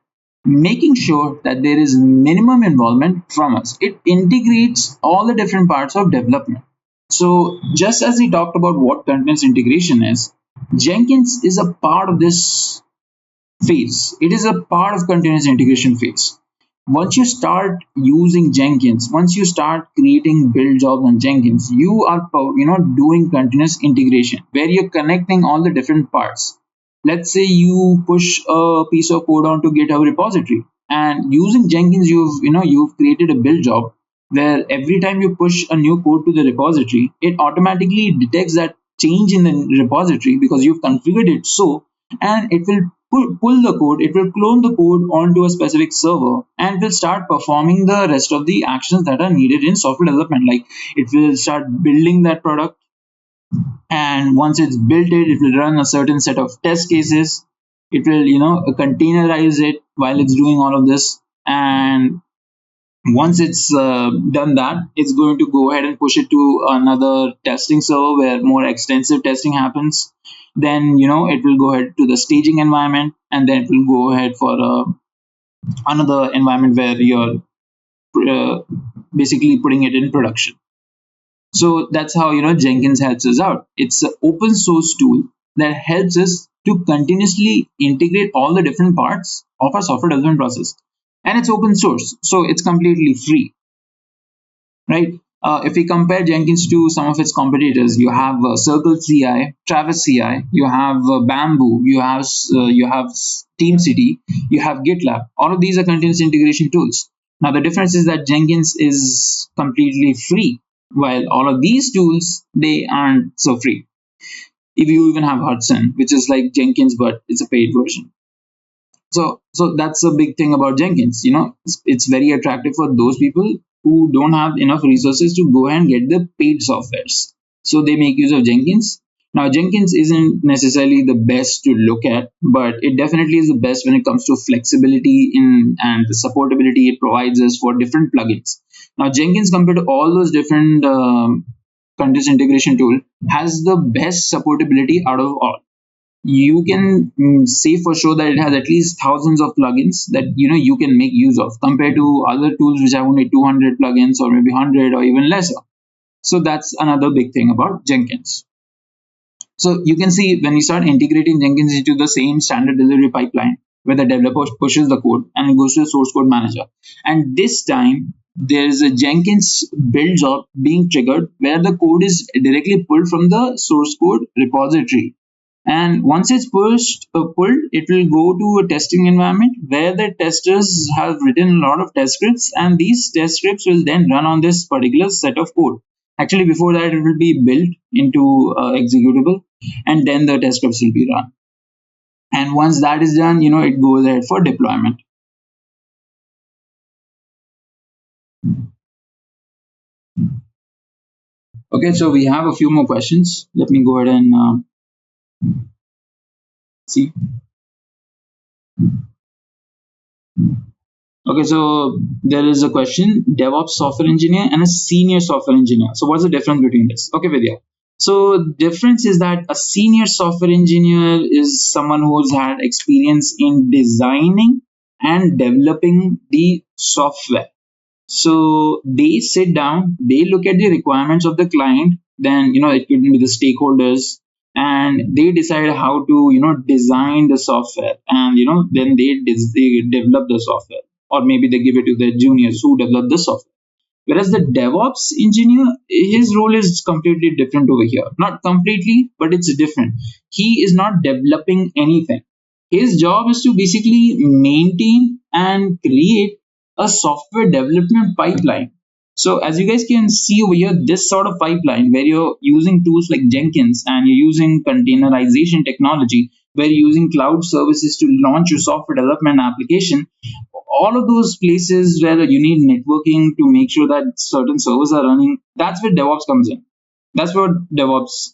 making sure that there is minimum involvement from us. It integrates all the different parts of development. So just as we talked about what continuous integration is, Jenkins is a part of this phase. It is a part of continuous integration phase. Once you start using Jenkins, once you start creating build jobs on Jenkins, you are doing continuous integration where you're connecting all the different parts. Let's say you push a piece of code onto GitHub repository, and using Jenkins, you've created a build job where every time you push a new code to the repository, it automatically detects that change in the repository because you've configured it so, and it will pull the code, it will clone the code onto a specific server, and will start performing the rest of the actions that are needed in software development. Like it will start building that product, and once it's built it will run a certain set of test cases. It will containerize it while it's doing all of this, and once it's done that, it's going to go ahead and push it to another testing server where more extensive testing happens. Then it will go ahead to the staging environment, and then it will go ahead for another environment where you're basically putting it in production. So that's how Jenkins helps us out. It's an open source tool that helps us to continuously integrate all the different parts of our software development process, and it's open source, so it's completely free, right? If we compare Jenkins to some of its competitors, you have Circle CI, Travis CI, you have Bamboo, you have TeamCity, you have GitLab. All of these are continuous integration tools. Now the difference is that Jenkins is completely free, while all of these tools, they aren't so free. If you even have Hudson, which is like Jenkins, but it's a paid version. So that's a big thing about Jenkins. It's very attractive for those people who don't have enough resources to go and get the paid softwares. So they make use of Jenkins. Now, Jenkins isn't necessarily the best to look at, but it definitely is the best when it comes to flexibility and the supportability it provides us for different plugins. Now, Jenkins, compared to all those different continuous integration tool, has the best supportability out of all. You can say for sure that it has at least thousands of plugins that you can make use of, compared to other tools which have only 200 plugins or maybe 100 or even lesser. So that's another big thing about Jenkins. So you can see when you start integrating Jenkins into the same standard delivery pipeline, where the developer pushes the code and it goes to the source code manager. And this time there is a Jenkins build job being triggered where the code is directly pulled from the source code repository. And once it's pulled, it will go to a testing environment where the testers have written a lot of test scripts, and these test scripts will then run on this particular set of code. Actually, before that, it will be built into executable, and then the test scripts will be run. And once that is done, it goes ahead for deployment. Okay, so we have a few more questions. Let me go ahead and see. Okay, so there is a question: DevOps software engineer and a senior software engineer. So what's the difference between this? Okay, Vidya. So difference is that a senior software engineer is someone who's had experience in designing and developing the software. So they sit down, they look at the requirements of the client, then it could be the stakeholders, and they decide how to design the software, and then they develop the software, or maybe they give it to the juniors who develop the software. Whereas the DevOps engineer, his role is completely different over here. Not completely, but it's different. He is not developing anything. His job is to basically maintain and create a software development pipeline. So as you guys can see over here, this sort of pipeline where you're using tools like Jenkins and you're using containerization technology, where you're using cloud services to launch your software development application, all of those places where you need networking to make sure that certain servers are running, that's where DevOps comes in. That's what DevOps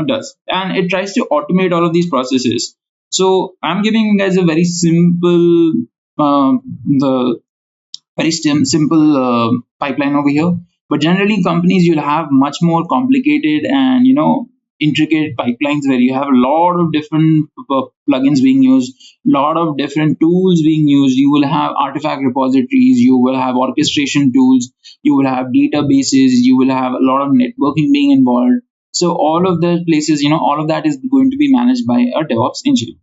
does, and it tries to automate all of these processes. So I'm giving you guys a very simple simple pipeline over here. But generally, companies, you'll have much more complicated and intricate pipelines where you have a lot of different plugins being used, lot of different tools being used. You will have artifact repositories, you will have orchestration tools, you will have databases, you will have a lot of networking being involved. So all of the places, all of that is going to be managed by a DevOps engineer.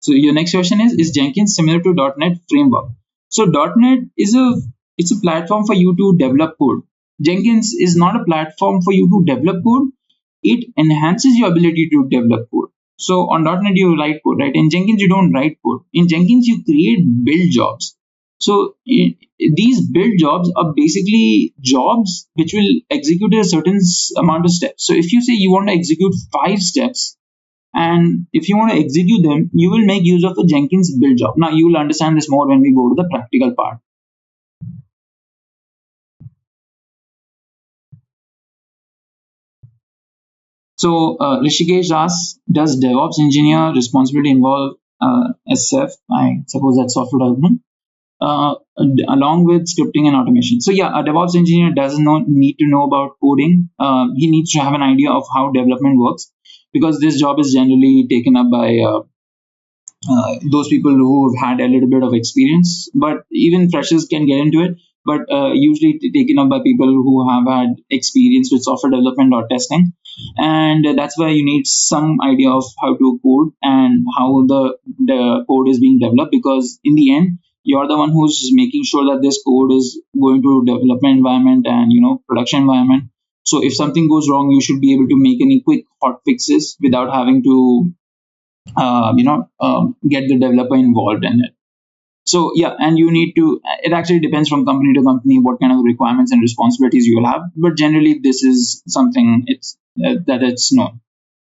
So your next question is Jenkins similar to .NET framework? So .NET is it's a platform for you to develop code. Jenkins is not a platform for you to develop code. It enhances your ability to develop code. So on .NET you write code, right? In Jenkins you don't write code. In Jenkins you create build jobs. So these build jobs are basically jobs which will execute a certain amount of steps. So if you say you want to execute 5 steps, and if you want to execute them, you will make use of the Jenkins build job. Now you will understand this more when we go to the practical part. So Rishikesh asks, does DevOps engineer responsibility involve SF? I suppose that's software development, along with scripting and automation. So yeah, a DevOps engineer does not need to know about coding. He needs to have an idea of how development works, because this job is generally taken up by those people who have had a little bit of experience. But even freshers can get into it, but usually taken up by people who have had experience with software development or testing. And that's why you need some idea of how to code and how the code is being developed, because in the end, you're the one who's making sure that this code is going to development environment and production environment. So if something goes wrong, you should be able to make any quick hot fixes without having to get the developer involved in it. So yeah, and you need to, it actually depends from company to company what kind of requirements and responsibilities you will have, but generally this is something that it's known.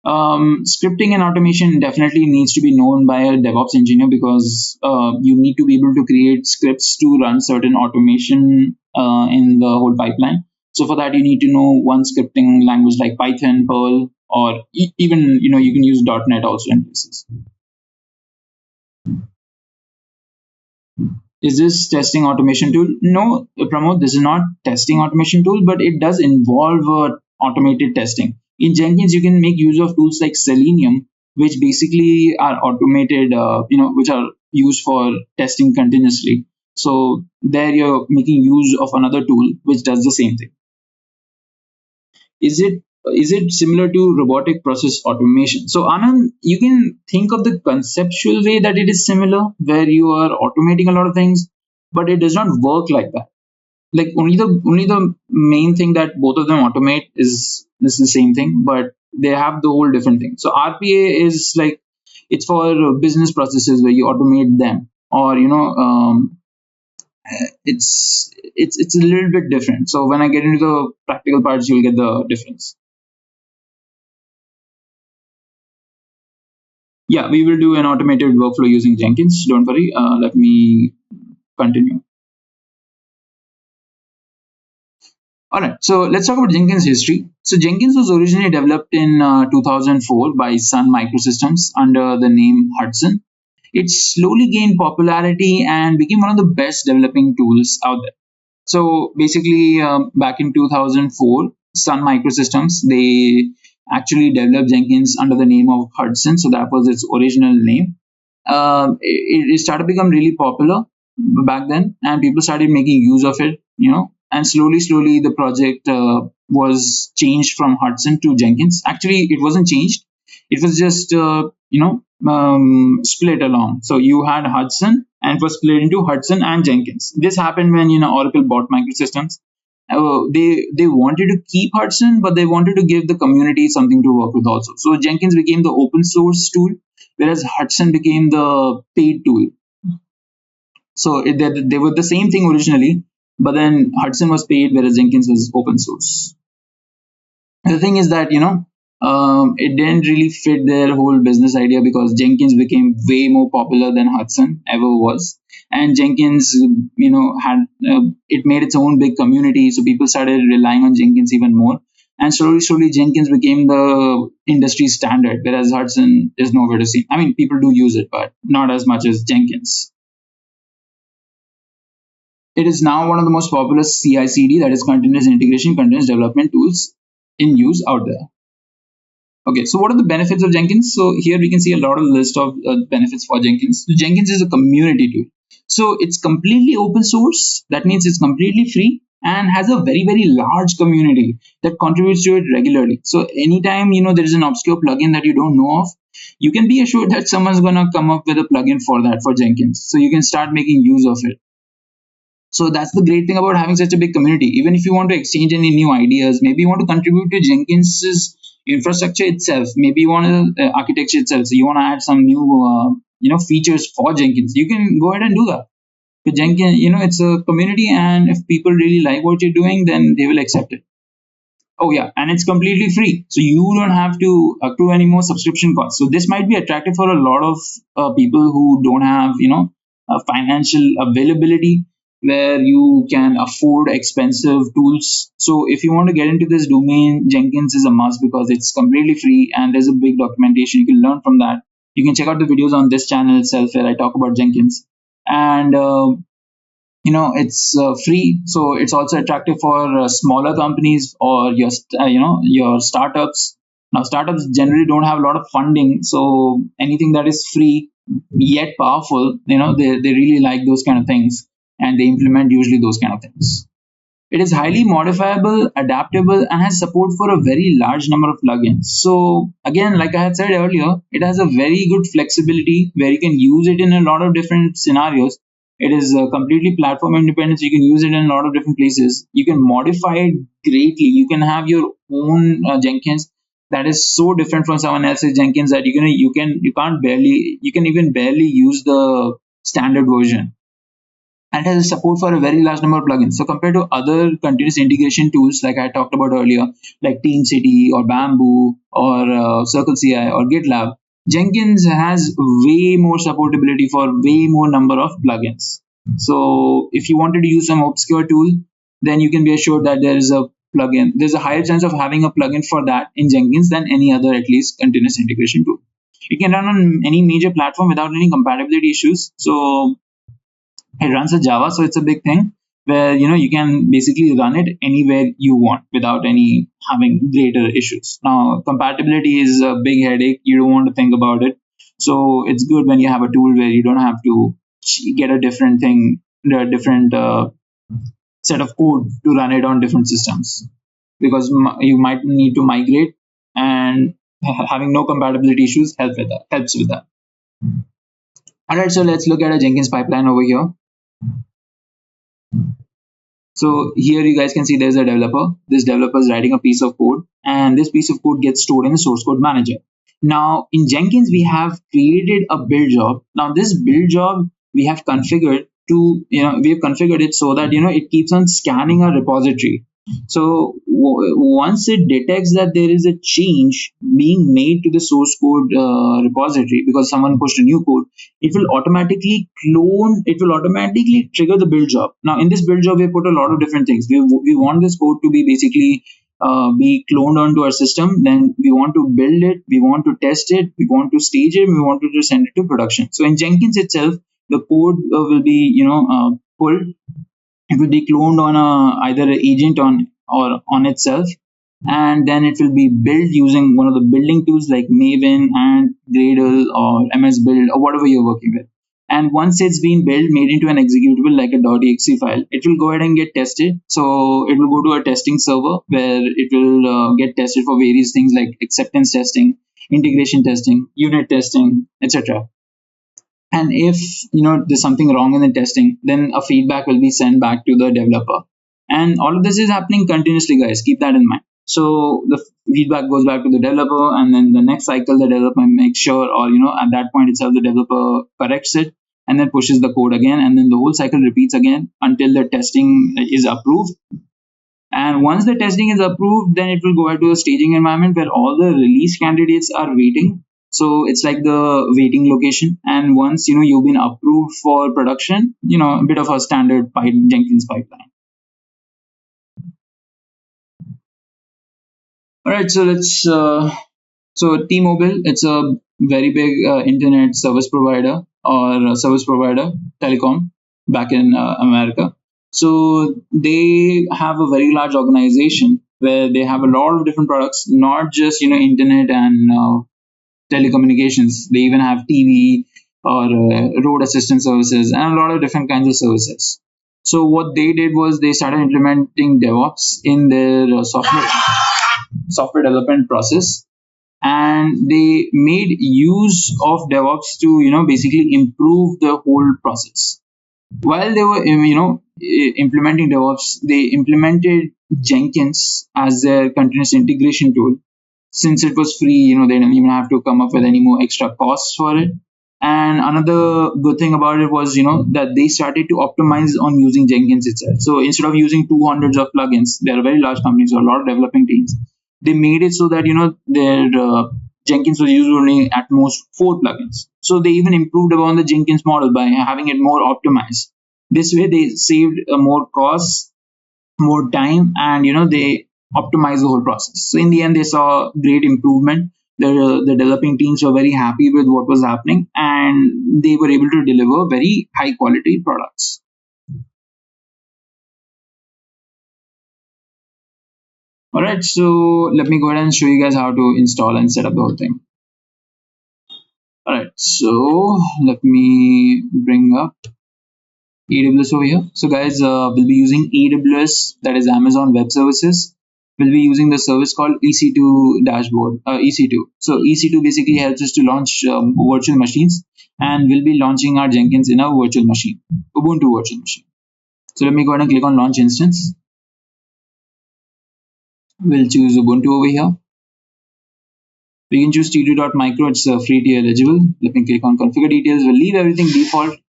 Scripting and automation definitely needs to be known by a DevOps engineer, because you need to be able to create scripts to run certain automation in the whole pipeline. So for that, you need to know one scripting language like Python, Perl, or even you can use .NET also in places. Is this testing automation tool? No, Pramod, this is not testing automation tool, but it does involve automated testing. In Jenkins, you can make use of tools like Selenium, which basically are automated, which are used for testing continuously. So there you're making use of another tool which does the same thing. Is it is it similar to robotic process automation? So Anand, you can think of the conceptual way that it is similar, where you are automating a lot of things, but it does not work like that. Like only the main thing that both of them automate is the same thing, but they have the whole different thing. So RPA is like, it's for business processes where you automate them, or it's a little bit different. So when I get into the practical parts, you'll get the difference. Yeah, we will do an automated workflow using Jenkins. Don't worry. Let me continue. All right, so let's talk about Jenkins history. So Jenkins was originally developed in 2004 by Sun Microsystems under the name Hudson. It slowly gained popularity and became one of the best developing tools out there. So basically, back in 2004, Sun Microsystems, they actually developed Jenkins under the name of Hudson. So that was its original name. It started to become really popular back then, and people started making use of it, and slowly the project was changed from Hudson to Jenkins. Actually, it wasn't changed. It was just, split along. So you had Hudson, and it was split into Hudson and Jenkins. This happened when, Oracle bought Microsystems. They wanted to keep Hudson, but they wanted to give the community something to work with also. So Jenkins became the open source tool, whereas Hudson became the paid tool. So they were the same thing originally, but then Hudson was paid, whereas Jenkins was open source. The thing is that, it didn't really fit their whole business idea, because Jenkins became way more popular than Hudson ever was. And Jenkins, had it made its own big community, so people started relying on Jenkins even more. And slowly, Jenkins became the industry standard, whereas Hudson is nowhere to see. I mean, people do use it, but not as much as Jenkins. It is now one of the most popular CI CD, that is continuous integration, continuous development tools in use out there. Okay, so what are the benefits of Jenkins? So here we can see a lot of list of benefits for Jenkins. So Jenkins is a community tool. So it's completely open source. That means it's completely free and has a very, very large community that contributes to it regularly. So anytime, there is an obscure plugin that you don't know of, you can be assured that someone's going to come up with a plugin for that, for Jenkins. So you can start making use of it. So that's the great thing about having such a big community. Even if you want to exchange any new ideas, maybe you want to contribute to Jenkins's infrastructure itself, maybe you want to architecture itself, so you want to add some new features for Jenkins, you can go ahead and do that. But Jenkins, it's a community, and if people really like what you're doing, then they will accept it. Oh yeah, and it's completely free, so you don't have to accrue any more subscription costs. So this might be attractive for a lot of people who don't have financial availability, where you can afford expensive tools. So if you want to get into this domain, Jenkins is a must, because it's completely free and there's a big documentation. You can learn from that. You can check out the videos on this channel itself where I talk about Jenkins. And it's free, so it's also attractive for smaller companies or your startups. Now startups generally don't have a lot of funding, so anything that is free yet powerful, they really like those kind of things, and they implement usually those kind of things. It is highly modifiable, adaptable, and has support for a very large number of plugins. So again, like I had said earlier, it has a very good flexibility where you can use it in a lot of different scenarios. It is completely platform independent, so you can use it in a lot of different places. You can modify it greatly. You can have your own Jenkins that is so different from someone else's Jenkins that you can even barely use the standard version. And it has support for a very large number of plugins. So compared to other continuous integration tools like I talked about earlier, like TeamCity or Bamboo or Circle CI or GitLab, Jenkins has way more supportability for way more number of plugins. So if you wanted to use some obscure tool, then you can be assured that there is a plugin. There's a higher chance of having a plugin for that in Jenkins than any other, at least, continuous integration tool. It can run on any major platform without any compatibility issues. So it runs a Java, so it's a big thing where you can basically run it anywhere you want without any having greater issues. Now compatibility is a big headache. You don't want to think about it, so it's good when you have a tool where you don't have to get a different thing, a different set of code to run it on different systems. because you might need to migrate, and having no compatibility issues helps with that. All right, so let's look at a Jenkins pipeline over here. So here you guys can see there's a developer. This developer is writing a piece of code, and this piece of code gets stored in the source code manager. Now in Jenkins, we have created a build job. Now this build job we have configured it so that it keeps on scanning our repository. So once it detects that there is a change being made to the source code repository because someone pushed a new code, it will automatically trigger the build job. Now in this build job, we put a lot of different things. We want this code to be basically be cloned onto our system. Then we want to build it, we want to test it, we want to stage it, we want to send it to production. So in Jenkins itself, the code will be pulled. It will be cloned on either an agent on itself, and then it will be built using one of the building tools like Maven and Gradle or MS Build or whatever you're working with. And once it's been built, made into an executable like a .exe file, it will go ahead and get tested. So it will go to a testing server where it will get tested for various things like acceptance testing, integration testing, unit testing, etc. And if there's something wrong in the testing, then a feedback will be sent back to the developer. And all of this is happening continuously, guys. Keep that in mind. So the feedback goes back to the developer, and then the next cycle the developer makes sure, or at that point itself the developer corrects it and then pushes the code again, and then the whole cycle repeats again until the testing is approved. And once the testing is approved, then it will go ahead to a staging environment where all the release candidates are waiting. So it's like the waiting location. And once you've been approved for production, a bit of a standard Jenkins pipeline. All right, so let's so T-Mobile, it's a very big internet service provider or service provider, telecom, back in America. So they have a very large organization where they have a lot of different products, not just internet and telecommunications. They even have TV or road assistance services and a lot of different kinds of services. So what they did was they started implementing DevOps in their software development process, and they made use of DevOps to basically improve the whole process. While they were implementing DevOps, they implemented Jenkins as their continuous integration tool. Since it was free, they didn't even have to come up with any more extra costs for it. And another good thing about it was that they started to optimize on using Jenkins itself. So instead of using 200s of plugins, they're a very large company, so a lot of developing teams, they made it so that their Jenkins was used only at most 4 plugins. So they even improved upon the Jenkins model by having it more optimized. This way they saved more costs, more time, and they optimized the whole process. So in the end, they saw great improvement. The developing teams were very happy with what was happening, and they were able to deliver very high quality products. All right, so let me go ahead and show you guys how to install and set up the whole thing. All right, so let me bring up AWS over here. So guys, we'll be using AWS, that is Amazon Web Services. We'll be using the service called EC2 dashboard, EC2. So EC2 basically helps us to launch virtual machines, and we'll be launching our Jenkins in a virtual machine, Ubuntu virtual machine. So let me go ahead and click on launch instance. We'll choose Ubuntu over here. We can choose t2.micro, it's free tier eligible. Let me click on configure details. We'll leave everything default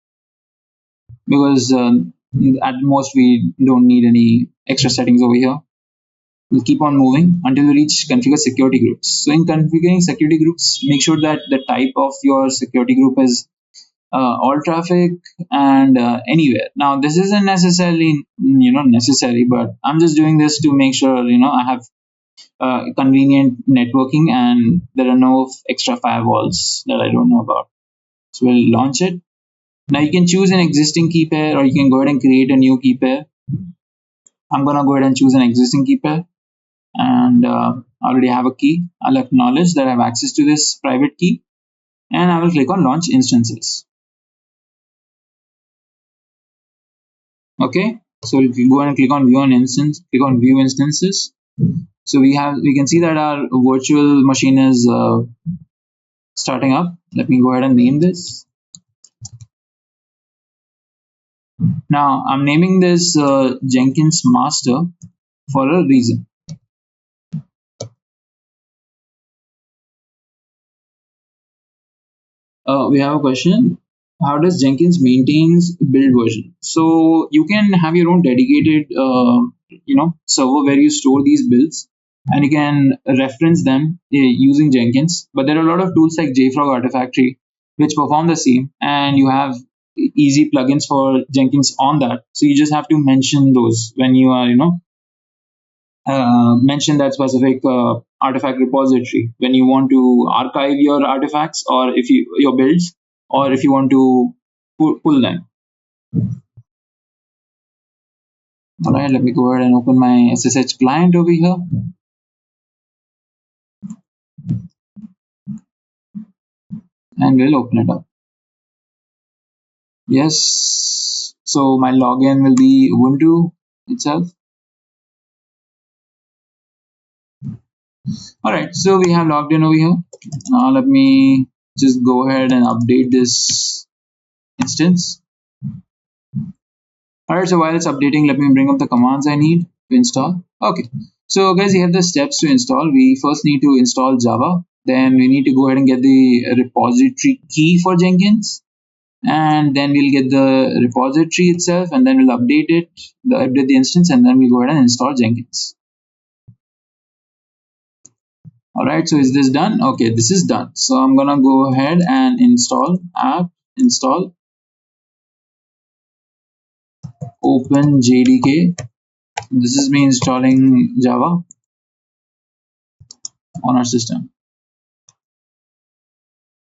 because at most we don't need any extra settings over here. We'll keep on moving until we reach configure security groups. So in configuring security groups, make sure that the type of your security group is all traffic and anywhere. Now this isn't necessarily necessary, but I'm just doing this to make sure I have convenient networking and there are no extra firewalls that I don't know about. So we'll launch it. Now you can choose an existing key pair, or you can go ahead and create a new key pair. I'm gonna go ahead and choose an existing key pair, and I already have a key. I'll acknowledge that I have access to this private key, and I will click on launch instances. Okay, so if you go and click on view an instance, click on view instances, So we can see that our virtual machine is starting up. Let me go ahead and name this. Now I'm naming this Jenkins master for a reason. We have a question. How does Jenkins maintains build version? So you can have your own dedicated server where you store these builds, and you can reference them using Jenkins. But there are a lot of tools like JFrog Artifactory which perform the same, and you have easy plugins for Jenkins on that. So you just have to mention those when you are mention that specific artifact repository when you want to archive your artifacts, or if your builds, or if you want to pull them. All right, let me go ahead and open my SSH client over here. And we'll open it up. Yes, so my login will be Ubuntu itself. All right, so we have logged in over here. Now let me just go ahead and update this instance. Alright, so while it's updating, let me bring up the commands I need to install. Okay, so guys, you have the steps to install. We first need to install Java. Then we need to go ahead and get the repository key for Jenkins. And then we'll get the repository itself, and then we'll update it, update the instance, and then we'll go ahead and install Jenkins. Alright, so is this done? Okay, this is done. So I'm gonna go ahead and install app install open JDK. This is me installing Java on our system.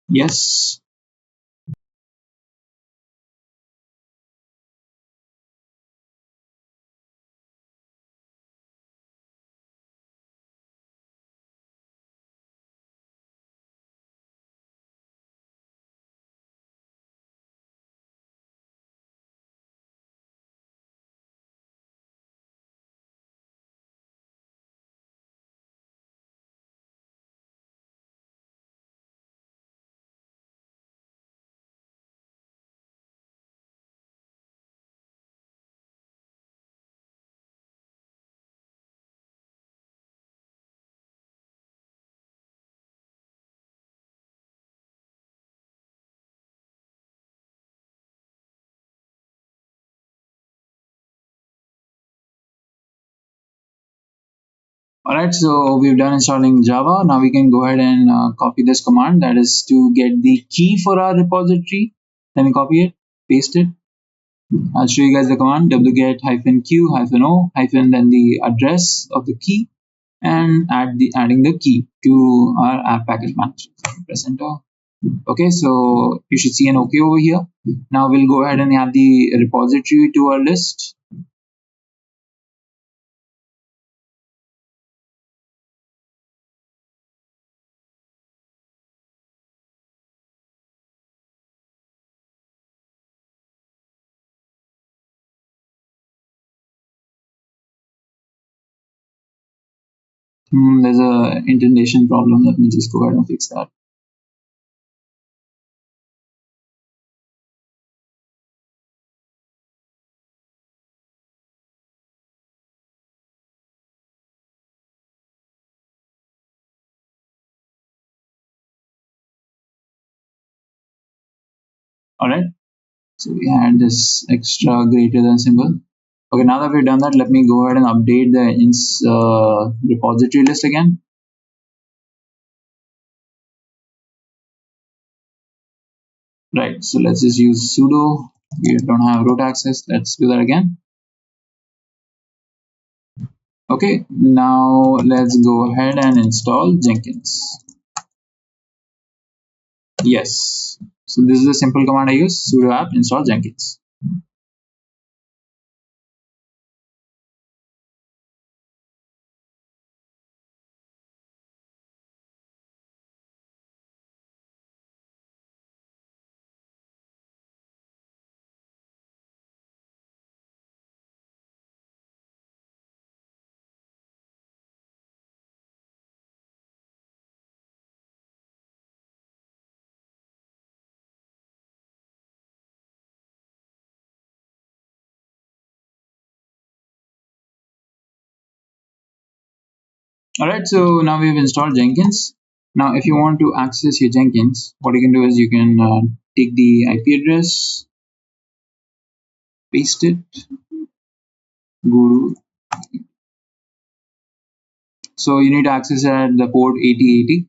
Yes. Alright, so we've done installing Java. Now we can go ahead and copy this command, that is to get the key for our repository. Let me copy it, paste it. I'll show you guys the command wget -q -o then the address of the key, and adding the key to our app package manager. Press enter. Okay, so you should see an OK over here. Now we'll go ahead and add the repository to our list. There's a indentation problem. Let me just go ahead and fix that. Alright, so we had this extra greater than symbol. Okay, now that we've done that, let me go ahead and update the repository list again. Right, so let's just use sudo. We don't have root access. Let's do that again. Okay, now let's go ahead and install Jenkins. Yes, so this is a simple command I use, sudo apt install Jenkins. All right, so now we've installed Jenkins. Now, if you want to access your Jenkins, what you can do is you can take the IP address, paste it, go. So you need to access it at the port 8080.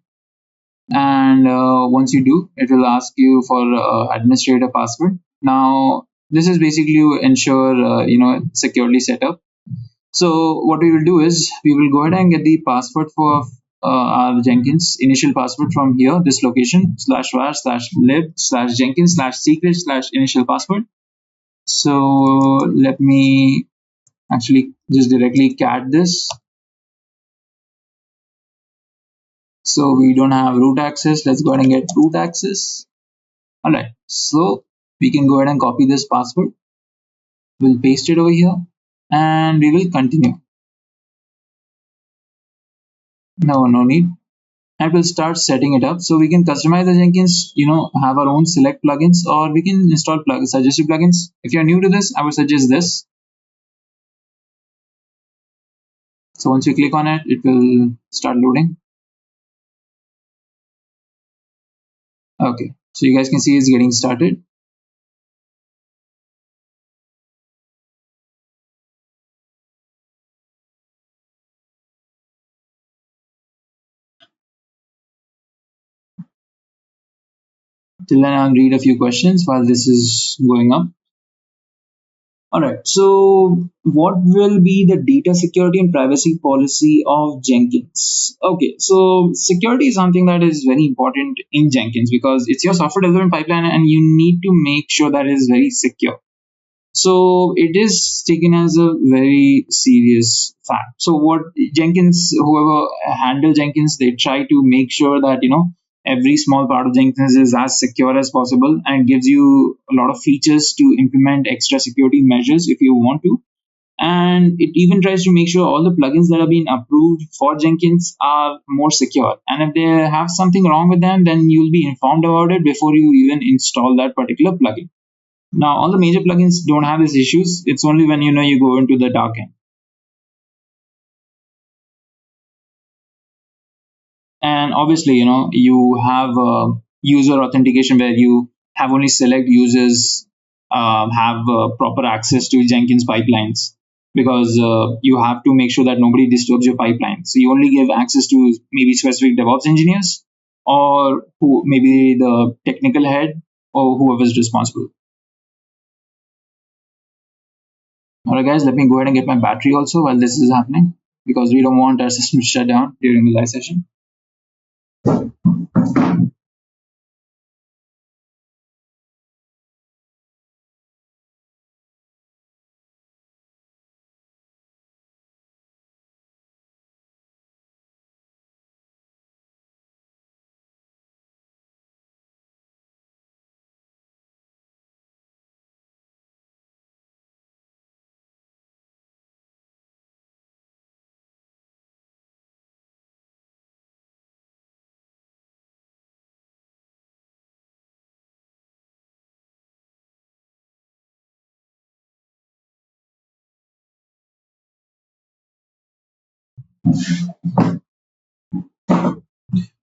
And once you do, it will ask you for administrator password. Now, this is basically to ensure securely set up. So what we will do is we will go ahead and get the password for our Jenkins initial password from here, this location /var/lib/jenkins/secret/initial password. So let me actually just directly cat this. So we don't have root access. Let's go ahead and get root access. All right, so we can go ahead and copy this password. We'll paste it over here and we will continue. No need. And we'll start setting it up. So we can customize the Jenkins, have our own select plugins, or we can install suggested plugins. If you're new to this, I would suggest this. So once you click on it, it will start loading. Okay, so you guys can see it's getting started. Till then, I'll read a few questions while this is going up. All right, so what will be the data security and privacy policy of Jenkins? Okay, so security is something that is very important in Jenkins because it's your software development pipeline and you need to make sure that it is very secure. So it is taken as a very serious fact. So what Jenkins, whoever handle Jenkins, they try to make sure that every small part of Jenkins is as secure as possible and gives you a lot of features to implement extra security measures if you want to. And it even tries to make sure all the plugins that are being approved for Jenkins are more secure. And if they have something wrong with them, then you'll be informed about it before you even install that particular plugin. Now, all the major plugins don't have these issues. It's only when you go into the dark end. And obviously, you have user authentication where you have only select users have proper access to Jenkins pipelines because you have to make sure that nobody disturbs your pipeline. So you only give access to maybe specific DevOps engineers or who maybe the technical head or whoever is responsible. All right, guys, let me go ahead and get my battery also while this is happening because we don't want our system to shut down during the live session.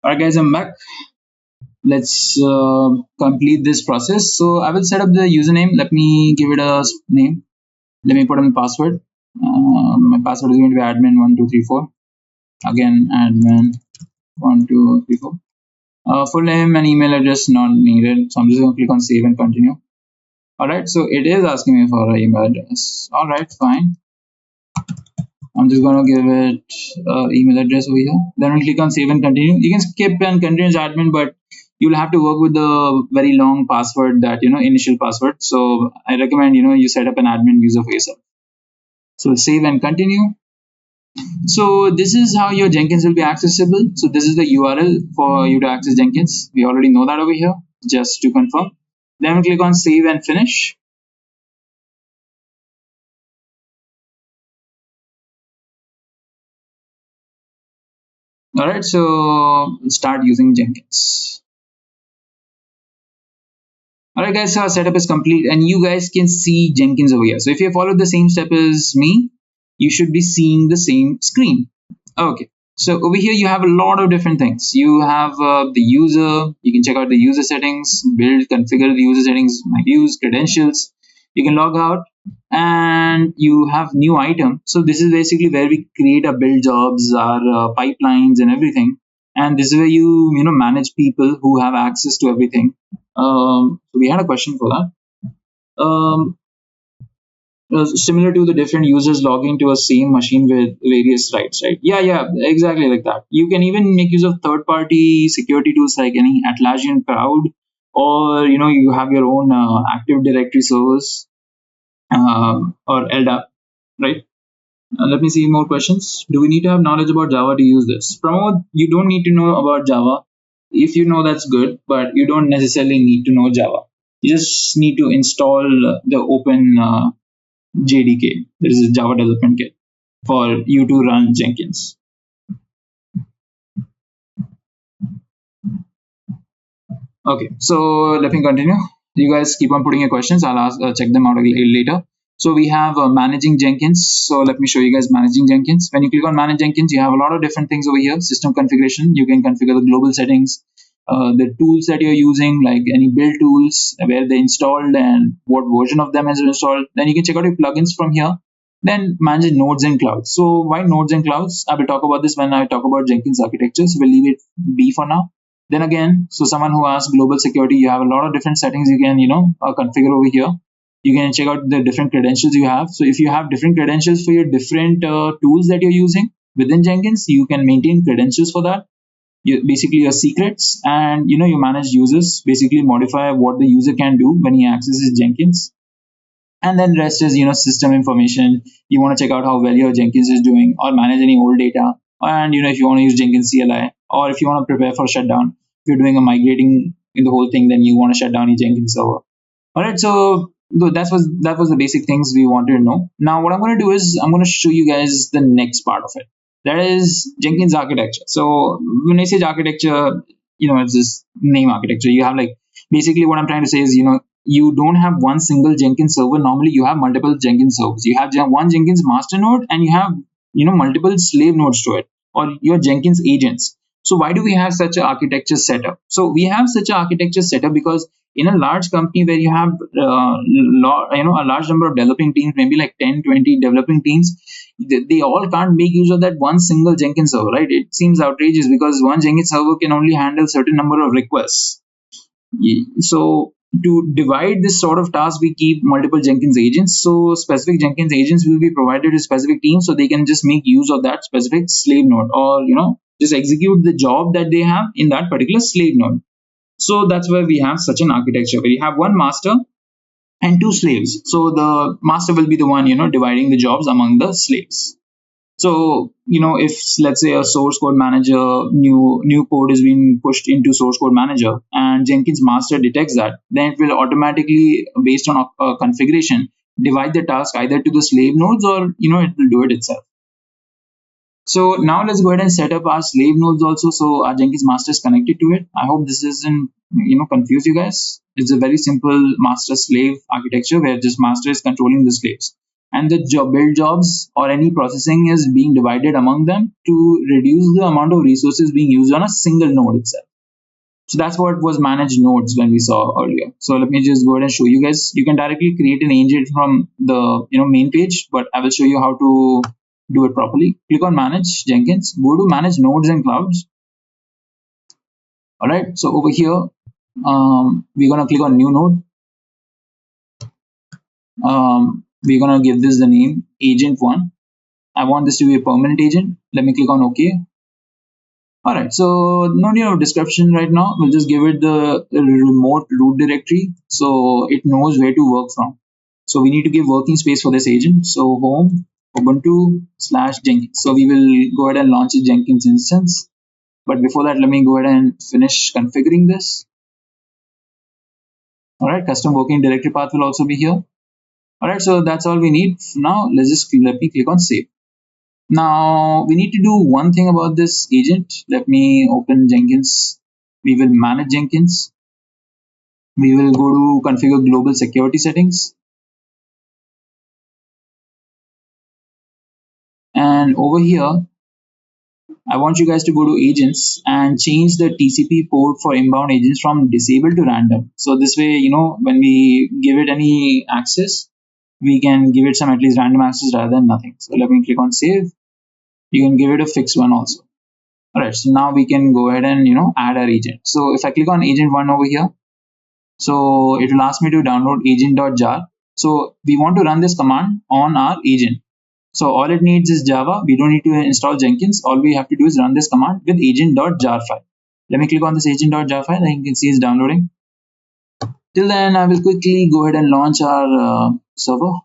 All right, guys, I'm back. Let's complete this process. So I will set up the username. Let me give it a name. Let me put in the password. My password is going to be admin1234. Again, admin1234. Full name and email address not needed. So I'm just going to click on save and continue. All right, so it is asking me for an email address. All right, fine. I'm just going to give it email address over here. Then we'll click on save and continue. You can skip and continue as admin, but you'll have to work with the very long password that initial password. So I recommend you set up an admin user for yourself. So save and continue. So this is how your Jenkins will be accessible. So this is the URL for you to access Jenkins. We already know that over here. Just to confirm. Then we click on save and finish. All right, so start using Jenkins. All right, guys, so our setup is complete and you guys can see Jenkins over here. So if you followed the same step as me, you should be seeing the same screen. Okay, So over here you have a lot of different things. You have the user. You can check out the user settings, build, configure the user settings, my views, credentials. You can log out, and you have new item. So this is basically where we create our build jobs, our pipelines, and everything. And this is where you manage people who have access to everything. So we had a question for that. Similar to the different users logging to a same machine with various rights, right? Yeah, exactly like that. You can even make use of third-party security tools like any Atlassian Cloud, or you have your own Active Directory servers, or LDAP, right? Let me see more questions. Do we need to have knowledge about Java to use this? Pramod, you don't need to know about Java. If you know, that's good, but you don't necessarily need to know Java. You just need to install the open JDK. There is a Java development kit for you to run Jenkins. Okay, so let me continue. You guys keep on putting your questions. I'll check them out later. So we have managing Jenkins. So let me show you guys managing Jenkins. When you click on manage Jenkins, you have a lot of different things over here. System configuration. You can configure the global settings, the tools that you're using, like any build tools, where they installed and what version of them is installed. Then you can check out your plugins from here. Then manage nodes and clouds. So why nodes and clouds? I will talk about this when I talk about Jenkins architecture. So we'll leave it be for now. Then again, so someone who has global security, you have a lot of different settings you can configure over here. You can check out the different credentials you have. So if you have different credentials for your different tools that you're using within Jenkins, you can maintain credentials for that. Basically your secrets, and you manage users, basically modify what the user can do when he accesses Jenkins. And then rest is system information. You want to check out how well your Jenkins is doing, or manage any old data. And if you want to use Jenkins CLI, or if you want to prepare for shutdown, if you're doing a migrating in the whole thing, then you want to shut down your Jenkins server. All right, so that was the basic things we wanted to know. Now what I'm going to do is I'm going to show you guys the next part of it. That is Jenkins architecture. So when I say architecture, it's this name architecture. You have basically what I'm trying to say is you don't have one single Jenkins server. Normally you have multiple Jenkins servers. You have one Jenkins master node, and you have multiple slave nodes to it, or your Jenkins agents. So why do we have such an architecture setup? So we have such an architecture setup because in a large company where you have a large number of developing teams, maybe like 10-20 developing teams, they all can't make use of that one single Jenkins server, right? It seems outrageous because one Jenkins server can only handle certain number of requests. So to divide this sort of task, we keep multiple Jenkins agents. So specific Jenkins agents will be provided to specific teams, so they can just make use of that specific slave node, or just execute the job that they have in that particular slave node. So that's why we have such an architecture where you have one master and two slaves. So the master will be the one dividing the jobs among the slaves. So if let's say a source code manager, new code is being pushed into source code manager, and Jenkins master detects that, then it will automatically, based on a configuration, divide the task either to the slave nodes, or it will do it itself. So now let's go ahead and set up our slave nodes also. So our Jenkins master is connected to it. I hope this doesn't confuse you guys. It's a very simple master slave architecture where just master is controlling the slaves, and the build jobs or any processing is being divided among them to reduce the amount of resources being used on a single node itself. So that's what was managed nodes when we saw earlier. So let me just go ahead and show you guys. You can directly create an agent from the main page, but I will show you how to do it properly. Click on manage Jenkins, go to manage nodes and clouds. All right, so over here we're going to click on new node. We're going to give this the name agent1. I want this to be a permanent agent. Let me click on OK. All right, so no need of description right now. We'll just give it the remote root directory so it knows where to work from. So we need to give working space for this agent. So home ubuntu/Jenkins. So we will go ahead and launch a Jenkins instance. But before that, let me go ahead and finish configuring this. All right, custom working directory path will also be here. All right, so that's all we need. Now let me click on save. Now we need to do one thing about this agent. Let me open Jenkins. We will manage Jenkins. We will go to configure global security settings. And over here, I want you guys to go to agents and change the TCP port for inbound agents from disabled to random. So this way, when we give it any access, we can give it some at least random access rather than nothing. So let me click on save. You can give it a fixed one also. All right, so now we can go ahead and add our agent. So if I click on agent one over here, so it will ask me to download agent.jar. So we want to run this command on our agent. So all it needs is Java. We don't need to install Jenkins. All we have to do is run this command with agent.jar file. Let me click on this agent.jar file and you can see it's downloading. Till then, I will quickly go ahead and launch our server.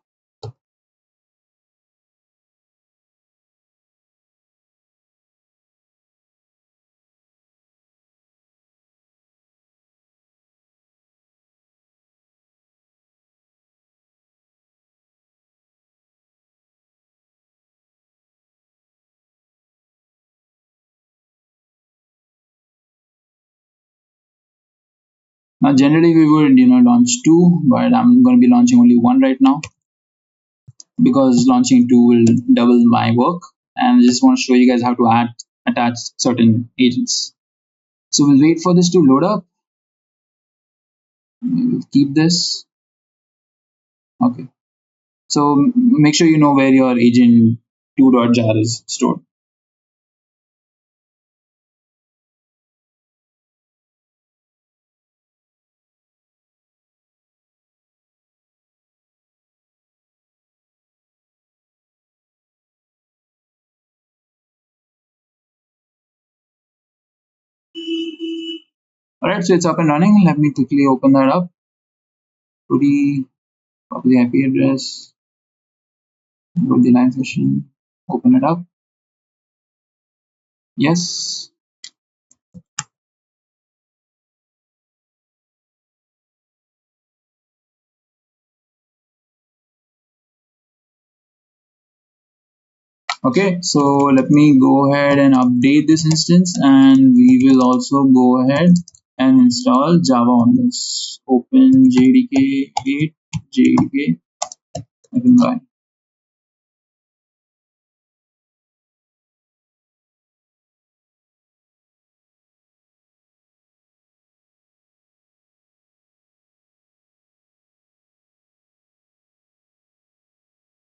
Now, generally we would launch two, but I'm going to be launching only one right now because launching two will double my work. And I just want to show you guys how to attach certain agents. So we'll wait for this to load up. We'll keep this. Okay. So make sure you know where your agent2.jar is stored. Alright, so it's up and running. Let me quickly open that up. Copy the IP address, go to the line session, open it up. Yes. Okay, so let me go ahead and update this instance, and we will also go ahead and install Java on this. Open JDK 8, JDK, I can buy.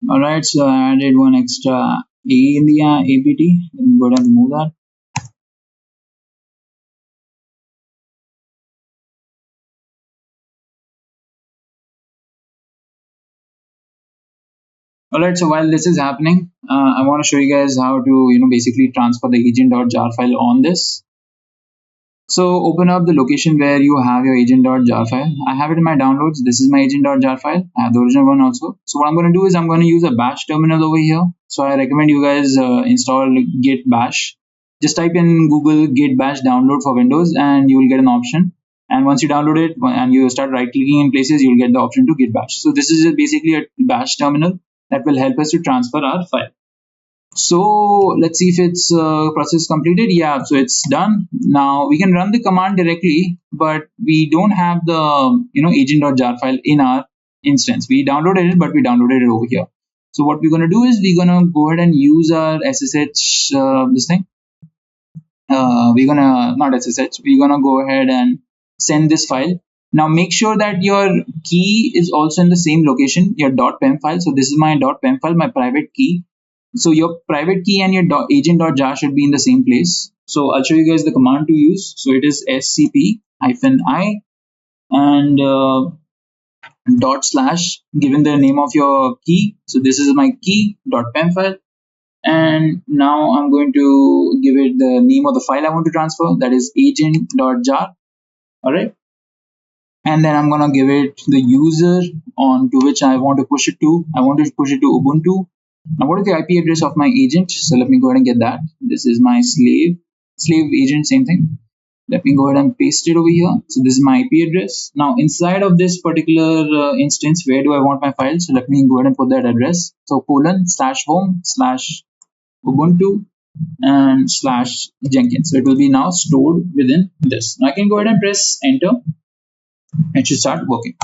Alright, so I added one extra A in the APT. Let me go ahead and remove that. Alright, so while this is happening, I want to show you guys how to basically transfer the agent.jar file on this. So open up the location where you have your agent.jar file. I have it in my downloads. This is my agent.jar file. I have the original one also. So what I'm going to do is I'm going to use a bash terminal over here. So I recommend you guys install git bash. Just type in Google git bash download for Windows and you will get an option. And once you download it and you start right clicking in places, you'll get the option to git bash. So this is basically a bash terminal that will help us to transfer our file. So let's see if it's process completed. Yeah, so it's done. Now we can run the command directly, but we don't have the agent.jar file in our instance. We downloaded it, but we downloaded it over here. So what we're going to do is we're going to go ahead and use our SSH this thing. We're gonna not SSH. We're gonna go ahead and send this file. Now make sure that your key is also in the same location, your .pem file. So this is my .pem file, my private key. So your private key and your agent.jar should be in the same place. So I'll show you guys the command to use. So it is scp-i and / given the name of your key. So this is my key .pem file. And now I'm going to give it the name of the file I want to transfer, that is agent.jar. All right. And then I'm going to give it the user on to which I want to push it to. I want to push it to Ubuntu. Now, what is the IP address of my agent? So let me go ahead and get that. This is my slave agent, same thing. Let me go ahead and paste it over here. So this is my IP address. Now inside of this particular instance, where do I want my file? So let me go ahead and put that address. So :home/Ubuntu and /Jenkins. So it will be now stored within this. Now I can go ahead and press enter. It should start working.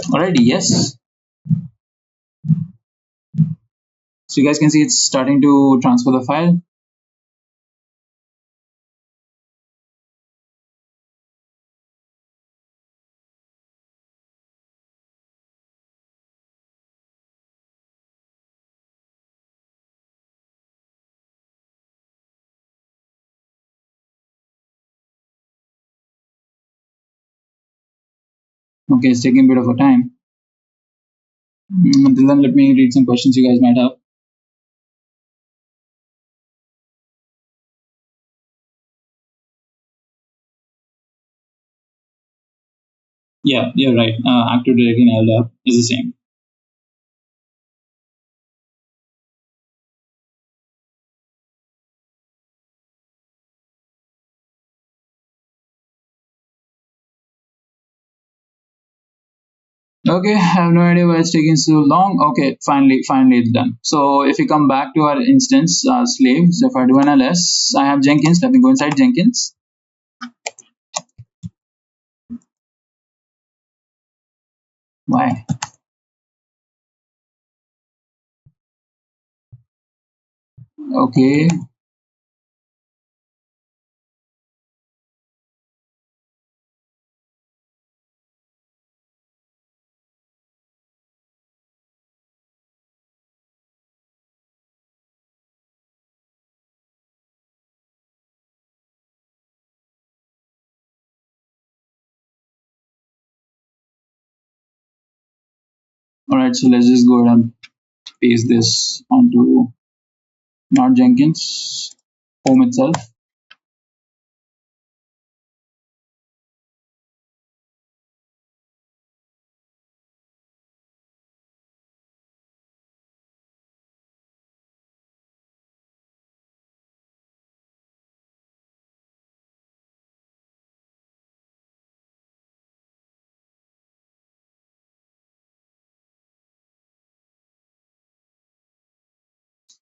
Alrighty, yes. So you guys can see it's starting to transfer the file. Okay, it's taking a bit of a time. Until then, let me read some questions you guys might have. Yeah, you're right. Active Directory and LDAP is the same. Okay, I have no idea why it's taking so long. Okay, finally it's done. So if we come back to our instance slave, so if I do an ls, I have Jenkins. Let me go inside Jenkins. Why? Okay. All right, so let's just go ahead and paste this onto not Jenkins, home itself.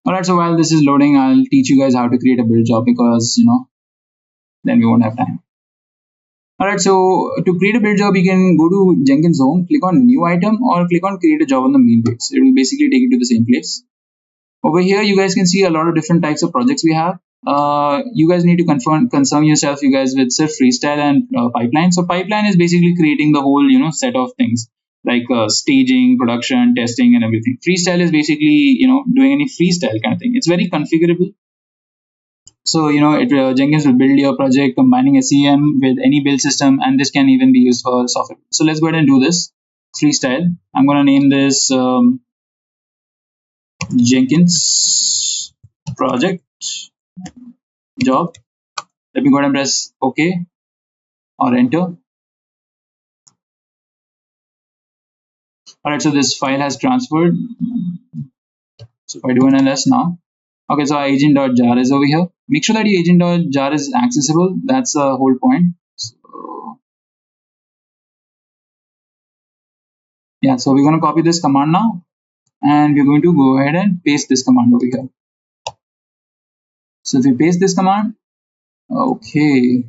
All right, so while this is loading, I'll teach you guys how to create a build job because then we won't have time. All right, so to create a build job, you can go to Jenkins home, click on new item, or click on create a job on the main page. It will basically take you to the same place. Over here, you guys can see a lot of different types of projects we have. You guys need to concern yourself, you guys, with freestyle and pipeline. So pipeline is basically creating the whole, set of things like staging, production, testing, and everything. Freestyle is basically, doing any freestyle kind of thing. It's very configurable. So, Jenkins will build your project combining SEM with any build system, and this can even be used for software. So let's go ahead and do this. Freestyle. I'm going to name this Jenkins project job. Let me go ahead and press OK or enter. All right, so this file has transferred. So if I do an ls now, okay, so our agent.jar is over here. Make sure that your agent.jar is accessible. That's the whole point. So, yeah, so we're going to copy this command now, and we're going to go ahead and paste this command over here. So if we paste this command, okay.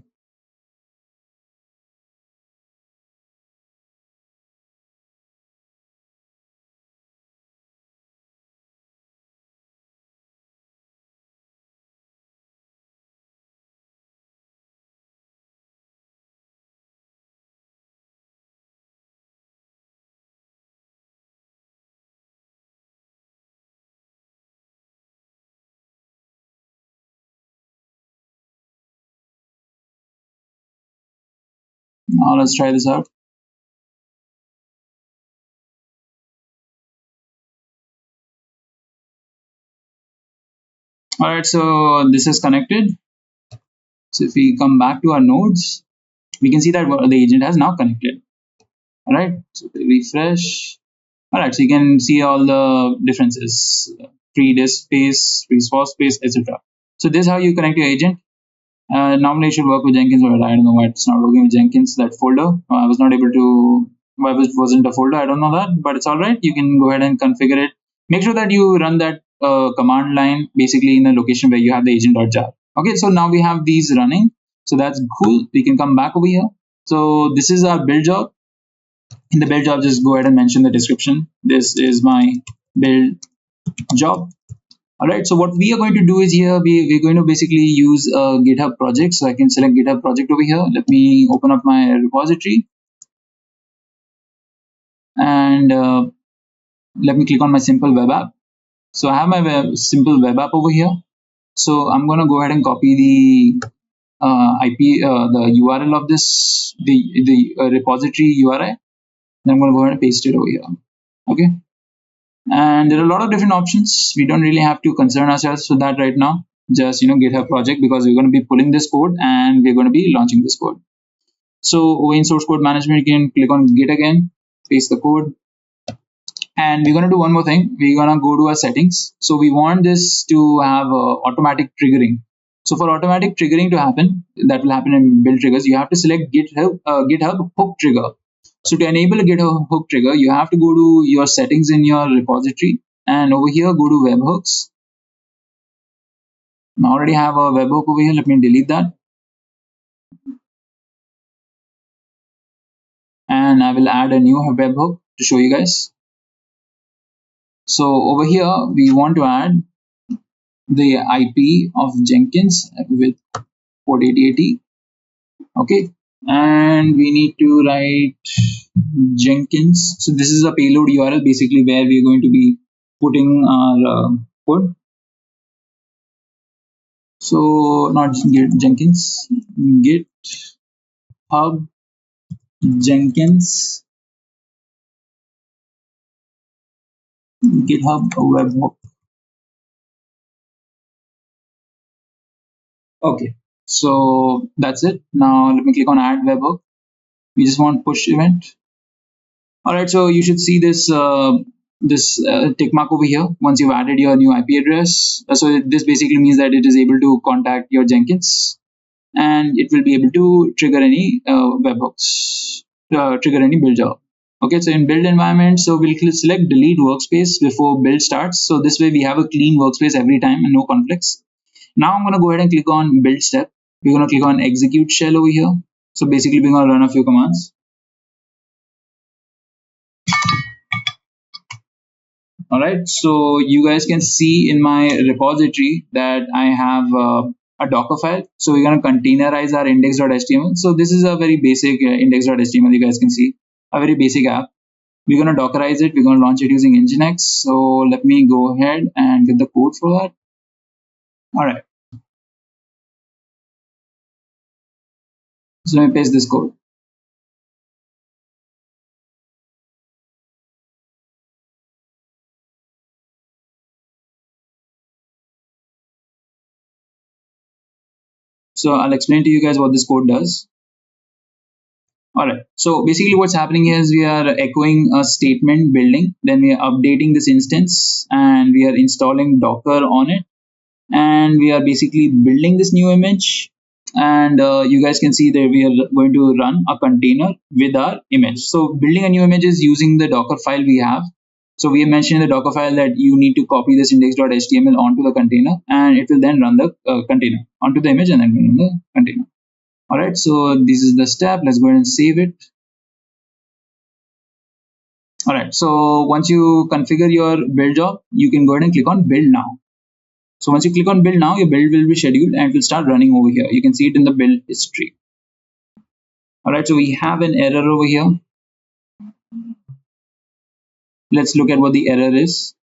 Now let's try this out. All right, so this is connected. So if we come back to our nodes, we can see that the agent has now connected. All right, so refresh. All right, so you can see all the differences: free disk space, free swap space, etc. So this is how you connect your agent. Normally it should work with Jenkins, but I don't know why it's not working with Jenkins. That folder, I was not able to. Why wasn't a folder? I don't know that, but it's all right. You can go ahead and configure it. Make sure that you run that command line basically in a location where you have the agent.jar. Okay, so now we have these running. So that's cool. We can come back over here. So this is our build job. In the build job, just go ahead and mention the description. This is my build job. All right, so what we are going to do is here, we're going to basically use a GitHub project. So I can select GitHub project over here. Let me open up my repository, and let me click on my simple web app. So I have my simple web app over here. So I'm going to go ahead and copy the the URL of this, the repository URI. Then I'm going to go ahead and paste it over here. Okay. And there are a lot of different options. We don't really have to concern ourselves with that right now. Just GitHub project, because we're going to be pulling this code and we're going to be launching this code. So over in source code management, you can click on Git again, paste the code, and we're going to do one more thing. We're going to go to our settings. So we want this to have automatic triggering. So for automatic triggering to happen, that will happen in build triggers, you have to select GitHub hook trigger. So to enable a GitHub hook trigger, you have to go to your settings in your repository, and over here go to webhooks. I already have a webhook over here. Let me delete that, and I will add a new webhook to show you guys. So over here we want to add the IP of Jenkins with port 8080. Okay, and we need to write Jenkins. So this is a payload URL, basically where we're going to be putting our code. So not Jenkins, GitHub Jenkins, GitHub webhook. Okay, so that's it. Now let me click on add webhook. We just want push event. All right, so you should see this tick mark over here once you've added your new IP address. So this basically means that it is able to contact your Jenkins, and it will be able to trigger any webhooks, trigger any build job. Okay, so in build environment, so we'll select delete workspace before build starts. So this way we have a clean workspace every time and no conflicts. Now I'm going to go ahead and click on build step. We're going to click on execute shell over here. So basically we're going to run a few commands. All right, so you guys can see in my repository that I have a Docker file. So we're going to containerize our index.html. So this is a very basic index.html. You guys can see a very basic app. We're going to Dockerize it. We're going to launch it using Nginx. So let me go ahead and get the code for that. All right. So let me paste this code. So I'll explain to you guys what this code does. All right. So basically what's happening is we are echoing a statement building. Then we are updating this instance and we are installing Docker on it. And we are basically building this new image. And you guys can see that we are going to run a container with our image. So building a new image is using the Docker file we have. So we have mentioned in the Docker file that you need to copy this index.html onto the container, and it will then run the container onto the image and then run the container. All right, so this is the step. Let's go ahead and save it. All right, so once you configure your build job, you can go ahead and click on build now. So once you click on build now, your build will be scheduled and it will start running over here. You can see it in the build history. All right, so we have an error over here. Let's look at what the error is.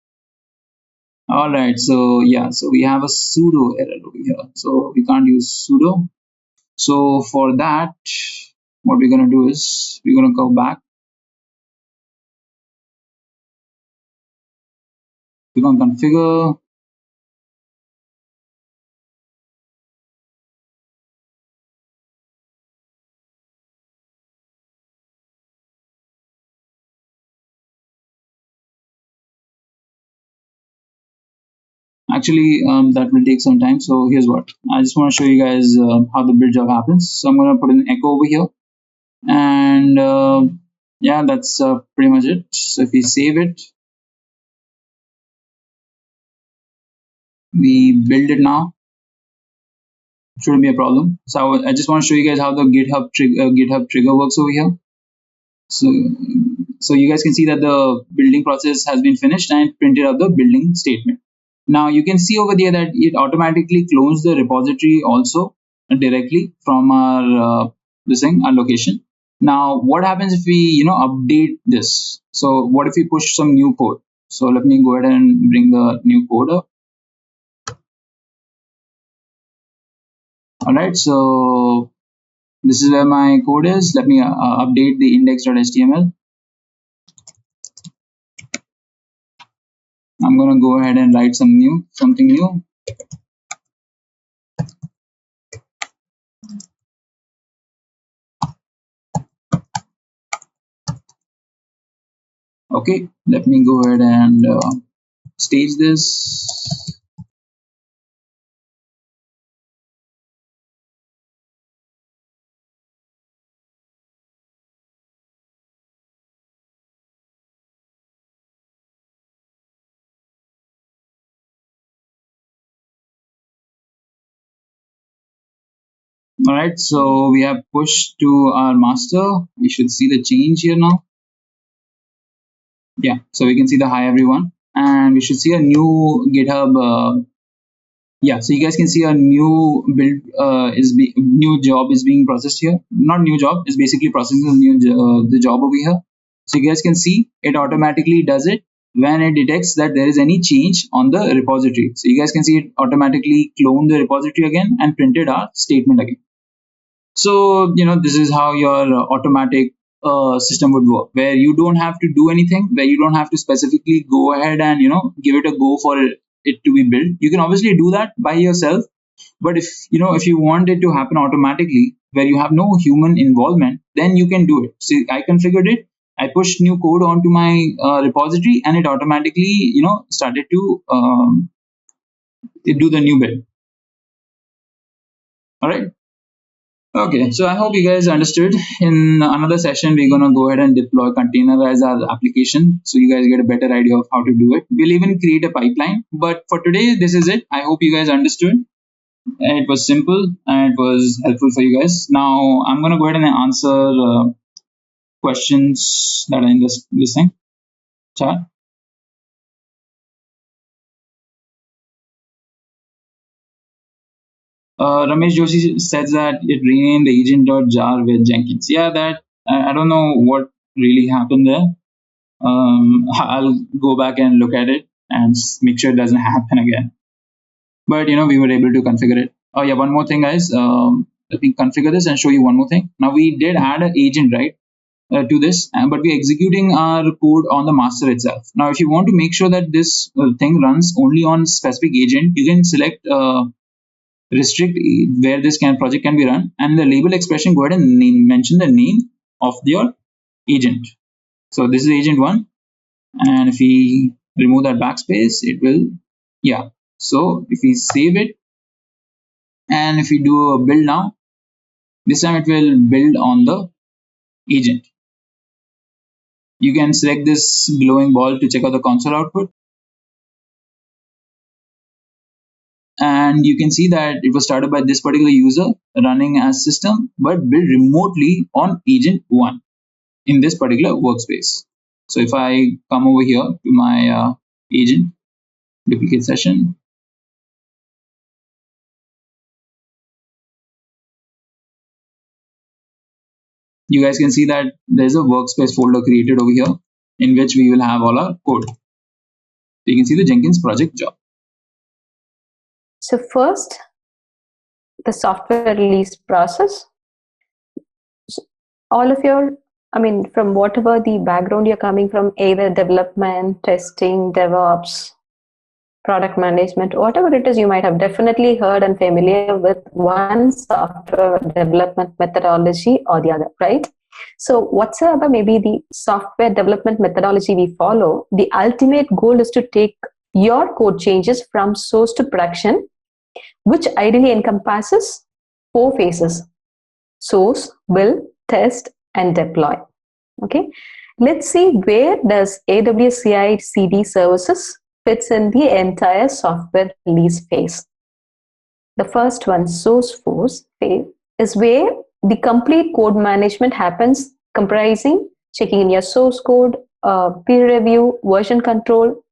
All right, so yeah, so we have a sudo error over here. So we can't use sudo. So for that, what we're going to do is we're going to go back. We're going to configure. Actually, that will take some time. So here's what I just want to show you guys how the build job happens. So I'm going to put an echo over here, and yeah, that's pretty much it. So if we save it, we build it now. Shouldn't be a problem. So I just want to show you guys how the GitHub trigger works over here. So So you guys can see that the building process has been finished and printed out the building statement. Now you can see over there that it automatically clones the repository also directly from our our location. Now what happens if we update this? So what if we push some new code? So let me go ahead and bring the new code up. All right, so this is where my code is. Let me update the index.html. I'm going to go ahead and write something new. Okay, let me go ahead and stage this. All right, so we have pushed to our master. We should see the change here now. Yeah, so we can see the hi everyone, and we should see a new GitHub. Yeah, so you guys can see a new build new job is being processed here. Not new job, is basically processing the job over here. So you guys can see it automatically does it when it detects that there is any change on the repository. So you guys can see it automatically cloned the repository again and printed our statement again. So this is how your automatic system would work, where you don't have to do anything, where you don't have to specifically go ahead and give it a go for it to be built. You can obviously do that by yourself, but if you want it to happen automatically, where you have no human involvement, then you can do it. See, I configured it. I pushed new code onto my repository, and it automatically started to do the new build. All right. Okay, so I hope you guys understood. In another session, we're going to go ahead and deploy, containerize our application, so you guys get a better idea of how to do it. We'll even create a pipeline, but for today, this is it. I hope you guys understood. It was simple and it was helpful for you guys. Now, I'm going to go ahead and answer questions that are in this thing, chat. Ramesh Joshi says that it renamed the agent.jar with Jenkins. Yeah, that I don't know what really happened there. I'll go back and look at it and make sure it doesn't happen again. But we were able to configure it. Oh yeah, one more thing, guys. Let me configure this and show you one more thing. Now we did add an agent, right, to this, but we're executing our code on the master itself. Now, if you want to make sure that this thing runs only on specific agent, you can select restrict where this project can be run, and the label expression, go ahead and mention the name of your agent. So this is agent 1, and if we remove that backspace, it will, yeah. So if we save it and if we do a build now, this time it will build on the agent. You can select this glowing ball to check out the console output, and you can see that it was started by this particular user running as system, but built remotely on agent 1 in this particular workspace. So if I come over here to my agent duplicate session, you guys can see that there's a workspace folder created over here in which we will have all our code. So you can see the Jenkins project job. So first, the software release process. So all of your, from whatever the background you're coming from, either development, testing, DevOps, product management, whatever it is, you might have definitely heard and familiar with one software development methodology or the other, right? So whatsoever may be the software development methodology we follow, the ultimate goal is to take your code changes from source to production, which ideally encompasses 4 phases: source, build, test, and deploy. Okay, let's see where does AWS CI CD services fits in the entire software release phase. The first one, source phase, is where the complete code management happens, comprising checking in your source code, peer review, version control,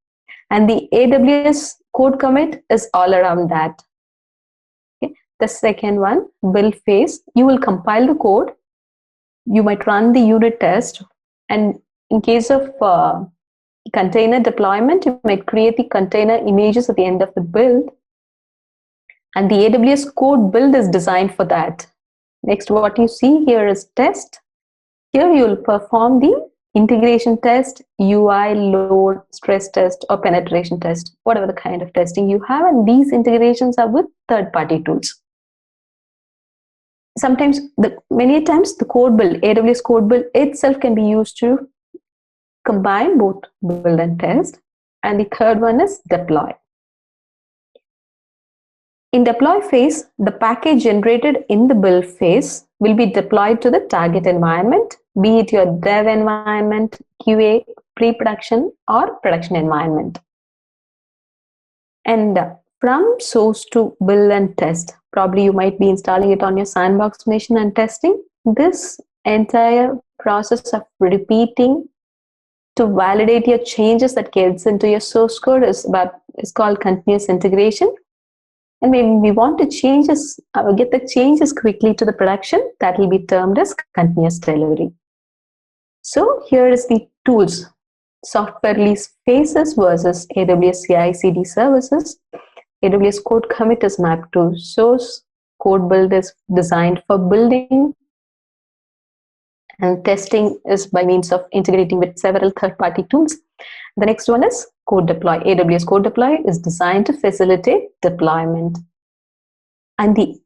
and the AWS code commit is all around that. Okay. The second one, build phase, you will compile the code, you might run the unit test, and in case of container deployment, you might create the container images at the end of the build, and the AWS CodeBuild is designed for that. Next, what you see here is test. Here you will perform the integration test, UI, load, stress test, or penetration test, whatever the kind of testing you have, and these integrations are with third-party tools. Sometimes, many times, the code build, AWS code build itself can be used to combine both build and test. And the third one is deploy. In deploy phase, the package generated in the build phase will be deployed to the target environment, be it your dev environment, QA, pre-production, or production environment. And from source to build and test, probably you might be installing it on your sandbox machine and testing. This entire process of repeating to validate your changes that gets into your source code is called continuous integration. And when we want to get the changes quickly to the production, that will be termed as continuous delivery. So here is the tools. Software release phases versus AWS CI CD services. AWS CodeCommit is mapped to source. CodeBuild is designed for building. And testing is by means of integrating with several third-party tools. The next one is CodeDeploy. AWS CodeDeploy is designed to facilitate deployment. And the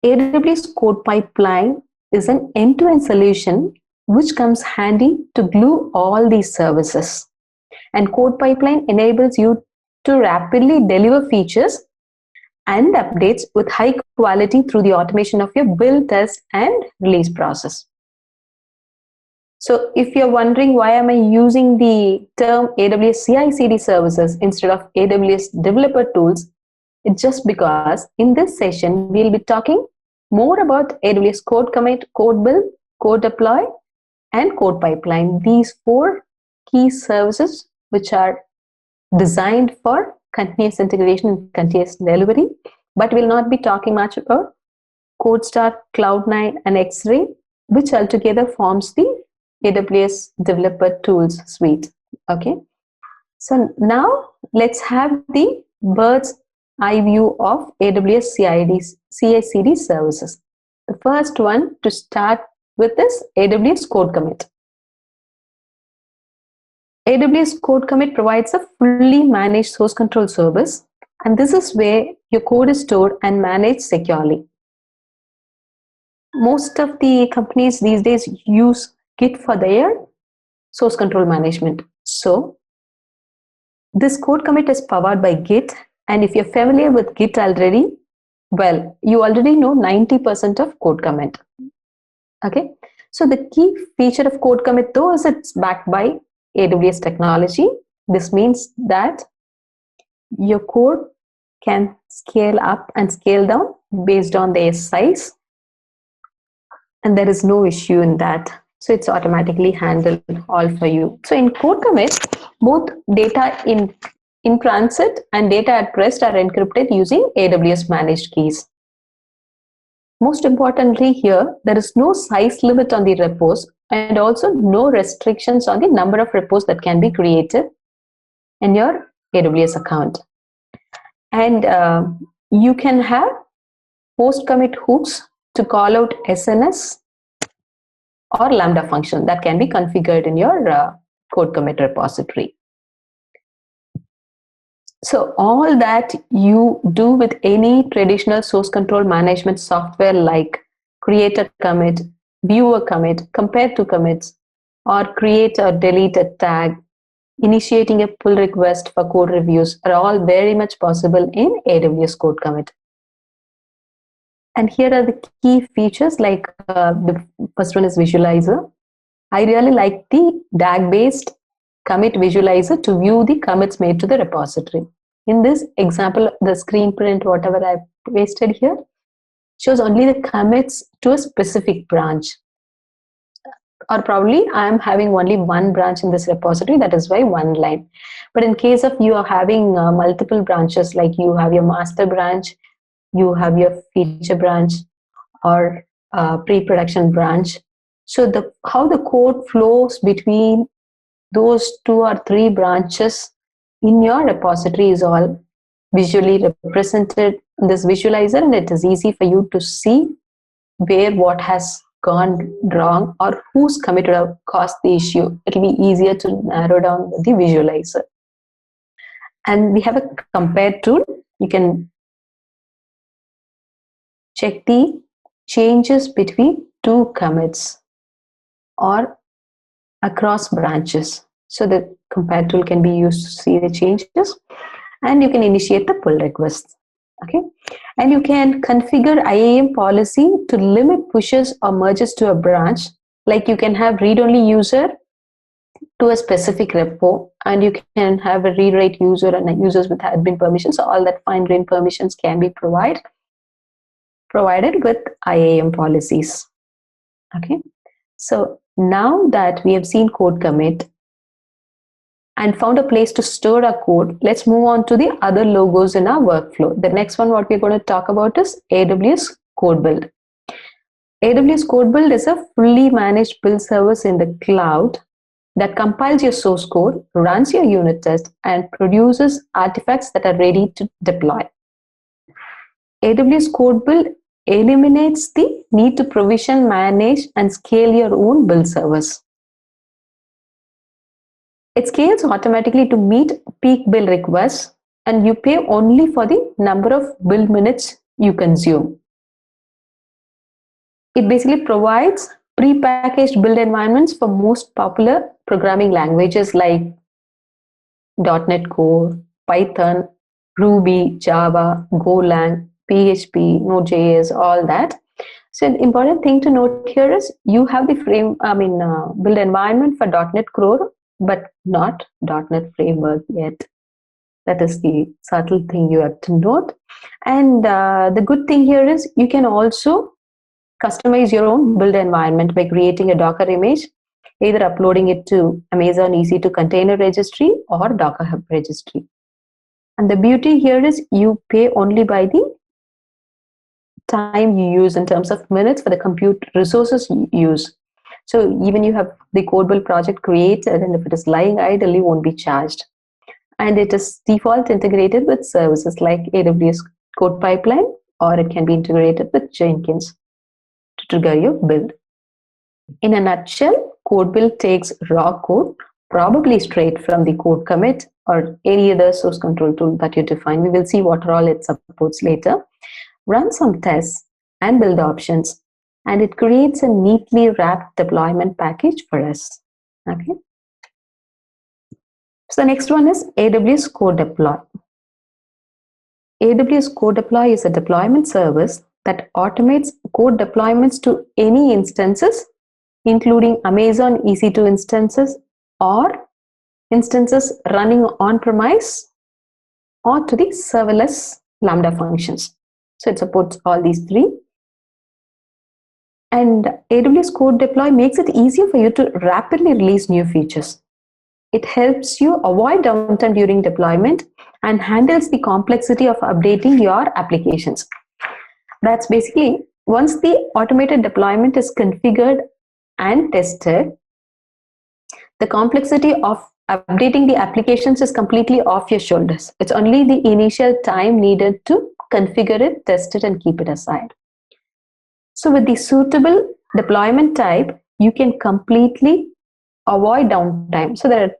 AWS CodePipeline is an end-to-end solution which comes handy to glue all these services. And CodePipeline enables you to rapidly deliver features and updates with high quality through the automation of your build, test, and release process. So if you're wondering why am I using the term AWS CI CD services instead of AWS developer tools, it's just because in this session, we'll be talking more about AWS CodeCommit, CodeBuild, CodeDeploy, and CodePipeline. These four key services which are designed for continuous integration and continuous delivery, but we'll not be talking much about CodeStar, Cloud9, and X-Ray, which altogether forms the AWS developer tools suite. Okay, so now let's have the bird's eye view of AWS CI CD services. The first one to start with is AWS CodeCommit. AWS CodeCommit provides a fully managed source control service, and this is where your code is stored and managed securely. Most of the companies these days use Git for their source control management. So this code commit is powered by Git, and if you're familiar with Git already, well, you already know 90% of code commit. Okay, so the key feature of code commit though is it's backed by AWS technology. This means that your code can scale up and scale down based on their size, and there is no issue in that. So it's automatically handled all for you. So in code commit, both data in transit and data at rest are encrypted using AWS managed keys. Most importantly here, there is no size limit on the repos and also no restrictions on the number of repos that can be created in your AWS account. And you can have post commit hooks to call out SNS or Lambda function that can be configured in your code commit repository. So all that you do with any traditional source control management software like create a commit, view a commit, compare two commits, or create or delete a tag, initiating a pull request for code reviews are all very much possible in AWS CodeCommit. And here are the key features, like the first one is visualizer. I really like the DAG-based commit visualizer to view the commits made to the repository. In this example, the screen print, whatever I pasted here, shows only the commits to a specific branch. or probably I am having only one branch in this repository, that is why one line. But in case of you are having multiple branches, like you have your master branch, you have your feature branch, or pre-production branch. So how the code flows between those 2 or 3 branches in your repository is all visually represented in this visualizer, and it is easy for you to see where what has gone wrong or who's committed or caused the issue. It will be easier to narrow down with the visualizer. And we have a compare tool. You can check the changes between 2 commits or across branches. So the compare tool can be used to see the changes, and you can initiate the pull request. Okay, and you can configure IAM policy to limit pushes or merges to a branch. Like you can have read-only user to a specific repo, and you can have a read-write user and users with admin permissions. So all that fine-grained permissions can be provided with IAM policies. Okay, so now that we have seen code commit and found a place to store our code, let's move on to the other logos in our workflow. The next one, what we're going to talk about is AWS CodeBuild. AWS CodeBuild is a fully managed build service in the cloud that compiles your source code, runs your unit test, and produces artifacts that are ready to deploy. AWS CodeBuild eliminates the need to provision, manage, and scale your own build service. It scales automatically to meet peak build requests, and you pay only for the number of build minutes you consume. It basically provides pre-packaged build environments for most popular programming languages like .NET Core, Python, Ruby, Java, Golang, PHP, Node.js, all that. So the important thing to note here is you have the build environment for .NET Core, but not .NET Framework yet. That is the subtle thing you have to note. And the good thing here is you can also customize your own build environment by creating a Docker image, either uploading it to Amazon EC2 container registry or Docker Hub registry. And the beauty here is you pay only by the time you use in terms of minutes for the compute resources you use. So even you have the CodeBuild project created, and if it is lying idle, you won't be charged. And it is default integrated with services like AWS CodePipeline, or it can be integrated with Jenkins to trigger your build. In a nutshell, CodeBuild takes raw code, probably straight from the code commit or any other source control tool that you define. We will see what all it supports later. Run some tests and build options, and it creates a neatly wrapped deployment package for us. Okay. So the next one is AWS CodeDeploy. AWS CodeDeploy is a deployment service that automates code deployments to any instances, including Amazon EC2 instances or instances running on-premise or to the serverless Lambda functions. So it supports all these three. And AWS CodeDeploy makes it easier for you to rapidly release new features. It helps you avoid downtime during deployment and handles the complexity of updating your applications. That's basically, once the automated deployment is configured and tested, the complexity of updating the applications is completely off your shoulders. It's only the initial time needed to configure it, test it, and keep it aside. So with the suitable deployment type, you can completely avoid downtime. So there are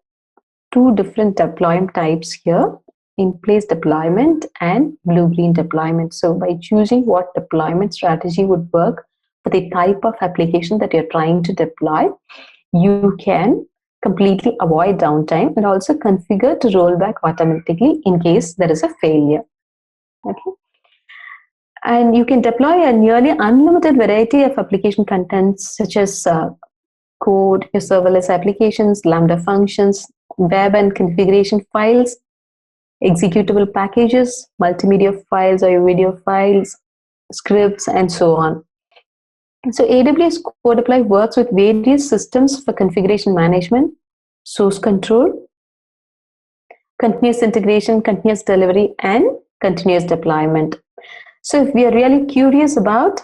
two different deployment types here: in place deployment and blue-green deployment. So by choosing what deployment strategy would work for the type of application that you're trying to deploy, you can completely avoid downtime and also configure to roll back automatically in case there is a failure. Okay. And you can deploy a nearly unlimited variety of application contents such as code, your serverless applications, Lambda functions, web and configuration files, executable packages, multimedia files or video files, scripts, and so on. So AWS CodeDeploy works with various systems for configuration management, source control, continuous integration, continuous delivery, and continuous deployment. So if we are really curious about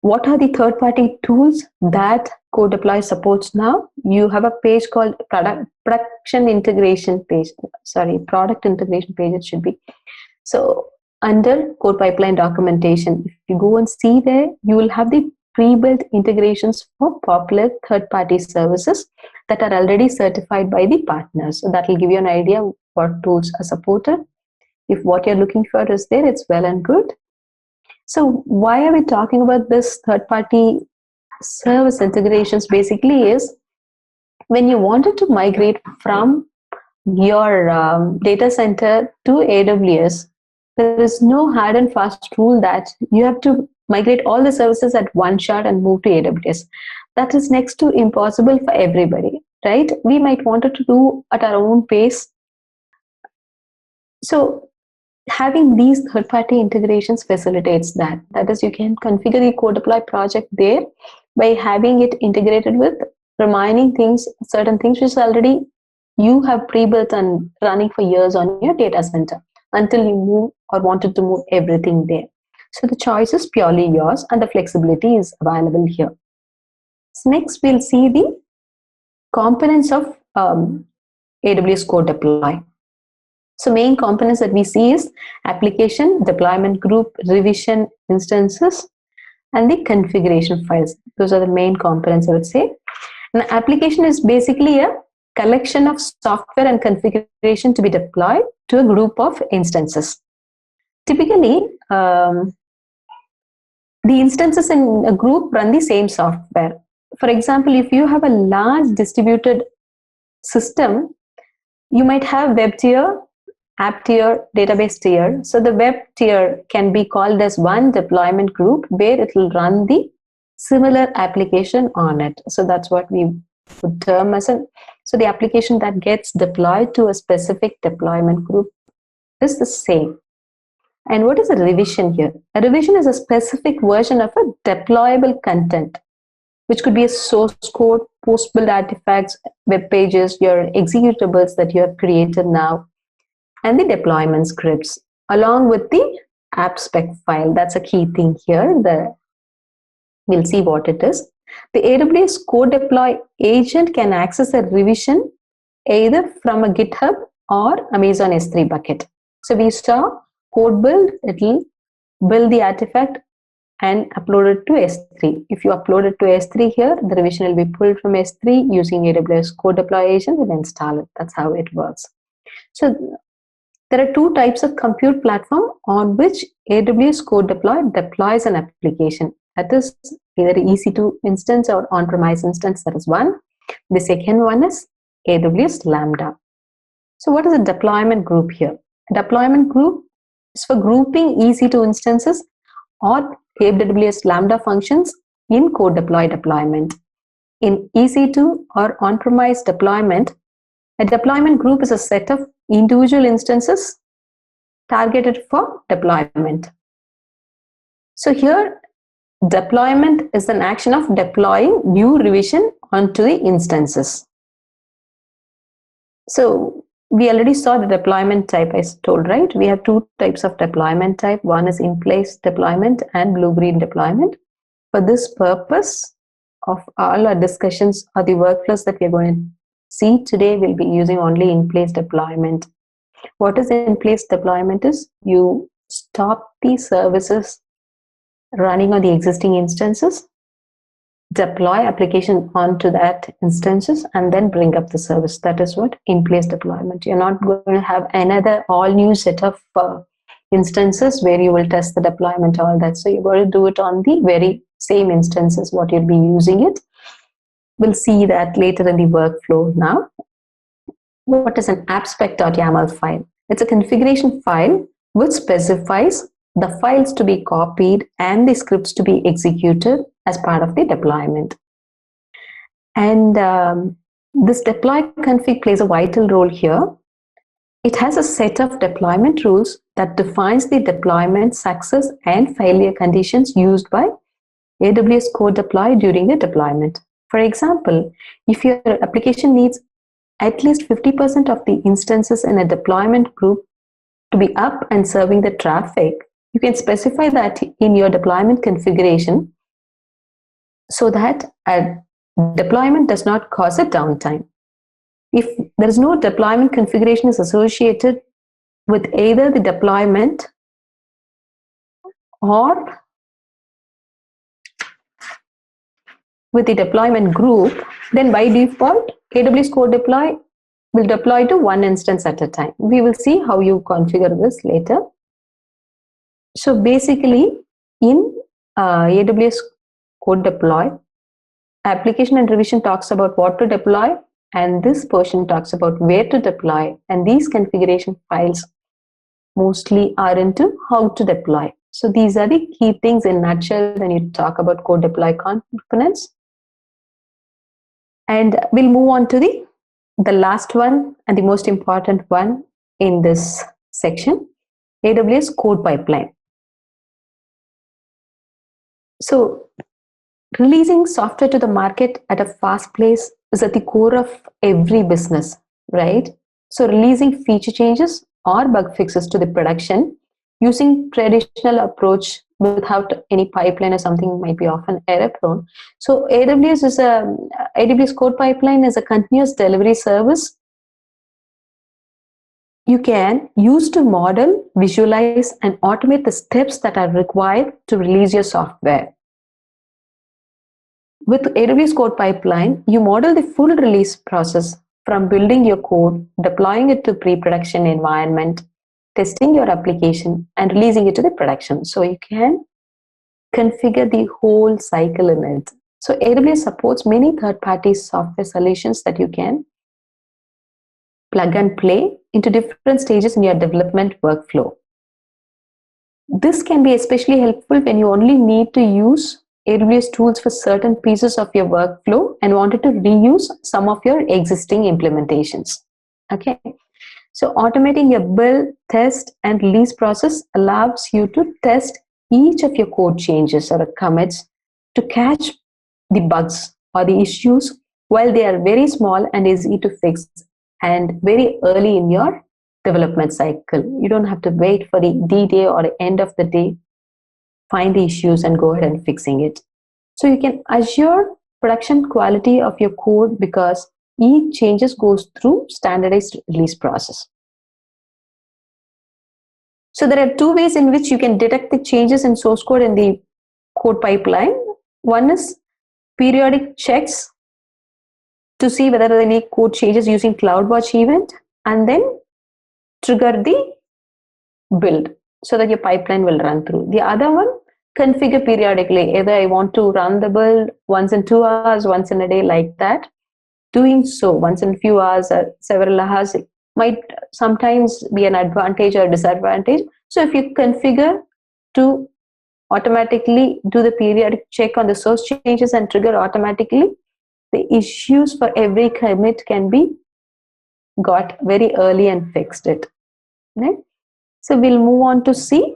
what are the third-party tools that CodeDeploy supports now, you have a page called production integration page. Sorry, product integration page it should be. So under CodePipeline documentation, if you go and see there, you will have the pre-built integrations for popular third-party services that are already certified by the partners. So that will give you an idea of what tools are supported. If what you're looking for is there, it's well and good. So why are we talking about this third-party service integrations? Basically is when you wanted to migrate from your data center to AWS, there is no hard and fast rule that you have to migrate all the services at one shot and move to AWS. That is next to impossible for everybody, right? We might want to do at our own pace. So having these third-party integrations facilitates that. That is, you can configure the CodeDeploy project there by having it integrated with remaining things, certain things which already you have pre-built and running for years on your data center until you move or wanted to move everything there. So the choice is purely yours and the flexibility is available here. So next, we'll see the components of AWS CodeDeploy. So main components that we see is application, deployment group, revision instances, and the configuration files. Those are the main components, I would say. An application is basically a collection of software and configuration to be deployed to a group of instances. Typically, the instances in a group run the same software. For example, if you have a large distributed system, you might have web tier, app tier, database tier. So the web tier can be called as one deployment group where it will run the similar application on it. So that's what we would term as so the application that gets deployed to a specific deployment group is the same. And what is a revision here? A revision is a specific version of a deployable content, which could be a source code, post-build artifacts, web pages, your executables that you have created now, and the deployment scripts, along with the app spec file. That's a key thing here. We'll see what it is. The AWS CodeDeploy agent can access a revision either from a GitHub or Amazon S3 bucket. So we saw CodeBuild, it will build the artifact and upload it to S3. If you upload it to S3 here, the revision will be pulled from S3 using AWS CodeDeploy agent and install it. That's how it works. So there are two types of compute platform on which AWS CodeDeploy deploys an application. That is either EC2 instance or on-premise instance. That is one. The second one is AWS Lambda. So what is a deployment group here? A deployment group is for grouping EC2 instances or AWS Lambda functions in CodeDeploy deployment. In EC2 or on-premise deployment, a deployment group is a set of individual instances targeted for deployment. So here, deployment is an action of deploying new revision onto the instances. So we already saw the deployment type I told, right? We have two types of deployment type. One is in-place deployment and blue-green deployment. For this purpose of all our discussions or the workflows that we're going to see today, we'll be using only in-place deployment. What is in-place deployment is you stop the services running on the existing instances, deploy application onto that instances, and then bring up the service. That is what in-place deployment. You're not going to have another all new set of instances where you will test the deployment, all that. So you're going to do it on the very same instances what you'll be using it. We'll see that later in the workflow now. What is an appspec.yaml file? It's a configuration file which specifies the files to be copied and the scripts to be executed as part of the deployment. And this deploy config plays a vital role here. It has a set of deployment rules that defines the deployment success and failure conditions used by AWS CodeDeploy during the deployment. For example, if your application needs at least 50% of the instances in a deployment group to be up and serving the traffic, you can specify that in your deployment configuration so that a deployment does not cause a downtime. If there is no deployment configuration is associated with either the deployment or with the deployment group, then by default, AWS CodeDeploy will deploy to one instance at a time. We will see how you configure this later. So basically, in AWS CodeDeploy, application and revision talks about what to deploy, and this portion talks about where to deploy, and these configuration files mostly are into how to deploy. So these are the key things in a nutshell when you talk about code deploy components. And we'll move on to the last one and the most important one in this section, AWS CodePipeline. So releasing software to the market at a fast pace is at the core of every business, right? So releasing feature changes or bug fixes to the production using traditional approach without any pipeline or something might be often error prone. So AWS CodePipeline is a continuous delivery service you can use to model, visualize, and automate the steps that are required to release your software. With AWS CodePipeline, you model the full release process from building your code, deploying it to pre-production environment, testing your application, and releasing it to the production. So you can configure the whole cycle in it. So AWS supports many third-party software solutions that you can plug and play into different stages in your development workflow. This can be especially helpful when you only need to use AWS tools for certain pieces of your workflow and wanted to reuse some of your existing implementations. Okay. So automating your build, test, and release process allows you to test each of your code changes or commits to catch the bugs or the issues while they are very small and easy to fix and very early in your development cycle. You don't have to wait for the D-Day or end of the day, find the issues and go ahead and fixing it. So you can assure production quality of your code because each changes goes through standardized release process. So there are two ways in which you can detect the changes in source code in the code pipeline. One is periodic checks to see whether there are any code changes using CloudWatch event, and then trigger the build so that your pipeline will run through. The other one, configure periodically. Either I want to run the build once in 2 hours, once in a day, like that. Doing so once in a few hours or several hours might sometimes be an advantage or disadvantage. So if you configure to automatically do the periodic check on the source changes and trigger automatically, the issues for every commit can be got very early and fixed it. Right? So we'll move on to see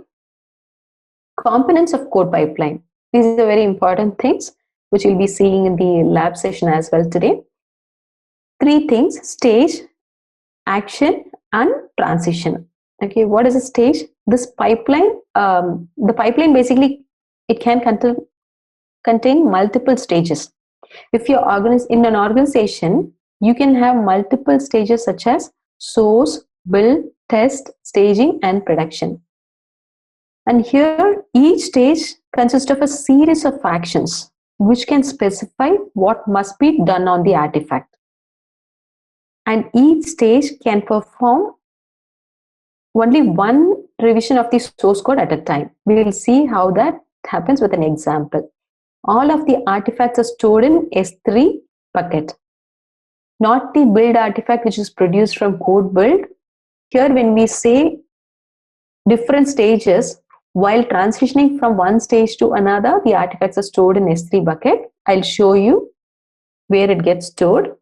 components of code pipeline. These are very important things which you'll be seeing in the lab session as well today. 3 things: stage, action, and transition. Okay, what is a stage? This pipeline, the pipeline basically, it can contain multiple stages. If you're in an organization, you can have multiple stages such as source, build, test, staging, and production. And here, each stage consists of a series of actions which can specify what must be done on the artifact. And each stage can perform only one revision of the source code at a time. We will see how that happens with an example. All of the artifacts are stored in S3 bucket, not the build artifact which is produced from CodeBuild. Here, when we say different stages, while transitioning from one stage to another, the artifacts are stored in S3 bucket. I'll show you where it gets stored.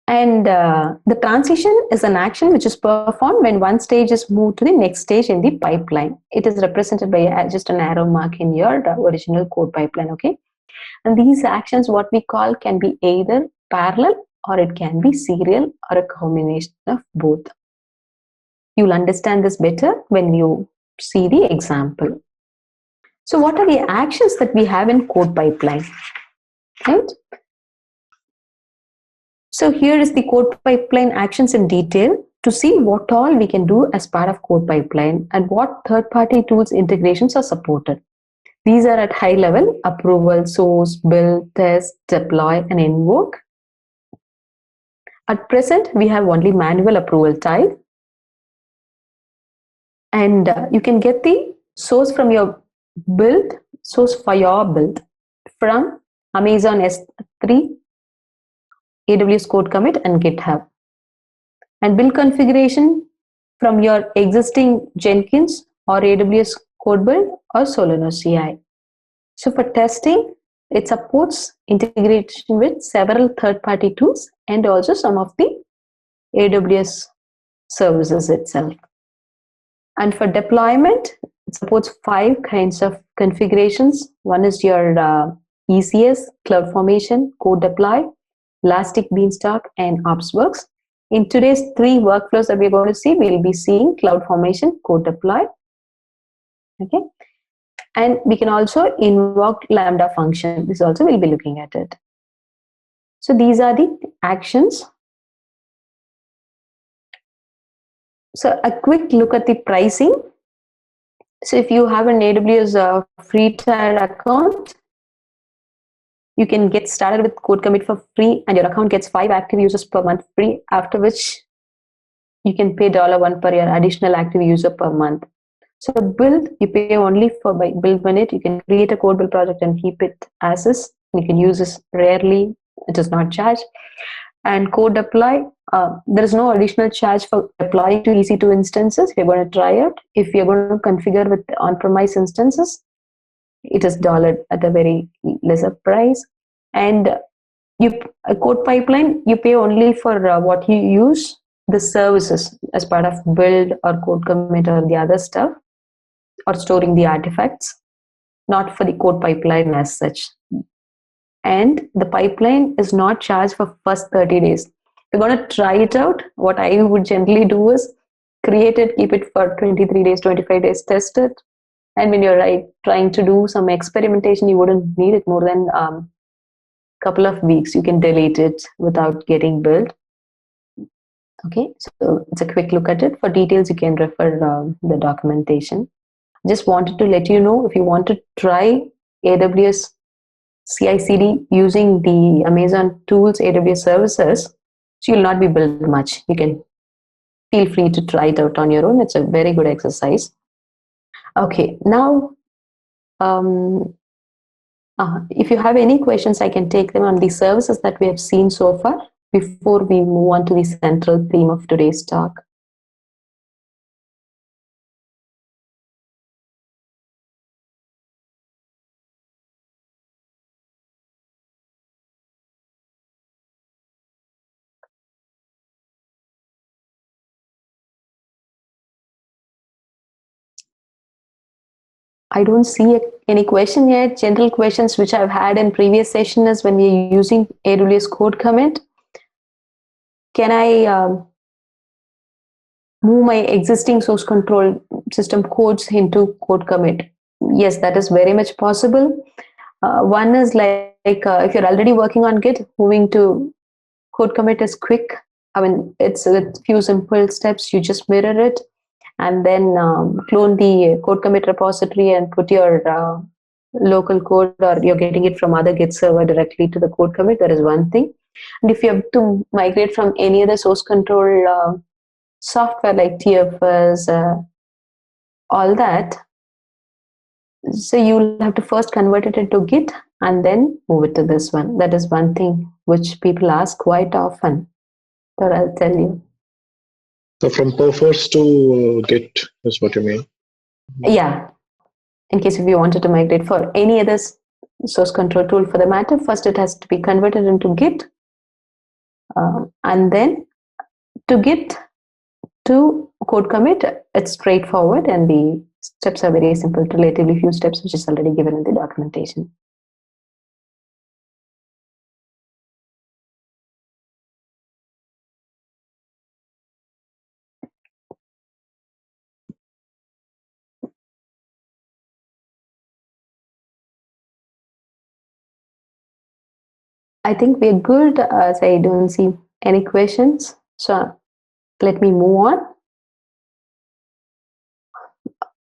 And the transition is an action which is performed when one stage is moved to the next stage in the pipeline. It is represented by just an arrow mark in your original code pipeline, okay? And these actions, what we call, can be either parallel or it can be serial or a combination of both. You'll understand this better when you see the example. So what are the actions that we have in code pipeline, right? So here is the code pipeline actions in detail to see what all we can do as part of code pipeline and what third-party tools integrations are supported. These are at high level: approval, source, build, test, deploy, and invoke. At present, we have only manual approval type. And you can get the source from your build, source for your build from Amazon S3, AWS CodeCommit, and GitHub. And build configuration from your existing Jenkins or AWS CodeBuild or Solanus CI. So for testing, it supports integration with several third-party tools and also some of the AWS services itself. And for deployment, it supports 5 kinds of configurations. One is your ECS, CloudFormation, CodeDeploy, Elastic Beanstalk, and OpsWorks. In today's 3 workflows that we're going to see, we'll be seeing CloudFormation, CodeDeploy. Okay. And we can also invoke Lambda function. This also we'll be looking at it. So these are the actions. So a quick look at the pricing. So if you have an AWS free tier account, you can get started with CodeCommit for free and your account gets 5 active users per month free, after which you can pay $1 per year additional active user per month. So build, you pay only for by build minute. You can create a code build project and keep it as is. You can use this rarely. It does not charge. And code deploy, there is no additional charge for deploying to EC2 instances. If you're going to try it, if you're going to configure with on-premise instances, it is $1 at a very lesser price. And a code pipeline, you pay only for what you use, the services as part of build or code commit or the other stuff, or storing the artifacts, not for the code pipeline as such. And the pipeline is not charged for first 30 days. If you're going to try it out, what I would generally do is create it, keep it for 23 days, 25 days, test it. And when you're trying to do some experimentation, you wouldn't need it more than a couple of weeks. You can delete it without getting built. Okay, so it's a quick look at it. For details, you can refer the documentation. Just wanted to let you know, if you want to try AWS CI CD using the Amazon tools, AWS services, so you'll not be built much. You can feel free to try it out on your own. It's a very good exercise. Okay, now if you have any questions, I can take them on the services that we have seen so far before we move on to the central theme of today's talk. I don't see any question yet. General questions which I've had in previous session is, when we're using AWS CodeCommit, can I move my existing source control system codes into CodeCommit? Yes, that is very much possible. One is if you're already working on Git, moving to CodeCommit is quick. I mean, it's a few simple steps. You just mirror it and then clone the CodeCommit repository and put your local code, or you're getting it from other Git server directly to the CodeCommit. That is one thing. And if you have to migrate from any other source control software like TFS, all that, so you'll have to first convert it into Git and then move it to this one. That is one thing which people ask quite often. So I'll tell you. So from Perforce to Git is what you mean? Yeah. In case if you wanted to migrate for any other source control tool for the matter, first it has to be converted into Git And then to get to code commit, it's straightforward and the steps are very simple, relatively few steps, which is already given in the documentation. I think we're good as I don't see any questions. So let me move on.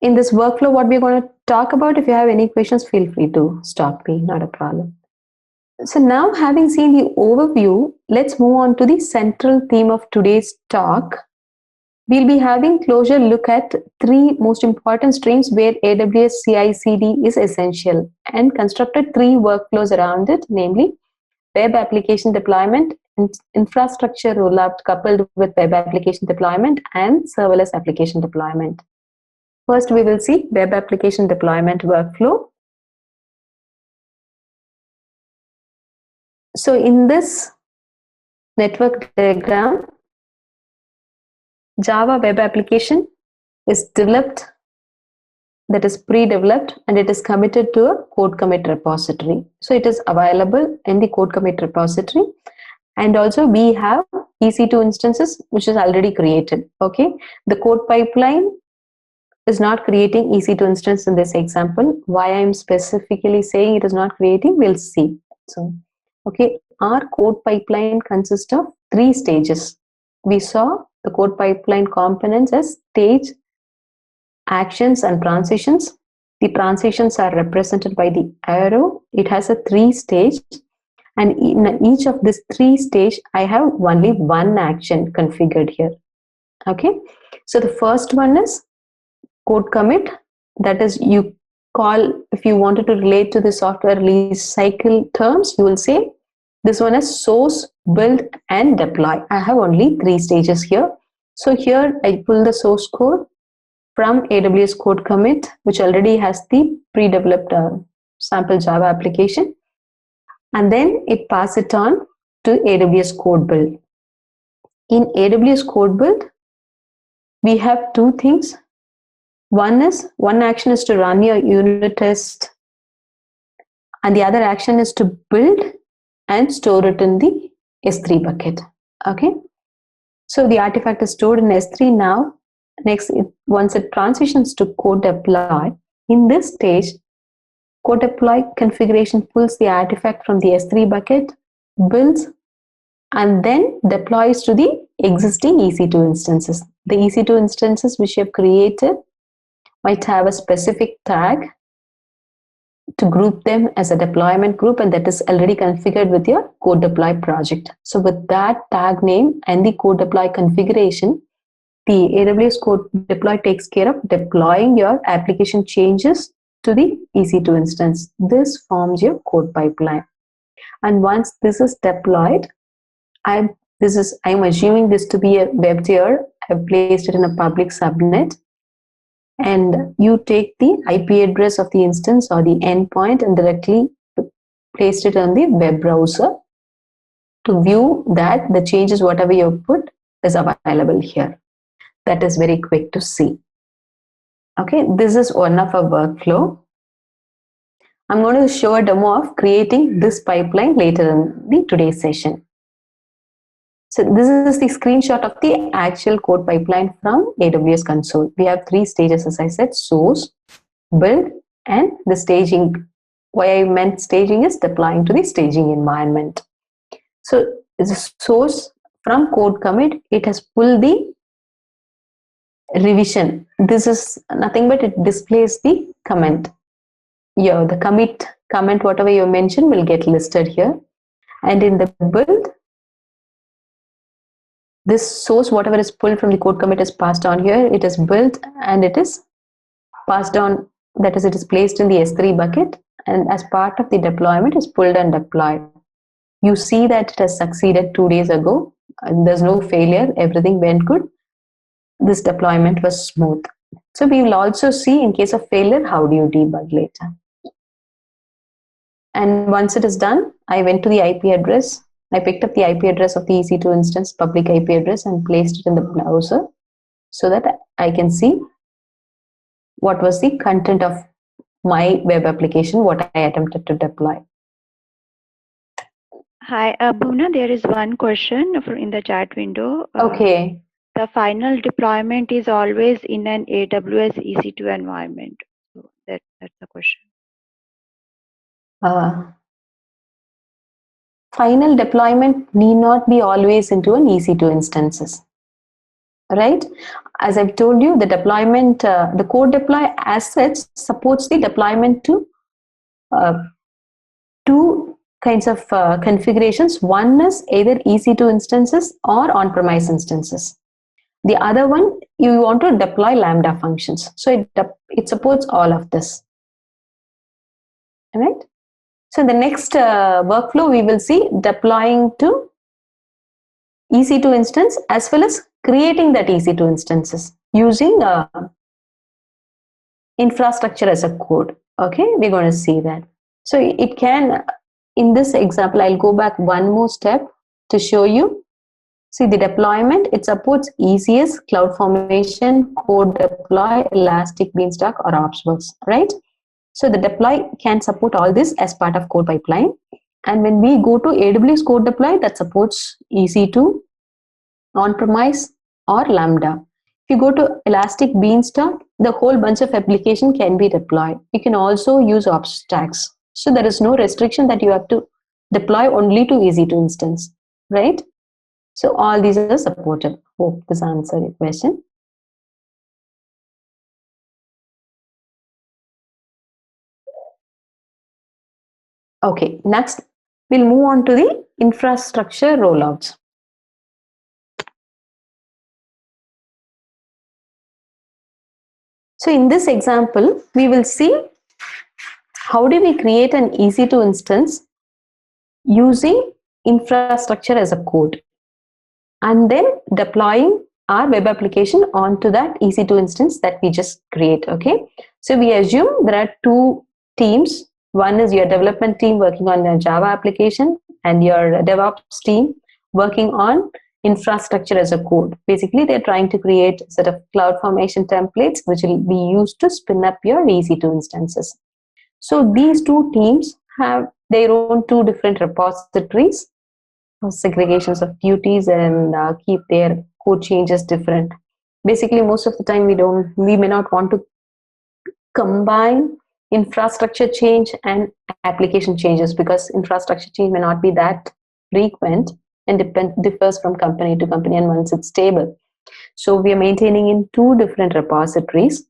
In this workflow, what we're going to talk about, if you have any questions, feel free to stop me, not a problem. So now, having seen the overview, let's move on to the central theme of today's talk. We'll be having closer look at three most important streams where AWS CI CD is essential and constructed three workflows around it, namely web application deployment, infrastructure rollout coupled with web application deployment, and serverless application deployment. First, we will see web application deployment workflow. So in this network diagram, Java web application is developed, that is pre-developed, and it is committed to a code commit repository. So it is available in the code commit repository. And also we have EC2 instances, which is already created. Okay, the code pipeline is not creating EC2 instance in this example. Why I'm specifically saying it is not creating, we'll see. So, okay, our code pipeline consists of three stages. We saw the code pipeline components as stage, actions, and transitions. The transitions are represented by the arrow. It has a 3-stage, and in each of these 3 stage, I have only one action configured here. Okay, so the first one is code commit. That is, you call, if you wanted to relate to the software release cycle terms, you will say this one is source, build, and deploy. I have only 3 stages here. So here I pull the source code from AWS CodeCommit, which already has the pre-developed sample Java application, and then it pass it on to AWS CodeBuild. In AWS CodeBuild, we have 2 things. One action is to run your unit test, and the other action is to build and store it in the S3 bucket. Okay, so the artifact is stored in S3 now. Next, once it transitions to CodeDeploy, in this stage, CodeDeploy configuration pulls the artifact from the S3 bucket, builds, and then deploys to the existing EC2 instances. The EC2 instances which you have created might have a specific tag to group them as a deployment group, and that is already configured with your CodeDeploy project. So with that tag name and the CodeDeploy configuration, the AWS CodeDeploy takes care of deploying your application changes to the EC2 instance. This forms your code pipeline. And once this is deployed, I'm assuming this to be a web tier. I've placed it in a public subnet. And you take the IP address of the instance or the endpoint and directly placed it on the web browser to view that the changes, whatever you put, is available here. That is very quick to see. Okay, this is one of our workflow. I'm going to show a demo of creating this pipeline later in the today's session. So this is the screenshot of the actual code pipeline from AWS console. We have 3 stages, as I said: source, build, and the staging. Why I meant staging is deploying to the staging environment. So the source from code commit, it has pulled the revision. This is nothing but it displays the comment. Yeah, the commit comment, whatever you mentioned, will get listed here. And in the build, this source, whatever is pulled from the code commit, is passed on here. It is built and it is passed on, that is, it is placed in the S3 bucket, and as part of the deployment is pulled and deployed. You see that it has succeeded 2 days ago, and there's no failure, everything went good. This deployment was smooth. So we will also see, in case of failure, how do you debug later. And once it is done, I went to the IP address I picked up the IP address of the EC2 instance, public IP address, and placed it in the browser so that I can see what was the content of my web application, what I attempted to deploy. Hi, Bhuvna, there is one question in the chat window. Okay. The final deployment is always in an AWS EC2 environment. So that's the question. Final deployment need not be always into an EC2 instances, right? As I've told you, the deployment, the code deploy as such supports the deployment to two kinds of configurations. One is either EC2 instances or on-premise instances. The other one, you want to deploy Lambda functions. So it supports all of this. All right? So in the next workflow, we will see deploying to EC2 instance as well as creating that EC2 instances using infrastructure as a code. Okay, we're going to see that. So it can, in this example, I'll go back one more step to show you. See the deployment, it supports ECS, CloudFormation, CodeDeploy, Elastic Beanstalk, or OpsWorks, right? So the deploy can support all this as part of CodePipeline. And when we go to AWS CodeDeploy, that supports EC2, on-premise, or Lambda. If you go to Elastic Beanstalk, the whole bunch of application can be deployed. You can also use ops stacks. So there is no restriction that you have to deploy only to EC2 instance, right? So all these are supported. Hope this answered your question. Okay, next we'll move on to the infrastructure rollouts. So in this example, we will see how do we create an EC2 instance using infrastructure as a code and then deploying our web application onto that EC2 instance that we just create. Okay, so we assume there are two teams. One is your development team working on a Java application and your DevOps team working on infrastructure as a code. Basically, they're trying to create a set of CloudFormation templates which will be used to spin up your EC2 instances. So these two teams have their own two different repositories, segregations of duties, and keep their code changes different. Basically, most of the time we may not want to combine infrastructure change and application changes because infrastructure change may not be that frequent and differs from company to company and once it's stable. So we are maintaining in two different repositories,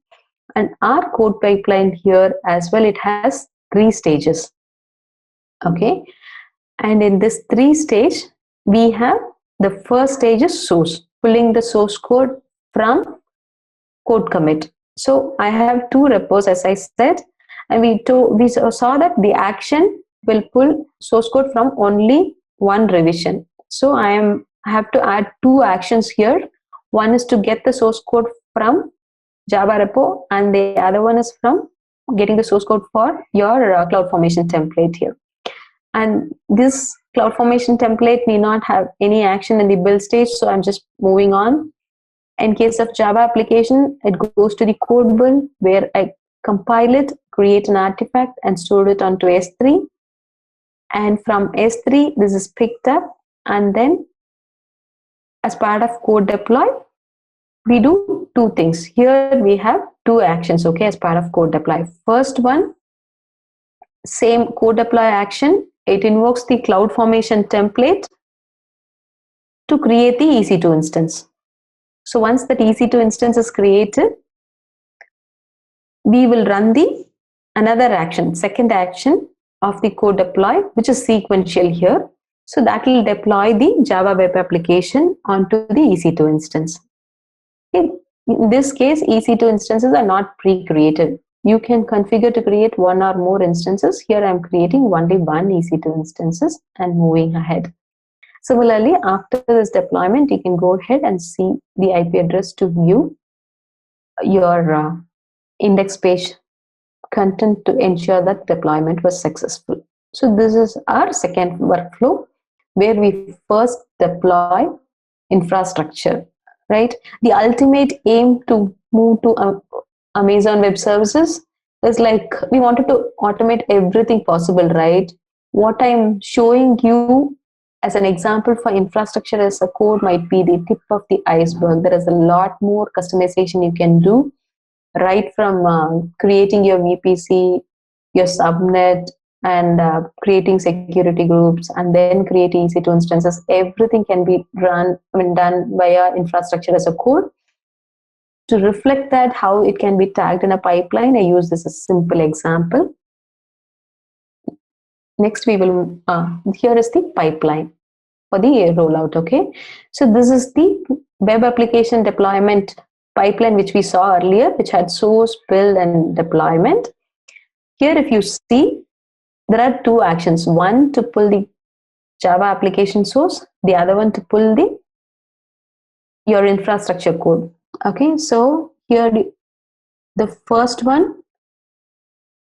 and our code pipeline here as well, it has 3 stages. Okay, and in this 3 stage, we have the first stage is source, pulling the source code from CodeCommit. So I have 2 repos as I said, and we saw that the action will pull source code from only one revision. So I have to add 2 actions here. One is to get the source code from Java repo, and the other one is from getting the source code for your CloudFormation template here. And this CloudFormation template may not have any action in the build stage, so I'm just moving on. In case of Java application, it goes to the CodeBuild where I compile it, create an artifact, and store it onto S3. And from S3, this is picked up, and then as part of CodeDeploy, we do 2 things. Here we have 2 actions, okay, as part of CodeDeploy. First one, same CodeDeploy action, it invokes the CloudFormation template to create the EC2 instance. So once that EC2 instance is created, we will run the another action, second action of the CodeDeploy, which is sequential here. So that will deploy the Java web application onto the EC2 instance. In this case, EC2 instances are not pre-created. You can configure to create 1 or more instances. Here I'm creating only 1 EC2 instances and moving ahead. Similarly, after this deployment, you can go ahead and see the IP address to view your index page content to ensure that deployment was successful. So this is our second workflow. where we first deploy infrastructure, right? The ultimate aim to move to Amazon Web Services is like we wanted to automate everything possible, right? What I'm showing you as an example for infrastructure as a code might be the tip of the iceberg. There is a lot more customization you can do, right from creating your VPC, your subnet, and creating security groups, and then creating EC2 instances. Everything can be done via infrastructure as a code. To reflect that, how it can be tagged in a pipeline, I use this as a simple example. Next, we will, here is the pipeline for the rollout, okay? So this is the web application deployment pipeline which we saw earlier, which had source, build, and deployment. Here, if you see, there are two actions. One to pull the Java application source, the other one to pull your infrastructure code. Okay, so here the first one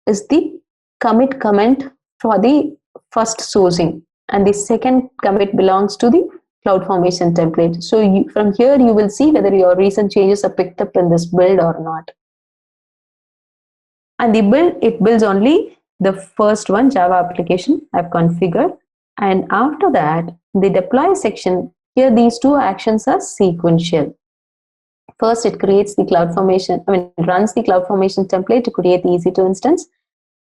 is the commit comment for the first sourcing, and the second commit belongs to the CloudFormation template. So from here you will see whether your recent changes are picked up in this build or not. And the build, it builds only the first one, Java application I've configured. And after that, the deploy section, here these two actions are sequential. First, it creates the CloudFormation, runs the CloudFormation template to create the EC2 instance,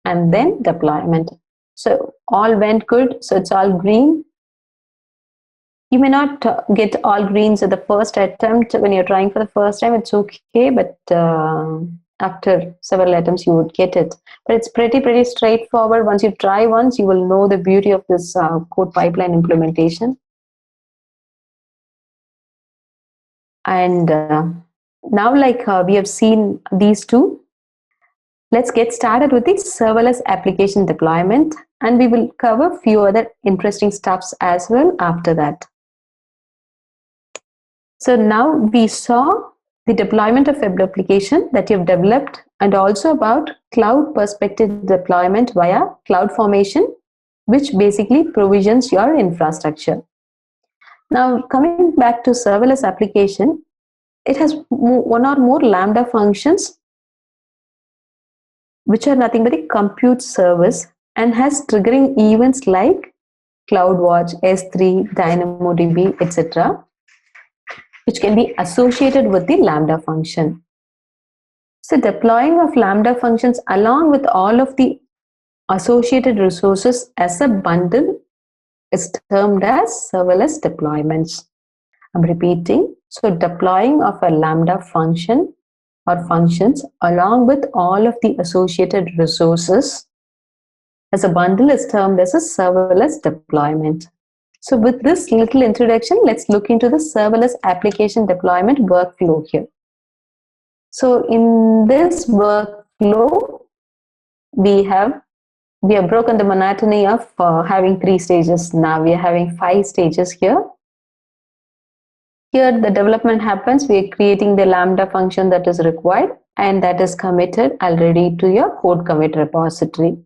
and then deployment. So all went good. So it's all green. You may not get all greens at the first attempt when you're trying for the first time. It's okay, but after several attempts, you would get it. But it's pretty straightforward. Once you try once, you will know the beauty of this code pipeline implementation. And now, like we have seen these two, let's get started with the serverless application deployment, and we will cover a few other interesting stuffs as well after that. So now we saw the deployment of web application that you've developed, and also about cloud perspective deployment via CloudFormation, which basically provisions your infrastructure. Now, coming back to serverless application, it has one or more Lambda functions, which are nothing but a compute service, and has triggering events like CloudWatch, S3, DynamoDB, etc., which can be associated with the Lambda function. So deploying of Lambda functions along with all of the associated resources as a bundle is termed as serverless deployments. I'm repeating. So deploying of a Lambda function or functions along with all of the associated resources as a bundle is termed as a serverless deployment. So with this little introduction, let's look into the serverless application deployment workflow here. So in this workflow, we have broken the monotony of having 3 stages. Now we are having 5 stages here. Here the development happens, we are creating the Lambda function that is required, and that is committed already to your code commit repository.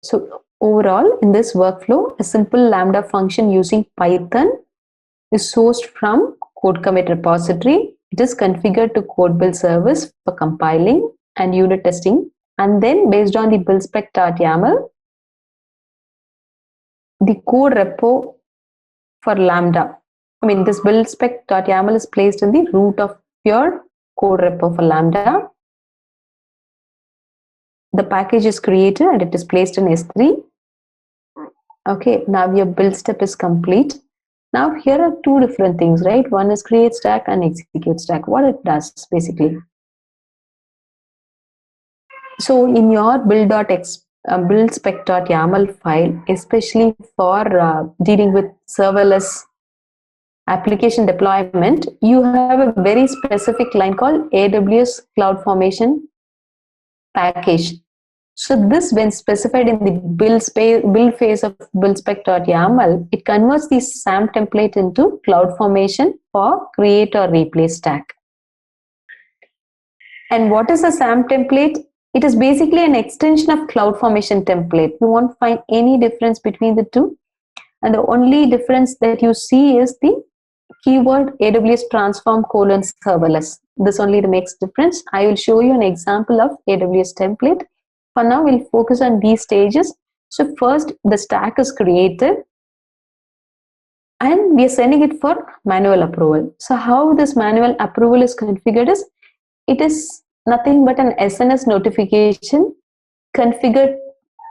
So overall, in this workflow, a simple Lambda function using Python is sourced from CodeCommit repository. It is configured to CodeBuild service for compiling and unit testing, and then based on the buildspec.yaml, the code repo for Lambda. This buildspec.yaml is placed in the root of your code repo for Lambda. The package is created and it is placed in S3. Okay, now your build step is complete. Now here are 2 different things, right? One is create stack and execute stack. What it does basically. So in your buildspec.yaml file, especially for dealing with serverless application deployment, you have a very specific line called AWS CloudFormation package. So this, when specified in the build phase of buildspec.yaml, it converts the SAM template into CloudFormation for create or replace stack. And what is a SAM template? It is basically an extension of CloudFormation template. You won't find any difference between the two. And the only difference that you see is the keyword AWS transform : serverless. This only makes difference. I will show you an example of AWS template. For now, we'll focus on these stages. So first, the stack is created and we are sending it for manual approval. So how this manual approval is configured is, it is nothing but an SNS notification configured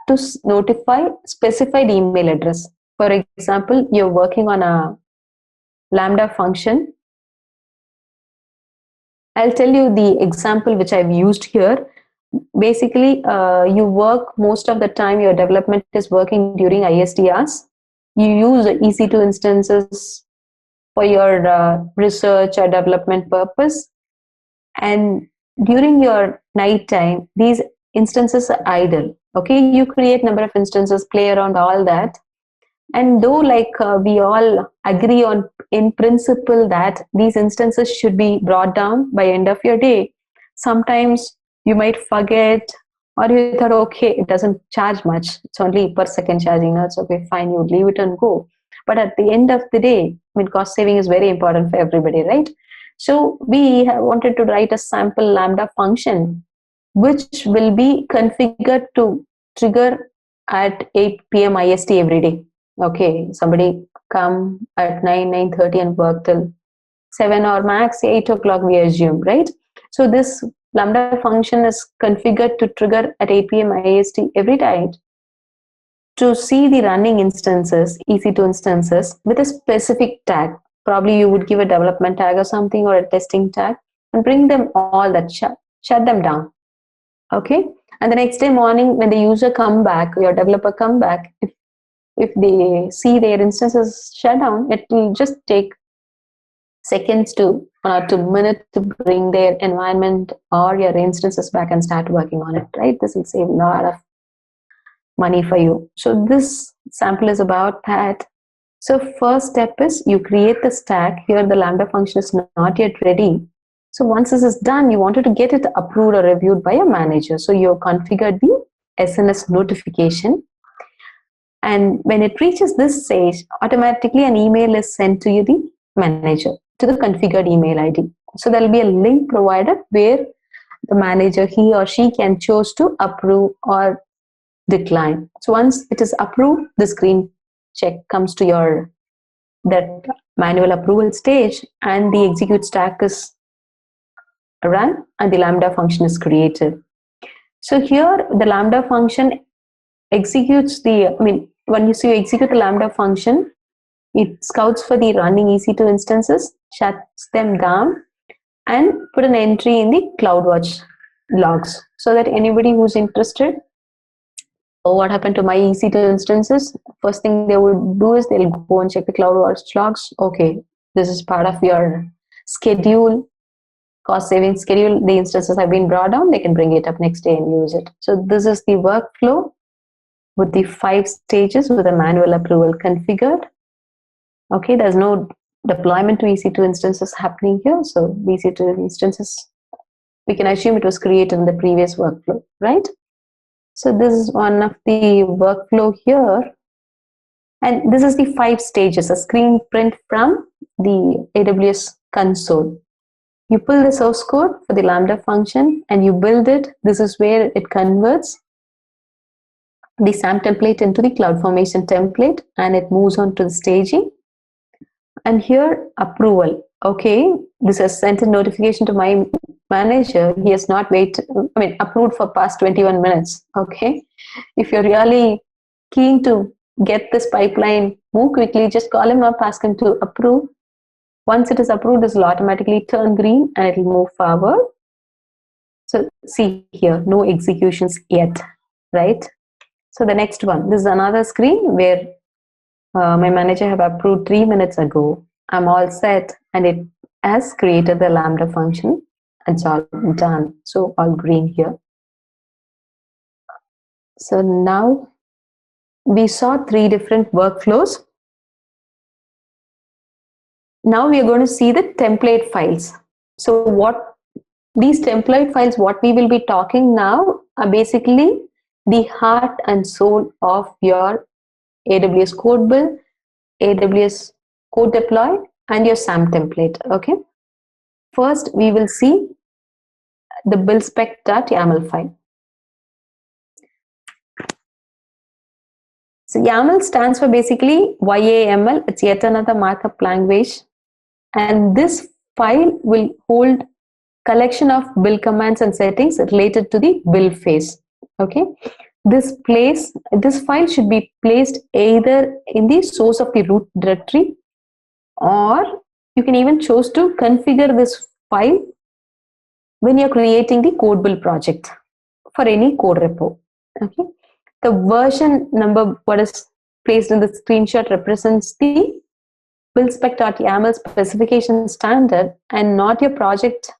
to notify specified email address. For example, you're working on a Lambda function. I'll tell you the example which I've used here. Basically, you work most of the time, your development is working during ISDRs. You use EC2 instances for your research or development purpose. And during your night time, these instances are idle. Okay, you create number of instances, play around, all that. And though we all agree on in principle that these instances should be brought down by end of your day, sometimes you might forget, or you thought, okay, it doesn't charge much. It's only per second charging. That's okay, fine, you leave it and go. But at the end of the day, I mean, cost saving is very important for everybody, right? So we have wanted to write a sample Lambda function, which will be configured to trigger at 8 p.m. IST every day. Okay, somebody come at 9:30 and work till 7 or max 8 o'clock, we assume, right? So this Lambda function is configured to trigger at 8 p.m. IST every night to see the running instances, EC2 instances, with a specific tag. Probably you would give a development tag or something, or a testing tag, and bring them all that, shut them down. Okay, and the next day morning when the user come back, your developer come back, if they see their instances shut down, it will just take seconds to 1 or 2 minutes to bring their environment or your instances back and start working on it, right? This will save a lot of money for you. So this sample is about that. So first step is you create the stack. Here the Lambda function is not yet ready. So once this is done, you wanted to get it approved or reviewed by a manager. So you configured the SNS notification. And when it reaches this stage, automatically an email is sent to you, the manager, to the configured email ID. So there will be a link provided where the manager, he or she, can choose to approve or decline. So once it is approved, the green check comes to your that manual approval stage, and the execute stack is run and the Lambda function is created. So here the Lambda function executes when you execute the Lambda function, it scouts for the running EC2 instances, shuts them down, and put an entry in the CloudWatch logs, so that anybody who's interested, oh, what happened to my EC2 instances, first thing they would do is they'll go and check the CloudWatch logs. Okay, this is part of your schedule, cost saving schedule. The instances have been brought down, they can bring it up next day and use it. So this is the workflow with the 5 stages with a manual approval configured. Okay, there's no deployment to EC2 instances happening here. So EC2 instances, we can assume it was created in the previous workflow, right? So this is one of the workflow here. And this is the 5 stages, a screen print from the AWS console. You pull the source code for the Lambda function and you build it. This is where it converts the SAM template into the CloudFormation template, and it moves on to the staging. And here, approval. Okay, this has sent a notification to my manager. He has not approved for past 21 minutes. Okay, if you're really keen to get this pipeline move quickly, just call him up, ask him to approve. Once it is approved, this will automatically turn green and it will move forward. So see here, no executions yet, right? So the next one, this is another screen where my manager have approved 3 minutes ago. I'm all set and it has created the Lambda function. It's all done. So all green here. So now we saw 3 different workflows. Now we are going to see the template files. So what these template files, what we will be talking now are basically the heart and soul of your AWS CodeBuild, AWS CodeDeploy, and your SAM template. Okay. First, we will see the build spec.yaml file. So YAML stands for basically YAML. It's yet another markup language, and this file will hold collection of build commands and settings related to the build phase. Okay, this file should be placed either in the source of the root directory, or you can even choose to configure this file when you're creating the code build project for any code repo. Okay, the version number what is placed in the screenshot represents the build spec.yaml specification standard and not your project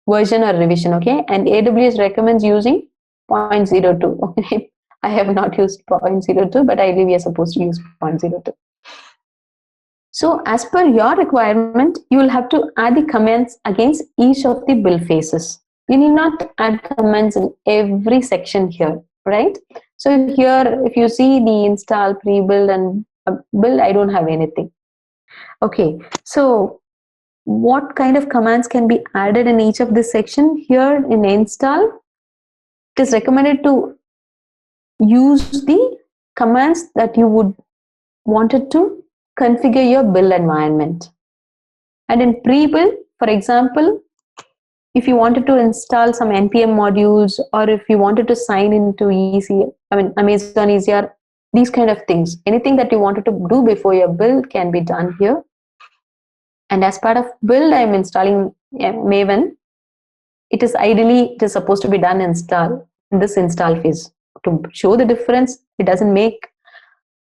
version or revision. Okay, and AWS recommends using 0.02. Okay, I have not used 0.02, but I believe we are supposed to use 0.02. So as per your requirement, you will have to add the comments against each of the build phases. You need not add comments in every section here, right? So here, if you see the install, pre-build, and build, I don't have anything. Okay, so what kind of commands can be added in each of this section? Here in install, it is recommended to use the commands that you would wanted to configure your build environment. And in pre-build, for example, if you wanted to install some npm modules, or if you wanted to sign into Amazon ECR, these kind of things, anything that you wanted to do before your build can be done here. And as part of build, I'm installing Maven. It is supposed to be done in this install phase. To show the difference, it doesn't make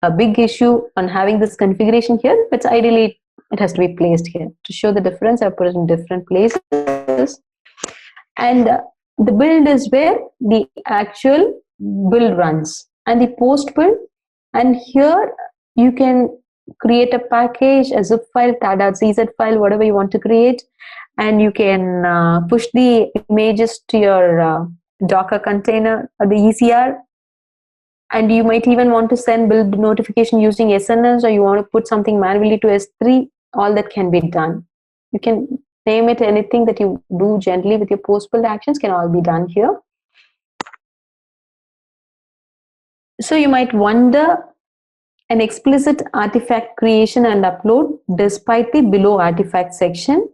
a big issue on having this configuration here, but ideally it has to be placed here. To show the difference, I put it in different places. And the build is where the actual build runs, and the post build, and here you can create a package, a zip file, tar.cz file, whatever you want to create, and you can push the images to your Docker container or the ECR. And you might even want to send build notification using SNS, or you want to put something manually to S3. All that can be done. You can name it anything that you do gently with your post build actions can all be done here. So you might wonder, an explicit artifact creation and upload despite the below artifact section.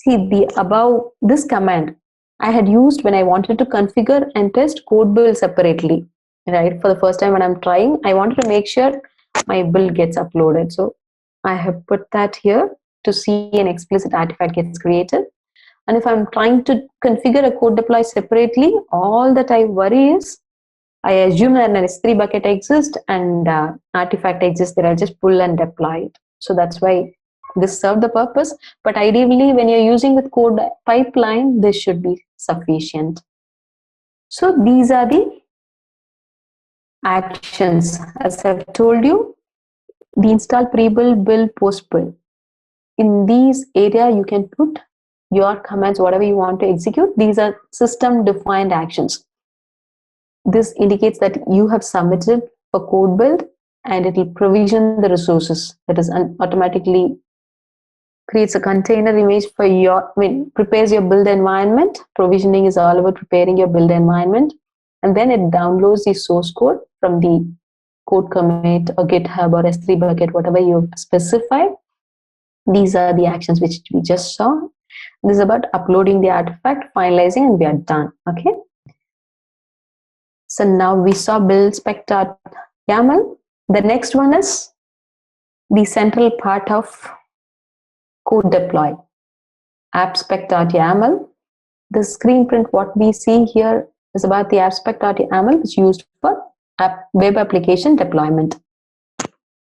See, this command I had used when I wanted to configure and test code build separately, right? For the first time when I'm trying, I wanted to make sure my build gets uploaded. So I have put that here to see an explicit artifact gets created. And if I'm trying to configure a code deploy separately, all that I worry is I assume that an S3 bucket exists and artifact exists that I'll just pull and deploy it. So that's why this served the purpose. But ideally, when you're using with code pipeline, this should be sufficient. So these are the actions. As I've told you, the install, pre-build, build, post-build. In these area, you can put your commands, whatever you want to execute. These are system-defined actions. This indicates that you have submitted a code build, and it will provision the resources. That is, automatically creates a container image for prepares your build environment. Provisioning is all about preparing your build environment, and then it downloads the source code from the CodeCommit or GitHub or S3 bucket, whatever you specify. These are the actions which we just saw. This is about uploading the artifact, finalizing, and we are done. Okay. So now we saw build spec.yaml. The next one is the central part of CodeDeploy, app spec.yaml. The screen print, what we see here is about the app spec.yaml, which is used for web application deployment.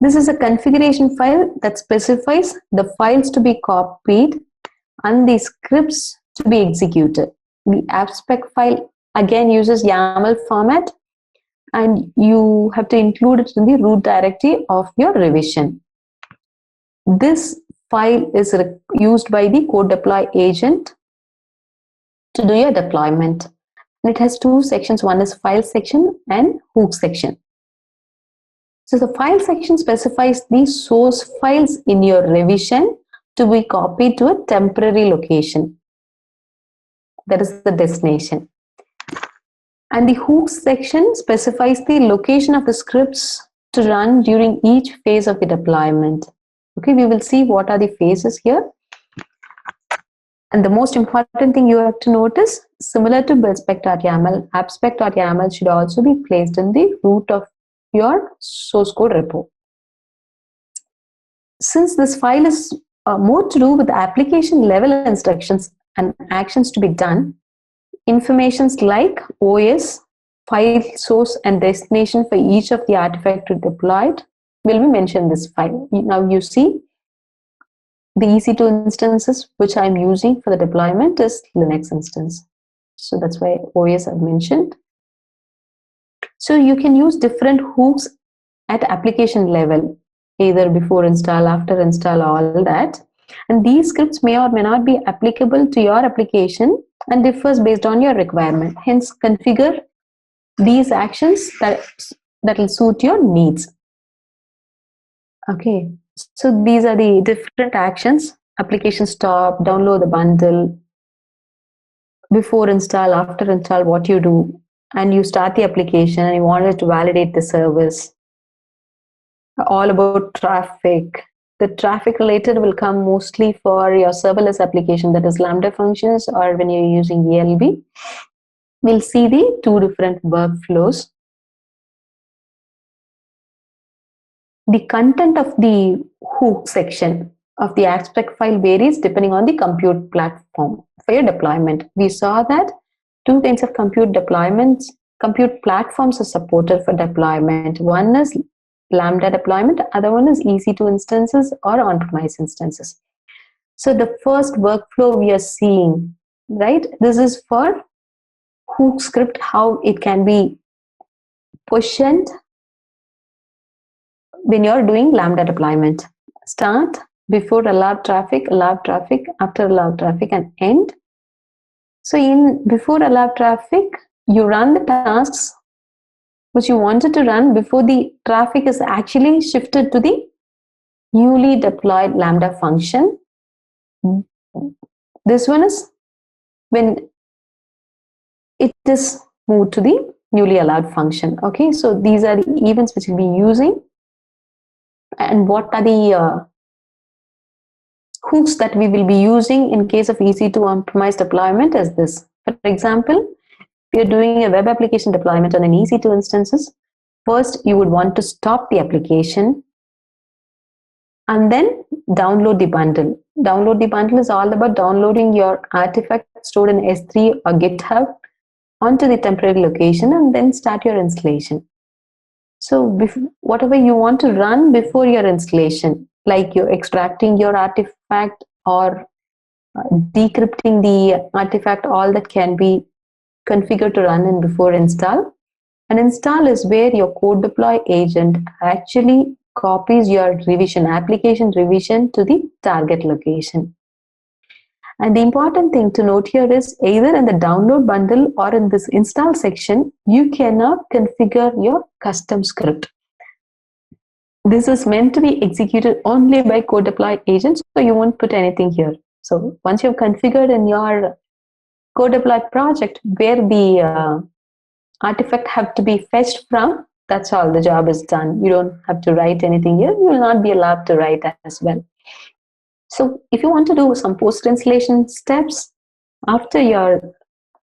This is a configuration file that specifies the files to be copied and the scripts to be executed. The app spec file again uses YAML format, and you have to include it in the root directory of your revision. This file is used by the CodeDeploy agent to do your deployment. And it has two sections. One is file section and hook section. So the file section specifies the source files in your revision to be copied to a temporary location. That is the destination. And the hooks section specifies the location of the scripts to run during each phase of the deployment. Okay, we will see what are the phases here. And the most important thing you have to notice, similar to build-spec.yaml, app-spec.yaml should also be placed in the root of your source code repo. Since this file is more to do with application level instructions and actions to be done, informations like OS, file source, and destination for each of the artifacts deployed will be mentioned in this file. Now you see the EC2 instances which I'm using for the deployment is Linux instance. So that's why OS I've mentioned. So you can use different hooks at application level, either before install, after install, all that. And these scripts may or may not be applicable to your application and differs based on your requirement. Hence, configure these actions that will suit your needs. Okay, so these are the different actions: application stop, download the bundle, before install, after install, what you do, and you start the application and you wanted to validate the service. All about traffic. The traffic related will come mostly for your serverless application, that is Lambda functions, or when you're using ELB. We'll see the two different workflows. The content of the hook section of the app-spec file varies depending on the compute platform for your deployment. We saw that two kinds of compute platforms are supported for deployment. One is Lambda deployment, other one is EC2 instances or on-premise instances. So the first workflow we are seeing, right? This is for hook script, how it can be positioned when you're doing Lambda deployment. Start, before allowed traffic, after allowed traffic, and end. So in before allowed traffic, you run the tasks which you wanted to run before the traffic is actually shifted to the newly deployed Lambda function. This one is when it is moved to the newly allowed function. Okay, so these are the events which we'll be using. And what are the hooks that we will be using in case of EC2 on-premise deployment is this. For example, if you're doing a web application deployment on an EC2 instances, first you would want to stop the application and then download the bundle. Download the bundle is all about downloading your artifact stored in S3 or GitHub onto the temporary location and then start your installation. So whatever you want to run before your installation, like you're extracting your artifact or decrypting the artifact, all that can be configured to run in before install. And install is where your CodeDeploy agent actually copies your revision, application revision, to the target location. And the important thing to note here is either in the download bundle or in this install section, you cannot configure your custom script. This is meant to be executed only by CodeDeploy agents, so you won't put anything here. So once you've configured in your CodeDeploy project where the artifact have to be fetched from, that's all, the job is done. You don't have to write anything here. You will not be allowed to write as well. So if you want to do some post-installation steps after your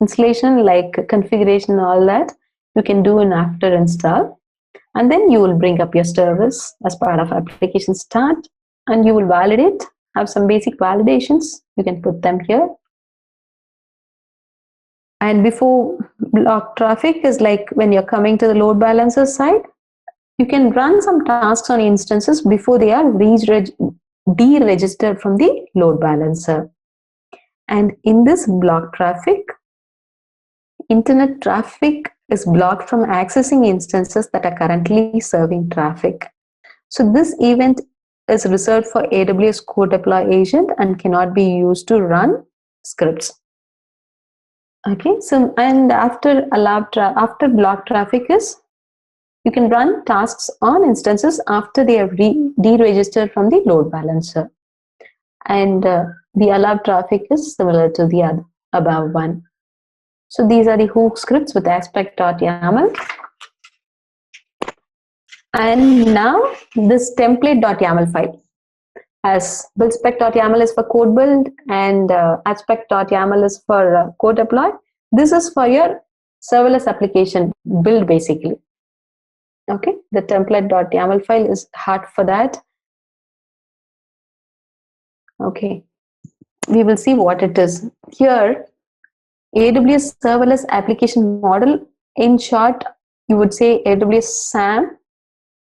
installation, like configuration, all that, you can do an after install. And then you will bring up your service as part of application start and you will validate, have some basic validations. You can put them here. And before block traffic is like when you're coming to the load balancer side, you can run some tasks on instances before they are deregistered from the load balancer. And in this block traffic, internet traffic is blocked from accessing instances that are currently serving traffic. So this event is reserved for AWS CodeDeploy agent and cannot be used to run scripts. Okay, so and after after block traffic is, you can run tasks on instances after they are deregistered from the load balancer. And the allowed traffic is similar to the above one. So these are the hook scripts with aspect.yaml. And now this template.yaml file. As buildspec.yaml is for code build and aspect.yaml is for code deploy. This is for your serverless application build basically. Okay, the template.yaml file is hard for that. Okay, we will see what it is. Here, AWS serverless application model, in short, you would say AWS SAM,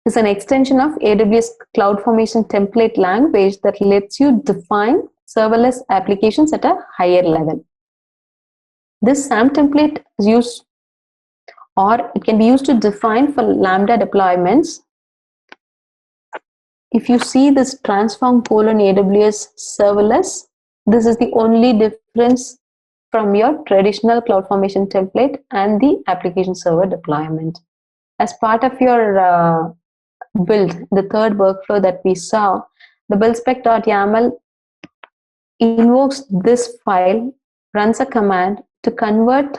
is an extension of AWS CloudFormation template language that lets you define serverless applications at a higher level. This SAM template is used, or it can be used to define for Lambda deployments. If you see this transform colon AWS serverless, this is the only difference from your traditional CloudFormation template and the application server deployment. As part of your build, the third workflow that we saw, the buildspec.yaml invokes this file, runs a command to convert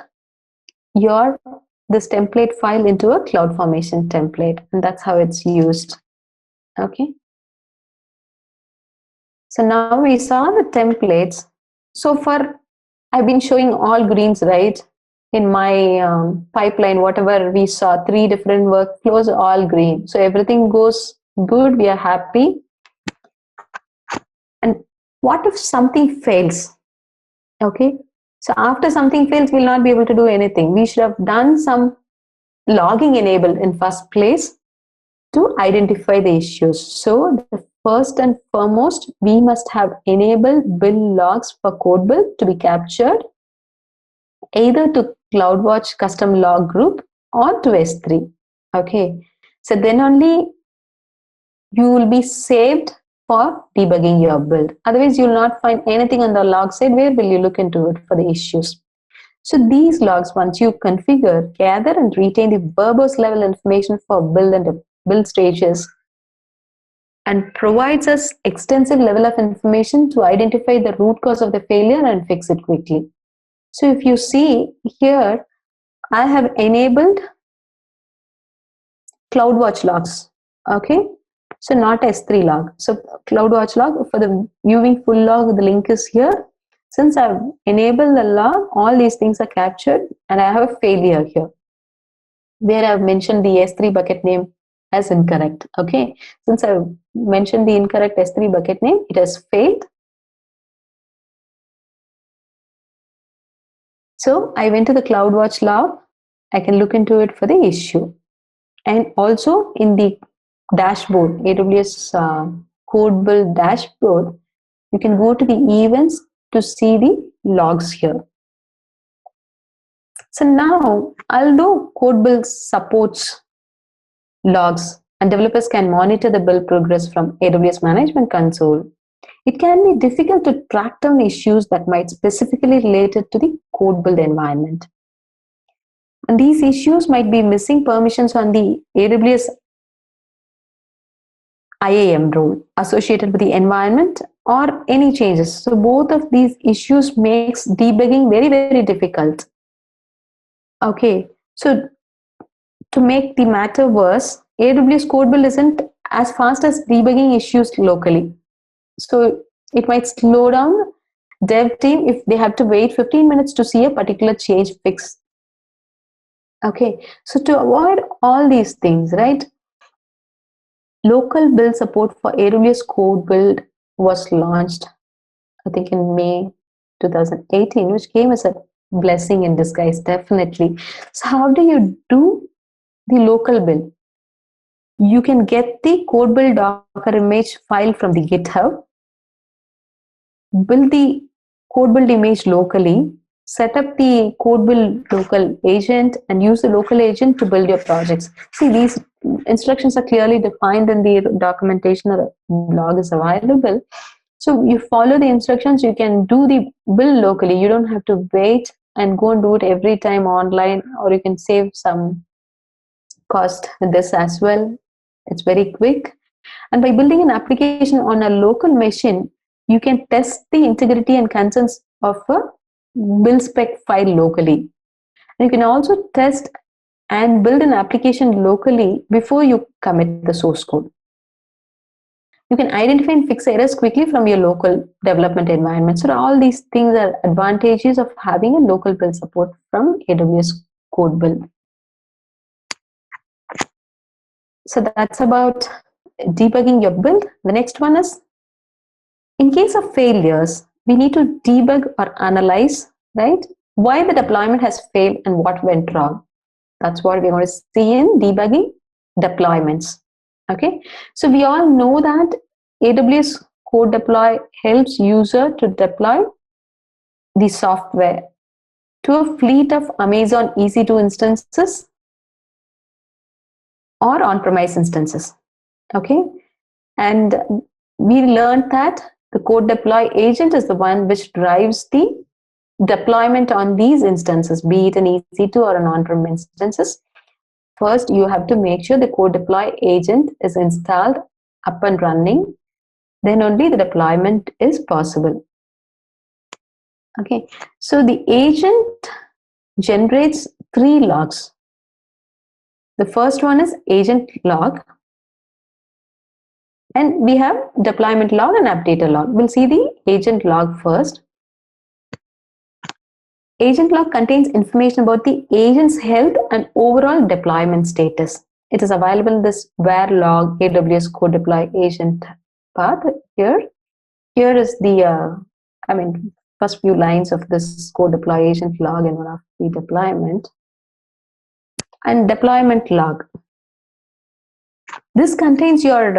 this template file into a CloudFormation template, and that's how it's used. Okay. So now we saw the templates. So far, I've been showing all greens, right? In my pipeline, whatever we saw, 3 different workflows, all green. So everything goes good, we are happy. And what if something fails? Okay, so after something fails, we'll not be able to do anything. We should have done some logging enabled in first place to identify the issues. So the first and foremost, we must have enabled build logs for code build to be captured either to CloudWatch custom log group or to S3. Okay, so then only you will be saved for debugging your build. Otherwise, you will not find anything on the log side. Where will you look into it for the issues? So these logs, once you configure, gather and retain the verbose level information for build and build stages, and provides us extensive level of information to identify the root cause of the failure and fix it quickly. So if you see here, I have enabled CloudWatch logs. Okay, so not S3 log. So CloudWatch log for the viewing full log, the link is here. Since I've enabled the log, all these things are captured, and I have a failure here where I've mentioned the S3 bucket name as incorrect. Okay, since I've mentioned the incorrect S3 bucket name, it has failed. So I went to the CloudWatch log. I can look into it for the issue. And also in the dashboard, AWS CodeBuild dashboard, you can go to the events to see the logs here. So now, although CodeBuild supports logs and developers can monitor the build progress from AWS Management Console, it can be difficult to track down issues that might specifically related to the code build environment. And these issues might be missing permissions on the AWS IAM role associated with the environment or any changes. So both of these issues makes debugging very, very difficult. Okay, so to make the matter worse, AWS CodeBuild isn't as fast as debugging issues locally. So it might slow down dev team if they have to wait 15 minutes to see a particular change fix. Okay, so to avoid all these things, right, local build support for AWS CodeBuild was launched, I think in May 2018, which came as a blessing in disguise, definitely. So how do you do the local build? You can get the CodeBuild Docker image file from the GitHub, build the CodeBuild image locally, set up the CodeBuild local agent, and use the local agent to build your projects. See, these instructions are clearly defined in the documentation or blog is available. So you follow the instructions, you can do the build locally. You don't have to wait and go and do it every time online, or you can save some cost with this as well. It's very quick. And by building an application on a local machine, you can test the integrity and concerns of a build spec file locally. And you can also test and build an application locally before you commit the source code. You can identify and fix errors quickly from your local development environment. So all these things are advantages of having a local build support from AWS CodeBuild. So that's about debugging your build. The next one is, in case of failures, we need to debug or analyze, right, why the deployment has failed and what went wrong. That's what we're going to see in debugging deployments. Okay, so we all know that AWS CodeDeploy helps user to deploy the software to a fleet of Amazon EC2 instances or on-premise instances. Okay, and we learned that the CodeDeploy agent is the one which drives the deployment on these instances, be it an EC2 or an on-prem instances. First, you have to make sure the CodeDeploy agent is installed, up and running. Then only the deployment is possible. Okay, so the agent generates 3 logs. The first one is agent log, and we have deployment log and updater log. We'll see the agent log first. Agent log contains information about the agent's health and overall deployment status. It is available in this where log AWS CodeDeploy agent path here. Here is the, first few lines of this CodeDeploy agent log in one of the deployment. And deployment log. This contains your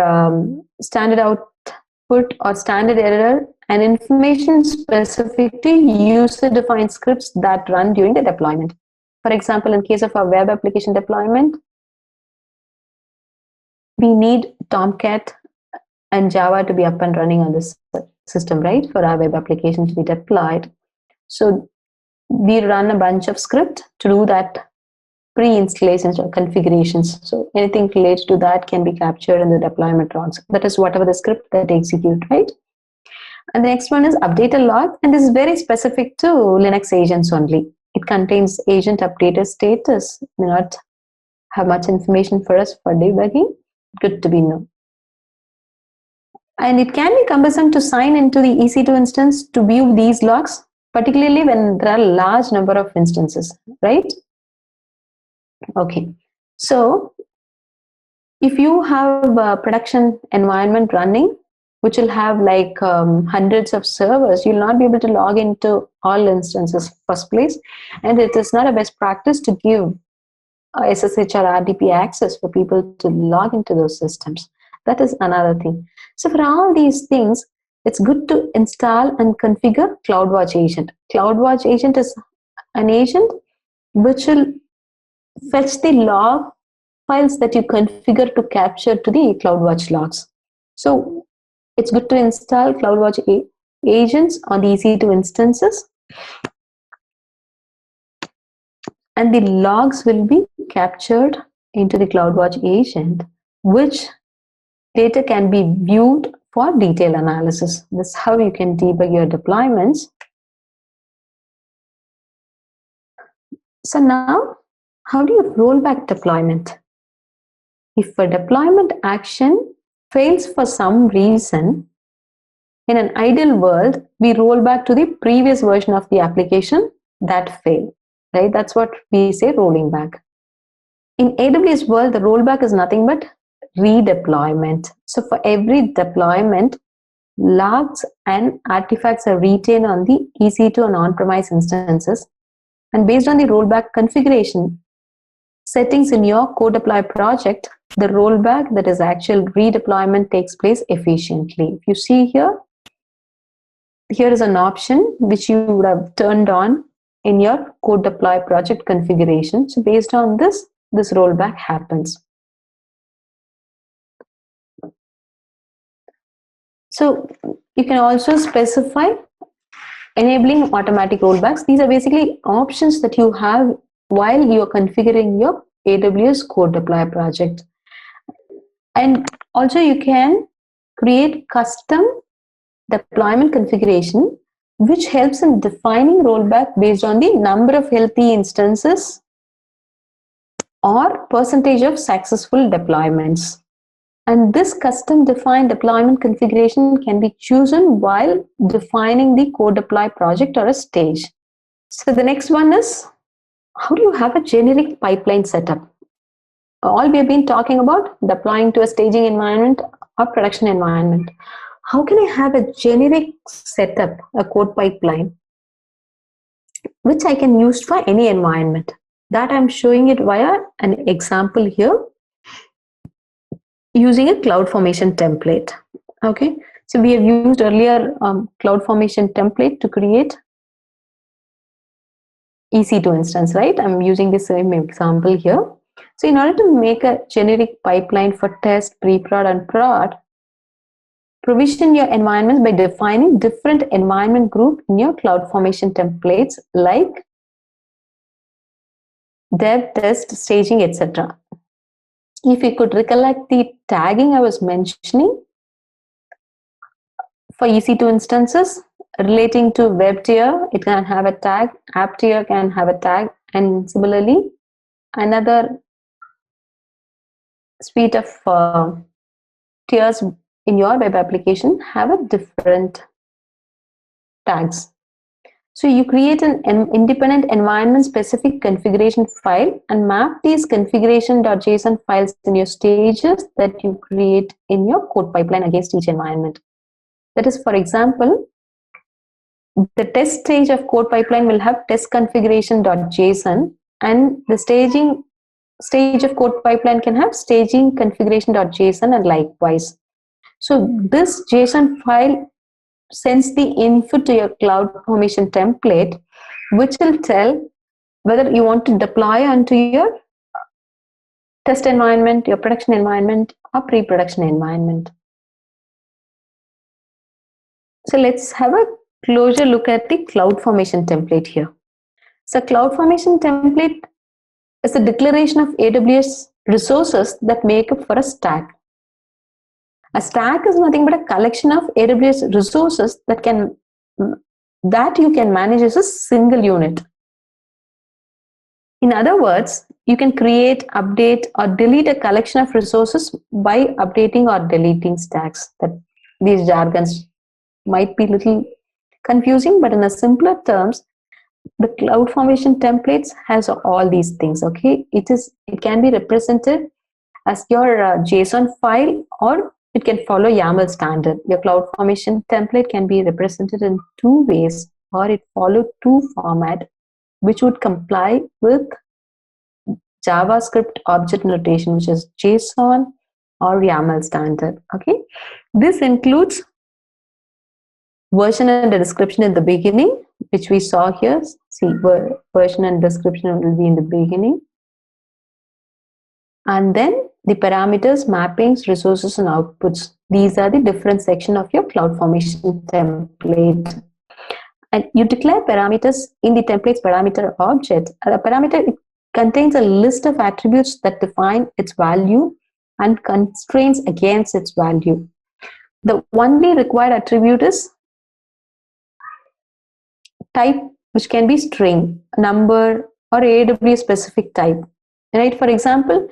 standard output or standard error and information specific to user-defined scripts that run during the deployment. For example, in case of our web application deployment, we need Tomcat and Java to be up and running on this system, right, for our web application to be deployed. So we run a bunch of script to do that pre-installations or configurations. So anything related to that can be captured in the deployment logs. That is whatever the script that execute, right? And the next one is updater log, and this is very specific to Linux agents only. It contains agent updater status. May not have much information for us for debugging. Good to be known. And it can be cumbersome to sign into the EC2 instance to view these logs, particularly when there are a large number of instances, right? Okay, so if you have a production environment running, which will have like hundreds of servers, you'll not be able to log into all instances first place. And it is not a best practice to give SSH or RDP access for people to log into those systems. That is another thing. So for all these things, it's good to install and configure CloudWatch agent. CloudWatch agent is an agent which will fetch the log files that you configure to capture to the CloudWatch logs. So it's good to install CloudWatch agents on the EC2 instances, and the logs will be captured into the CloudWatch agent, which later can be viewed for detailed analysis. This is how you can debug your deployments. So now, how do you roll back deployment? If a deployment action fails for some reason, in an ideal world, we roll back to the previous version of the application that failed, right? That's what we say rolling back. In AWS world, the rollback is nothing but redeployment. So for every deployment, logs and artifacts are retained on the EC2 and on-premise instances. And based on the rollback configuration settings in your CodeDeploy project, the rollback, that is actual redeployment, takes place efficiently. If you see here, here is an option which you would have turned on in your CodeDeploy project configuration. So based on this rollback happens. So you can also specify enabling automatic rollbacks. These are basically options that you have while you are configuring your AWS CodeDeploy project. And also you can create custom deployment configuration, which helps in defining rollback based on the number of healthy instances or percentage of successful deployments. And this custom defined deployment configuration can be chosen while defining the CodeDeploy project or a stage. So the next one is, how do you have a generic pipeline setup? All we have been talking about deploying to a staging environment or production environment. How can I have a generic setup, a code pipeline, which I can use for any environment? That I'm showing it via an example here using a CloudFormation template. Okay, so we have used earlier CloudFormation template to create EC2 instance, right? I'm using the same example here. So in order to make a generic pipeline for test, pre-prod and prod, provision your environments by defining different environment group in your CloudFormation templates like dev, test, staging, etc. If you could recollect the tagging I was mentioning for EC2 instances relating to web tier, it can have a tag, app tier can have a tag, and similarly another suite of tiers in your web application have a different tags. So you create an independent environment specific configuration file and map these configuration.json files in your stages that you create in your code pipeline against each environment. That is, for example, the test stage of code pipeline will have test configuration.json, and the staging stage of code pipeline can have staging configuration.json and likewise. So this JSON file sends the input to your CloudFormation template, which will tell whether you want to deploy onto your test environment, your production environment, or pre-production environment. So let's have a closer look at the CloudFormation template here. So CloudFormation template is a declaration of AWS resources that make up for a stack. A stack is nothing but a collection of AWS resources that you can manage as a single unit. In other words, you can create, update, or delete a collection of resources by updating or deleting stacks. That these jargons might be a little confusing, but in a simpler terms, the CloudFormation templates has all these things. Okay, it can be represented as your JSON file, or it can follow YAML standard. Your CloudFormation template can be represented in two ways, or it follow two format, which would comply with JavaScript object notation, which is JSON or YAML standard. Okay, this includes version and a description in the beginning, which we saw here. See, version and description will be in the beginning, and then the parameters, mappings, resources, and outputs. These are the different sections of your CloudFormation template. And you declare parameters in the template's parameter object. A parameter, it contains a list of attributes that define its value and constraints against its value. The only required attribute is type, which can be string, number, or AWS specific type. Right? For example,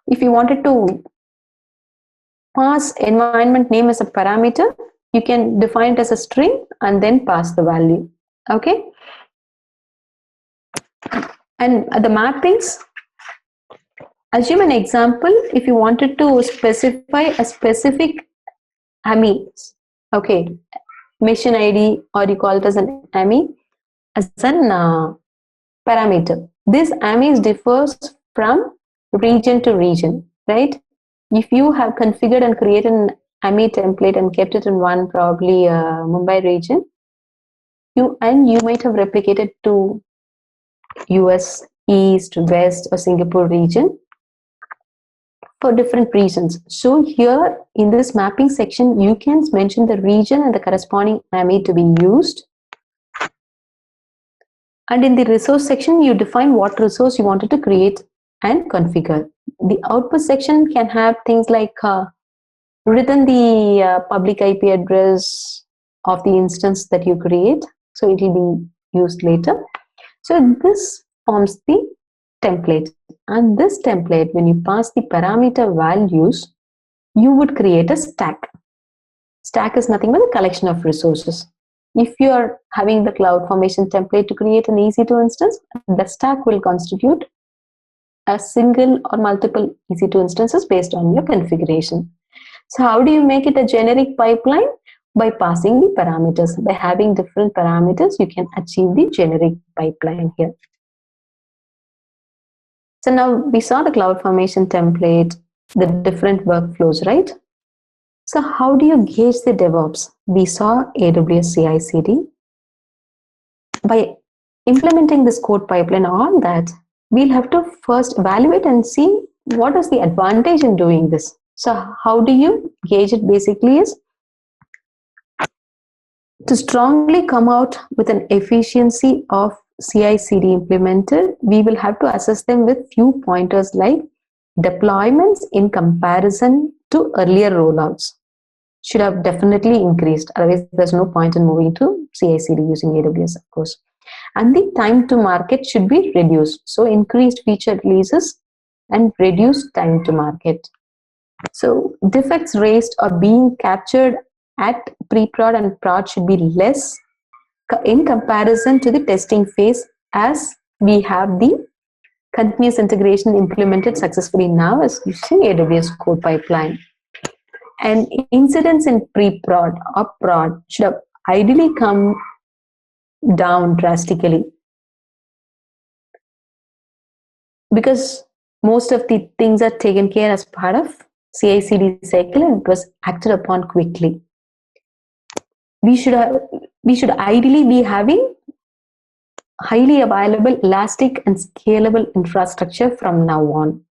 if you wanted to pass environment name as a parameter, you can define it as a string and then pass the value. Okay. And the mappings, assume an example, if you wanted to specify a specific AMI, okay, machine ID, or you call it as an AMI, as an parameter. This AMI differs from region to region, right? If you have configured and created an AMI template and kept it in one, probably Mumbai region, you might have replicated to US East, West, or Singapore region for different reasons. So here in this mapping section, you can mention the region and the corresponding AMI to be used. And in the resource section, you define what resource you wanted to create and configure. The output section can have things like written the public IP address of the instance that you create, so it will be used later. So this forms the template, and this template, when you pass the parameter values, you would create a stack. Stack is nothing but a collection of resources. If you are having the CloudFormation template to create an EC2 instance, the stack will constitute a single or multiple EC2 instances based on your configuration. So how do you make it a generic pipeline? By passing the parameters. By having different parameters, you can achieve the generic pipeline here. So now we saw the CloudFormation template, the different workflows, right? So how do you gauge the DevOps? We saw AWS CI CD. By implementing this code pipeline, all that, we'll have to first evaluate and see what is the advantage in doing this. So how do you gauge it? Basically is to strongly come out with an efficiency of CI CD implemented, we will have to assess them with few pointers like deployments in comparison to earlier rollouts should have definitely increased. Otherwise, there's no point in moving to CI CD using AWS, of course. And the time to market should be reduced. So increased feature releases and reduced time to market. So defects raised or being captured at pre-prod and prod should be less in comparison to the testing phase, as we have the continuous integration implemented successfully now as using AWS CodePipeline. And incidents in pre-prod or prod should have ideally come down drastically, because most of the things are taken care as part of CI/CD cycle and it was acted upon quickly. We should ideally be having highly available, elastic and scalable infrastructure from now on.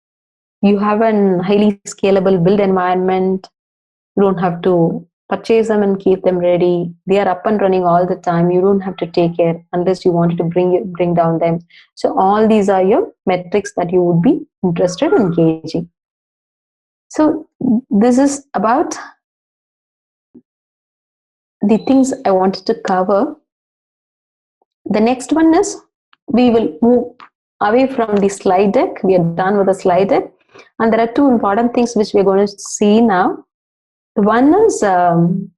You have a highly scalable build environment. You don't have to purchase them and keep them ready. They are up and running all the time. You don't have to take care unless you wanted to bring down them. So all these are your metrics that you would be interested in gauging. So this is about the things I wanted to cover. The next one is we will move away from the slide deck. We are done with the slide deck. And there are two important things which we're going to see now. One is the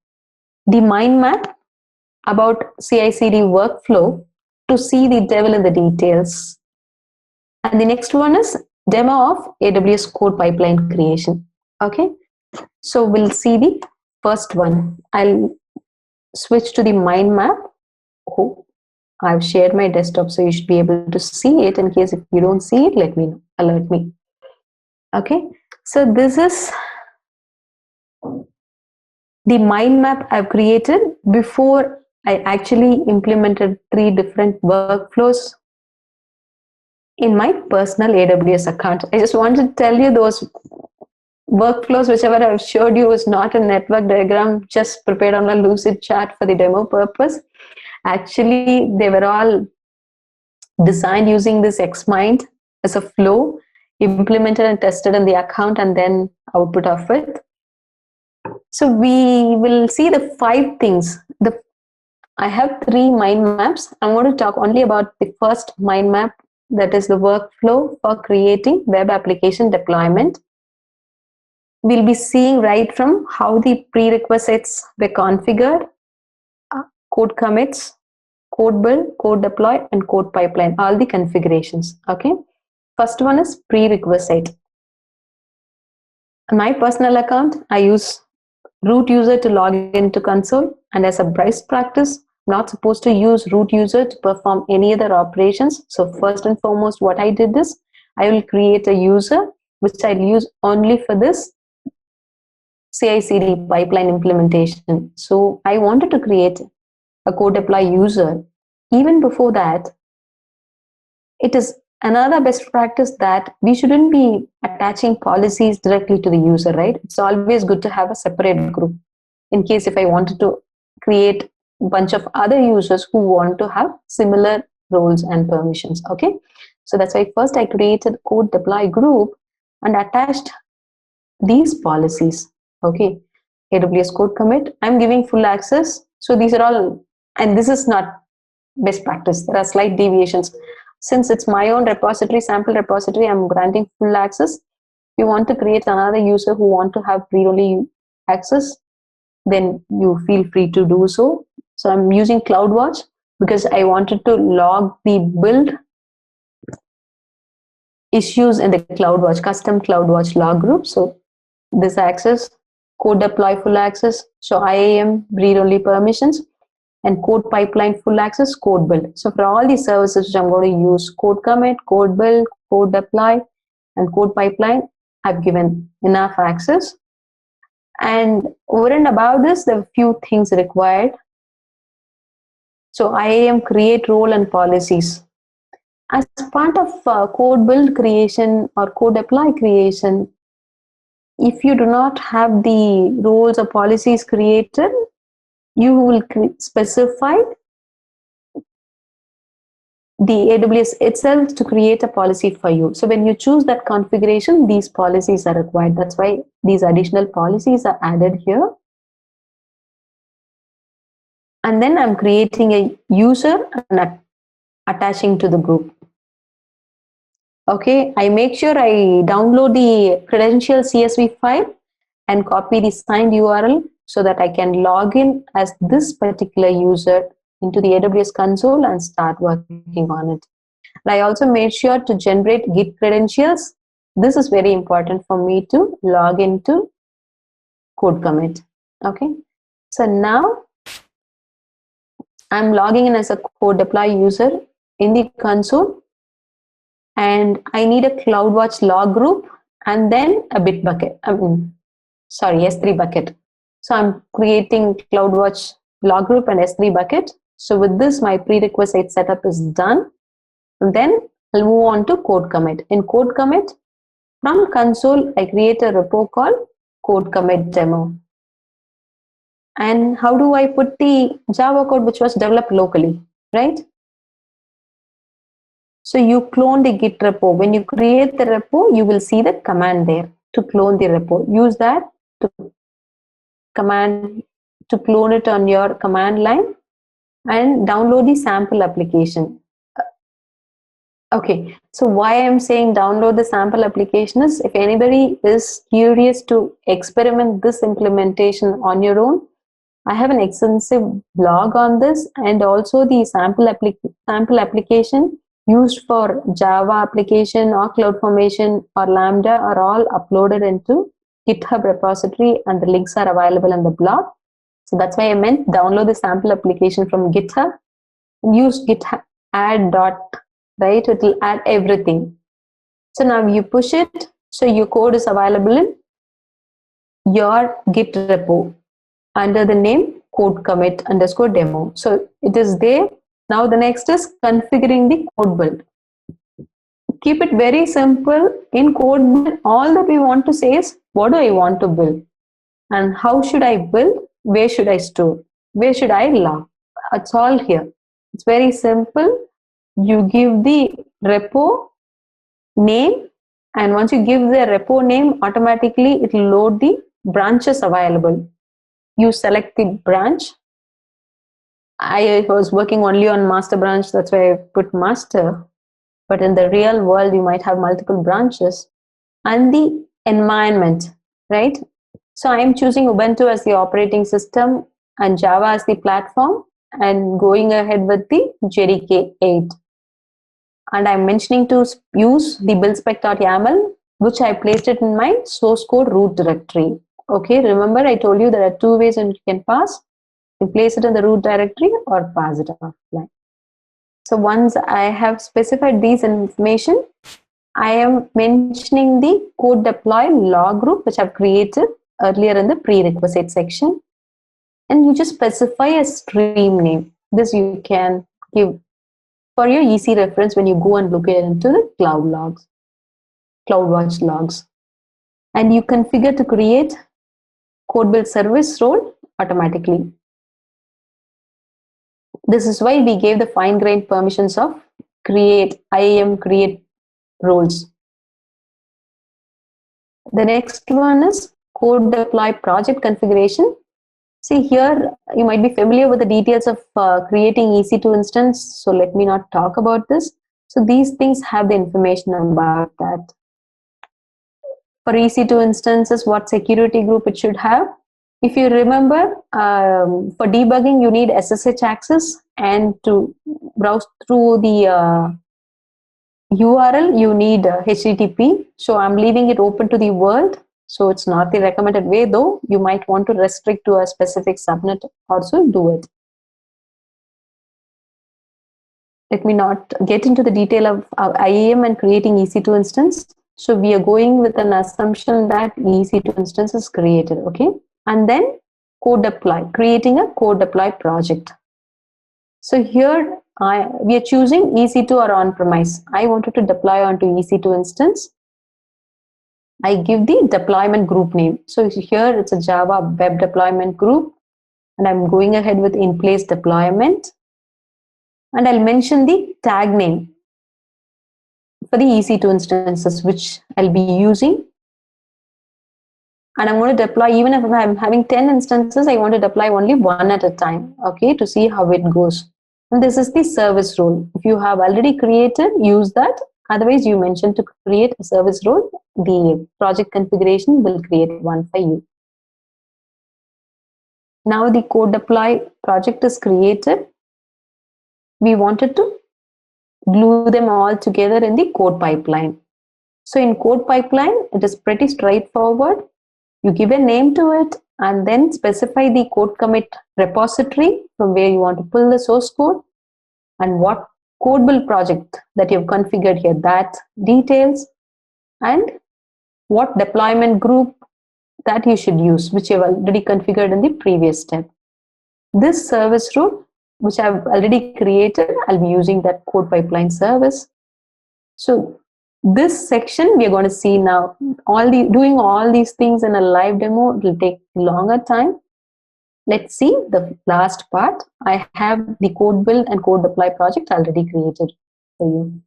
mind map about CI CD workflow to see the devil in the details. And the next one is demo of AWS CodePipeline creation. Okay, so we'll see the first one. I'll switch to the mind map. Oh, I've shared my desktop, so you should be able to see it. In case if you don't see it, let me know, alert me. Okay, so this is the mind map I've created before I actually implemented 3 different workflows in my personal AWS account. I just want to tell you those workflows, whichever I've showed you, is not a network diagram just prepared on a Lucid chart for the demo purpose. Actually, they were all designed using this Xmind as a flow, implemented and tested in the account, and then output of it. So we will see the 5 things. I have 3 mind maps. I want to talk only about the first mind map, that is the workflow for creating web application deployment. We'll be seeing right from how the prerequisites were configured, code commits, code build, code deploy, and code pipeline, all the configurations. Okay. First one is prerequisite. On my personal account, I use root user to log into console, and as a best practice, I'm not supposed to use root user to perform any other operations. So first and foremost, what I did is I will create a user which I'll use only for this CI CD pipeline implementation. So I wanted to create a code deploy user. Even before that, it is another best practice that we shouldn't be attaching policies directly to the user, right? It's always good to have a separate group in case if I wanted to create a bunch of other users who want to have similar roles and permissions. Okay, so that's why first I created code deploy group and attached these policies. Okay, AWS CodeCommit, I'm giving full access. So these are all, and this is not best practice. There are slight deviations. Since it's my own repository, sample repository, I'm granting full access. If you want to create another user who want to have read-only access, then you feel free to do so. So I'm using CloudWatch because I wanted to log the build issues in the CloudWatch, custom CloudWatch log group. So this access, CodeDeploy full access, so IAM read-only permissions, and CodePipeline full access, CodeBuild. So for all these services which I'm going to use, CodeCommit, CodeBuild, CodeDeploy, and CodePipeline, I've given enough access. And over and above this, there are few things required. So IAM create role and policies. As part of code build creation or code deploy creation, if you do not have the roles or policies created, you will specify the AWS itself to create a policy for you. So when you choose that configuration, these policies are required. That's why these additional policies are added here. And then I'm creating a user and attaching to the group. Okay, I make sure I download the credential CSV file and copy the signed URL so that I can log in as this particular user into the AWS console and start working on it. And I also made sure to generate Git credentials. This is very important for me to log into CodeCommit. Okay, so now I'm logging in as a code deploy user in the console, and I need a CloudWatch log group and then a Bitbucket. S3 bucket. So I'm creating CloudWatch log group and S3 bucket. So with this, my prerequisite setup is done. And then I'll move on to CodeCommit. In CodeCommit, from console, I create a repo called CodeCommit Demo. And how do I put the Java code which was developed locally, right? So you clone the Git repo. When you create the repo, you will see the command there to clone the repo. Use that to clone it on your command line and download the sample application. Okay, so why I'm saying download the sample application is if anybody is curious to experiment this implementation on your own, I have an extensive blog on this, and also the sample application used for Java application or CloudFormation or Lambda are all uploaded into GitHub repository, and the links are available in the blog. So that's why I meant download the sample application from GitHub and use GitHub add dot, right? It will add everything. So now you push it, so your code is available in your Git repo under the name CodeCommit_demo. So it is there. Now the next is configuring the code build. Keep it very simple. In code build, all that we want to say is what do I want to build and how should I build, where should I store, where should I log. It's all here. It's very simple. You give the repo name, and once you give the repo name, automatically it will load the branches available. You select the branch. I was working only on master branch, that's why I put master. But in the real world, you might have multiple branches. And the environment, right? So I'm choosing Ubuntu as the operating system and Java as the platform, and going ahead with the JDK 8. And I'm mentioning to use the buildspec.yaml, which I placed it in my source code root directory. Okay, remember I told you there are two ways and you can pass. You place it in the root directory or pass it offline. So once I have specified these information, I am mentioning the code deploy log group, which I've created earlier in the prerequisite section. And you just specify a stream name. This you can give for your easy reference when you go and look into the CloudWatch logs. And you configure to create code build service role automatically. This is why we gave the fine-grained permissions of create, IAM create roles. The next one is code deploy project configuration. See here, you might be familiar with the details of creating EC2 instance. So let me not talk about this. So these things have the information about that. For EC2 instances, what security group it should have. If you remember, for debugging, you need SSH access, and to browse through the URL, you need HTTP. So I'm leaving it open to the world. So it's not the recommended way, though. You might want to restrict to a specific subnet, also do it. Let me not get into the detail of IAM and creating EC2 instance. So we are going with an assumption that EC2 instance is created, okay? And then code deploy, creating a code deploy project. So here we are choosing EC2 or on-premise. I wanted to deploy onto EC2 instance. I give the deployment group name. So here it's a Java web deployment group, and I'm going ahead with in-place deployment. And I'll mention the tag name for the EC2 instances, which I'll be using. And I'm going to deploy, even if I'm having 10 instances, I want to deploy only one at a time, okay, to see how it goes. And this is the service role. If you have already created, use that. Otherwise, you mentioned to create a service role, the project configuration will create one for you. Now the code deploy project is created. We wanted to glue them all together in the code pipeline. So in code pipeline, it is pretty straightforward. You give a name to it and then specify the code commit repository from where you want to pull the source code and what CodeBuild project that you've configured here, that details, and what deployment group that you should use, which you've already configured in the previous step. This service route, which I've already created, I'll be using that code pipeline service. So this section we are going to see now. Doing all these things in a live demo will take longer time. Let's see the last part. I have the code build and code deploy project already created for you.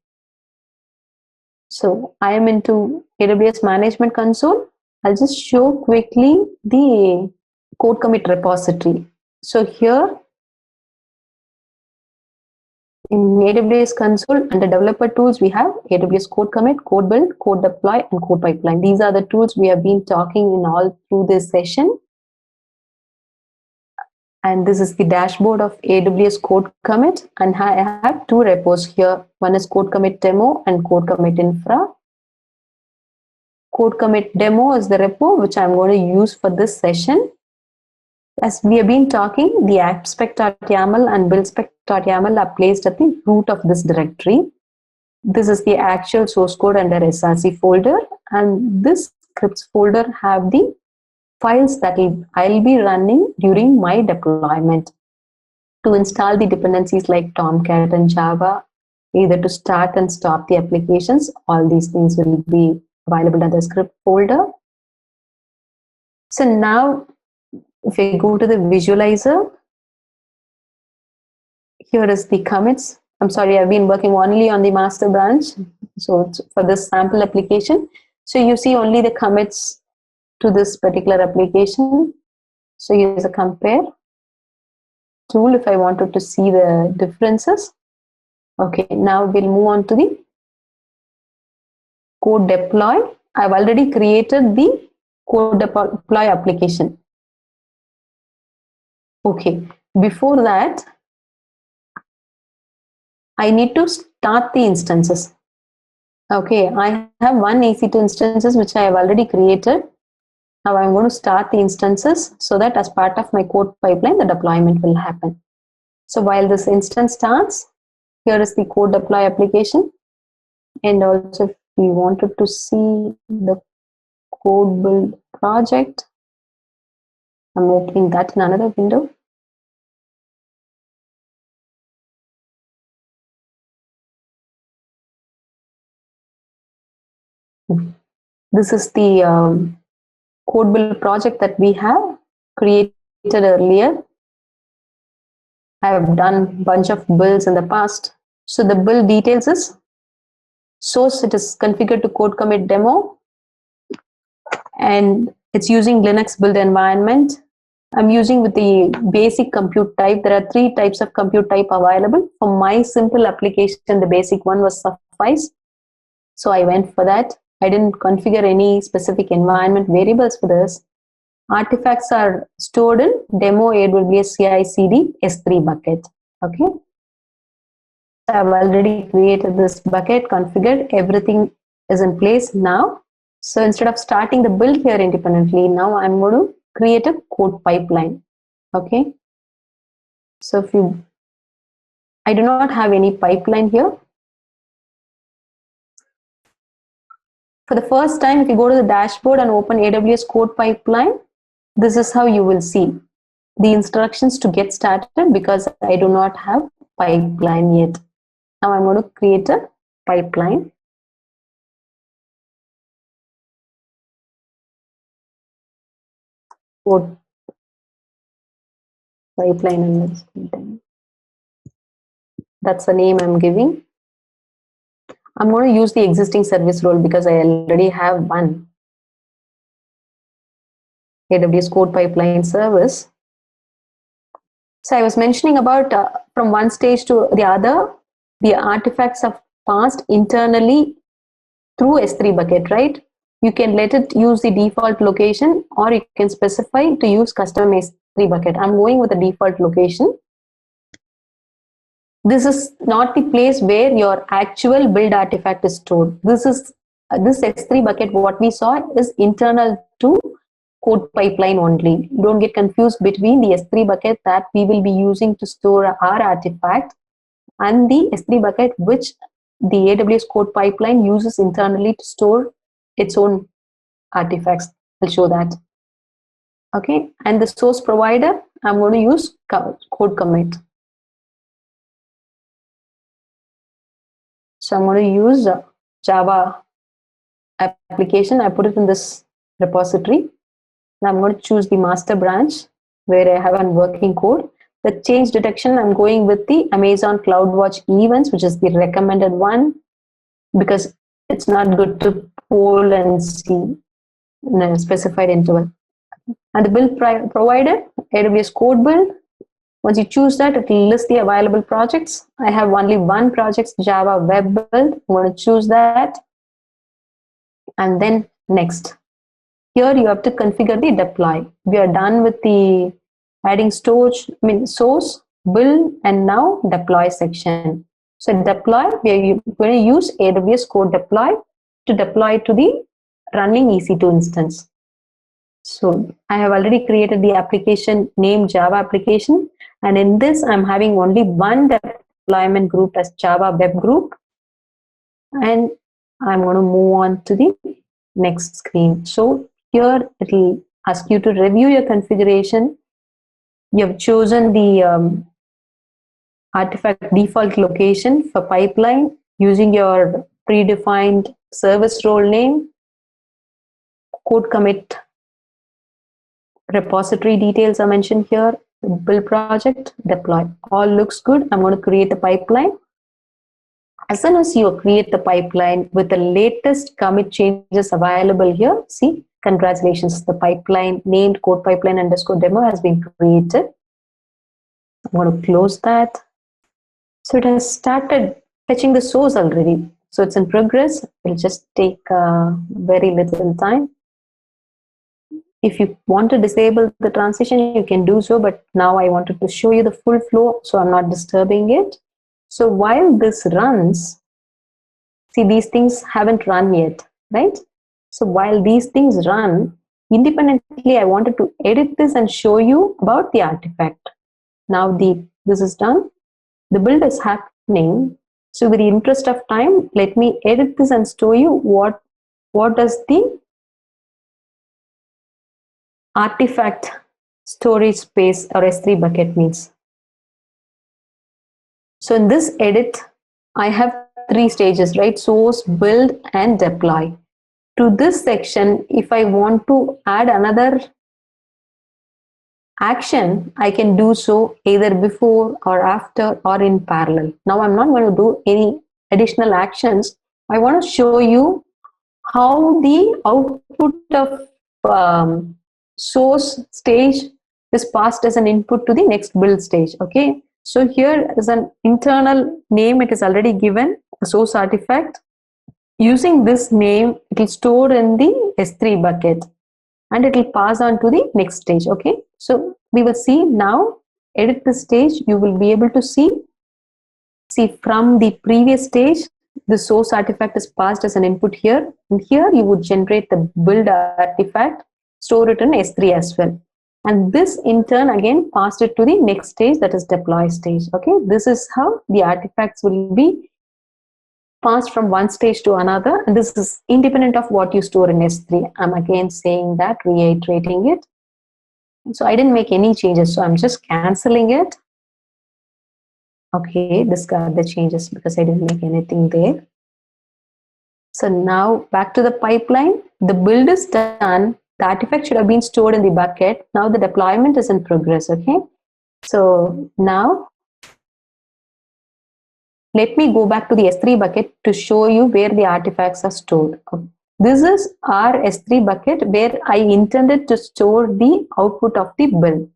So I am into AWS Management Console. I'll just show quickly the code commit repository. So here in AWS Console, under developer tools, we have AWS CodeCommit, CodeBuild, CodeDeploy, and CodePipeline. These are the tools we have been talking in all through this session. And this is the dashboard of AWS CodeCommit. And I have two repos here. One is CodeCommit Demo and CodeCommit Infra. CodeCommit Demo is the repo which I'm going to use for this session. As we have been talking, the appspec.yaml and buildspec.yaml are placed at the root of this directory. This is the actual source code under SRC folder, and this scripts folder have the files that I'll be running during my deployment to install the dependencies like Tomcat and Java, either to start and stop the applications. All these things will be available in the script folder. So now, if we go to the visualizer, here is the commits. I'm sorry, I've been working only on the master branch. So it's for this sample application. So you see only the commits to this particular application. So here's a compare tool if I wanted to see the differences. Okay, now we'll move on to the code deploy. I've already created the code deploy application. Okay, before that, I need to start the instances. Okay, I have one EC2 instances which I have already created. Now I'm going to start the instances so that as part of my code pipeline, the deployment will happen. So while this instance starts, here is the code deploy application. And also if we wanted to see the code build project, I'm opening that in another window. This is the code build project that we have created earlier. I have done bunch of builds in the past. So the build details is source, it is configured to CodeCommit Demo, and it's using Linux build environment. I'm using with the basic compute type. There are 3 types of compute type available. For my simple application, the basic one was suffice. So I went for that. I didn't configure any specific environment variables for this. Artifacts are stored in demo AWS CI CD S3 bucket. Okay. I've already created this bucket, configured, everything is in place now. So instead of starting the build here independently, now I'm going to create a code pipeline. Okay. So I do not have any pipeline here. For the first time, if you go to the dashboard and open AWS CodePipeline, this is how you will see the instructions to get started, because I do not have pipeline yet. Now I'm going to create a pipeline. Code pipeline, that's the name I'm giving. I'm going to use the existing service role because I already have one AWS CodePipeline service. So I was mentioning about from one stage to the other, the artifacts are passed internally through S3 bucket, right? You can let it use the default location, or you can specify to use custom S3 bucket. I'm going with the default location. This is not the place where your actual build artifact is stored. This S3 bucket, what we saw, is internal to code pipeline only. Don't get confused between the S3 bucket that we will be using to store our artifact and the S3 bucket which the AWS code pipeline uses internally to store its own artifacts. I'll show that. Okay, and the source provider, I'm going to use code commit. So I'm going to use Java application. I put it in this repository. Now I'm going to choose the master branch where I have a working code. The change detection, I'm going with the Amazon CloudWatch events, which is the recommended one, because it's not good to poll and see in a specified interval. And the build provider, AWS CodeBuild. Once you choose that, it will list the available projects. I have only one project, Java Web Build. I'm going to choose that. And then next. Here you have to configure the deploy. We are done with the adding source, build, and now deploy section. So deploy, we are going to use AWS CodeDeploy to deploy to the running EC2 instance. So I have already created the application named Java application, and in this I'm having only one deployment group as Java Web Group, and I'm going to move on to the next screen. So here it will ask you to review your configuration. You have chosen the artifact default location for pipeline using your predefined service role name, code commit repository details are mentioned here, build project, deploy. All looks good. I'm going to create the pipeline. As soon as you create the pipeline with the latest commit changes available here, see, congratulations, the pipeline named code pipeline _ demo has been created. I'm going to close that. So it has started fetching the source already. So it's in progress. It'll just take very little time. If you want to disable the transition, you can do so, but now I wanted to show you the full flow, so I'm not disturbing it. So while this runs, see, these things haven't run yet, right? So while these things run, independently, I wanted to edit this and show you about the artifact. Now this is done. The build is happening. So with the interest of time, let me edit this and show you what does the artifact storage space or S3 bucket means. So in this edit, I have 3 stages, right? Source, build, and deploy. To this section, if I want to add another action, I can do so either before or after or in parallel. Now I'm not going to do any additional actions. I want to show you how the output of source stage is passed as an input to the next build stage. Okay, so here is an internal name, it is already given, a source artifact. Using this name, it will store in the S3 bucket and it will pass on to the next stage. Okay, so we will see now, edit the stage, you will be able to see from the previous stage, the source artifact is passed as an input here, and here you would generate the build artifact, store it in S3 as well. And this in turn again passed it to the next stage, that is deploy stage. Okay, this is how the artifacts will be passed from one stage to another, and this is independent of what you store in S3. I'm again saying that, reiterating it. So I didn't make any changes, so I'm just canceling it. Okay, discard the changes because I didn't make anything there. So now back to the pipeline. The build is done. The artifact should have been stored in the bucket. Now the deployment is in progress. Okay, so now let me go back to the S3 bucket to show you where the artifacts are stored. This is our S3 bucket where I intended to store the output of the build,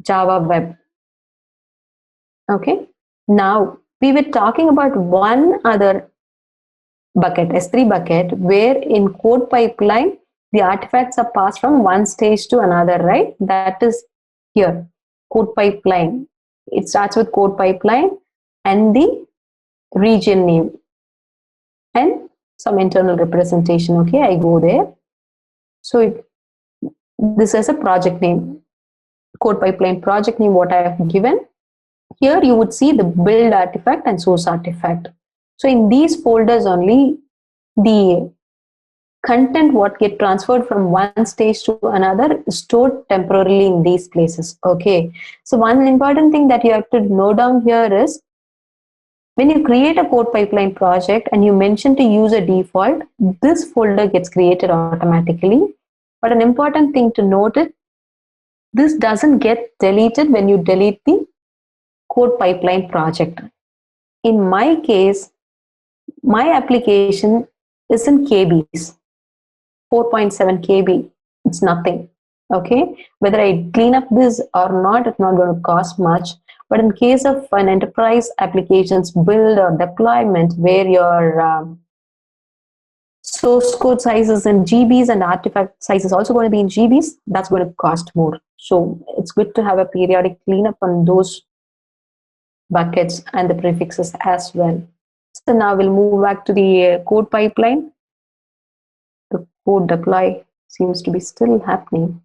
Java web. Okay, now we were talking about one other bucket, S3 bucket, where in CodePipeline, the artifacts are passed from one stage to another, right? That is here, CodePipeline. It starts with CodePipeline and the region name and some internal representation. Okay, I go there. So this is a project name, CodePipeline project name, what I have given. Here you would see the build artifact and source artifact. So in these folders only, the content what get transferred from one stage to another is stored temporarily in these places. Okay, so one important thing that you have to note down here is, when you create a CodePipeline project and you mention to use a default, this folder gets created automatically. But an important thing to note is, this doesn't get deleted when you delete the CodePipeline project. In my case, my application is in KBs, 4.7 KB. It's nothing. Okay, whether I clean up this or not, it's not going to cost much. But in case of an enterprise applications build or deployment where your source code size is in GBs and artifact size is also going to be in GBs, that's going to cost more. So it's good to have a periodic cleanup on those buckets and the prefixes as well. So now we'll move back to the code pipeline. The code deploy seems to be still happening.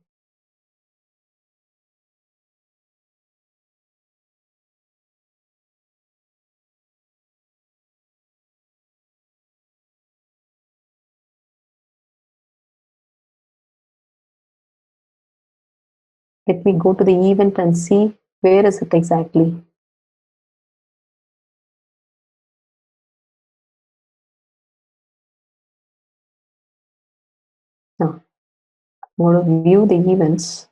Let me go to the event and see where is it exactly. Now, I want to view the events.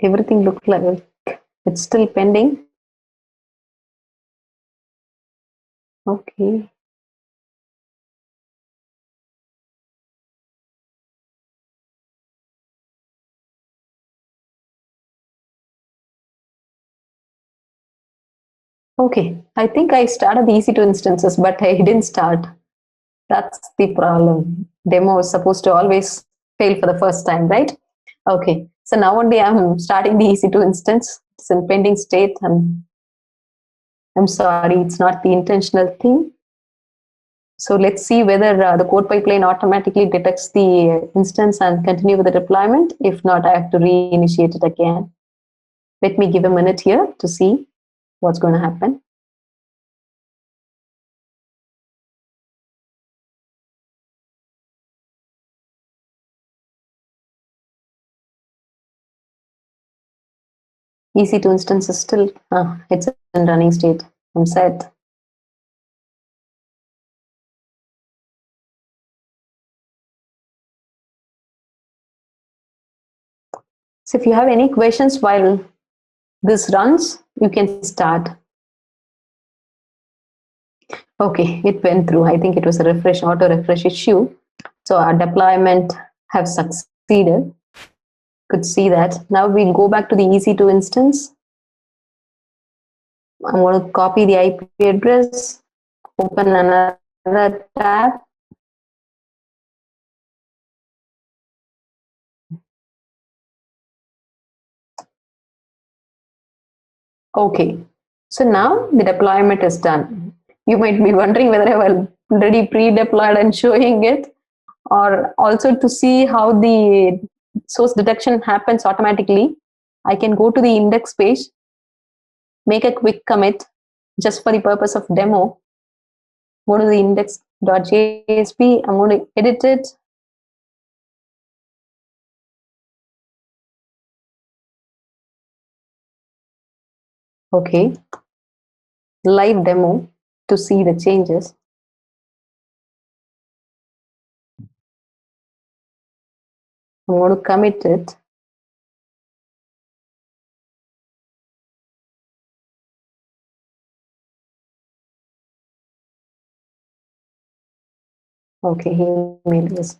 Everything looks like it's still pending. Okay. Okay, I think I started the EC2 instances, but I didn't start. That's the problem. Demo is supposed to always fail for the first time, right? Okay, so now only I'm starting the EC2 instance. It's in pending state. I'm sorry, it's not the intentional thing. So let's see whether the code pipeline automatically detects the instance and continue with the deployment. If not, I have to reinitiate it again. Let me give a minute here to see what's going to happen. EC2 instance is still, it's in running state. I'm set. So if you have any questions while this runs, you can start. Okay, it went through. I think it was a auto refresh issue. So our deployment have succeeded. Could see that. Now we'll go back to the EC2 instance. I'm going to copy the IP address, open another tab. Okay, so now the deployment is done. You might be wondering whether I've already pre-deployed and showing it, or also to see how the source detection happens automatically. I can go to the index page, make a quick commit just for the purpose of demo. Go to the index.jsp. I'm going to edit it. Okay, live demo to see the changes. I'm going to commit it. Okay, he made this.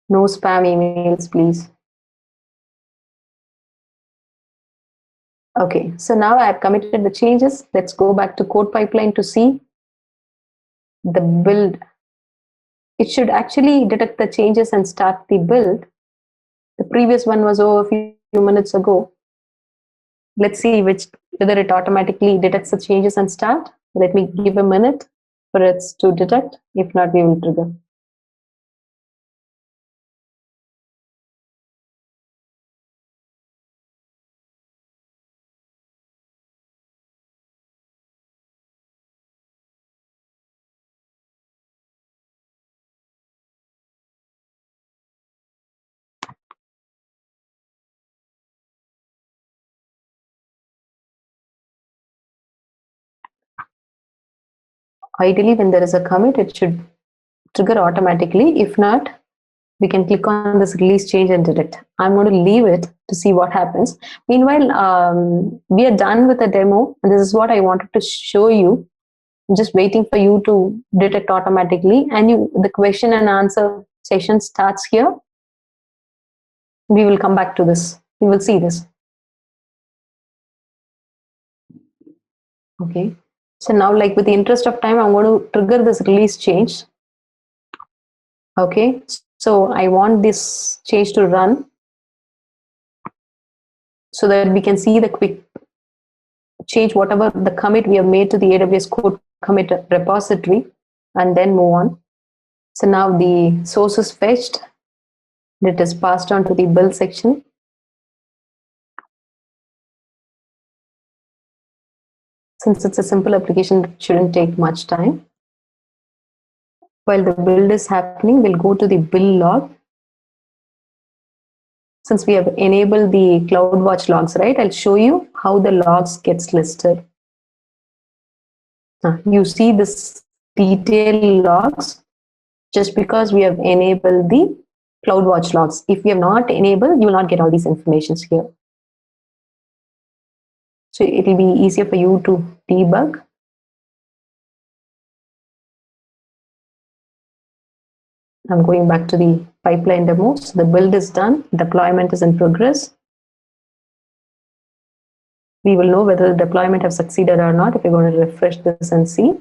No spam emails, please. Okay, so now I've committed the changes. Let's go back to CodePipeline to see the build. It should actually detect the changes and start the build. The previous one was over a few minutes ago. Let's see whether it automatically detects the changes and start. Let me give a minute for it to detect. If not, we will trigger. Ideally, when there is a commit, it should trigger automatically. If not, we can click on this release change and detect. I'm going to leave it to see what happens. Meanwhile, we are done with the demo, and this is what I wanted to show you. I'm just waiting for you to detect automatically, and the question and answer session starts here. We will come back to this. We will see this. Okay. So now, like with the interest of time, I'm going to trigger this release change. Okay. So I want this change to run so that we can see the quick change, whatever the commit we have made to the AWS CodeCommit repository, and then move on. So now the source is fetched. It is passed on to the build section. Since it's a simple application, it shouldn't take much time. While the build is happening, we'll go to the build log. Since we have enabled the CloudWatch logs, right? I'll show you how the logs gets listed. You see this detailed logs just because we have enabled the CloudWatch logs. If you have not enabled, you will not get all these informations here. So it will be easier for you to debug. I'm going back to the pipeline demo. So the build is done. Deployment is in progress. We will know whether the deployment has succeeded or not if we're going to refresh this and see.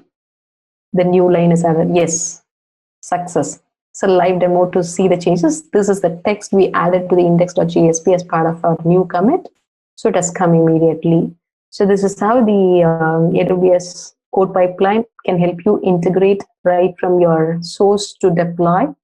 The new line is added. Yes, success. So live demo to see the changes. This is the text we added to the index.jsp as part of our new commit. So it has come immediately. So this is how the AWS CodePipeline can help you integrate right from your source to deploy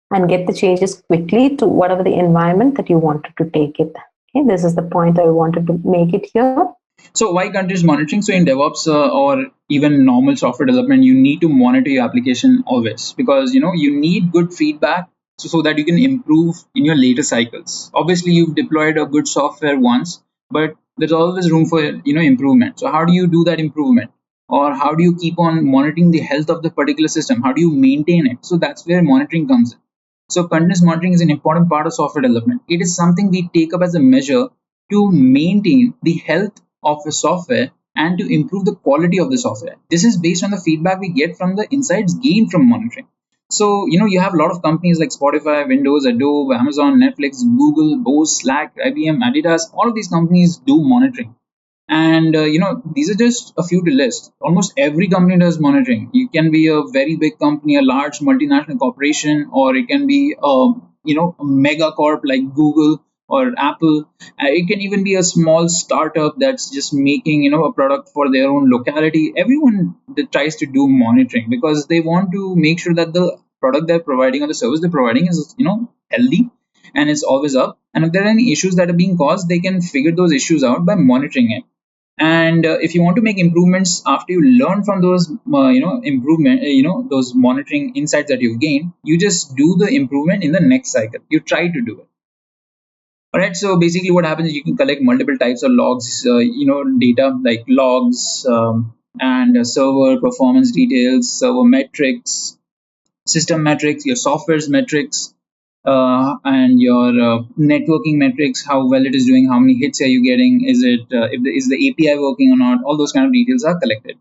and get the changes quickly to whatever the environment that you wanted to take it. Okay, this is the point I wanted to make it here. So why continuous monitoring? So in DevOps or even normal software development, you need to monitor your application always, because you need good feedback so that you can improve in your later cycles. Obviously, you've deployed a good software once, but there's always room for improvement. So how do you do that improvement? or how do you keep on monitoring the health of the particular system? How do you maintain it? So that's where monitoring comes in. So continuous monitoring is an important part of software development. It is something we take up as a measure to maintain the health of the software and to improve the quality of the software. This is based on the feedback we get from the insights gained from monitoring. So, you have a lot of companies like Spotify, Windows, Adobe, Amazon, Netflix, Google, Bose, Slack, IBM, Adidas. All of these companies do monitoring. And these are just a few to list. Almost every company does monitoring. You can be a very big company, a large multinational corporation, or it can be a mega corp like Google or Apple. It can even be a small startup that's just making a product for their own locality. Everyone that tries to do monitoring because they want to make sure that the product they're providing or the service they're providing is healthy and it's always up. And if there are any issues that are being caused, they can figure those issues out by monitoring it. And if you want to make improvements after you learn from those those monitoring insights that you've gained, you just do the improvement in the next cycle. You try to do it. All right, so basically what happens is you can collect multiple types of logs, data like logs, and server performance details, server metrics, system metrics, your software's metrics, and your networking metrics, how well it is doing, how many hits are you getting, is the API working or not? All those kind of details are collected.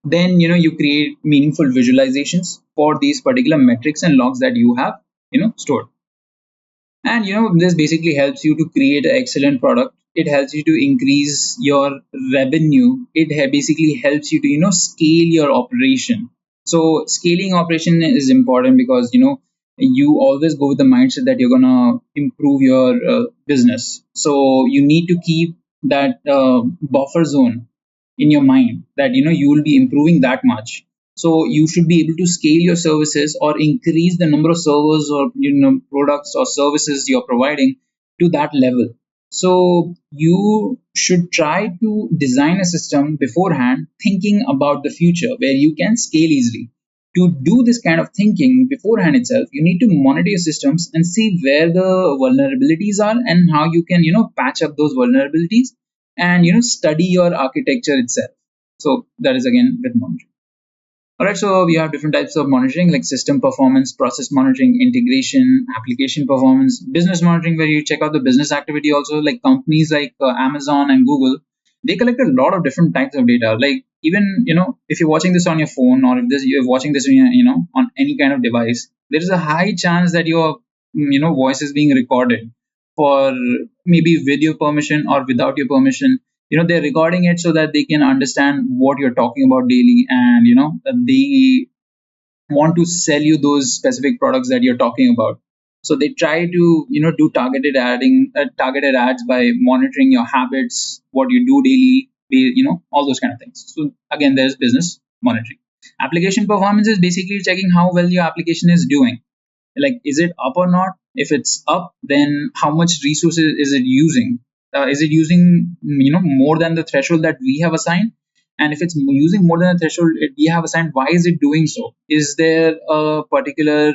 Then you create meaningful visualizations for these particular metrics and logs that you have stored. And this basically helps you to create an excellent product. It helps you to increase your revenue. It basically helps you to scale your operation. So scaling operation is important because you always go with the mindset that you're gonna improve your business. So you need to keep that buffer zone in your mind that you will be improving that much. So you should be able to scale your services or increase the number of servers or products or services you're providing to that level. So you should try to design a system beforehand, thinking about the future where you can scale easily. To do this kind of thinking beforehand itself, you need to monitor your systems and see where the vulnerabilities are and how you can patch up those vulnerabilities and study your architecture itself. So that is again with monitoring. All right, so we have different types of monitoring like system performance, process monitoring, integration, application performance, business monitoring, where you check out the business activity also. Like companies like Amazon and Google, they collect a lot of different types of data. Like even if you're watching this on your phone or if you're watching this on any kind of device, there is a high chance that your voice is being recorded for maybe with your permission or without your permission. They're recording it so that they can understand what you're talking about daily, and they want to sell you those specific products that you're talking about. So they try to do targeted ads by monitoring your habits, what you do daily, all those kind of things. So again, there's business monitoring. Application performance is basically checking how well your application is doing. Like, is it up or not? If it's up, then how much resources is it using? Is it using more than the threshold that we have assigned? And if it's using more than the threshold we have assigned, why is it doing so? Is there a particular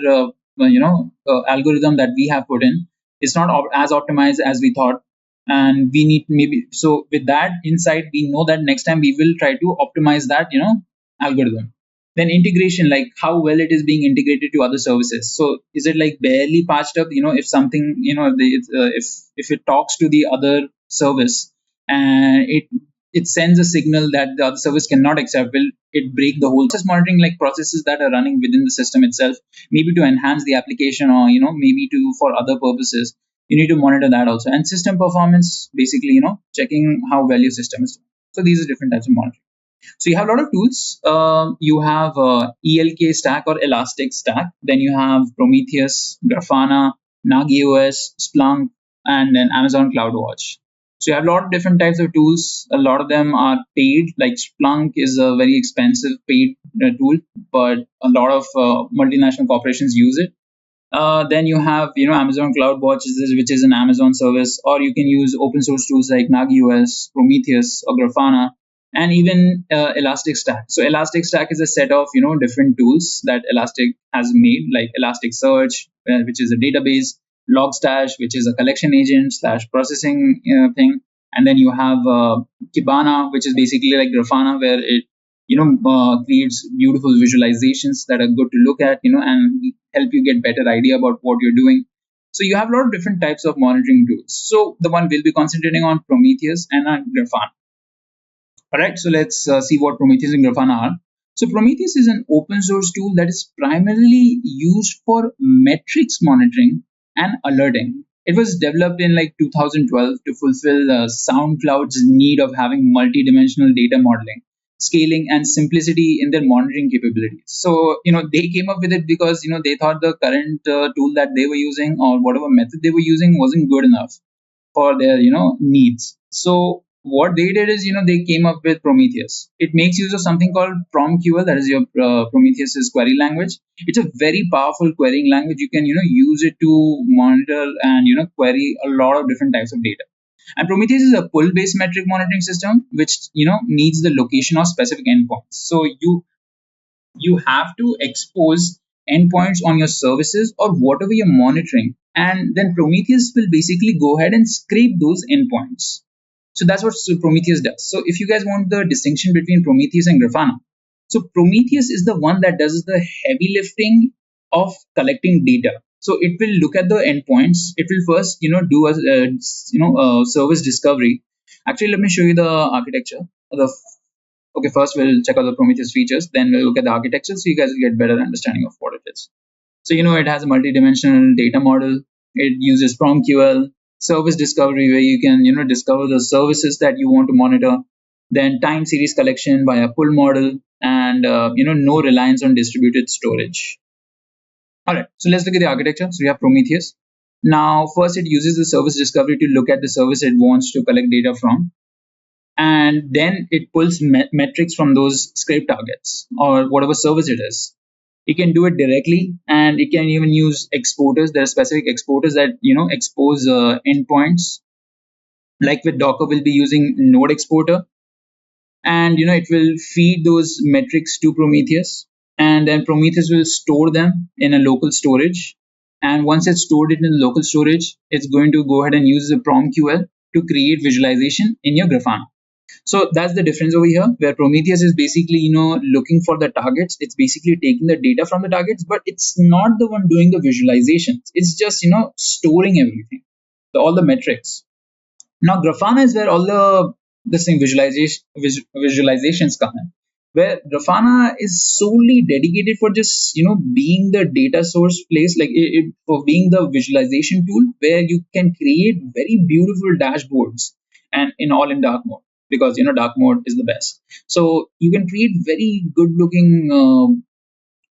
algorithm that we have put in? It's not as optimized as we thought, and we need maybe, so with that insight we know that next time we will try to optimize that algorithm. Then integration, like how well it is being integrated to other services. So is it like barely patched up? If something, if it talks to the other service and it sends a signal that the other service cannot accept, will it break the whole process monitoring, like processes that are running within the system itself, maybe to enhance the application or maybe to for other purposes. You need to monitor that also. And system performance, basically checking how well your system is doing. So these are different types of monitoring. So you have a lot of tools. You have ELK Stack or Elastic Stack. Then you have Prometheus, Grafana, Nagios, Splunk, and then Amazon CloudWatch. So you have a lot of different types of tools. A lot of them are paid. Like Splunk is a very expensive paid tool, but a lot of multinational corporations use it. Then you have Amazon CloudWatch, which is an Amazon service, or you can use open source tools like Nagios, Prometheus, or Grafana, and even Elastic Stack. So Elastic Stack is a set of different tools that Elastic has made, like Elasticsearch, which is a database, Logstash, which is a collection agent / processing thing, And then you have Kibana, which is basically like Grafana, where it creates beautiful visualizations that are good to look at, and help you get better idea about what you're doing. So you have a lot of different types of monitoring tools. So the one we'll be concentrating on Prometheus and Grafana. All right, so let's see what Prometheus and Grafana are. So Prometheus is an open source tool that is primarily used for metrics monitoring and alerting. It was developed in like 2012 to fulfill SoundCloud's need of having multi-dimensional data modeling, scaling, and simplicity in their monitoring capabilities. So, they came up with it because, they thought the current tool that they were using or whatever method they were using wasn't good enough for their needs. So what they did is they came up with Prometheus. It makes use of something called PromQL, that is your Prometheus's query language. It's a very powerful querying language. You can use it to monitor and query a lot of different types of data. And Prometheus is a pull-based metric monitoring system which needs the location of specific endpoints. So you have to expose endpoints on your services or whatever you're monitoring, and then Prometheus will basically go ahead and scrape those endpoints. So that's what Prometheus does. So if you guys want the distinction between Prometheus and Grafana, so Prometheus is the one that does the heavy lifting of collecting data. So it will look at the endpoints. It will first do a service discovery. Actually, let me show you the architecture. Okay, first we'll check out the Prometheus features, then we'll look at the architecture so you guys will get better understanding of what it is. So, it has a multi-dimensional data model. It uses PromQL, service discovery, where you can, discover the services that you want to monitor, then time series collection by a pull model, and, no reliance on distributed storage. All right, so let's look at the architecture. So we have Prometheus. Now, first it uses the service discovery to look at the service it wants to collect data from. And then it pulls metrics from those scrape targets or whatever service it is. It can do it directly, and it can even use exporters. There are specific exporters that expose endpoints. Like with Docker, we'll be using Node exporter, and it will feed those metrics to Prometheus, and then Prometheus will store them in a local storage. And once it's stored it in the local storage, it's going to go ahead and use the PromQL to create visualization in your Grafana. So that's the difference over here, where Prometheus is basically, looking for the targets. It's basically taking the data from the targets, but it's not the one doing the visualizations. It's just, storing everything, all the metrics. Now, Grafana is where all the same visualizations come in, where Grafana is solely dedicated for just, being the data source place, like for being the visualization tool, where you can create very beautiful dashboards and in dark mode. Because dark mode is the best. So you can create very good looking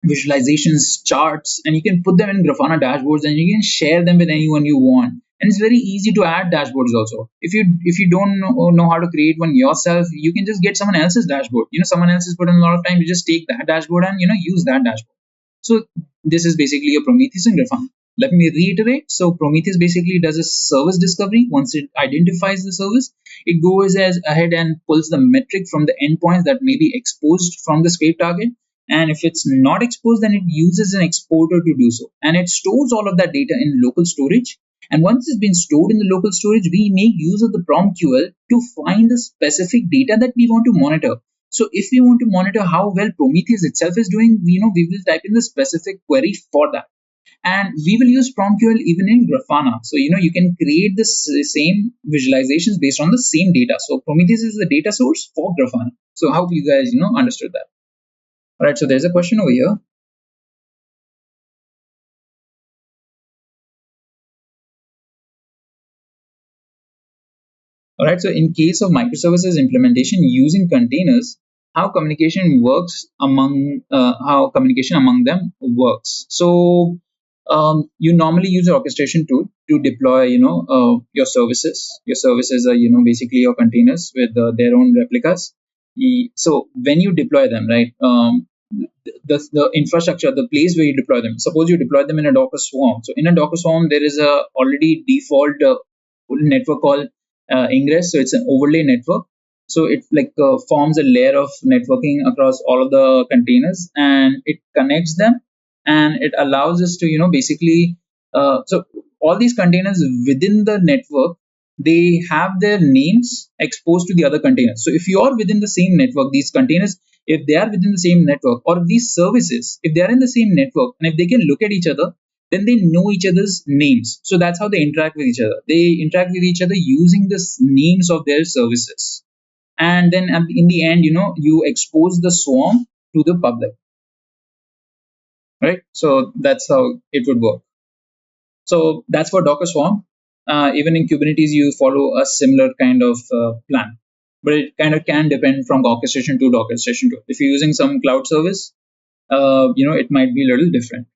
visualizations, charts, and you can put them in Grafana dashboards, and you can share them with anyone you want. And it's very easy to add dashboards also. If you don't know how to create one yourself, you can just get someone else's dashboard. Someone else has put in a lot of time. You just take that dashboard and use that dashboard. So this is basically a Prometheus and Grafana. Let me reiterate. So Prometheus basically does a service discovery. Once it identifies the service, it goes ahead and pulls the metric from the endpoints that may be exposed from the scrape target. And if it's not exposed, then it uses an exporter to do so. And it stores all of that data in local storage. And once it's been stored in the local storage, we make use of the PromQL to find the specific data that we want to monitor. So if we want to monitor how well Prometheus itself is doing, we will type in the specific query for that. And we will use PromQL even in Grafana. So, you can create the same visualizations based on the same data. So Prometheus is the data source for Grafana. So I hope you guys, understood that. All right, so there's a question over here. All right, so in case of microservices implementation using containers, how communication among them works. So you normally use an orchestration tool to deploy, your services. Your services are, basically your containers with their own replicas. So when you deploy them, right, the infrastructure, the place where you deploy them. Suppose you deploy them in a Docker Swarm. So in a Docker Swarm, there is a already default network called Ingress. So it's an overlay network. So it forms a layer of networking across all of the containers, and it connects them, and it allows us to basically so all these containers within the network they have their names exposed to the other containers. So if you are within the same network, these containers, if they are within the same network, or these services, if they are in the same network, and if they can look at each other, then they know each other's names. So that's how they interact with each other. They interact with each other using the names of their services. And then in the end, you expose the swarm to the public, right? So that's how it would work. So that's for Docker Swarm. Even in Kubernetes, you follow a similar kind of plan, but it kind of can depend from orchestration to orchestration to. If you're using some cloud service, it might be a little different.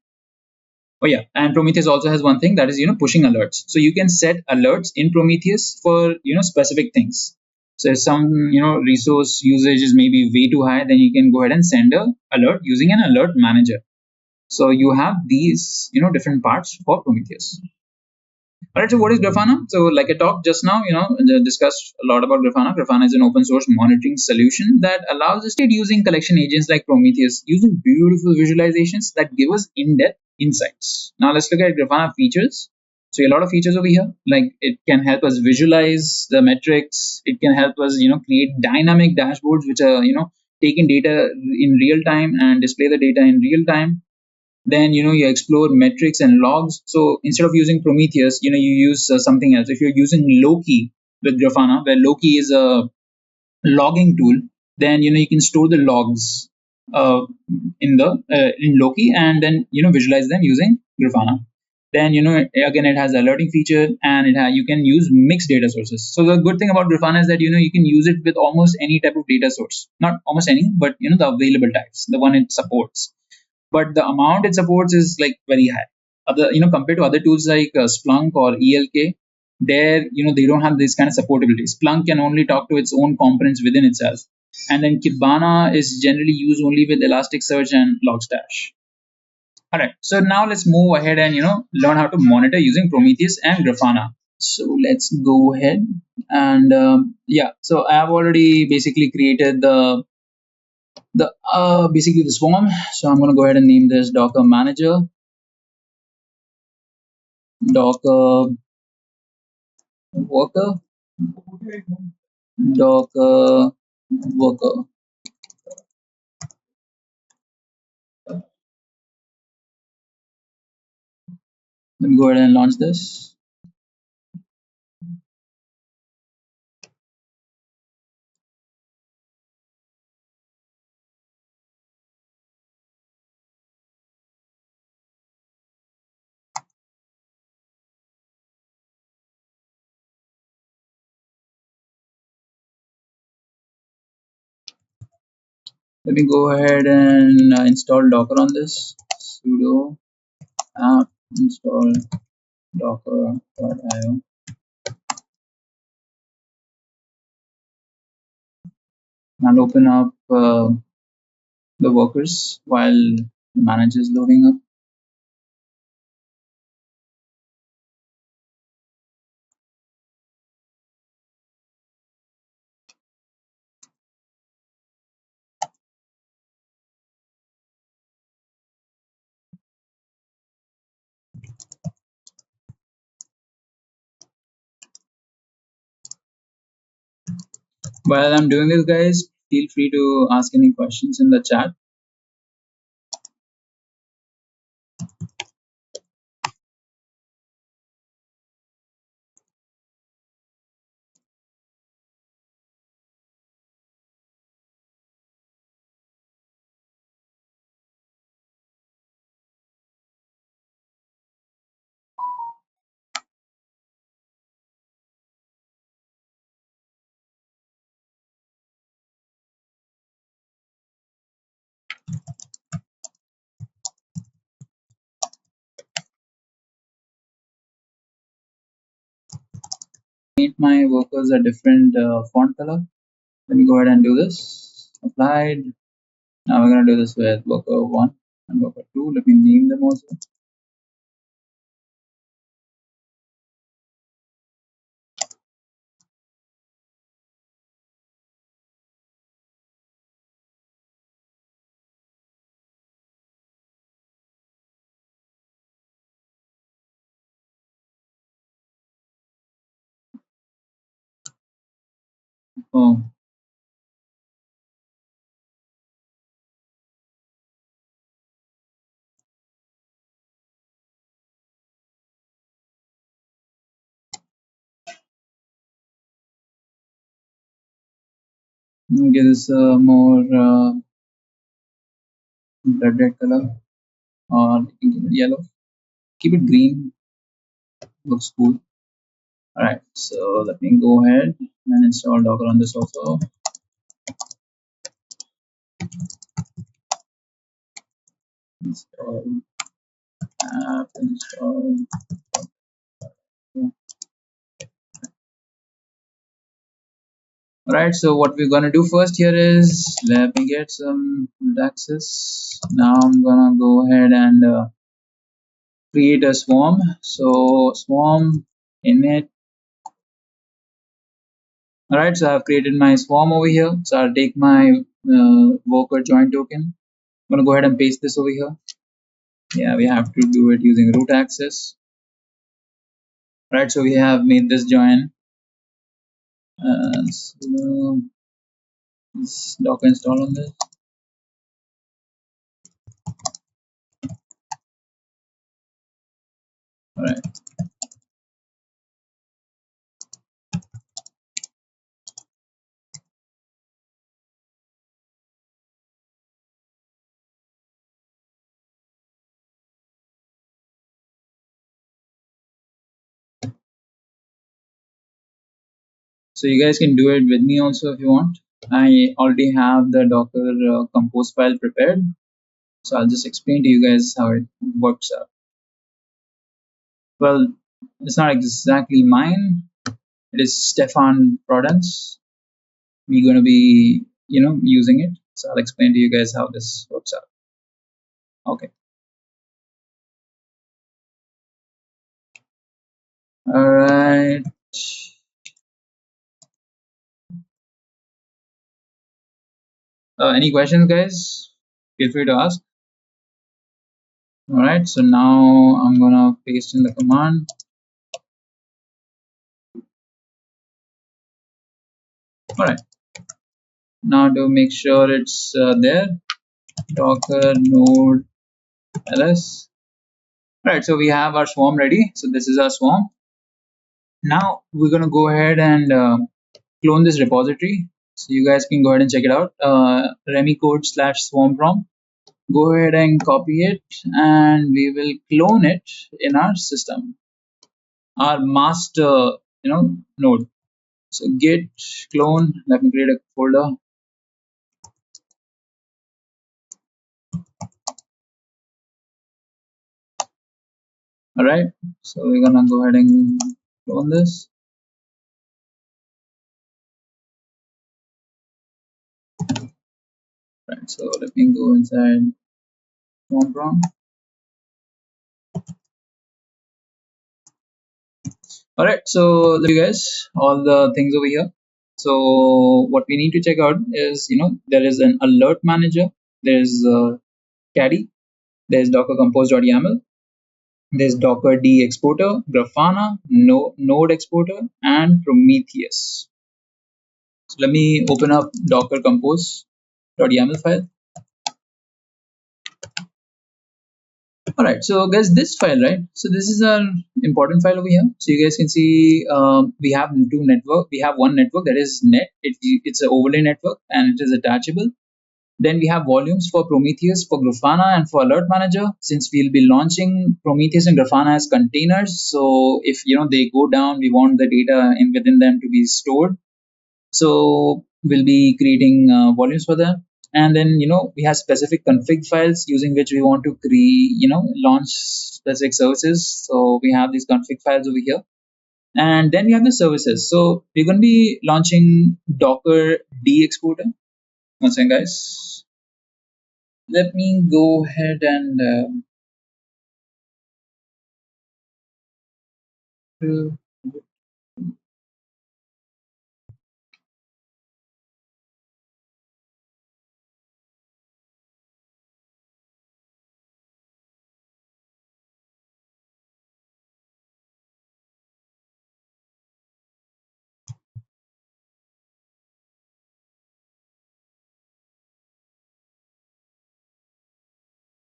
Oh yeah, and Prometheus also has one thing, that is pushing alerts. So you can set alerts in Prometheus for specific things. So if some resource usage is maybe way too high, then you can go ahead and send a alert using an alert manager. So you have these different parts for Prometheus. All right, so what is Grafana? So like I talked just now, discussed a lot about Grafana. Grafana is an open source monitoring solution that allows us to using collection agents like Prometheus, using beautiful visualizations that give us in-depth insights. Now let's look at Grafana features. So a lot of features over here, like it can help us visualize the metrics. It can help us, create dynamic dashboards, which are, taking data in real time and display the data in real time. Then you explore metrics and logs. So instead of using Prometheus, you use something else. If you're using Loki with Grafana, where Loki is a logging tool, then you can store the logs in Loki, and then visualize them using Grafana. Then again, it has alerting feature, and you can use mixed data sources. So the good thing about Grafana is that you can use it with almost any type of data source. Not almost any, but the available types, the one it supports. But the amount it supports is like very high. Other, compared to other tools like Splunk or ELK, there they don't have this kind of supportability. Splunk can only talk to its own components within itself, and then Kibana is generally used only with Elasticsearch and Logstash. All right, so now let's move ahead and learn how to monitor using Prometheus and Grafana. So let's go ahead and yeah. So I have already basically created basically the swarm. So I'm going to go ahead and name this Docker Manager, Docker Worker, Docker Worker. Let me go ahead and launch this. Let me go ahead and install Docker on this. Sudo apt install docker.io. And open up the workers while the manager is loading up. While I'm doing this, guys, feel free to ask any questions in the chat. Paint my workers a different font color. Let me go ahead and do this. Applied. Now we're going to do this with worker 1 and worker 2. Let me name them also. Oh. Give this more red color, or you can give it yellow. Keep it green. Looks cool. All right. So let me go ahead and install Docker on this also. Install app install. Alright, so what we're gonna do first here is, let me get some access. Now I'm gonna go ahead and create a swarm. So swarm init. Alright, so I've created my swarm over here. So I'll take my worker join token. I'm gonna go ahead and paste this over here. Yeah, we have to do it using root access. Right, so we have made this join. So let's docker install on this. Alright. So you guys can do it with me also if you want. I already have the Docker compose file prepared. So I'll just explain to you guys how it works out. Well, it's not exactly mine. It is Stefan Prodan's. We're going to be, using it. So I'll explain to you guys how this works out. Okay. All right. Any questions, guys? Feel free to ask. All right. So now I'm going to paste in the command. All right. Now to make sure it's there, Docker node ls. All right, so we have our swarm ready. So this is our swarm. Now we're going to go ahead and clone this repository. So you guys can go ahead and check it out. remicode/swarm from. Go ahead and copy it, and we will clone it in our system, our master, node. So git clone. Let me create a folder. All right. So we're gonna go ahead and clone this. Right. So let me go inside swarm from. All right, so let you guys all the things over here. So what we need to check out is, there is an alert manager, there's caddy, there's docker compose.yaml, there's docker d exporter, grafana, node exporter, and Prometheus. So let me open up docker compose.yaml file. All right, so guys, this file, right? So this is an important file over here. So you guys can see we have two network. We have one network that is net. It's an overlay network and it is attachable. Then we have volumes for Prometheus, for Grafana, and for Alert Manager. Since we'll be launching Prometheus and Grafana as containers, so if they go down, we want the data within them to be stored. So we'll be creating volumes for them. And then we have specific config files using which we want to create launch specific services. So we have these config files over here, and then we have the services. So we're going to be launching Docker D exporter. One second, guys. Let me go ahead and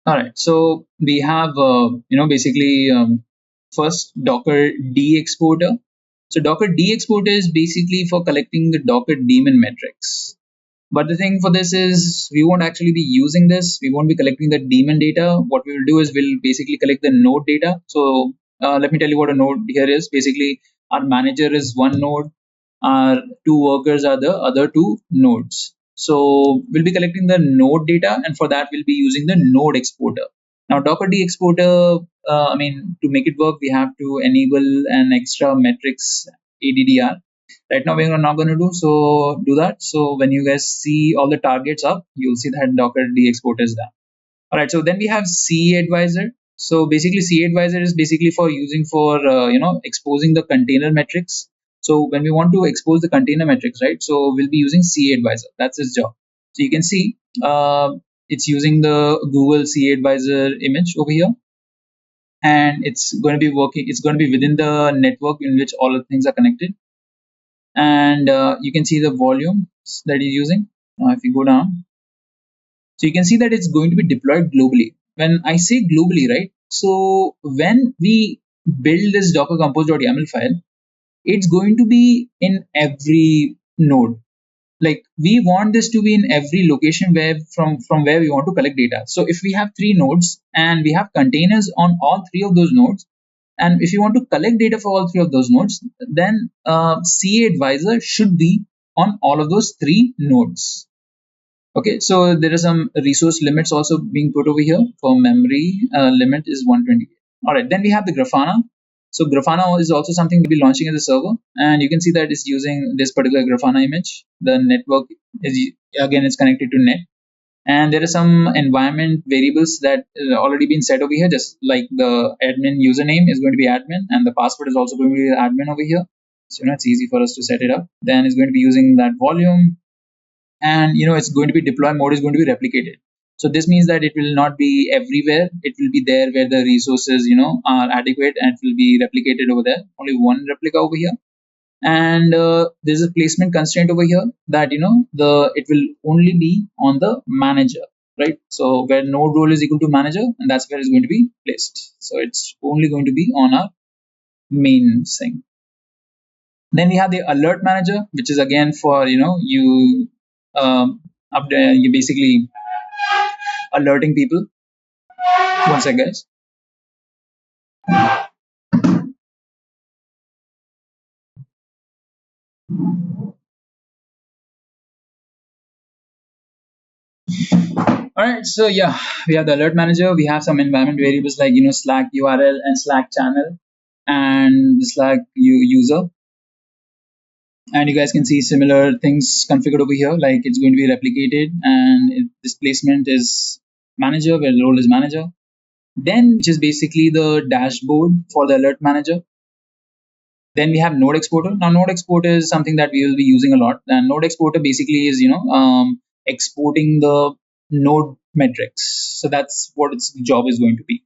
All right, so we have basically first Docker D exporter. So Docker D exporter is basically for collecting the Docker daemon metrics. But the thing for this is we won't actually be using this. We won't be collecting the daemon data. What we will do is we'll basically collect the node data. So let me tell you what a node here is. Basically, our manager is one node. Our two workers are the other two nodes. So we'll be collecting the node data, and for that we'll be using the node exporter. Now Docker D exporter, to make it work, we have to enable an extra metrics ADDR. Right now we're not going to do that. So when you guys see all the targets up, you'll see that Docker D exporter is done. All right, so then we have CA advisor. So basically CA advisor is basically for using for exposing the container metrics. So when we want to expose the container metrics, right, so we'll be using CA advisor. That's its job. So you can see it's using the Google CA advisor image over here, and it's going to be working, it's going to be within the network in which all the things are connected. And you can see the volume that is using. If you go down, so you can see that it's going to be deployed globally. When I say globally, right, so when we build this docker compose.yaml file, it's going to be in every node. Like we want this to be in every location where from where we want to collect data. So if we have 3 nodes and we have containers on all 3 of those nodes, and if you want to collect data for all 3 of those nodes, then CA advisor should be on all of those 3 nodes. Okay, so there are some resource limits also being put over here. For memory, limit is 128. All right, then we have the Grafana. So Grafana is also something we'll be launching as a server, and you can see that it's using this particular Grafana image. The network is, again, it's connected to net. And there are some environment variables that already been set over here, just like the admin username is going to be admin, and the password is also going to be admin over here. So it's easy for us to set it up. Then it's going to be using that volume, and it's going to be deploy mode is going to be replicated. So this means that it will not be everywhere. It will be there where the resources are adequate, and it will be replicated over there. Only one replica over here. And there's a placement constraint over here that it will only be on the manager, right? So where node role is equal to manager, and that's where it's going to be placed. So it's only going to be on our main thing. Then we have the alert manager, which is again for you basically alerting people. One sec, guys. All right, so yeah, we have the alert manager. We have some environment variables like Slack URL and Slack channel and the Slack user. And you guys can see similar things configured over here, like it's going to be replicated, and displacement is manager, where the role is manager. Then, which is basically the dashboard for the alert manager. Then we have node exporter. Now node exporter is something that we will be using a lot, and node exporter basically is exporting the node metrics. So that's what its job is going to be.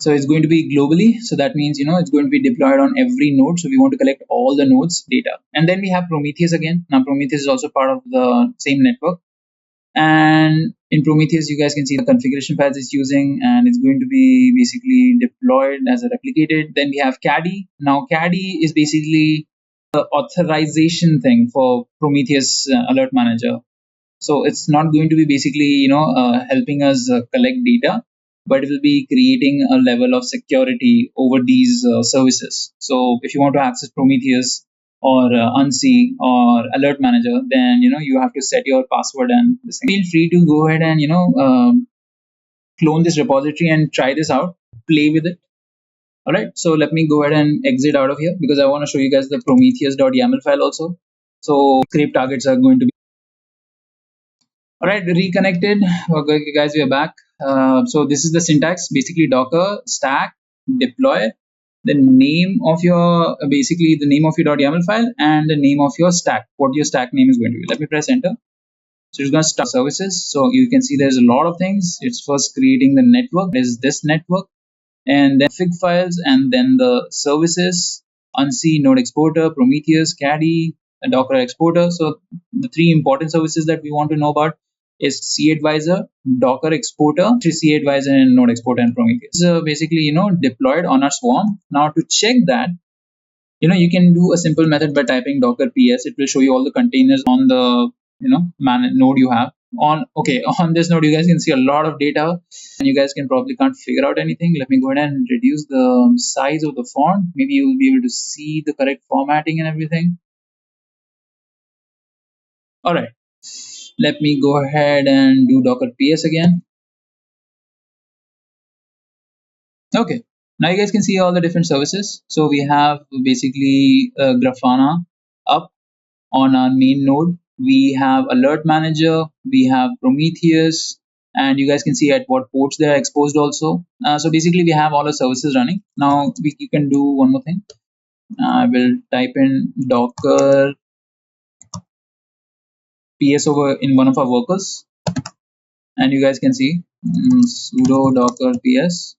So it's going to be globally. So that means it's going to be deployed on every node. So we want to collect all the nodes data. And then we have Prometheus again. Now Prometheus is also part of the same network. And in Prometheus, you guys can see the configuration files it's using, and it's going to be basically deployed as a replicated. Then we have Caddy. Now Caddy is basically the authorization thing for Prometheus Alert Manager. So it's not going to be basically helping us collect data, but it will be creating a level of security over these services. So if you want to access Prometheus or UNSI or Alert Manager, then you have to set your password and this thing. Feel free to go ahead and clone this repository and try this out, play with it. All right, so let me go ahead and exit out of here because I want to show you guys the Prometheus.yaml file also. So scrape targets are going to be. All right, reconnected. Okay, guys, we are back. So this is the syntax, basically Docker stack deploy, the name of your basically the name of your .yaml file and the name of your stack, what your stack name is going to be. Let me press enter. So it's going to start services. So you can see there's a lot of things. It's first creating the network. There's this network, and then fig files, and then the services, UNSI, node exporter, Prometheus, Caddy, a Docker exporter. So the three important services that we want to know about is C Advisor, Docker exporter, C Advisor, and Node exporter and Prometheus. So basically, deployed on our swarm. Now to check that, you can do a simple method by typing docker ps. It will show you all the containers on the node you have. On this node you guys can see a lot of data, and you guys can't figure out anything. Let me go ahead and reduce the size of the font. Maybe you will be able to see the correct formatting and everything. All right, let me go ahead and do docker ps again. Okay, now you guys can see all the different services. So we have basically Grafana up on our main node. We have Alert Manager, we have Prometheus, and you guys can see at what ports they are exposed also. So basically we have all the services running. Now you can do one more thing. I will type in docker ps over in one of our workers, and you guys can see sudo docker ps.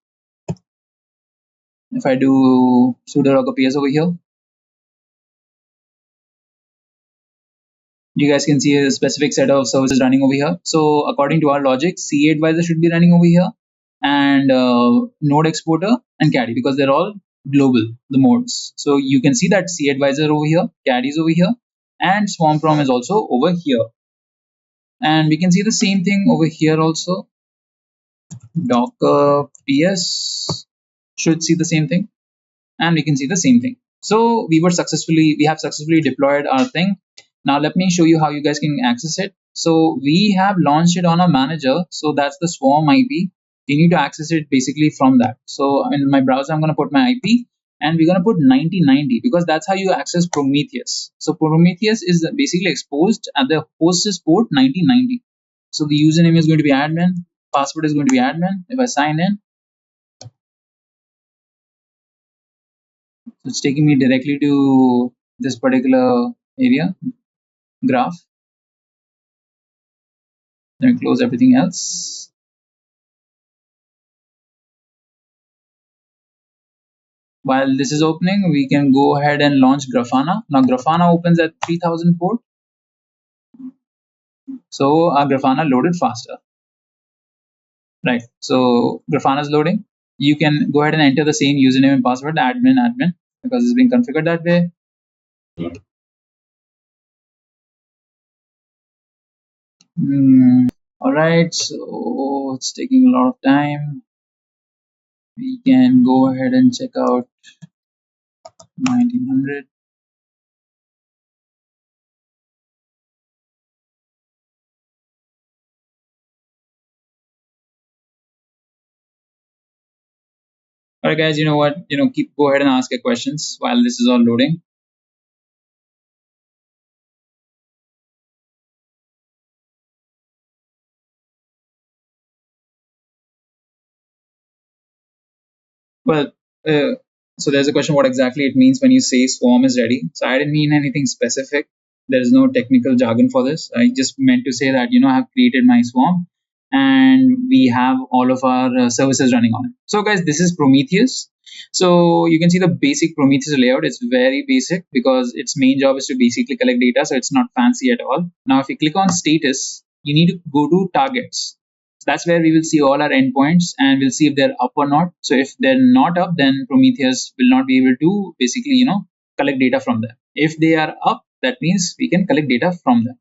If I do sudo docker ps over here, you guys can see a specific set of services running over here. So according to our logic, CA Advisor should be running over here, and Node Exporter and Caddy, because they're all global, the modes. So you can see that CA Advisor over here, Caddy is over here, and SwarmProm is also over here. And we can see the same thing over here also. Docker PS should see the same thing, and we can see the same thing. So we have successfully deployed our thing. Now let me show you how you guys can access it. So we have launched it on a manager. So that's the swarm IP. You need to access it basically from that. So in my browser, I'm going to put my IP, and we're going to put 9090 because that's how you access Prometheus. So Prometheus is basically exposed at the host's port 9090. So the username is going to be admin, password is going to be admin. If I sign in, so it's taking me directly to this particular area, graph. Then close everything else. While this is opening, we can go ahead and launch Grafana. Now Grafana opens at 3000 port. So our Grafana loaded faster. Right. So Grafana is loading. You can go ahead and enter the same username and password, admin, because it's being configured that way. All right, so it's taking a lot of time. We can go ahead and check out 1900. All right, guys, you know what? Go ahead and ask your questions while this is all loading. Well, so there's a question what exactly it means when you say swarm is ready. So I didn't mean anything specific. There is no technical jargon for this. I just meant to say that, I have created my swarm and we have all of our services running on it. So guys, this is Prometheus. So you can see the basic Prometheus layout. It's very basic because its main job is to basically collect data. So it's not fancy at all. Now, if you click on status, you need to go to targets. So that's where we will see all our endpoints and we'll see if they're up or not. So if they're not up, then Prometheus will not be able to basically, collect data from them. If they are up, that means we can collect data from them.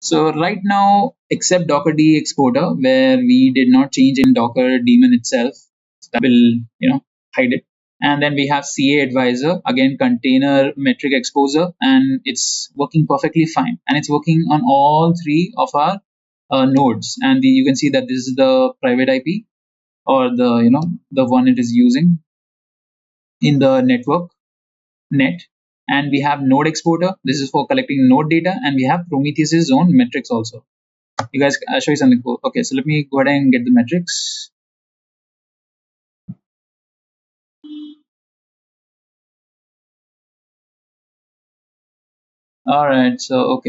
So right now, except Docker D exporter, where we did not change in Docker daemon itself, so that will, hide it. And then we have CA Advisor, again, container metric exposer, and it's working perfectly fine. And it's working on all three of our nodes. And you can see that this is the private IP, or the one it is using in the network net. And we have node exporter. This is for collecting node data, and we have Prometheus's own metrics also. You guys, I'll show you something cool. Okay, so let me go ahead and get the metrics. All right, so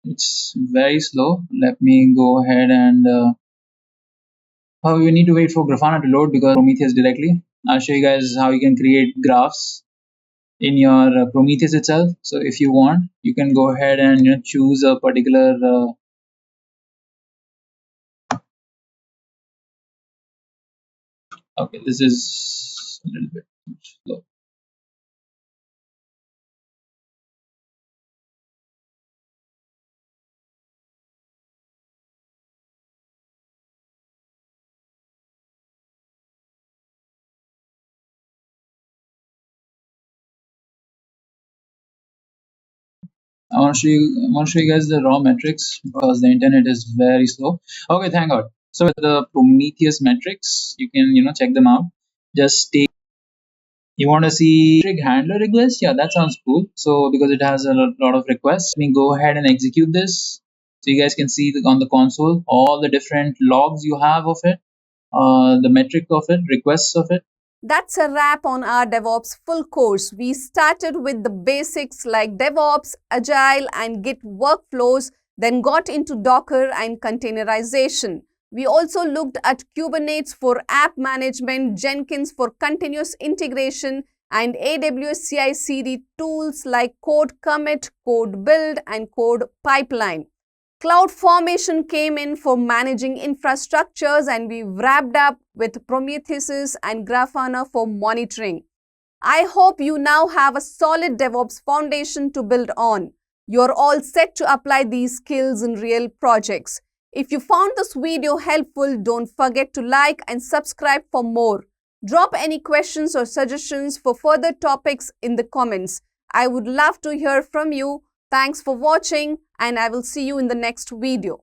it's very slow. Let me go ahead and we need to wait for Grafana to load because Prometheus directly. I'll show you guys how you can create graphs in your Prometheus itself. So if you want, you can go ahead and choose a particular okay, this is a little bit slow. I want to show you guys the raw metrics because the internet is very slow. Okay, thank God. So with the Prometheus metrics, you can check them out. Just take. You want to see handler request? Yeah, that sounds cool. So because it has a lot of requests, let me go ahead and execute this. So you guys can see on the console all the different logs you have of it, the metric of it, requests of it. That's a wrap on our DevOps full course. We started with the basics like DevOps, Agile, and Git workflows, then got into Docker and containerization. We also looked at Kubernetes for app management, Jenkins for continuous integration, and AWS CI CD tools like CodeCommit, CodeBuild, and CodePipeline. CloudFormation came in for managing infrastructures, and we wrapped up with Prometheus and Grafana for monitoring. I hope you now have a solid DevOps foundation to build on. You're all set to apply these skills in real projects. If you found this video helpful, don't forget to like and subscribe for more. Drop any questions or suggestions for further topics in the comments. I would love to hear from you. Thanks for watching, and I will see you in the next video.